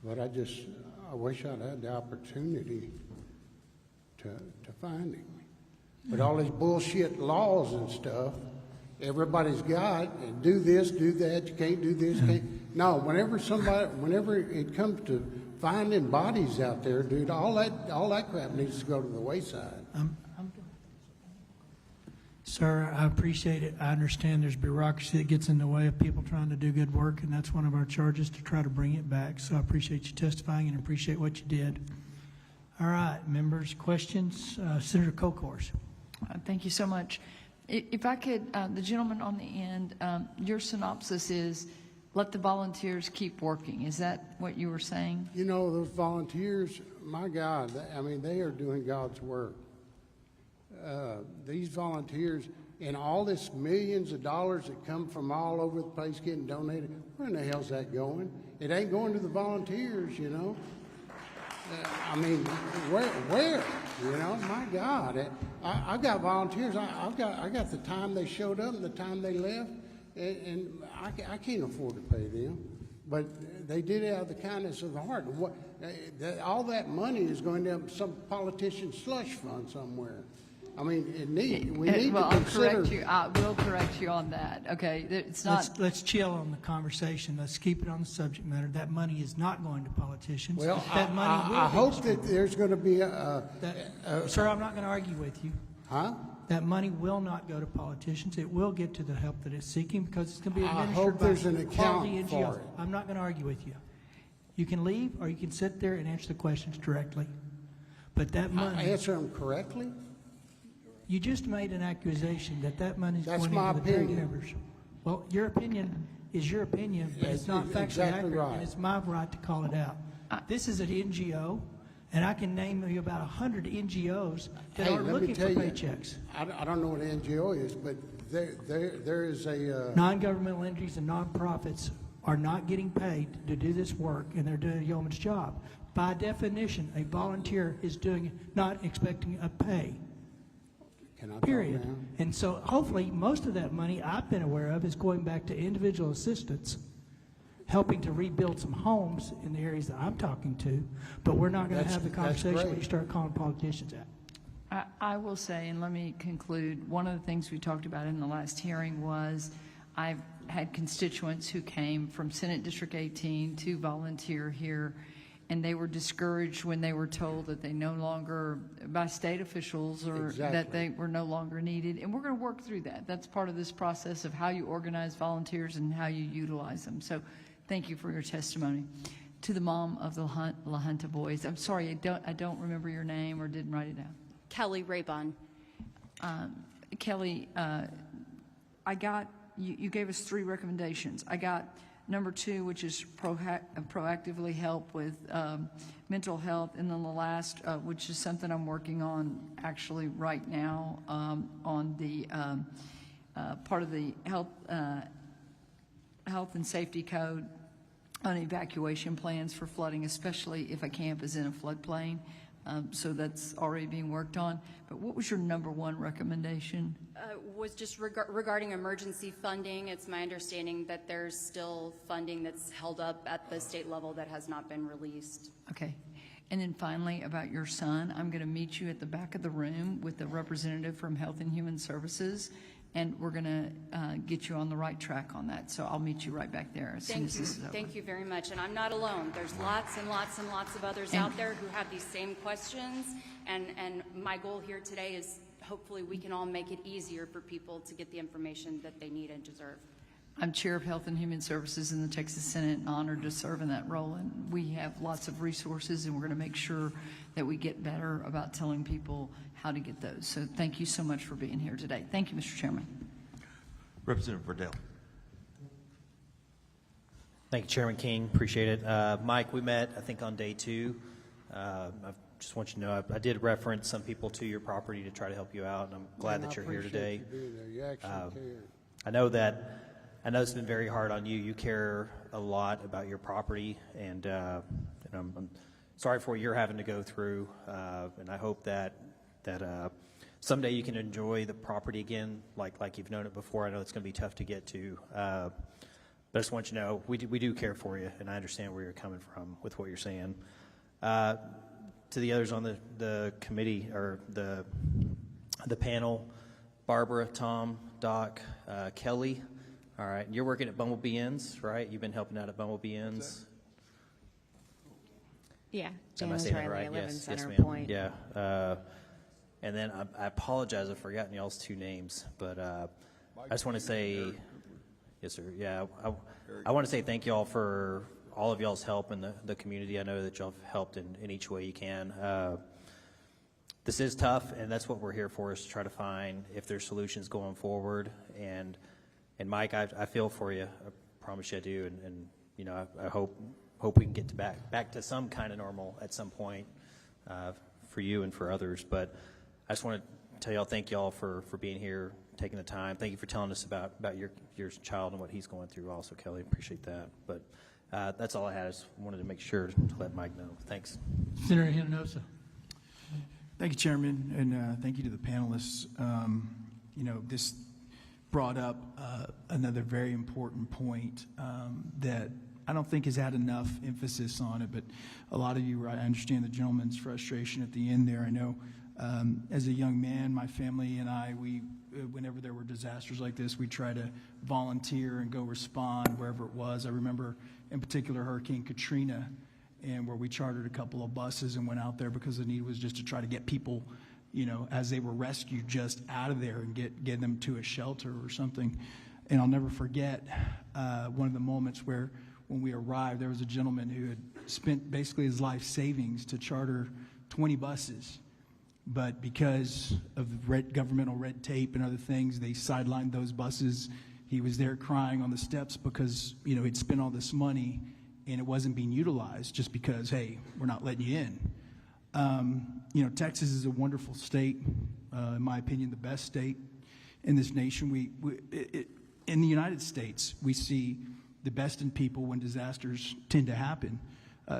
But I wish I'd had the opportunity to find him. But all these bullshit laws and stuff, everybody's got, and do this, do that, you can't do this, can't. No, whenever it comes to finding bodies out there, dude, all that crap needs to go to the wayside. Sir, I appreciate it. I understand there's bureaucracy that gets in the way of people trying to do good work, and that's one of our charges, to try to bring it back. So I appreciate you testifying and appreciate what you did. All right, members, questions? Senator Kokors. Thank you so much. If I could, the gentleman on the end, your synopsis is, let the volunteers keep working. Is that what you were saying? You know, those volunteers, my God, I mean, they are doing God's work. These volunteers, and all this millions of dollars that come from all over the place getting donated, where in the hell's that going? It ain't going to the volunteers, you know. I mean, where? You know, my God, I've got volunteers. I got the time they showed up and the time they left, and I can't afford to pay them. But they did it out of the kindness of the heart. All that money is going to some politician's slush fund somewhere. I mean, we need to consider. I will correct you on that. Okay, it's not. Let's chill on the conversation. Let's keep it on the subject matter. That money is not going to politicians. Well, that money will I hope that there's going to be sir, I'm not going to argue with you. Huh? That money will not go to politicians. It will get to the help that it's seeking, because it's going to be administered I hope by there's an account quality for NGOs. it. I'm not going to argue with you. You can leave, or you can sit there and answer the questions directly. But that money. I answer them correctly. You just made an accusation that money is That's going my into the trade opinion. members. Well, your opinion is your opinion, but it's not factually exactly accurate, right. and it's my right to call it out. This is an NGO, and I can name you about 100 NGOs that are looking for paychecks. I don't know what an NGO is, but there is a Non-governmental entities and nonprofits are not getting paid to do this work, and they're doing a yeoman's job. By definition, a volunteer is not expecting a pay. Period. And so hopefully most of that money I've been aware of is going back to individual assistants helping to rebuild some homes in the areas that I'm talking to, but we're not going to have the conversation when you start calling politicians out. I will say, and let me conclude, one of the things we talked about in the last hearing was I've had constituents who came from Senate District 18 to volunteer here, and they were discouraged when they were told that they no longer, by state officials, or that they were no longer needed. And we're going to work through that. That's part of this process of how you organize volunteers and how you utilize them. So thank you for your testimony. To the mom of the La Junta boys, I'm sorry, I don't remember your name or didn't write it down. Kelly Raybon. Kelly, I got, you gave us 3 recommendations. I got number 2, which is proactively help with mental health, and then the last, which is something I'm working on actually right now, on the part of the health and safety code on evacuation plans for flooding, especially if a camp is in a floodplain. So that's already being worked on. But what was your number 1 recommendation? Was just regarding emergency funding. It's my understanding that there's still funding that's held up at the state level that has not been released. Okay. And then finally, about your son, I'm going to meet you at the back of the room with a representative from Health and Human Services, and we're going to get you on the right track on that. So I'll meet you right back there as soon as this is over. Thank you very much. And I'm not alone. There's lots and lots and lots of others out there who have these same questions. And my goal here today is hopefully we can all make it easier for people to get the information that they need and deserve. I'm Chair of Health and Human Services in the Texas Senate and honored to serve in that role. And we have lots of resources, and we're going to make sure that we get better about telling people how to get those. So thank you so much for being here today. Thank you, Mr. Chairman. Representative Verdell. Thank you, Chairman King. Appreciate it. Mike, we met, I think, on day 2. I just want you to know I did reference some people to your property to try to help you out, and I'm glad that you're here today. I know it's been very hard on you. You care a lot about your property, and I'm sorry for what you're having to go through. And I hope that someday you can enjoy the property again, like you've known it before. I know it's going to be tough to get to, but I just want you to know we do care for you, and I understand where you're coming from with what you're saying. To the others on the committee or the panel, Barbara, Tom, Doc, Kelly. All right, you're working at Bumblebee Inns, right? You've been helping out at Bumblebee Inns. Yeah, Am I Janice saying that Riley, right? I live in Yes, Center ma'am. Point. Yeah. And then I apologize, I've forgotten y'all's 2 names, but I just want to say, yes, sir. Yeah, I want to say thank y'all for all of y'all's help in the community. I know that y'all have helped in each way you can. This is tough, and that's what we're here for, is to try to find if there's solutions going forward. And Mike, I feel for you. I promise you I do. And you know, I hope we can get back to some kind of normal at some point for you and for others. But I just want to tell y'all, thank y'all for being here, taking the time. Thank you for telling us about your child and what he's going through also, Kelly. Appreciate that. But that's all I had. I just wanted to make sure to let Mike know. Thanks. Senator Hinojosa. Thank you, Chairman, and thank you to the panelists. You know, this brought up another very important point that I don't think has had enough emphasis on it, but a lot of you, I understand the gentleman's frustration at the end there. I know as a young man, my family and I, whenever there were disasters like this, we try to volunteer and go respond wherever it was. I remember in particular Hurricane Katrina, and where we chartered a couple of buses and went out there because the need was just to try to get people, you know, as they were rescued, just out of there and get them to a shelter or something. And I'll never forget one of the moments where when we arrived, there was a gentleman who had spent basically his life savings to charter 20 buses. But because of governmental red tape and other things, they sidelined those buses. He was there crying on the steps because, you know, he'd spent all this money and it wasn't being utilized just because, hey, we're not letting you in. You know, Texas is a wonderful state, in my opinion, the best state in this nation. In the United States, we see the best in people when disasters tend to happen.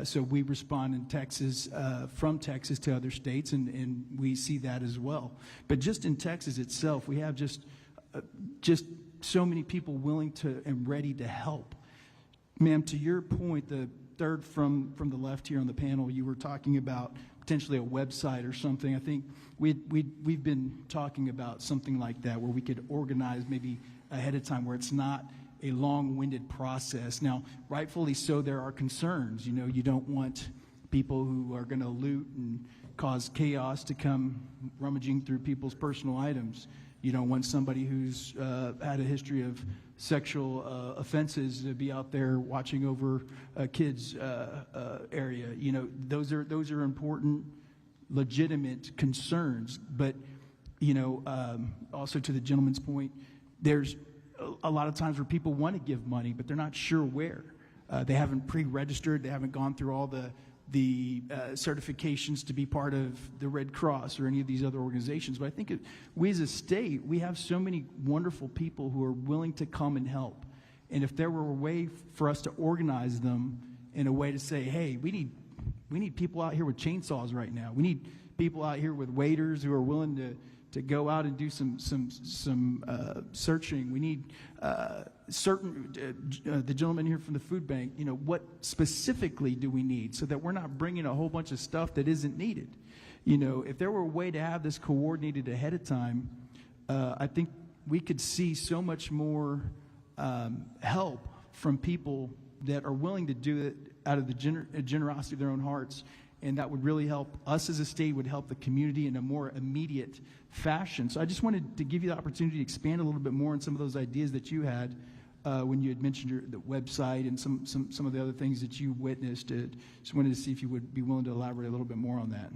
So we respond in Texas, from Texas to other states, and we see that as well. But just in Texas itself, we have just so many people willing to and ready to help. Ma'am, to your point, the third from the left here on the panel, you were talking about potentially a website or something. I think we've been talking about something like that where we could organize maybe ahead of time where it's not a long-winded process. Now, rightfully so, there are concerns. You know, you don't want people who are going to loot and cause chaos to come rummaging through people's personal items. You don't want somebody who's had a history of sexual offenses to be out there watching over a kid's area. You know, those are important, legitimate concerns. But, you know, also to the gentleman's point, there's a lot of times where people want to give money, but they're not sure where. They haven't pre-registered. They haven't gone through all the certifications to be part of the Red Cross or any of these other organizations. But I think we as a state, we have so many wonderful people who are willing to come and help. And if there were a way for us to organize them in a way to say, hey, we need people out here with chainsaws right now. We need people out here with waiters who are willing to go out and do some searching. We need the gentleman here from the food bank, you know, what specifically do we need so that we're not bringing a whole bunch of stuff that isn't needed? You know, if there were a way to have this coordinated ahead of time, I think we could see so much more help from people that are willing to do it out of the generosity of their own hearts. And that would really help us as a state, would help the community in a more immediate fashion. So I just wanted to give you the opportunity to expand a little bit more on some of those ideas that you had when you had mentioned the website and some of the other things that you witnessed. Just wanted to see if you would be willing to elaborate a little bit more on that.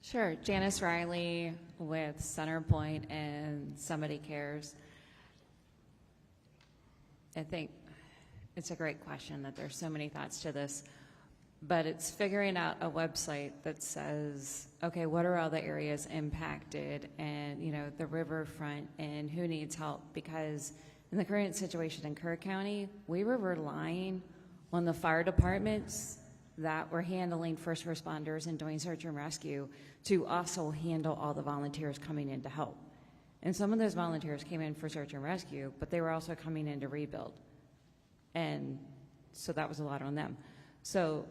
Sure. Janice Riley with Centerpoint and Somebody Cares. I think it's a great question that there's so many thoughts to this. But it's figuring out a website that says, okay, what are all the areas impacted and, you know, the riverfront and who needs help? Because in the current situation in Kerr County, we were relying on the fire departments that were handling first responders and doing search and rescue to also handle all the volunteers coming in to help. And some of those volunteers came in for search and rescue, but they were also coming in to rebuild. And so that was a lot on them. So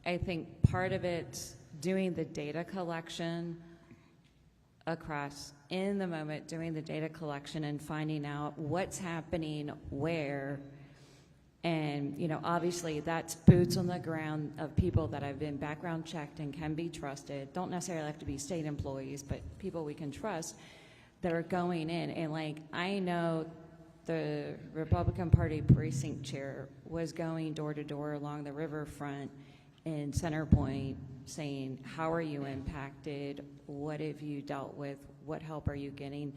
I think part of it, doing the data collection across, in the moment, doing the data collection and finding out what's happening where. And, you know, obviously that's boots on the ground of people that have been background checked and can be trusted. Don't necessarily have to be state employees, but people we can trust that are going in. And, like, I know the Republican Party precinct chair was going door to door along the riverfront in Centerpoint saying, how are you impacted? What have you dealt with? What help are you getting?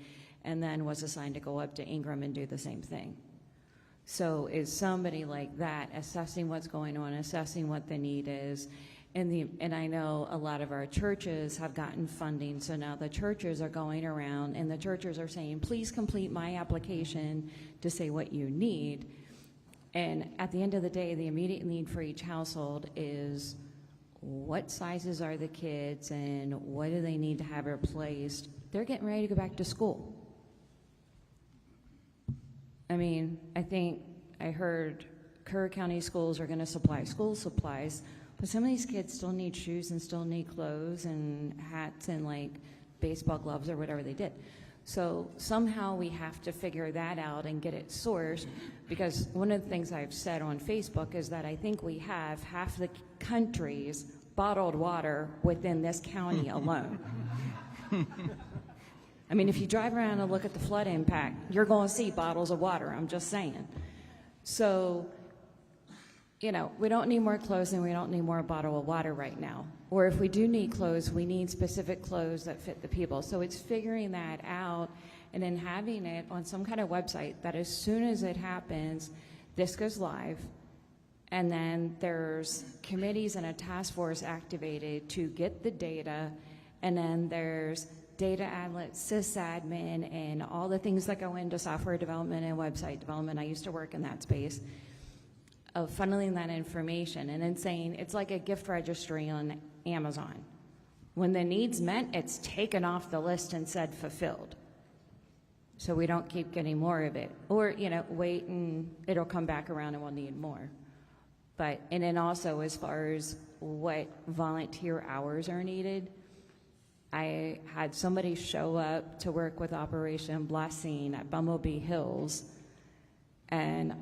And then was assigned to go up to Ingram and do the same thing. So is somebody like that assessing what's going on, assessing what the need is? And I know a lot of our churches have gotten funding, so now the churches are going around and the churches are saying, please complete my application to say what you need. And at the end of the day, the immediate need for each household is what sizes are the kids and what do they need to have replaced? They're getting ready to go back to school. I mean, I think I heard Kerr County schools are going to supply school supplies, but some of these kids still need shoes and still need clothes and hats and like baseball gloves or whatever they did. So somehow we have to figure that out and get it sourced, because one of the things I've said on Facebook is that I think we have half the country's bottled water within this county alone. I mean, if you drive around and look at the flood impact, you're going to see bottles of water, I'm just saying. So, you know, we don't need more clothes and we don't need more bottle of water right now. Or if we do need clothes, we need specific clothes that fit the people. So it's figuring that out and then having it on some kind of website that as soon as it happens, this goes live. And then there's committees and a task force activated to get the data. And then there's data outlets, sysadmin, and all the things that go into software development and website development. I used to work in that space of funneling that information and then saying it's like a gift registry on Amazon. When the need's met, it's taken off the list and said fulfilled. so we don't keep getting more of it. Or, you know, wait and it'll come back around and we'll need more. But, and then also as far as what volunteer hours are needed, I had somebody show up to work with Operation Blessing at Bumblebee Hills, and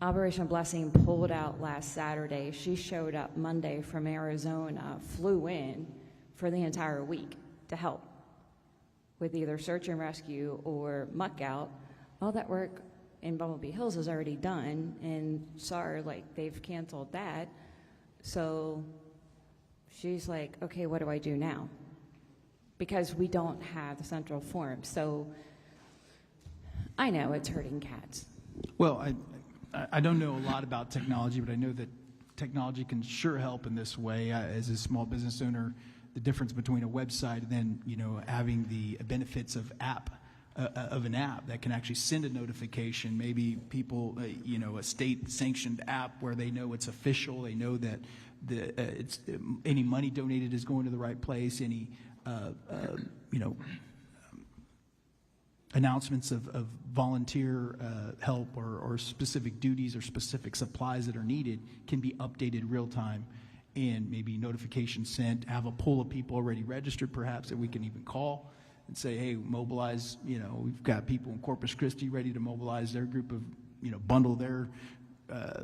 Operation Blessing pulled out last Saturday. She showed up Monday from Arizona, flew in for the entire week to help with either search and rescue or muck out. All that work in Bumblebee Hills is already done, and SAR, like, they've canceled that. So she's like, okay, what do I do now? Because we don't have the central forum. So I know it's hurting cats. Well, I don't know a lot about technology, but I know that technology can sure help in this way. As a small business owner, the difference between a website and then, you know, having the benefits of an app that can actually send a notification. Maybe people, you know, a state-sanctioned app where they know it's official. They know that any money donated is going to the right place. Any you know, announcements of volunteer help or specific duties or specific supplies that are needed can be updated real time, and maybe notifications sent, have a pool of people already registered perhaps that we can even call and say, hey, mobilize, you know, we've got people in Corpus Christi ready to mobilize their group of, you know, bundle their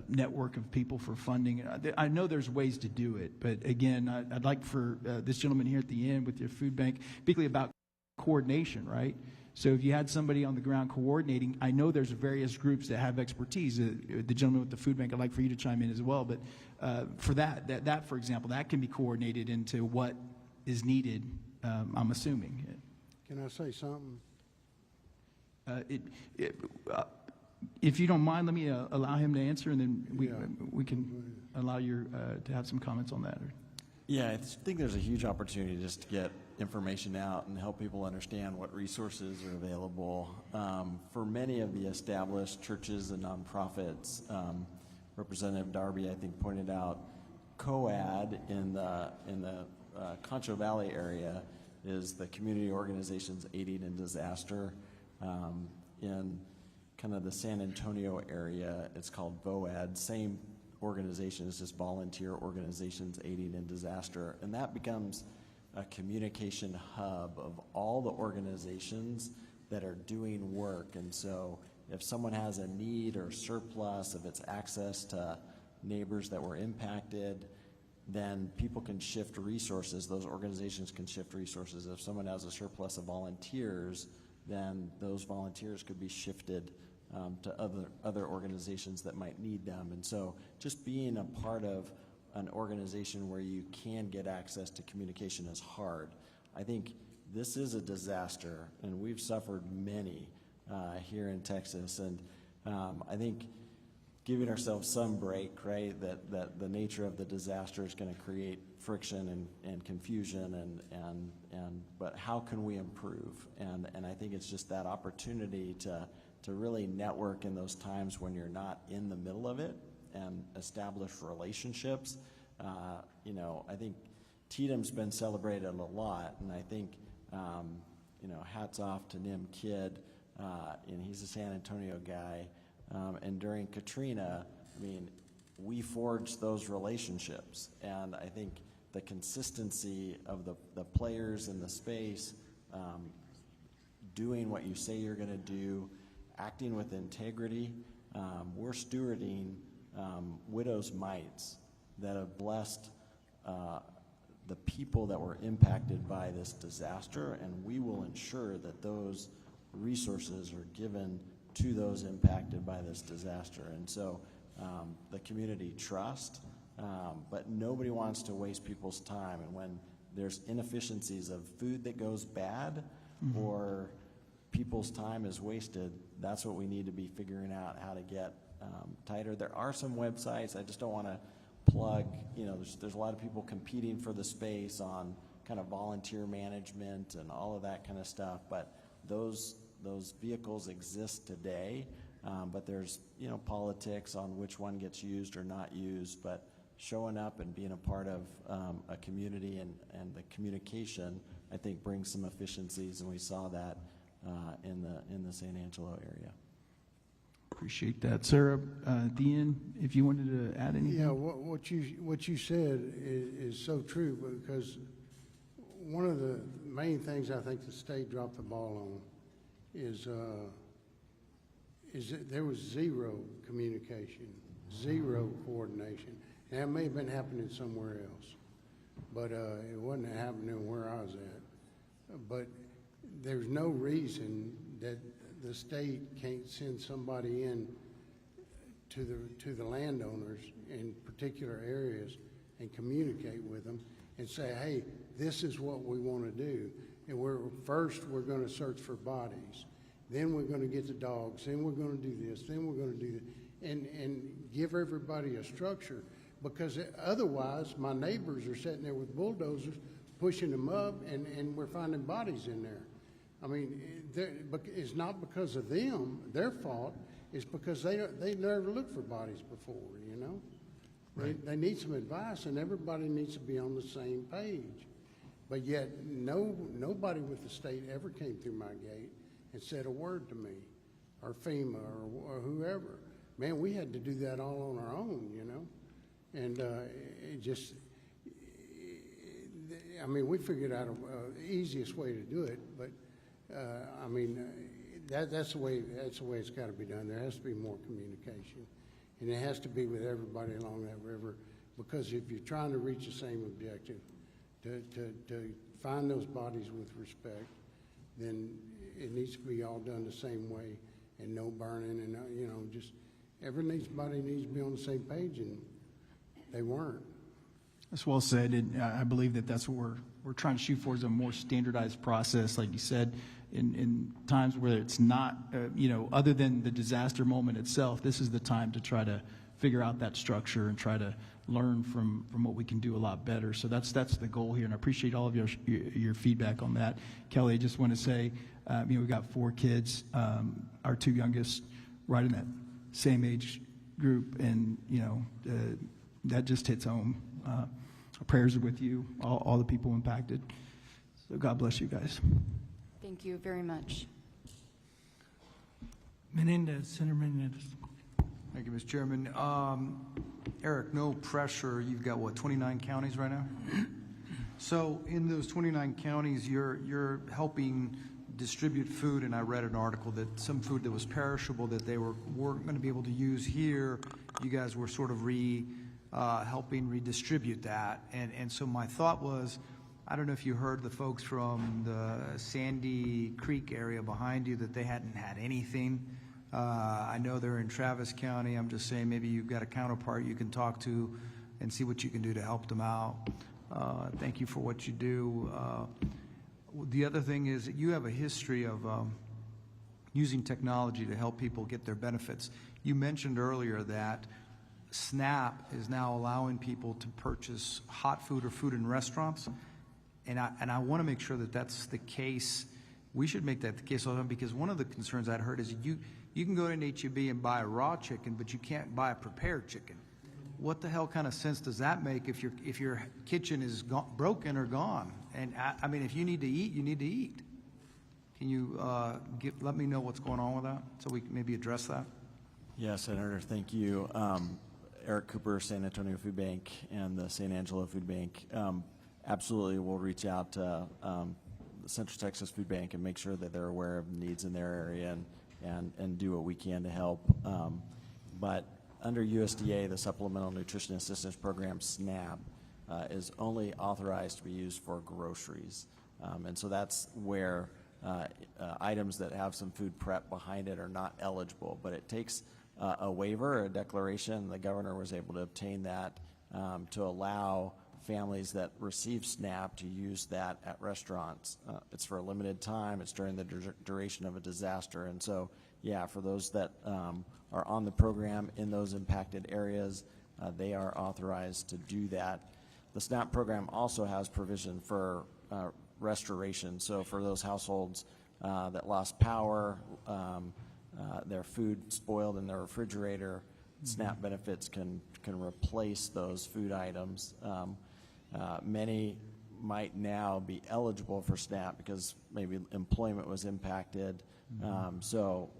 network of people for funding. I know there's ways to do it, but again, I'd like for this gentleman here at the end with your food bank, particularly about coordination, right? So if you had somebody on the ground coordinating, I know there's various groups that have expertise. The gentleman with the food bank, I'd like for you to chime in as well, but for that, for example, that can be coordinated into what is needed, I'm assuming. Can I say something? If you don't mind, let me allow him to answer, and then we can allow you to have some comments on that. Yeah, I think there's a huge opportunity just to get information out and help people understand what resources are available. For many of the established churches and nonprofits, Representative Darby, I think, pointed out COAD in the Concho Valley area is the Community Organizations Aiding in Disaster. In kind of the San Antonio area, it's called VOAD, same organization, it's just Volunteer Organizations Aiding in Disaster, and that becomes a communication hub of all the organizations that are doing work. And so if someone has a need or surplus, if it's access to neighbors that were impacted, then people can shift resources, those organizations can shift resources. If someone has a surplus of volunteers, then those volunteers could be shifted to other organizations that might need them. And so just being a part of an organization where you can get access to communication is hard. I think this is a disaster, and we've suffered many here in Texas. And I think giving ourselves some break, right, that the nature of the disaster is going to create friction and confusion, but how can we improve? And I think it's just that opportunity to really network in those times when you're not in the middle of it and establish relationships. You know, I think Tatum's been celebrated a lot, and I think, you know, hats off to Nim Kidd, and he's a San Antonio guy. And during Katrina, I mean, we forged those relationships, and I think the consistency of the players in the space, doing what you say you're going to do, acting with integrity. We're stewarding widows' mites that have blessed the people that were impacted by this disaster, and we will ensure that those resources are given to those impacted by this disaster. And so the community trust, but nobody wants to waste people's time. And when there's inefficiencies of food that goes bad, or people's time is wasted, that's what we need to be figuring out how to get tighter. There are some websites, I just don't want to plug, you know, there's a lot of people competing for the space on kind of volunteer management and all of that kind of stuff, but those vehicles exist today, but there's, you know, politics on which one gets used or not used, but showing up and being a part of a community and the communication, I think, brings some efficiencies, and we saw that in the San Angelo area. Appreciate that. Sarah, at the end, if you wanted to add anything? Yeah, what you said is so true, because one of the main things I think the state dropped the ball on is that there was zero communication, zero coordination. And that may have been happening somewhere else, but it wasn't happening where I was at. But there's no reason that the state can't send somebody in to the landowners in particular areas and communicate with them and say, hey, this is what we want to do. And we're going to search for bodies. Then we're going to get the dogs. Then we're going to do this. Then we're going to do that. And give everybody a structure, because otherwise my neighbors are sitting there with bulldozers pushing them up, and we're finding bodies in there. I mean, it's not because of them, their fault. It's because they never looked for bodies before, you know? Right. They need some advice, and everybody needs to be on the same page. But yet, nobody with the state ever came through my gate and said a word to me, or FEMA, or whoever. Man, we had to do that all on our own, you know? And it just, I mean, we figured out the easiest way to do it, but I mean, that's the way it's got to be done. There has to be more communication, and it has to be with everybody along that river, because if you're trying to reach the same objective, to find those bodies with respect, then it needs to be all done the same way, and no burning, and you know, just everybody needs to be on the same page, and they weren't. That's well said, and I believe that that's what we're trying to shoot for, is a more standardized process, like you said, in times where it's not, you know, other than the disaster moment itself. This is the time to try to figure out that structure and try to learn from what we can do a lot better. So that's the goal here, and I appreciate all of your feedback on that. Kelly, I just want to say, you know, we've got 4 kids, our 2 youngest right in that same age group, and you know, that just hits home. Our prayers are with you, all the people impacted. So God bless you guys. Thank you very much. Senator Menendez. Thank you, Mr. Chairman. Eric, no pressure. You've got, what, 29 counties right now? So in those 29 counties, you're helping distribute food, and I read an article that some food that was perishable that they weren't going to be able to use here, you guys were sort of helping redistribute that. And so my thought was, I don't know if you heard the folks from the Sandy Creek area behind you that they hadn't had anything. I know they're in Travis County. I'm just saying maybe you've got a counterpart you can talk to and see what you can do to help them out. Thank you for what you do. The other thing is that you have a history of using technology to help people get their benefits. You mentioned earlier that SNAP is now allowing people to purchase hot food or food in restaurants, and I want to make sure that that's the case. We should make that the case all the time, because one of the concerns I'd heard is you can go to an H-E-B and buy a raw chicken, but you can't buy a prepared chicken. What the hell kind of sense does that make if your kitchen is broken or gone? And I mean, if you need to eat, you need to eat. Can you let me know what's going on with that, so we can maybe address that? Yes, Senator, thank you. Eric Cooper, San Antonio Food Bank, and the San Angelo Food Bank. Absolutely, we'll reach out to the Central Texas Food Bank and make sure that they're aware of needs in their area and do what we can to help. But under USDA, the Supplemental Nutrition Assistance Program, SNAP, is only authorized to be used for groceries. And so that's where items that have some food prep behind it are not eligible. But it takes a waiver, a declaration. The governor was able to obtain that to allow families that receive SNAP to use that at restaurants. It's for a limited time. It's during the duration of a disaster. And so, yeah, for those that are on the program in those impacted areas, they are authorized to do that. The SNAP program also has provision for restoration. So for those households that lost power, their food spoiled in their refrigerator, SNAP benefits can replace those food items. Many might now be eligible for SNAP because maybe employment was impacted. So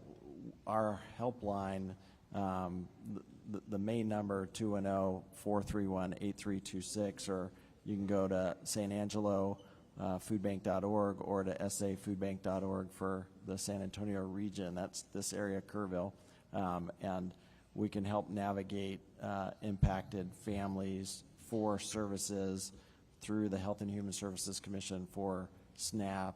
our helpline, the main number, 210-431-8326, or you can go to San Angelo foodbank.org or to safoodbank.org for the San Antonio region. That's this area, Kerrville. And we can help navigate impacted families for services through the Health and Human Services Commission for SNAP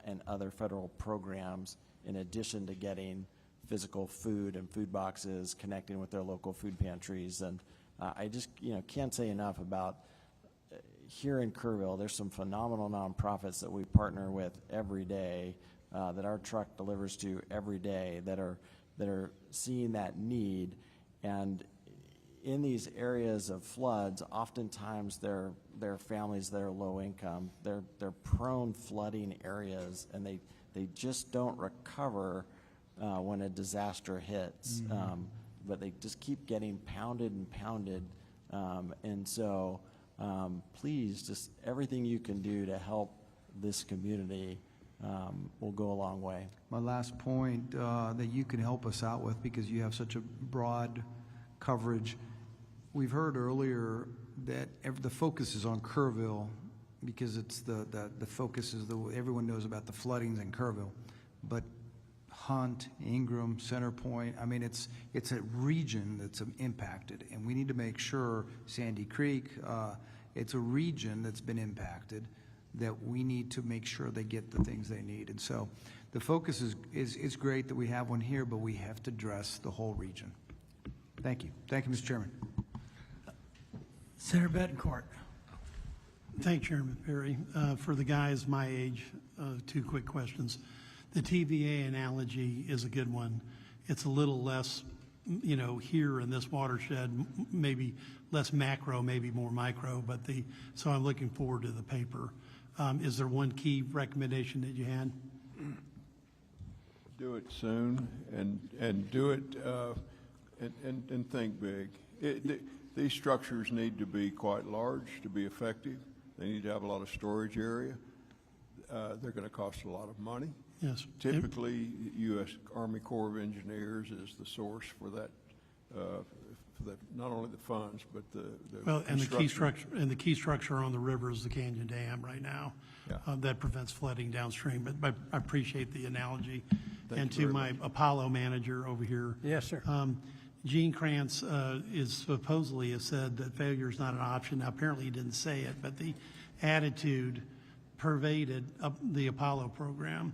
and other federal programs, in addition to getting physical food and food boxes, connecting with their local food pantries. And I just can't say enough about here in Kerrville. There's some phenomenal nonprofits that we partner with every day, that our truck delivers to every day, that are seeing that need. And in these areas of floods, oftentimes they're families that are low income. They're prone flooding areas, and they just don't recover when a disaster hits. But they just keep getting pounded and pounded. And so please, just everything you can do to help this community will go a long way. My last point that you can help us out with, because you have such a broad coverage. We've heard earlier that the focus is on Kerrville because it's the focus is everyone knows about the floodings in Kerrville, but Hunt, Ingram, Center Point, I mean, it's a region that's impacted, and we need to make sure Sandy Creek, it's a region that's been impacted, that we need to make sure they get the things they need. And so the focus is great that we have one here, but we have to address the whole region. Thank you. Thank you, Mr. Chairman. Senator Betancourt. Thank you, Chairman Perry. For the guys my age, two quick questions. The TVA analogy is a good one. It's a little less, here in this watershed, maybe less macro, maybe more micro, but so I'm looking forward to the paper. Is there one key recommendation that you had? Do it soon and do it and think big. These structures need to be quite large to be effective. They need to have a lot of storage area. They're going to cost a lot of money. Yes. Typically, U.S. Army Corps of Engineers is the source for that, not only the funds, but the and the key structure on the river is the Canyon Dam right now. Yeah. That prevents flooding downstream. But I appreciate the analogy. Thank and you to very my much. Apollo manager over here. Yes, sir. Gene Kranz is supposedly has said that failure is not an option. Now, apparently he didn't say it, but the attitude pervaded the Apollo program.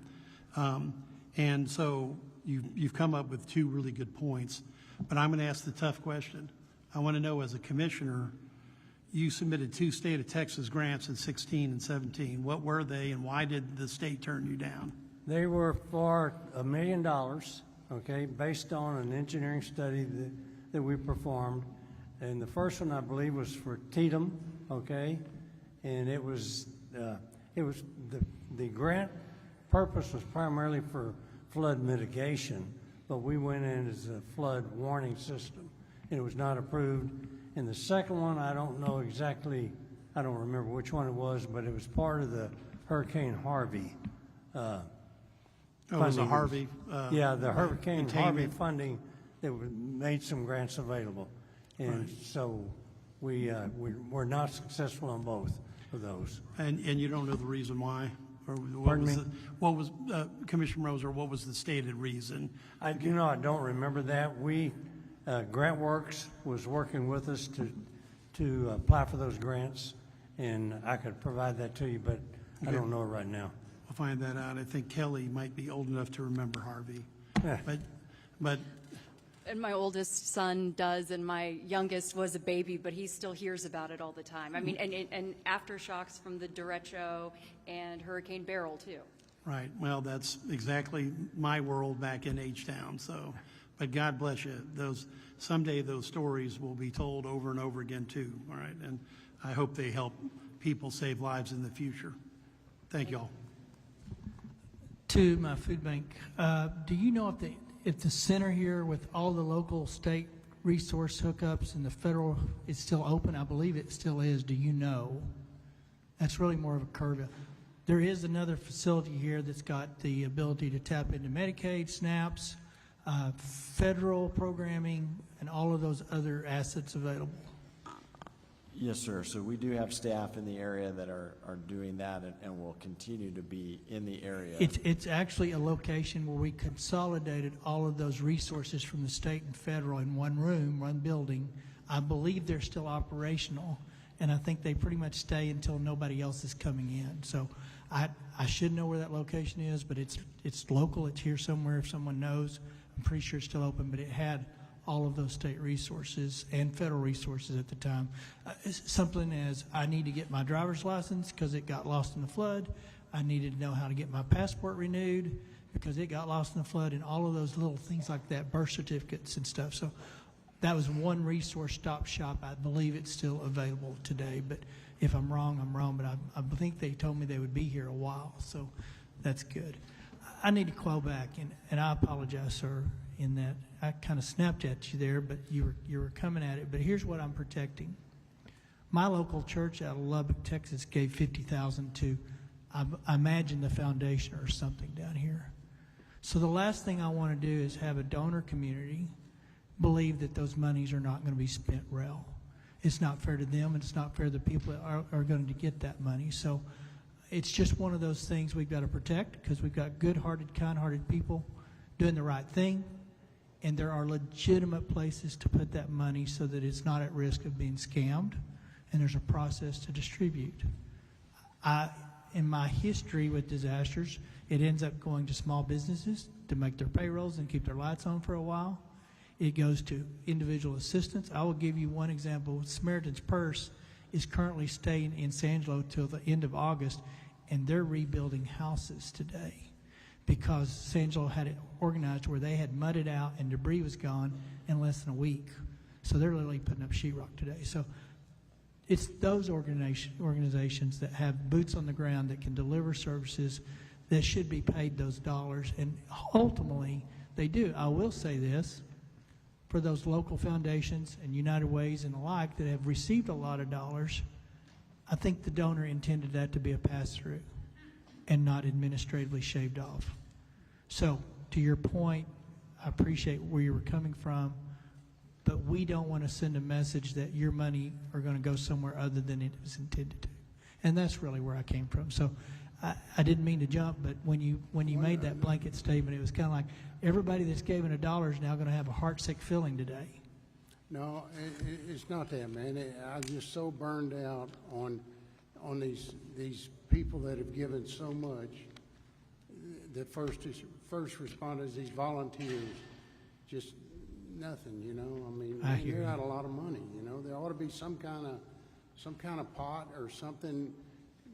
And so you've come up with two really good points, but I'm going to ask the tough question. I want to know, as a commissioner, you submitted 2 state of Texas grants in 16 and 17. What were they, and why did the state turn you down? They were for $1 million, okay, based on an engineering study that we performed. And the first one, I believe, was for Tatum, okay, and it was the grant purpose was primarily for flood mitigation, but we went in as a flood warning system, and it was not approved. And the second one, I don't know exactly, I don't remember which one it was, but it was part of the Hurricane Harvey Oh, it was a Harvey? Yeah, the Hurricane Harvey containment. funding that made some grants available. And so we're not successful on both of those. And you don't know the reason why? Or what was Commissioner Roser, what was the stated reason? I don't remember that. GrantWorks was working with us to apply for those grants, and I could provide that to you, but I don't know it right now. We'll find that out. I think Kelly might be old enough to remember Harvey. But And my oldest son does, and my youngest was a baby, but he still hears about it all the time. I mean, and aftershocks from the derecho and Hurricane Beryl, too. right, well, that's exactly my world back in H-Town. So, but God bless you. Someday those stories will be told over and over again too. All right, and I hope they help people save lives in the future. Thank you all. To my food bank, do you know if the center here with all the local state resource hookups and the federal is still open? I believe it still is. Do you know? That's really more of a Kerrville. There is another facility here that's got the ability to tap into Medicaid, SNAPs, federal programming, and all of those other assets available. Yes, sir. So we do have staff in the area that are doing that and will continue to be in the area. It's actually a location where we consolidated all of those resources from the state and federal in one room, one building. I believe they're still operational, and I think they pretty much stay until nobody else is coming in. So I should know where that location is, but it's local. It's here somewhere if someone knows. I'm pretty sure it's still open, but it had all of those state resources and federal resources at the time. Something as, I need to get my driver's license because it got lost in the flood. I needed to know how to get my passport renewed because it got lost in the flood, and all of those little things like that, birth certificates and stuff. So that was one resource stop shop. I believe it's still available today, but if I'm wrong, I'm wrong, but I think they told me they would be here a while, so that's good. I need to call back, and I apologize, sir, in that I kind of snapped at you there, but you were coming at it. But here's what I'm protecting. My local church out of Lubbock, Texas, gave $50,000 to, I imagine, the foundation or something down here. So the last thing I want to do is have a donor community believe that those monies are not going to be spent well. It's not fair to them, and it's not fair to the people that are going to get that money. So it's just one of those things we've got to protect, because we've got good-hearted, kind-hearted people doing the right thing, and there are legitimate places to put that money so that it's not at risk of being scammed, and there's a process to distribute. In my history with disasters, it ends up going to small businesses to make their payrolls and keep their lights on for a while. It goes to individual assistance. I will give you one example. Samaritan's Purse is currently staying in San Angelo till the end of August, and they're rebuilding houses today because San Angelo had it organized where they had mudded out and debris was gone in less than a week. So they're literally putting up sheetrock today. So it's those organizations that have boots on the ground that can deliver services that should be paid those dollars, and ultimately they do. I will say this, for those local foundations and United Ways and the like that have received a lot of dollars, I think the donor intended that to be a pass-through and not administratively shaved off. So to your point, I appreciate where you were coming from, but we don't want to send a message that your money are going to go somewhere other than it was intended to. And that's really where I came from. So I didn't mean to jump, but when you made that blanket statement, it was kind of like everybody that's given $1 is now going to have a heartsick feeling today. No, it's not that, man. I'm just so burned out on these people that have given so much. The first responders, these volunteers, just nothing, you know. I mean, they're out a lot of money, you know. There ought to be some kind of pot or something,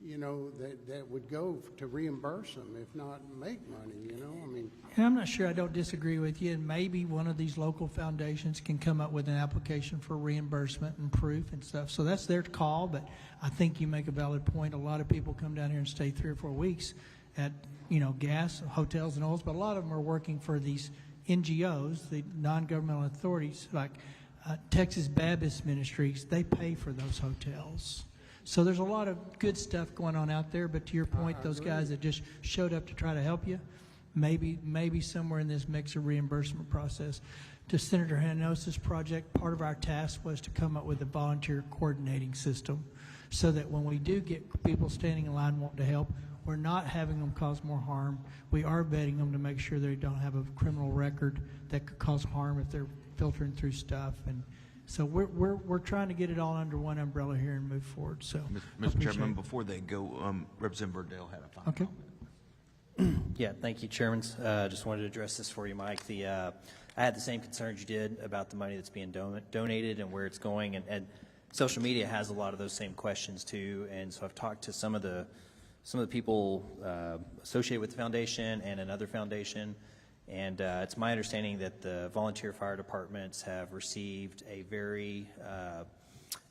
you know, that would go to reimburse them, if not make money, you know. I mean, and I'm not sure, I don't disagree with you, and maybe one of these local foundations can come up with an application for reimbursement and proof and stuff. So that's their call, but I think you make a valid point. A lot of people come down here and stay 3 or 4 weeks at, you know, gas, hotels, and oils, but a lot of them are working for these NGOs, the non-governmental authorities, like Texas Baptist Ministries. They pay for those hotels. So there's a lot of good stuff going on out there, but to your point, those guys that just showed up to try to help you, maybe somewhere in this mix of reimbursement process. To Senator Hanosa's project, part of our task was to come up with a volunteer coordinating system so that when we do get people standing in line wanting to help, we're not having them cause more harm. We are vetting them to make sure they don't have a criminal record that could cause harm if they're filtering through stuff. And so we're trying to get it all under one umbrella here and move forward. So, Mr. Chairman, before they go, Representative Verdell had a final comment. Yeah, thank you, Chairman. Just wanted to address this for you, Mike. I had the same concerns you did about the money that's being donated and where it's going, and social media has a lot of those same questions too. And so I've talked to some of the people associated with the foundation and another foundation. And it's my understanding that the volunteer fire departments have received a very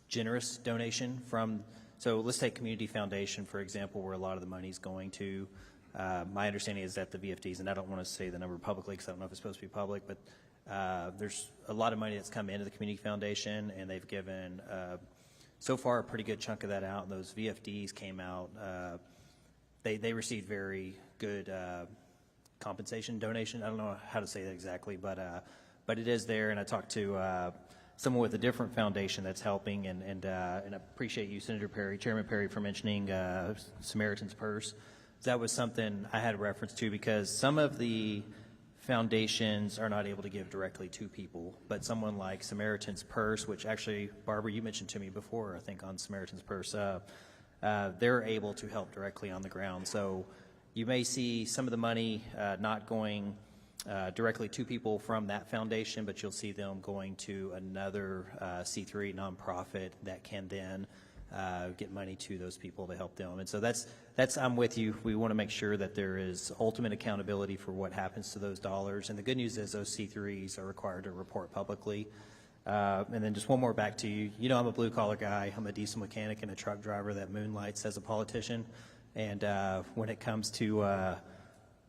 generous donation from, so let's take Community Foundation, for example, where a lot of the money is going to. My understanding is that the VFDs, and I don't want to say the number publicly because I don't know if it's supposed to be public, but there's a lot of money that's come into the Community Foundation, and they've given so far a pretty good chunk of that out, and those VFDs came out. They received very good compensation donation. I don't know how to say that exactly, but it is there. And I talked to someone with a different foundation that's helping, and I appreciate you, Senator Perry, Chairman Perry, for mentioning Samaritan's Purse. That was something I had a reference to, because some of the foundations are not able to give directly to people, but someone like Samaritan's Purse, which actually, Barbara, you mentioned to me before, I think, on Samaritan's Purse, they're able to help directly on the ground. So you may see some of the money not going directly to people from that foundation, but you'll see them going to another C3 nonprofit that can then get money to those people to help them. And so that's I'm with you. We want to make sure that there is ultimate accountability for what happens to those dollars. And the good news is those C3s are required to report publicly. And then just one more back to you. You know, I'm a blue-collar guy. I'm a diesel mechanic and a truck driver that moonlights as a politician. And when it comes to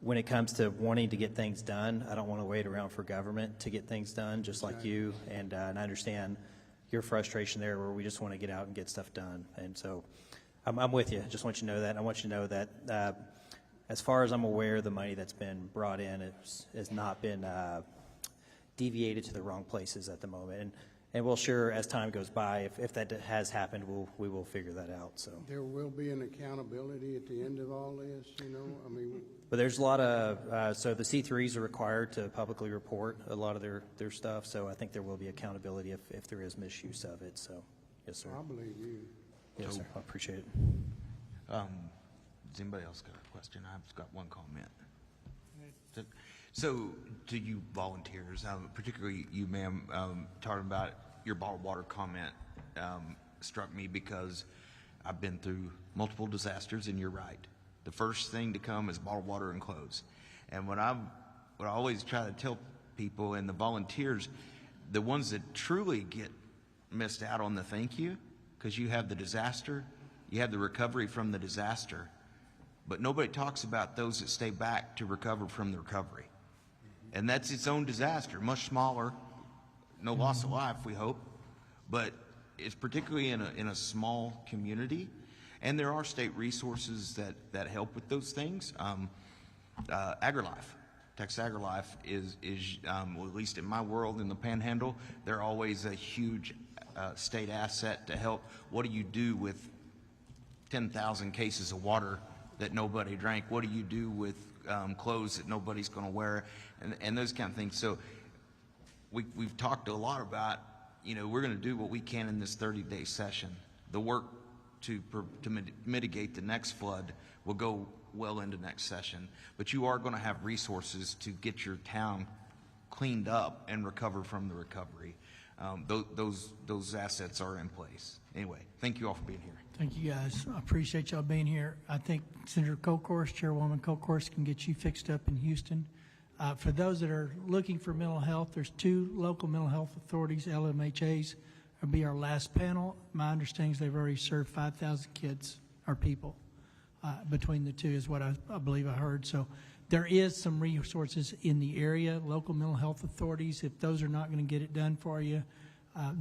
wanting to get things done, I don't want to wait around for government to get things done, just like you. And I understand your frustration there, where we just want to get out and get stuff done. And so I'm with you. I just want you to know that. And I want you to know that as far as I'm aware, the money that's been brought in has not been deviated to the wrong places at the moment. And we'll sure, as time goes by, if that has happened, we will figure that out. So There will be an accountability at the end of all this, you know? I mean, but there's a lot of, so the C3s are required to publicly report a lot of their stuff, so I think there will be accountability if there is misuse of it, so, yes, sir. I believe you. Yes, sir, I appreciate it. Does anybody else got a question? I've got one comment. So to you volunteers, particularly you, ma'am, talking about your bottled water comment struck me, because I've been through multiple disasters, and you're right. The first thing to come is bottled water and clothes. And what I always try to tell people, and the volunteers, the ones that truly get missed out on the thank you, because you have the disaster, you have the recovery from the disaster, but nobody talks about those that stay back to recover from the recovery. And that's its own disaster, much smaller, no loss of life, we hope, but it's particularly in a small community. And there are state resources that help with those things. AgriLife, Texas AgriLife is well, at least in my world, in the Panhandle, they're always a huge state asset to help. What do you do with 10,000 cases of water that nobody drank? What do you do with clothes that nobody's going to wear, and those kind of things? So we've talked a lot about, you know, we're going to do what we can in this 30-day session. The work to mitigate the next flood will go well into next session, but you are going to have resources to get your town cleaned up and recover from the recovery. Those assets are in place. Anyway, thank you all for being here. Thank you, guys. I appreciate y'all being here. I think Senator Colcourse, Chairwoman Colcourse, can get you fixed up in Houston. For those that are looking for mental health, there's 2 local mental health authorities, LMHAs. It'll be our last panel. My understanding is they've already served 5,000 kids or people between the 2 is what I believe I heard. So there is some resources in the area, local mental health authorities. If those are not going to get it done for you,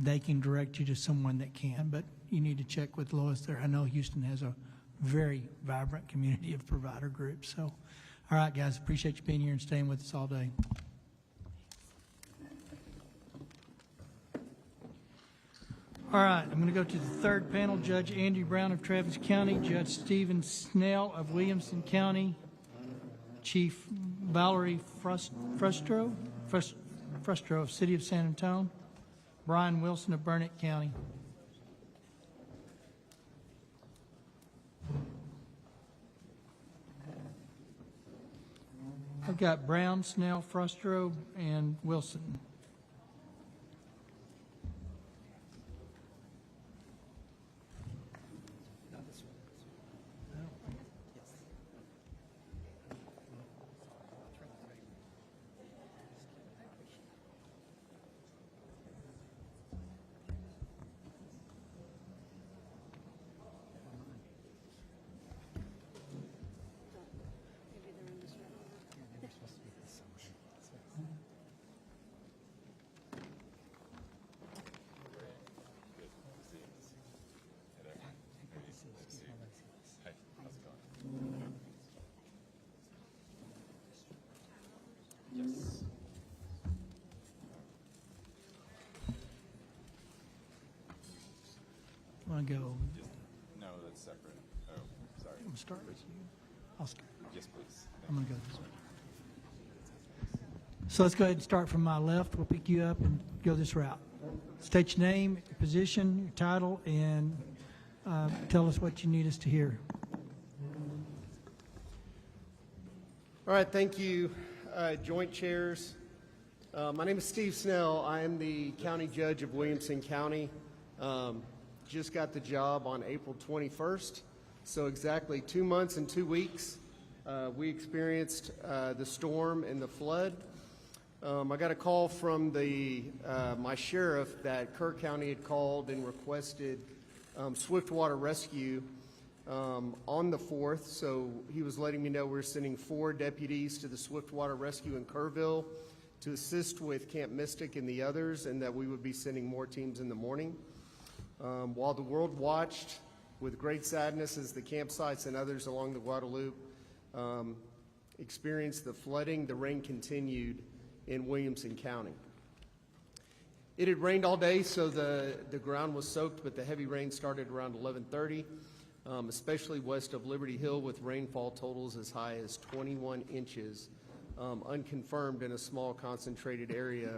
they can direct you to someone that can. But you need to check with Lois there. I know Houston has a very vibrant community of provider groups. So, all right, guys, appreciate you being here and staying with us all day. All right, I'm going to go to the third panel. Judge Andrew Brown of Travis County, Judge Stephen Snell of Williamson County, Chief Valerie Frustro of City of San Antonio, Brian Wilson of Burnett County. I've got Brown, Snell, Frustro, and Wilson. want to go? No, that's separate. Oh, sorry. I'm going to start with you. I'll start. Yes, please. I'm going to go this way. So let's go ahead and start from my left. We'll pick you up and go this route. State your name, your position, your title, and tell us what you need us to hear. All right, thank you, Joint Chairs. My name is Steve Snell. I am the County Judge of Williamson County. Just got the job on April 21st, so exactly 2 months and 2 weeks. We experienced the storm and the flood. I got a call from my sheriff that Kerr County had called and requested swift water rescue on the 4th, so he was letting me know we're sending 4 deputies to the swift water rescue in Kerrville to assist with Camp Mystic and the others, and that we would be sending more teams in the morning. While the world watched with great sadness as the campsites and others along the Guadalupe experienced the flooding, the rain continued in Williamson County. It had rained all day, so the ground was soaked, but the heavy rain started around 11:30, especially west of Liberty Hill, with rainfall totals as high as 21 inches, unconfirmed in a small concentrated area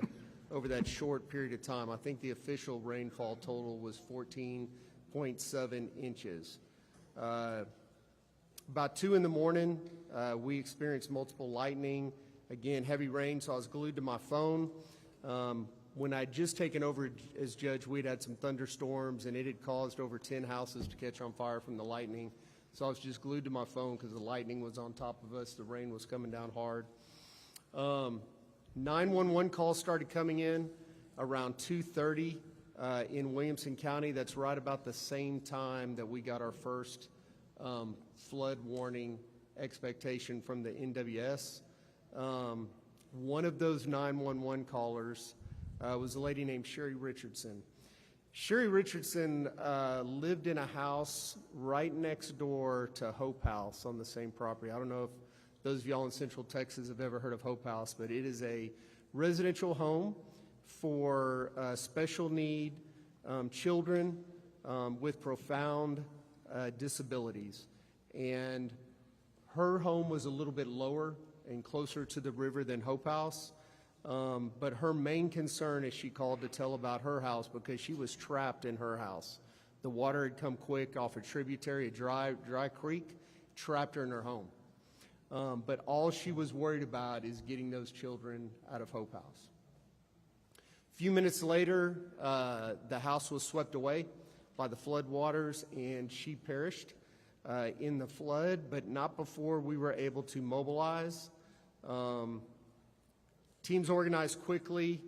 over that short period of time. I think the official rainfall total was 14.7 inches. About 2 in the morning, we experienced multiple lightning. Again, heavy rain, so I was glued to my phone. When I'd just taken over as judge, we'd had some thunderstorms, and it had caused over 10 houses to catch on fire from the lightning. So I was just glued to my phone because the lightning was on top of us. The rain was coming down hard. 911 calls started coming in around 2:30 in Williamson County. That's right about the same time that we got our first flood warning expectation from the NWS. One of those 911 callers was a lady named Sherry Richardson. Sherry Richardson lived in a house right next door to Hope House on the same property. I don't know if those of y'all in Central Texas have ever heard of Hope House, but it is a residential home for special need children with profound disabilities. And her home was a little bit lower and closer to the river than Hope House. But her main concern is she called to tell about her house because she was trapped in her house. The water had come quick off a tributary, a dry creek, trapped her in her home. But all she was worried about is getting those children out of Hope House. A few minutes later, the house was swept away by the flood waters, and she perished in the flood, but not before we were able to mobilize. Teams organized quickly.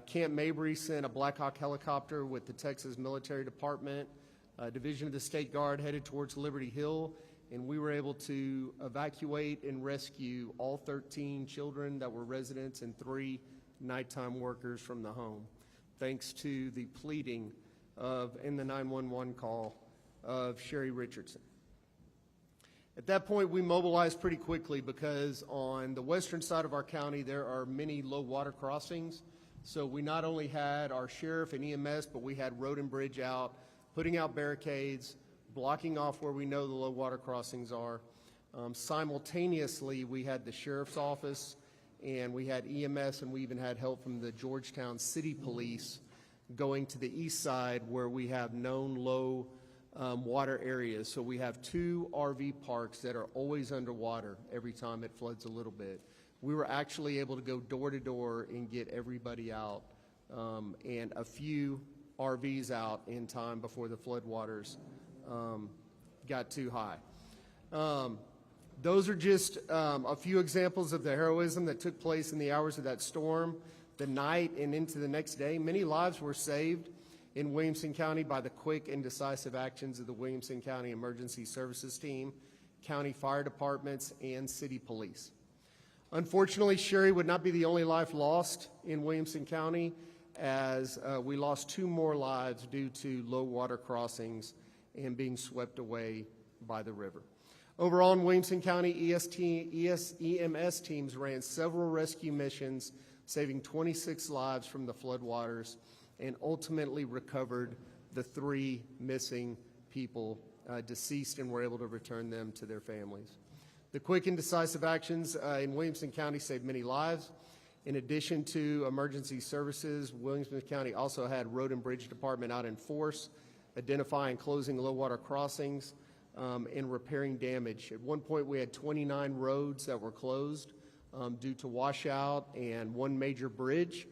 Camp Mabry sent a Black Hawk helicopter with the Texas Military Department, Division of the State Guard, headed towards Liberty Hill, and we were able to evacuate and rescue all 13 children that were residents and 3 nighttime workers from the home, thanks to the pleading in the 911 call of Sherry Richardson. At that point, we mobilized pretty quickly because on the western side of our county, there are many low water crossings. So we not only had our sheriff and EMS, but we had road and bridge out, putting out barricades, blocking off where we know the low water crossings are. Simultaneously, we had the sheriff's office, and we had EMS, and we even had help from the Georgetown City Police going to the east side where we have known low water areas. So we have 2 RV parks that are always underwater every time it floods a little bit. We were actually able to go door to door and get everybody out, and a few RVs out in time before the floodwaters got too high. Those are just a few examples of the heroism that took place in the hours of that storm, the night and into the next day. Many lives were saved in Williamson County by the quick and decisive actions of the Williamson County Emergency Services Team, county fire departments, and city police. Unfortunately, Sherry would not be the only life lost in Williamson County, as we lost 2 more lives due to low water crossings and being swept away by the river. Overall, in Williamson County, EMS teams ran several rescue missions, saving 26 lives from the floodwaters, and ultimately recovered the 3 missing people deceased and were able to return them to their families. The quick and decisive actions in Williamson County saved many lives. In addition to emergency services, Williamson County also had Road and Bridge Department out in force, identifying and closing low water crossings and repairing damage. At one point, we had 29 roads that were closed due to washout and 1 major bridge.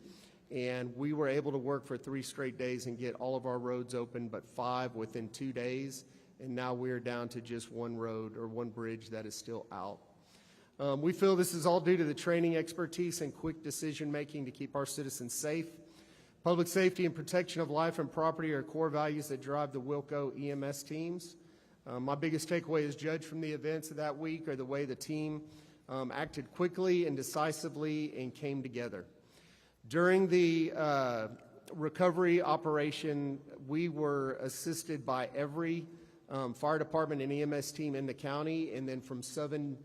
And we were able to work for 3 straight days and get all of our roads open, but 5 within 2 days. And now we're down to just 1 road or 1 bridge that is still out. We feel this is all due to the training, expertise, and quick decision-making to keep our citizens safe. Public safety and protection of life and property are core values that drive the Wilco EMS teams. My biggest takeaway as judge from the events of that week are the way the team acted quickly and decisively and came together. During the recovery operation, we were assisted by every fire department and EMS team in the county, and then from 7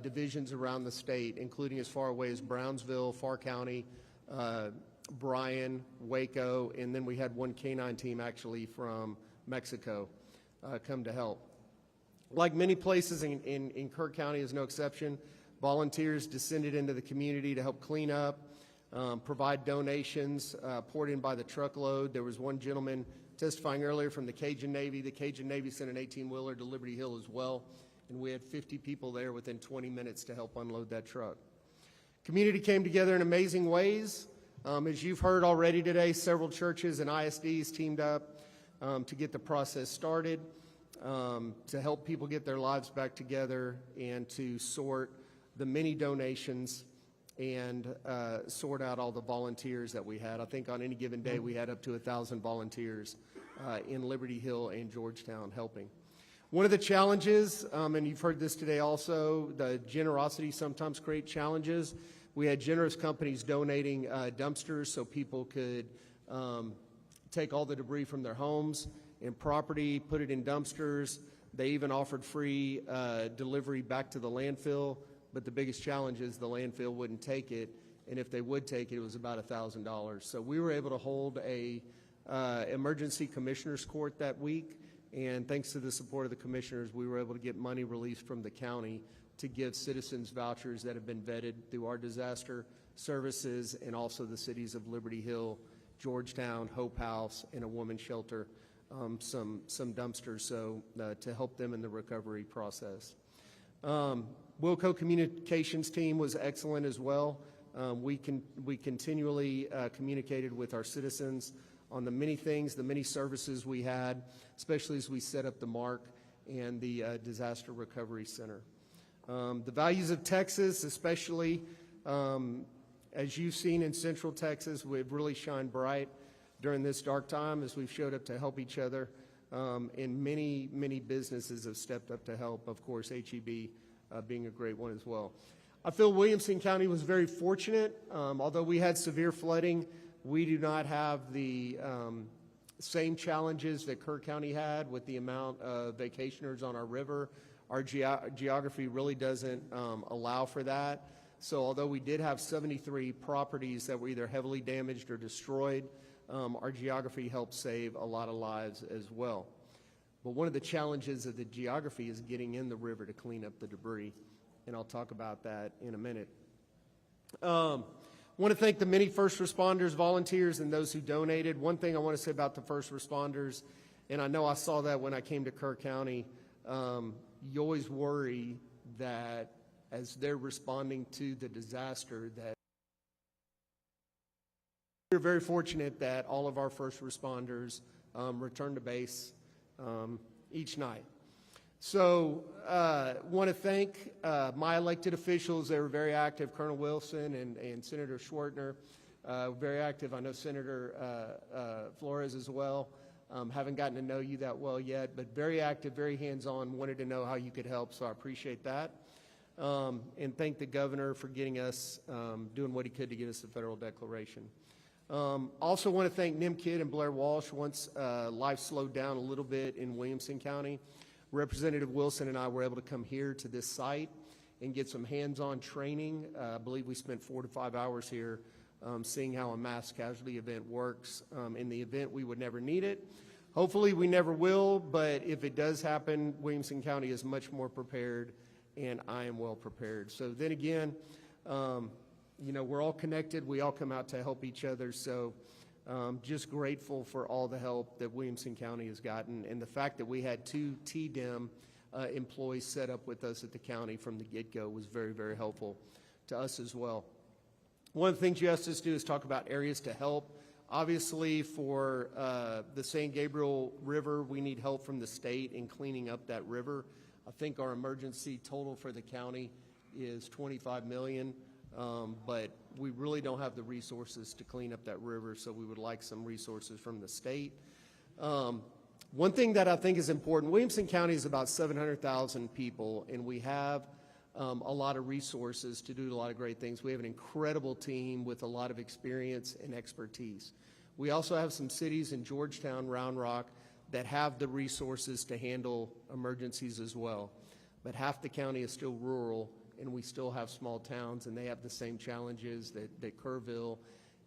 divisions around the state, including as far away as Brownsville, Farr County, Bryan, Waco, and then we had 1 K-9 team actually from Mexico come to help. Like many places in Kerr County is no exception, volunteers descended into the community to help clean up, provide donations poured in by the truckload. There was one gentleman testifying earlier from the Cajun Navy. The Cajun Navy sent an 18-wheeler to Liberty Hill as well, and we had 50 people there within 20 minutes to help unload that truck. Community came together in amazing ways. As you've heard already today, several churches and ISDs teamed up to get the process started, to help people get their lives back together and to sort the many donations and sort out all the volunteers that we had. I think on any given day we had up to 1,000 volunteers in Liberty Hill and Georgetown helping. One of the challenges, and you've heard this today also, the generosity sometimes create challenges. We had generous companies donating dumpsters so people could take all the debris from their homes and property, put it in dumpsters. They even offered free delivery back to the landfill, but the biggest challenge is the landfill wouldn't take it, and if they would take it, it was about $1,000. So we were able to hold a emergency commissioners court that week, and thanks to the support of the commissioners, we were able to get money released from the county to give citizens vouchers that have been vetted through our disaster services and also the cities of Liberty Hill, Georgetown, Hope House, and a woman's shelter, some dumpsters so to help them in the recovery process. Wilco Communications team was excellent as well. We continually communicated with our citizens on the many things, the many services we had, especially as we set up the MARC and the Disaster Recovery Center. The values of Texas, especially as you've seen in Central Texas, we've really shined bright during this dark time as we've showed up to help each other, and many, many businesses have stepped up to help, of course, HEB being a great one as well. I feel Williamson County was very fortunate. Although we had severe flooding, we do not have the same challenges that Kerr County had with the amount of vacationers on our river. Our geography really doesn't allow for that. So although we did have 73 properties that were either heavily damaged or destroyed, our geography helped save a lot of lives as well. But one of the challenges of the geography is getting in the river to clean up the debris, and I'll talk about that in a minute. I want to thank the many first responders, volunteers, and those who donated. One thing I want to say about the first responders, and I know I saw that when I came to Kerr County, you always worry that as they're responding to the disaster that we're very fortunate that all of our first responders return to base each night. So want to thank my elected officials. They were very active, Colonel Wilson and Senator Schwartner, very active. I know Senator Flores as well. Haven't gotten to know you that well yet, but very active, very hands-on, wanted to know how you could help, so I appreciate that. And thank the governor for getting us, doing what he could to get us the federal declaration. Also want to thank Nim Kidd and Blair Walsh. Once life slowed down a little bit in Williamson County, Representative Wilson and I were able to come here to this site and get some hands-on training. I believe we spent 4 to 5 hours here seeing how a mass casualty event works. In the event we would never need it, Hopefully, we never will, but if it does happen, Williamson County is much more prepared, and I am well prepared. So then again, you know, we're all connected. We all come out to help each other. So just grateful for all the help that Williamson County has gotten, and the fact that we had 2 TDEM employees set up with us at the county from the get-go was very, very helpful to us as well. One of the things you asked us to do is talk about areas to help. Obviously, for the San Gabriel River, we need help from the state in cleaning up that river. I think our emergency total for the county is $25 million, but we really don't have the resources to clean up that river, so we would like some resources from the state. One thing that I think is important, Williamson County is about 700,000 people, and we have a lot of resources to do a lot of great things. We have an incredible team with a lot of experience and expertise. We also have some cities in Georgetown, Round Rock, that have the resources to handle emergencies as well. But half the county is still rural, and we still have small towns, and they have the same challenges that Kerrville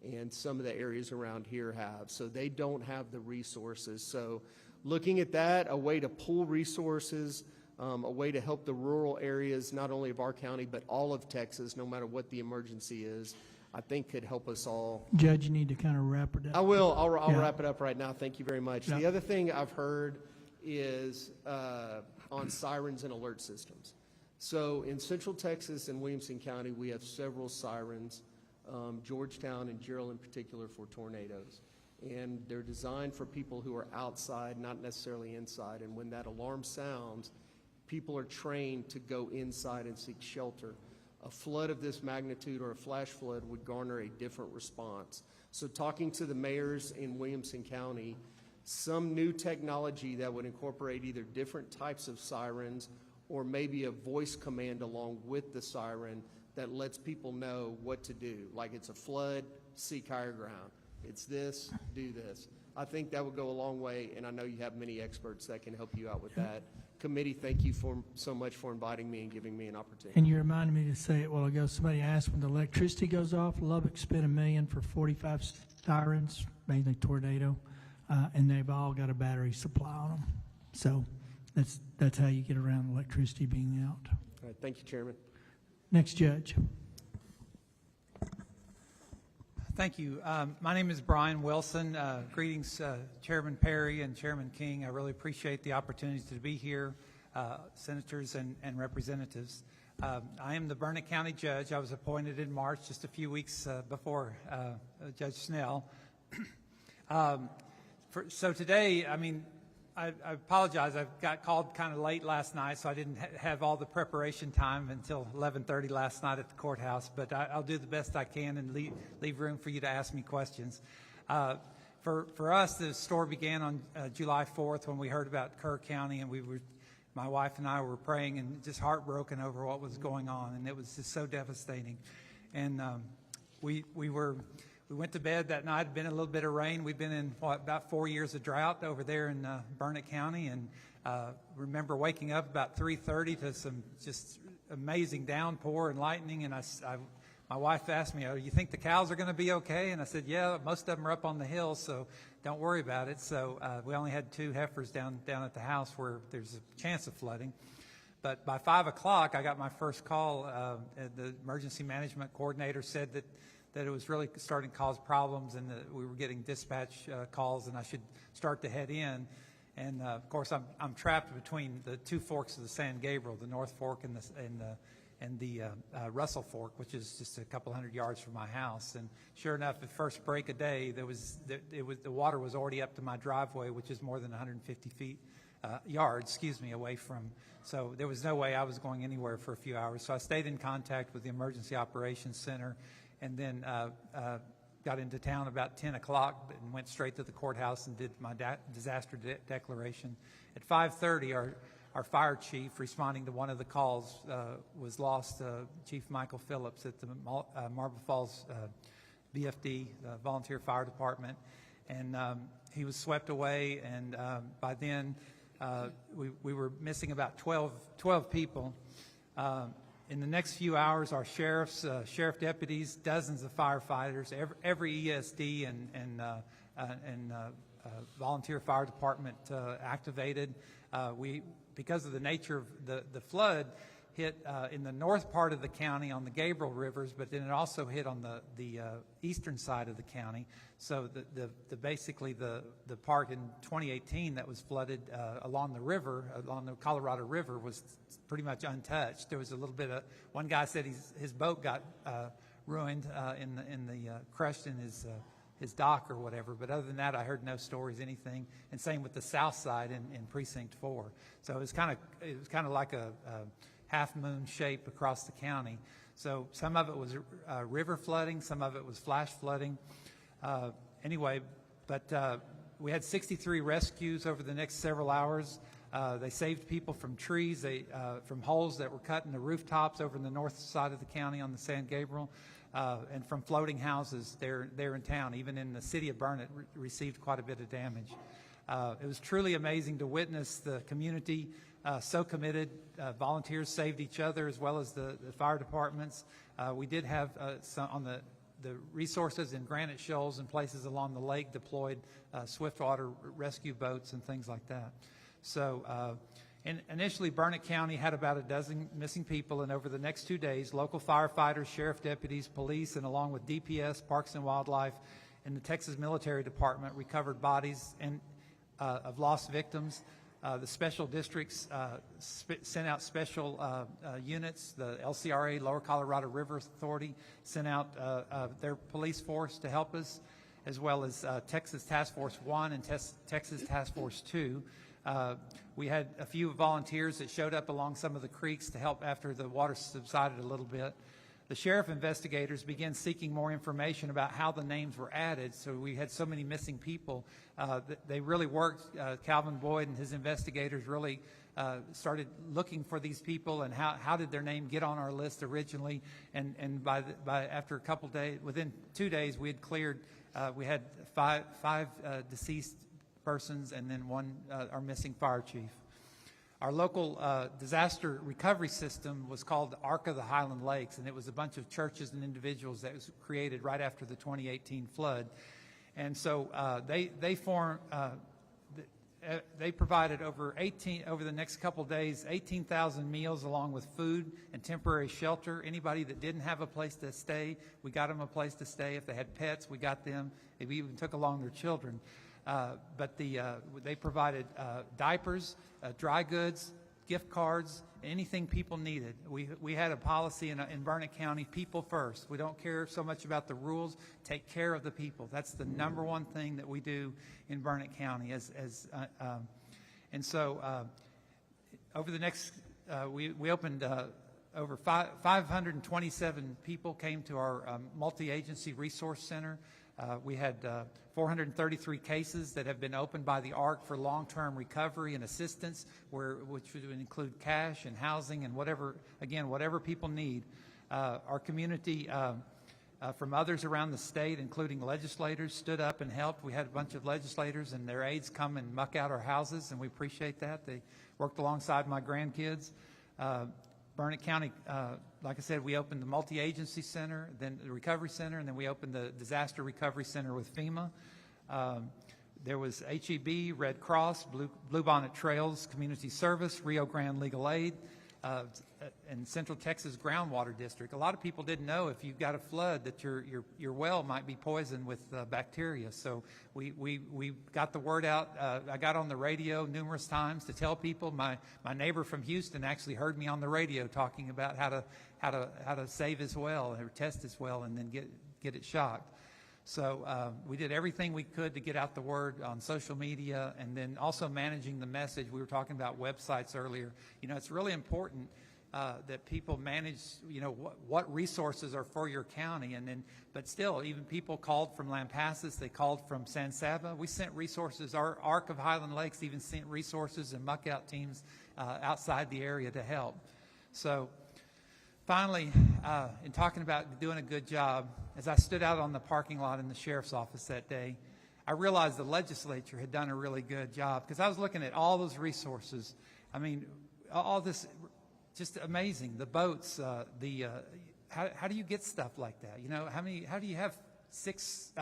and some of the areas around here have. So they don't have the resources. So looking at that, a way to pool resources, a way to help the rural areas, not only of our county, but all of Texas, no matter what the emergency is, I think could help us all. Judge, you need to kind of wrap it up. I will. I'll Yeah. wrap it up right now. Thank you very much. Yeah. The other thing I've heard is on sirens and alert systems. So in Central Texas and Williamson County, we have several sirens, Georgetown and Gerald in particular, for tornadoes. And they're designed for people who are outside, not necessarily inside. And when that alarm sounds, people are trained to go inside and seek shelter. A flood of this magnitude or a flash flood would garner a different response. So talking to the mayors in Williamson County, some new technology that would incorporate either different types of sirens or maybe a voice command along with the siren that lets people know what to do. Like it's a flood, seek higher ground. It's this, do this. I think that would go a long way, and I know you have many experts that can help you out with that. Committee, thank you so much for inviting me and giving me an opportunity. And you reminded me to say it a while ago. Somebody asked when the electricity goes off, Lubbock spent $1 million for 45 sirens, mainly tornado, and they've all got a battery supply on them. So that's how you get around electricity being out. All right, thank you, Chairman. Next judge. Thank you. My name is Brian Wilson. Greetings, Chairman Perry and Chairman King. I really appreciate the opportunity to be here, senators and representatives. I am the Burnett County Judge. I was appointed in March, just a few weeks before Judge Snell. So today, I mean, I apologize. I got called kind of late last night, so I didn't have all the preparation time until 11:30 last night at the courthouse. But I'll do the best I can and leave room for you to ask me questions. For us, the story began on July 4th when we heard about Kerr County, and my wife and I were praying and just heartbroken over what was going on, and it was just so devastating. And we went to bed that night. It had been a little bit of rain. We've been in, about 4 years of drought over there in Burnett County. And remember waking up about 3:30 to some just amazing downpour and lightning. And my wife asked me, "Oh, you think the cows are going to be okay?" And I said, "Yeah, most of them are up on the hill, so don't worry about it." So we only had 2 heifers down at the house where there's a chance of flooding. But by 5 o'clock, I got my first call. The emergency management coordinator said that it was really starting to cause problems, and that we were getting dispatch calls, and I should start to head in. And of course, I'm trapped between the 2 forks of the San Gabriel, the North Fork and the Russell Fork, which is just a couple hundred yards from my house. And sure enough, at first break of day, the water was already up to my driveway, which is more than 150 yards, away from. So there was no way I was going anywhere for a few hours. So I stayed in contact with the Emergency Operations Center, and then got into town about 10 o'clock and went straight to the courthouse and did my disaster declaration. At 5:30, our fire chief, responding to one of the calls, was lost, Chief Michael Phillips at the Marble Falls VFD, Volunteer Fire Department. And he was swept away, and by then we were missing about 12 people. In the next few hours, our sheriff deputies, dozens of firefighters, every ESD and volunteer fire department activated. Because of the nature of the flood, hit in the north part of the county on the Gabriel rivers, but then it also hit on the eastern side of the county. So basically the part in 2018 that was flooded along the river, along the Colorado River, was pretty much untouched. There was a little bit of, one guy said his boat got ruined crushed in his dock or whatever, but other than that, I heard no stories, anything. And same with the south side in Precinct 4. So it was kind of like a half moon shape across the county. So some of it was river flooding, some of it was flash flooding. Anyway, but we had 63 rescues over the next several hours. They saved people from trees, from holes that were cut in the rooftops over in the north side of the county on the San Gabriel, and from floating houses there in town. Even in the city of Burnett received quite a bit of damage. It was truly amazing to witness the community so committed. Volunteers saved each other as well as the fire departments. We did have some on the resources in Granite Shoals and places along the lake deployed swiftwater rescue boats and things like that. So initially Burnett County had about a dozen missing people, and over the next 2 days, local firefighters, sheriff deputies, police, and along with DPS, Parks and Wildlife, and the Texas Military Department recovered bodies of lost victims. The special districts sent out special units. The LCRA, Lower Colorado River Authority, sent out their police force to help us, as well as Texas Task Force 1 and Texas Task Force 2. We had a few volunteers that showed up along some of the creeks to help after the water subsided a little bit. The sheriff investigators began seeking more information about how the names were added. So we had so many missing people. They really worked. Calvin Boyd and his investigators really started looking for these people and how did their name get on our list originally. And by after a couple days, within 2 days, we had cleared. We had five deceased persons and then one our missing fire chief. Our local disaster recovery system was called the Ark of the Highland Lakes, and it was a bunch of churches and individuals that was created right after the 2018 flood. And so they provided over the next couple days, 18,000 meals along with food and temporary shelter. Anybody that didn't have a place to stay, we got them a place to stay. If they had pets, we got them. We even took along their children. But they provided diapers, dry goods, gift cards, anything people needed. We had a policy in Burnett County, people first. We don't care so much about the rules. Take care of the people. That's the number one thing that we do in Burnett County. And so over the next, we opened over 527 people came to our multi-agency resource center. We had 433 cases that have been opened by the ARC for long-term recovery and assistance, which would include cash and housing and whatever people need. Our community from others around the state, including legislators, stood up and helped. We had a bunch of legislators and their aides come and muck out our houses, and we appreciate that. They worked alongside my grandkids. Burnett County, like I said, we opened the multi-agency center, then the recovery center, and then we opened the disaster recovery center with FEMA. There was HEB, Red Cross, Blue Bonnet Trails, Community Service, Rio Grande Legal Aid, and Central Texas Groundwater District. A lot of people didn't know if you got a flood that your well might be poisoned with bacteria. So we got the word out. I got on the radio numerous times to tell people. My neighbor from Houston actually heard me on the radio talking about how to save his well or test his well and then get it shocked. So we did everything we could to get out the word on social media, and then also managing the message. We were talking about websites earlier. It's really important that people manage, what resources are for your county. But still, even people called from Lampasas, they called from San Saba. We sent resources. Our Ark of Highland Lakes even sent resources and muck out teams outside the area to help. So finally, in talking about doing a good job, as I stood out on the parking lot in the sheriff's office that day, I realized the legislature had done a really good job, because I was looking at all those resources. I mean, all this, just amazing. The boats, how do you get stuff like that? How do you have 6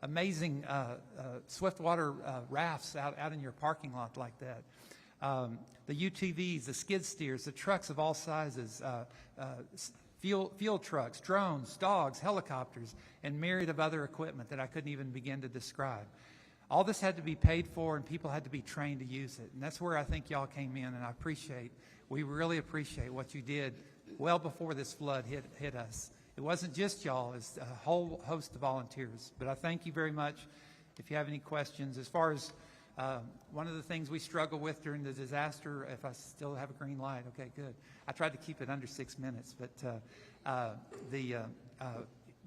amazing swiftwater rafts out in your parking lot like that. The UTVs, the skid steers, the trucks of all sizes, field trucks, drones, dogs, helicopters, and myriad of other equipment that I couldn't even begin to describe. All this had to be paid for, and people had to be trained to use it. And that's where I think y'all came in, and we really appreciate what you did well before this flood hit us. It wasn't just y'all, it's a whole host of volunteers. But I thank you very much. If you have any questions, as far as one of the things we struggled with during the disaster, if I still have a green light, okay, good. I tried to keep it under 6 minutes, but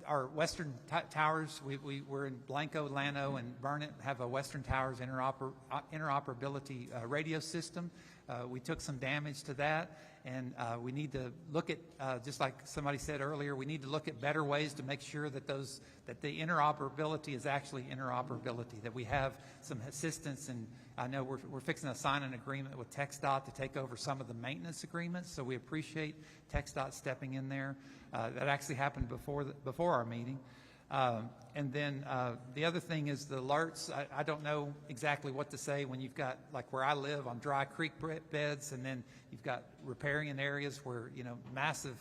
our Western Towers, we're in Blanco, Llano, and Burnett, have a Western Towers interoperability radio system. We took some damage to that, and we need to look at, just like somebody said earlier, we need to look at better ways to make sure that the interoperability is actually interoperability, that we have some assistance. And I know we're fixing to sign an agreement with TxDOT to take over some of the maintenance agreements, so we appreciate TxDOT stepping in there. That actually happened before our meeting. And then the other thing is the alerts. I don't know exactly what to say when you've got, like where I live, on dry creek beds, and then you've got riparian areas where, massive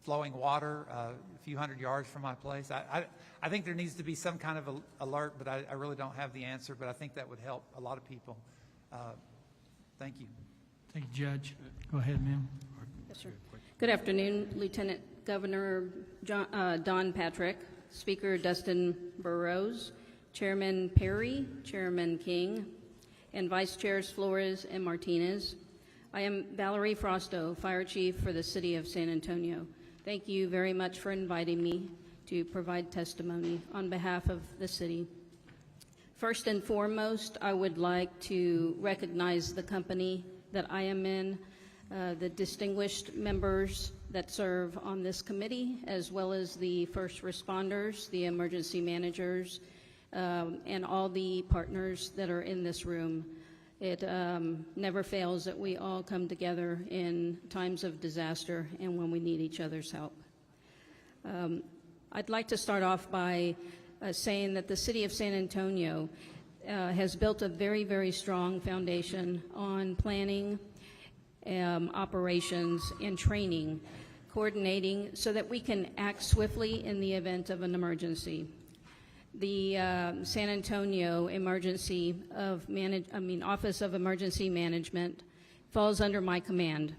flowing water a few hundred yards from my place. I think there needs to be some kind of alert, but I really don't have the answer, but I think that would help a lot of people. Thank you. Thank you, Judge. Go ahead, ma'am. Yes, sir. Good afternoon, Lieutenant Governor Don Patrick, Speaker Dustin Burrows, Chairman Perry, Chairman King, and Vice Chairs Flores and Martinez. I am Valerie Frosto, Fire Chief for the City of San Antonio. Thank you very much for inviting me to provide testimony on behalf of the city. First and foremost, I would like to recognize the company that I am in, the distinguished members that serve on this committee, as well as the first responders, the emergency managers, and all the partners that are in this room. It never fails that we all come together in times of disaster and when we need each other's help. I'd like to start off by saying that the City of San Antonio has built a very, very strong foundation on planning, operations, and training, coordinating so that we can act swiftly in the event of an emergency. The San Antonio Office of Emergency Management falls under my command,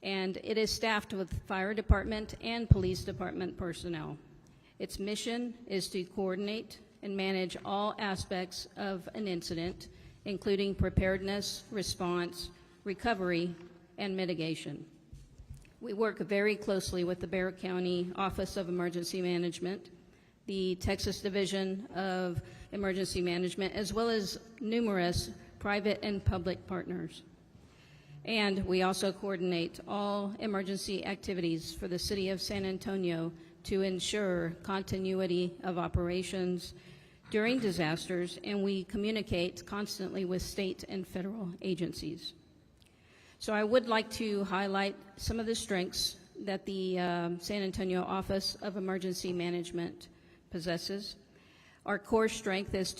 and it is staffed with fire department and police department personnel. Its mission is to coordinate and manage all aspects of an incident, including preparedness, response, recovery, and mitigation. We work very closely with the Kerr County Office of Emergency Management, the Texas Division of Emergency Management, as well as numerous private and public partners. And we also coordinate all emergency activities for the City of San Antonio to ensure continuity of operations during disasters, and we communicate constantly with state and federal agencies. So I would like to highlight some of the strengths that the San Antonio Office of Emergency Management possesses. Our core strength is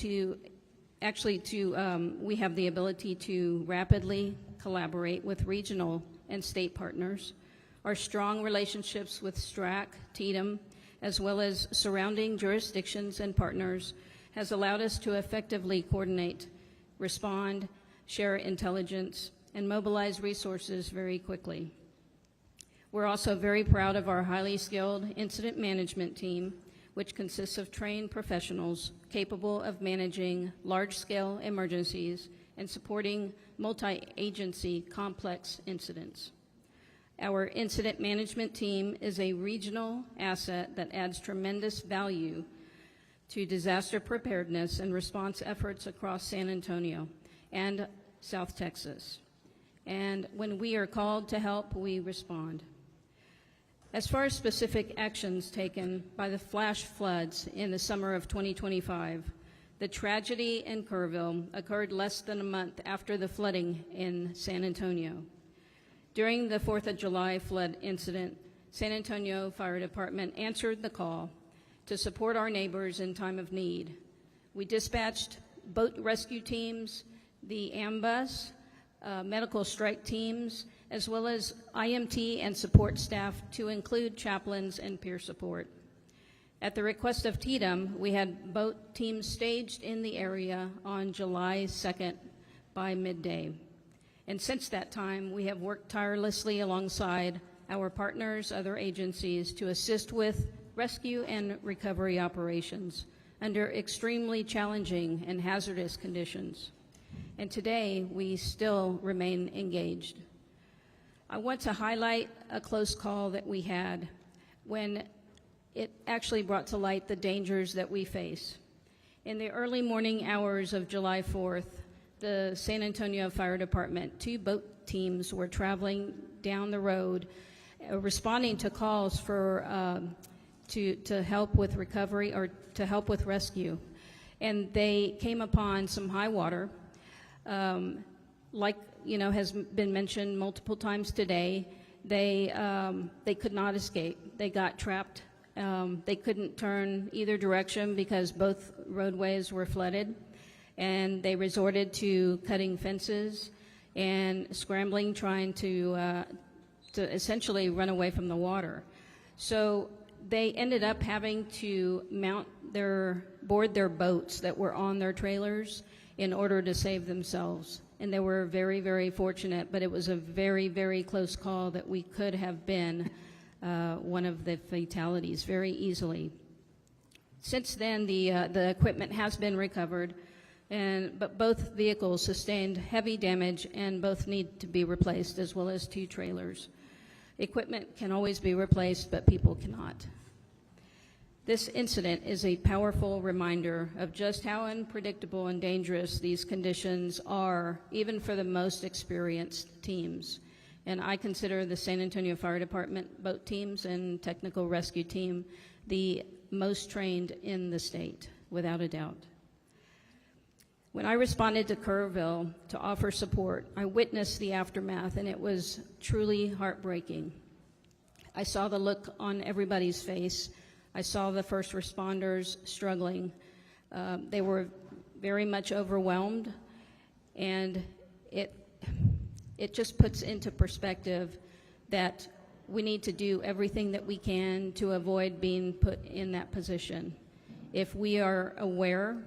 we have the ability to rapidly collaborate with regional and state partners. Our strong relationships with STRAC, TEDM, as well as surrounding jurisdictions and partners has allowed us to effectively coordinate, respond, share intelligence, and mobilize resources very quickly. We're also very proud of our highly skilled incident management team, which consists of trained professionals capable of managing large-scale emergencies and supporting multi-agency complex incidents. Our incident management team is a regional asset that adds tremendous value to disaster preparedness and response efforts across San Antonio and South Texas. And when we are called to help, we respond. As far as specific actions taken by the flash floods in the summer of 2025, the tragedy in Kerrville occurred less than a month after the flooding in San Antonio. During the 4th of July flood incident, San Antonio Fire Department answered the call to support our neighbors in time of need. We dispatched boat rescue teams, the ambulance, medical strike teams, as well as IMT and support staff to include chaplains and peer support. At the request of TDM, we had boat teams staged in the area on July 2nd by midday. And since that time, we have worked tirelessly alongside our partners, other agencies, to assist with rescue and recovery operations under extremely challenging and hazardous conditions. And today, we still remain engaged. I want to highlight a close call that we had when it actually brought to light the dangers that we face. In the early morning hours of July 4th, the San Antonio Fire Department, 2 boat teams were traveling down the road, responding to calls for to help with recovery or to help with rescue. And they came upon some high water, like has been mentioned multiple times today. They could not escape. They got trapped. They couldn't turn either direction because both roadways were flooded, and they resorted to cutting fences and scrambling, trying to essentially run away from the water. So they ended up having to board their boats that were on their trailers in order to save themselves. And they were very, very fortunate, but it was a very, very close call that we could have been one of the fatalities very easily. Since then, the equipment has been recovered, but both vehicles sustained heavy damage and both need to be replaced, as well as 2 trailers. Equipment can always be replaced, but people cannot. This incident is a powerful reminder of just how unpredictable and dangerous these conditions are, even for the most experienced teams. And I consider the San Antonio Fire Department boat teams and technical rescue team the most trained in the state, without a doubt. When I responded to Kerrville to offer support, I witnessed the aftermath, and it was truly heartbreaking. I saw the look on everybody's face. I saw the first responders struggling. They were very much overwhelmed, and it just puts into perspective that we need to do everything that we can to avoid being put in that position. If we are aware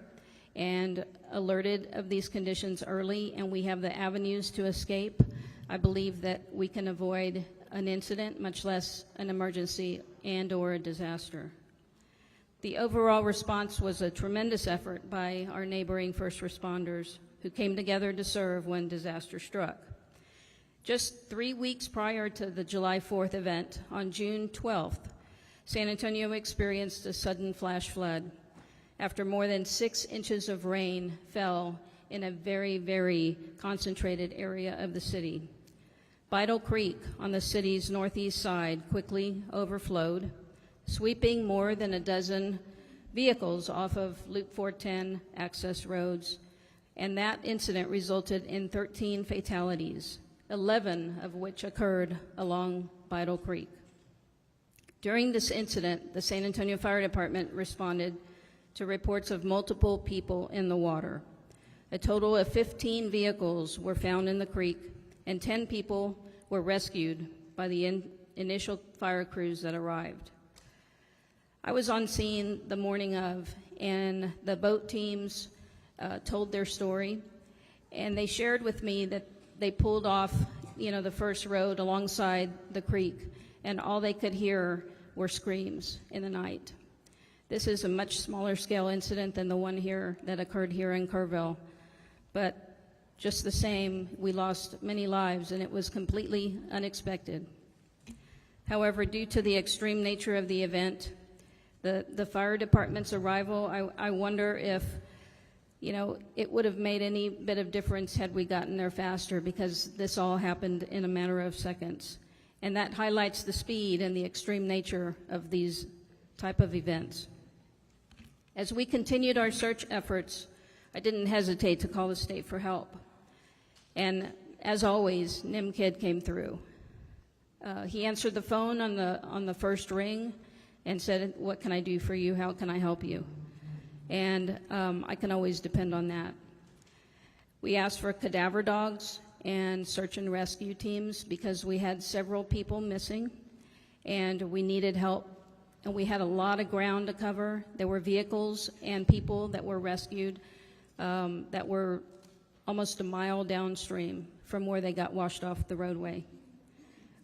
and alerted of these conditions early and we have the avenues to escape, I believe that we can avoid an incident, much less an emergency and/or a disaster. The overall response was a tremendous effort by our neighboring first responders who came together to serve when disaster struck. Just 3 weeks prior to the July 4th event, on June 12th, San Antonio experienced a sudden flash flood after more than 6 inches of rain fell in a very, very concentrated area of the city. Vital Creek on the city's northeast side quickly overflowed, sweeping more than a dozen vehicles off of Loop 410 access roads, and that incident resulted in 13 fatalities, 11 of which occurred along Vital Creek. During this incident, the San Antonio Fire Department responded to reports of multiple people in the water. A total of 15 vehicles were found in the creek, and 10 people were rescued by the initial fire crews that arrived. I was on scene the morning of, and the boat teams told their story, and they shared with me that they pulled off, the first road alongside the creek, and all they could hear were screams in the night. This is a much smaller scale incident than the one here that occurred here in Kerrville, but just the same, we lost many lives, and it was completely unexpected. However, due to the extreme nature of the event, the fire department's arrival, I wonder if, it would have made any bit of difference had we gotten there faster, because this all happened in a matter of seconds. And that highlights the speed and the extreme nature of these type of events. As we continued our search efforts, I didn't hesitate to call the state for help. And as always, NIMKID came through. He answered the phone on the first ring, and said, what can I do for you? How can I help you? And I can always depend on that. We asked for cadaver dogs and search and rescue teams because we had several people missing and we needed help. And we had a lot of ground to cover. There were vehicles and people that were rescued that were almost a mile downstream from where they got washed off the roadway.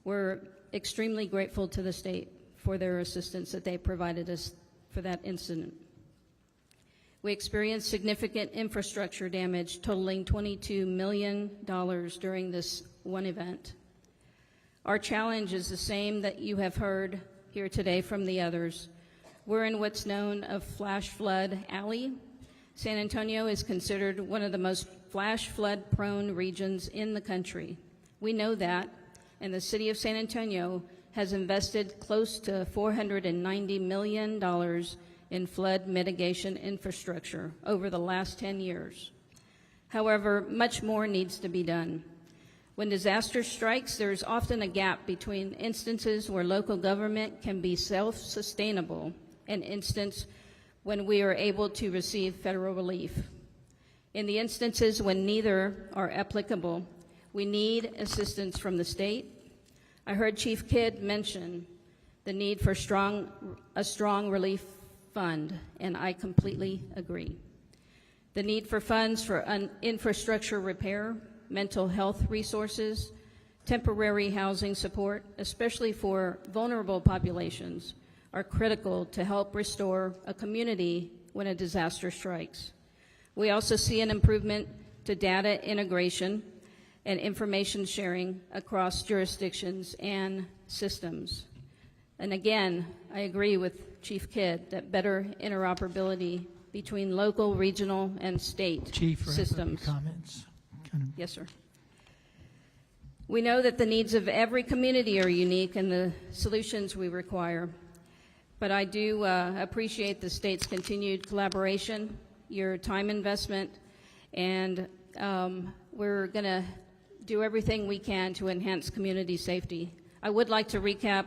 We're extremely grateful to the state for their assistance that they provided us for that incident. We experienced significant infrastructure damage totaling $22 million during this one event. Our challenge is the same that you have heard here today from the others. We're in what's known as Flash Flood Alley. San Antonio is considered one of the most flash flood prone regions in the country. We know that, and the city of San Antonio has invested close to $490 million in flood mitigation infrastructure over the last 10 years. However, much more needs to be done. When disaster strikes, there is often a gap between instances where local government can be self-sustainable and instances when we are able to receive federal relief. In the instances when neither are applicable, we need assistance from the state. I heard Chief Kidd mention the need for a strong relief fund, and I completely agree. The need for funds for infrastructure repair, mental health resources, temporary housing support, especially for vulnerable populations, are critical to help restore a community when a disaster strikes. We also see an improvement to data integration and information sharing across jurisdictions and systems. And again, I agree with Chief Kidd that better interoperability between local, regional, and state systems. Comments? Yes, sir. We know that the needs of every community are unique and the solutions we require. But I do appreciate the state's continued collaboration, your time investment, and we're going to do everything we can to enhance community safety. I would like to recap.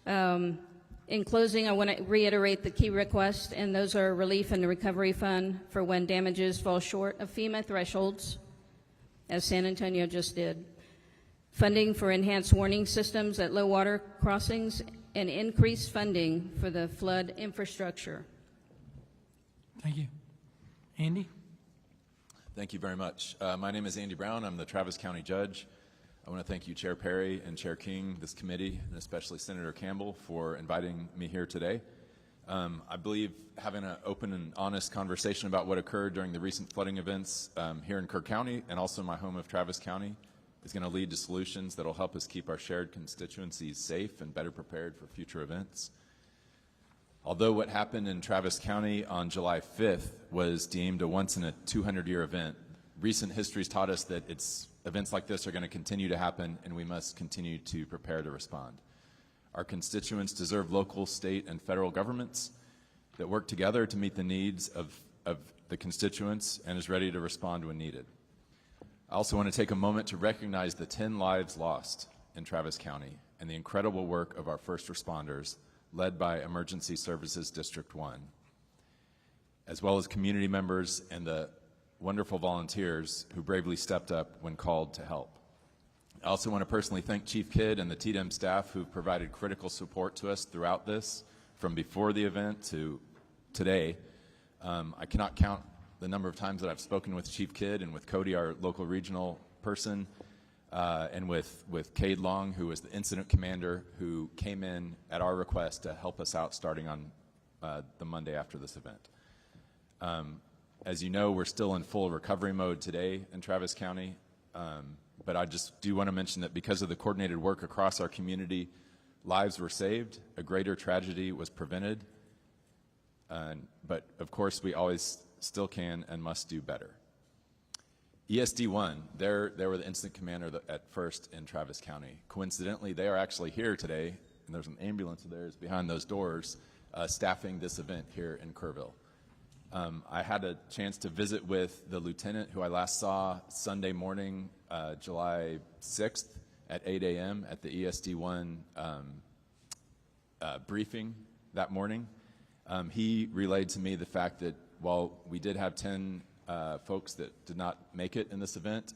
In closing, I want to reiterate the key requests, and those are relief and recovery fund for when damages fall short of FEMA thresholds, as San Antonio just did, funding for enhanced warning systems at low water crossings, and increased funding for the flood infrastructure. Thank you. Andy? Thank you very much. My name is Andy Brown. I'm the Travis County Judge. I want to thank you, Chair Perry and Chair King, this committee, and especially Senator Campbell for inviting me here today. I believe having an open and honest conversation about what occurred during the recent flooding events here in Kerr County and also my home of Travis County is going to lead to solutions that will help us keep our shared constituencies safe and better prepared for future events. Although what happened in Travis County on July 5th was deemed a once-in-a-200-year event, recent history's taught us that events like this are going to continue to happen, and we must continue to prepare to respond. Our constituents deserve local, state, and federal governments that work together to meet the needs of the constituents and is ready to respond when needed. I also want to take a moment to recognize the 10 lives lost in Travis County and the incredible work of our first responders, led by Emergency Services District 1, as well as community members and the wonderful volunteers who bravely stepped up when called to help. I also want to personally thank Chief Kidd and the TDEM staff who've provided critical support to us throughout this, from before the event to today. I cannot count the number of times that I've spoken with Chief Kidd and with Cody, our local regional person, and with Cade Long, who was the incident commander, who came in at our request to help us out starting on the Monday after this event. As you know, we're still in full recovery mode today in Travis County, but I just do want to mention that because of the coordinated work across our community, lives were saved, a greater tragedy was prevented, but of course we always still can and must do better. ESD1, they were the incident commander at first in Travis County. Coincidentally, they are actually here today, and there's an ambulance of theirs behind those doors staffing this event here in Kerrville. I had a chance to visit with the lieutenant who I last saw Sunday morning, July 6th at 8 a.m. at the ESD1 briefing that morning. He relayed to me the fact that while we did have 10 folks that did not make it in this event,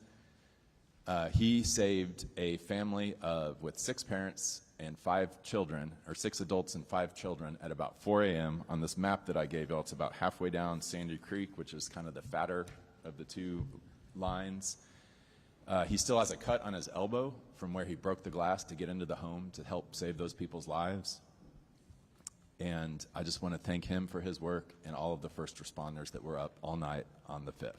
he saved a family with 6 parents and 5 children, or 6 adults and 5 children, at about 4 a.m. on this map that I gave you. It's about halfway down Sandy Creek, which is kind of the fatter of the 2 lines. He still has a cut on his elbow from where he broke the glass to get into the home to help save those people's lives. And I just want to thank him for his work and all of the first responders that were up all night on the 5th.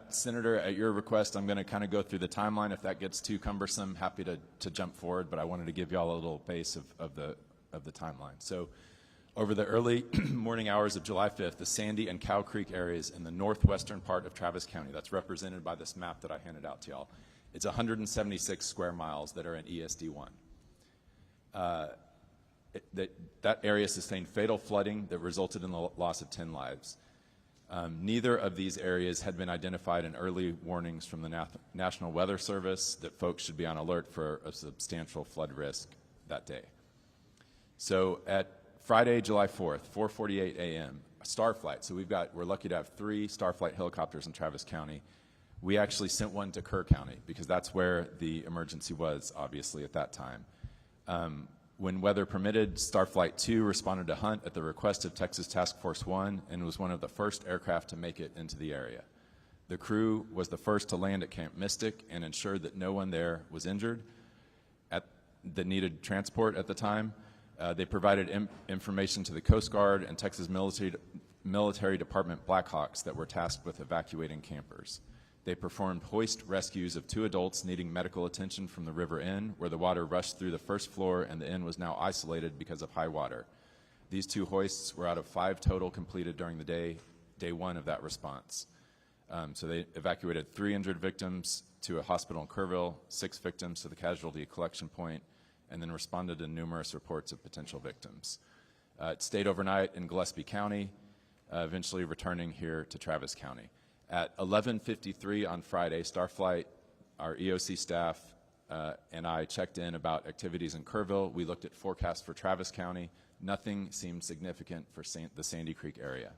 Senator, at your request, I'm going to kind of go through the timeline. If that gets too cumbersome, happy to jump forward, but I wanted to give you all a little base of the timeline. So over the early morning hours of July 5th, the Sandy and Cow Creek areas in the northwestern part of Travis County, that's represented by this map that I handed out to y'all. It's 176 square miles that are in ESD1. That area sustained fatal flooding that resulted in the loss of 10 lives. Neither of these areas had been identified in early warnings from the National Weather Service that folks should be on alert for a substantial flood risk that day. So at Friday, July 4th, 4:48 a.m., a Starflight. So we're lucky to have 3 Starflight helicopters in Travis County. We actually sent one to Kerr County because that's where the emergency was, obviously, at that time. When weather permitted, Starflight 2 responded to Hunt at the request of Texas Task Force 1 and was one of the first aircraft to make it into the area. The crew was the first to land at Camp Mystic and ensured that no one there was injured that needed transport at the time. They provided information to the Coast Guard and Texas Military Department Blackhawks that were tasked with evacuating campers. They performed hoist rescues of 2 adults needing medical attention from the River Inn, where the water rushed through the first floor and the inn was now isolated because of high water. These 2 hoists were out of 5 total completed during the day 1 of that response. So they evacuated 3 injured victims to a hospital in Kerrville, 6 victims to the casualty collection point, and then responded to numerous reports of potential victims. It stayed overnight in Gillespie County, eventually returning here to Travis County. At 11:53 on Friday, Starflight, our EOC staff, and I checked in about activities in Kerrville. We looked at forecasts for Travis County. Nothing seemed significant for the Sandy Creek area.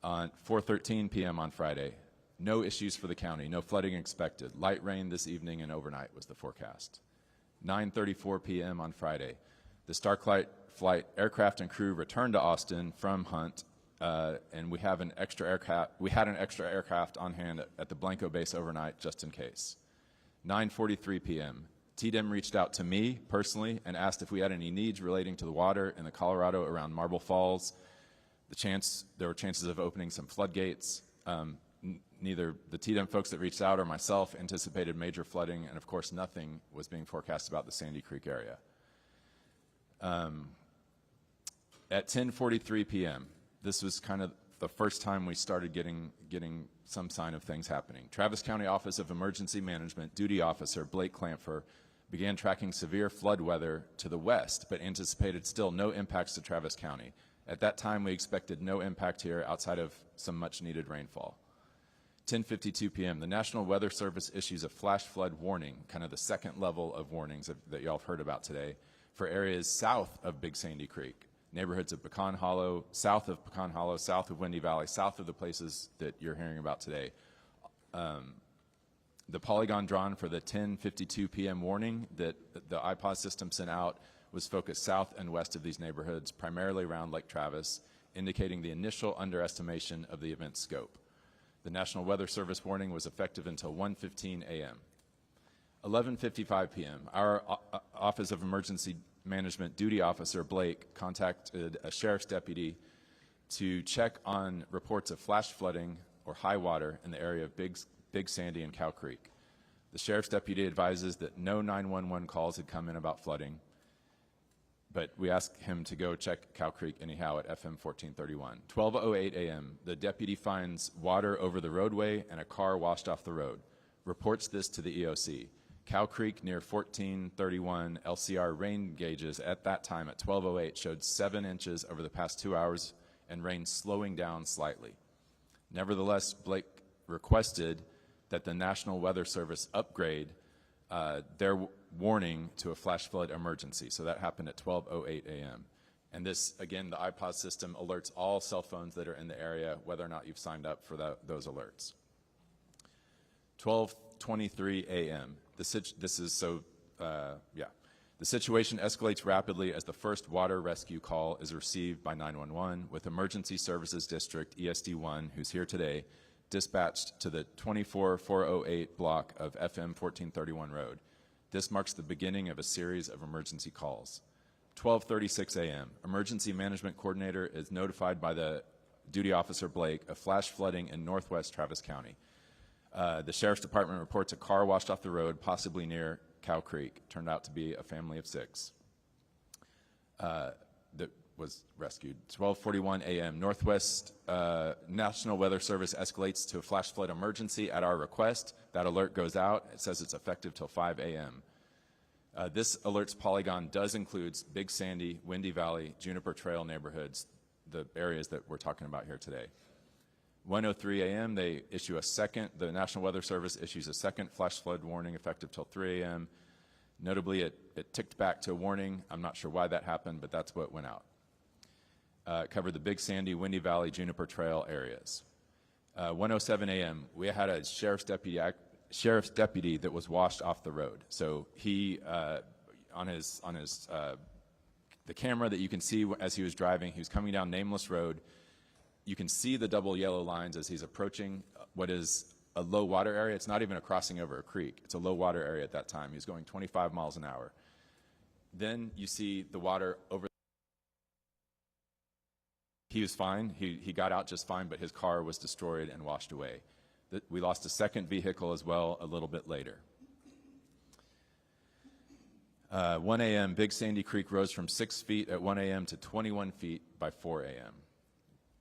On 4:13 p.m. on Friday, no issues for the county, no flooding expected. Light rain this evening and overnight was the forecast. 9:34 p.m. on Friday, the Starflight aircraft and crew returned to Austin from Hunt, and we had an extra aircraft on hand at the Blanco base overnight just in case. 9:43 p.m. TDEM reached out to me personally and asked if we had any needs relating to the water in the Colorado around Marble Falls. There were chances of opening some floodgates. Neither the TDEM folks that reached out or myself anticipated major flooding, and of course nothing was being forecast about the Sandy Creek area. At 10:43 p.m., this was kind of the first time we started getting some sign of things happening. Travis County Office of Emergency Management Duty Officer Blake Clamfer began tracking severe flood weather to the west, but anticipated still no impacts to Travis County. At that time, we expected no impact here outside of some much-needed rainfall. 10:52 p.m., the National Weather Service issues a flash flood warning, kind of the second level of warnings that y'all have heard about today, for areas south of Big Sandy Creek, neighborhoods of Pecan Hollow, south of Pecan Hollow, south of Windy Valley, south of the places that you're hearing about today. The polygon drawn for the 10:52 p.m. warning that the IPAWS system sent out was focused south and west of these neighborhoods, primarily around Lake Travis, indicating the initial underestimation of the event's scope. The National Weather Service warning was effective until 1:15 a.m. 11:55 p.m., our Office of Emergency Management Duty Officer Blake contacted a sheriff's deputy to check on reports of flash flooding or high water in the area of Big Sandy and Cow Creek. The sheriff's deputy advises that no 911 calls had come in about flooding, but we asked him to go check Cow Creek anyhow at FM 1431. 12:08 a.m., the deputy finds water over the roadway and a car washed off the road. Reports this to the EOC. Cow Creek near 1431 LCR rain gauges at that time at 12:08 showed 7 inches over the past 2 hours and rain slowing down slightly. Nevertheless, Blake requested that the National Weather Service upgrade their warning to a flash flood emergency. So that happened at 12:08 a.m. And this, again, the iPod system alerts all cell phones that are in the area, whether or not you've signed up for those alerts. 12:23 a.m. The situation escalates rapidly as the first water rescue call is received by 911, with Emergency Services District, ESD1, who's here today, dispatched to the 24408 block of FM 1431 Road. This marks the beginning of a series of emergency calls. 12:36 a.m. Emergency Management Coordinator is notified by the duty officer Blake of flash flooding in northwest Travis County. The Sheriff's Department reports a car washed off the road, possibly near Cow Creek. Turned out to be a family of 6 that was rescued. 12:41 a.m. Northwest National Weather Service escalates to a flash flood emergency at our request. That alert goes out. It says it's effective till 5 a.m. This alert's polygon does include Big Sandy, Windy Valley, Juniper Trail neighborhoods, the areas that we're talking about here today. 1:03 a.m. they issue a second, the National Weather Service issues a second flash flood warning effective till 3 a.m. Notably, it ticked back to a warning. I'm not sure why that happened, but that's what went out. It covered the Big Sandy, Windy Valley, Juniper Trail areas. 1:07 a.m. we had a sheriff's deputy that was washed off the road. So he, on his the camera that you can see as he was driving, he was coming down Nameless Road. You can see the double yellow lines as he's approaching what is a low water area. It's not even a crossing over a creek. It's a low water area at that time. He was going 25 miles an hour. Then you see the water over. He was fine. He got out just fine, but his car was destroyed and washed away. We lost a second vehicle as well a little bit later. 1 a.m., Big Sandy Creek rose from 6 feet at 1 a.m. to 21 feet by 4 a.m.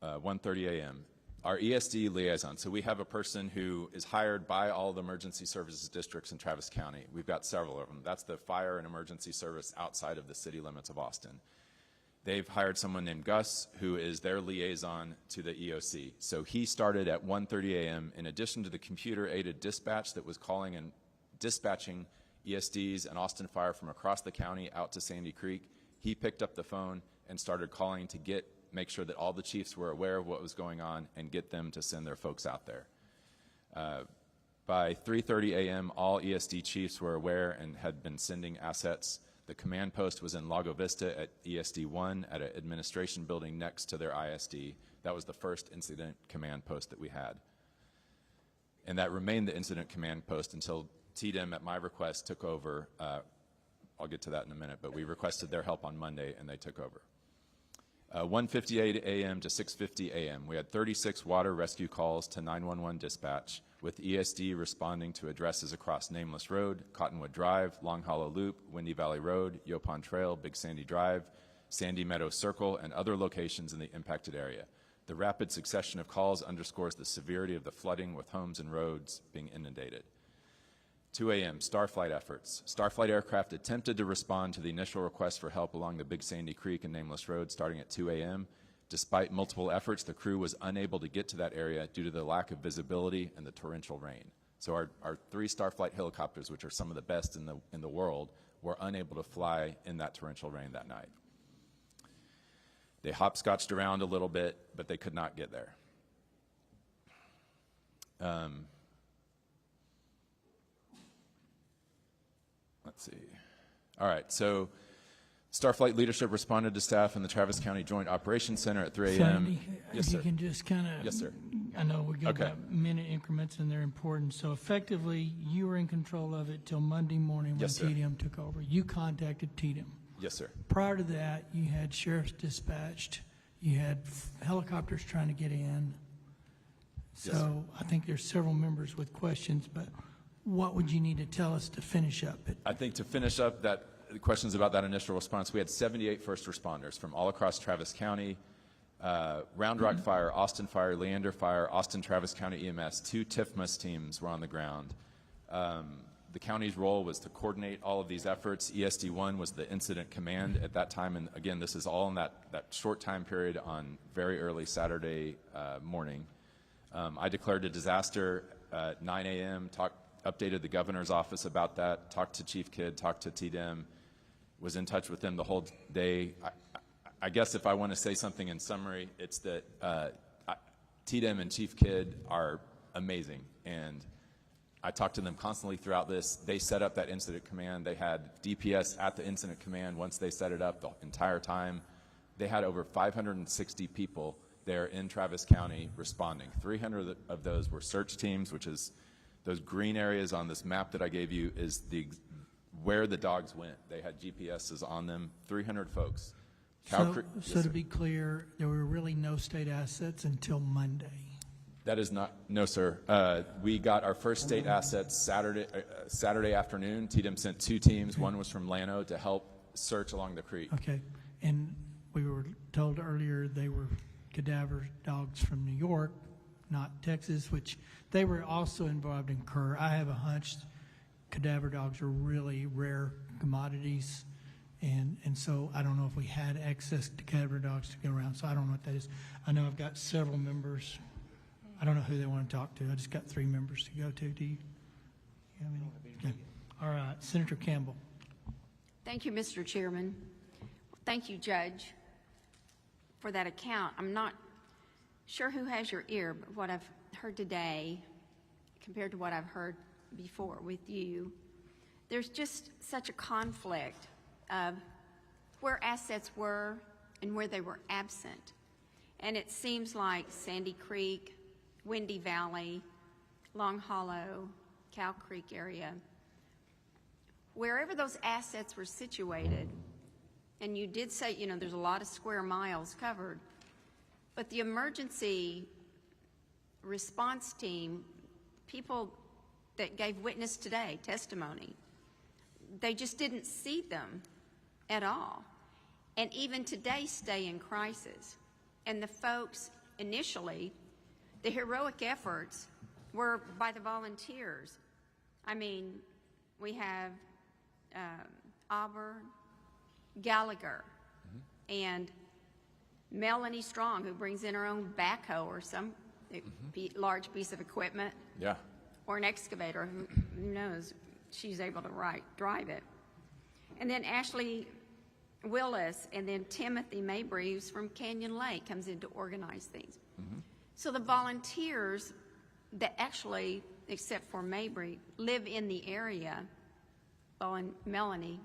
1:30 a.m. Our ESD liaison. So we have a person who is hired by all the emergency services districts in Travis County. We've got several of them. That's the fire and emergency service outside of the city limits of Austin. They've hired someone named Gus, who is their liaison to the EOC. So he started at 1:30 a.m. In addition to the computer-aided dispatch that was calling and dispatching ESDs and Austin Fire from across the county out to Sandy Creek, he picked up the phone and started calling to make sure that all the chiefs were aware of what was going on and get them to send their folks out there. By 3:30 a.m., all ESD chiefs were aware and had been sending assets. The command post was in Lago Vista at ESD1 at an administration building next to their ISD. That was the first incident command post that we had. And that remained the incident command post until TDM, at my request, took over. I'll get to that in a minute, but we requested their help on Monday, and they took over. 1:58 a.m. to 6:50 a.m. we had 36 water rescue calls to 911 dispatch, with ESD responding to addresses across Nameless Road, Cottonwood Drive, Long Hollow Loop, Windy Valley Road, Yopon Trail, Big Sandy Drive, Sandy Meadow Circle, and other locations in the impacted area. The rapid succession of calls underscores the severity of the flooding, with homes and roads being inundated. 2 a.m., Starflight efforts. Starflight aircraft attempted to respond to the initial request for help along the Big Sandy Creek and Nameless Road starting at 2 a.m. Despite multiple efforts, the crew was unable to get to that area due to the lack of visibility and the torrential rain. So our 3 Starflight helicopters, which are some of the best in the world, were unable to fly in that torrential rain that night. They hopscotched around a little bit, but they could not get there. Let's see. All right, so Starflight leadership responded to staff in the Travis County Joint Operations Center at 3 a.m. Sandy, Yes, if sir. you can just kind of, Yes, sir. I know we go Okay. by minute increments and they're important. So effectively, you were in control of it till Monday morning when Yes, sir. TDM took over. You contacted TDM. Yes, sir. Prior to that, you had sheriffs dispatched. You had helicopters trying to get in. Yes, sir. So I think there's several members with questions, but what would you need to tell us to finish up it? I think to finish up that, the questions about that initial response, we had 78 first responders from all across Travis County, Round Rock Fire, Austin Fire, Leander Fire, Austin Travis County EMS, 2 TIFMAS teams were on the ground. The county's role was to coordinate all of these efforts. ESD1 was the incident command at that time, and again, this is all in that short time period on very early Saturday morning. I declared a disaster at 9 a.m., updated the governor's office about that, talked to Chief Kidd, talked to TDM, was in touch with them the whole day. I guess if I want to say something in summary, it's that TDM and Chief Kidd are amazing, and I talked to them constantly throughout this. They set up that incident command. They had DPS at the incident command once they set it up the entire time. They had over 560 people there in Travis County responding. 300 of those were search teams, which is those green areas on this map that I gave you is where the dogs went. They had GPSs on them, 300 folks. So to be clear, there were really no state assets until Monday. That is not, no, sir. We got our first state assets Saturday afternoon. TDM sent 2 teams. One was from Llano to help search along the creek. Okay, and we were told earlier they were cadaver dogs from New York, not Texas, which they were also involved in Kerr. I have a hunch cadaver dogs are really rare commodities, and so I don't know if we had access to cadaver dogs to go around, so I don't know what that is. I know I've got several members. I don't know who they want to talk to. I just got 3 members to go to. Do you have any? Okay. All right, Senator Campbell. Thank you, Mr. Chairman. Thank you, Judge, for that account. I'm not sure who has your ear, but what I've heard today compared to what I've heard before with you, there's just such a conflict of where assets were and where they were absent. And it seems like Sandy Creek, Windy Valley, Long Hollow, Cow Creek area, wherever those assets were situated, and you did say, you know, there's a lot of square miles covered, but the emergency response team, people that gave witness today, testimony, they just didn't see them at all. And even today stay in crisis. And the folks initially, the heroic efforts were by the volunteers. I mean, we have Auburn, Gallagher, and Melanie Strong, who brings in her own backhoe or some large piece of equipment. Yeah. Or an excavator, who knows, she's able to drive it. And then Ashley Willis, and then Timothy Mabry, who's from Canyon Lake, comes in to organize things. So the volunteers that actually, except for Mabry, live in the area, well, and Melanie,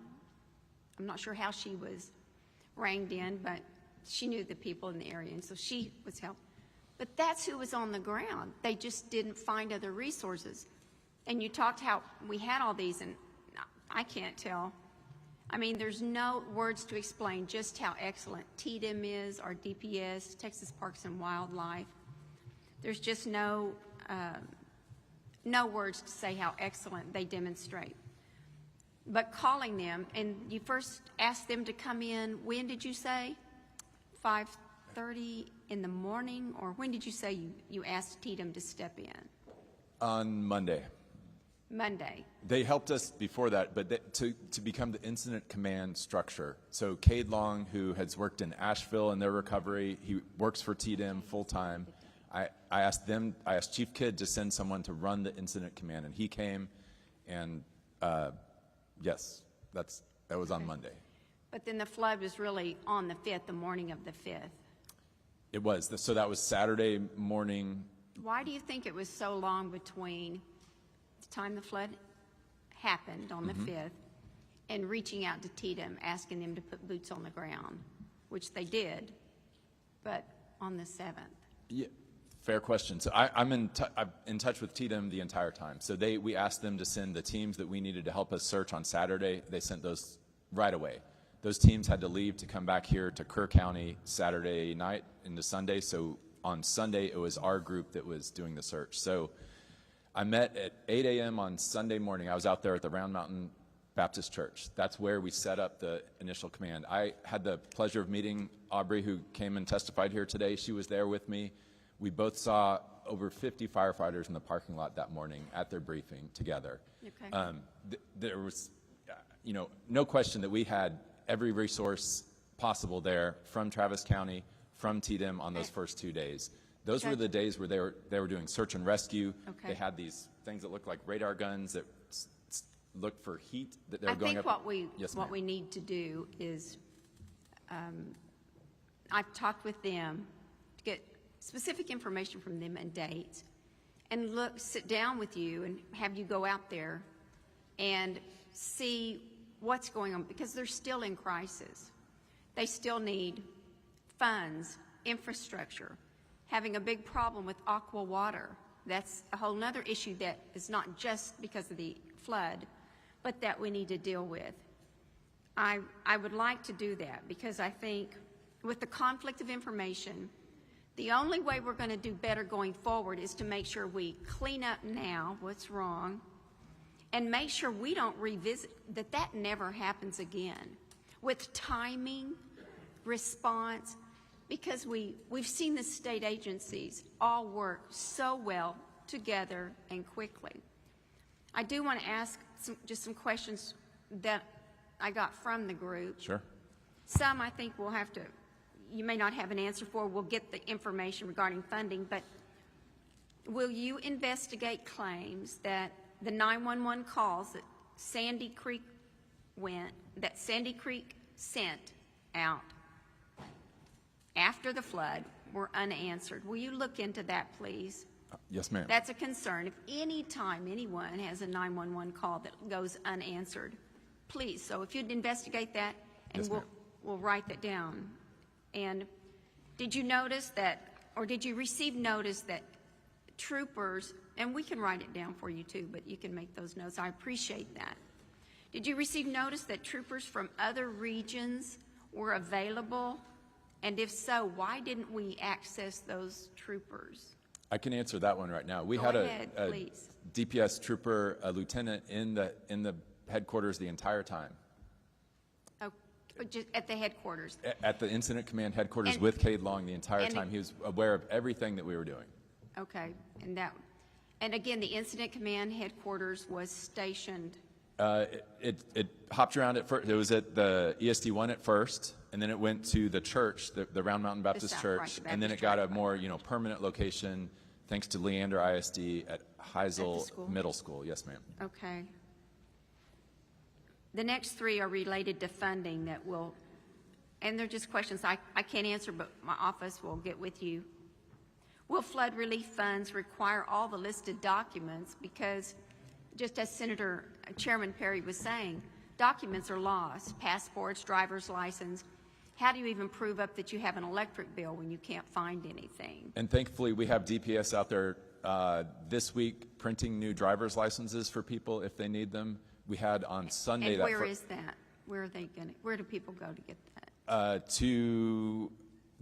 I'm not sure how she was ranged in, but she knew the people in the area, and so she was helped. But that's who was on the ground. They just didn't find other resources. And you talked how we had all these, and I can't tell. I mean, there's no words to explain just how excellent TDM is, our DPS, Texas Parks and Wildlife. There's just no words to say how excellent they demonstrate. But calling them, and you first asked them to come in, when did you say? 5:30 in the morning, or when did you say you asked TDM to step in? On Monday. Monday. They helped us before that, but to become the incident command structure. So Cade Long, who has worked in Asheville in their recovery, he works for TDM full-time. I asked Chief Kidd to send someone to run the incident command, and he came, and yes, that was on Monday. But then the flood was really on the 5th, the morning of the 5th. It was. So that was Saturday morning. Why do you think it was so long between the time the flood happened on the 5th and reaching out to TDM, asking them to put boots on the ground, which they did, but on the 7th? Yeah, fair question. So I'm in touch with TDM the entire time. So we asked them to send the teams that we needed to help us search on Saturday. They sent those right away. Those teams had to leave to come back here to Kerr County Saturday night into Sunday. So on Sunday, it was our group that was doing the search. So I met at 8 a.m. on Sunday morning. I was out there at the Round Mountain Baptist Church. That's where we set up the initial command. I had the pleasure of meeting Aubrey, who came and testified here today. She was there with me. We both saw over 50 firefighters in the parking lot that morning at their briefing together. Okay. There was, no question that we had every resource possible there from Travis County, from TDM on those first 2 days. Those were the days where they were doing search and rescue. Okay. They had these things that looked like radar guns that looked for heat that they were I going think up. what Yes, we need to do is, I've talked with them to get specific information from them and dates, and sit down with you and have you go out there and see what's going on, because they're still in crisis. They still need funds, infrastructure, having a big problem with aqua water. That's a whole nother issue that is not just because of the flood, but that we need to deal with. I would like to do that, because I think with the conflict of information, the only way we're going to do better going forward is to make sure we clean up now what's wrong and make sure we don't revisit, that never happens again, with timing, response, because we've seen the state agencies all work so well together and quickly. I do want to ask just some questions that I got from the group. Sure. Some I think we'll have to, you may not have an answer for. We'll get the information regarding funding, but will you investigate claims that the 911 calls that Sandy Creek sent out after the flood were unanswered? Will you look into that, please? Yes, ma'am. That's a concern. If any time anyone has a 911 call that goes unanswered, please. So if you'd investigate that, and Yes, we'll write that down. And did you notice that, or did you receive notice that troopers, and we can write it down for you too, but you can make those notes. I appreciate that. Did you receive notice that troopers from other regions were available? And if so, why didn't we access those troopers? I can answer that one right now. We Go had ahead, a please. DPS trooper, a lieutenant in the headquarters the entire time. Oh, just at the headquarters. At the incident command headquarters And- with Cade Long the entire and- time. He was aware of everything that we were doing. Okay, and again, the incident command headquarters was stationed. It hopped around at first. It was at the ESD 1 at first, and then it went to the church, the Round Mountain Baptist South, Church, right, the and then Baptist it got church, a more permanent location thanks to Leander ISD at Heisel school? Middle School. Yes, ma'am. Okay. The next three are related to funding that will, and they're just questions I can't answer, but my office will get with you. Will flood relief funds require all the listed documents? Because just as Chairman Perry was saying, documents are lost, passports, driver's license. How do you even prove up that you have an electric bill when you can't find anything? And thankfully, we have DPS out there this week printing new driver's licenses for people if they need them. We had on Sunday. And where is that? Where do people go to get that? To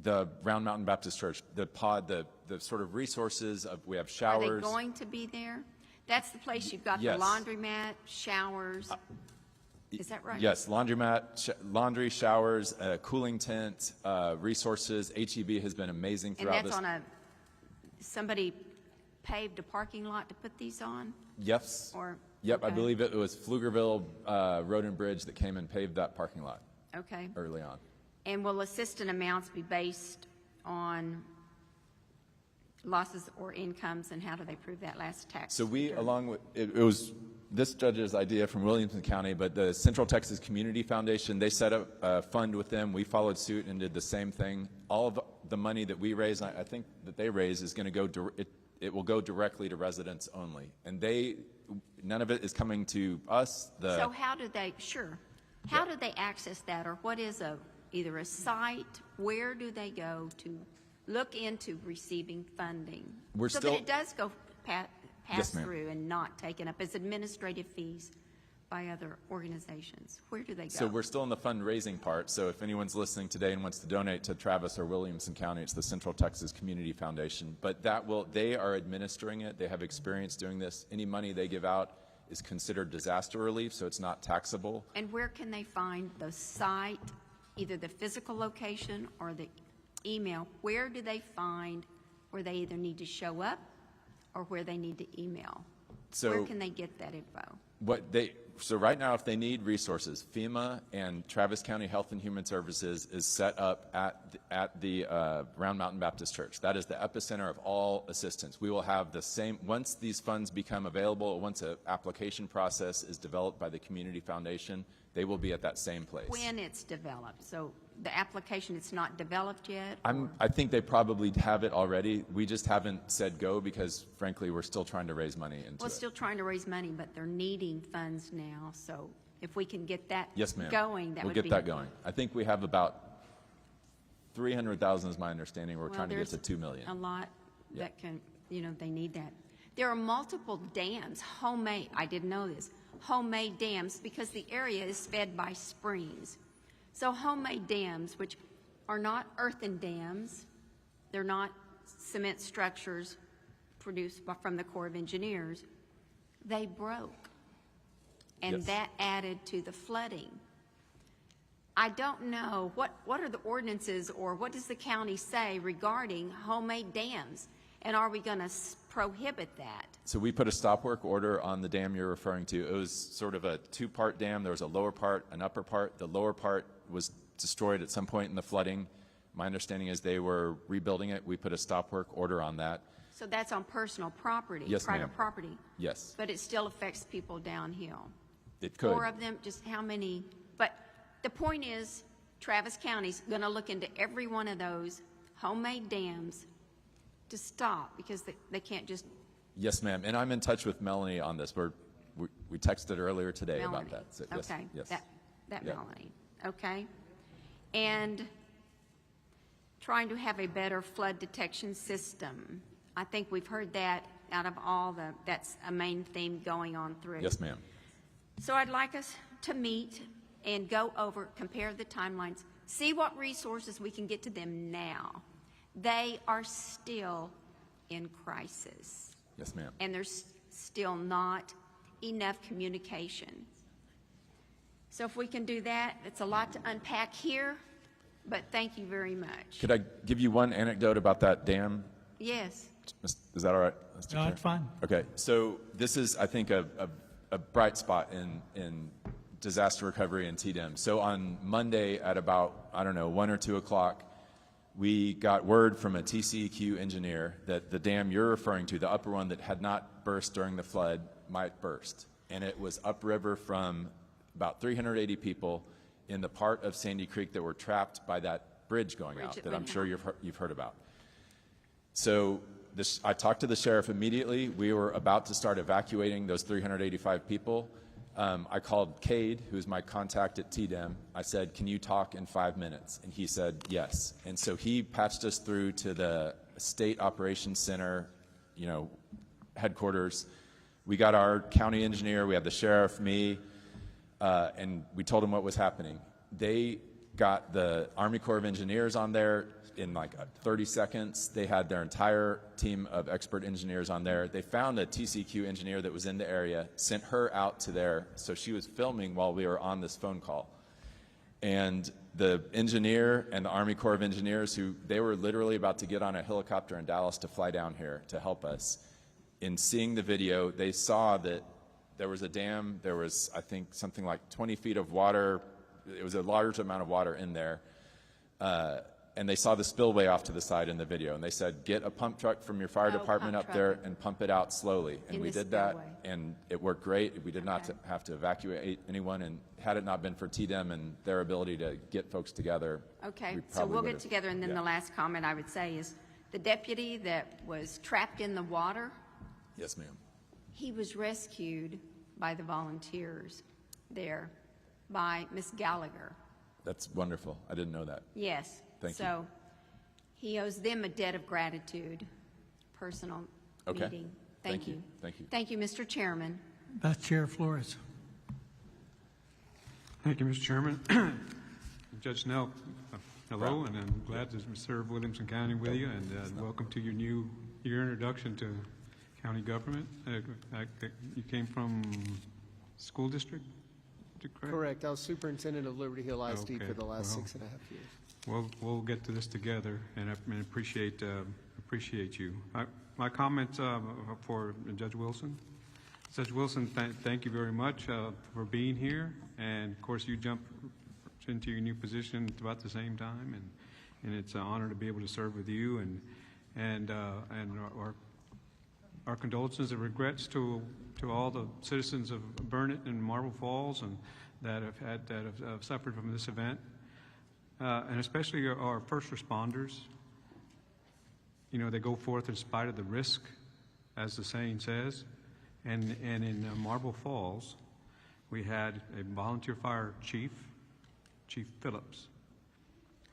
the Round Mountain Baptist Church, the sort of resources of, we have showers. Are they going to be there? That's the place you've got Yes. the laundromat, showers. Is that right? Yes, laundromat, laundry, showers, cooling tent, resources. HEB has been amazing And throughout that's this. on somebody paved a parking lot to put these on? Yes. Or, Yep, I okay. believe it was Pflugerville Road and Bridge that came and paved that parking lot Okay. early on. And will assistant amounts be based on losses or incomes, and how do they prove that last tax? So we, return? along with, it was this judge's idea from Williamson County, but the Central Texas Community Foundation, they set up a fund with them. We followed suit and did the same thing. All of the money that we raise, I think that they raise, is going to go, it will go directly to residents only. And none of it is coming to us. So how do they, how do they access that, or what is either a site? Where do they go to look into receiving funding? So that it does go pass Yes, ma'am. through and not taken up as administrative fees by other organizations. Where do they go? So we're still in the fundraising part. So if anyone's listening today and wants to donate to Travis or Williamson County, it's the Central Texas Community Foundation. But they are administering it. They have experience doing this. Any money they give out is considered disaster relief, so it's not taxable. And where can they find the site, either the physical location or the email? Where do they find where they either need to show up or where they need to email? So where can they get that info? So right now, if they need resources, FEMA and Travis County Health and Human Services is set up at the Round Mountain Baptist Church. That is the epicenter of all assistance. We will have the same, once these funds become available, once an application process is developed by the Community Foundation, they will be at that same place. When it's developed, so the application, it's not developed yet? I think they probably have it already. We just haven't said go because, frankly, we're still trying to raise money into Well, it. still trying to raise money, but they're needing funds now, so if we can get that Yes, ma'am. going, that we'll would get be... that going. I think we have about 300,000 is my understanding. We're Well, trying to get to there's 2 million. a lot Yeah. that can, they need that. There are multiple dams, homemade, I didn't know this, homemade dams, because the area is fed by springs. So homemade dams, which are not earthen dams, they're not cement structures produced from the Corps of Engineers, they broke. And Yes. that added to the flooding. I don't know, what are the ordinances or what does the county say regarding homemade dams? And are we going to prohibit that? So we put a stop work order on the dam you're referring to. It was sort of a two-part dam. There was a lower part, an upper part. The lower part was destroyed at some point in the flooding. My understanding is they were rebuilding it. We put a stop work order on that. So that's on personal property, Yes, private ma'am. property, Yes, but it still affects people downhill. it could. 4 of them, just how many? But the point is, Travis County's going to look into every one of those homemade dams to stop because they can't just... Yes, ma'am. And I'm in touch with Melanie on this. We texted earlier today Melanie. about that. So, yes, Okay, yes. that Yeah. Melanie, okay. And trying to have a better flood detection system. I think we've heard that out of that's a main theme going on through. Yes, ma'am. So I'd like us to meet and go over, compare the timelines, see what resources we can get to them now. They are still in crisis. Yes, ma'am. And there's still not enough communication. So if we can do that, it's a lot to unpack here, but thank you very much. Could I give you one anecdote about that dam? Yes. Is that all right, Mr. No, Chair? it's fine. Okay, so this is, I think, a bright spot in disaster recovery and TDEM. So on Monday at about, 1 or 2 o'clock, we got word from a TCEQ engineer that the dam you're referring to, the upper one that had not burst during the flood, might burst. And it was upriver from about 380 people in the part of Sandy Creek that were trapped by that bridge going out that I'm sure you've heard about. So I talked to the sheriff immediately. We were about to start evacuating those 385 people. I called Cade, who's my contact at TDEM. I said, can you talk in 5 minutes? And he said, yes. And so he patched us through to the State Operations Center, headquarters. We got our county engineer, we had the sheriff, me, and we told them what was happening. They got the Army Corps of Engineers on there in like 30 seconds. They had their entire team of expert engineers on there. They found a TCQ engineer that was in the area, sent her out to there, so she was filming while we were on this phone call. And the engineer and the Army Corps of Engineers, they were literally about to get on a helicopter in Dallas to fly down here to help us. In seeing the video, they saw that there was a dam, there was, I think, something like 20 feet of water. It was a large amount of water in there. And they saw the spillway off to the side in the video. And they said, get a pump truck from your fire department up there and pump it out slowly. And we did that, and it worked great. We did not have to evacuate anyone. And had it not been for TDEM and their ability to get folks together, Okay, we so probably we'll would've- get together, and then yeah. the last comment I would say is the deputy that was trapped in the water, Yes, ma'am. he was rescued by the volunteers there, by Miss Gallagher. That's wonderful. I didn't know that. Yes. Thank you. So he owes them a debt of gratitude, personal Okay. meeting. Thank you. Thank you. Thank you, Mr. Chairman. Vice Chair Flores. Thank you, Mr. Chairman. Judge Snell, hello, and I'm glad to serve Williamson County with you, and welcome to your introduction to county government. You came from school district? Correct. I was superintendent of Liberty Hill ISD Okay, for the last well, 6.5 years. Well, we'll get to this together, and I appreciate you. My comments for Judge Wilson. Judge Wilson, thank you very much for being here. And of course, you jumped into your new position about the same time, and it's an honor to be able to serve with you. And our condolences and regrets to all the citizens of Burnett and Marble Falls and that have suffered from this event, and especially our first responders. You know, they go forth in spite of the risk, as the saying says. And in Marble Falls, we had a volunteer fire chief, Chief Phillips,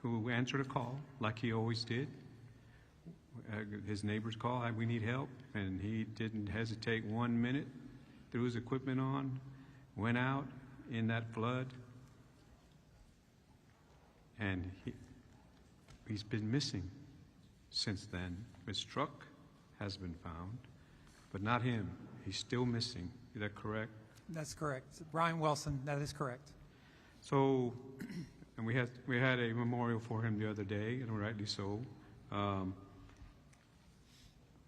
who answered a call like he always did. His neighbors called, "We need help," and he didn't hesitate 1 minute, threw his equipment on, went out in that flood, and he's been missing since then. His truck has been found, but not him. He's still missing. Is that correct? That's correct. Brian Wilson, that is correct. So, and we had a memorial for him the other day, and rightly so.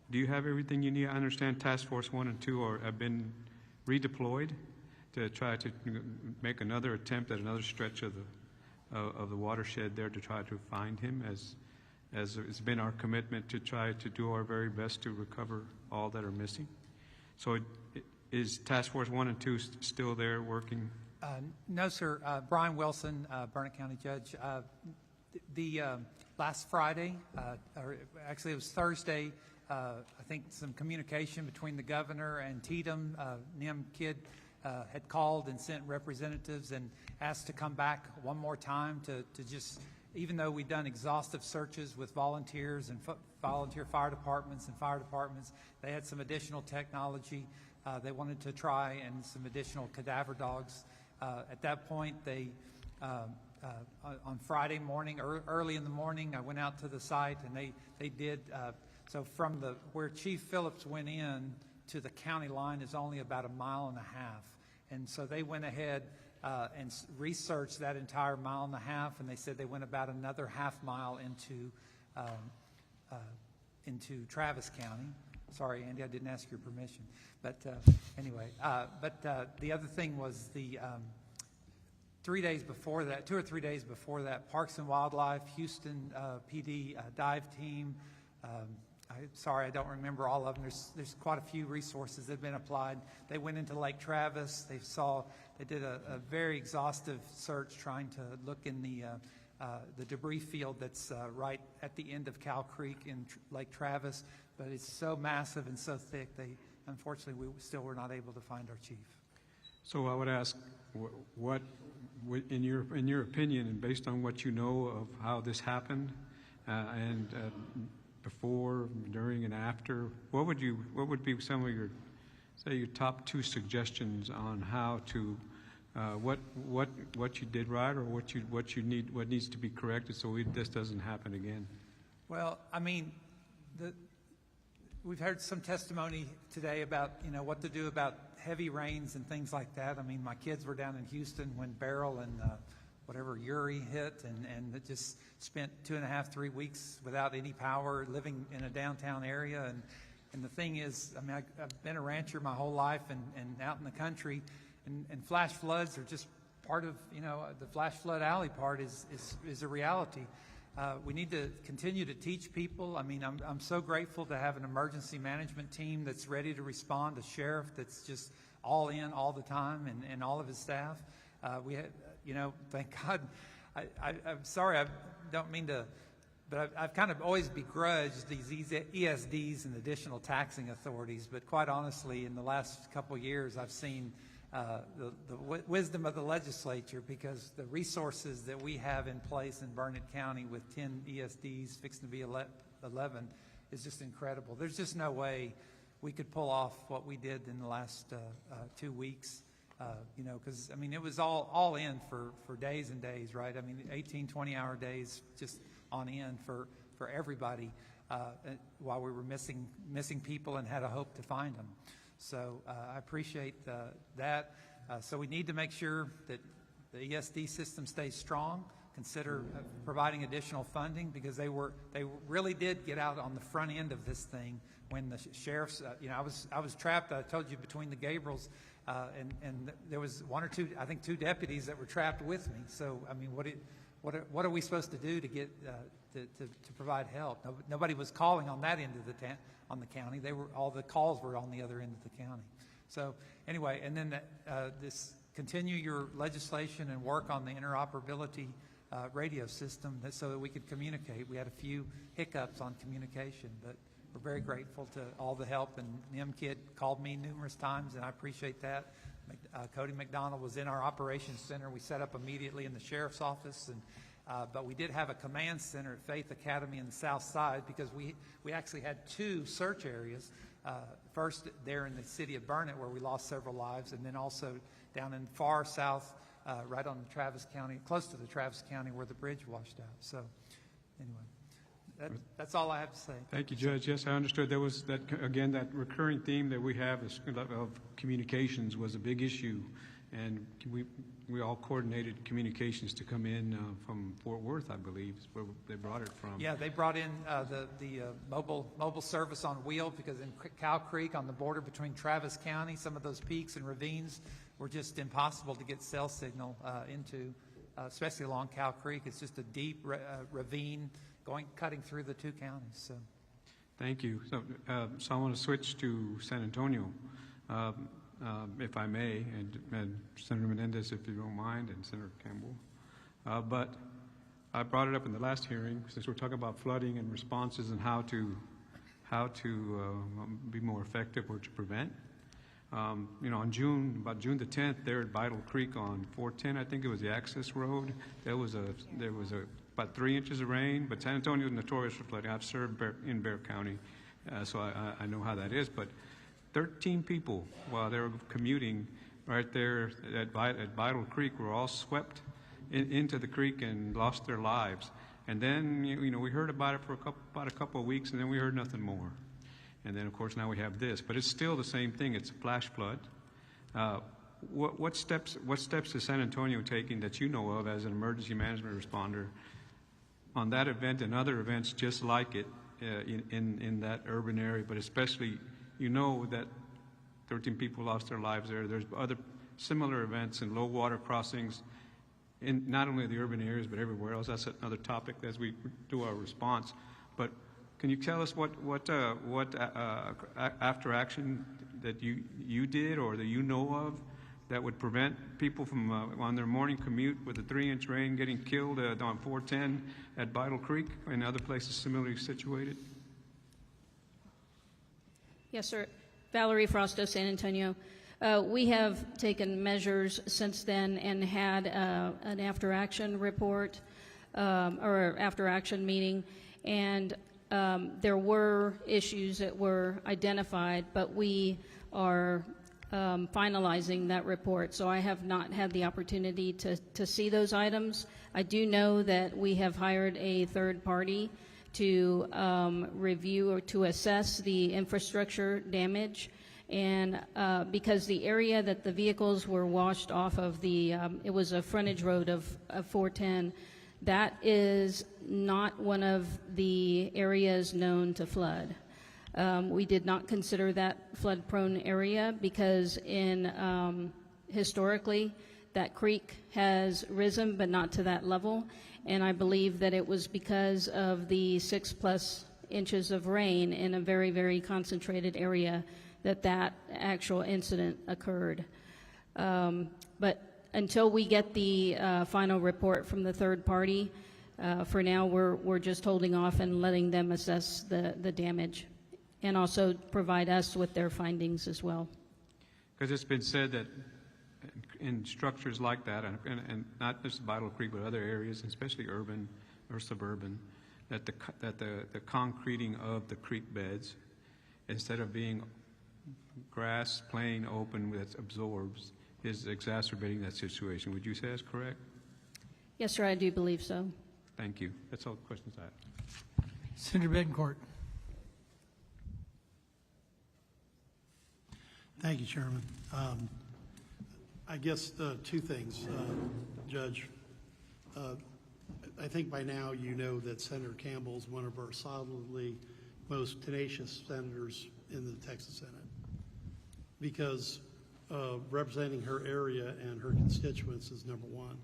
Do you have everything you need? I understand Task Force 1 and 2 have been redeployed to try to make another attempt at another stretch of the watershed there to try to find him, as it's been our commitment to try to do our very best to recover all that are missing. So is Task Force 1 and 2 still there working? No, sir. Brian Wilson, Burnett County Judge. The last Friday, or actually it was Thursday, I think some communication between the governor and Tatum, NIM Kidd, had called and sent representatives and asked to come back one more time to just, even though we'd done exhaustive searches with volunteers and volunteer fire departments and fire departments, they had some additional technology they wanted to try and some additional cadaver dogs. At that point, they, on Friday morning, early in the morning, I went out to the site and they did, so from where Chief Phillips went in to the county line is only about 1.5 miles. And so they went ahead and researched that entire 1.5 miles, and they said they went about another 0.5 mile into Travis County. Sorry, Andy, I didn't ask your permission. But anyway, the other thing was the 3 days before that, 2 or 3 days before that, Parks and Wildlife, Houston PD dive team. Sorry, I don't remember all of them. There's quite a few resources that have been applied. They went into Lake Travis. They did a very exhaustive search trying to look in the debris field that's right at the end of Cow Creek in Lake Travis. But it's so massive and so thick, unfortunately, we still were not able to find our chief. So I would ask, what in your opinion, and based on what you know of how this happened, and before, during, and after, what would be some of your top 2 suggestions on how to what you did right, or what needs to be corrected so this doesn't happen again? Well, I mean, we've heard some testimony today about what to do about heavy rains and things like that. I mean, my kids were down in Houston when Beryl and Uri hit, and it just spent 2.5, 3 weeks without any power, living in a downtown area. And the thing is, I mean, I've been a rancher my whole life and out in the country, and flash floods are just part of, the flash flood alley part is a reality. We need to continue to teach people. I mean, I'm so grateful to have an emergency management team that's ready to respond, a sheriff that's just all in all the time, and all of his staff. We had, thank God. I'm sorry, I don't mean to, but I've kind of always begrudged these ESDs and additional taxing authorities. But quite honestly, in the last couple of years, I've seen the wisdom of the legislature, because the resources that we have in place in Burnett County with 10 ESDs fixing to be 11 is just incredible. There's just no way we could pull off what we did in the last 2 weeks. Because, I mean, it was all in for days and days, right? I mean, 18, 20-hour days just on end for everybody while we were missing people and had a hope to find them. So I appreciate that. So we need to make sure that the ESD system stays strong. consider providing additional funding, because they really did get out on the front end of this thing when the sheriffs, I was trapped, I told you, between the Gabriels, and there was one or two, I think 2 deputies that were trapped with me. So, I mean, what are we supposed to do to get to provide help? Nobody was calling on that end of the county. All the calls were on the other end of the county. So anyway, and then this continue your legislation and work on the interoperability radio system so that we could communicate. We had a few hiccups on communication, but we're very grateful to all the help. And NIMKID called me numerous times, and I appreciate that. Cody McDonald was in our operations center. We set up immediately in the sheriff's office, but we did have a command center at Faith Academy in the south side, because we actually had 2 search areas. First there in the city of Burnett, where we lost several lives, and then also down in far south, right on the Travis County, close to the Travis County, where the bridge washed out. So anyway, that's all I have to say. Thank you, Judge. Yes, I understood. There was that, again, that recurring theme that we have of communications was a big issue, and we all coordinated communications to come in from Fort Worth, I believe, is where they brought it from. Yeah, they brought in the mobile service on wheels, because in Cow Creek, on the border between Travis County, some of those peaks and ravines were just impossible to get cell signal into, especially along Cow Creek. It's just a deep ravine cutting through the 2 counties. So, thank you. So I want to switch to San Antonio, if I may, and Senator Menendez, if you don't mind, and Senator Campbell. But I brought it up in the last hearing, since we're talking about flooding and responses and how to be more effective or to prevent. On June the 10th, there at Vital Creek on 410, I think it was the access road, there was about 3 inches of rain. But San Antonio is notorious for flooding. I've served in Bear County, so I know how that is. But 13 people, while they were commuting right there at Vital Creek, were all swept into the creek and lost their lives. And then, we heard about it for about a couple of weeks, and then we heard nothing more. And then, of course, now we have this. But it's still the same thing. It's a flash flood. What steps is San Antonio taking that you know of as an emergency management responder on that event and other events just like it in that urban area, but especially, that 13 people lost their lives there. There's other similar events in low water crossings in not only the urban areas but everywhere else. That's another topic as we do our response. But can you tell us what after action that you did or that you know of that would prevent people from on their morning commute with a 3-inch rain getting killed on 410 at Vital Creek and other places similarly situated? Yes, sir. Valerie Frosto, San Antonio. We have taken measures since then and had an after-action report or after-action meeting, and there were issues that were identified, but we are finalizing that report, so I have not had the opportunity to see those items. I do know that we have hired a third party to review or to assess the infrastructure damage, and because the area that the vehicles were washed off of, it was a frontage road of 410, that is not one of the areas known to flood. We did not consider that flood-prone area because historically that creek has risen, but not to that level. And I believe that it was because of the 6+ inches of rain in a very, very concentrated area that actual incident occurred. But until we get the final report from the third party, for now we're just holding off and letting them assess the damage and also provide us with their findings as well. Because it's been said that in structures like that, and not just Vital Creek, but other areas, especially urban or suburban, that the concreting of the creek beds, instead of being grass plain open that absorbs, is exacerbating that situation. Would you say that's correct? Yes, sir, I do believe so. Thank you. That's all the questions I have. Senator Betancourt. Thank you, Chairman. I guess 2 things, Judge. I think by now you know that Senator Campbell is one of our solidly most tenacious senators in the Texas Senate, because representing her area and her constituents is number one.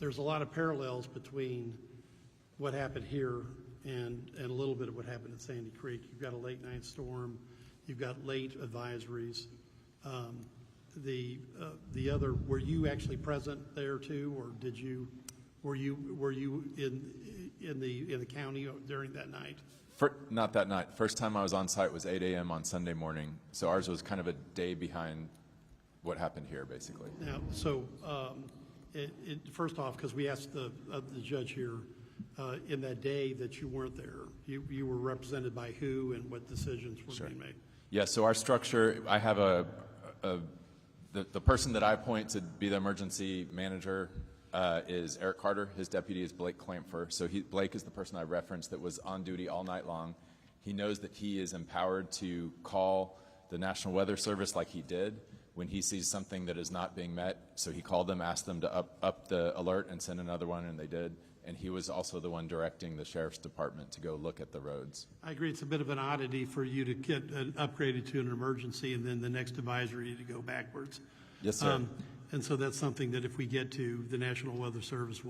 There's a lot of parallels between what happened here and a little bit of what happened at Sandy Creek. You've got a late night storm, you've got late advisories. The other, were you actually present there too, or were you in the county during that night? Not that night. First time I was on site was 8 a.m. on Sunday morning. So ours was kind of a day behind what happened here, basically. Now, so first off, because we asked the judge here in that day that you weren't there, you were represented by who and what decisions were being made? Yeah. So our structure, I have the person that I appoint to be the emergency manager is Eric Carter. His deputy is Blake Clampfer. So Blake is the person I referenced that was on duty all night long. He knows that he is empowered to call the National Weather Service like he did when he sees something that is not being met. So he called them, asked them to up the alert and send another one, and they did. And he was also the one directing the Sheriff's Department to go look at the roads. I agree. It's a bit of an oddity for you to get upgraded to an emergency and then the next advisory to go backwards. Yes, sir. And so that's something that if we get to the National Weather Service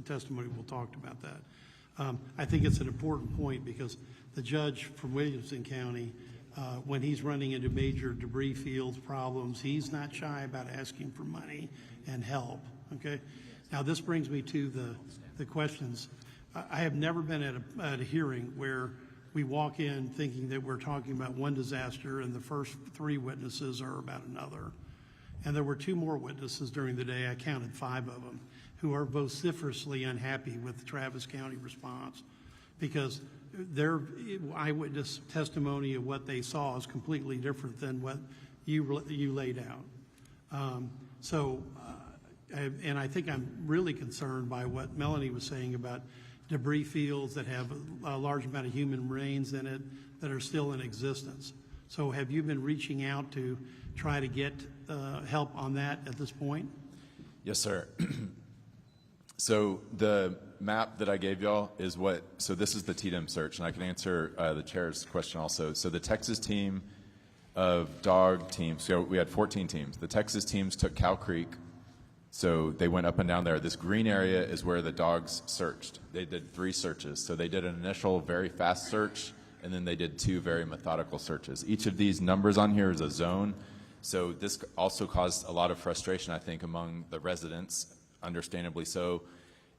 testimony, we'll talk about that. I think it's an important point because the judge from Williamson County, when he's running into major debris fields problems, he's not shy about asking for money and help, okay? Now, this brings me to the questions. I have never been at a hearing where we walk in thinking that we're talking about one disaster and the first three witnesses are about another. And there were two more witnesses during the day, I counted 5 of them, who are vociferously unhappy with the Travis County response because their eyewitness testimony of what they saw is completely different than what you laid out. And I think I'm really concerned by what Melanie was saying about debris fields that have a large amount of human remains in it that are still in existence. So have you been reaching out to try to get help on that at this point? Yes, sir. So the map that I gave y'all is so this is the TDM search, and I can answer the chair's question also. So the Texas team of dog teams, so we had 14 teams. The Texas teams took Cow Creek, so they went up and down there. This green area is where the dogs searched. They did 3 searches. So they did an initial very fast search, and then they did 2 very methodical searches. Each of these numbers on here is a zone. So this also caused a lot of frustration, I think, among the residents, understandably so.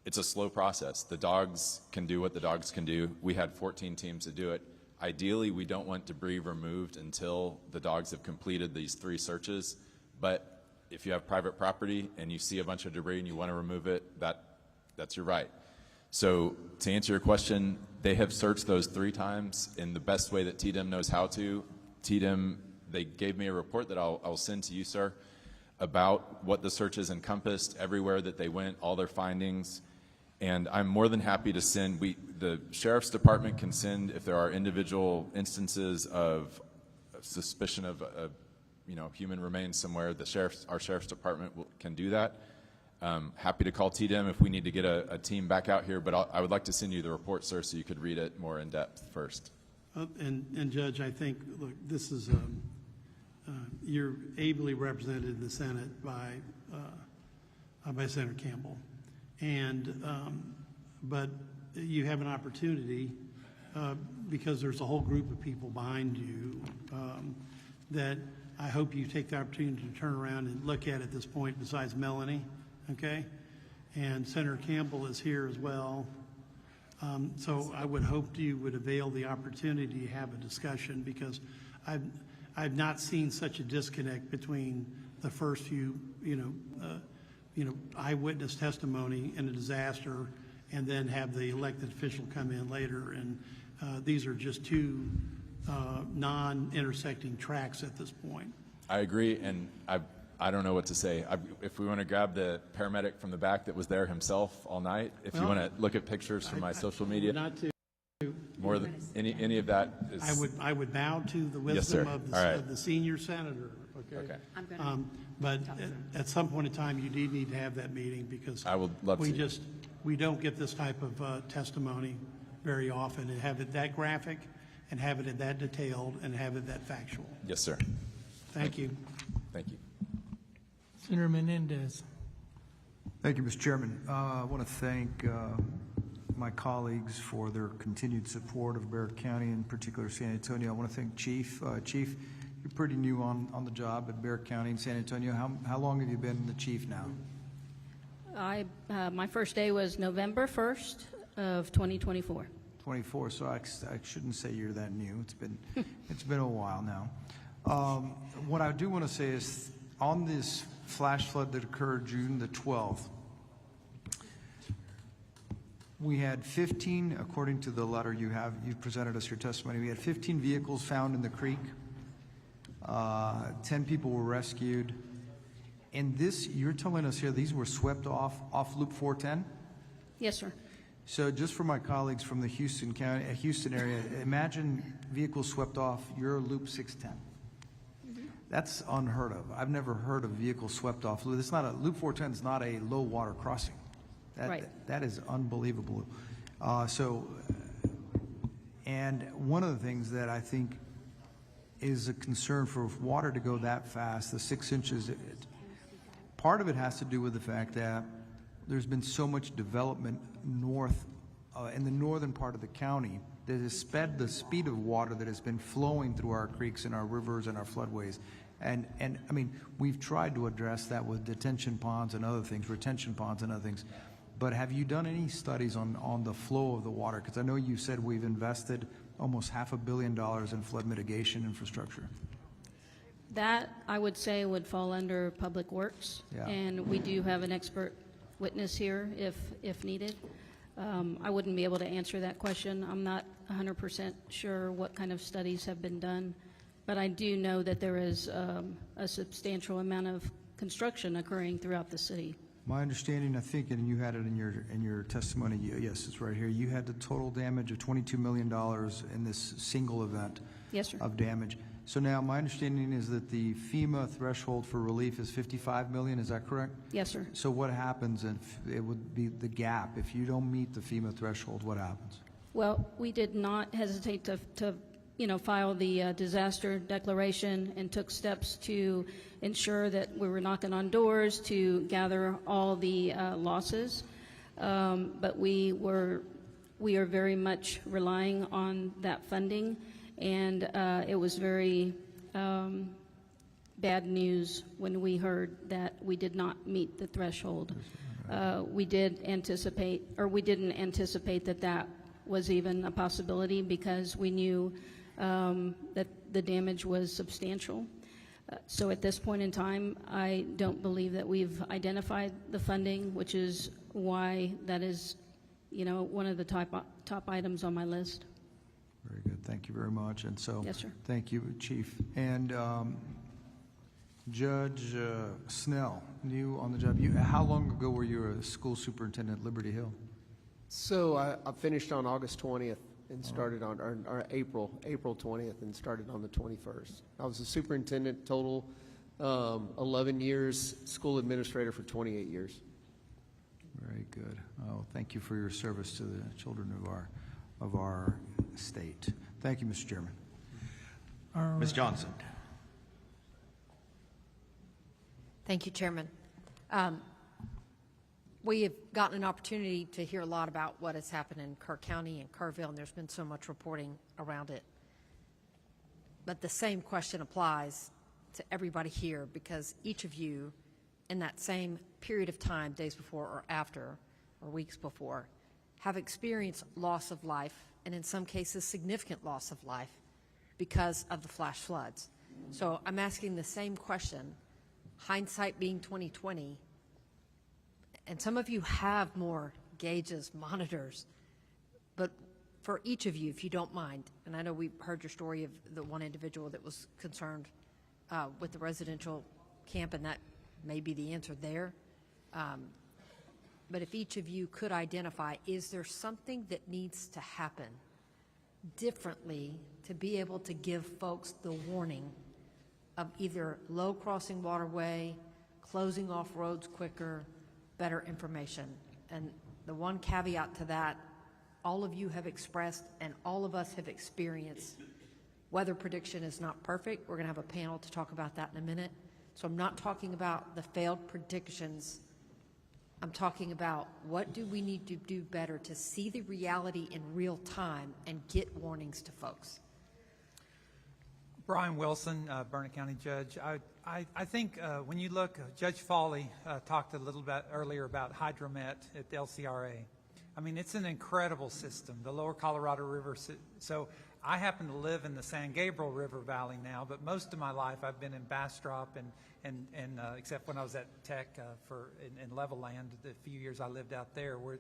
It's a slow process. The dogs can do what the dogs can do. We had 14 teams to do it. Ideally, we don't want debris removed until the dogs have completed these 3 searches. But if you have private property and you see a bunch of debris and you want to remove it, that's your right. So to answer your question, they have searched those 3 times in the best way that TDM knows how to. TDM, they gave me a report that I'll send to you, sir, about what the searches encompassed, everywhere that they went, all their findings. And I'm more than happy to send, the Sheriff's Department can send, if there are individual instances of suspicion of human remains somewhere, our Sheriff's Department can do that. Happy to call TDM if we need to get a team back out here, but I would like to send you the report, sir, so you could read it more in depth first. And Judge, I think, look, this is, you're ably represented in the Senate by Senator Campbell. And, but you have an opportunity, because there's a whole group of people behind you, that I hope you take the opportunity to turn around and look at this point besides Melanie, okay? And Senator Campbell is here as well. So I would hope you would avail the opportunity to have a discussion, because I've not seen such a disconnect between the first few, eyewitness testimony in a disaster and then have the elected official come in later. And these are just 2 non-intersecting tracks at this point. I agree, and I don't know what to say. If we want to grab the paramedic from the back that was there himself all night, if you want to look at pictures from my social media, not to more than any of that is. I would bow to the wisdom Yes, sir. of All right. the senior senator. Okay. I'm going But at some point in time, you do need to have that meeting because I would love to. we don't get this type of testimony very often and have it that graphic and have it that detailed and have it that factual. Yes, sir. Thank you. Thank you. Senator Menendez. Thank you, Mr. Chairman. I want to thank my colleagues for their continued support of Barrett County, in particular San Antonio. I want to thank Chief. Chief, you're pretty new on the job at Barrett County in San Antonio. How long have you been the chief now? My first day was November 1st of 2024. 24, so I shouldn't say you're that new. It's been a while now. What I do want to say is on this flash flood that occurred June the 12th, we had 15, according to the letter you presented us your testimony, we had 15 vehicles found in the creek. 10 people were rescued. And this, you're telling us here, these were swept off Loop 410? Yes, sir. So just for my colleagues from the Houston area, imagine vehicles swept off your Loop 610. That's unheard of. I've never heard of vehicles swept off. Loop 410 is not a low water crossing. Right. That is unbelievable. And one of the things that I think is a concern for water to go that fast, the 6 inches, part of it has to do with the fact that there's been so much development in the northern part of the county that has sped the speed of water that has been flowing through our creeks and our rivers and our floodways. And I mean, we've tried to address that with detention ponds and other things, retention ponds and other things. But have you done any studies on the flow of the water? Because I know you said we've invested almost $500 million in flood mitigation infrastructure. That, I would say, would fall under Public Works. Yeah. And we do have an expert witness here if needed. I wouldn't be able to answer that question. I'm not 100% sure what kind of studies have been done, but I do know that there is a substantial amount of construction occurring throughout the city. My understanding, I think, and you had it in your testimony, yes, it's right here, you had the total damage of $22 million in this single event. Yes, sir. Of damage. So now my understanding is that the FEMA threshold for relief is $55 million, is that correct? Yes, sir. So what happens if it would be the gap? If you don't meet the FEMA threshold, what happens? Well, we did not hesitate to file the disaster declaration and took steps to ensure that we were knocking on doors to gather all the losses. But we are very much relying on that funding, and it was very bad news when we heard that we did not meet the threshold. We didn't anticipate that was even a possibility because we knew that the damage was substantial. So at this point in time, I don't believe that we've identified the funding, which is why that is, one of the top items on my list. Very good. Thank you very much. And so, yes, sir. Thank you, Chief. And Judge Snell, new on the job. How long ago were you a school superintendent at Liberty Hill? So I finished on August 20th and started on or April 20th and started on the 21st. I was a superintendent total 11 years, school administrator for 28 years. Very good. Oh, thank you for your service to the children of our state. Thank you, Mr. Chairman. Ms. Johnson. Thank you, Chairman. We have gotten an opportunity to hear a lot about what has happened in Kerr County and Kerrville, and there's been so much reporting around it. But the same question applies to everybody here because each of you, in that same period of time, days before or after, or weeks before, have experienced loss of life, and in some cases, significant loss of life because of the flash floods. So I'm asking the same question, hindsight being 2020, and some of you have more gauges, monitors, but for each of you, if you don't mind, and I know we heard your story of the one individual that was concerned with the residential camp, and that may be the answer there. But if each of you could identify, is there something that needs to happen differently to be able to give folks the warning of either low crossing waterway, closing off roads quicker, better information. And the one caveat to that, all of you have expressed and all of us have experienced, weather prediction is not perfect. We're going to have a panel to talk about that in a minute. So I'm not talking about the failed predictions. I'm talking about what do we need to do better to see the reality in real time and get warnings to folks. Brian Wilson, Burnett County Judge. I think when you look, Judge Foley talked a little bit earlier about Hydromet at the LCRA. I mean, it's an incredible system, the Lower Colorado River. So I happen to live in the San Gabriel River Valley now, but most of my life I've been in Bastrop and except when I was at Tech in Level Land, the few years I lived out there, where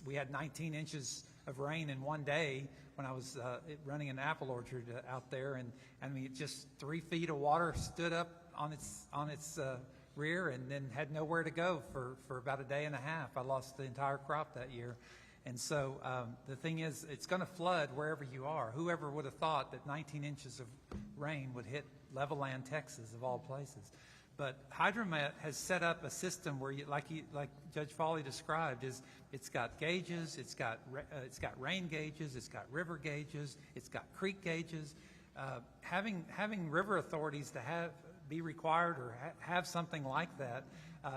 we had 19 inches of rain in one day when I was running an apple orchard out there, and I mean, just 3 feet of water stood up on its rear and then had nowhere to go for about a day and a half. I lost the entire crop that year. And so the thing is, it's going to flood wherever you are. Whoever would have thought that 19 inches of rain would hit Level Land, Texas, of all places. But Hydromet has set up a system where, like Judge Foley described, it's got gauges, it's got rain gauges, it's got river gauges, it's got creek gauges. Having river authorities to be required or have something like that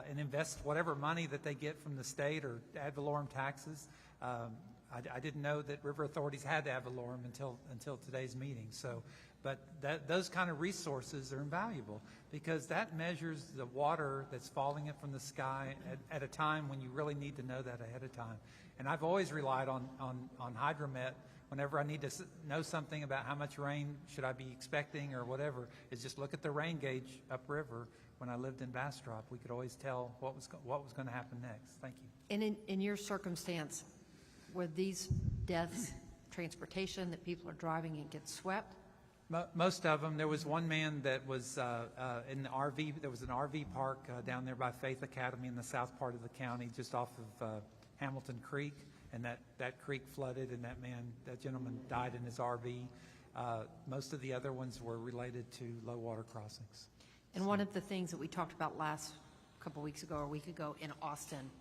and invest whatever money that they get from the state or ad valorem taxes. I didn't know that river authorities had ad valorem until today's meeting. So, but those kind of resources are invaluable because that measures the water that's falling in from the sky at a time when you really need to know that ahead of time. And I've always relied on Hydromet whenever I need to know something about how much rain should I be expecting or whatever, is just look at the rain gauge upriver. When I lived in Bastrop, we could always tell what was going to happen next. Thank you. And in your circumstance, were these deaths transportation that people are driving and get swept? Most of them. There was one man that was in the RV. There was an RV park down there by Faith Academy in the south part of the county, just off of Hamilton Creek, and that creek flooded, and that gentleman died in his RV. Most of the other ones were related to low water crossings. And one of the things that we talked about last couple weeks ago or a week ago in Austin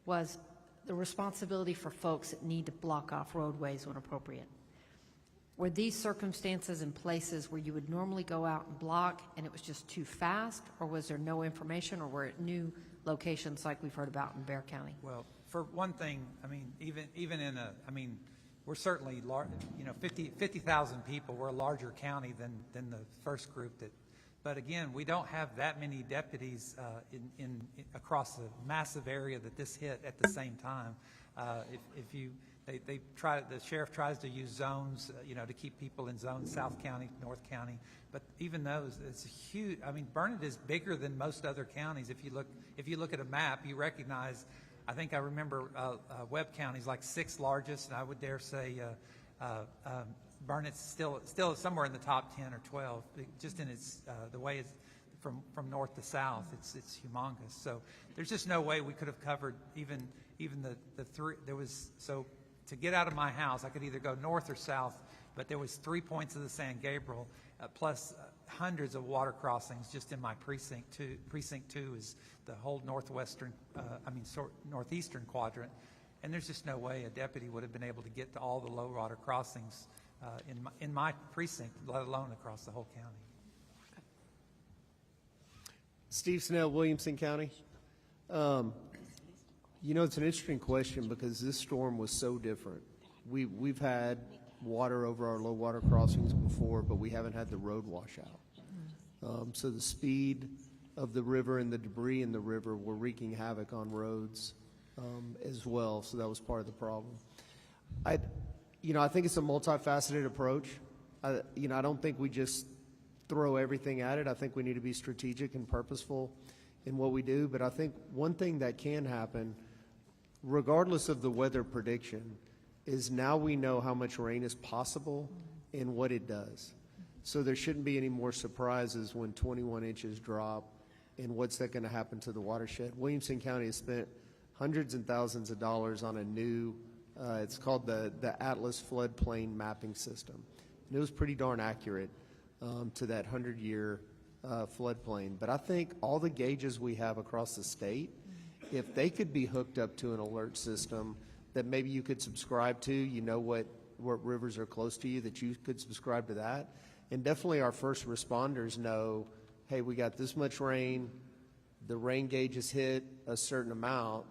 was the responsibility for folks that need to block off roadways when appropriate. Were these circumstances in places where you would normally go out and block and it was just too fast, or was there no information, or were it new locations like we've heard about in Bear County? Well, for one thing, I mean, even in we're certainly large, 50,000 people. We're a larger county than the first group but again, we don't have that many deputies across the massive area that this hit at the same time. The sheriff tries to use zones, to keep people in zones, South County, North County, but even those, it's huge. I mean, Burnett is bigger than most other counties. If you look at a map, you recognize. I think I remember Webb County's like 6th largest, and I would dare say Burnett's still somewhere in the top 10 or 12, just in its the way it's from north to south. It's humongous. So there's just no way we could have covered even the three. So to get out of my house, I could either go north or south, but there was 3 points of the San Gabriel plus hundreds of water crossings just in my precinct. Precinct 2 is the whole northeastern quadrant, and there's just no way a deputy would have been able to get to all the low water crossings in my precinct, let alone across the whole county. Steve Snell, Williamson County. It's an interesting question because this storm was so different. We've had water over our low water crossings before, but we haven't had the road washout. So the speed of the river and the debris in the river were wreaking havoc on roads as well. So that was part of the problem. I think it's a multifaceted approach. I don't think we just throw everything at it. I think we need to be strategic and purposeful in what we do. But I think one thing that can happen, regardless of the weather prediction, is now we know how much rain is possible and what it does. So there shouldn't be any more surprises when 21 inches drop and what's that going to happen to the watershed. Williamson County has spent hundreds and thousands of dollars on a new it's called the Atlas Floodplain Mapping System. And it was pretty darn accurate to that 100-year floodplain. But I think all the gauges we have across the state, if they could be hooked up to an alert system that maybe you could subscribe to, you know what rivers are close to you, that you could subscribe to that. And definitely our first responders know, hey, we got this much rain, the rain gauge has hit a certain amount,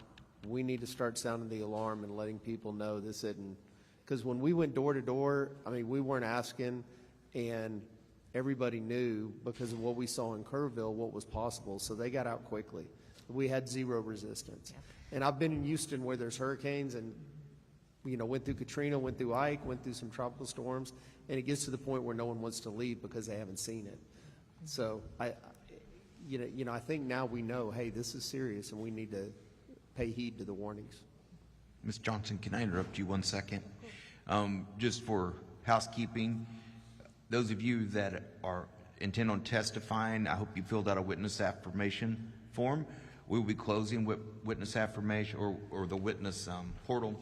we need to start sounding the alarm and letting people know this isn't. Because when we went door to door, I mean, we weren't asking, and everybody knew because of what we saw in Kerrville what was possible, so they got out quickly. We had zero resistance. Yeah. And I've been in Houston where there's hurricanes, and went through Katrina, went through Ike, went through some tropical storms, and it gets to the point where no one wants to leave because they haven't seen it. So I think now we know, hey, this is serious, and we need to pay heed to the warnings. Ms. Johnson, can I interrupt you 1 second? Just for housekeeping, those of you that intend on testifying, I hope you filled out a witness affirmation form. We will be closing witness affirmation or the witness portal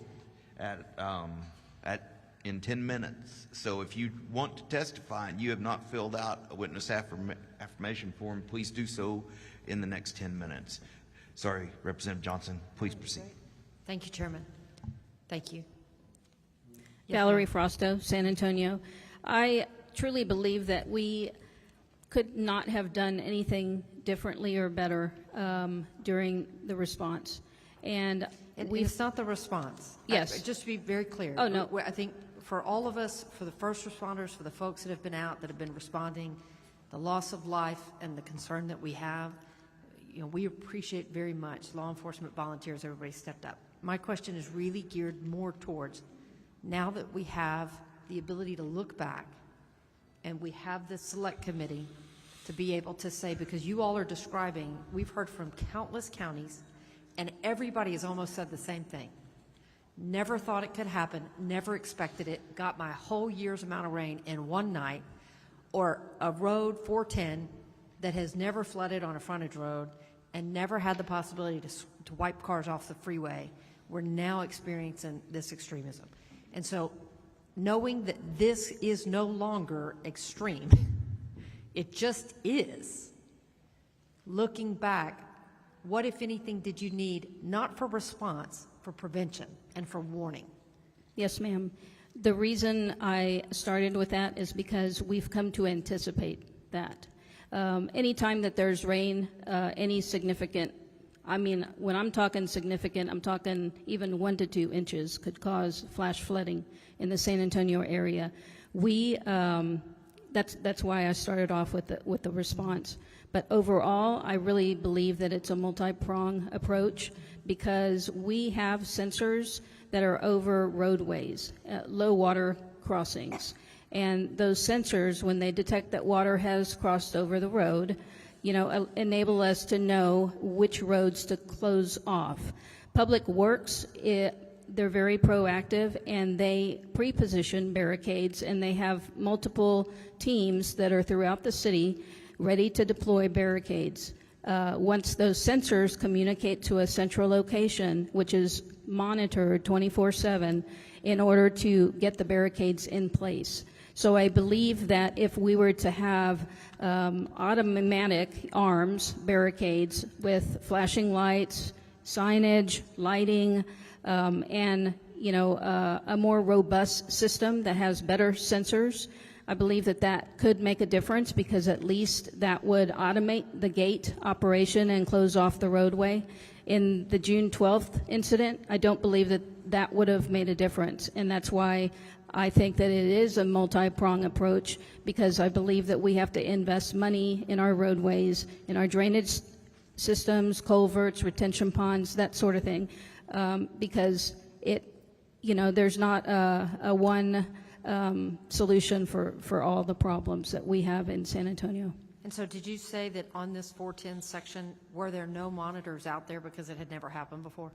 in 10 minutes. So if you want to testify and you have not filled out a witness affirmation form, please do so in the next 10 minutes. Sorry, Representative Johnson, please proceed. Thank you, Chairman. Thank you. Valerie Frosto, San Antonio. I truly believe that we could not have done anything differently or better during the response. And it's not the response. Yes. Just to be very clear. Oh, no. I think for all of us, for the first responders, for the folks that have been out, that have been responding, the loss of life and the concern that we have, we appreciate very much law enforcement volunteers, everybody stepped up. My question is really geared more towards now that we have the ability to look back and we have this select committee to be able to say, because you all are describing, we've heard from countless counties, and everybody has almost said the same thing. Never thought it could happen, never expected it, got my whole year's amount of rain in one night, or a road 410 that has never flooded on a frontage road and never had the possibility to wipe cars off the freeway. We're now experiencing this extremism. And so knowing that this is no longer extreme, it just is, looking back, what, if anything, did you need, not for response, for prevention and for warning? Yes, ma'am. The reason I started with that is because we've come to anticipate that. Anytime that there's rain, any significant, when I'm talking significant, I'm talking even 1 to 2 inches could cause flash flooding in the San Antonio area. That's why I started off with the response. But overall, I really believe that it's a multi-prong approach because we have sensors that are over roadways, low water crossings. And those sensors, when they detect that water has crossed over the road, enable us to know which roads to close off. Public Works, they're very proactive, and they pre-position barricades, and they have multiple teams that are throughout the city ready to deploy barricades. Once those sensors communicate to a central location, which is monitored 24/7 in order to get the barricades in place. So I believe that if we were to have automatic arms, barricades with flashing lights, signage, lighting, and a more robust system that has better sensors, I believe that could make a difference because at least that would automate the gate operation and close off the roadway. In the June 12th incident, I don't believe that would have made a difference, and that's why I think that it is a multi-prong approach because I believe that we have to invest money in our roadways, in our drainage systems, culverts, retention ponds, that sort of thing, because there's not a one solution for all the problems that we have in San Antonio. And so did you say that on this 410 section, were there no monitors out there because it had never happened before?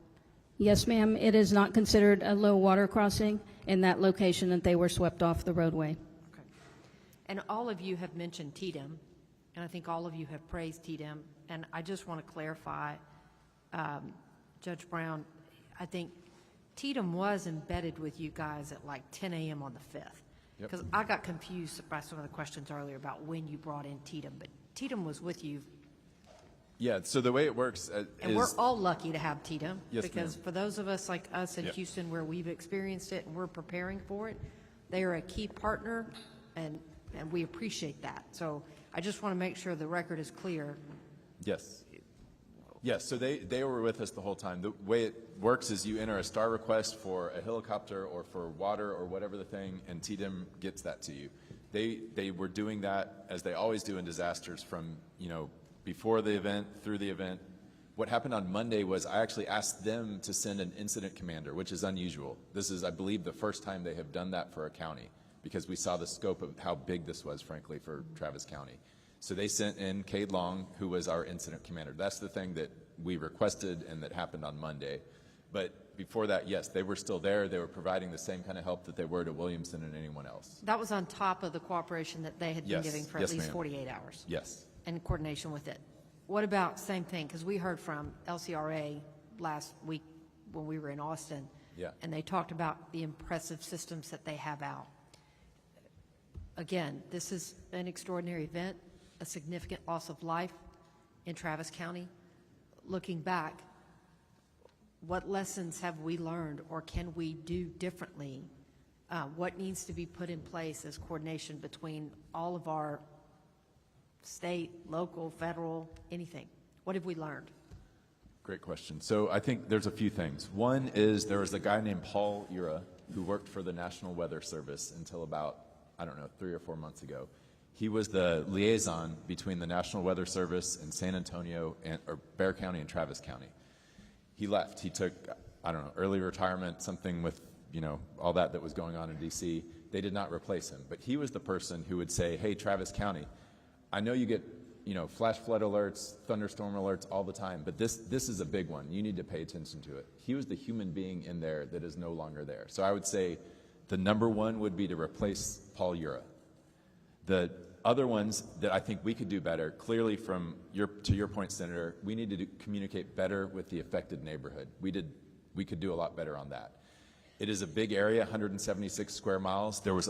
Yes, ma'am. It is not considered a low water crossing in that location that they were swept off the roadway. Okay. And all of you have mentioned TDM, and I think all of you have praised TDM. And I just want to clarify, Judge Brown, I think TDM was embedded with you guys at like 10 a.m. on the 5th. Because I got confused by some of the questions earlier about when you brought in TDM, but Tatum was with you, Yeah, so the way it works and is... we're all lucky to have Tatum. Yes, because ma'am. for those of us like us in Yep. Houston where we've experienced it and we're preparing for it, they are a key partner, and we appreciate that. So I just want to make sure the record is clear. Yes. Yes, so they were with us the whole time. The way it works is you enter a STAR request for a helicopter or for water or whatever the thing, and TDM gets that to you. They were doing that, as they always do in disasters, from, before the event, through the event. What happened on Monday was I actually asked them to send an incident commander, which is unusual. This is, I believe, the first time they have done that for a county, because we saw the scope of how big this was, frankly, for Travis County. So they sent in Cade Long, who was our incident commander. That's the thing that we requested and that happened on Monday. But before that, yes, they were still there. They were providing the same kind of help that they were to Williamson and anyone else. That was on top of the cooperation that they had been Yes. giving for Yes, at least ma'am. 48 hours. Yes. In coordination with it. What about same thing? Because we heard from LCRA last week when we were in Austin. Yeah. And they talked about the impressive systems that they have out. Again, this is an extraordinary event, a significant loss of life in Travis County. Looking back, what lessons have we learned, or can we do differently? What needs to be put in place as coordination between all of our state, local, federal, anything? What have we learned? Great question. So I think there's a few things. One is there was a guy named Paul Ura who worked for the National Weather Service until about, 3 or 4 months ago. He was the liaison between the National Weather Service and San Antonio or Bexar County and Travis County. He left. He took, early retirement, something with, all that was going on in D.C. They did not replace him. But he was the person who would say, hey, Travis County, I know you get, flash flood alerts, thunderstorm alerts all the time, but this is a big one. You need to pay attention to it. He was the human being in there that is no longer there. So I would say the number one would be to replace Paul Ura. The other ones that I think we could do better, clearly to your point, Senator, we need to communicate better with the affected neighborhood. We could do a lot better on that. It is a big area, 176 square miles. There was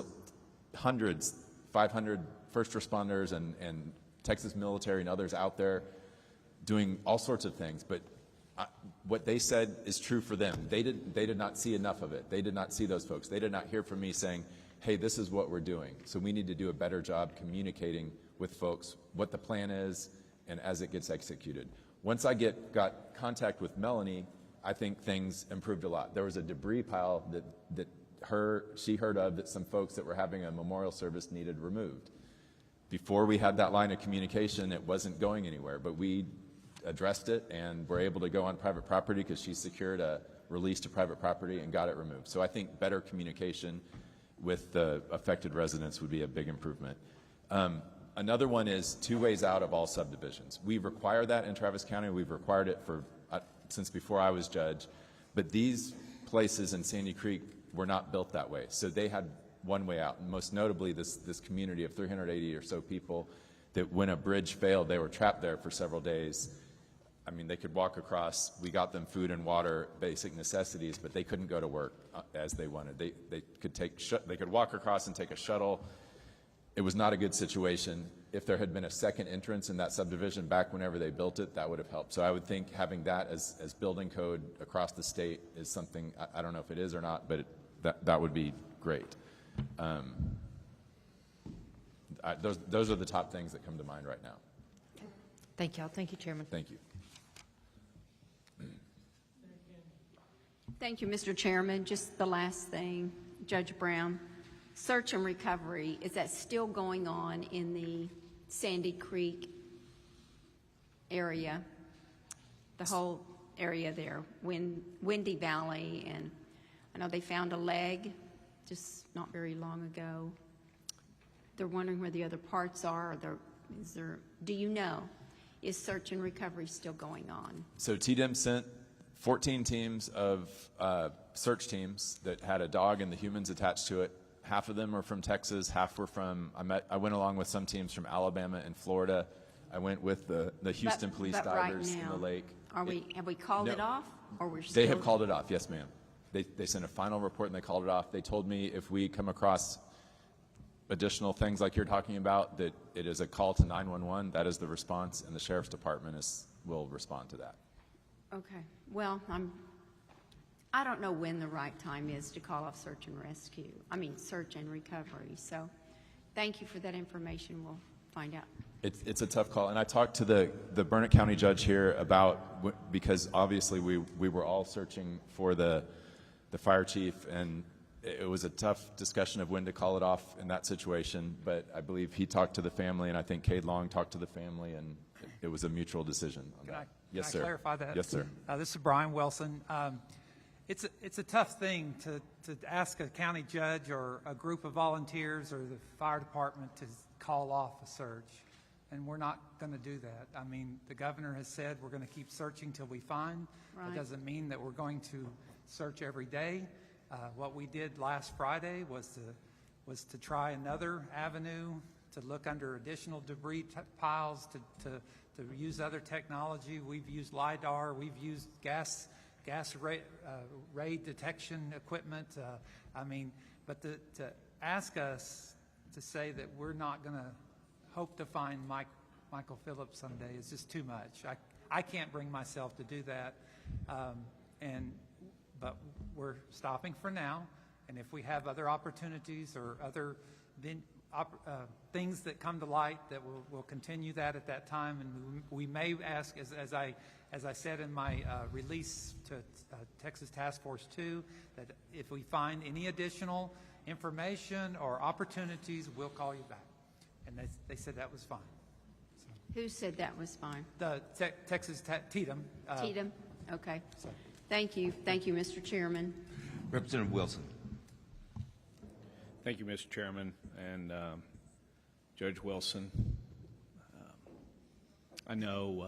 hundreds, 500 first responders and Texas military and others out there doing all sorts of things. But what they said is true for them. They did not see enough of it. They did not see those folks. They did not hear from me saying, hey, this is what we're doing. So we need to do a better job communicating with folks what the plan is and as it gets executed. Once I got contact with Melanie, I think things improved a lot. There was a debris pile that she heard of that some folks that were having a memorial service needed removed. Before we had that line of communication, it wasn't going anywhere, but we addressed it and were able to go on private property because she secured a release to private property and got it removed. So I think better communication with the affected residents would be a big improvement. Another one is 2 ways out of all subdivisions. We require that in Travis County. We've required it since before I was judge, but these places in Sandy Creek were not built that way. So they had one way out, and most notably this community of 380 or so people that when a bridge failed, they were trapped there for several days. I mean, they could walk across. We got them food and water, basic necessities, but they couldn't go to work as they wanted. They could walk across and take a shuttle. It was not a good situation. If there had been a second entrance in that subdivision back whenever they built it, that would have helped. So I would think having that as building code across the state is something, I don't know if it is or not, but that would be great. Those are the top things that come to mind right now. Thank you. Thank you, Chairman. Thank you. Thank you, Mr. Chairman. Just the last thing, Judge Brown. Search and recovery, is that still going on in the Sandy Creek area? The whole area there, Windy Valley, and I know they found a leg just not very long ago. They're wondering where the other parts are. Do you know, is search and recovery still going on? So TDM sent 14 teams of search teams that had a dog and the humans attached to it. Half of them are from Texas, half were from, I went along with some teams from Alabama and Florida. I went with the Houston police divers in the lake. Have we called it off? Or we're still? They have called it off, yes, ma'am. They sent a final report and they called it off. They told me if we come across additional things like you're talking about, that it is a call to 911, that is the response, and the Sheriff's Department will respond to that. Okay. Well, I don't know when the right time is to call off search and rescue. Search and recovery. So thank you for that information. We'll find out. It's a tough call, and I talked to the Burnett County Judge here about, because obviously we were all searching for the fire chief, and it was a tough discussion of when to call it off in that situation, but I believe he talked to the family, and I think Cade Long talked to the family, and it was a mutual decision on that. Yes, sir. Can I clarify that? Yes, sir. This is Brian Wilson. It's a tough thing to ask a county judge or a group of volunteers or the fire department to call off a search, and we're not going to do that. The governor has said we're going to keep searching till we find. Right. It doesn't mean that we're going to search every day. What we did last Friday was to try another avenue, to look under additional debris piles, to use other technology. We've used LIDAR. We've used gas ray detection equipment. But to ask us to say that we're not going to hope to find Michael Phillips someday is just too much. I can't bring myself to do that. But we're stopping for now, and if we have other opportunities or other things that come to light, that we'll continue that at that time, and we may ask, as I said in my release to Texas Task Force 2, that if we find any additional information or opportunities, we'll call you back. And they said that was fine. Who said that was fine? The Texas Tatum. Tatum? Okay. Thank you. Thank you, Mr. Chairman. Representative Wilson. Thank you, Mr. Chairman, and Judge Wilson. I know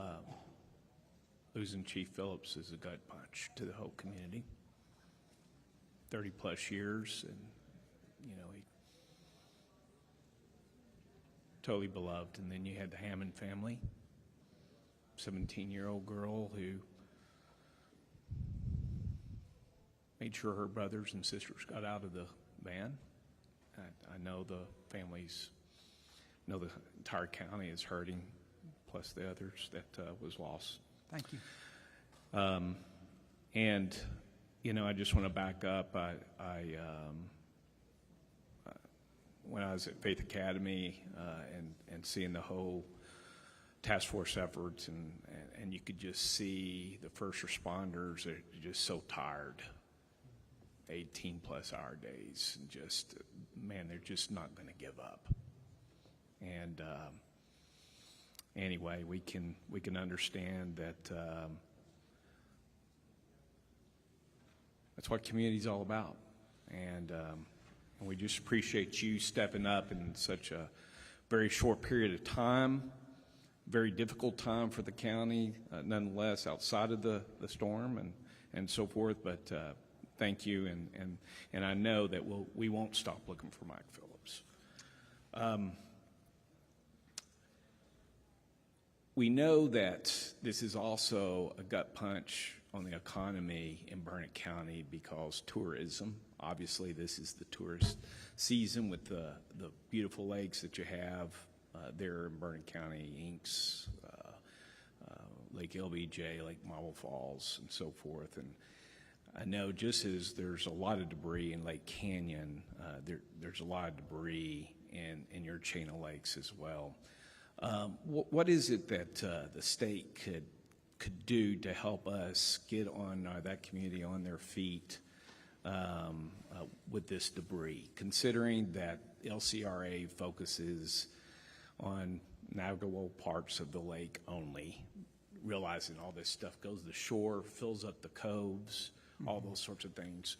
losing Chief Phillips is a gut punch to the whole community. 30-plus years, and he totally beloved. And then you had the Hammond family, 17-year-old girl who made sure her brothers and sisters got out of the van. I know the families, the entire county is hurting, plus the others that was lost. Thank you. And I just want to back up. When I was at Faith Academy and seeing the whole task force efforts, and you could just see the first responders are just so tired. 18-plus hour days, and just, man, they're just not going to give up. And anyway, we can understand that that's what community's all about, and we just appreciate you stepping up in such a very short period of time, very difficult time for the county, nonetheless, outside of the storm and so forth, but thank you, and I know that we won't stop looking for Mike Phillips. We know that this is also a gut punch on the economy in Burnett County because tourism. Obviously, this is the tourist season with the beautiful lakes that you have there in Burnett County, Inks, Lake LBJ, Lake Marble Falls, and so forth. And I know just as there's a lot of debris in Lake Canyon, there's a lot of debris in your chain of lakes as well. What is it that the state could do to help us get on that community on their feet with this debris, considering that LCRA focuses on navigable parts of the lake only, realizing all this stuff goes to shore, fills up the coves, all those sorts of things.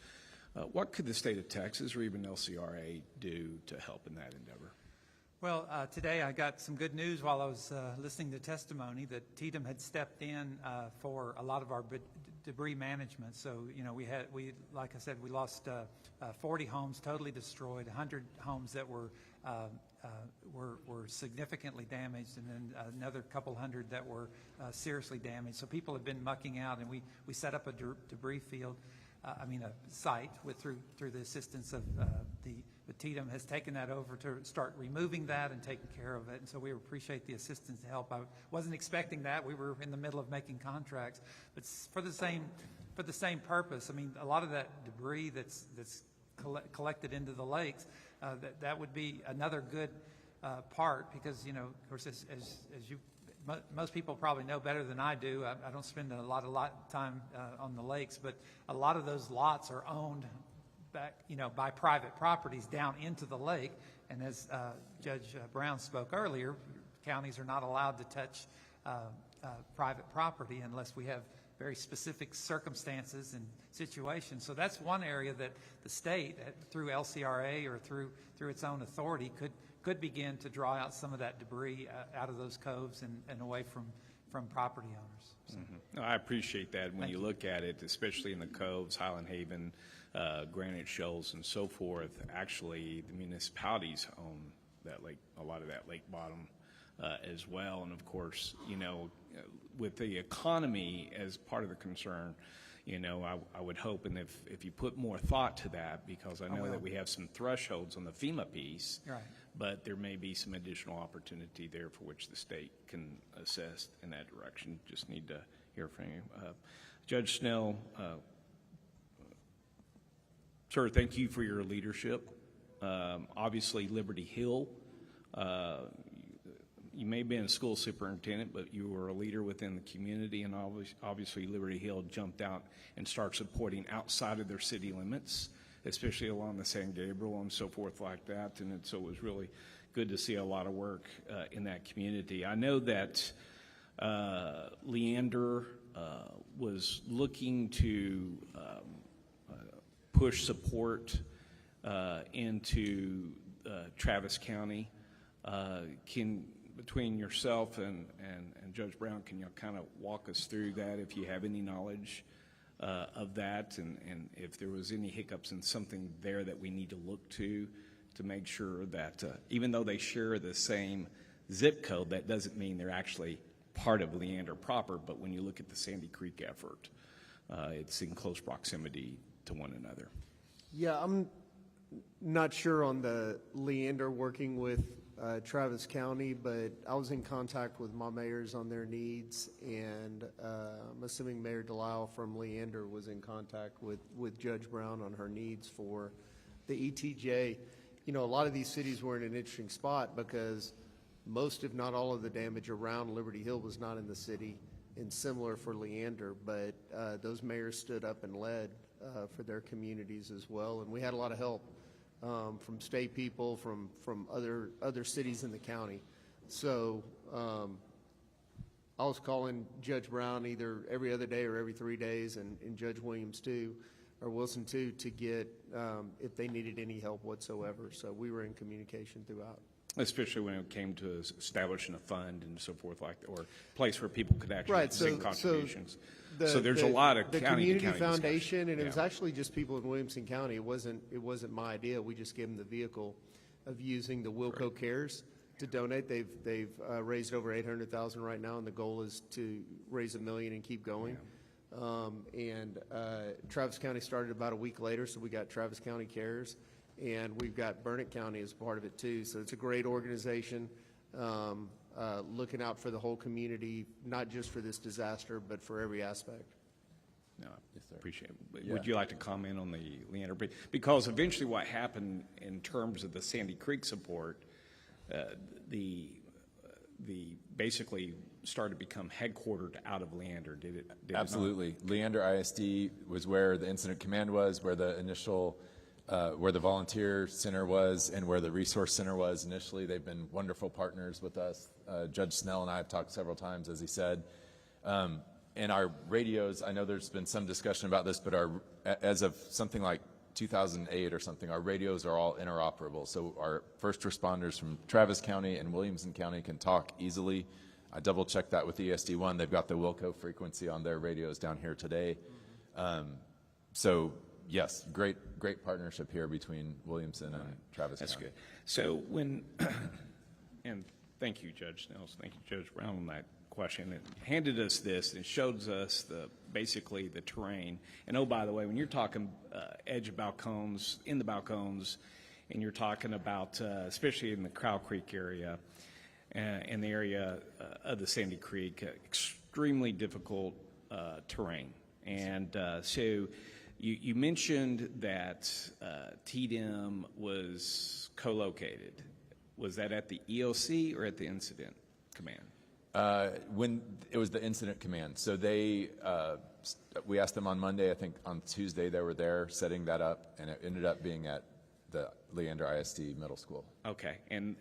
What could the state of Texas or even LCRA do to help in that endeavor? Well, today I got some good news while I was listening to testimony that Tatum had stepped in for a lot of our debris management. So, we like I said, we lost 40 homes totally destroyed, 100 homes that were significantly damaged, and then another couple hundred that were seriously damaged. So people have been mucking out, and we set up a debris field. a site through the assistance of the TDM has taken that over to start removing that and taking care of it. And so we appreciate the assistance to help. I wasn't expecting that. We were in the middle of making contracts, but for the same purpose. I mean, a lot of that debris that's collected into the lakes, that would be another good part, because, you know, of course, as you, most people probably know better than I do. I don't spend a lot of time on the lakes, but a lot of those lots are owned back, you know, by private properties down into the lake. And as Judge Brown spoke earlier, counties are not allowed to touch private property unless we have very specific circumstances and situations. So that's one area that the state, through LCRA or through its own authority, could begin to draw out some of that debris out of those coves and away from property owners. So. No, I appreciate that. When you look at it, especially in the coves, Highland Haven, Granite Shoals, and so forth, actually the municipalities own that lake, a lot of that lake bottom as well. And of course, you know, with the economy as part of the concern, you know, I would hope, and if you put more thought to that, because I know that we have some thresholds on the FEMA piece, right, but there may be some additional opportunity there for which the state can assist in that direction. Just need to hear from you. Judge Snell, sir, thank you for your leadership. Obviously, Liberty Hill, you may have been a school superintendent, but you were a leader within the community, and obviously Liberty Hill jumped out and started supporting outside of their city limits, especially along the San Gabriel and so forth like that. And so it was really good to see a lot of work in that community. I know that Leander was looking to push support into Travis County. Between yourself and Judge Brown, can you kind of walk us through that, if you have any knowledge of that, and if there was any hiccups in something there that we need to look to make sure that even though they share the same zip code, that doesn't mean they're actually part of Leander proper, but when you look at the Sandy Creek effort, it's in close proximity to one another. Yeah, I'm not sure on the Leander working with Travis County, but I was in contact with my mayors on their needs, and I'm assuming Mayor Delisle from Leander was in contact with Judge Brown on her needs for the ETJ. You know, a lot of these cities were in an interesting spot because most, if not all, of the damage around Liberty Hill was not in the city, and similar for Leander, but those mayors stood up and led for their communities as well, and we had a lot of help from state people, from other cities in the county. So I was calling Judge Brown either every other day or every 3 days, and Judge Williams too, or Wilson too, to get if they needed any help whatsoever. So we were in communication throughout. Especially when it came to establishing a fund and so forth, like, or a place where people could actually send contributions. So there's a lot of the county community foundation, and it was Yeah. actually just people in Williamson County. It wasn't my idea. We just gave them the vehicle of using the Wilco Cares to donate. They've raised over $800,000 right now, and the goal is to raise $1 million and keep going. And Travis County started about a week later, so we got Travis County Cares, and we've got Burnett County as part of it too. So it's a great organization, looking out for the whole community, not just for this disaster, but for every aspect. No, appreciate it. Yeah. Would you like to comment on the Leander? Because eventually what happened in terms of the Sandy Creek support, the basically started to become headquartered out of Leander, did it? Absolutely. Leander ISD was where the incident command was, where the initial where the volunteer center was, and where the resource center was initially. They've been wonderful partners with us. Judge Snell and I have talked several times, as he said. And our radios, I know there's been some discussion about this, but as of something like 2008 or something, our radios are all interoperable. So our first responders from Travis County and Williamson County can talk easily. I double checked that with ESD1. They've got the Wilco frequency on their radios down here today. So yes, great partnership here between Williamson and Travis That's County. good. So when, and thank you, Judge Snells, thank you, Judge Brown, on that question. It handed us this and shows us basically the terrain. And oh, by the way, when you're talking edge of balcons, in the balcons, and you're talking about, especially in the Crow Creek area and the area of the Sandy Creek, extremely difficult terrain. And so you mentioned that TDM was co-located. Was that at the EOC or at the Incident Command? When it was the Incident Command. So we asked them on Monday. I think on Tuesday they were there setting that up, and it ended up being at the Leander ISD Middle School. Okay, and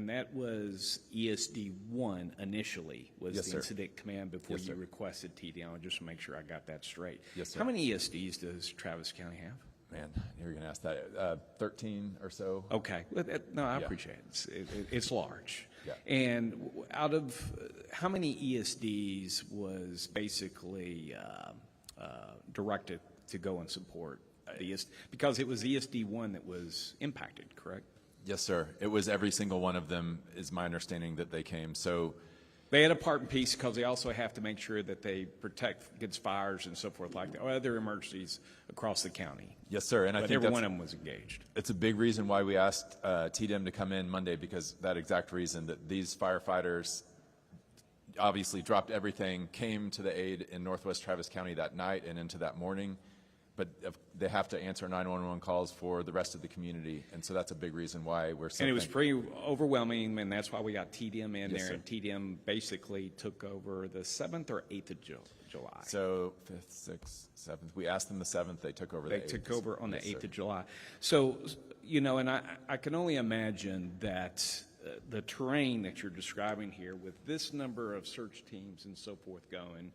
that was ESD 1 initially, was Yes, the sir. Incident Command before Yes, you sir. requested TDM, just to make sure I got that straight. Yes, sir. How many ESDs does Travis County have? Man, you're going to ask that. 13 or so. Okay, no, I Yeah. appreciate it. It's large. Yeah. And out of how many ESDs was basically directed to go and support the ESD? Because it was ESD 1 that was impacted, correct? Yes, sir. It was every single one of them, is my understanding, that they came. So they had a part and piece because they also have to make sure that they protect against fires and so forth like that, or other emergencies across the county. yes, sir. And I But think every that's, one of them was engaged. it's a big reason why we asked TDM to come in Monday, because that exact reason, that these firefighters obviously dropped everything, came to the aid in Northwest Travis County that night and into that morning, but they have to answer 911 calls for the rest of the community, and so that's a big reason why we're so And it was thankful. pretty overwhelming, and that's why we got TDM in Yes, there, sir. and TDM basically took over the 7th or 8th of July. So 5th, 6th, 7th. We asked them the 7th. They took over the They 8th. took over on the Yes, 8th sir. of July. So, and I can only imagine that the terrain that you're describing here, with this number of search teams and so forth going,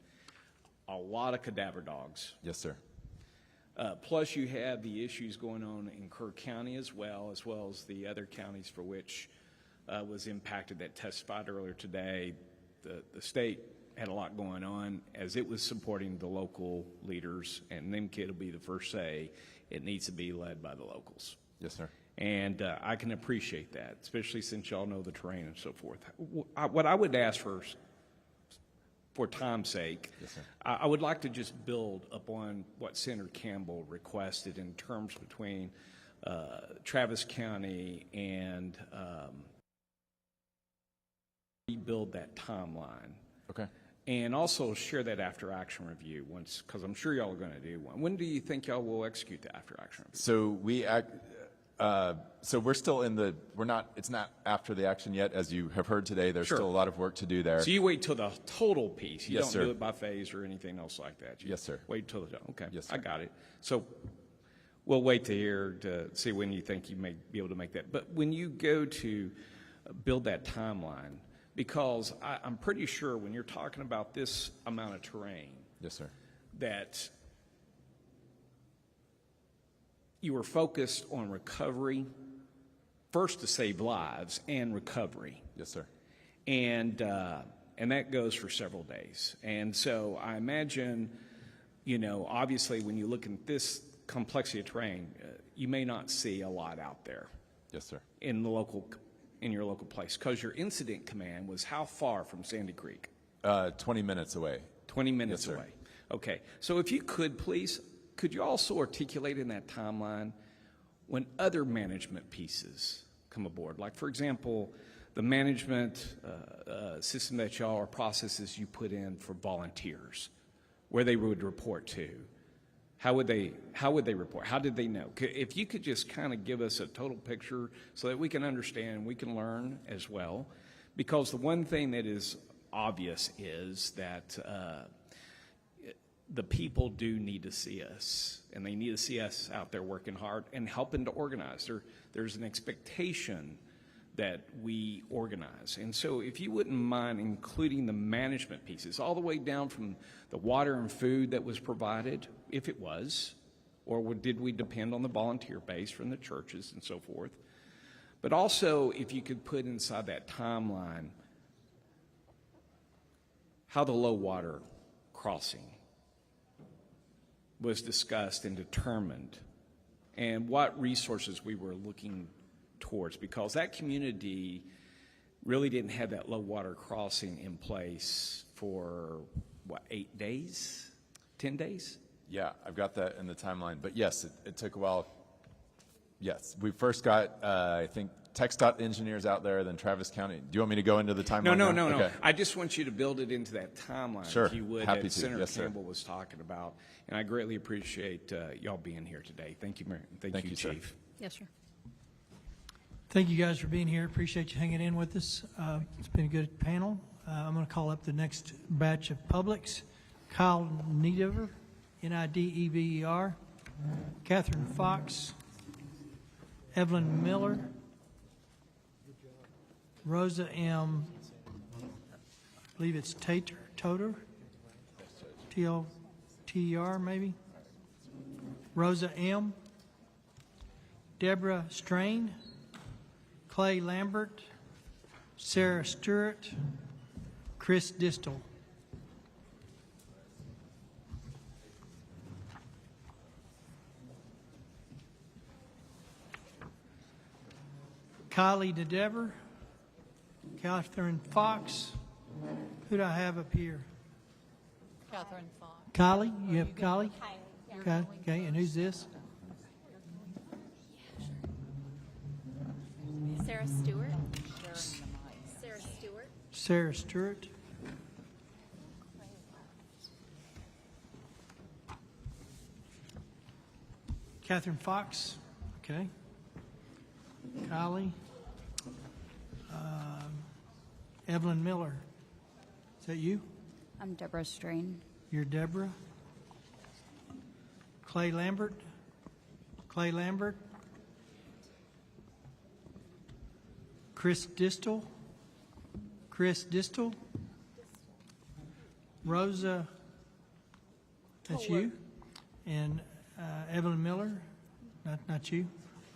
a lot of cadaver dogs. Yes, sir. Plus, you have the issues going on in Kerr County as well as the other counties for which was impacted that testified earlier today. The state had a lot going on as it was supporting the local leaders, and them kid will be the first say it needs to be led by the locals. Yes, sir. And I can appreciate that, especially since y'all know the terrain and so forth. What I would ask for time's sake, Yes, sir. I would like to just build upon what Senator Campbell requested in terms between Travis County and rebuild that timeline. Okay. And also share that after action review once, because I'm sure y'all are going to do one. When do you think y'all will execute the after action review? So we're still it's not after the action yet. As you have heard today, there's Sure. still a lot of work to do there. So you wait till the total piece. You Yes, don't sir. do it by phase or anything else like that. You Yes, sir. Wait till okay. Yes, sir. I got it. So we'll wait to hear to see when you think you may be able to make that. But when you go to build that timeline, because I'm pretty sure when you're talking about this amount of terrain, Yes, sir. that you were focused on recovery, first to save lives and recovery. Yes, sir. And that goes for several days. And so I imagine, obviously when you look at this complexity of terrain, you may not see a lot out there. Yes, sir. In your local place, because your incident command was how far from Sandy Creek? 20 minutes away. 20 minutes Yes, sir. away. Okay. So if you could, please, could you also articulate in that timeline when other management pieces come aboard? Like, for example, the management system that y'all or processes you put in for volunteers, where they would report to. How would they report? How did they know? If you could just kind of give us a total picture so that we can understand, we can learn as well. Because the one thing that is obvious is that the people do need to see us, and they need to see us out there working hard and helping to organize. There's an expectation that we organize. And so if you wouldn't mind including the management pieces, all the way down from the water and food that was provided, if it was, or did we depend on the volunteer base from the churches and so forth. But also, if you could put inside that timeline how the low water crossing was discussed and determined, and what resources we were looking towards, because that community really didn't have that low water crossing in place for, what, 8 days? 10 days? Yeah, I've got that in the timeline. But yes, it took a while. Yes, we first got, I think, TxDOT engineers out there, then Travis County. Do you want me to go into the timeline? No. Okay. I just want you to build it into that timeline, Sure. if you would, Happy that to. Senator Yes, sir. Campbell was talking about. And I greatly appreciate y'all being here today. Thank you, Thank you, sir. Chief. Yes, sir. Thank you guys for being here. Appreciate you hanging in with us. It's been a good panel. I'm going to call up the next batch of publics. Kyle Nidever, Nidever, Catherine Fox, Evelyn Miller, Rosa M., I believe it's Toter, T-O-T-E-R maybe, Rosa M., Deborah Strain, Clay Lambert, Sarah Stewart, Chris Distel. Kylie DeDever, Catherine Fox. Who do I have up here? Catherine Fox. Kylie? You have Kylie? Okay, and who's this? Sarah Stewart. Sarah Stewart. Sarah Stewart. Catherine Fox. Okay. Kylie. Evelyn Miller. Is that you? I'm Deborah Strain. You're Deborah. Clay Lambert. Clay Lambert. Chris Distel. Chris Distel. Rosa. That's you. And Evelyn Miller. Not you.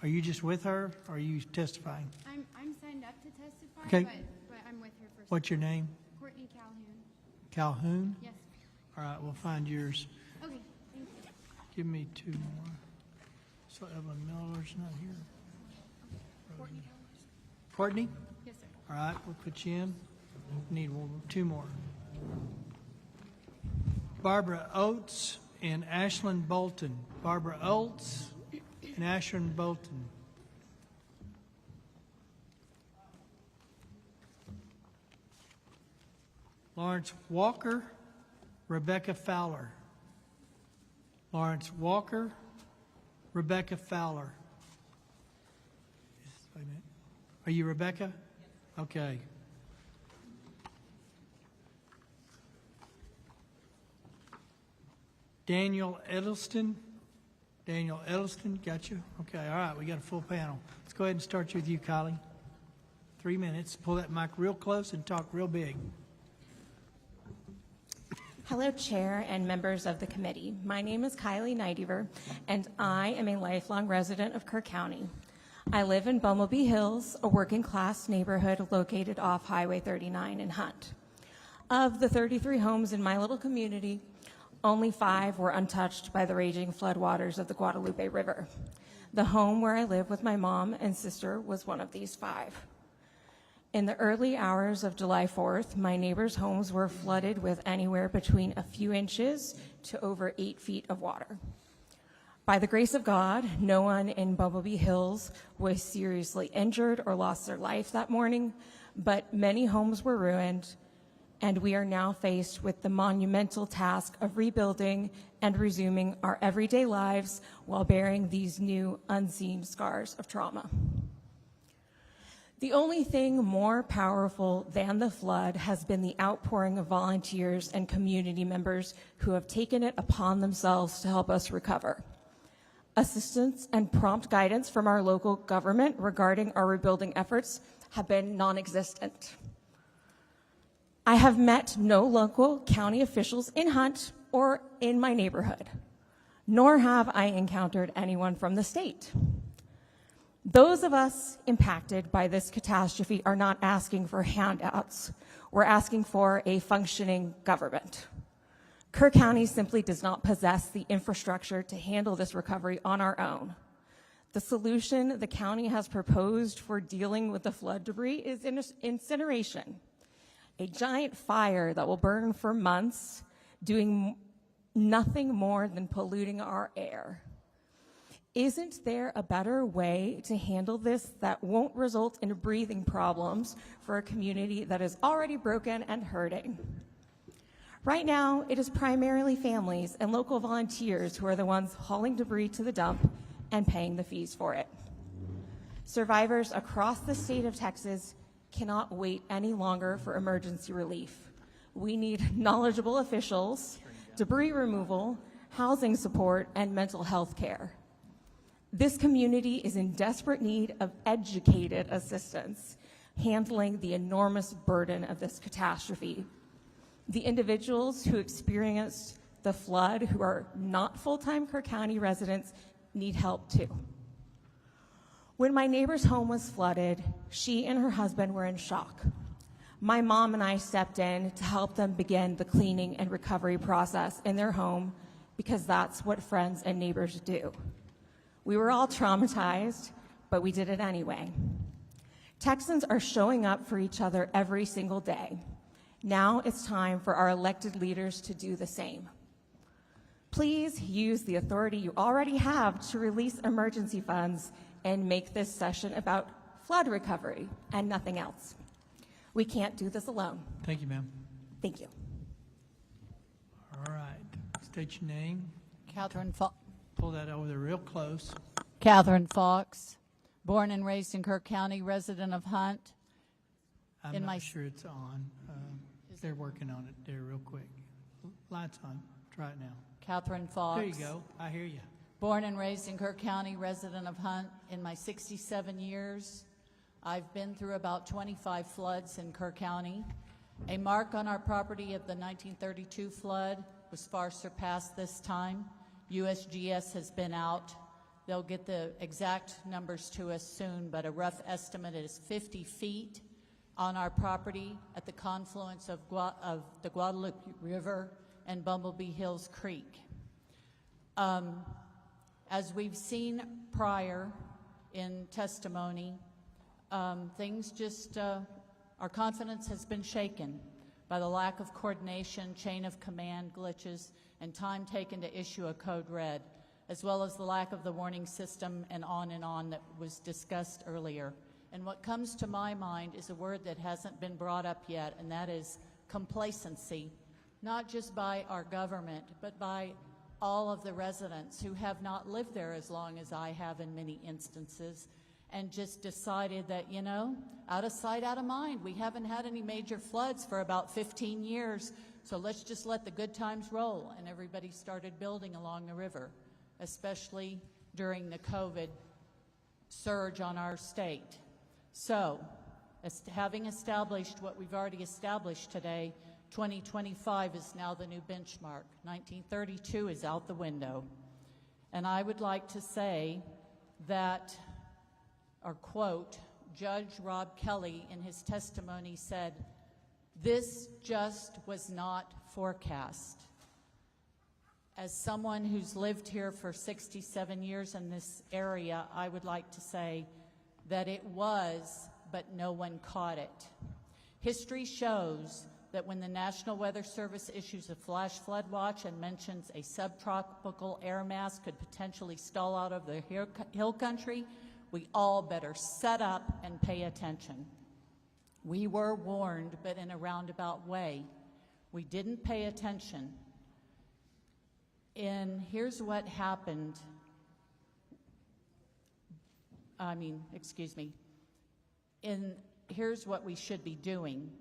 Are you just with her, or are you testifying? I'm signed up to testify, Okay. but I'm with her for. What's your name? Courtney Calhoun. Calhoun? Yes. All right, we'll find yours. Okay, thank you. Give me two more. So Evelyn Miller's not here. Courtney? Yes, sir. All right, we'll put you in. Need two more. Barbara Oates and Ashlyn Bolton. Barbara Oates and Ashlyn Bolton. Lawrence Walker, Rebecca Fowler. Lawrence Walker, Rebecca Fowler. Wait a minute. Are you Rebecca? Okay. Daniel Edelston. Daniel Edelston, got you? Okay, all right, we got a full panel. Let's go ahead and start with you, Kylie. 3 minutes. Pull that mic real close and talk real big. Hello, Chair and members of the committee. My name is Kylie Nidever, and I am a lifelong resident of Kerr County. I live in Bumblebee Hills, a working-class neighborhood located off Highway 39 in Hunt. Of the 33 homes in my little community, only 5 were untouched by the raging floodwaters of the Guadalupe River. The home where I live with my mom and sister was one of these 5. In the early hours of July 4th, my neighbors' homes were flooded with anywhere between a few inches to over 8 feet of water. By the grace of God, no one in Bumblebee Hills was seriously injured or lost their life that morning, but many homes were ruined, and we are now faced with the monumental task of rebuilding and resuming our everyday lives while bearing these new unseen scars of trauma. The only thing more powerful than the flood has been the outpouring of volunteers and community members who have taken it upon themselves to help us recover. Assistance and prompt guidance from our local government regarding our rebuilding efforts have been non-existent. I have met no local county officials in Hunt or in my neighborhood, nor have I encountered anyone from the state. Those of us impacted by this catastrophe are not asking for handouts. We're asking for a functioning government. Kerr County simply does not possess the infrastructure to handle this recovery on our own. The solution the county has proposed for dealing with the flood debris is incineration, a giant fire that will burn for months, doing nothing more than polluting our air. Isn't there a better way to handle this that won't result in breathing problems for a community that is already broken and hurting? Right now, it is primarily families and local volunteers who are the ones hauling debris to the dump and paying the fees for it. Survivors across the state of Texas cannot wait any longer for emergency relief. We need knowledgeable officials, debris removal, housing support, and mental health care. This community is in desperate need of educated assistance handling the enormous burden of this catastrophe. The individuals who experienced the flood, who are not full-time Kerr County residents, need help too. When my neighbor's home was flooded, she and her husband were in shock. My mom and I stepped in to help them begin the cleaning and recovery process in their home because that's what friends and neighbors do. We were all traumatized, but we did it anyway. Texans are showing up for each other every single day. Now it's time for our elected leaders to do the same. Please use the authority you already have to release emergency funds and make this session about flood recovery and nothing else. We can't do this alone. Thank you, ma'am. Thank you. All right. State your name. Catherine Fox. Pull that over there real close. Catherine Fox, born and raised in Kerr County, resident of Hunt. I'm not sure it's on. They're working on it there real quick. Lights on. Try it now. Catherine Fox. There you go. I hear you. Born and raised in Kerr County, resident of Hunt. In my 67 years, I've been through about 25 floods in Kerr County. A mark on our property of the 1932 flood was far surpassed this time. USGS has been out. They'll get the exact numbers to us soon, but a rough estimate is 50 feet on our property at the confluence of the Guadalupe River and Bumblebee Hills Creek. As we've seen prior in testimony, things just, our confidence has been shaken by the lack of coordination, chain of command glitches, and time taken to issue a code red, as well as the lack of the warning system and on that was discussed earlier. And what comes to my mind is a word that hasn't been brought up yet, and that is complacency, not just by our government, but by all of the residents who have not lived there as long as I have in many instances, and just decided that, you know, out of sight, out of mind. We haven't had any major floods for about 15 years, so let's just let the good times roll. And everybody started building along the river, especially during the COVID surge on our state. So, having established what we've already established today, 2025 is now the new benchmark. 1932 is out the window. And I would like to say that, or quote, Judge Rob Kelly in his testimony said, "This just was not forecast." As someone who's lived here for 67 years in this area, I would like to say that it was, but no one caught it. History shows that when the National Weather Service issues a flash flood watch and mentions a subtropical air mass could potentially stall out of the hill country, we all better set up and pay attention. We were warned, but in a roundabout way. We didn't pay attention. And here's what happened. Here's what we should be doing.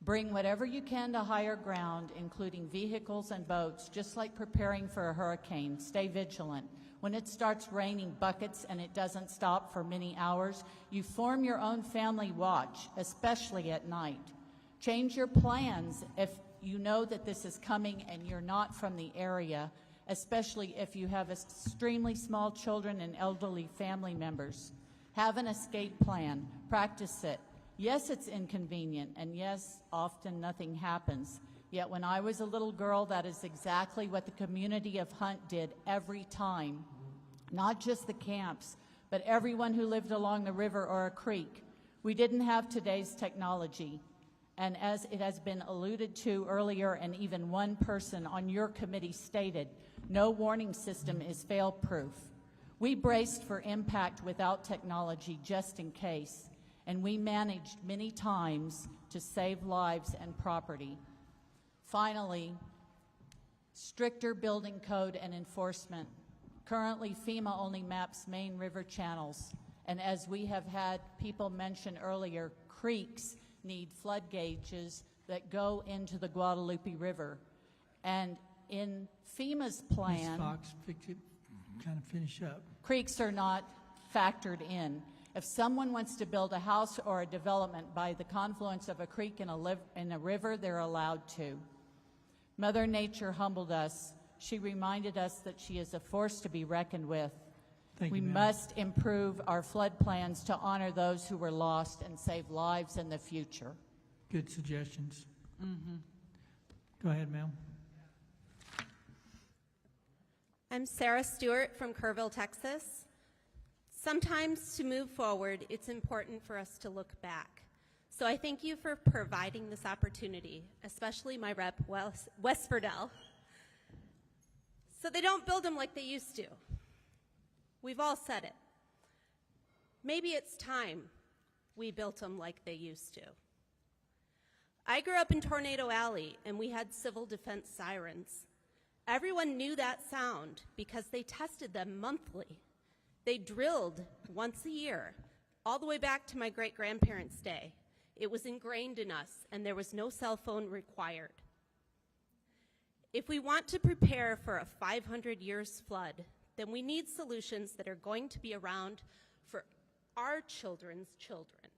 Bring whatever you can to higher ground, including vehicles and boats, just like preparing for a hurricane. Stay vigilant. When it starts raining buckets and it doesn't stop for many hours, you form your own family watch, especially at night. Change your plans if you know that this is coming and you're not from the area, especially if you have extremely small children and elderly family members. Have an escape plan. Practice it. Yes, it's inconvenient, and yes, often nothing happens. Yet when I was a little girl, that is exactly what the community of Hunt did every time. Not just the camps, but everyone who lived along the river or a creek. We didn't have today's technology. And as it has been alluded to earlier, and even one person on your committee stated, no warning system is fail-proof. We braced for impact without technology just in case, and we managed many times to save lives and property. Finally, stricter building code and enforcement. Currently, FEMA only maps main river channels, and as we have had people mention earlier, creeks need flood gauges that go into the Guadalupe River. And in FEMA's plan, Ms. Fox, kind of finish up. creeks are not factored in. If someone wants to build a house or a development by the confluence of a creek and a river, they're allowed to. Mother Nature humbled us. She reminded us that she is a force to be reckoned with. We must improve our flood plans to honor those who were lost and save lives in the future. Good suggestions. Go ahead, ma'am. I'm Sarah Stewart from Kerrville, Texas. Sometimes to move forward, it's important for us to look back. So I thank you for providing this opportunity, especially my rep, West Verdell. So they don't build them like they used to. We've all said it. Maybe it's time we built them like they used to. I grew up in Tornado Alley, and we had civil defense sirens. Everyone knew that sound because they tested them monthly. They drilled once a year, all the way back to my great-grandparents' day. It was ingrained in us, and there was no cell phone required. If we want to prepare for a 500 years flood, then we need solutions that are going to be around for our children's children.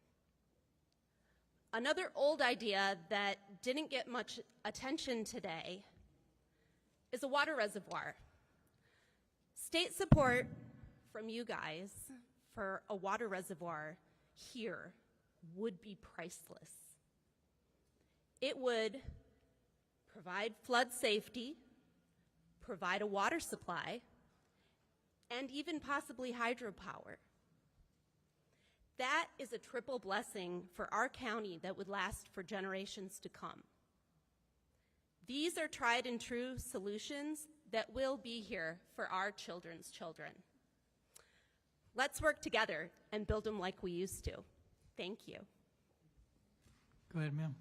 Another old idea that didn't get much attention today is a water reservoir. State support from you guys for a water reservoir here would be priceless. It would provide flood safety, provide a water supply, and even possibly hydropower. That is a triple blessing for our county that would last for generations to come. These are tried and true solutions that will be here for our children's children. Let's work together and build them like we used to. Thank you. Go ahead, ma'am.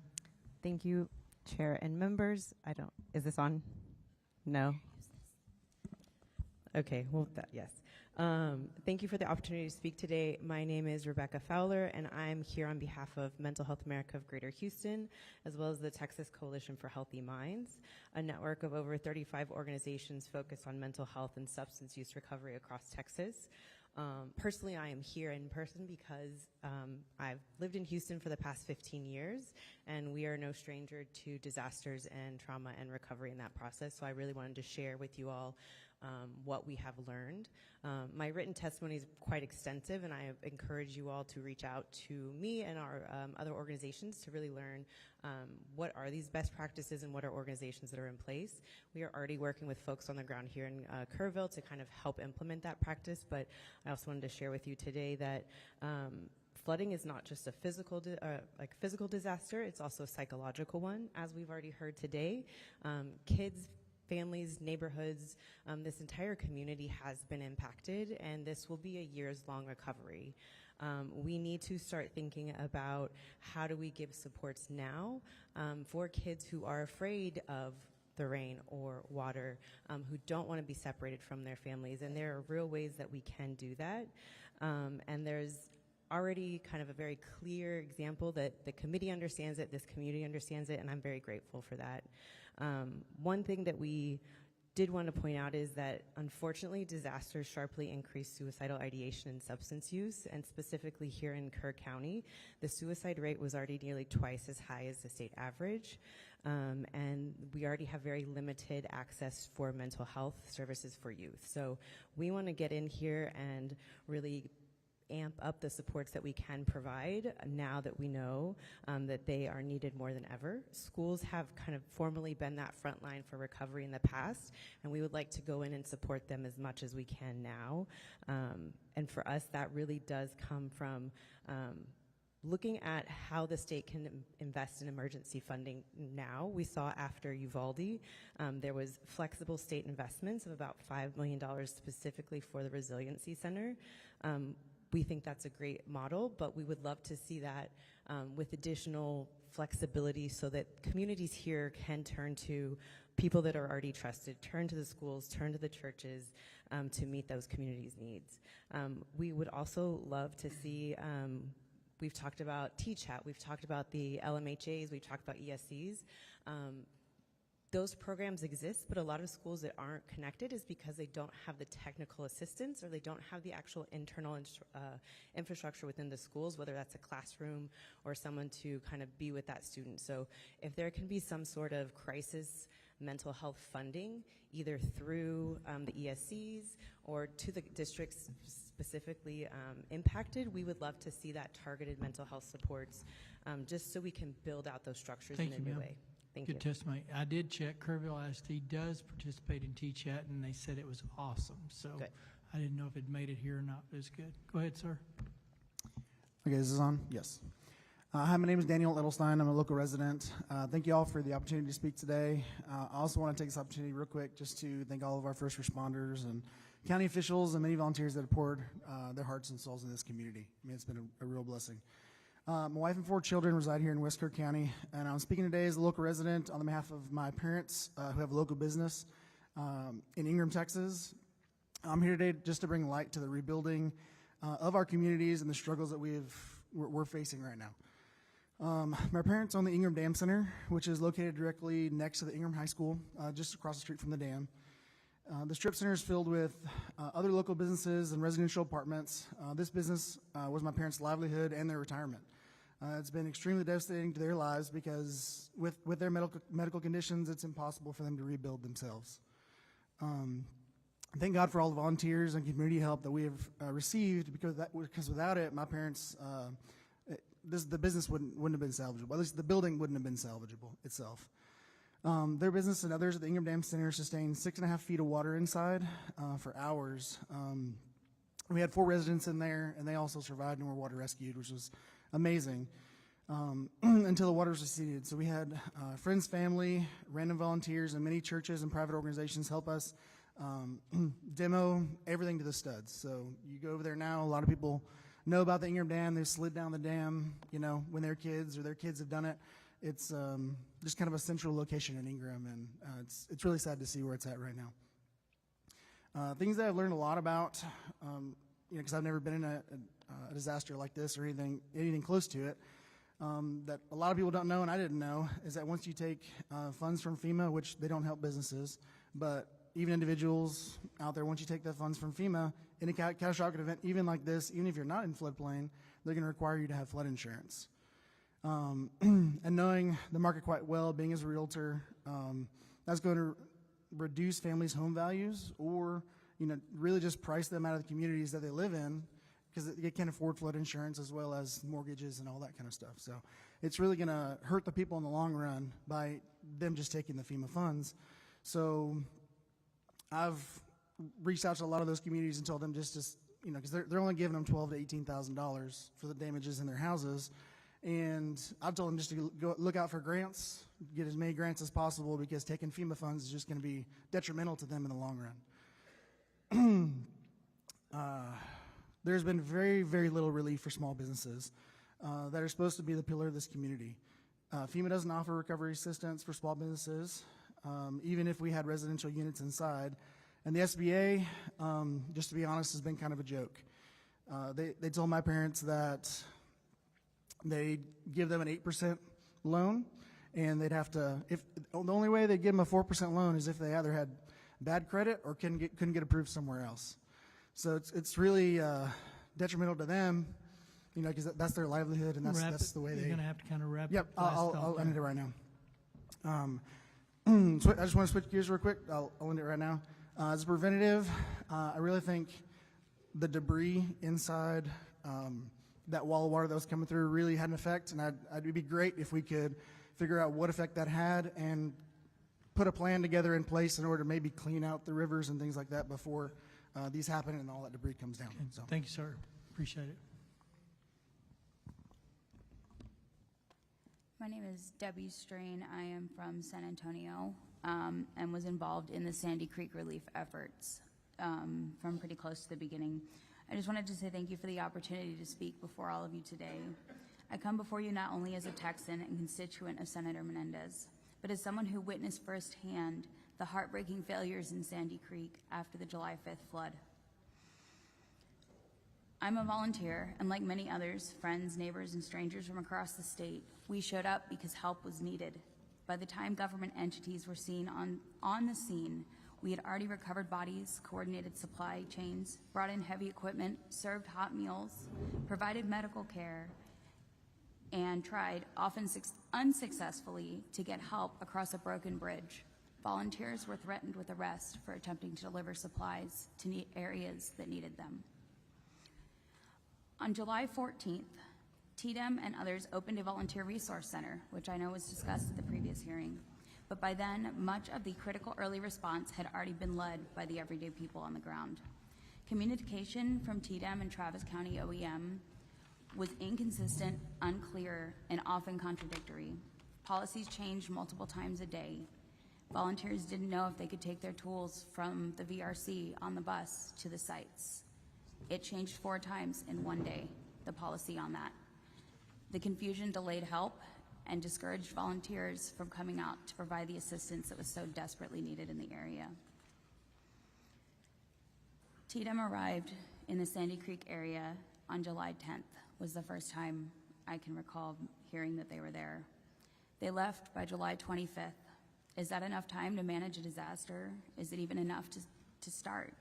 Thank you, Chair and members. Is this on? No? Okay, well, yes. Thank you for the opportunity to speak today. My name is Rebecca Fowler, and I'm here on behalf of Mental Health America of Greater Houston, as well as the Texas Coalition for Healthy Minds, a network of over 35 organizations focused on mental health and substance use recovery across Texas. Personally, I am here in person because I've lived in Houston for the past 15 years, and we are no stranger to disasters and trauma and recovery in that process. So I really wanted to share with you all what we have learned. My written testimony is quite extensive, and I encourage you all to reach out to me and our other organizations to really learn what are these best practices and what are organizations that are in place. We are already working with folks on the ground here in Kerrville to kind of help implement that practice, but I also wanted to share with you today that flooding is not just a physical disaster, it's also a psychological one, as we've already heard today. Kids, families, neighborhoods, this entire community has been impacted, and this will be a years-long recovery. We need to start thinking about how do we give supports now for kids who are afraid of the rain or water, who don't want to be separated from their families, and there are real ways that we can do that. And there's already kind of a very clear example that the committee understands it, this community understands it, and I'm very grateful for that. One thing that we did want to point out is that, unfortunately, disasters sharply increase suicidal ideation and substance use, and specifically here in Kerr County, the suicide rate was already nearly twice as high as the state average, and we already have very limited access for mental health services for youth. So we want to get in here and really amp up the supports that we can provide now that we know that they are needed more than ever. Schools have kind of formally been that front line for recovery in the past, and we would like to go in and support them as much as we can now. And And for us, that really does come from looking at how the state can invest in emergency funding now. We saw after Uvalde, there was flexible state investments of about $5 million specifically for the Resiliency Center. We think that's a great model, but we would love to see that with additional flexibility so that communities here can turn to people that are already trusted, turn to the schools, turn to the churches to meet those communities' needs. We would also love to see, we've talked about T-Chat, we've talked about the LMHAs, we've talked about ESCs. Those programs exist, but a lot of schools that aren't connected is because they don't have the technical assistance or they don't have the actual internal infrastructure within the schools, whether that's a classroom or someone to kind of be with that student. So if there can be some sort of crisis mental health funding, either through the ESCs or to the districts specifically impacted, we would love to see that targeted mental health supports just so we can build out those structures in a new way. Thank you. Good testimony. I did check. Kerrville ISD does participate in T-Chat, and they said it was awesome. So good. I didn't know if it made it here or not, but it's good. Go ahead, sir. Okay, is this on? Yes. Hi, my name is Daniel Edelstein. I'm a local resident. Thank you all for the opportunity to speak today. I also want to take this opportunity real quick just to thank all of our first responders and county officials and many volunteers that have poured their hearts and souls in this community. I mean, it's been a real blessing. My wife and 4 children reside here in West Kerr County, and I'm speaking today as a local resident on behalf of my parents who have a local business in Ingram, Texas. I'm here today just to bring light to the rebuilding of our communities and the struggles that we're facing right now. My parents own the Ingram Dam Center, which is located directly next to the Ingram High School, just across the street from the dam. The strip center is filled with other local businesses and residential apartments. This business was my parents' livelihood and their retirement. It's been extremely devastating to their lives because with their medical conditions, it's impossible for them to rebuild themselves. Thank God for all the volunteers and community help that we have received because without it, my parents, the business wouldn't have been salvageable. At least the building wouldn't have been salvageable itself. Their business and others at the Ingram Dam Center sustained 6.5 feet of water inside for hours. We had 4 residents in there, and they also survived and were water rescued, which was amazing, until the waters receded. So we had friends, family, random volunteers, and many churches and private organizations help us demo everything to the studs. So you go over there now, a lot of people know about the Ingram Dam. They've slid down the dam, when they're kids or their kids have done it. It's just kind of a central location in Ingram, and it's really sad to see where it's at right now. Things that I've learned a lot about, because I've never been in a disaster like this or anything close to it, that a lot of people don't know and I didn't know, is that once you take funds from FEMA, which they don't help businesses, but even individuals out there, once you take the funds from FEMA, in a catastrophic event, even like this, even if you're not in floodplain, they're going to require you to have flood insurance. And knowing the market quite well, being as a realtor, that's going to reduce families' home values or, really just price them out of the communities that they live in because they can't afford flood insurance as well as mortgages and all that kind of stuff. So it's really going to hurt the people in the long run by them just taking the FEMA funds. So I've reached out to a lot of those communities and told them just because they're only giving them $12,000 to $18,000 for the damages in their houses. And I've told them just to go look out for grants, get as many grants as possible because taking FEMA funds is just going to be detrimental to them in the long run. There's been very, very little relief for small businesses that are supposed to be the pillar of this community. FEMA doesn't offer recovery assistance for small businesses, even if we had residential units inside. And the SBA, just to be honest, has been kind of a joke. They told my parents that they give them an 8% loan, and they'd have to, if the only way they'd give them a 4% loan is if they either had bad credit or couldn't get approved somewhere else. So it's really detrimental to them, because that's their livelihood, and that's the way You're going to have to kind of wrap. Yep, I'll end it right now. So I just want to switch gears real quick. I'll end it right now. As a preventative, I really think the debris inside that wall of water that was coming through really had an effect, and it'd be great if we could figure out what effect that had and put a plan together in place in order to maybe clean out the rivers and things like that before these happen and all that debris comes down. So. Thank you, sir. Appreciate it. My name is Debbie Strain. I am from San Antonio and was involved in the Sandy Creek relief efforts from pretty close to the beginning. I just wanted to say thank you for the opportunity to speak before all of you today. I come before you not only as a Texan and constituent of Senator Menendez, but as someone who witnessed firsthand the heartbreaking failures in Sandy Creek after the July 5th flood. I'm a volunteer, and like many others, friends, neighbors, and strangers from across the state, we showed up because help was needed. By the time government entities were seen on the scene, we had already recovered bodies, coordinated supply chains, brought in heavy equipment, served hot meals, provided medical care, and tried, often unsuccessfully, to get help across a broken bridge. Volunteers were threatened with arrest for attempting to deliver supplies to areas that needed them. On July 14th, TDEM and others opened a volunteer resource center, which I know was discussed at the previous hearing. But by then, much of the critical early response had already been led by the everyday people on the ground. Communication from TDEM and Travis County OEM was inconsistent, unclear, and often contradictory. Policies changed multiple times a day. Volunteers didn't know if they could take their tools from the VRC on the bus to the sites. It changed 4 times in one day, the policy on that. The confusion delayed help and discouraged volunteers from coming out to provide the assistance that was so desperately needed in the area. TDEM arrived in the Sandy Creek area on July 10th, was the first time I can recall hearing that they were there. They left by July 25th. Is that enough time to manage a disaster? Is it even enough to start?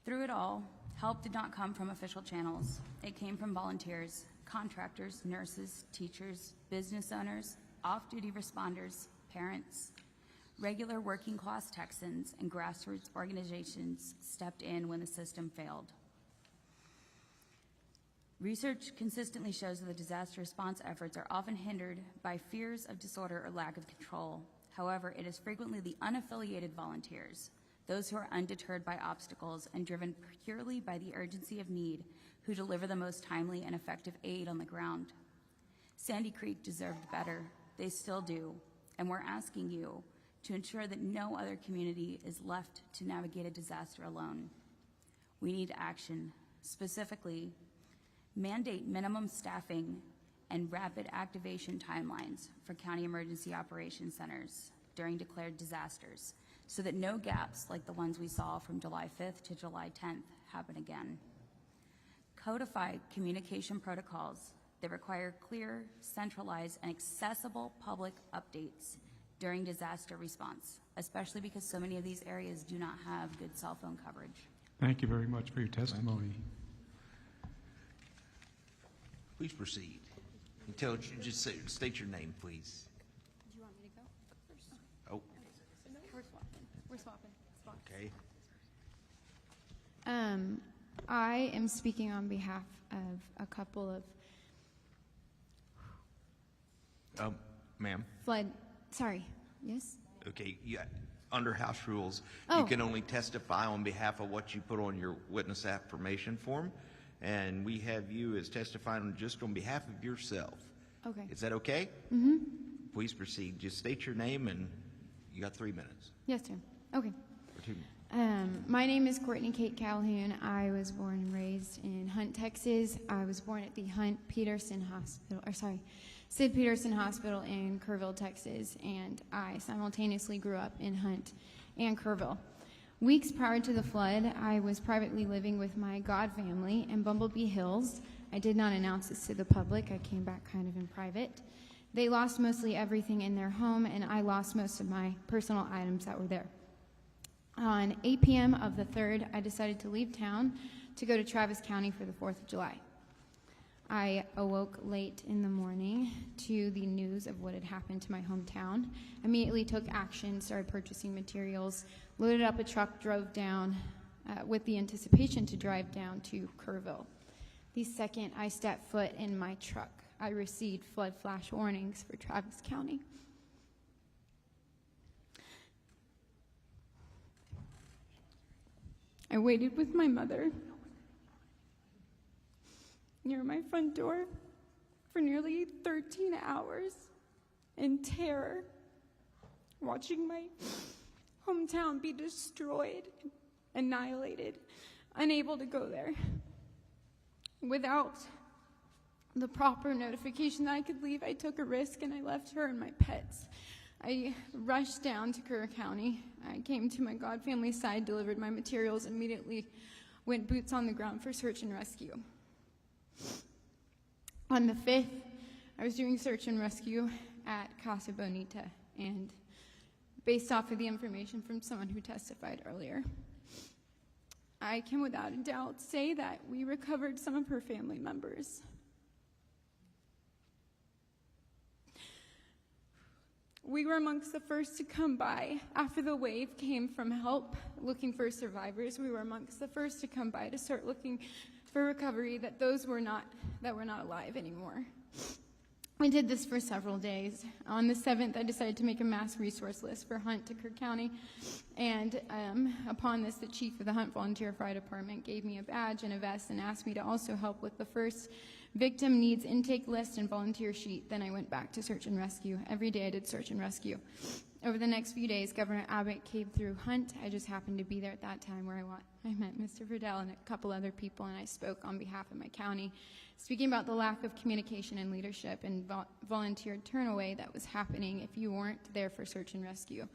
Through it all, help did not come from official channels. It came from volunteers, contractors, nurses, teachers, business owners, off-duty responders, parents. Regular working class Texans and grassroots organizations stepped in when the system failed. Research consistently shows that the disaster response efforts are often hindered by fears of disorder or lack of control. However, it is frequently the unaffiliated volunteers, those who are undeterred by obstacles and driven purely by the urgency of need, who deliver the most timely and effective aid on the ground. Sandy Creek deserved better. They still do. And we're asking you to ensure that no other community is left to navigate a disaster alone. We need action. Specifically, mandate minimum staffing and rapid activation timelines for county emergency operations centers during declared disasters, so that no gaps like the ones we saw from July 5th to July 10th happen again. Codify communication protocols that require clear, centralized, and accessible public updates during disaster response, especially because so many of these areas do not have good cell phone coverage. Thank you very much for your testimony. Please proceed. Just state your name, please. Do you want me to go first? Oh, We're swapping. okay. I am speaking on behalf of a couple of Ma'am. Yes? Okay, yeah, under House rules, Oh. you can only testify on behalf of what you put on your witness affirmation form, and we have you as testifying just on behalf of yourself. Okay. Is that okay? Mm-hmm. Please proceed. Just state your name, and you got 3 minutes. Yes, sir. Okay. Or 2 minutes. My name is Courtney Kate Calhoun. I was born and raised in Hunt, Texas. I was born at the Sid Peterson Hospital in Kerrville, Texas, and I simultaneously grew up in Hunt and Kerrville. Weeks prior to the flood, I was privately living with my God family in Bumblebee Hills. I did not announce this to the public. I came back kind of in private. They lost mostly everything in their home, and I lost most of my personal items that were there. On 8 p.m. of the 3rd, I decided to leave town to go to Travis County for the 4th of July. I awoke late in the morning to the news of what had happened to my hometown. Immediately took action, started purchasing materials, loaded up a truck, drove down with the anticipation to drive down to Kerrville. The second I stepped foot in my truck, I received flood flash warnings for Travis County. I waited with my mother near my front door for nearly 13 hours in terror, watching my hometown be destroyed, annihilated, unable to go there. Without the proper notification that I could leave, I took a risk and I left her and my pets. I rushed down to Kerr County. I came to my God family side, delivered my materials, and immediately went boots on the ground for search and rescue. On the 5th, I was doing search and rescue at Casa Bonita, and based off of the information from someone who testified earlier, I can without a doubt say that we recovered some of her family members. We were amongst the first to come by. After the wave came from help looking for survivors, we were amongst the first to come by to start looking for recovery that were not alive anymore. I did this for several days. On the 7th, I decided to make a mass resource list for Hunt to Kerr County, and upon this, the chief of the Hunt Volunteer Fire Department gave me a badge and a vest and asked me to also help with the first victim needs intake list and volunteer sheet. Then I went back to search and rescue. Every day I did search and rescue. Over the next few days, Governor Abbott came through Hunt. I just happened to be there at that time where I met Mr. Verdell and a couple other people, and I spoke on behalf of my county, speaking about the lack of communication and leadership and volunteer turnaway that was happening if you weren't there for search and rescue.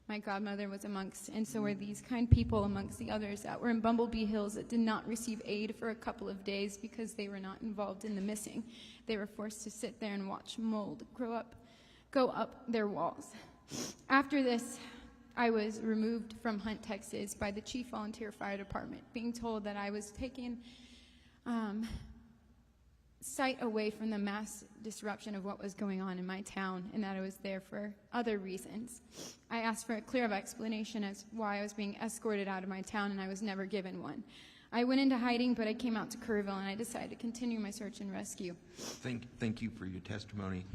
My godmother was amongst, and so were these kind people amongst the others that were in Bumblebee Hills that did not receive aid for a couple of days because they were not involved in the missing. They were forced to sit there and watch mold go up their walls. After this, I was removed from Hunt, Texas by the Chief Volunteer Fire Department, being told that I was taking sight away from the mass disruption of what was going on in my town and that I was there for other reasons. I asked for a clear explanation as why I was being escorted out of my town, and I was never given one. I went into hiding, but I came out to Kerrville, and I decided to continue my search and rescue. Thank you for your testimony.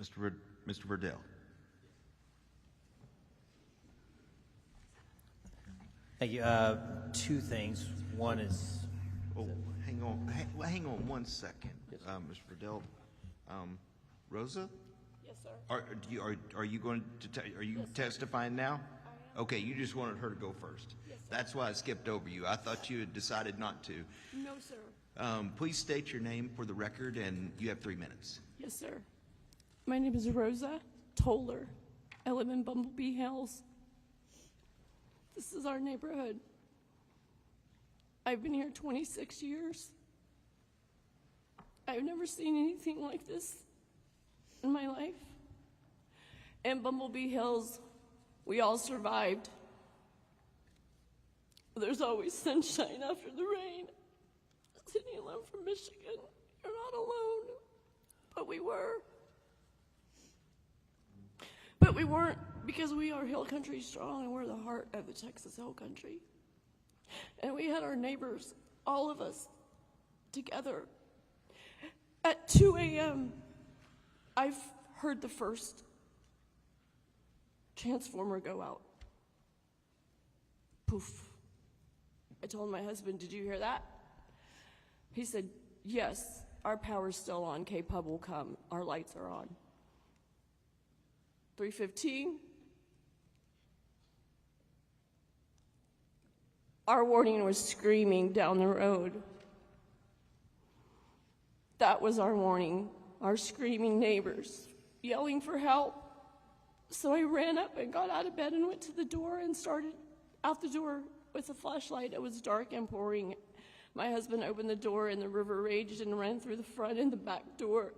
Mr. Verdell. Thank you. Two things. One is... Oh, hang on 1 second, Mr. Verdell. Rosa? Yes, sir. Are you going to are you testifying now? I am. Okay, you just wanted her to go first. Yes, sir. That's why I skipped over you. I thought you had decided not to. No, sir. Please state your name for the record, and you have 3 minutes. Yes, sir. My name is Rosa Toller. I live in Bumblebee Hills. This is our neighborhood. I've been here 26 years. I've never seen anything like this in my life. In Bumblebee Hills, we all survived. There's always sunshine after the rain. Cindy and I'm from Michigan. You're not alone, but we were. But we weren't, because we are Hill Country strong, and we're the heart of the Texas Hill Country. And we had our neighbors, all of us, together. At 2 a.m., I've heard the first transformer go out. Poof. I told my husband, "Did you hear that?" He said, "Yes, our power's still on. K-Pub will come. Our lights are on." 3:15. Our warning was screaming down the road. That was our warning, our screaming neighbors, yelling for help. So I ran up and got out of bed and went to the door and started out the door with a flashlight. It was dark and pouring. My husband opened the door and the river raged and ran through the front and the back door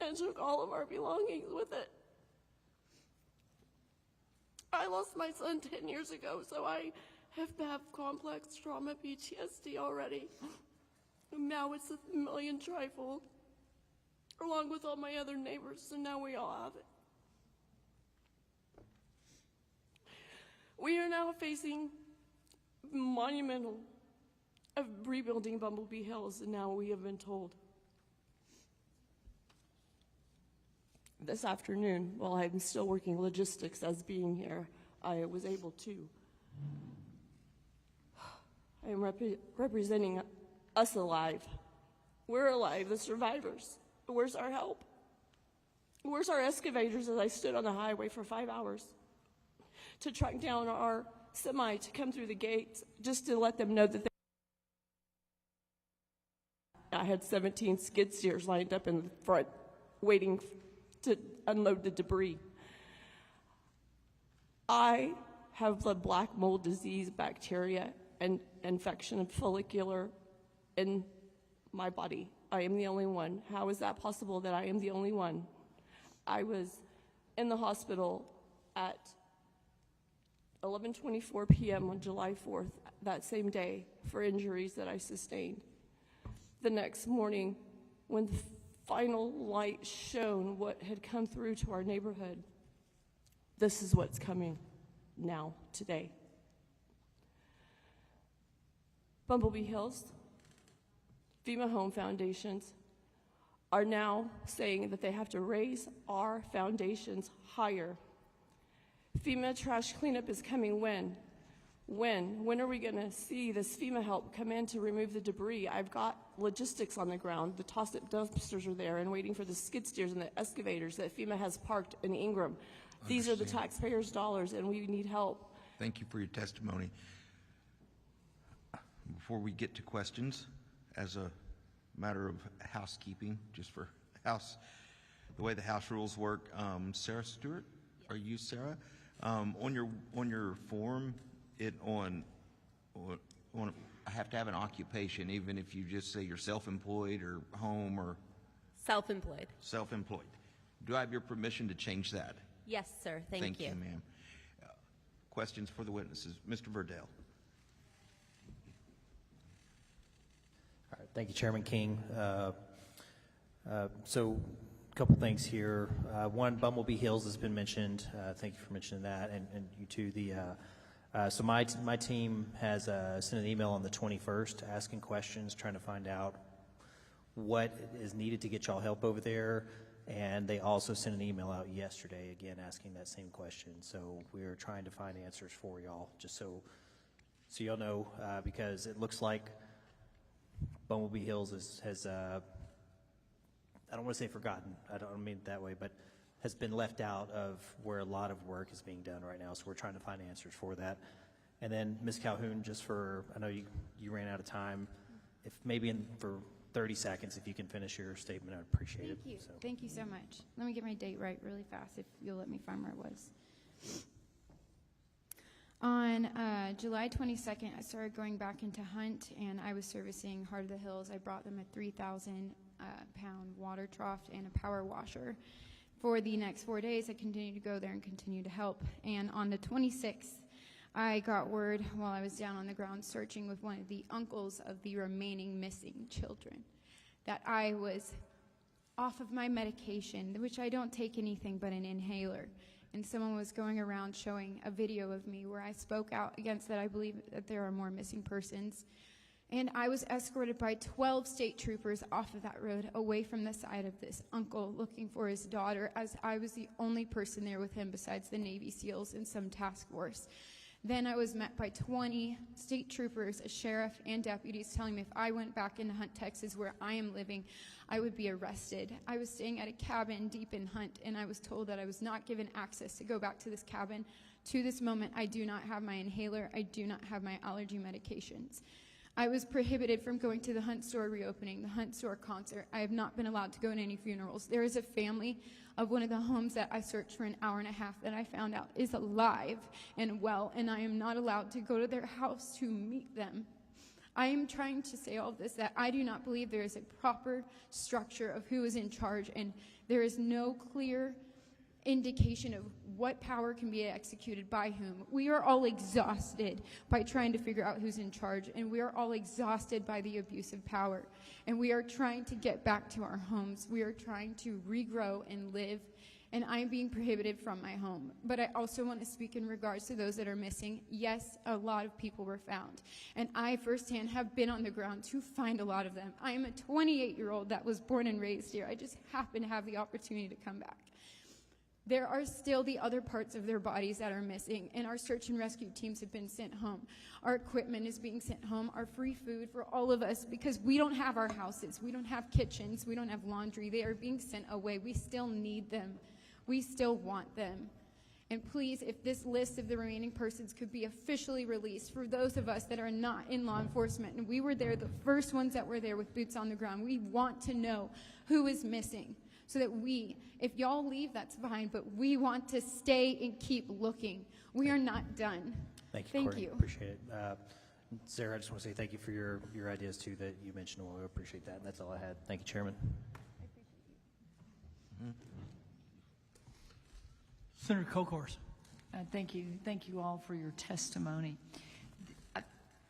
and took all of our belongings with it. I lost my son 10 years ago, so I have complex trauma PTSD already. And now it's a million trifold, along with all my other neighbors, and now we all have it. We are now facing monumental of rebuilding Bumblebee Hills, and now we have been told this afternoon, while I'm still working logistics as being here, I was able to. I am representing us alive. We're alive, the survivors. Where's our help? Where's our excavators as I stood on the highway for 5 hours to track down our semi to come through the gates just to let them know that I had 17 skid steers lined up in the front waiting to unload the debris. I have the black mold disease, bacteria, and infection of follicular in my body. I am the only one. How is that possible that I am the only one? I was in the hospital at 11:24 p.m. on July 4th, that same day, for injuries that I sustained. The next morning, when the final light shone what had come through to our neighborhood, this is what's coming now, today. Bumblebee Hills, FEMA Home Foundations are now saying that they have to raise our foundations higher. FEMA trash cleanup is coming when? When are we going to see this FEMA help come in to remove the debris? I've got logistics on the ground. The toss-it dumpsters are there and waiting for the skid steers and the excavators that FEMA has parked in Ingram. These are the taxpayers' dollars, and we need help. Thank you for your testimony. Before we get to questions, as a matter of housekeeping, just for the way the House rules work, Sarah Stewart, yes. Are you Sarah? On your form, I have to have an occupation, even if you just say you're self-employed or home or Self-employed. self-employed. Do I have your permission to change that? Yes, sir. Thank you. Thank you, ma'am. Questions for the witnesses? Mr. Verdale. All right, thank you, Chairman King. So a couple things here. One, Bumblebee Hills has been mentioned. Thank you for mentioning that, and you too. So my team has sent an email on the 21st asking questions, trying to find out what is needed to get y'all help over there. And they also sent an email out yesterday, again, asking that same question. So we're trying to find answers for y'all, just so y'all know, because it looks like Bumblebee Hills has I don't want to say forgotten, I don't mean it that way, but has been left out of where a lot of work is being done right now. So we're trying to find answers for that. And then Ms. Calhoun, I know you ran out of time. If maybe for 30 seconds, if you can finish your statement, I'd appreciate it. Thank you. So. Thank you so much. Let me get my date right really fast, if you'll let me find where it was. On July 22nd, I started going back into Hunt, and I was servicing Heart of the Hills. I brought them a 3,000-pound water trough and a power washer. For the next 4 days, I continued to go there and continue to help. And on the 26th, I got word while I was down on the ground searching with one of the uncles of the remaining missing children that I was off of my medication, which I don't take anything but an inhaler. And someone was going around showing a video of me where I spoke out against that. I believe that there are more missing persons. And I was escorted by 12 state troopers off of that road away from the side of this uncle looking for his daughter, as I was the only person there with him besides the Navy SEALs and some task force. Then I was met by 20 state troopers, a sheriff, and deputies telling me if I went back into Hunt, Texas, where I am living, I would be arrested. I was staying at a cabin deep in Hunt, and I was told that I was not given access to go back to this cabin. To this moment, I do not have my inhaler. I do not have my allergy medications. I was prohibited from going to the Hunt store reopening, the Hunt store concert. I have not been allowed to go to any funerals. There is a family of one of the homes that I searched for an hour and a half that I found out is alive and well, and I am not allowed to go to their house to meet them. I am trying to say all of this, that I do not believe there is a proper structure of who is in charge, and there is no clear indication of what power can be executed by whom. We are all exhausted by trying to figure out who's in charge, and we are all exhausted by the abuse of power. And we are trying to get back to our homes. We are trying to regrow and live, and I am being prohibited from my home. But I also want to speak in regards to those that are missing. Yes, a lot of people were found, and I firsthand have been on the ground to find a lot of them. I am a 28-year-old that was born and raised here. I just happen to have the opportunity to come back. There are still the other parts of their bodies that are missing, and our search and rescue teams have been sent home. Our equipment is being sent home, our free food for all of us, because we don't have our houses, we don't have kitchens, we don't have laundry. They are being sent away. We still need them. We still want them. And please, if this list of the remaining persons could be officially released for those of us that are not in law enforcement, and we were there, the first ones that were there with boots on the ground, we want to know who is missing. So that if y'all leave, that's fine, but we want to stay and keep looking. We are not done. Thank you, Thank Courtney. you. Appreciate it. Sarah, I just want to say thank you for your ideas, too, that you mentioned. We appreciate that. That's all I had. Thank you, Chairman. Senator Kokors. Thank you. Thank you all for your testimony.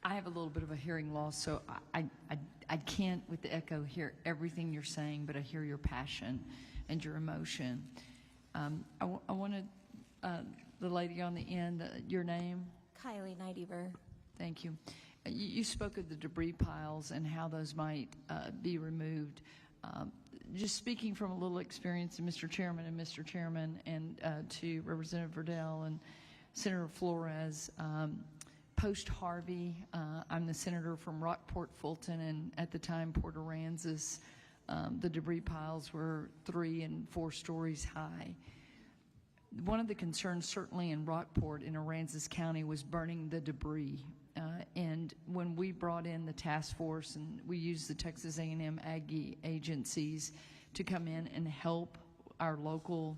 I have a little bit of a hearing loss, so I can't, with the echo, hear everything you're saying, but I hear your passion and your emotion. I wanted the lady on the end, your name? Kylie Neidiver. Thank you. You spoke of the debris piles and how those might be removed. Just speaking from a little experience, Mr. Chairman, and to Representative Verdell and Senator Flores, post-Harvey, I'm the senator from Rockport, Fulton, and at the time, Port Aransas. The debris piles were 3 and 4 stories high. One of the concerns, certainly in Rockport, in Aransas County, was burning the debris. And when we brought in the task force, and we used the Texas A&M Aggie agencies to come in and help our local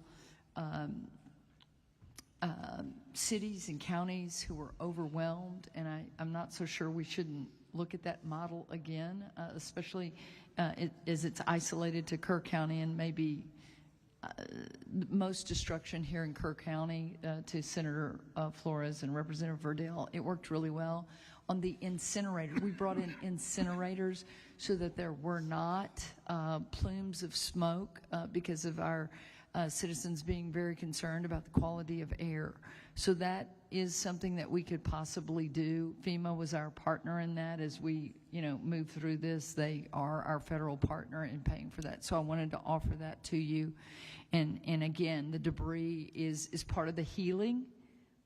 cities and counties who were overwhelmed, and I'm not so sure we shouldn't look at that model again, especially as it's isolated to Kerr County, and maybe most destruction here in Kerr County, to Senator Flores and Representative Verdell. It worked really well. On the incinerator, we brought in incinerators so that there were not plumes of smoke because of our citizens being very concerned about the quality of air. So that is something that we could possibly do. FEMA was our partner in that as we, move through this. They are our federal partner in paying for that. So I wanted to offer that to you. And again, the debris is part of the healing.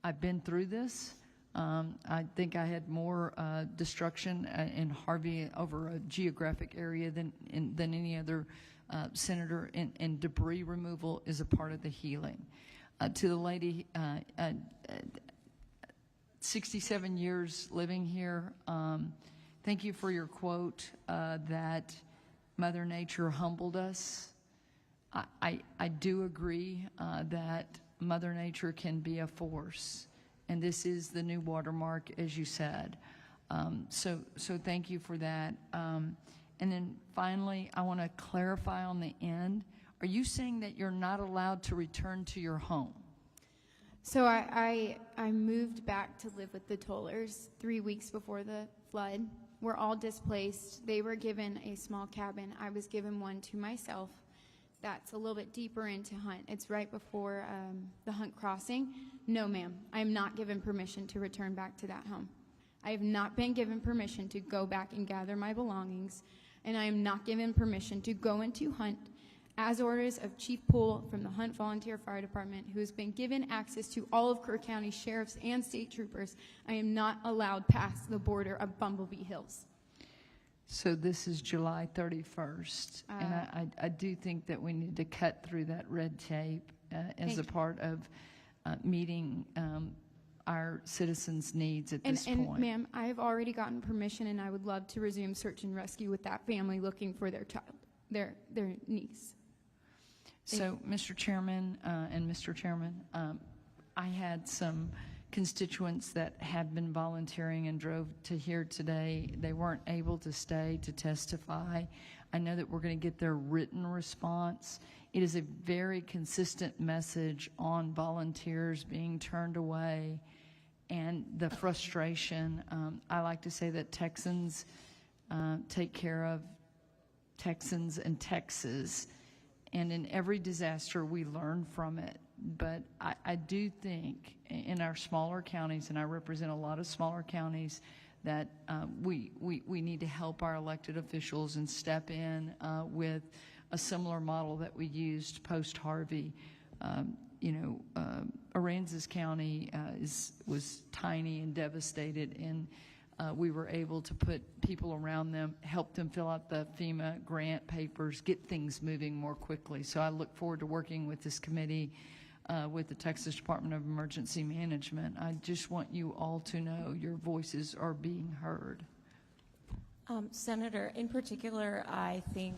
I've been through this. I think I had more destruction in Harvey over a geographic area than any other senator, and debris removal is a part of the healing. To the lady, 67 years living here, thank you for your quote that Mother Nature humbled us. I do agree that Mother Nature can be a force, and this is the new watermark, as you said. So thank you for that. And then finally, I want to clarify on the end. Are you saying that you're not allowed to return to your home? So I moved back to live with the Tollers 3 weeks before the flood. We're all displaced. They were given a small cabin. I was given one to myself. That's a little bit deeper into Hunt. It's right before the Hunt crossing. No, ma'am. I am not given permission to return back to that home. I have not been given permission to go back and gather my belongings, and I am not given permission to go into Hunt as orders of Chief Poole from the Hunt Volunteer Fire Department, who has been given access to all of Kerr County sheriffs and state troopers. I am not allowed past the border of Bumblebee Hills. So this is July 31st, and I do think that we need to cut through that red tape as a part of meeting our citizens' needs at this point. And ma'am, I have already gotten permission, and I would love to resume search and rescue with that family looking for their child, their niece. So, Mr. Chairman and Mr. Chairman, I had some constituents that had been volunteering and drove to here today. They weren't able to stay to testify. I know that we're going to get their written response. It is a very consistent message on volunteers being turned away and the frustration. I like to say that Texans take care of Texans and Texas, and in every disaster we learn from it. But I do think in our smaller counties, and I represent a lot of smaller counties, that we need to help our elected officials and step in with a similar model that we used post-Harvey. Aransas County was tiny and devastated, and we were able to put people around them, help them fill out the FEMA grant papers, get things moving more quickly. So I look forward to working with this committee, with the Texas Department of Emergency Management. I just want you all to know your voices are being heard. Senator, in particular, I think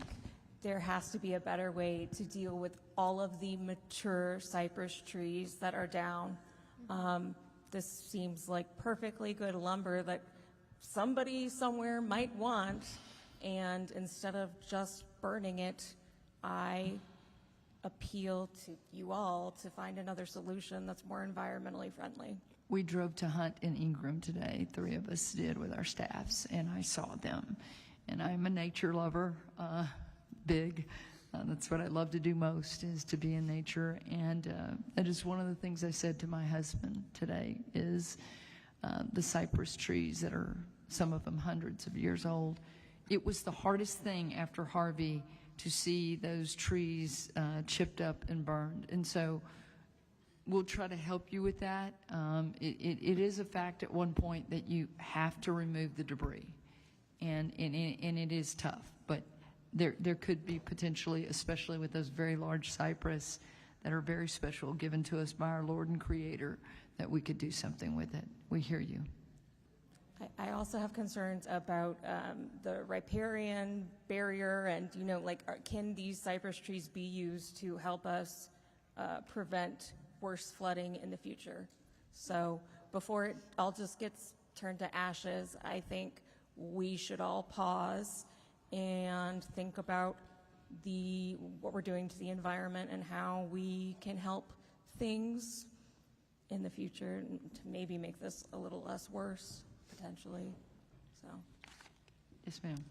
there has to be a better way to deal with all of the mature cypress trees that are down. This seems like perfectly good lumber that somebody somewhere might want, and instead of just burning it, I appeal to you all to find another solution that's more environmentally friendly. We drove to hunt in Ingram today. 3 of us did with our staffs, and I saw them. And I'm a nature lover, big. That's what I love to do most, is to be in nature. And that is one of the things I said to my husband today is the cypress trees that are, some of them hundreds of years old. It was the hardest thing after Harvey to see those trees chipped up and burned. And so we'll try to help you with that. It is a fact at one point that you have to remove the debris, and it is tough. But there could be potentially, especially with those very large cypress that are very special, given to us by our Lord and Creator, that we could do something with it. We hear you. I also have concerns about the riparian barrier, and can these cypress trees be used to help us prevent worse flooding in the future? So before it all just gets turned to ashes, I think we should all pause and think about what we're doing to the environment and how we can help things in the future to maybe make this a little less worse, potentially. So. Yes, ma'am.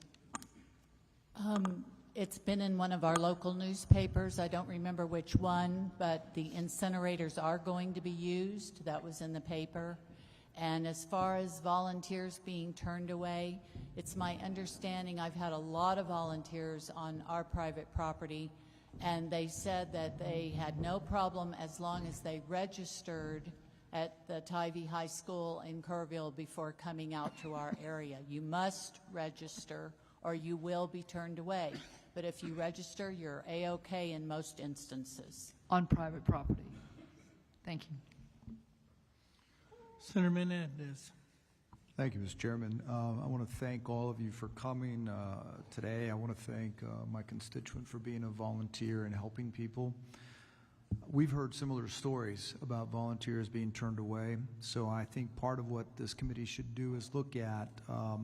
It's been in one of our local newspapers. I don't remember which one, but the incinerators are going to be used. That was in the paper. And as far as volunteers being turned away, it's my understanding, I've had a lot of volunteers on our private property, and they said that they had no problem as long as they registered at the Tivy High School in Kerrville before coming out to our area. You must register or you will be turned away. But if you register, you're A-OK in most instances. On private property. Thank you. Senator Menendez. Thank you, Mr. Chairman. I want to thank all of you for coming today. I want to thank my constituent for being a volunteer and helping people. We've heard similar stories about volunteers being turned away, so I think part of what this committee should do is look at, how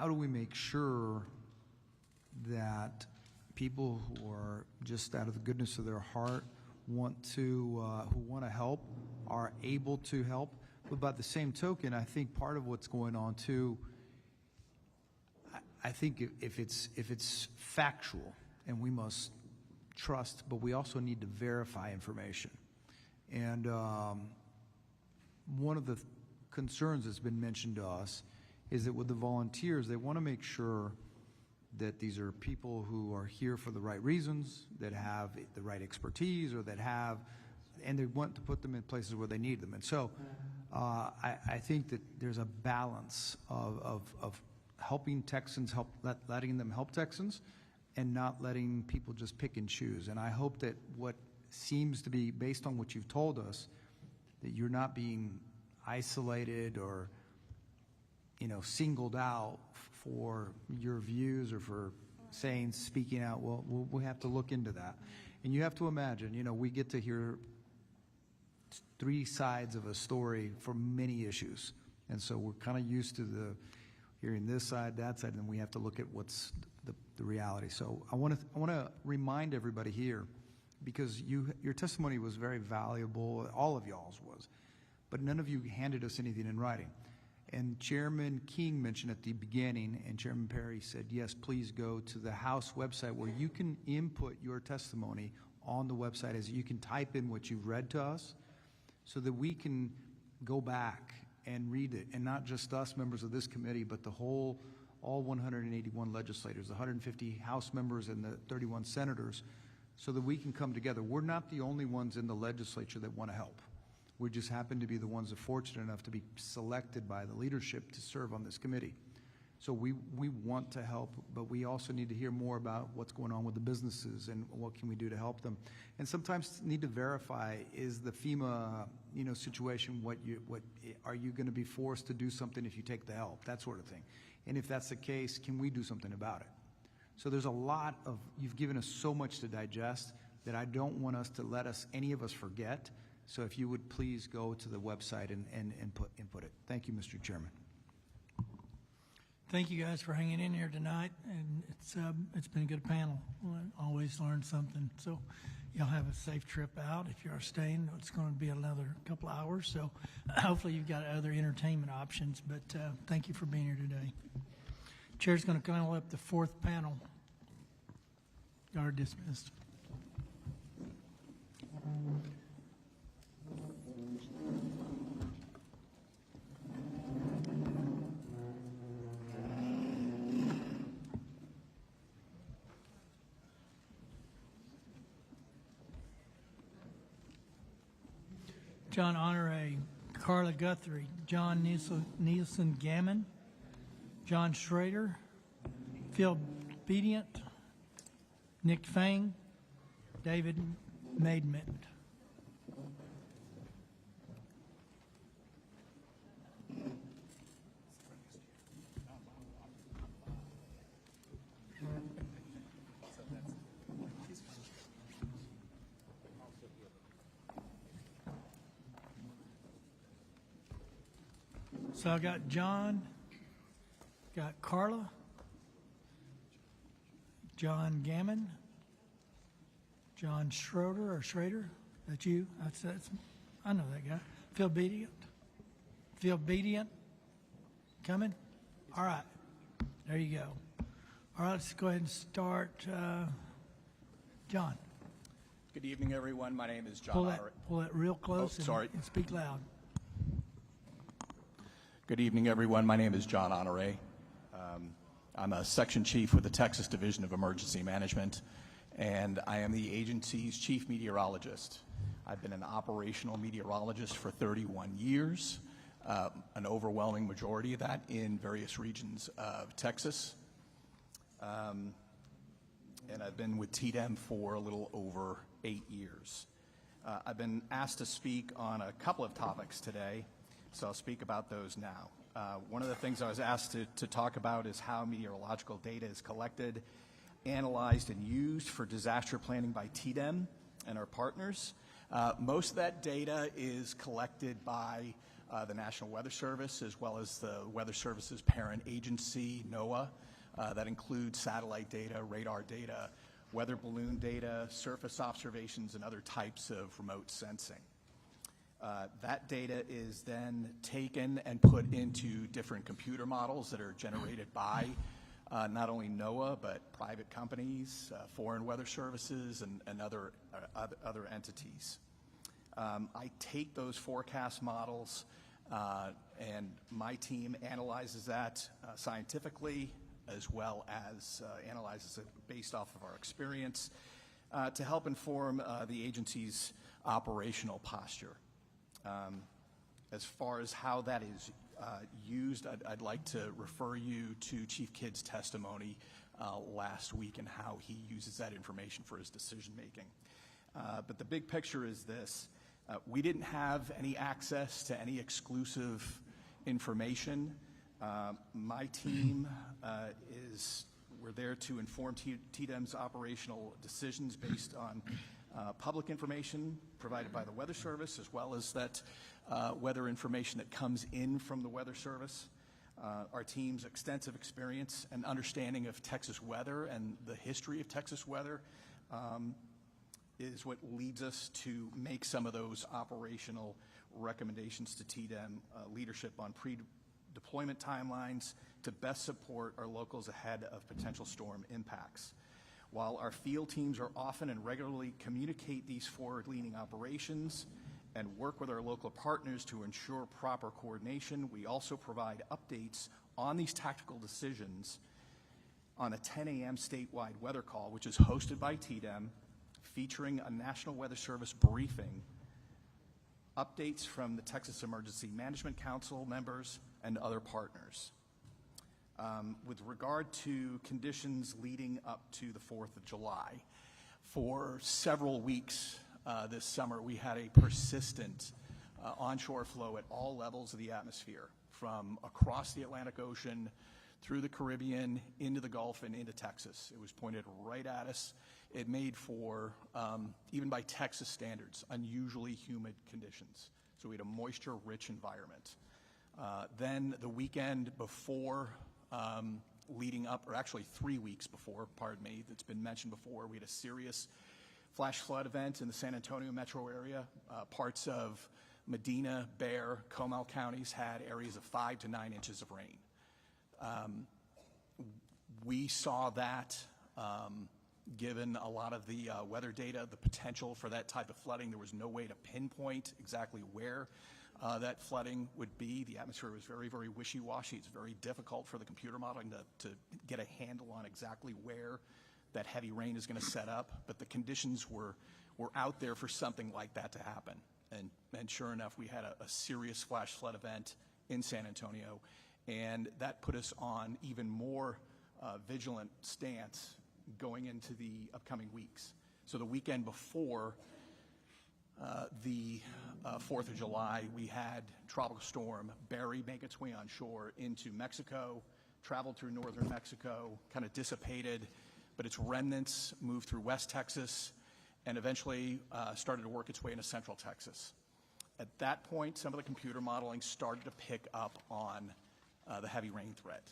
do we make sure that people who are just out of the goodness of their heart who want to help are able to help. But by the same token, I think part of what's going on too, I think if it's factual, and we must trust, but we also need to verify information. And one of the concerns that's been mentioned to us is that with the volunteers, they want to make sure that these are people who are here for the right reasons, that have the right expertise, or and they want to put them in places where they need them. And so I think that there's a balance of helping Texans, letting them help Texans, and not letting people just pick and choose. And I hope that what seems to be, based on what you've told us, that you're not being isolated or singled out for your views or for speaking out. Well, we have to look into that. And you have to imagine, we get to hear 3 sides of a story for many issues. And so we're kind of used to hearing this side, that side, and then we have to look at what's the reality. So I want to remind everybody here, because your testimony was very valuable, all of y'all's was, but none of you handed us anything in writing. And Chairman King mentioned at the beginning, and Chairman Perry said, yes, please go to the House website where you can input your testimony on the website, as you can type in what you've read to us, so that we can go back and read it, and not just us members of this committee, but all 181 legislators, the 150 House members and the 31 senators, so that we can come together. We're not the only ones in the legislature that want to help. We just happen to be the ones that are fortunate enough to be selected by the leadership to serve on this committee. So we want to help, but we also need to hear more about what's going on with the businesses and what can we do to help them. And sometimes need to verify, is the FEMA situation, what are you going to be forced to do something if you take the help, that sort of thing. And if that's the case, can we do something about it? So there's a lot of, you've given us so much to digest that I don't want us to let any of us forget. So if you would please go to the website and input it. Thank you, Mr. Chairman. Thank you guys for hanging in here tonight, and it's been a good panel. We'll always learn something. So y'all have a safe trip out. If you are staying, it's going to be another couple hours. So hopefully you've got other entertainment options. But thank you for being here today. Chair's going to call up the fourth panel. Y'all are dismissed. John Honore, Carla Guthrie, John Nielsen Gammon, John Schrader, Phil Bedient, Nick Fang, David Maidment. So I got John, got Carla, John Gammon, John Schroeder or Schrader. That's you. That's I know that guy. Phil Bedient. Coming. All right. There you go. All right. Let's go ahead and start. John. Good evening, everyone. My name is John. Pull that real close. And speak loud. Good evening, everyone. My name is John Honore. I'm a section chief with the Texas Division of Emergency Management, and I am the agency's chief meteorologist. I've been an operational meteorologist for 31 years, an overwhelming majority of that in various regions of Texas. And I've been with TDEM for a little over 8 years. I've been asked to speak on a couple of topics today, so I'll speak about those now. One of the things I was asked to talk about is how meteorological data is collected, analyzed, and used for disaster planning by TDEM and our partners. Most of that data is collected by the National Weather Service, as well as the Weather Service's parent agency, NOAA. That includes satellite data, radar data, weather balloon data, surface observations, and other types of remote sensing. That data is then taken and put into different computer models that are generated by not only NOAA, but private companies, foreign weather services, and other entities. I take those forecast models, and my team analyzes that scientifically, as well as analyzes it based off of our experience to help inform the agency's operational posture. As far as how that is used, I'd like to refer you to Chief Kidd's testimony last week and how he uses that information for his decision making. But the big picture is this. We didn't have any access to any exclusive information. My team we're there to inform TDEM's operational decisions based on public information provided by the Weather Service, as well as that weather information that comes in from the Weather Service. Our team's extensive experience and understanding of Texas weather and the history of Texas weather is what leads us to make some of those operational recommendations to TDEM leadership on pre-deployment timelines to best support our locals ahead of potential storm impacts. While our field teams are often and regularly communicate these forward-leaning operations and work with our local partners to ensure proper coordination, we also provide updates on these tactical decisions on a 10 a.m. statewide weather call, which is hosted by TDEM featuring a National Weather Service briefing, updates from the Texas Emergency Management Council members, and other partners. With regard to conditions leading up to the 4th of July, for several weeks this summer, we had a persistent onshore flow at all levels of the atmosphere, from across the Atlantic Ocean, through the Caribbean, into the Gulf, and into Texas. It was pointed right at us. It made for, even by Texas standards, unusually humid conditions. So we had a moisture-rich environment. Then the weekend before, leading up, or actually 3 weeks before, pardon me, that's been mentioned before, we had a serious flash flood event in the San Antonio metro area. Parts of Medina, Bexar, Comal counties had areas of 5 to 9 inches of rain. We saw that, given a lot of the weather data, the potential for that type of flooding. There was no way to pinpoint exactly where that flooding would be. The atmosphere was very, very wishy-washy. It's very difficult for the computer modeling to get a handle on exactly where that heavy rain is going to set up. But the conditions were out there for something like that to happen. And sure enough, we had a serious flash flood event in San Antonio. And that put us on even more vigilant stance going into the upcoming weeks. So the weekend before the 4th of July, we had Tropical Storm Barry make its way on shore into Mexico, traveled through northern Mexico, kind of dissipated, but its remnants moved through West Texas and eventually started to work its way into central Texas. At that point, some of the computer modeling started to pick up on the heavy rain threat.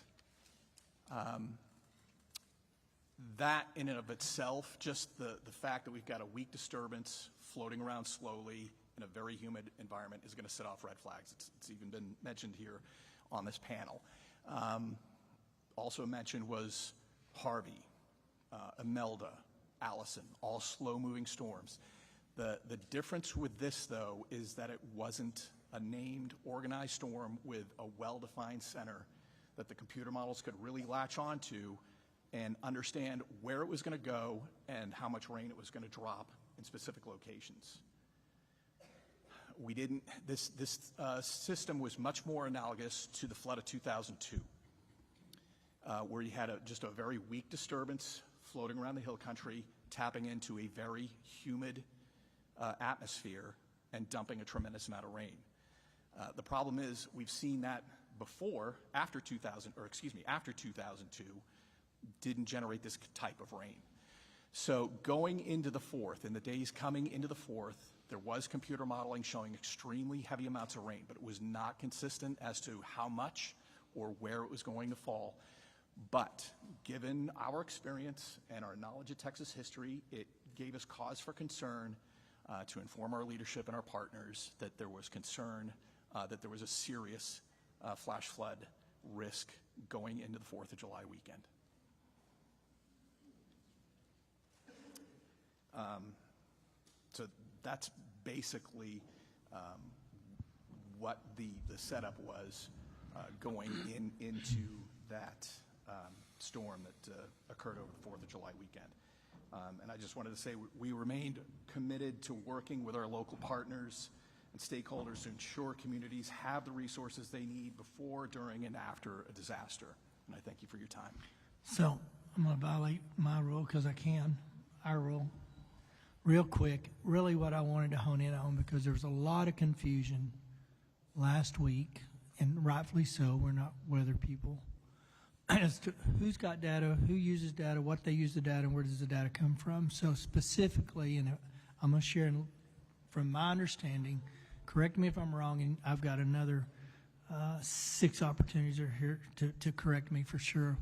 That in and of itself, just the fact that we've got a weak disturbance floating around slowly in a very humid environment is going to set off red flags. It's even been mentioned here on this panel. Also mentioned was Harvey, Imelda, Allison, all slow-moving storms. The difference with this, though, is that it wasn't a named, organized storm with a well-defined center that the computer models could really latch onto and understand where it was going to go and how much rain it was going to drop in specific locations. We didn't, this system was much more analogous to the flood of 2002, where you had just a very weak disturbance floating around the hill country, tapping into a very humid atmosphere and dumping a tremendous amount of rain. The problem is we've seen that before, after 2002, didn't generate this type of rain. So going into the 4th, in the days coming into the 4th, there was computer modeling showing extremely heavy amounts of rain, but it was not consistent as to how much or where it was going to fall. But given our experience and our knowledge of Texas history, it gave us cause for concern to inform our leadership and our partners that there was concern that there was a serious flash flood risk going into the 4th of July weekend. So that's basically what the setup was going into that storm that occurred over the 4th of July weekend. And I just wanted to say we remained committed to working with our local partners and stakeholders to ensure communities have the resources they need before, during, and after a disaster. And I thank you for your time. So I'm going to violate my rule because I can, our rule. Real quick, really what I wanted to hone in on, because there was a lot of confusion last week, and rightfully so, we're not weather people, as to who's got data, who uses data, what they use the data, and where does the data come from. So specifically, and I'm going to share from my understanding, correct me if I'm wrong, and I've got another 6 opportunities are here to correct me for sure.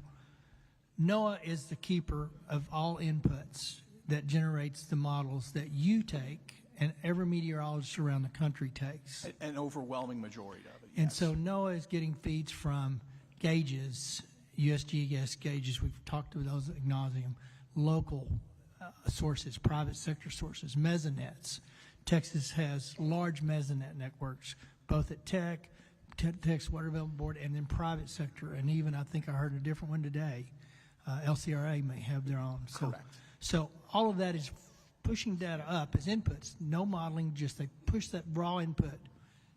NOAA is the keeper of all inputs that generates the models that you take and every meteorologist around the country takes. An overwhelming majority of it, yes. And so NOAA is getting feeds from gauges, USGS gauges, we've talked to those ad nauseum, local sources, private sector sources, mesonettes. Texas has large mesonet networks, both at Texas Water Development Board, and then private sector, and even I think I heard a different one today. LCRA may have their own. Correct. So all of that is pushing data up as inputs, no modeling, just they push that raw input.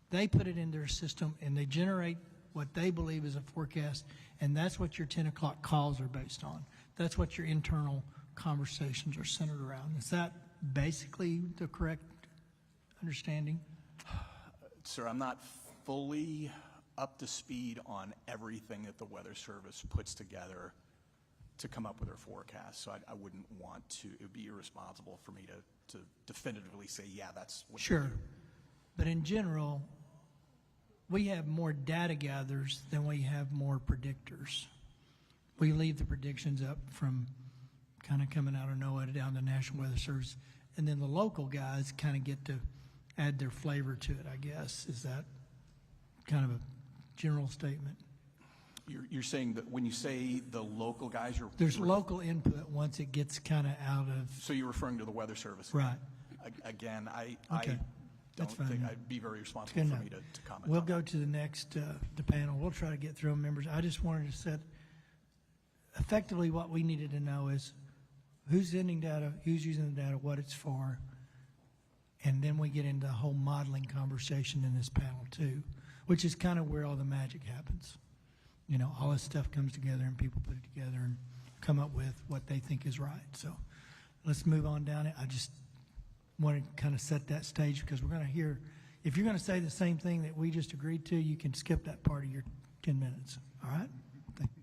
They put it in their system and they generate what they believe is a forecast, and that's what your 10 o'clock calls are based on. That's what your internal conversations are centered around. Is that basically the correct understanding? Sir, I'm not fully up to speed on everything that the Weather Service puts together to come up with their forecast, so I wouldn't want to, it would be irresponsible for me to definitively say, yeah, that's what they Sure. do. But in general, we have more data gatherers than we have more predictors. We leave the predictions up from kind of coming out of NOAA down to National Weather Service, and then the local guys kind of get to add their flavor to it, I guess. Is that kind of a general statement? You're saying that when you say the local guys, There's local input once it gets kind of out of... So you're referring to the Weather Service? Right. Again, I Okay. don't That's fine. think I'd be very responsible Good for enough. me to comment. We'll go to the next the panel. We'll try to get through them, members. I just wanted to set effectively what we needed to know is who's sending data, who's using the data, what it's for, and then we get into the whole modeling conversation in this panel too, which is kind of where all the magic happens. You know, all this stuff comes together and people put it together and come up with what they think is right. So let's move on down it. I just want to kind of set that stage because we're going to hear, if you're going to say the same thing that we just agreed to, you can skip that part of your 10 minutes. All right? Thank you.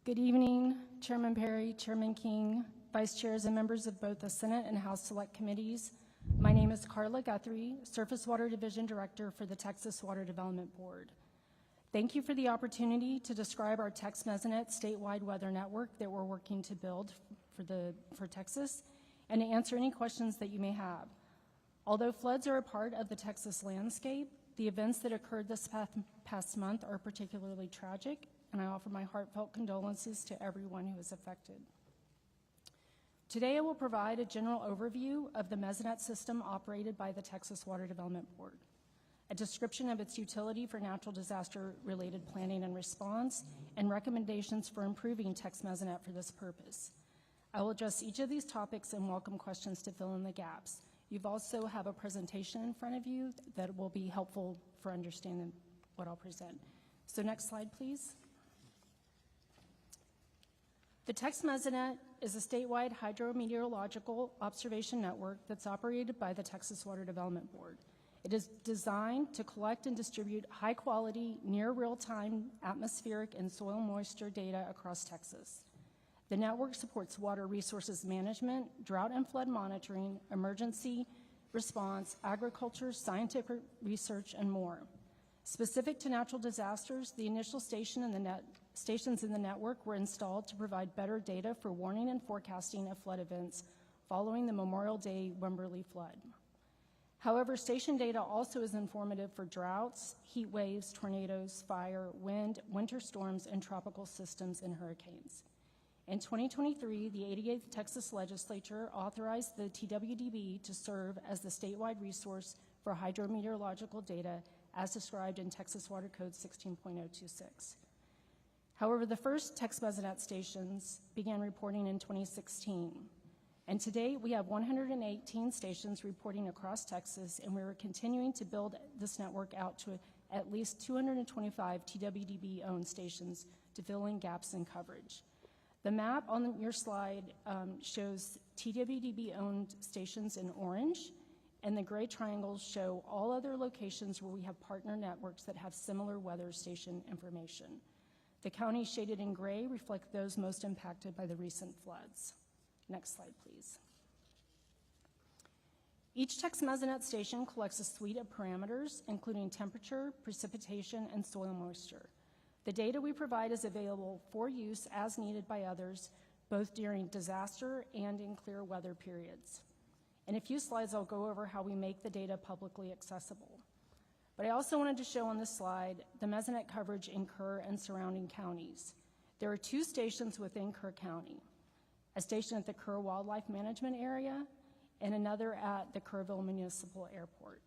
Good evening, Chairman Perry, Chairman King, Vice Chairs and members of both the Senate and House Select Committees. My name is Carla Guthrie, Surface Water Division Director for the Texas Water Development Board. Thank you for the opportunity to describe our Tex Mesonet statewide weather network that we're working to build for Texas and to answer any questions that you may have. Although floods are a part of the Texas landscape, the events that occurred this past month are particularly tragic, and I offer my heartfelt condolences to everyone who is affected. Today I will provide a general overview of the Mesonet system operated by the Texas Water Development Board, a description of its utility for natural disaster-related planning and response, and recommendations for improving Tex Mesonet for this purpose. I will address each of these topics and welcome questions to fill in the gaps. You've also have a presentation in front of you that will be helpful for understanding what I'll present. So next slide, please. The Tex Mesonet is a statewide hydrometeorological observation network that's operated by the Texas Water Development Board. It is designed to collect and distribute high-quality, near real-time atmospheric and soil moisture data across Texas. The network supports water resources management, drought and flood monitoring, emergency response, agriculture, scientific research, and more. Specific to natural disasters, the initial stations in the network were installed to provide better data for warning and forecasting of flood events following the Memorial Day Wimberley flood. However, station data also is informative for droughts, heat waves, tornadoes, fire, wind, winter storms, and tropical systems and hurricanes. In 2023, the 88th Texas Legislature authorized the TWDB to serve as the statewide resource for hydrometeorological data as described in Texas Water Code 16.026. However, the first Tex Mesonet stations began reporting in 2016. And today we have 118 stations reporting across Texas, and we're continuing to build this network out to at least 225 TWDB-owned stations to fill in gaps in coverage. The map on your slide shows TWDB-owned stations in orange, and the gray triangles show all other locations where we have partner networks that have similar weather station information. The counties shaded in gray reflect those most impacted by the recent floods. Next slide, please. Each Tex Mesonet station collects a suite of parameters, including temperature, precipitation, and soil moisture. The data we provide is available for use as needed by others, both during disaster and in clear weather periods. In a few slides, I'll go over how we make the data publicly accessible. But I also wanted to show on this slide the Mesonet coverage in Kerr and surrounding counties. There are 2 stations within Kerr County, a station at the Kerr Wildlife Management Area and another at the Kerrville Municipal Airport.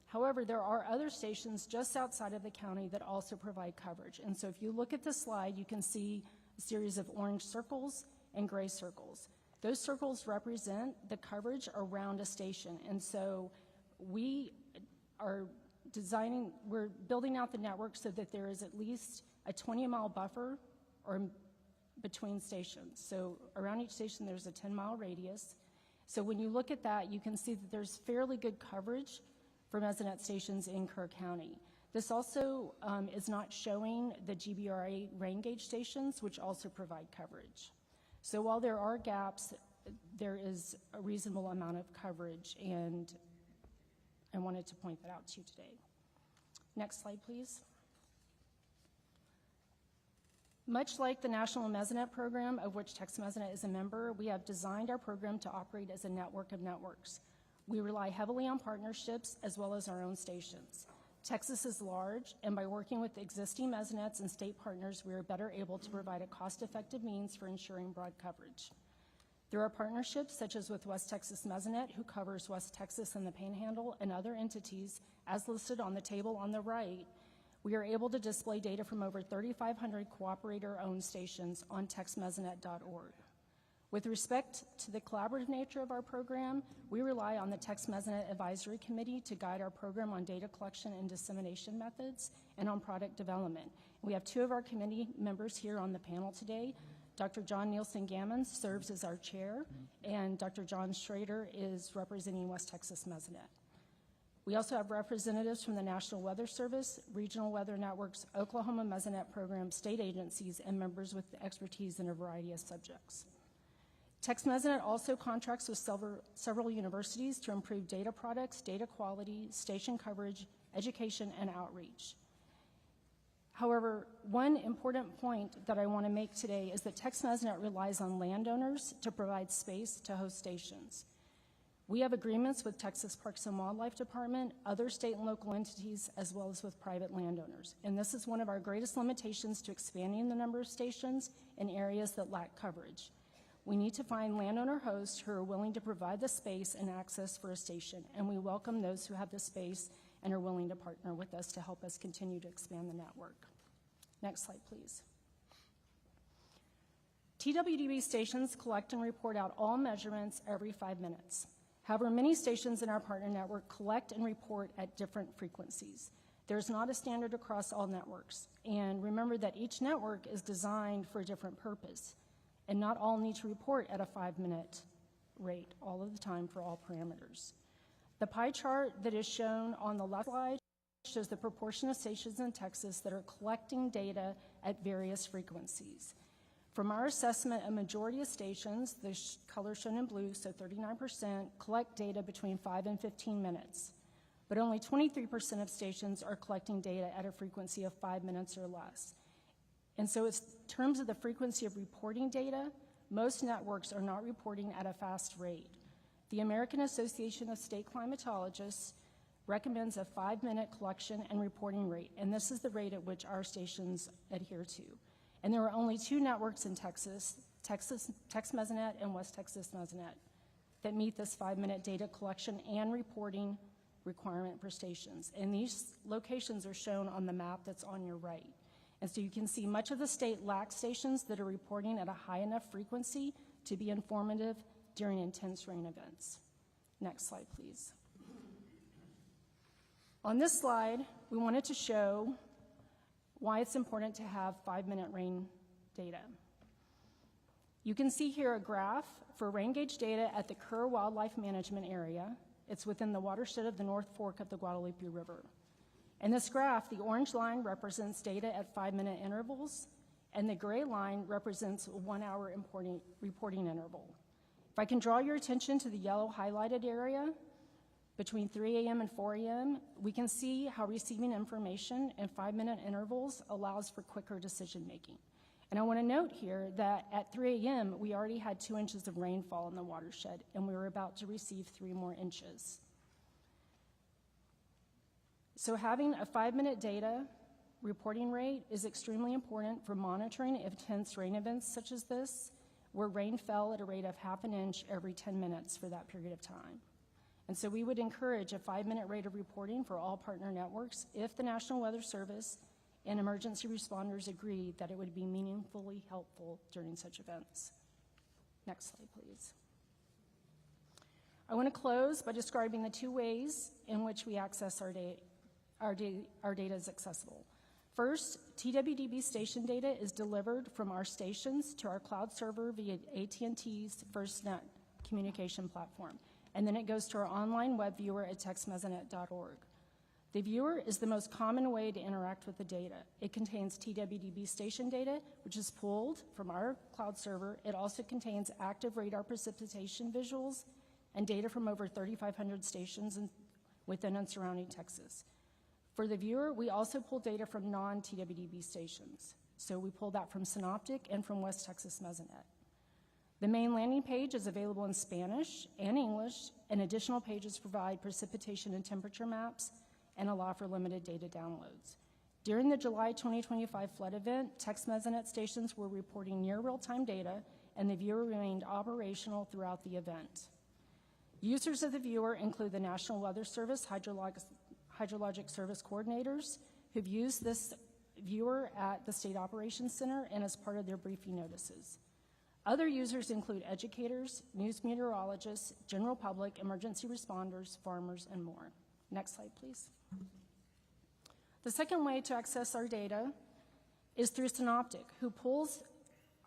However, there are other stations just outside of the county that also provide coverage. And so if you look at the slide, you can see a series of orange circles and gray circles. Those circles represent the coverage around a station, and so we're building out the network so that there is at least a 20-mile buffer or between stations. So around each station there's a 10-mile radius. So when you look at that, you can see that there's fairly good coverage for Mesonet stations in Kerr County. This also is not showing the GBRA rain gauge stations, which also provide coverage. So while there are gaps, there is a reasonable amount of coverage, and I wanted to point that out to you today. Next slide, please. Much like the National Mesonet Program, of which Tex Mesonet is a member, we have designed our program to operate as a network of networks. We rely heavily on partnerships as well as our own stations. Texas is large, and by working with existing Mesonets and state partners, we are better able to provide a cost-effective means for ensuring broad coverage. There are partnerships such as with West Texas Mesonet, who covers West Texas and the Panhandle, and other entities, as listed on the table on the right. We are able to display data from over 3,500 cooperator-owned stations on texmesonet.org. With respect to the collaborative nature of our program, we rely on the Tex Mesonet Advisory Committee to guide our program on data collection and dissemination methods and on product development. We have two of our committee members here on the panel today. Dr. John Nielsen Gammons serves as our chair, and Dr. John Schrader is representing West Texas Mesonet. We also have representatives from the National Weather Service, Regional Weather Networks, Oklahoma Mesonet Program, state agencies, and members with expertise in a variety of subjects. Tex Mesonet also contracts with several universities to improve data products, data quality, station coverage, education, and outreach. However, one important point that I want to make today is that Tex Mesonet relies on landowners to provide space to host stations. We have agreements with Texas Parks and Wildlife Department, other state and local entities, as well as with private landowners. And this is one of our greatest limitations to expanding the number of stations in areas that lack coverage. We need to find landowner hosts who are willing to provide the space and access for a station, and we welcome those who have the space and are willing to partner with us to help us continue to expand the network. Next slide, please. TWDB stations collect and report out all measurements every 5 minutes. However, many stations in our partner network collect and report at different frequencies. There's not a standard across all networks. And remember that each network is designed for a different purpose, and not all need to report at a 5-minute rate all of the time for all parameters. The pie chart that is shown on the left slide shows the proportion of stations in Texas that are collecting data at various frequencies. From our assessment, a majority of stations, the color shown in blue, so 39%, collect data between 5 and 15 minutes. But only 23% of stations are collecting data at a frequency of 5 minutes or less. And so in terms of the frequency of reporting data, most networks are not reporting at a fast rate. The American Association of State Climatologists recommends a 5-minute collection and reporting rate, and this is the rate at which our stations adhere to. And there are only 2 networks in Texas, Tex Mesonet and West Texas Mesonet, that meet this 5-minute data collection and reporting requirement for stations. And these locations are shown on the map that's on your right. And so you can see much of the state lacks stations that are reporting at a high enough frequency to be informative during intense rain events. Next slide, please. On this slide, we wanted to show why it's important to have 5-minute rain data. You can see here a graph for rain gauge data at the Kerr Wildlife Management Area. It's within the watershed of the North Fork of the Guadalupe River. In this graph, the orange line represents data at 5-minute intervals, and the gray line represents a 1-hour reporting interval. If I can draw your attention to the yellow highlighted area, between 3 a.m. and 4 a.m., we can see how receiving information in 5-minute intervals allows for quicker decision making. And I want to note here that at 3 a.m., we already had 2 inches of rainfall in the watershed, and we were about to receive 3 more inches. So having a 5-minute data reporting rate is extremely important for monitoring intense rain events such as this, where rain fell at a rate of ½ an inch every 10 minutes for that period of time. And so we would encourage a 5-minute rate of reporting for all partner networks if the National Weather Service and emergency responders agreed that it would be meaningfully helpful during such events. Next slide, please. I want to close by describing the two ways in which we access our data. Our data is accessible. First, TWDB station data is delivered from our stations to our cloud server via AT&T's FirstNet communication platform, and then it goes to our online web viewer at textmesonet.org. The viewer is the most common way to interact with the data. It contains TWDB station data, which is pulled from our cloud server. It also contains active radar precipitation visuals and data from over 3,500 stations within and surrounding Texas. For the viewer, we also pull data from non-TWDB stations. So we pull that from Synoptic and from West Texas Mesonet. The main landing page is available in Spanish and English, and additional pages provide precipitation and temperature maps and allow for limited data downloads. During the July 2025 flood event, Text Mesonet stations were reporting near real-time data, and the viewer remained operational throughout the event. Users of the viewer include the National Weather Service Hydrologic Service coordinators who've used this viewer at the State Operations Center and as part of their briefing notices. Other users include educators, news meteorologists, general public, emergency responders, farmers, and more. Next slide, please. The second way to access our data is through Synoptic, who pulls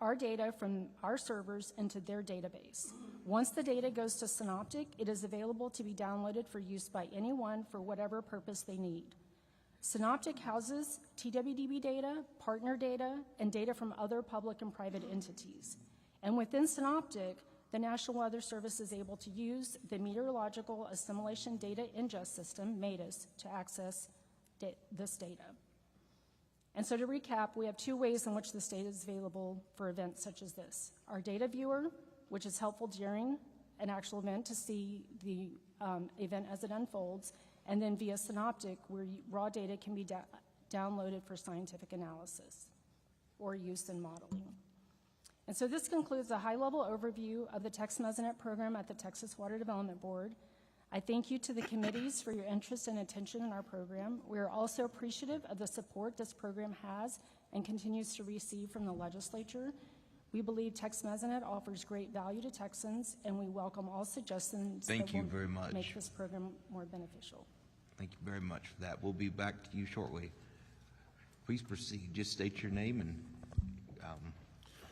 our data from our servers into their database. Once the data goes to Synoptic, it is available to be downloaded for use by anyone for whatever purpose they need. Synoptic houses TWDB data, partner data, and data from other public and private entities. And within Synoptic, the National Weather Service is able to use the Meteorological Assimilation Data Ingest System, MEDIS, to access this data. And so to recap, we have two ways in which this data is available for events such as this. Our data viewer, which is helpful during an actual event to see the event as it unfolds, and then via Synoptic, where raw data can be downloaded for scientific analysis or use in modeling. And so this concludes a high-level overview of the Text Mesonet program at the Texas Water Development Board. I thank you to the committees for your interest and attention in our program. We are also appreciative of the support this program has and continues to receive from the legislature. We believe Text Mesonet offers great value to Texans, and we welcome all suggestions that will make this program more beneficial. Thank you very much for that. We'll be back to you shortly. Please proceed. Just state your name and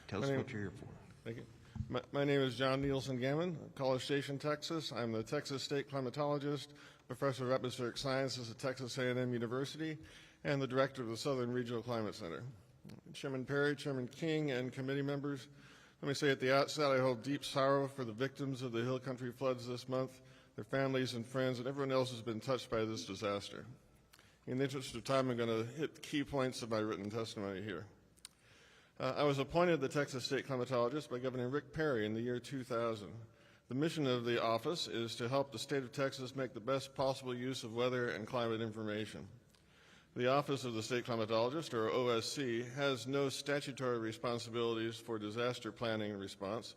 tell us what you're here for. Thank you. My name is John Nielsen Gammon, College Station, Texas. I'm the Texas State Climatologist, Professor of Atmospheric Sciences at Texas A&M University, and the Director of the Southern Regional Climate Center. Chairman Perry, Chairman King, and committee members, let me say at the outset I hold deep sorrow for the victims of the Hill Country floods this month, their families and friends, and everyone else who's been touched by this disaster. In the interest of time, I'm going to hit the key points of my written testimony here. I was appointed the Texas State Climatologist by Governor Rick Perry in the year 2000. The mission of the office is to help the state of Texas make the best possible use of weather and climate information. The Office of the State Climatologist, or OSC, has no statutory responsibilities for disaster planning and response.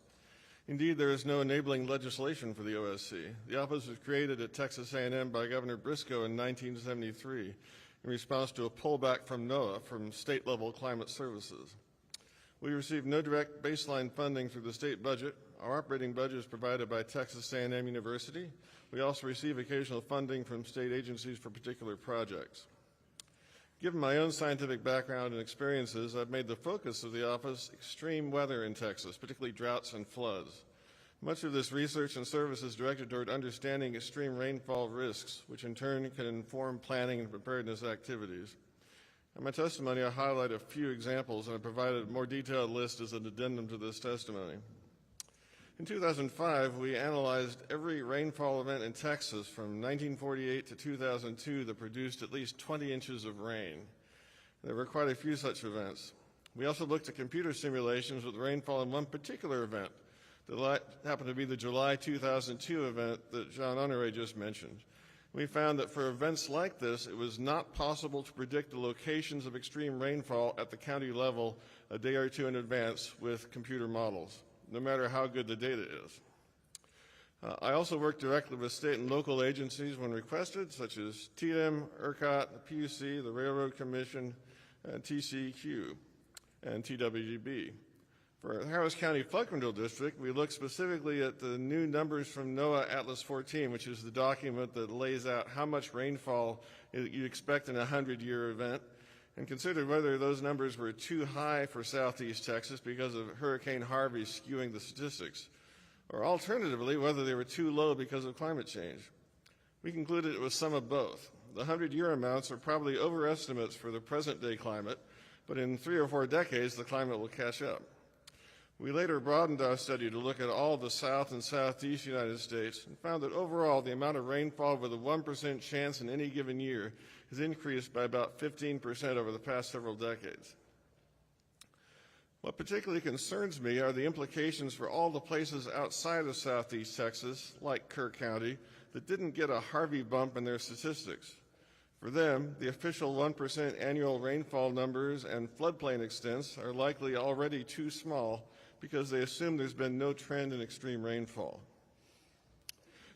Indeed, there is no enabling legislation for the OSC. The office was created at Texas A&M by Governor Briscoe in 1973 in response to a pullback from NOAA, from state-level climate services. We receive no direct baseline funding through the state budget. Our operating budget is provided by Texas A&M University. We also receive occasional funding from state agencies for particular projects. Given my own scientific background and experiences, I've made the focus of the office extreme weather in Texas, particularly droughts and floods. Much of this research and service is directed toward understanding extreme rainfall risks, which in turn can inform planning and preparedness activities. In my testimony, I highlight a few examples, and I provided a more detailed list as an addendum to this testimony. In 2005, we analyzed every rainfall event in Texas from 1948 to 2002 that produced at least 20 inches of rain. There were quite a few such events. We also looked at computer simulations with rainfall in one particular event that happened to be the July 2002 event that Jean Honore just mentioned. We found that for events like this, it was not possible to predict the locations of extreme rainfall at the county level a day or two in advance with computer models, no matter how good the data is. I also work directly with state and local agencies when requested, such as TDM, ERCOT, the PUC, the Railroad Commission, and TCEQ, and TWGB. For the Harris County Flood Control District, we look specifically at the new numbers from NOAA Atlas 14, which is the document that lays out how much rainfall you expect in a 100-year event, and considered whether those numbers were too high for southeast Texas because of Hurricane Harvey skewing the statistics, or alternatively, whether they were too low because of climate change. We concluded it was some of both. The 100-year amounts are probably overestimates for the present-day climate, but in 3 or 4 decades, the climate will catch up. We later broadened our study to look at all the south and southeast United States and found that overall the amount of rainfall with a 1% chance in any given year has increased by about 15% over the past several decades. What particularly concerns me are the implications for all the places outside of southeast Texas, like Kerr County, that didn't get a Harvey bump in their statistics. For them, the official 1% annual rainfall numbers and floodplain extents are likely already too small because they assume there's been no trend in extreme rainfall.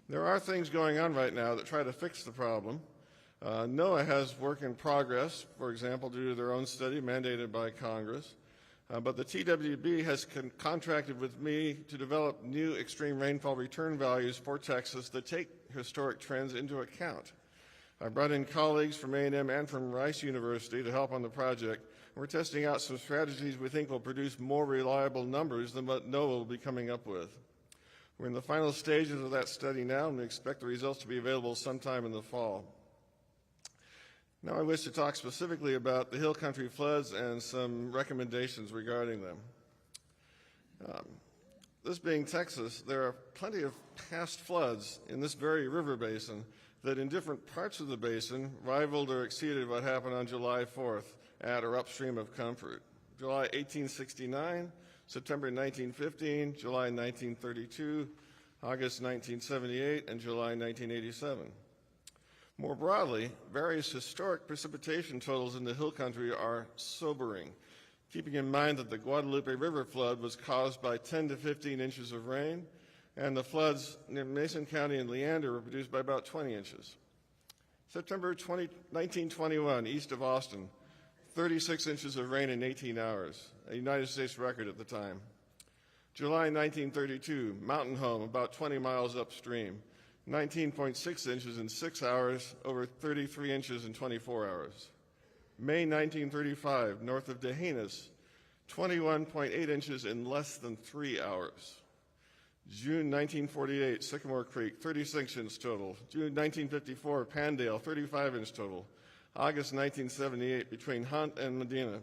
There are things going on right now that try to fix the problem. NOAA has work in progress, for example, due to their own study mandated by Congress. But the TWB has contracted with me to develop new extreme rainfall return values for Texas that take historic trends into account. I brought in colleagues from A&M and from Rice University to help on the project. We're testing out some strategies we think will produce more reliable numbers than what NOAA will be coming up with. We're in the final stages of that study now, and we expect the results to be available sometime in the fall. Now I wish to talk specifically about the Hill Country floods and some recommendations regarding them. This being Texas, there are plenty of past floods in this very river basin that in different parts of the basin rivaled or exceeded what happened on July 4th at or upstream of Comfort. July 1869, September 1915, July 1932, August 1978, and July 1987. More broadly, various historic precipitation totals in the Hill Country are sobering, keeping in mind that the Guadalupe River flood was caused by 10 to 15 inches of rain, and the floods near Mason County and Leander were produced by about 20 inches. September 1921, east of Austin, 36 inches of rain in 18 hours, a United States record at the time. July 1932, Mountain Home, about 20 miles upstream, 19.6 inches in 6 hours, over 33 inches in 24 hours. May 1935, north of Dehanis, 21.8 inches in less than 3 hours. June 1948, Sycamore Creek, 36 inches total. June 1954, Pandale, 35 inch total. August 1978, between Hunt and Medina,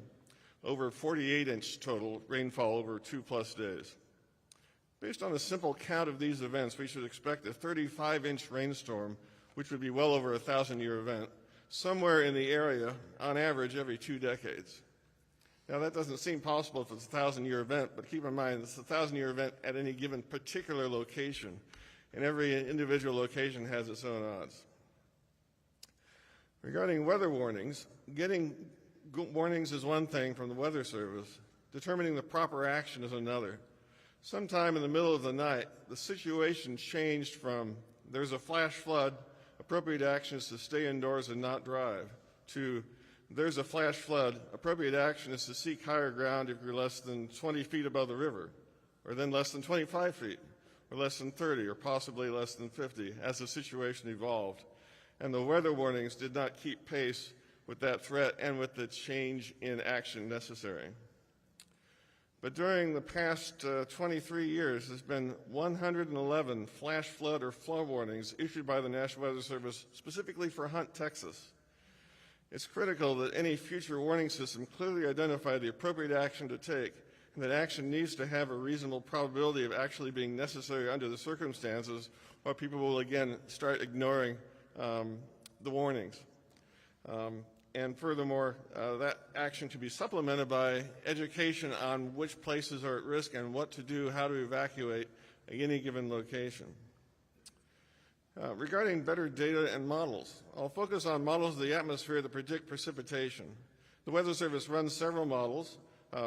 over 48 inch total rainfall over 2+ days. Based on a simple count of these events, we should expect a 35-inch rainstorm, which would be well over a 1,000-year event, somewhere in the area, on average, every 2 decades. Now, that doesn't seem possible if it's a 1,000-year event, but keep in mind, it's a 1,000-year event at any given particular location, and every individual location has its own odds. Regarding weather warnings, getting warnings is one thing from the Weather Service. Determining the proper action is another. Sometime in the middle of the night, the situation changed from there's a flash flood, appropriate action is to stay indoors and not drive, to there's a flash flood, appropriate action is to seek higher ground if you're less than 20 feet above the river, or then less than 25 feet, or less than 30, or possibly less than 50, as the situation evolved. And the weather warnings did not keep pace with that threat and with the change in action necessary. But during the past 23 years, there's been 111 flash flood or flood warnings issued by the National Weather Service specifically for Hunt, Texas. It's critical that any future warning system clearly identify the appropriate action to take, and that action needs to have a reasonable probability of actually being necessary under the circumstances, or people will again start ignoring the warnings. And furthermore, that action to be supplemented by education on which places are at risk and what to do, how to evacuate any given location. Regarding better data and models, I'll focus on models of the atmosphere that predict precipitation. The Weather Service runs several models,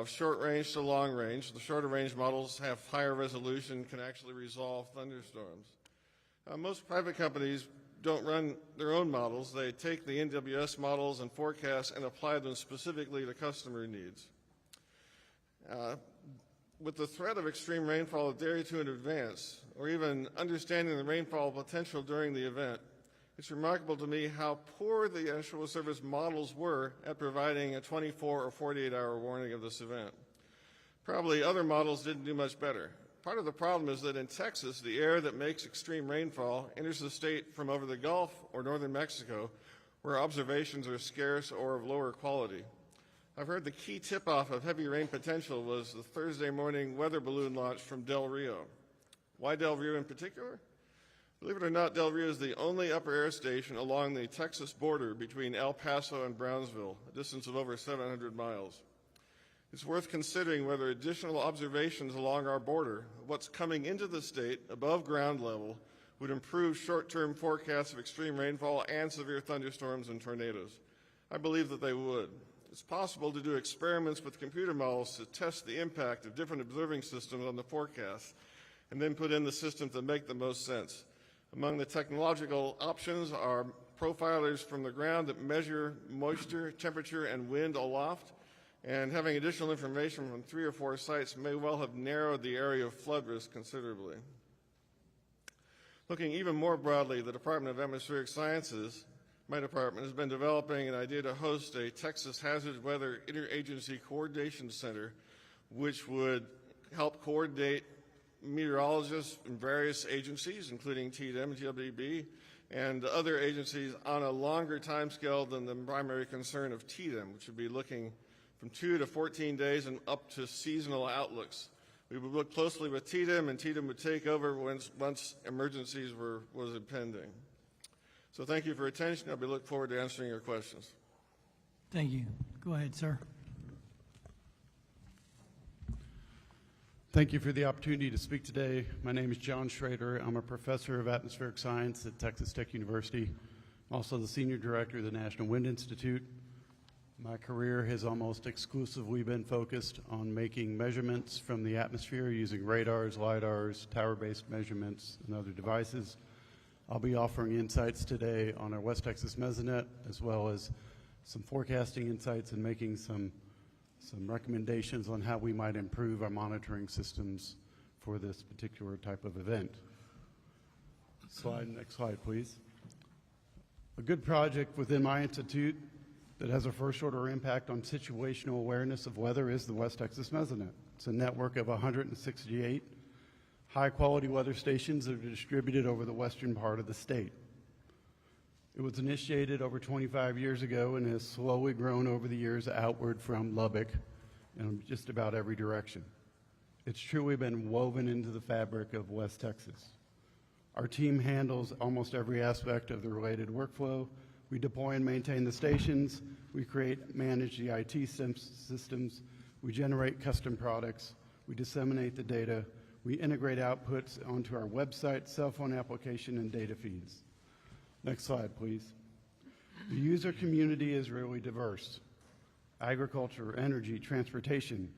short range to long range. The shorter range models have higher resolution, can actually resolve thunderstorms. Most private companies don't run their own models. They take the NWS models and forecasts and apply them specifically to customer needs. With the threat of extreme rainfall a day or two in advance, or even understanding the rainfall potential during the event, it's remarkable to me how poor the National Weather Service models were at providing a 24 or 48-hour warning of this event. Probably other models didn't do much better. Part of the problem is that in Texas, the air that makes extreme rainfall enters the state from over the Gulf or northern Mexico, where observations are scarce or of lower quality. I've heard the key tip-off of heavy rain potential was the Thursday morning weather balloon launch from Del Rio. Why Del Rio in particular? Believe it or not, Del Rio is the only upper air station along the Texas border between El Paso and Brownsville, a distance of over 700 miles. It's worth considering whether additional observations along our border, what's coming into the state above ground level, would improve short-term forecasts of extreme rainfall and severe thunderstorms and tornadoes. I believe that they would. It's possible to do experiments with computer models to test the impact of different observing systems on the forecast and then put in the systems that make the most sense. Among the technological options are profilers from the ground that measure moisture, temperature, and wind aloft, and having additional information from 3 or 4 sites may well have narrowed the area of flood risk considerably. Looking even more broadly, the Department of Atmospheric Sciences, my department, has been developing an idea to host a Texas Hazard Weather Interagency Coordination Center, which would help coordinate meteorologists in various agencies, including TDM and TWB, and other agencies on a longer time scale than the primary concern of TDM, which would be looking from 2 to 14 days and up to seasonal outlooks. We would look closely with TDM, and TDM would take over once emergencies was impending. So thank you for your attention. I'll be looking forward to answering your questions. Thank you. Go ahead, sir. Thank you for the opportunity to speak today. My name is John Schrader. I'm a professor of atmospheric science at Texas Tech University. I'm also the senior director of the National Wind Institute. My career has almost exclusively been focused on making measurements from the atmosphere using radars, lidars, tower-based measurements, and other devices. I'll be offering insights today on our West Texas Mesonet, as well as some forecasting insights and making some recommendations on how we might improve our monitoring systems for this particular type of event. Next slide, please. A good project within my institute that has a first-order impact on situational awareness of weather is the West Texas Mesonet. It's a network of 168 high-quality weather stations that are distributed over the western part of the state. It was initiated over 25 years ago and has slowly grown over the years outward from Lubbock in just about every direction. It's truly been woven into the fabric of West Texas. Our team handles almost every aspect of the related workflow. We deploy and maintain the stations. We create, manage the IT systems. We generate custom products. We disseminate the data. We integrate outputs onto our website, cell phone application, and data feeds. Next slide, please. The user community is really diverse. Agriculture, energy, transportation,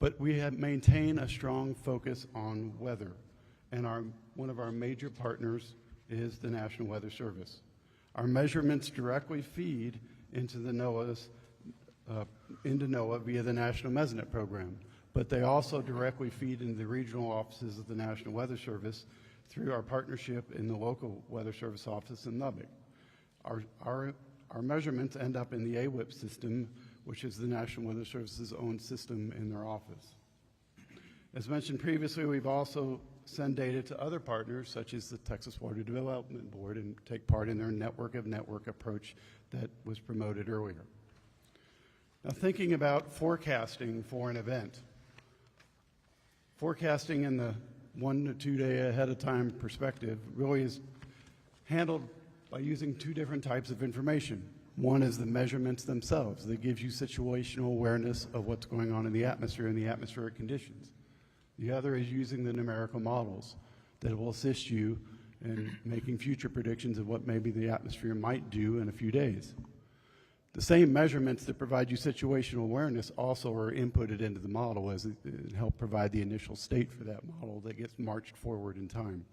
but we have maintained a strong focus on weather, and one of our major partners is the National Weather Service. Our measurements directly feed into NOAA via the National Mesonet program, but they also directly feed into the regional offices of the National Weather Service through our partnership in the local Weather Service office in Lubbock. Our measurements end up in the AWIP system, which is the National Weather Service's own system in their office. As mentioned previously, we've also sent data to other partners, such as the Texas Water Development Board, and take part in their network of network approach that was promoted earlier. Now, thinking about forecasting for an event, forecasting in the 1 to 2 day ahead of time perspective really is handled by using 2 different types of information. One is the measurements themselves that gives you situational awareness of what's going on in the atmosphere and the atmospheric conditions. The other is using the numerical models that will assist you in making future predictions of what maybe the atmosphere might do in a few days. The same measurements that provide you situational awareness also are inputted into the model as it help provide the initial state for that model that gets marched forward in time.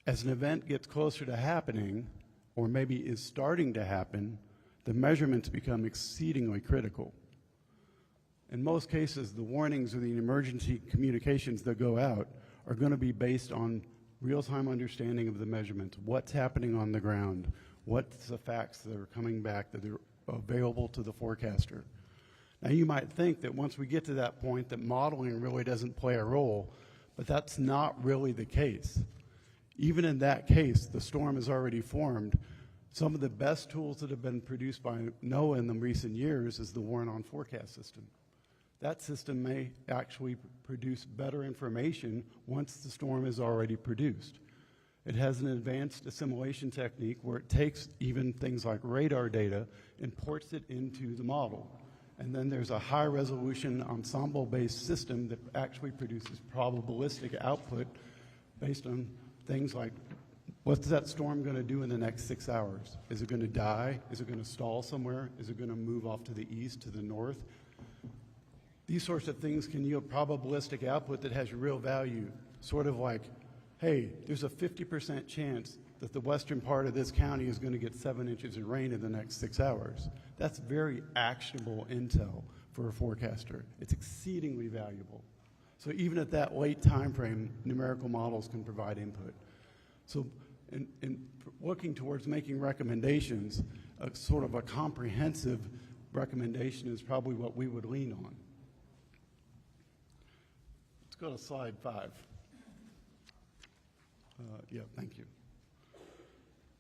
As an event gets closer to happening, or maybe is starting to happen, the measurements become exceedingly critical. In most cases, the warnings or the emergency communications that go out are going to be based on real-time understanding of the measurements, what's happening on the ground, what's the facts that are coming back that are available to the forecaster. Now, you might think that once we get to that point that modeling really doesn't play a role, but that's not really the case. Even in that case, the storm has already formed. Some of the best tools that have been produced by NOAA in the recent years is the Warrant on Forecast system. That system may actually produce better information once the storm is already produced. It has an advanced assimilation technique where it takes even things like radar data and ports it into the model. And then there's a high-resolution ensemble-based system that actually produces probabilistic output based on things like, what's that storm going to do in the next 6 hours? Is it going to die? Is it going to stall somewhere? Is it going to move off to the east, to the north? These sorts of things can yield probabilistic output that has real value, sort of like, hey, there's a 50% chance that the western part of this county is going to get 7 inches of rain in the next 6 hours. That's very actionable intel for a forecaster. It's exceedingly valuable. So even at that late time frame, numerical models can provide input. So in looking towards making recommendations, a sort of a comprehensive recommendation is probably what we would lean on. Let's go to slide 5. Yeah, thank you.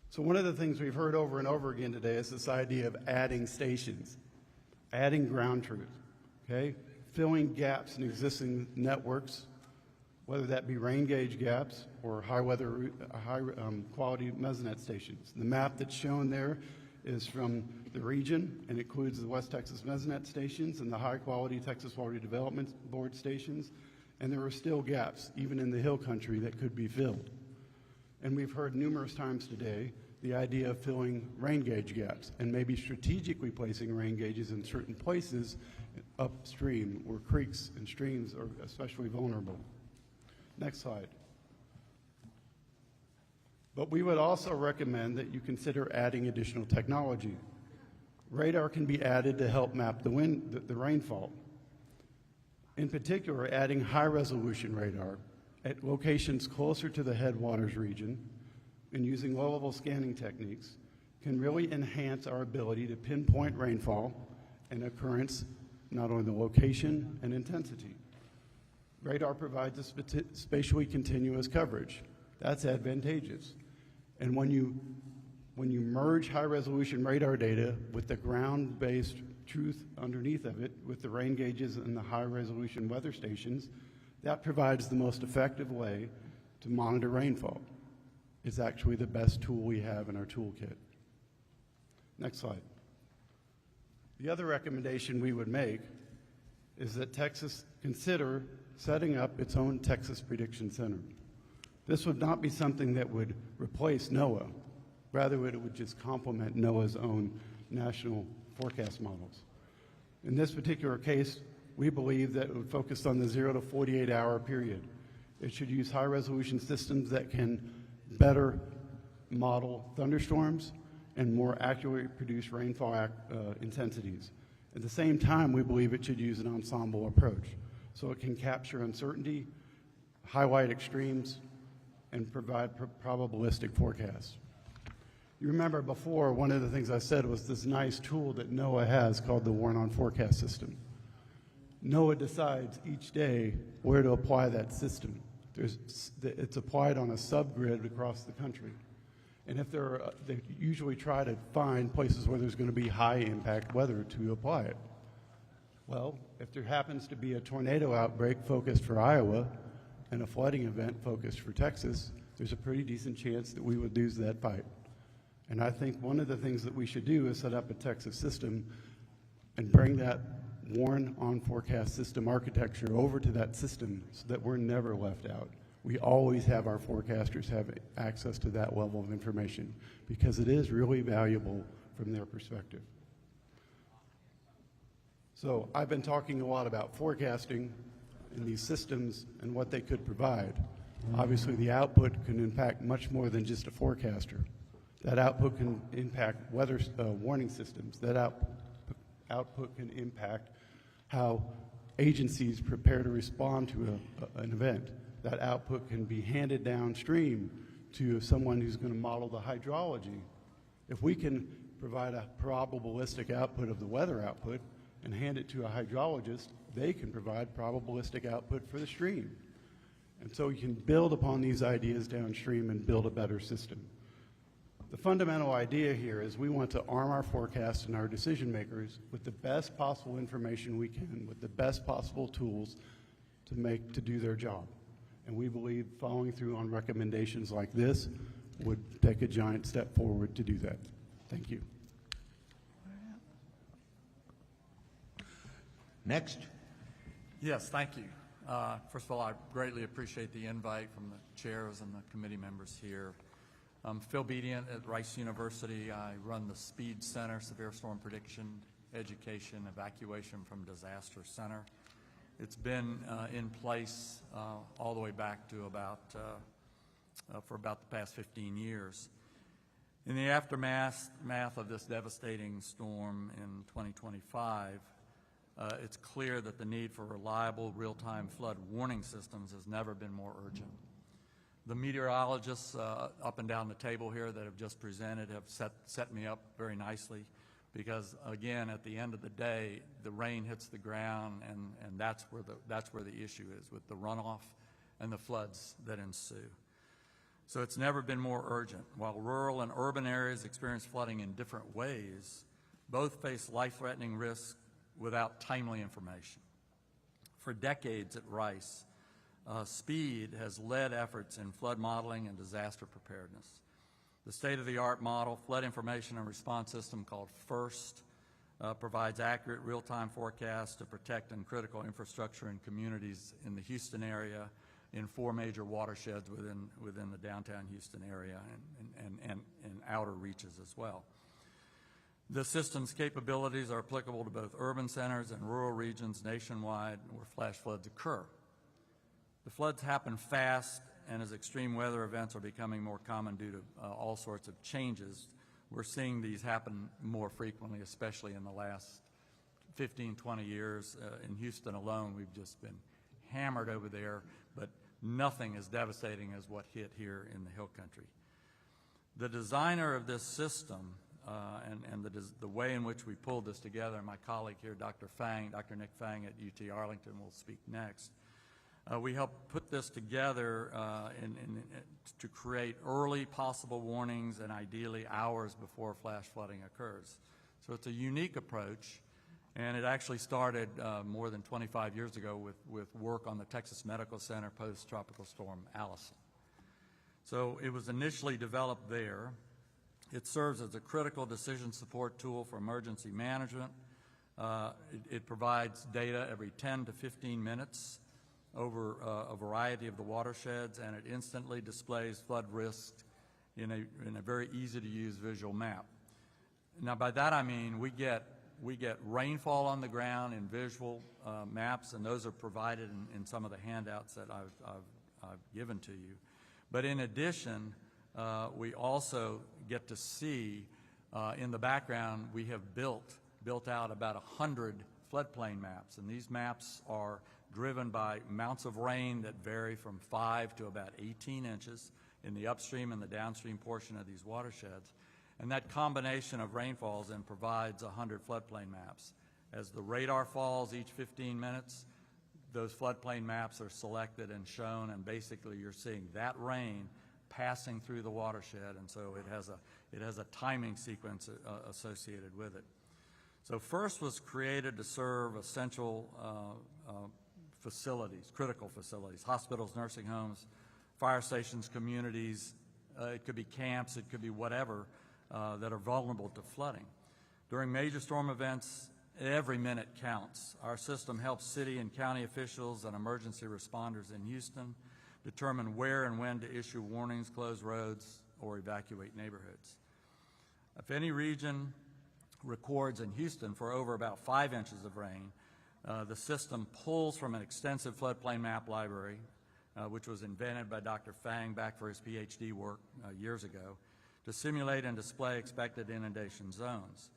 So one of the things we've heard over and over again today is this idea of adding stations, adding ground truth, okay? Filling gaps in existing networks, whether that be rain gauge gaps or high quality mesonet stations. The map that's shown there is from the region and includes the West Texas mesonet stations and the high quality Texas Water Development Board stations. And there are still gaps, even in the hill country, that could be filled. And we've heard numerous times today the idea of filling rain gauge gaps and maybe strategically placing rain gauges in certain places upstream where creeks and streams are especially vulnerable. Next slide. But we would also recommend that you consider adding additional technology. Radar can be added to help map the rainfall. In particular, adding high-resolution radar at locations closer to the headwaters region and using low-level scanning techniques can really enhance our ability to pinpoint rainfall and occurrence, not only the location and intensity. Radar provides a spatially continuous coverage. That's advantageous. And when you merge high-resolution radar data with the ground-based truth underneath of it, with the rain gauges and the high-resolution weather stations, that provides the most effective way to monitor rainfall. It's actually the best tool we have in our toolkit. Next slide. The other recommendation we would make is that Texas consider setting up its own Texas Prediction Center. This would not be something that would replace NOAA. Rather, it would just complement NOAA's own national forecast models. In this particular case, we believe that it would focus on the 0 to 48 hour period. It should use high-resolution systems that can better model thunderstorms and more accurately produce rainfall intensities. At the same time, we believe it should use an ensemble approach, so it can capture uncertainty, highlight extremes, and provide probabilistic forecasts. You remember before, one of the things I said was this nice tool that NOAA has called the Warrant on Forecast system. NOAA decides each day where to apply that system. It's applied on a subgrid across the country. And if they usually try to find places where there's going to be high impact weather to apply it. Well, if there happens to be a tornado outbreak focused for Iowa and a flooding event focused for Texas, there's a pretty decent chance that we would lose that fight. And I think one of the things that we should do is set up a Texas system and bring that Warrant on Forecast system architecture over to that system so that we're never left out. We always have our forecasters have access to that level of information because it is really valuable from their perspective. So I've been talking a lot about forecasting in these systems and what they could provide. Obviously, the output can impact much more than just a forecaster. That output can impact weather warning systems. That output can impact how agencies prepare to respond to an event. That output can be handed downstream to someone who's going to model the hydrology. If we can provide a probabilistic output of the weather output and hand it to a hydrologist, they can provide probabilistic output for the stream. And so you can build upon these ideas downstream and build a better system. The fundamental idea here is we want to arm our forecast and our decision makers with the best possible information we can, with the best possible tools to do their job. And we believe following through on recommendations like this would take a giant step forward to do that. Thank you. Next. Yes, thank you. First of all, I greatly appreciate the invite from the chairs and the committee members here. I'm Phil Bedient at Rice University. I run the SPEED Center, Severe Storm Prediction, Education, Evacuation from Disaster Center. It's been in place all the way back to for about the past 15 years. In the aftermath of this devastating storm in 2025, it's clear that the need for reliable real-time flood warning systems has never been more urgent. The meteorologists up and down the table here that have just presented have set me up very nicely because, again, at the end of the day, the rain hits the ground, and that's where the issue is with the runoff and the floods that ensue. So it's never been more urgent. While rural and urban areas experience flooding in different ways, both face life-threatening risks without timely information. For decades at Rice, SPEED has led efforts in flood modeling and disaster preparedness. The state-of-the-art model, flood information and response system called FIRST, provides accurate real-time forecasts to protect and critical infrastructure in communities in the Houston area, in 4 major watersheds within the downtown Houston area and outer reaches as well. The system's capabilities are applicable to both urban centers and rural regions nationwide where flash floods occur. The floods happen fast, and as extreme weather events are becoming more common due to all sorts of changes, we're seeing these happen more frequently, especially in the last 15, 20 years. In Houston alone, we've just been hammered over there, but nothing as devastating as what hit here in the Hill Country. The designer of this system and the way in which we pulled this together, and my colleague here, Dr. Nick Fang at UT Arlington will speak next. We helped put this together to create early possible warnings and ideally hours before flash flooding occurs. So it's a unique approach, and it actually started more than 25 years ago with work on the Texas Medical Center post-Tropical Storm Allison. So it was initially developed there. It serves as a critical decision support tool for emergency management. It provides data every 10 to 15 minutes over a variety of the watersheds, and it instantly displays flood risk in a very easy-to-use visual map. Now, by that I mean we get rainfall on the ground in visual maps, and those are provided in some of the handouts that I've given to you. But in addition, we also get to see in the background we have built out about 100 floodplain maps, and these maps are driven by amounts of rain that vary from 5 to about 18 inches in the upstream and the downstream portion of these watersheds. And that combination of rainfalls then provides 100 floodplain maps. As the radar falls each 15 minutes, those floodplain maps are selected and shown, and basically you're seeing that rain passing through the watershed, and so it has a timing sequence associated with it. So FIRST was created to serve essential facilities, critical facilities, hospitals, nursing homes, fire stations, communities. It could be camps, it could be whatever that are vulnerable to flooding. During major storm events, every minute counts. Our system helps city and county officials and emergency responders in Houston determine where and when to issue warnings, close roads, or evacuate neighborhoods. If any region records in Houston for over about 5 inches of rain, the system pulls from an extensive floodplain map library, which was invented by Dr. Fang back for his PhD work years ago, to simulate and display expected inundation zones.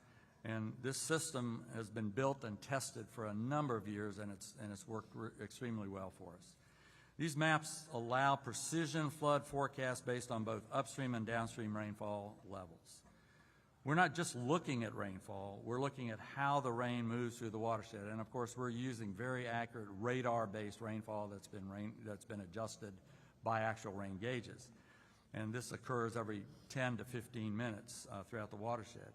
And this system has been built and tested for a number of years, and it's worked extremely well for us. These maps allow precision flood forecasts based on both upstream and downstream rainfall levels. We're not just looking at rainfall, we're looking at how the rain moves through the watershed. And of course, we're using very accurate radar-based rainfall that's been adjusted by actual rain gauges. And this occurs every 10 to 15 minutes throughout the watershed.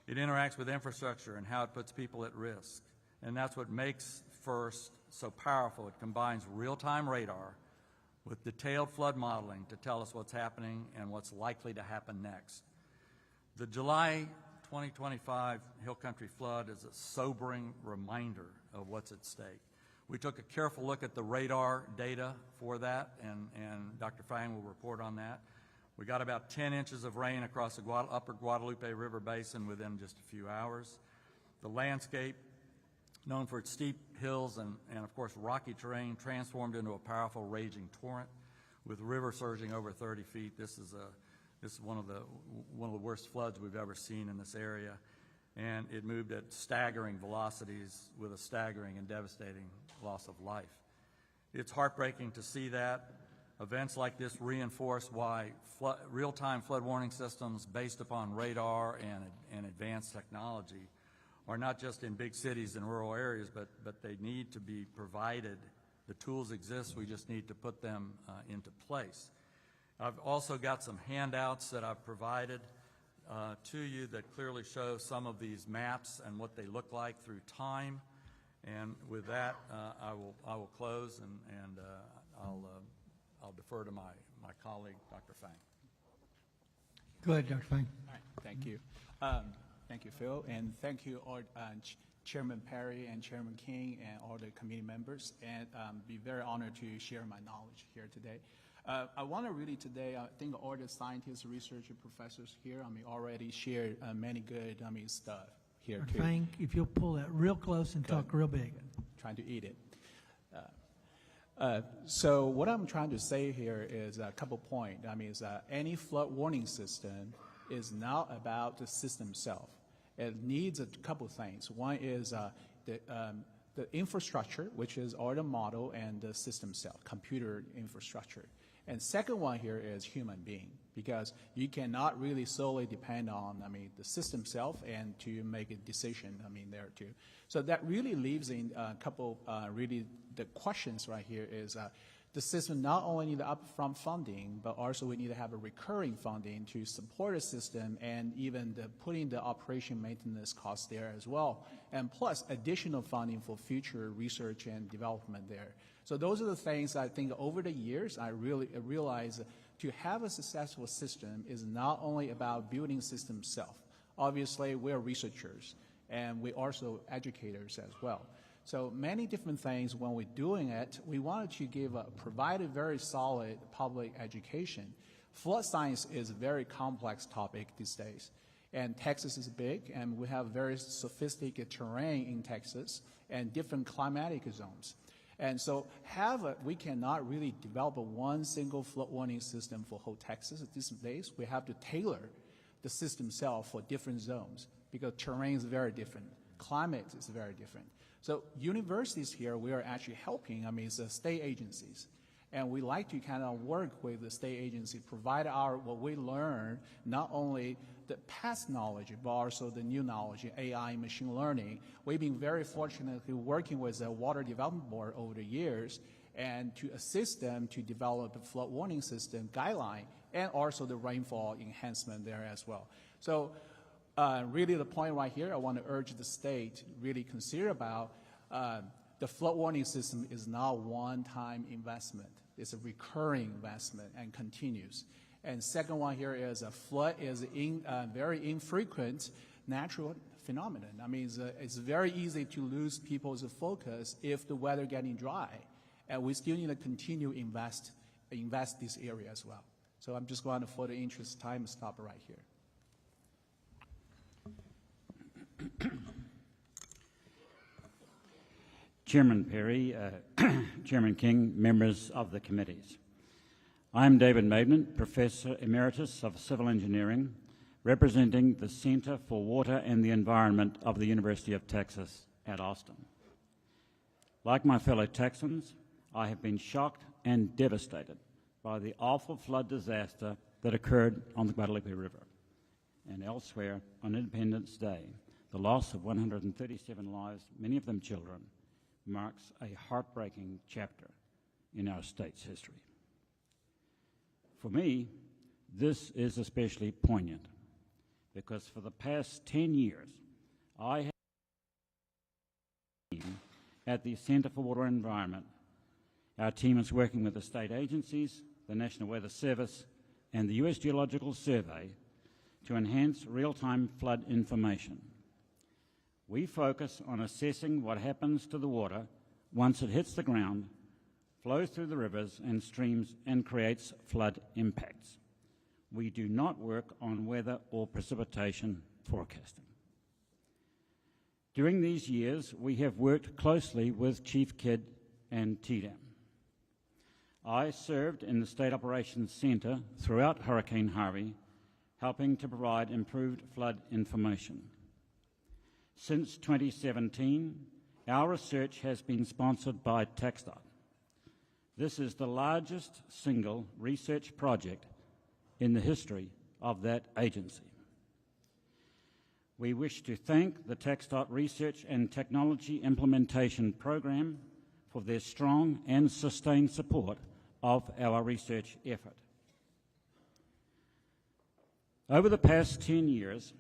It interacts with infrastructure and how it puts people at risk. And that's what makes FIRST so powerful. It combines real-time radar with detailed flood modeling to tell us what's happening and what's likely to happen next. The July 2025 Hill Country flood is a sobering reminder of what's at stake. We took a careful look at the radar data for that, and Dr. Fang will report on that. We got about 10 inches of rain across the upper Guadalupe River Basin within just a few hours. The landscape, known for its steep hills and of course rocky terrain, transformed into a powerful raging torrent with the river surging over 30 feet. This is one of the worst floods we've ever seen in this area, and it moved at staggering velocities with a staggering and devastating loss of life. It's heartbreaking to see that. Events like this reinforce why real-time flood warning systems based upon radar and advanced technology are not just in big cities and rural areas, but they need to be provided. The tools exist, we just need to put them into place. I've also got some handouts that I've provided to you that clearly show some of these maps and what they look like through time. And with that, I will close, and I'll defer to my colleague, Dr. Fang. Go ahead, Dr. Fang. All right, thank you. Thank you, Phil, and thank you all, Chairman Perry and Chairman King and all the committee members, and be very honored to share my knowledge here today. I want to really today, I think all the scientists, researchers, professors here, already shared many good, stuff here Dr. too. Fang, if you'll pull that real close and talk real big. Trying to eat it. So what I'm trying to say here is a couple points. Any flood warning system is not about the system itself. It needs a couple things. One is the infrastructure, which is all the model and the system itself, computer infrastructure. And second one here is human being, because you cannot really solely depend on, the system itself and to make a decision, there too. So that really leaves in a couple, really the questions right here is the system not only need upfront funding, but also we need to have a recurring funding to support the system and even putting the operation maintenance costs there as well. And plus additional funding for future research and development there. So those are the things I think over the years I really realized to have a successful system is not only about building system itself. Obviously, we're researchers and we're also educators as well. So many different things when we're doing it, we wanted to provide a very solid public education. Flood science is a very complex topic these days. And Texas is big, and we have very sophisticated terrain in Texas and different climatic zones. And so we cannot really develop one single flood warning system for whole Texas these days. We have to tailor the system itself for different zones because terrain is very different. Climate is very different. So universities here, we are actually helping, it's the state agencies. And we like to kind of work with the state agency, provide what we learn, not only the past knowledge, but also the new knowledge, AI, machine learning. We've been very fortunate working with the Water Development Board over the years and to assist them to develop a flood warning system guideline and also the rainfall enhancement there as well. So really the point right here, I want to urge the state to really consider about the flood warning system is not one-time investment. It's a recurring investment and continues. And second one here is a flood is very infrequent natural phenomenon. It's very easy to lose people's focus if the weather getting dry. And we still need to continue invest this area as well. So I'm just going to, for the interest of time, stop right here. Chairman Perry, Chairman King, members of the committees. I am David Maidment, Professor Emeritus of Civil Engineering, representing the Center for Water and the Environment of the University of Texas at Austin. Like my fellow Texans, I have been shocked and devastated by the awful flood disaster that occurred on the Guadalupe River and elsewhere on Independence Day. The loss of 137 lives, many of them children, marks a heartbreaking chapter in our state's history. For me, this is especially poignant because for the past 10 years, I have been at the Center for Water and Environment. Our team is working with the state agencies, the National Weather Service, and the U.S. Geological Survey to enhance real-time flood information. We focus on assessing what happens to the water once it hits the ground, flows through the rivers and streams, and creates flood impacts. We do not work on weather or precipitation forecasting. During these years, we have worked closely with Chief Kidd and TDAM. I served in the State Operations Center throughout Hurricane Harvey, helping to provide improved flood information. Since 2017, our research has been sponsored by TxDOT. This is the largest single research project in the history of that agency. We wish to thank the TxDOT Research and Technology Implementation Program for their strong and sustained support of our research effort. Over the past 10 years,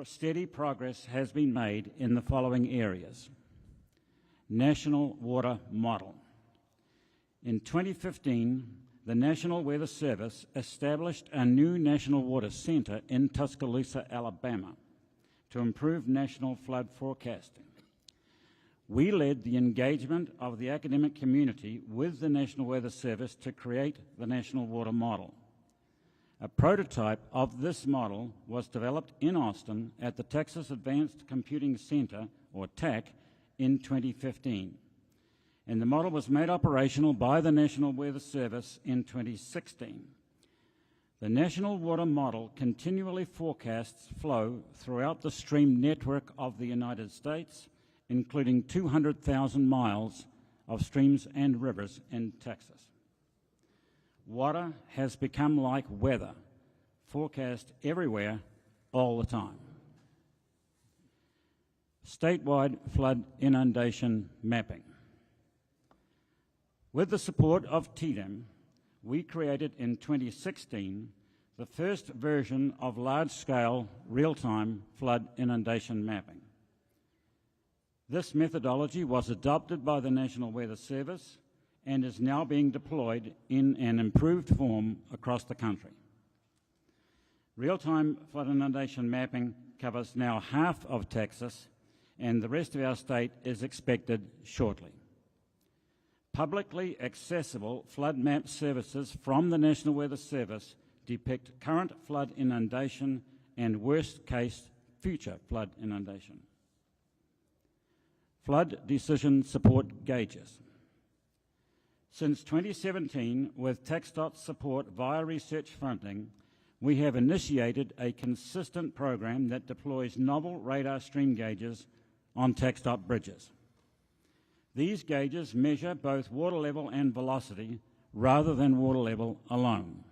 steady progress has been made in the following areas. National Water Model. In 2015, the National Weather Service established a new National Water Center in Tuscaloosa, Alabama, to improve national flood forecasting. We led the engagement of the academic community with the National Weather Service to create the National Water Model. A prototype of this model was developed in Austin at the Texas Advanced Computing Center, or TAC, in 2015. And the model was made operational by the National Weather Service in 2016. The National Water Model continually forecasts flow throughout the stream network of the United States, including 200,000 miles of streams and rivers in Texas. Water has become like weather, forecast everywhere, all the time. Statewide flood inundation mapping. With the support of TDAM, we created in 2016 the first version of large-scale real-time flood inundation mapping. This methodology was adopted by the National Weather Service and is now being deployed in an improved form across the country. Real-time flood inundation mapping covers now half of Texas, and the rest of our state is expected shortly. Publicly accessible flood map services from the National Weather Service depict current flood inundation and worst-case future flood inundation. Flood decision support gauges. Since 2017, with TxDOT support via research funding, we have initiated a consistent program that deploys novel radar stream gauges on TxDOT bridges. These gauges measure both water level and velocity rather than water level alone.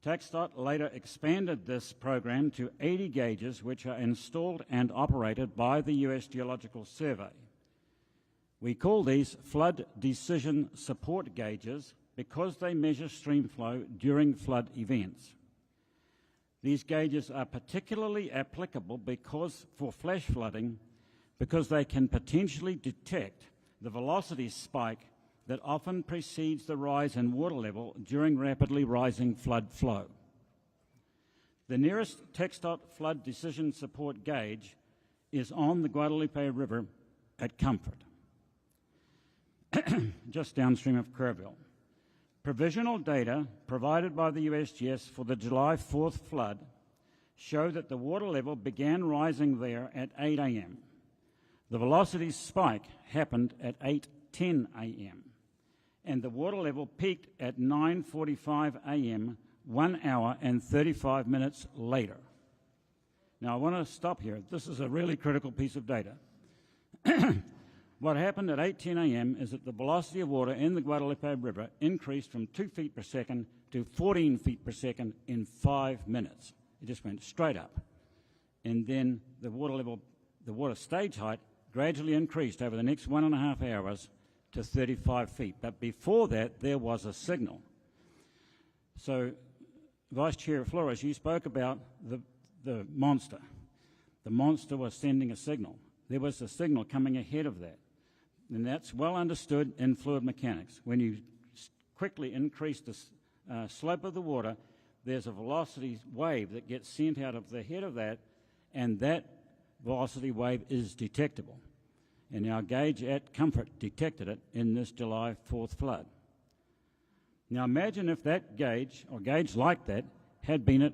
TxDOT later expanded this program to 80 gauges, which are installed and operated by the U.S. Geological Survey. We call these flood decision support gauges because they measure stream flow during flood events. These gauges are particularly applicable for flash flooding because they can potentially detect the velocity spike that often precedes the rise in water level during rapidly rising flood flow. The nearest TxDOT flood decision support gauge is on the Guadalupe River at Comfort, just downstream of Kerrville. Provisional data provided by the USGS for the July 4th flood show that the water level began rising there at 8 a.m. The velocity spike happened at 8:10 a.m. and the water level peaked at 9:45 a.m., 1 hour and 35 minutes later. Now, I want to stop here. This is a really critical piece of data. What happened at 8:10 a.m. is that the velocity of water in the Guadalupe River increased from 2 feet per second to 14 feet per second in 5 minutes. It just went straight up. And then the water stage height gradually increased over the next 1.5 hours to 35 feet. But before that, there was a signal. So, Vice Chair Flores, you spoke about the monster. The monster was sending a signal. There was a signal coming ahead of that. And that's well understood in fluid mechanics. When you quickly increase the slope of the water, there's a velocity wave that gets sent out of the head of that, and that velocity wave is detectable. And our gauge at Comfort detected it in this July 4th flood. Now imagine if that gauge, or gauge like that, had been at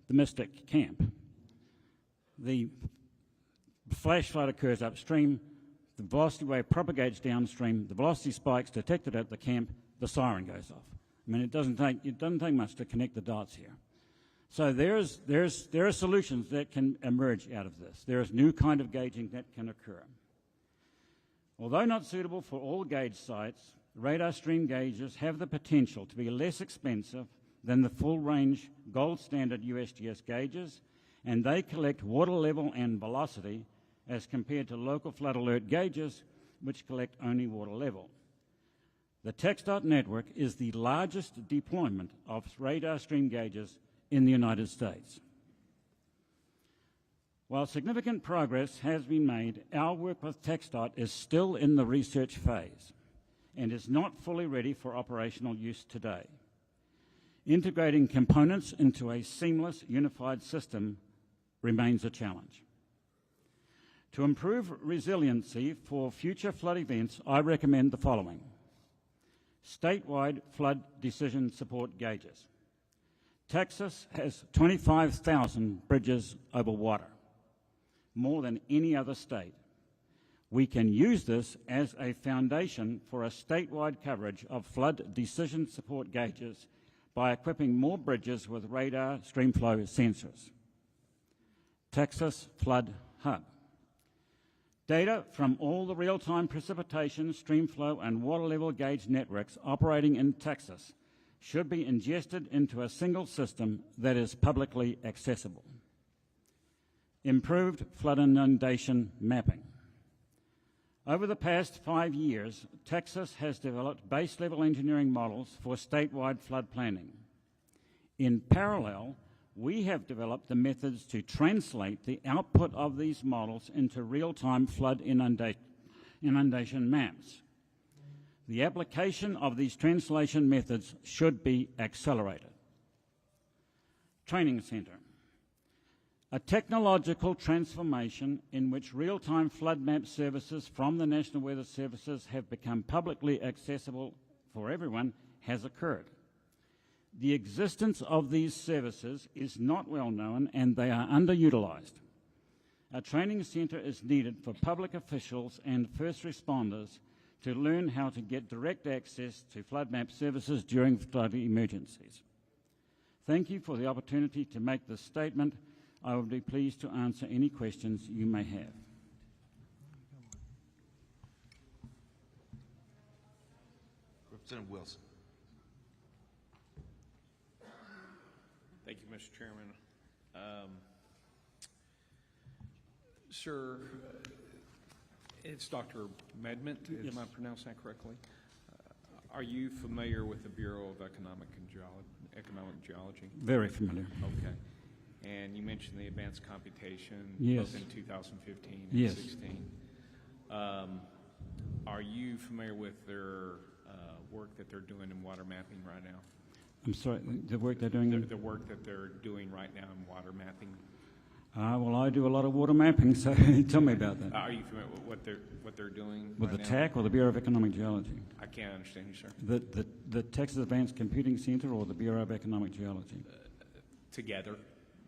the Mystic Camp. The flash flood occurs upstream, the velocity wave propagates downstream, the velocity spikes detected at the camp, the siren goes off. I mean, it doesn't take much to connect the dots here. So there are solutions that can emerge out of this. There is new kind of gauging that can occur. Although not suitable for all gauge sites, radar stream gauges have the potential to be less expensive than the full-range gold standard USGS gauges, and they collect water level and velocity as compared to local flood alert gauges, which collect only water level. The TxDOT network is the largest deployment of radar stream gauges in the United States. While significant progress has been made, our work with TxDOT is still in the research phase and is not fully ready for operational use today. Integrating components into a seamless, unified system remains a challenge. To improve resiliency for future flood events, I recommend the following: statewide flood decision support gauges. Texas has 25,000 bridges over water, more than any other state. We can use this as a foundation for a statewide coverage of flood decision support gauges by equipping more bridges with radar streamflow sensors. Texas Flood Hub. Data from all the real-time precipitation, streamflow, and water level gauge networks operating in Texas should be ingested into a single system that is publicly accessible. Improved flood inundation mapping. Over the past 5 years, Texas has developed base-level engineering models for statewide flood planning. In parallel, we have developed the methods to translate the output of these models into real-time flood inundation maps. The application of these translation methods should be accelerated. Training Center. A technological transformation in which real-time flood map services from the National Weather Services have become publicly accessible for everyone has occurred. The existence of these services is not well known and they are underutilized. A training center is needed for public officials and first responders to learn how to get direct access to flood map services during flood emergencies. Thank you for the opportunity to make this statement. I will be pleased to answer any questions you may have. Representative Wilson. Thank you, Mr. Chairman. Sir, it's Dr. Medment, am I pronouncing that correctly? Are you familiar with the Bureau of Economic Geology? Very familiar. Okay. And you mentioned the advanced computation Yes. both in 2015 and Yes. 16. Are you familiar with their work that they're doing in water mapping right now? I'm sorry, the work they're doing? The work that they're doing right now in water mapping. Well, I do a lot of water mapping, so tell me about that. Are you familiar with what they're doing With right the now? TAC or the Bureau of Economic Geology? I can't understand you, sir. The Texas Advanced Computing Center or the Bureau of Economic Geology? Together,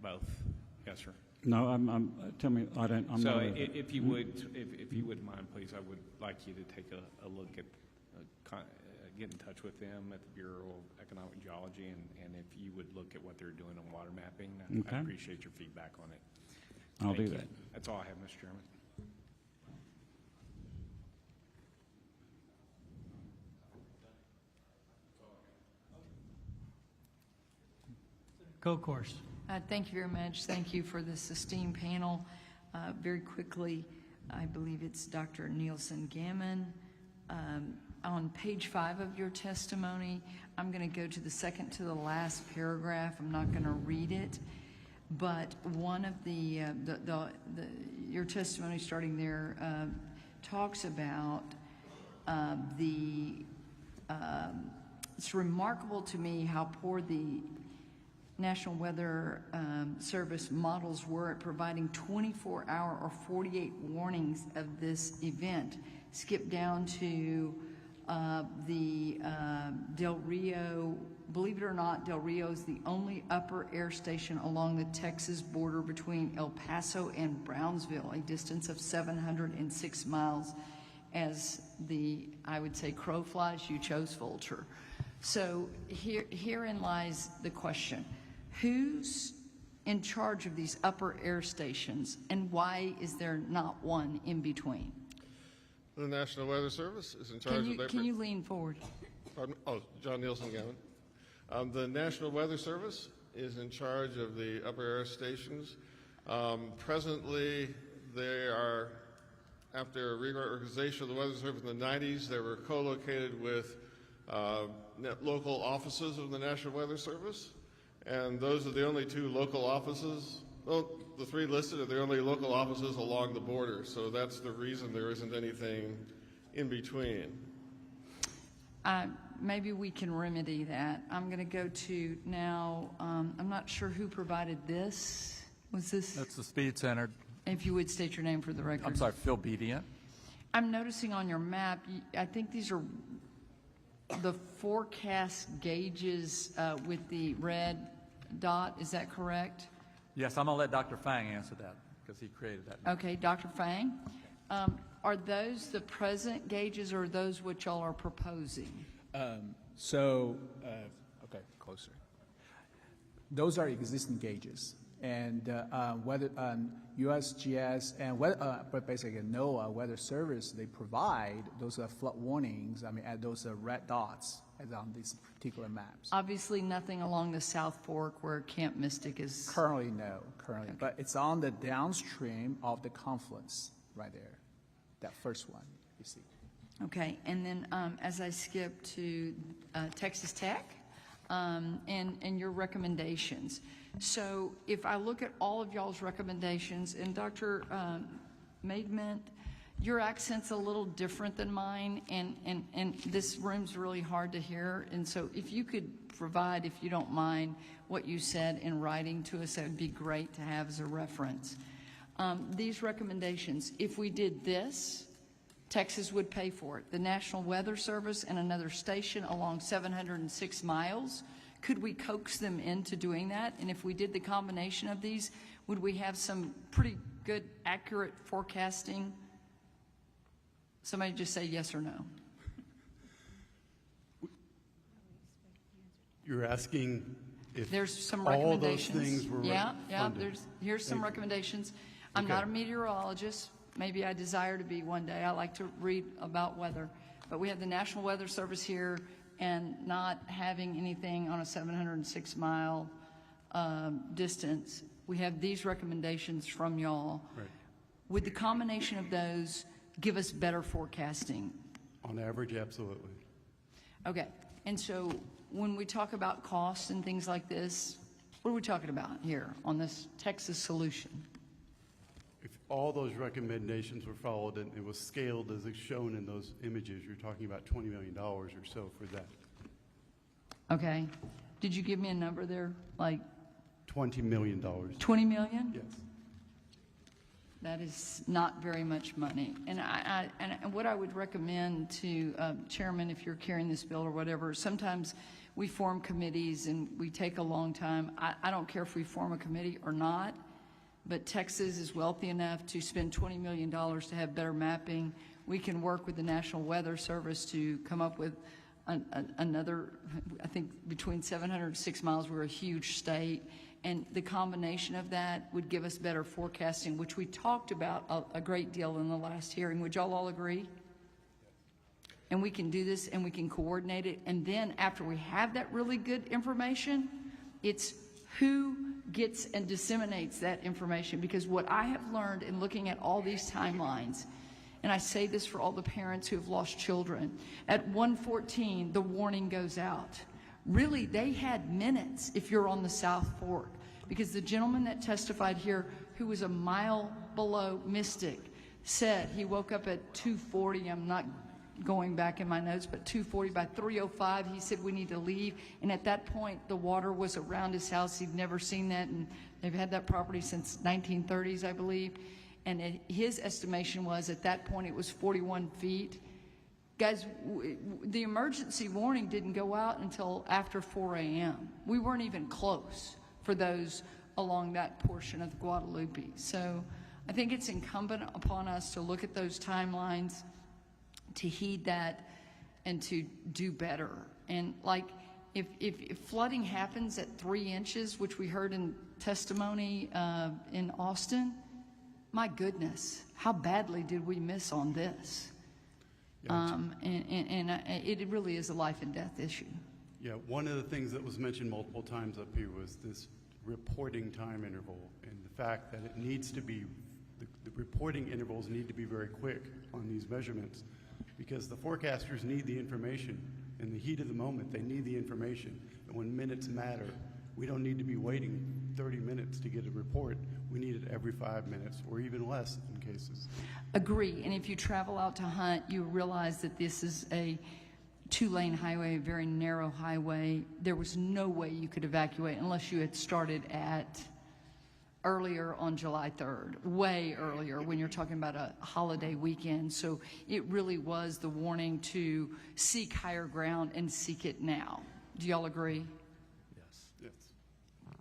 both. Yes, sir. No, tell me, I don't. I'm so not aware. if you would, if you wouldn't mind, please, I would like you to take a look at get in touch with them at the Bureau of Economic Geology, and if you would look at what they're doing on water mapping, Okay. I appreciate your feedback on it. I'll Thank do you. that. That's all I have, Mr. Chairman. Go course. Thank you very much. Thank you for this esteemed panel. Very quickly, I believe it's Dr. Nielsen Gammon. On page 5 of your testimony, I'm going to go to the second to the last paragraph. I'm not going to read it, but one of your testimony starting there talks about it's remarkable to me how poor the National Weather Service models were at providing 24-hour or 48 warnings of this event. Skip down to the Del Rio. Believe it or not, Del Rio is the only upper air station along the Texas border between El Paso and Brownsville, a distance of 706 miles. As I would say, crow flies, you chose vulture. So herein lies the question. Who's in charge of these upper air stations, and why is there not one in between? The National Weather Service is in charge of that. Can you lean forward? Pardon? Oh, John Nielsen Gammon. The National Weather Service is in charge of the upper air stations. Presently, they are, after a reorganization of the Weather Service in the 90s, they were co-located with local offices of the National Weather Service. And those are the only 2 local offices. Well, the 3 listed are the only local offices along the border. So that's the reason there isn't anything in between. Maybe we can remedy that. I'm going to go to now, I'm not sure who provided this. Was this? That's the Speed Center. If you would state your name for the record. I'm sorry, Phil Bedient. I'm noticing on your map, I think these are the forecast gauges with the red dot. Is that correct? Yes, I'm going to let Dr. Fang answer that because he created that. Okay, Dr. Fang. Are those the present gauges or those which y'all are proposing? Okay, closer. Those are existing gauges, and whether USGS and but basically NOAA Weather Service, they provide those flood warnings. I mean, at those red dots as on these particular maps. Obviously, nothing along the South Fork where Camp Mystic is. Currently, no. Currently, okay. But it's on the downstream of the confluence right there. That first one you see. Okay, and then as I skip to Texas Tech and your recommendations. So if I look at all of y'all's recommendations, and Dr. Maidment, your accent's a little different than mine, and this room's really hard to hear. And so if you could provide, if you don't mind, what you said in writing to us, that would be great to have as a reference. These recommendations, if we did this, Texas would pay for it. The National Weather Service and another station along 706 miles. Could we coax them into doing that? And if we did the combination of these, would we have some pretty good, accurate forecasting? Somebody just say yes or no. You're asking if there's some all those recommendations. things were funded. Here's some recommendations. I'm not a meteorologist. Maybe I desire to be one day. I like to read about weather. But we have the National Weather Service here and not having anything on a 706-mile distance. We have these recommendations from y'all. Right. Would the combination of those give us better forecasting? On average, absolutely. Okay. And so when we talk about costs and things like this, what are we talking about here on this Texas solution? If all those recommendations were followed and it was scaled as it's shown in those images, you're talking about $20 million or so for that. Okay. Did you give me a number there? Like $20 million. 20 million? Yes. That is not very much money. And what I would recommend to Chairman, if you're carrying this bill or whatever, sometimes we form committees and we take a long time. I don't care if we form a committee or not, but Texas is wealthy enough to spend $20 million to have better mapping. We can work with the National Weather Service to come up with another, I think between 700 and 6 miles, we're a huge state. And the combination of that would give us better forecasting, which we talked about a great deal in the last hearing. Would y'all all agree? And we can do this and we can coordinate it. And then after we have that really good information, it's who gets and disseminates that information. Because what I have learned in looking at all these timelines, and I say this for all the parents who have lost children, at 1:14, the warning goes out. Really, they had minutes if you're on the South Fork, because the gentleman that testified here, who was a mile below Mystic, said he woke up at 2:40. I'm not going back in my notes, but 2:40. By 3:05, he said, we need to leave. And at that point, the water was around his house. He'd never seen that, and they've had that property since 1930s, I believe. And his estimation was at that point it was 41 feet. Guys, the emergency warning didn't go out until after 4 a.m. We weren't even close for those along that portion of the Guadalupe. So I think it's incumbent upon us to look at those timelines, to heed that, and to do better. And like, if flooding happens at 3 inches, which we heard in testimony in Austin, my goodness, how badly did we miss on this? It really is a life and death issue. Yeah, one of the things that was mentioned multiple times up here was this reporting time interval, and the fact that it needs to be, the reporting intervals need to be very quick on these measurements, because the forecasters need the information. In the heat of the moment, they need the information. And when minutes matter, we don't need to be waiting 30 minutes to get a report. We need it every 5 minutes, or even less in cases. Agree. And if you travel out to hunt, you realize that this is a 2-lane highway, a very narrow highway. There was no way you could evacuate unless you had started at earlier on July 3rd, way earlier when you're talking about a holiday weekend. So it really was the warning to seek higher ground and seek it now. Do y'all agree? Yes. Yes.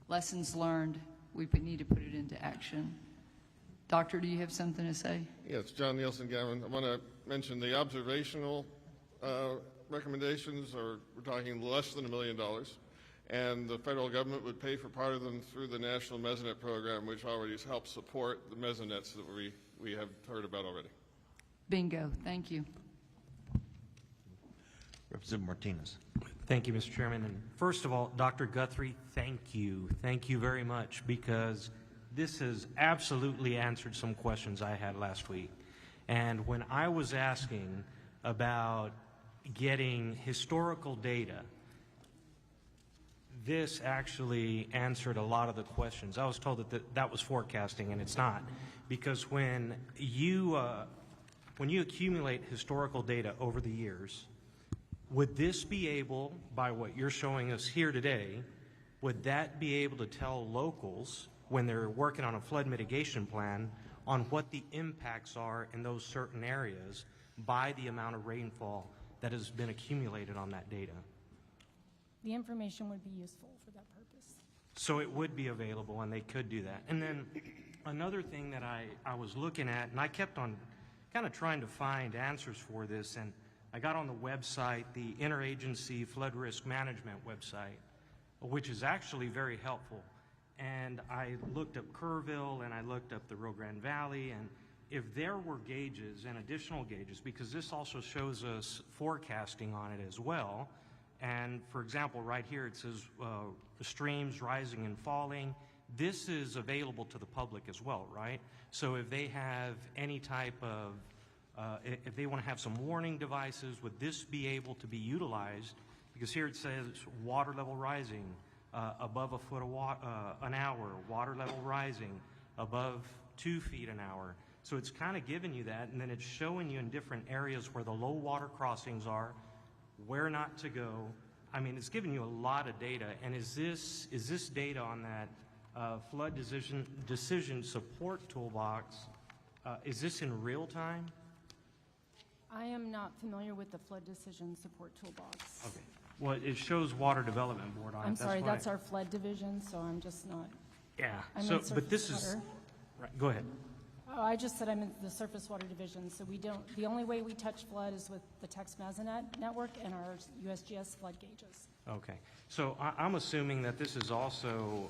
Lessons learned. We need to put it into action. Doctor, do you have something to say? Yes, John Nielsen Gavin. I want to mention the observational recommendations we're talking less than $1 million, and the federal government would pay for part of them through the National Mesonet Program, which already helps support the mesonets that we have heard about already. Bingo. Thank you. Representative Martinez. Thank you, Mr. Chairman. And first of all, Dr. Guthrie, thank you. Thank you very much, because this has absolutely answered some questions I had last week. And when I was asking about getting historical data, this actually answered a lot of the questions. I was told that was forecasting, and it's not, because when you accumulate historical data over the years, would this be able, by what you're showing us here today, would that be able to tell locals when they're working on a flood mitigation plan on what the impacts are in those certain areas by the amount of rainfall that has been accumulated on that data? The information would be useful for that purpose. So it would be available, and they could do that. And then another thing that I was looking at, and I kept on kind of trying to find answers for this, and I got on the website, the Interagency Flood Risk Management website, which is actually very helpful. And I looked up Kerrville, and I looked up the Rio Grande Valley, and if there were gauges and additional gauges, because this also shows us forecasting on it as well. And for example, right here it says the streams rising and falling. This is available to the public as well, right? So if they have any type of if they want to have some warning devices, would this be able to be utilized? Because here it says water level rising above a foot an hour, water level rising above 2 feet an hour. So it's kind of giving you that, and then it's showing you in different areas where the low water crossings are, where not to go. I mean, it's giving you a lot of data. And is this data on that flood decision support toolbox, is this in real time? I am not familiar with the flood decision support toolbox. Okay. Well, it shows Water Development Board on it. I'm sorry, that's our flood division, so I'm just not. Yeah. I'm So, in but this is. Flutter. Right. Go ahead. Oh, I just said I'm in the Surface Water Division, so we don't, the only way we touch flood is with the Tex Mesonet network and our USGS flood gauges. Okay, so I'm assuming that this is also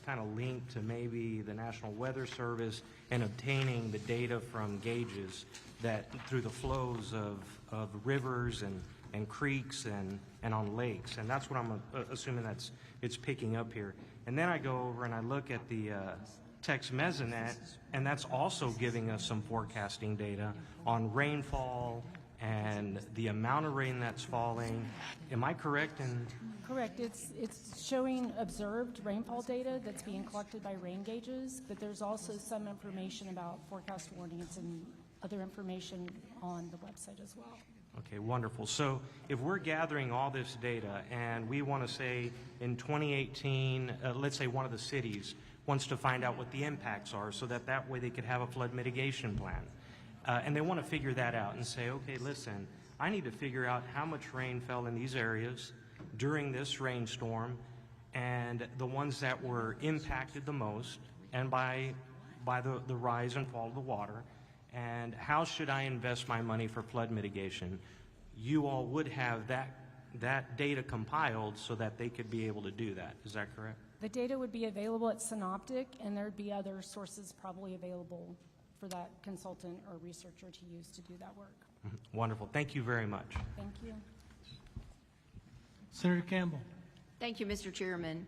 kind of linked to maybe the National Weather Service and obtaining the data from gauges that through the flows of rivers and creeks and on lakes, and that's what I'm assuming it's picking up here. And then I go over and I look at the Tex Mesonet, and that's also giving us some forecasting data on rainfall and the amount of rain that's falling. Am I correct in? Correct. It's showing observed rainfall data that's being collected by rain gauges, but there's also some information about forecast warnings and other information on the website as well. Okay, wonderful. So if we're gathering all this data and we want to say in 2018, let's say one of the cities wants to find out what the impacts are so that way they could have a flood mitigation plan. And they want to figure that out and say, okay, listen, I need to figure out how much rain fell in these areas during this rainstorm and the ones that were impacted the most and by the rise and fall of the water, and how should I invest my money for flood mitigation. You all would have that data compiled so that they could be able to do that. Is that correct? The data would be available at Synoptic, and there'd be other sources probably available for that consultant or researcher to use to do that work. Wonderful. Thank you very much. Thank you. Senator Campbell. Thank you, Mr. Chairman.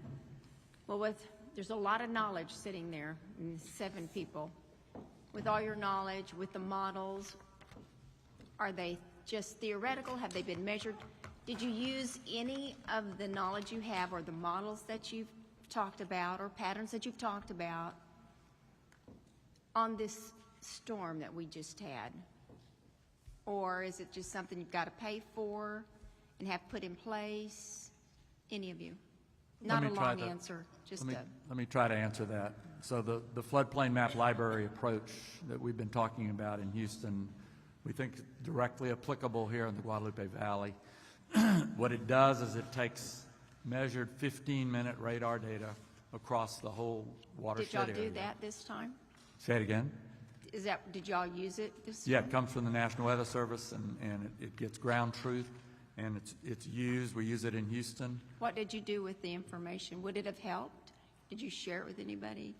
Well, there's a lot of knowledge sitting there, 7 people. With all your knowledge, with the models, are they just theoretical? Have they been measured? Did you use any of the knowledge you have or the models that you've talked about or patterns that you've talked about on this storm that we just had? Or is it just something you've got to pay for and have put in place? Any of you? Not a long answer, just let me try to answer that. So the floodplain map library approach that we've been talking about in Houston, we think directly applicable here in the Guadalupe Valley. What it does is it takes measured 15-minute radar data across the whole watershed area. Did y'all do that this time? Say it again. Did y'all use it this Yeah, time? it comes from the National Weather Service, and it gets ground truth, and it's used. We use it in Houston. What did you do with the information? Would it have helped? Did you share it with anybody?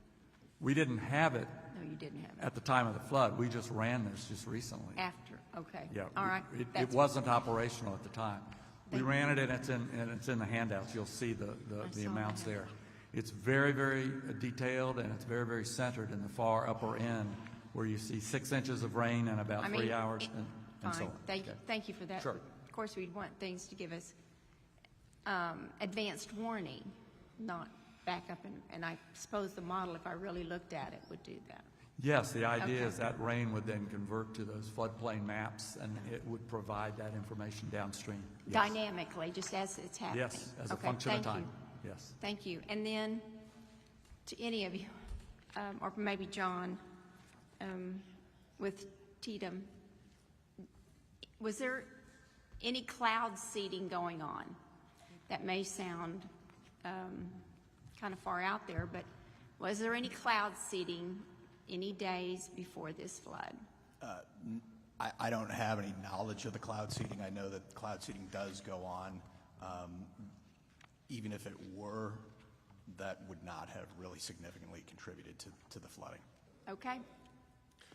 We didn't have it No, you didn't have it. at the time of the flood. We just ran this just recently. After, okay. Yeah, All right. It wasn't operational at the time. We ran it, and it's in the handouts. You'll see the amounts there. It's very, very detailed, and it's very, very centered in the far upper end, where you see 6 inches of rain in about 3 hours, and so on. Thank you for that. Sure. Of course, we'd want things to give us advanced warning, not back up, and I suppose the model, if I really looked at it, would do that. Yes, the idea Okay. is that rain would then convert to those floodplain maps, and it would provide that information downstream. Yes. Dynamically, just as it's happening. Yes, as a Okay, function of thank you. time. Yes. Thank you. And then, to any of you, or maybe John, with Tatum, was there any cloud seeding going on? That may sound kind of far out there, but was there any cloud seeding any days before this flood? I don't have any knowledge of the cloud seeding. I know that cloud seeding does go on. Even if it were, that would not have really significantly contributed to the flooding. Okay.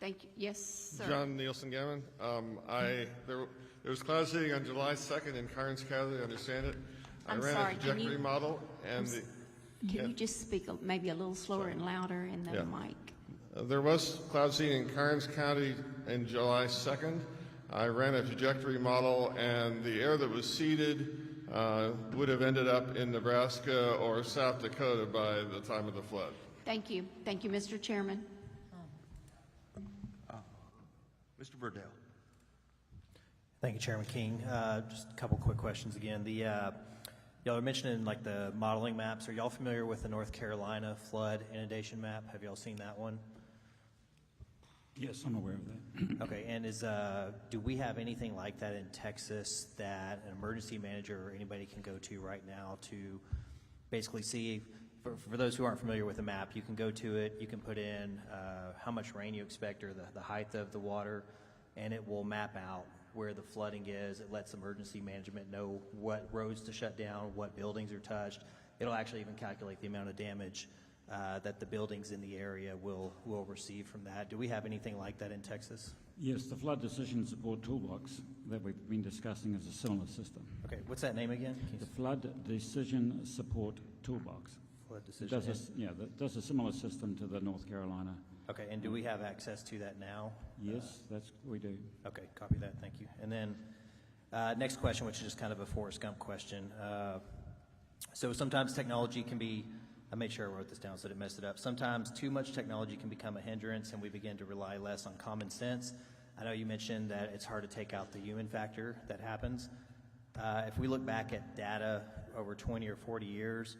Thank you. Yes, sir. John Nielsen Gammon. There was cloud seeding on July 2nd in Karnes County, I understand it. I I'm ran sorry, a trajectory model, and Can you just speak maybe a little slower and louder in the mic? There was cloud seeding in Karnes County in July 2nd. I ran a trajectory model, and the air that was seeded would have ended up in Nebraska or South Dakota by the time of the flood. Thank you. Thank you, Mr. Chairman. Mr. Burdell. Thank you, Chairman King. Just a couple quick questions again. Y'all are mentioning like the modeling maps. Are y'all familiar with the North Carolina flood inundation map? Have y'all seen that one? Yes, I'm aware of that. Okay, and do we have anything like that in Texas that an emergency manager or anybody can go to right now to basically see for those who aren't familiar with the map, you can go to it, you can put in how much rain you expect or the height of the water, and it will map out where the flooding is. It lets emergency management know what roads to shut down, what buildings are touched. It'll actually even calculate the amount of damage that the buildings in the area will receive from that. Do we have anything like that in Texas? Yes, the Flood Decision Support Toolbox that we've been discussing is a similar system. Okay, what's that name again? The Flood Decision Support Toolbox. Flood decision. That does a similar system to the North Carolina. Okay, and do we have access to that now? Yes, we do. Okay, copy that, thank you. And then next question, which is just kind of a Forrest Gump question. So sometimes technology can be, I made sure I wrote this down so I didn't mess it up. Sometimes too much technology can become a hindrance and we begin to rely less on common sense. I know you mentioned that it's hard to take out the human factor that happens. If we look back at data over 20 or 40 years,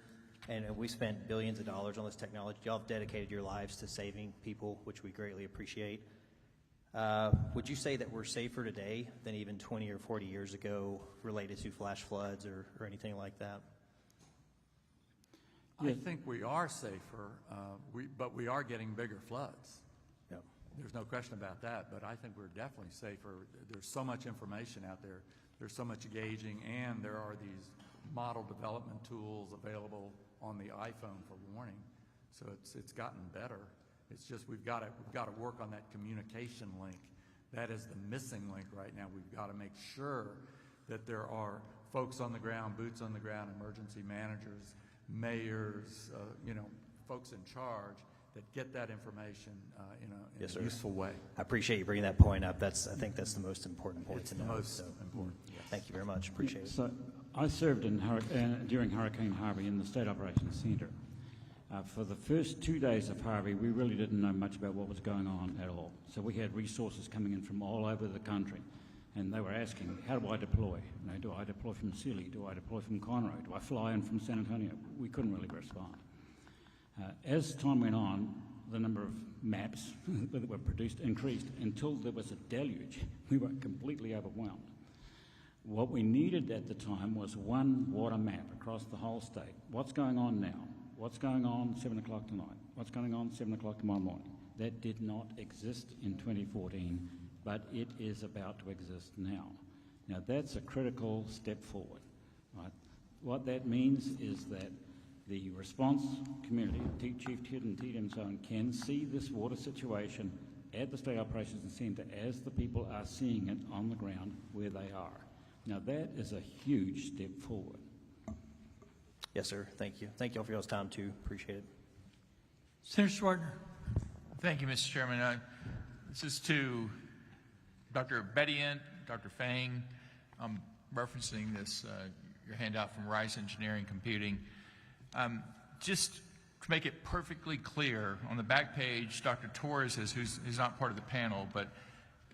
and we spent billions of dollars on this technology, y'all have dedicated your lives to saving people, which we greatly appreciate. Would you say that we're safer today than even 20 or 40 years ago related to flash floods or anything like that? I think we are safer, but we are getting bigger floods. Yep. There's no question about that, but I think we're definitely safer. There's so much information out there. There's so much gauging, and there are these model development tools available on the iPhone for warning. So it's gotten better. It's just we've got to work on that communication link. That is the missing link right now. We've got to make sure that there are folks on the ground, boots on the ground, emergency managers, mayors, folks in charge that get that information in a useful way. I appreciate you bringing that point up. I think that's the most important point to know. It's the most important. Yes. Thank you very much. Appreciate it. So I served during Hurricane Harvey in the State Operations Center. For the first 2 days of Harvey, we really didn't know much about what was going on at all. So we had resources coming in from all over the country, and they were asking, how do I deploy? Do I deploy from Sealy? Do I deploy from Conroe? Do I fly in from San Antonio? We couldn't really respond. As time went on, the number of maps that were produced increased until there was a deluge. We were completely overwhelmed. What we needed at the time was one water map across the whole state. What's going on now? What's going on 7 o'clock tonight? What's going on 7 o'clock tomorrow morning? That did not exist in 2014, but it is about to exist now. Now that's a critical step forward. Right? What that means is that the response community, Chief Ted and Ted and so on, can see this water situation at the State Operations Center as the people are seeing it on the ground where they are. Now that is a huge step forward. Yes, sir. Thank you. Thank you all for y'all's time, too. Appreciate it. Senator Schwartner. Thank you, Mr. Chairman. This is to Dr. Bediant, Dr. Fang. I'm referencing this, your handout from Rice Engineering Computing. Just to make it perfectly clear, on the back page, Dr. Torres is, who's not part of the panel, but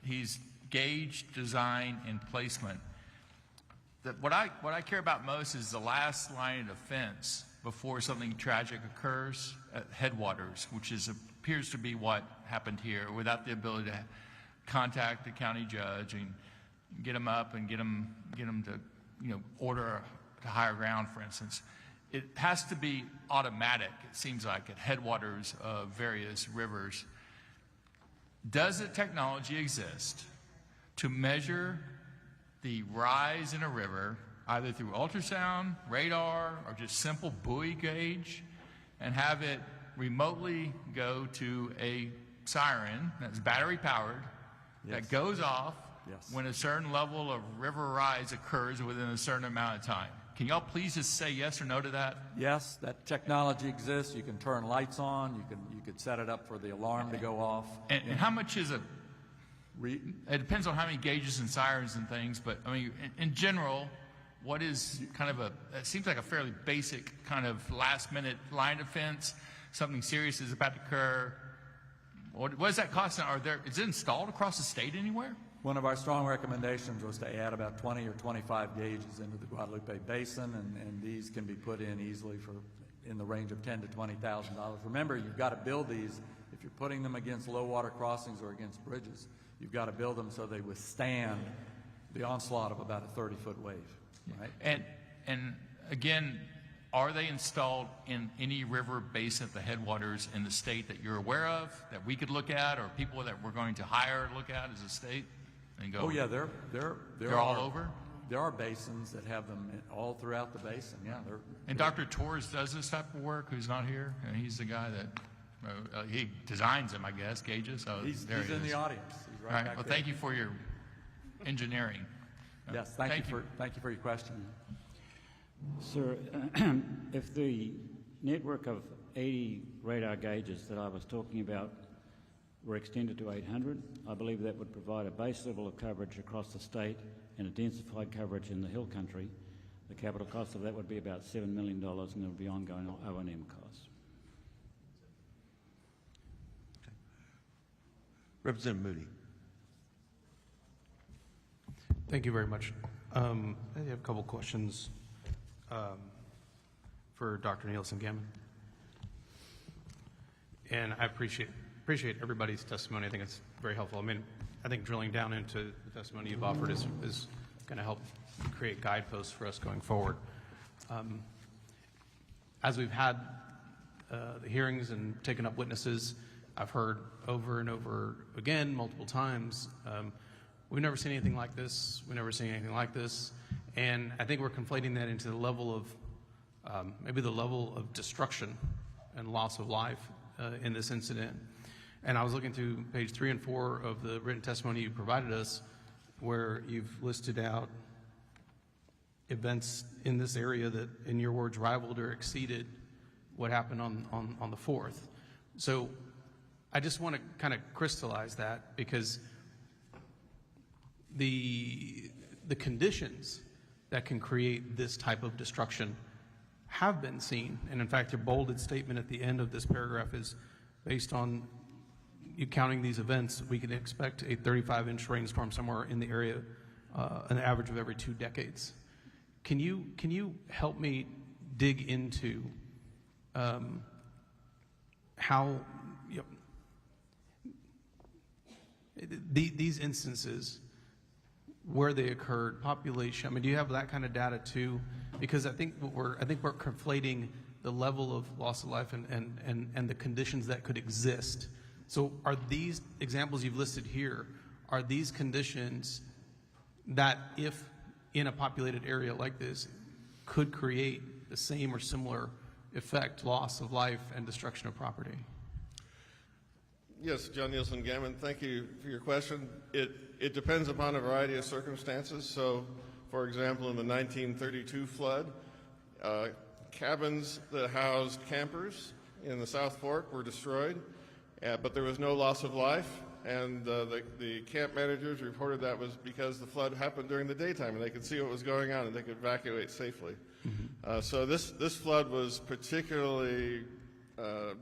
he's gauge, design, and placement. What I care about most is the last line of defense before something tragic occurs at headwaters, which appears to be what happened here, without the ability to contact the county judge and get them up and get them to order to higher ground, for instance. It has to be automatic, it seems like, at headwaters of various rivers. Does the technology exist to measure the rise in a river, either through ultrasound, radar, or just simple buoy gauge, and have it remotely go to a siren that's battery powered, that goes off when a certain level of river rise occurs within a certain amount of time? Can y'all please just say yes or no to that? Yes, that technology exists. You can turn lights on. You could set it up for the alarm to go off. And how much is it? It depends on how many gauges and sirens and things, but I mean, in general, what is kind of it seems like a fairly basic kind of last-minute line of defense. Something serious is about to occur. What does that cost? Is it installed across the state anywhere? One of our strong recommendations was to add about 20 or 25 gauges into the Guadalupe Basin, and these can be put in easily in the range of $10,000 to $20,000. Remember, you've got to build these. If you're putting them against low water crossings or against bridges, you've got to build them so they withstand the onslaught of about a 30-foot wave. Right? And again, are they installed in any river basin at the headwaters in the state that you're aware of, that we could look at, or people that we're going to hire look at as a state? And go, Oh, yeah, they're all over? There are basins that have them all throughout the basin, yeah. And Dr. Torres does this type of work, who's not here, and he's the guy that, he designs them, I guess, gauges. So He's there he in is. the audience. He's right All right, back well, there. thank you for your engineering. Yes, thank you for your question. Sir, if the network of 80 radar gauges that I was talking about were extended to 800, I believe that would provide a base level of coverage across the state and a densified coverage in the hill country. The capital cost of that would be about $7 million, and there would be ongoing O&M costs. Representative Moody. Thank you very much. I have a couple questions for Dr. Nielsen-Gammon. And I appreciate everybody's testimony. I think it's very helpful. I mean, I think drilling down into the testimony you've offered is going to help create guideposts for us going forward. As we've had the hearings and taken up witnesses, I've heard over and over again, multiple times, we've never seen anything like this. We've never seen anything like this. And I think we're conflating that into the level of, maybe the level of destruction and loss of life in this incident. And I was looking through page 3 and 4 of the written testimony you provided us, where you've listed out events in this area that, in your words, rivaled or exceeded what happened on the 4th. So I just want to kind of crystallize that, because the conditions that can create this type of destruction have been seen. And in fact, your bolded statement at the end of this paragraph is based on you counting these events, we can expect a 35-inch rainstorm somewhere in the area, an average of every 2 decades. Can you help me dig into how these instances, where they occurred, population? I mean, do you have that kind of data too? Because I think we're conflating the level of loss of life and the conditions that could exist. So are these examples you've listed here, are these conditions that, if in a populated area like this, could create the same or similar effect, loss of life and destruction of property? Yes, John Nielsen-Gammon, thank you for your question. It depends upon a variety of circumstances. So, for example, in the 1932 flood, cabins that housed campers in the South Fork were destroyed, but there was no loss of life, and the camp managers reported that was because the flood happened during the daytime, and they could see what was going on, and they could evacuate safely. Mm-hmm. So this flood was particularly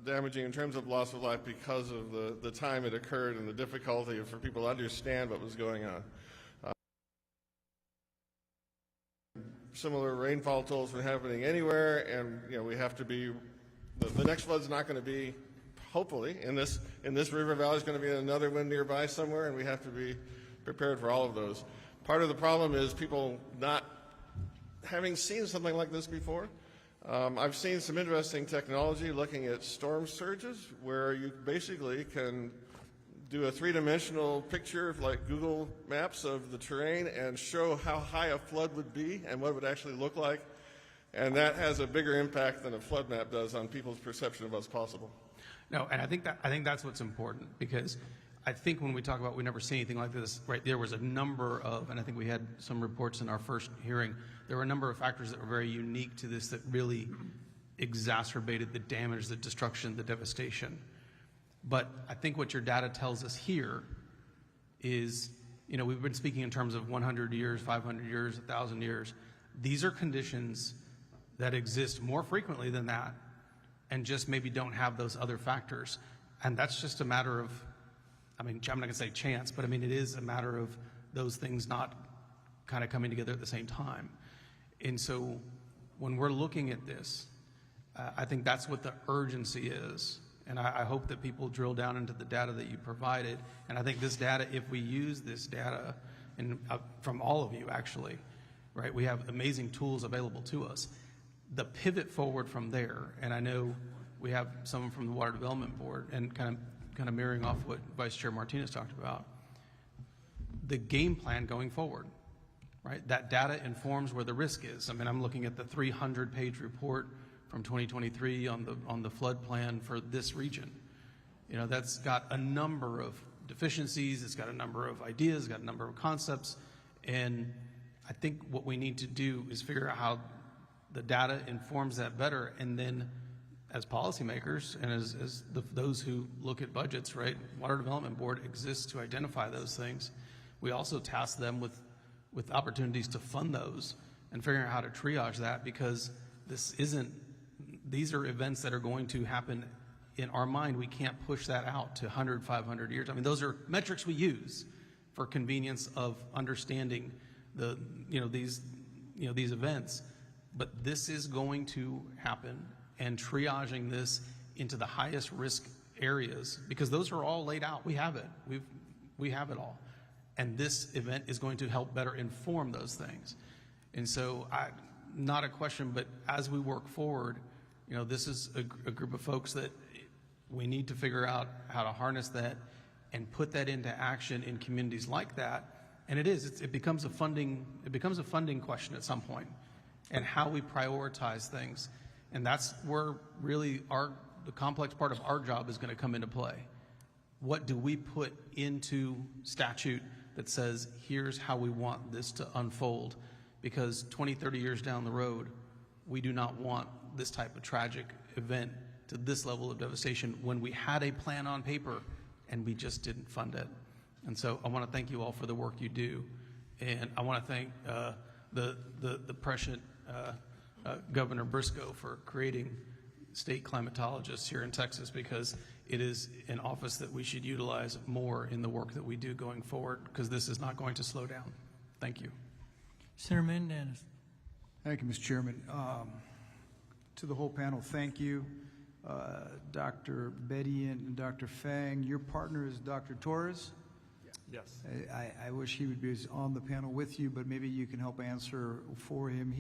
damaging in terms of loss of life because of the time it occurred and the difficulty for people to understand what was going on. Similar rainfall totals were happening anywhere, and we have to be. The next flood's not going to be, hopefully, in this river valley. Is going to be another one nearby somewhere, and we have to be prepared for all of those. Part of the problem is people not having seen something like this before. I've seen some interesting technology looking at storm surges, where you basically can do a three-dimensional picture like Google Maps of the terrain and show how high a flood would be and what it would actually look like. And that has a bigger impact than a flood map does on people's perception of what's possible. No, and I think that's what's important, because I think when we talk about we never see anything like this, right, there was a number of, and I think we had some reports in our first hearing, there were a number of factors that were very unique to this that really exacerbated the damage, the destruction, the devastation. But I think what your data tells us here is, we've been speaking in terms of 100 years, 500 years, 1,000 years. These are conditions that exist more frequently than that, and just maybe don't have those other factors. And that's just a matter of, I'm not going to say chance, but it is a matter of those things not kind of coming together at the same time. And so when we're looking at this, I think that's what the urgency is. And I hope that people drill down into the data that you provided. And I think this data, if we use this data, and from all of you actually, right, we have amazing tools available to us. the pivot forward from there, and I know we have someone from the Water Development Board, and kind of mirroring off what Vice Chair Martinez talked about, the game plan going forward, right? That data informs where the risk is. I mean, I'm looking at the 300-page report from 2023 on the flood plan for this region. You know, that's got a number of deficiencies, it's got a number of ideas, it's got a number of concepts, and I think what we need to do is figure out how the data informs that better, and then as policymakers and as those who look at budgets, right, Water Development Board exists to identify those things. We also task them with opportunities to fund those and figuring out how to triage that, because these are events that are going to happen in our mind. We can't push that out to 100, 500 years. I mean, those are metrics we use for convenience of understanding these events. But this is going to happen, and triaging this into the highest risk areas, because those are all laid out. We have it. We have it all. And this event is going to help better inform those things. And so, not a question, but as we work forward, you know, this is a group of folks that we need to figure out how to harness that and put that into action in communities like that. And it becomes a funding question at some point, and how we prioritize things. And that's where really the complex part of our job is going to come into play. What do we put into statute that says, here's how we want this to unfold? Because 20, 30 years down the road, we do not want this type of tragic event to this level of devastation when we had a plan on paper and we just didn't fund it. And so I want to thank you all for the work you do. And I want to thank the prescient Governor Briscoe for creating state climatologists here in Texas, because it is an office that we should utilize more in the work that we do going forward, because this is not going to slow down. Thank you. Senator Mendez. Thank you, Mr. Chairman. To the whole panel, thank you. Dr. Bedian and Dr. Fang, your partner is Dr. Torres? Yes. I wish he would be on the panel with you, but maybe you can help answer for him.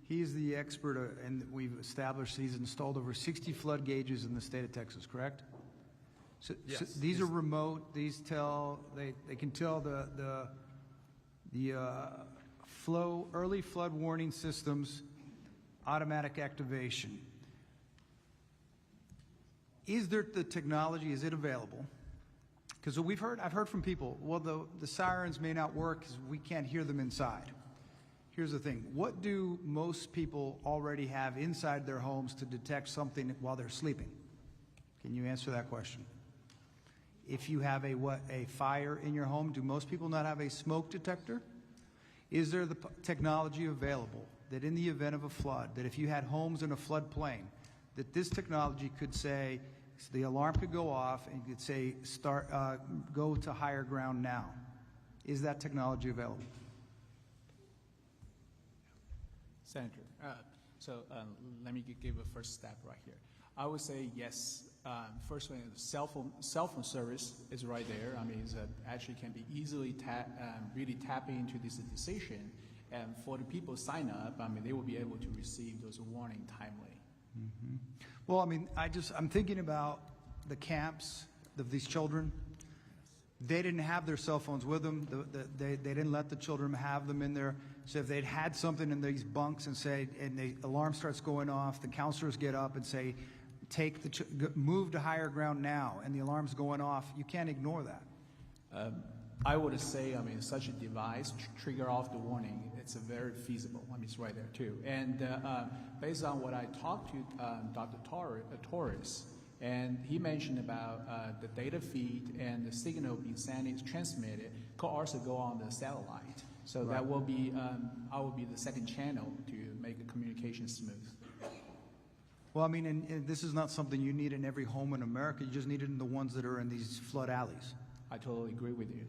He's the expert, and we've established he's installed over 60 flood gauges in the state of Texas, correct? So these are remote. These they can tell the early flood warning systems, automatic activation. Is there the technology? Is it available? Because I've heard from people, well, the sirens may not work because we can't hear them inside. Here's the thing. What do most people already have inside their homes to detect something while they're sleeping? Can you answer that question? If you have a fire in your home, do most people not have a smoke detector? Is there the technology available that in the event of a flood, that if you had homes in a floodplain, that this technology could say, the alarm could go off and could say, go to higher ground now? Is that technology available? Senator, let me give a first step right here. I would say yes. First one, cell phone service is right there. I mean, actually can be easily really tapping into this decision, and for the people sign up, I mean, they will be able to receive those warning timely. Mm-hmm. Well, I mean, I'm thinking about the camps of these children. They didn't have their cell phones with them. They didn't let the children have them in there. So if they'd had something in these bunks and the alarm starts going off, the counselors get up and say, move to higher ground now, and the alarm's going off, you can't ignore that. I would say, I mean, such a device trigger off the warning. It's very feasible. I mean, it's right there too. And based on what I talked to Dr. Torres, and he mentioned about the data feed and the signal being transmitted could also go on the satellite. So that will be, I will be the second channel to make the communication smooth. Well, I mean, and this is not something you need in every home in America. You just need it in the ones that are in these flood alleys. I totally agree with you.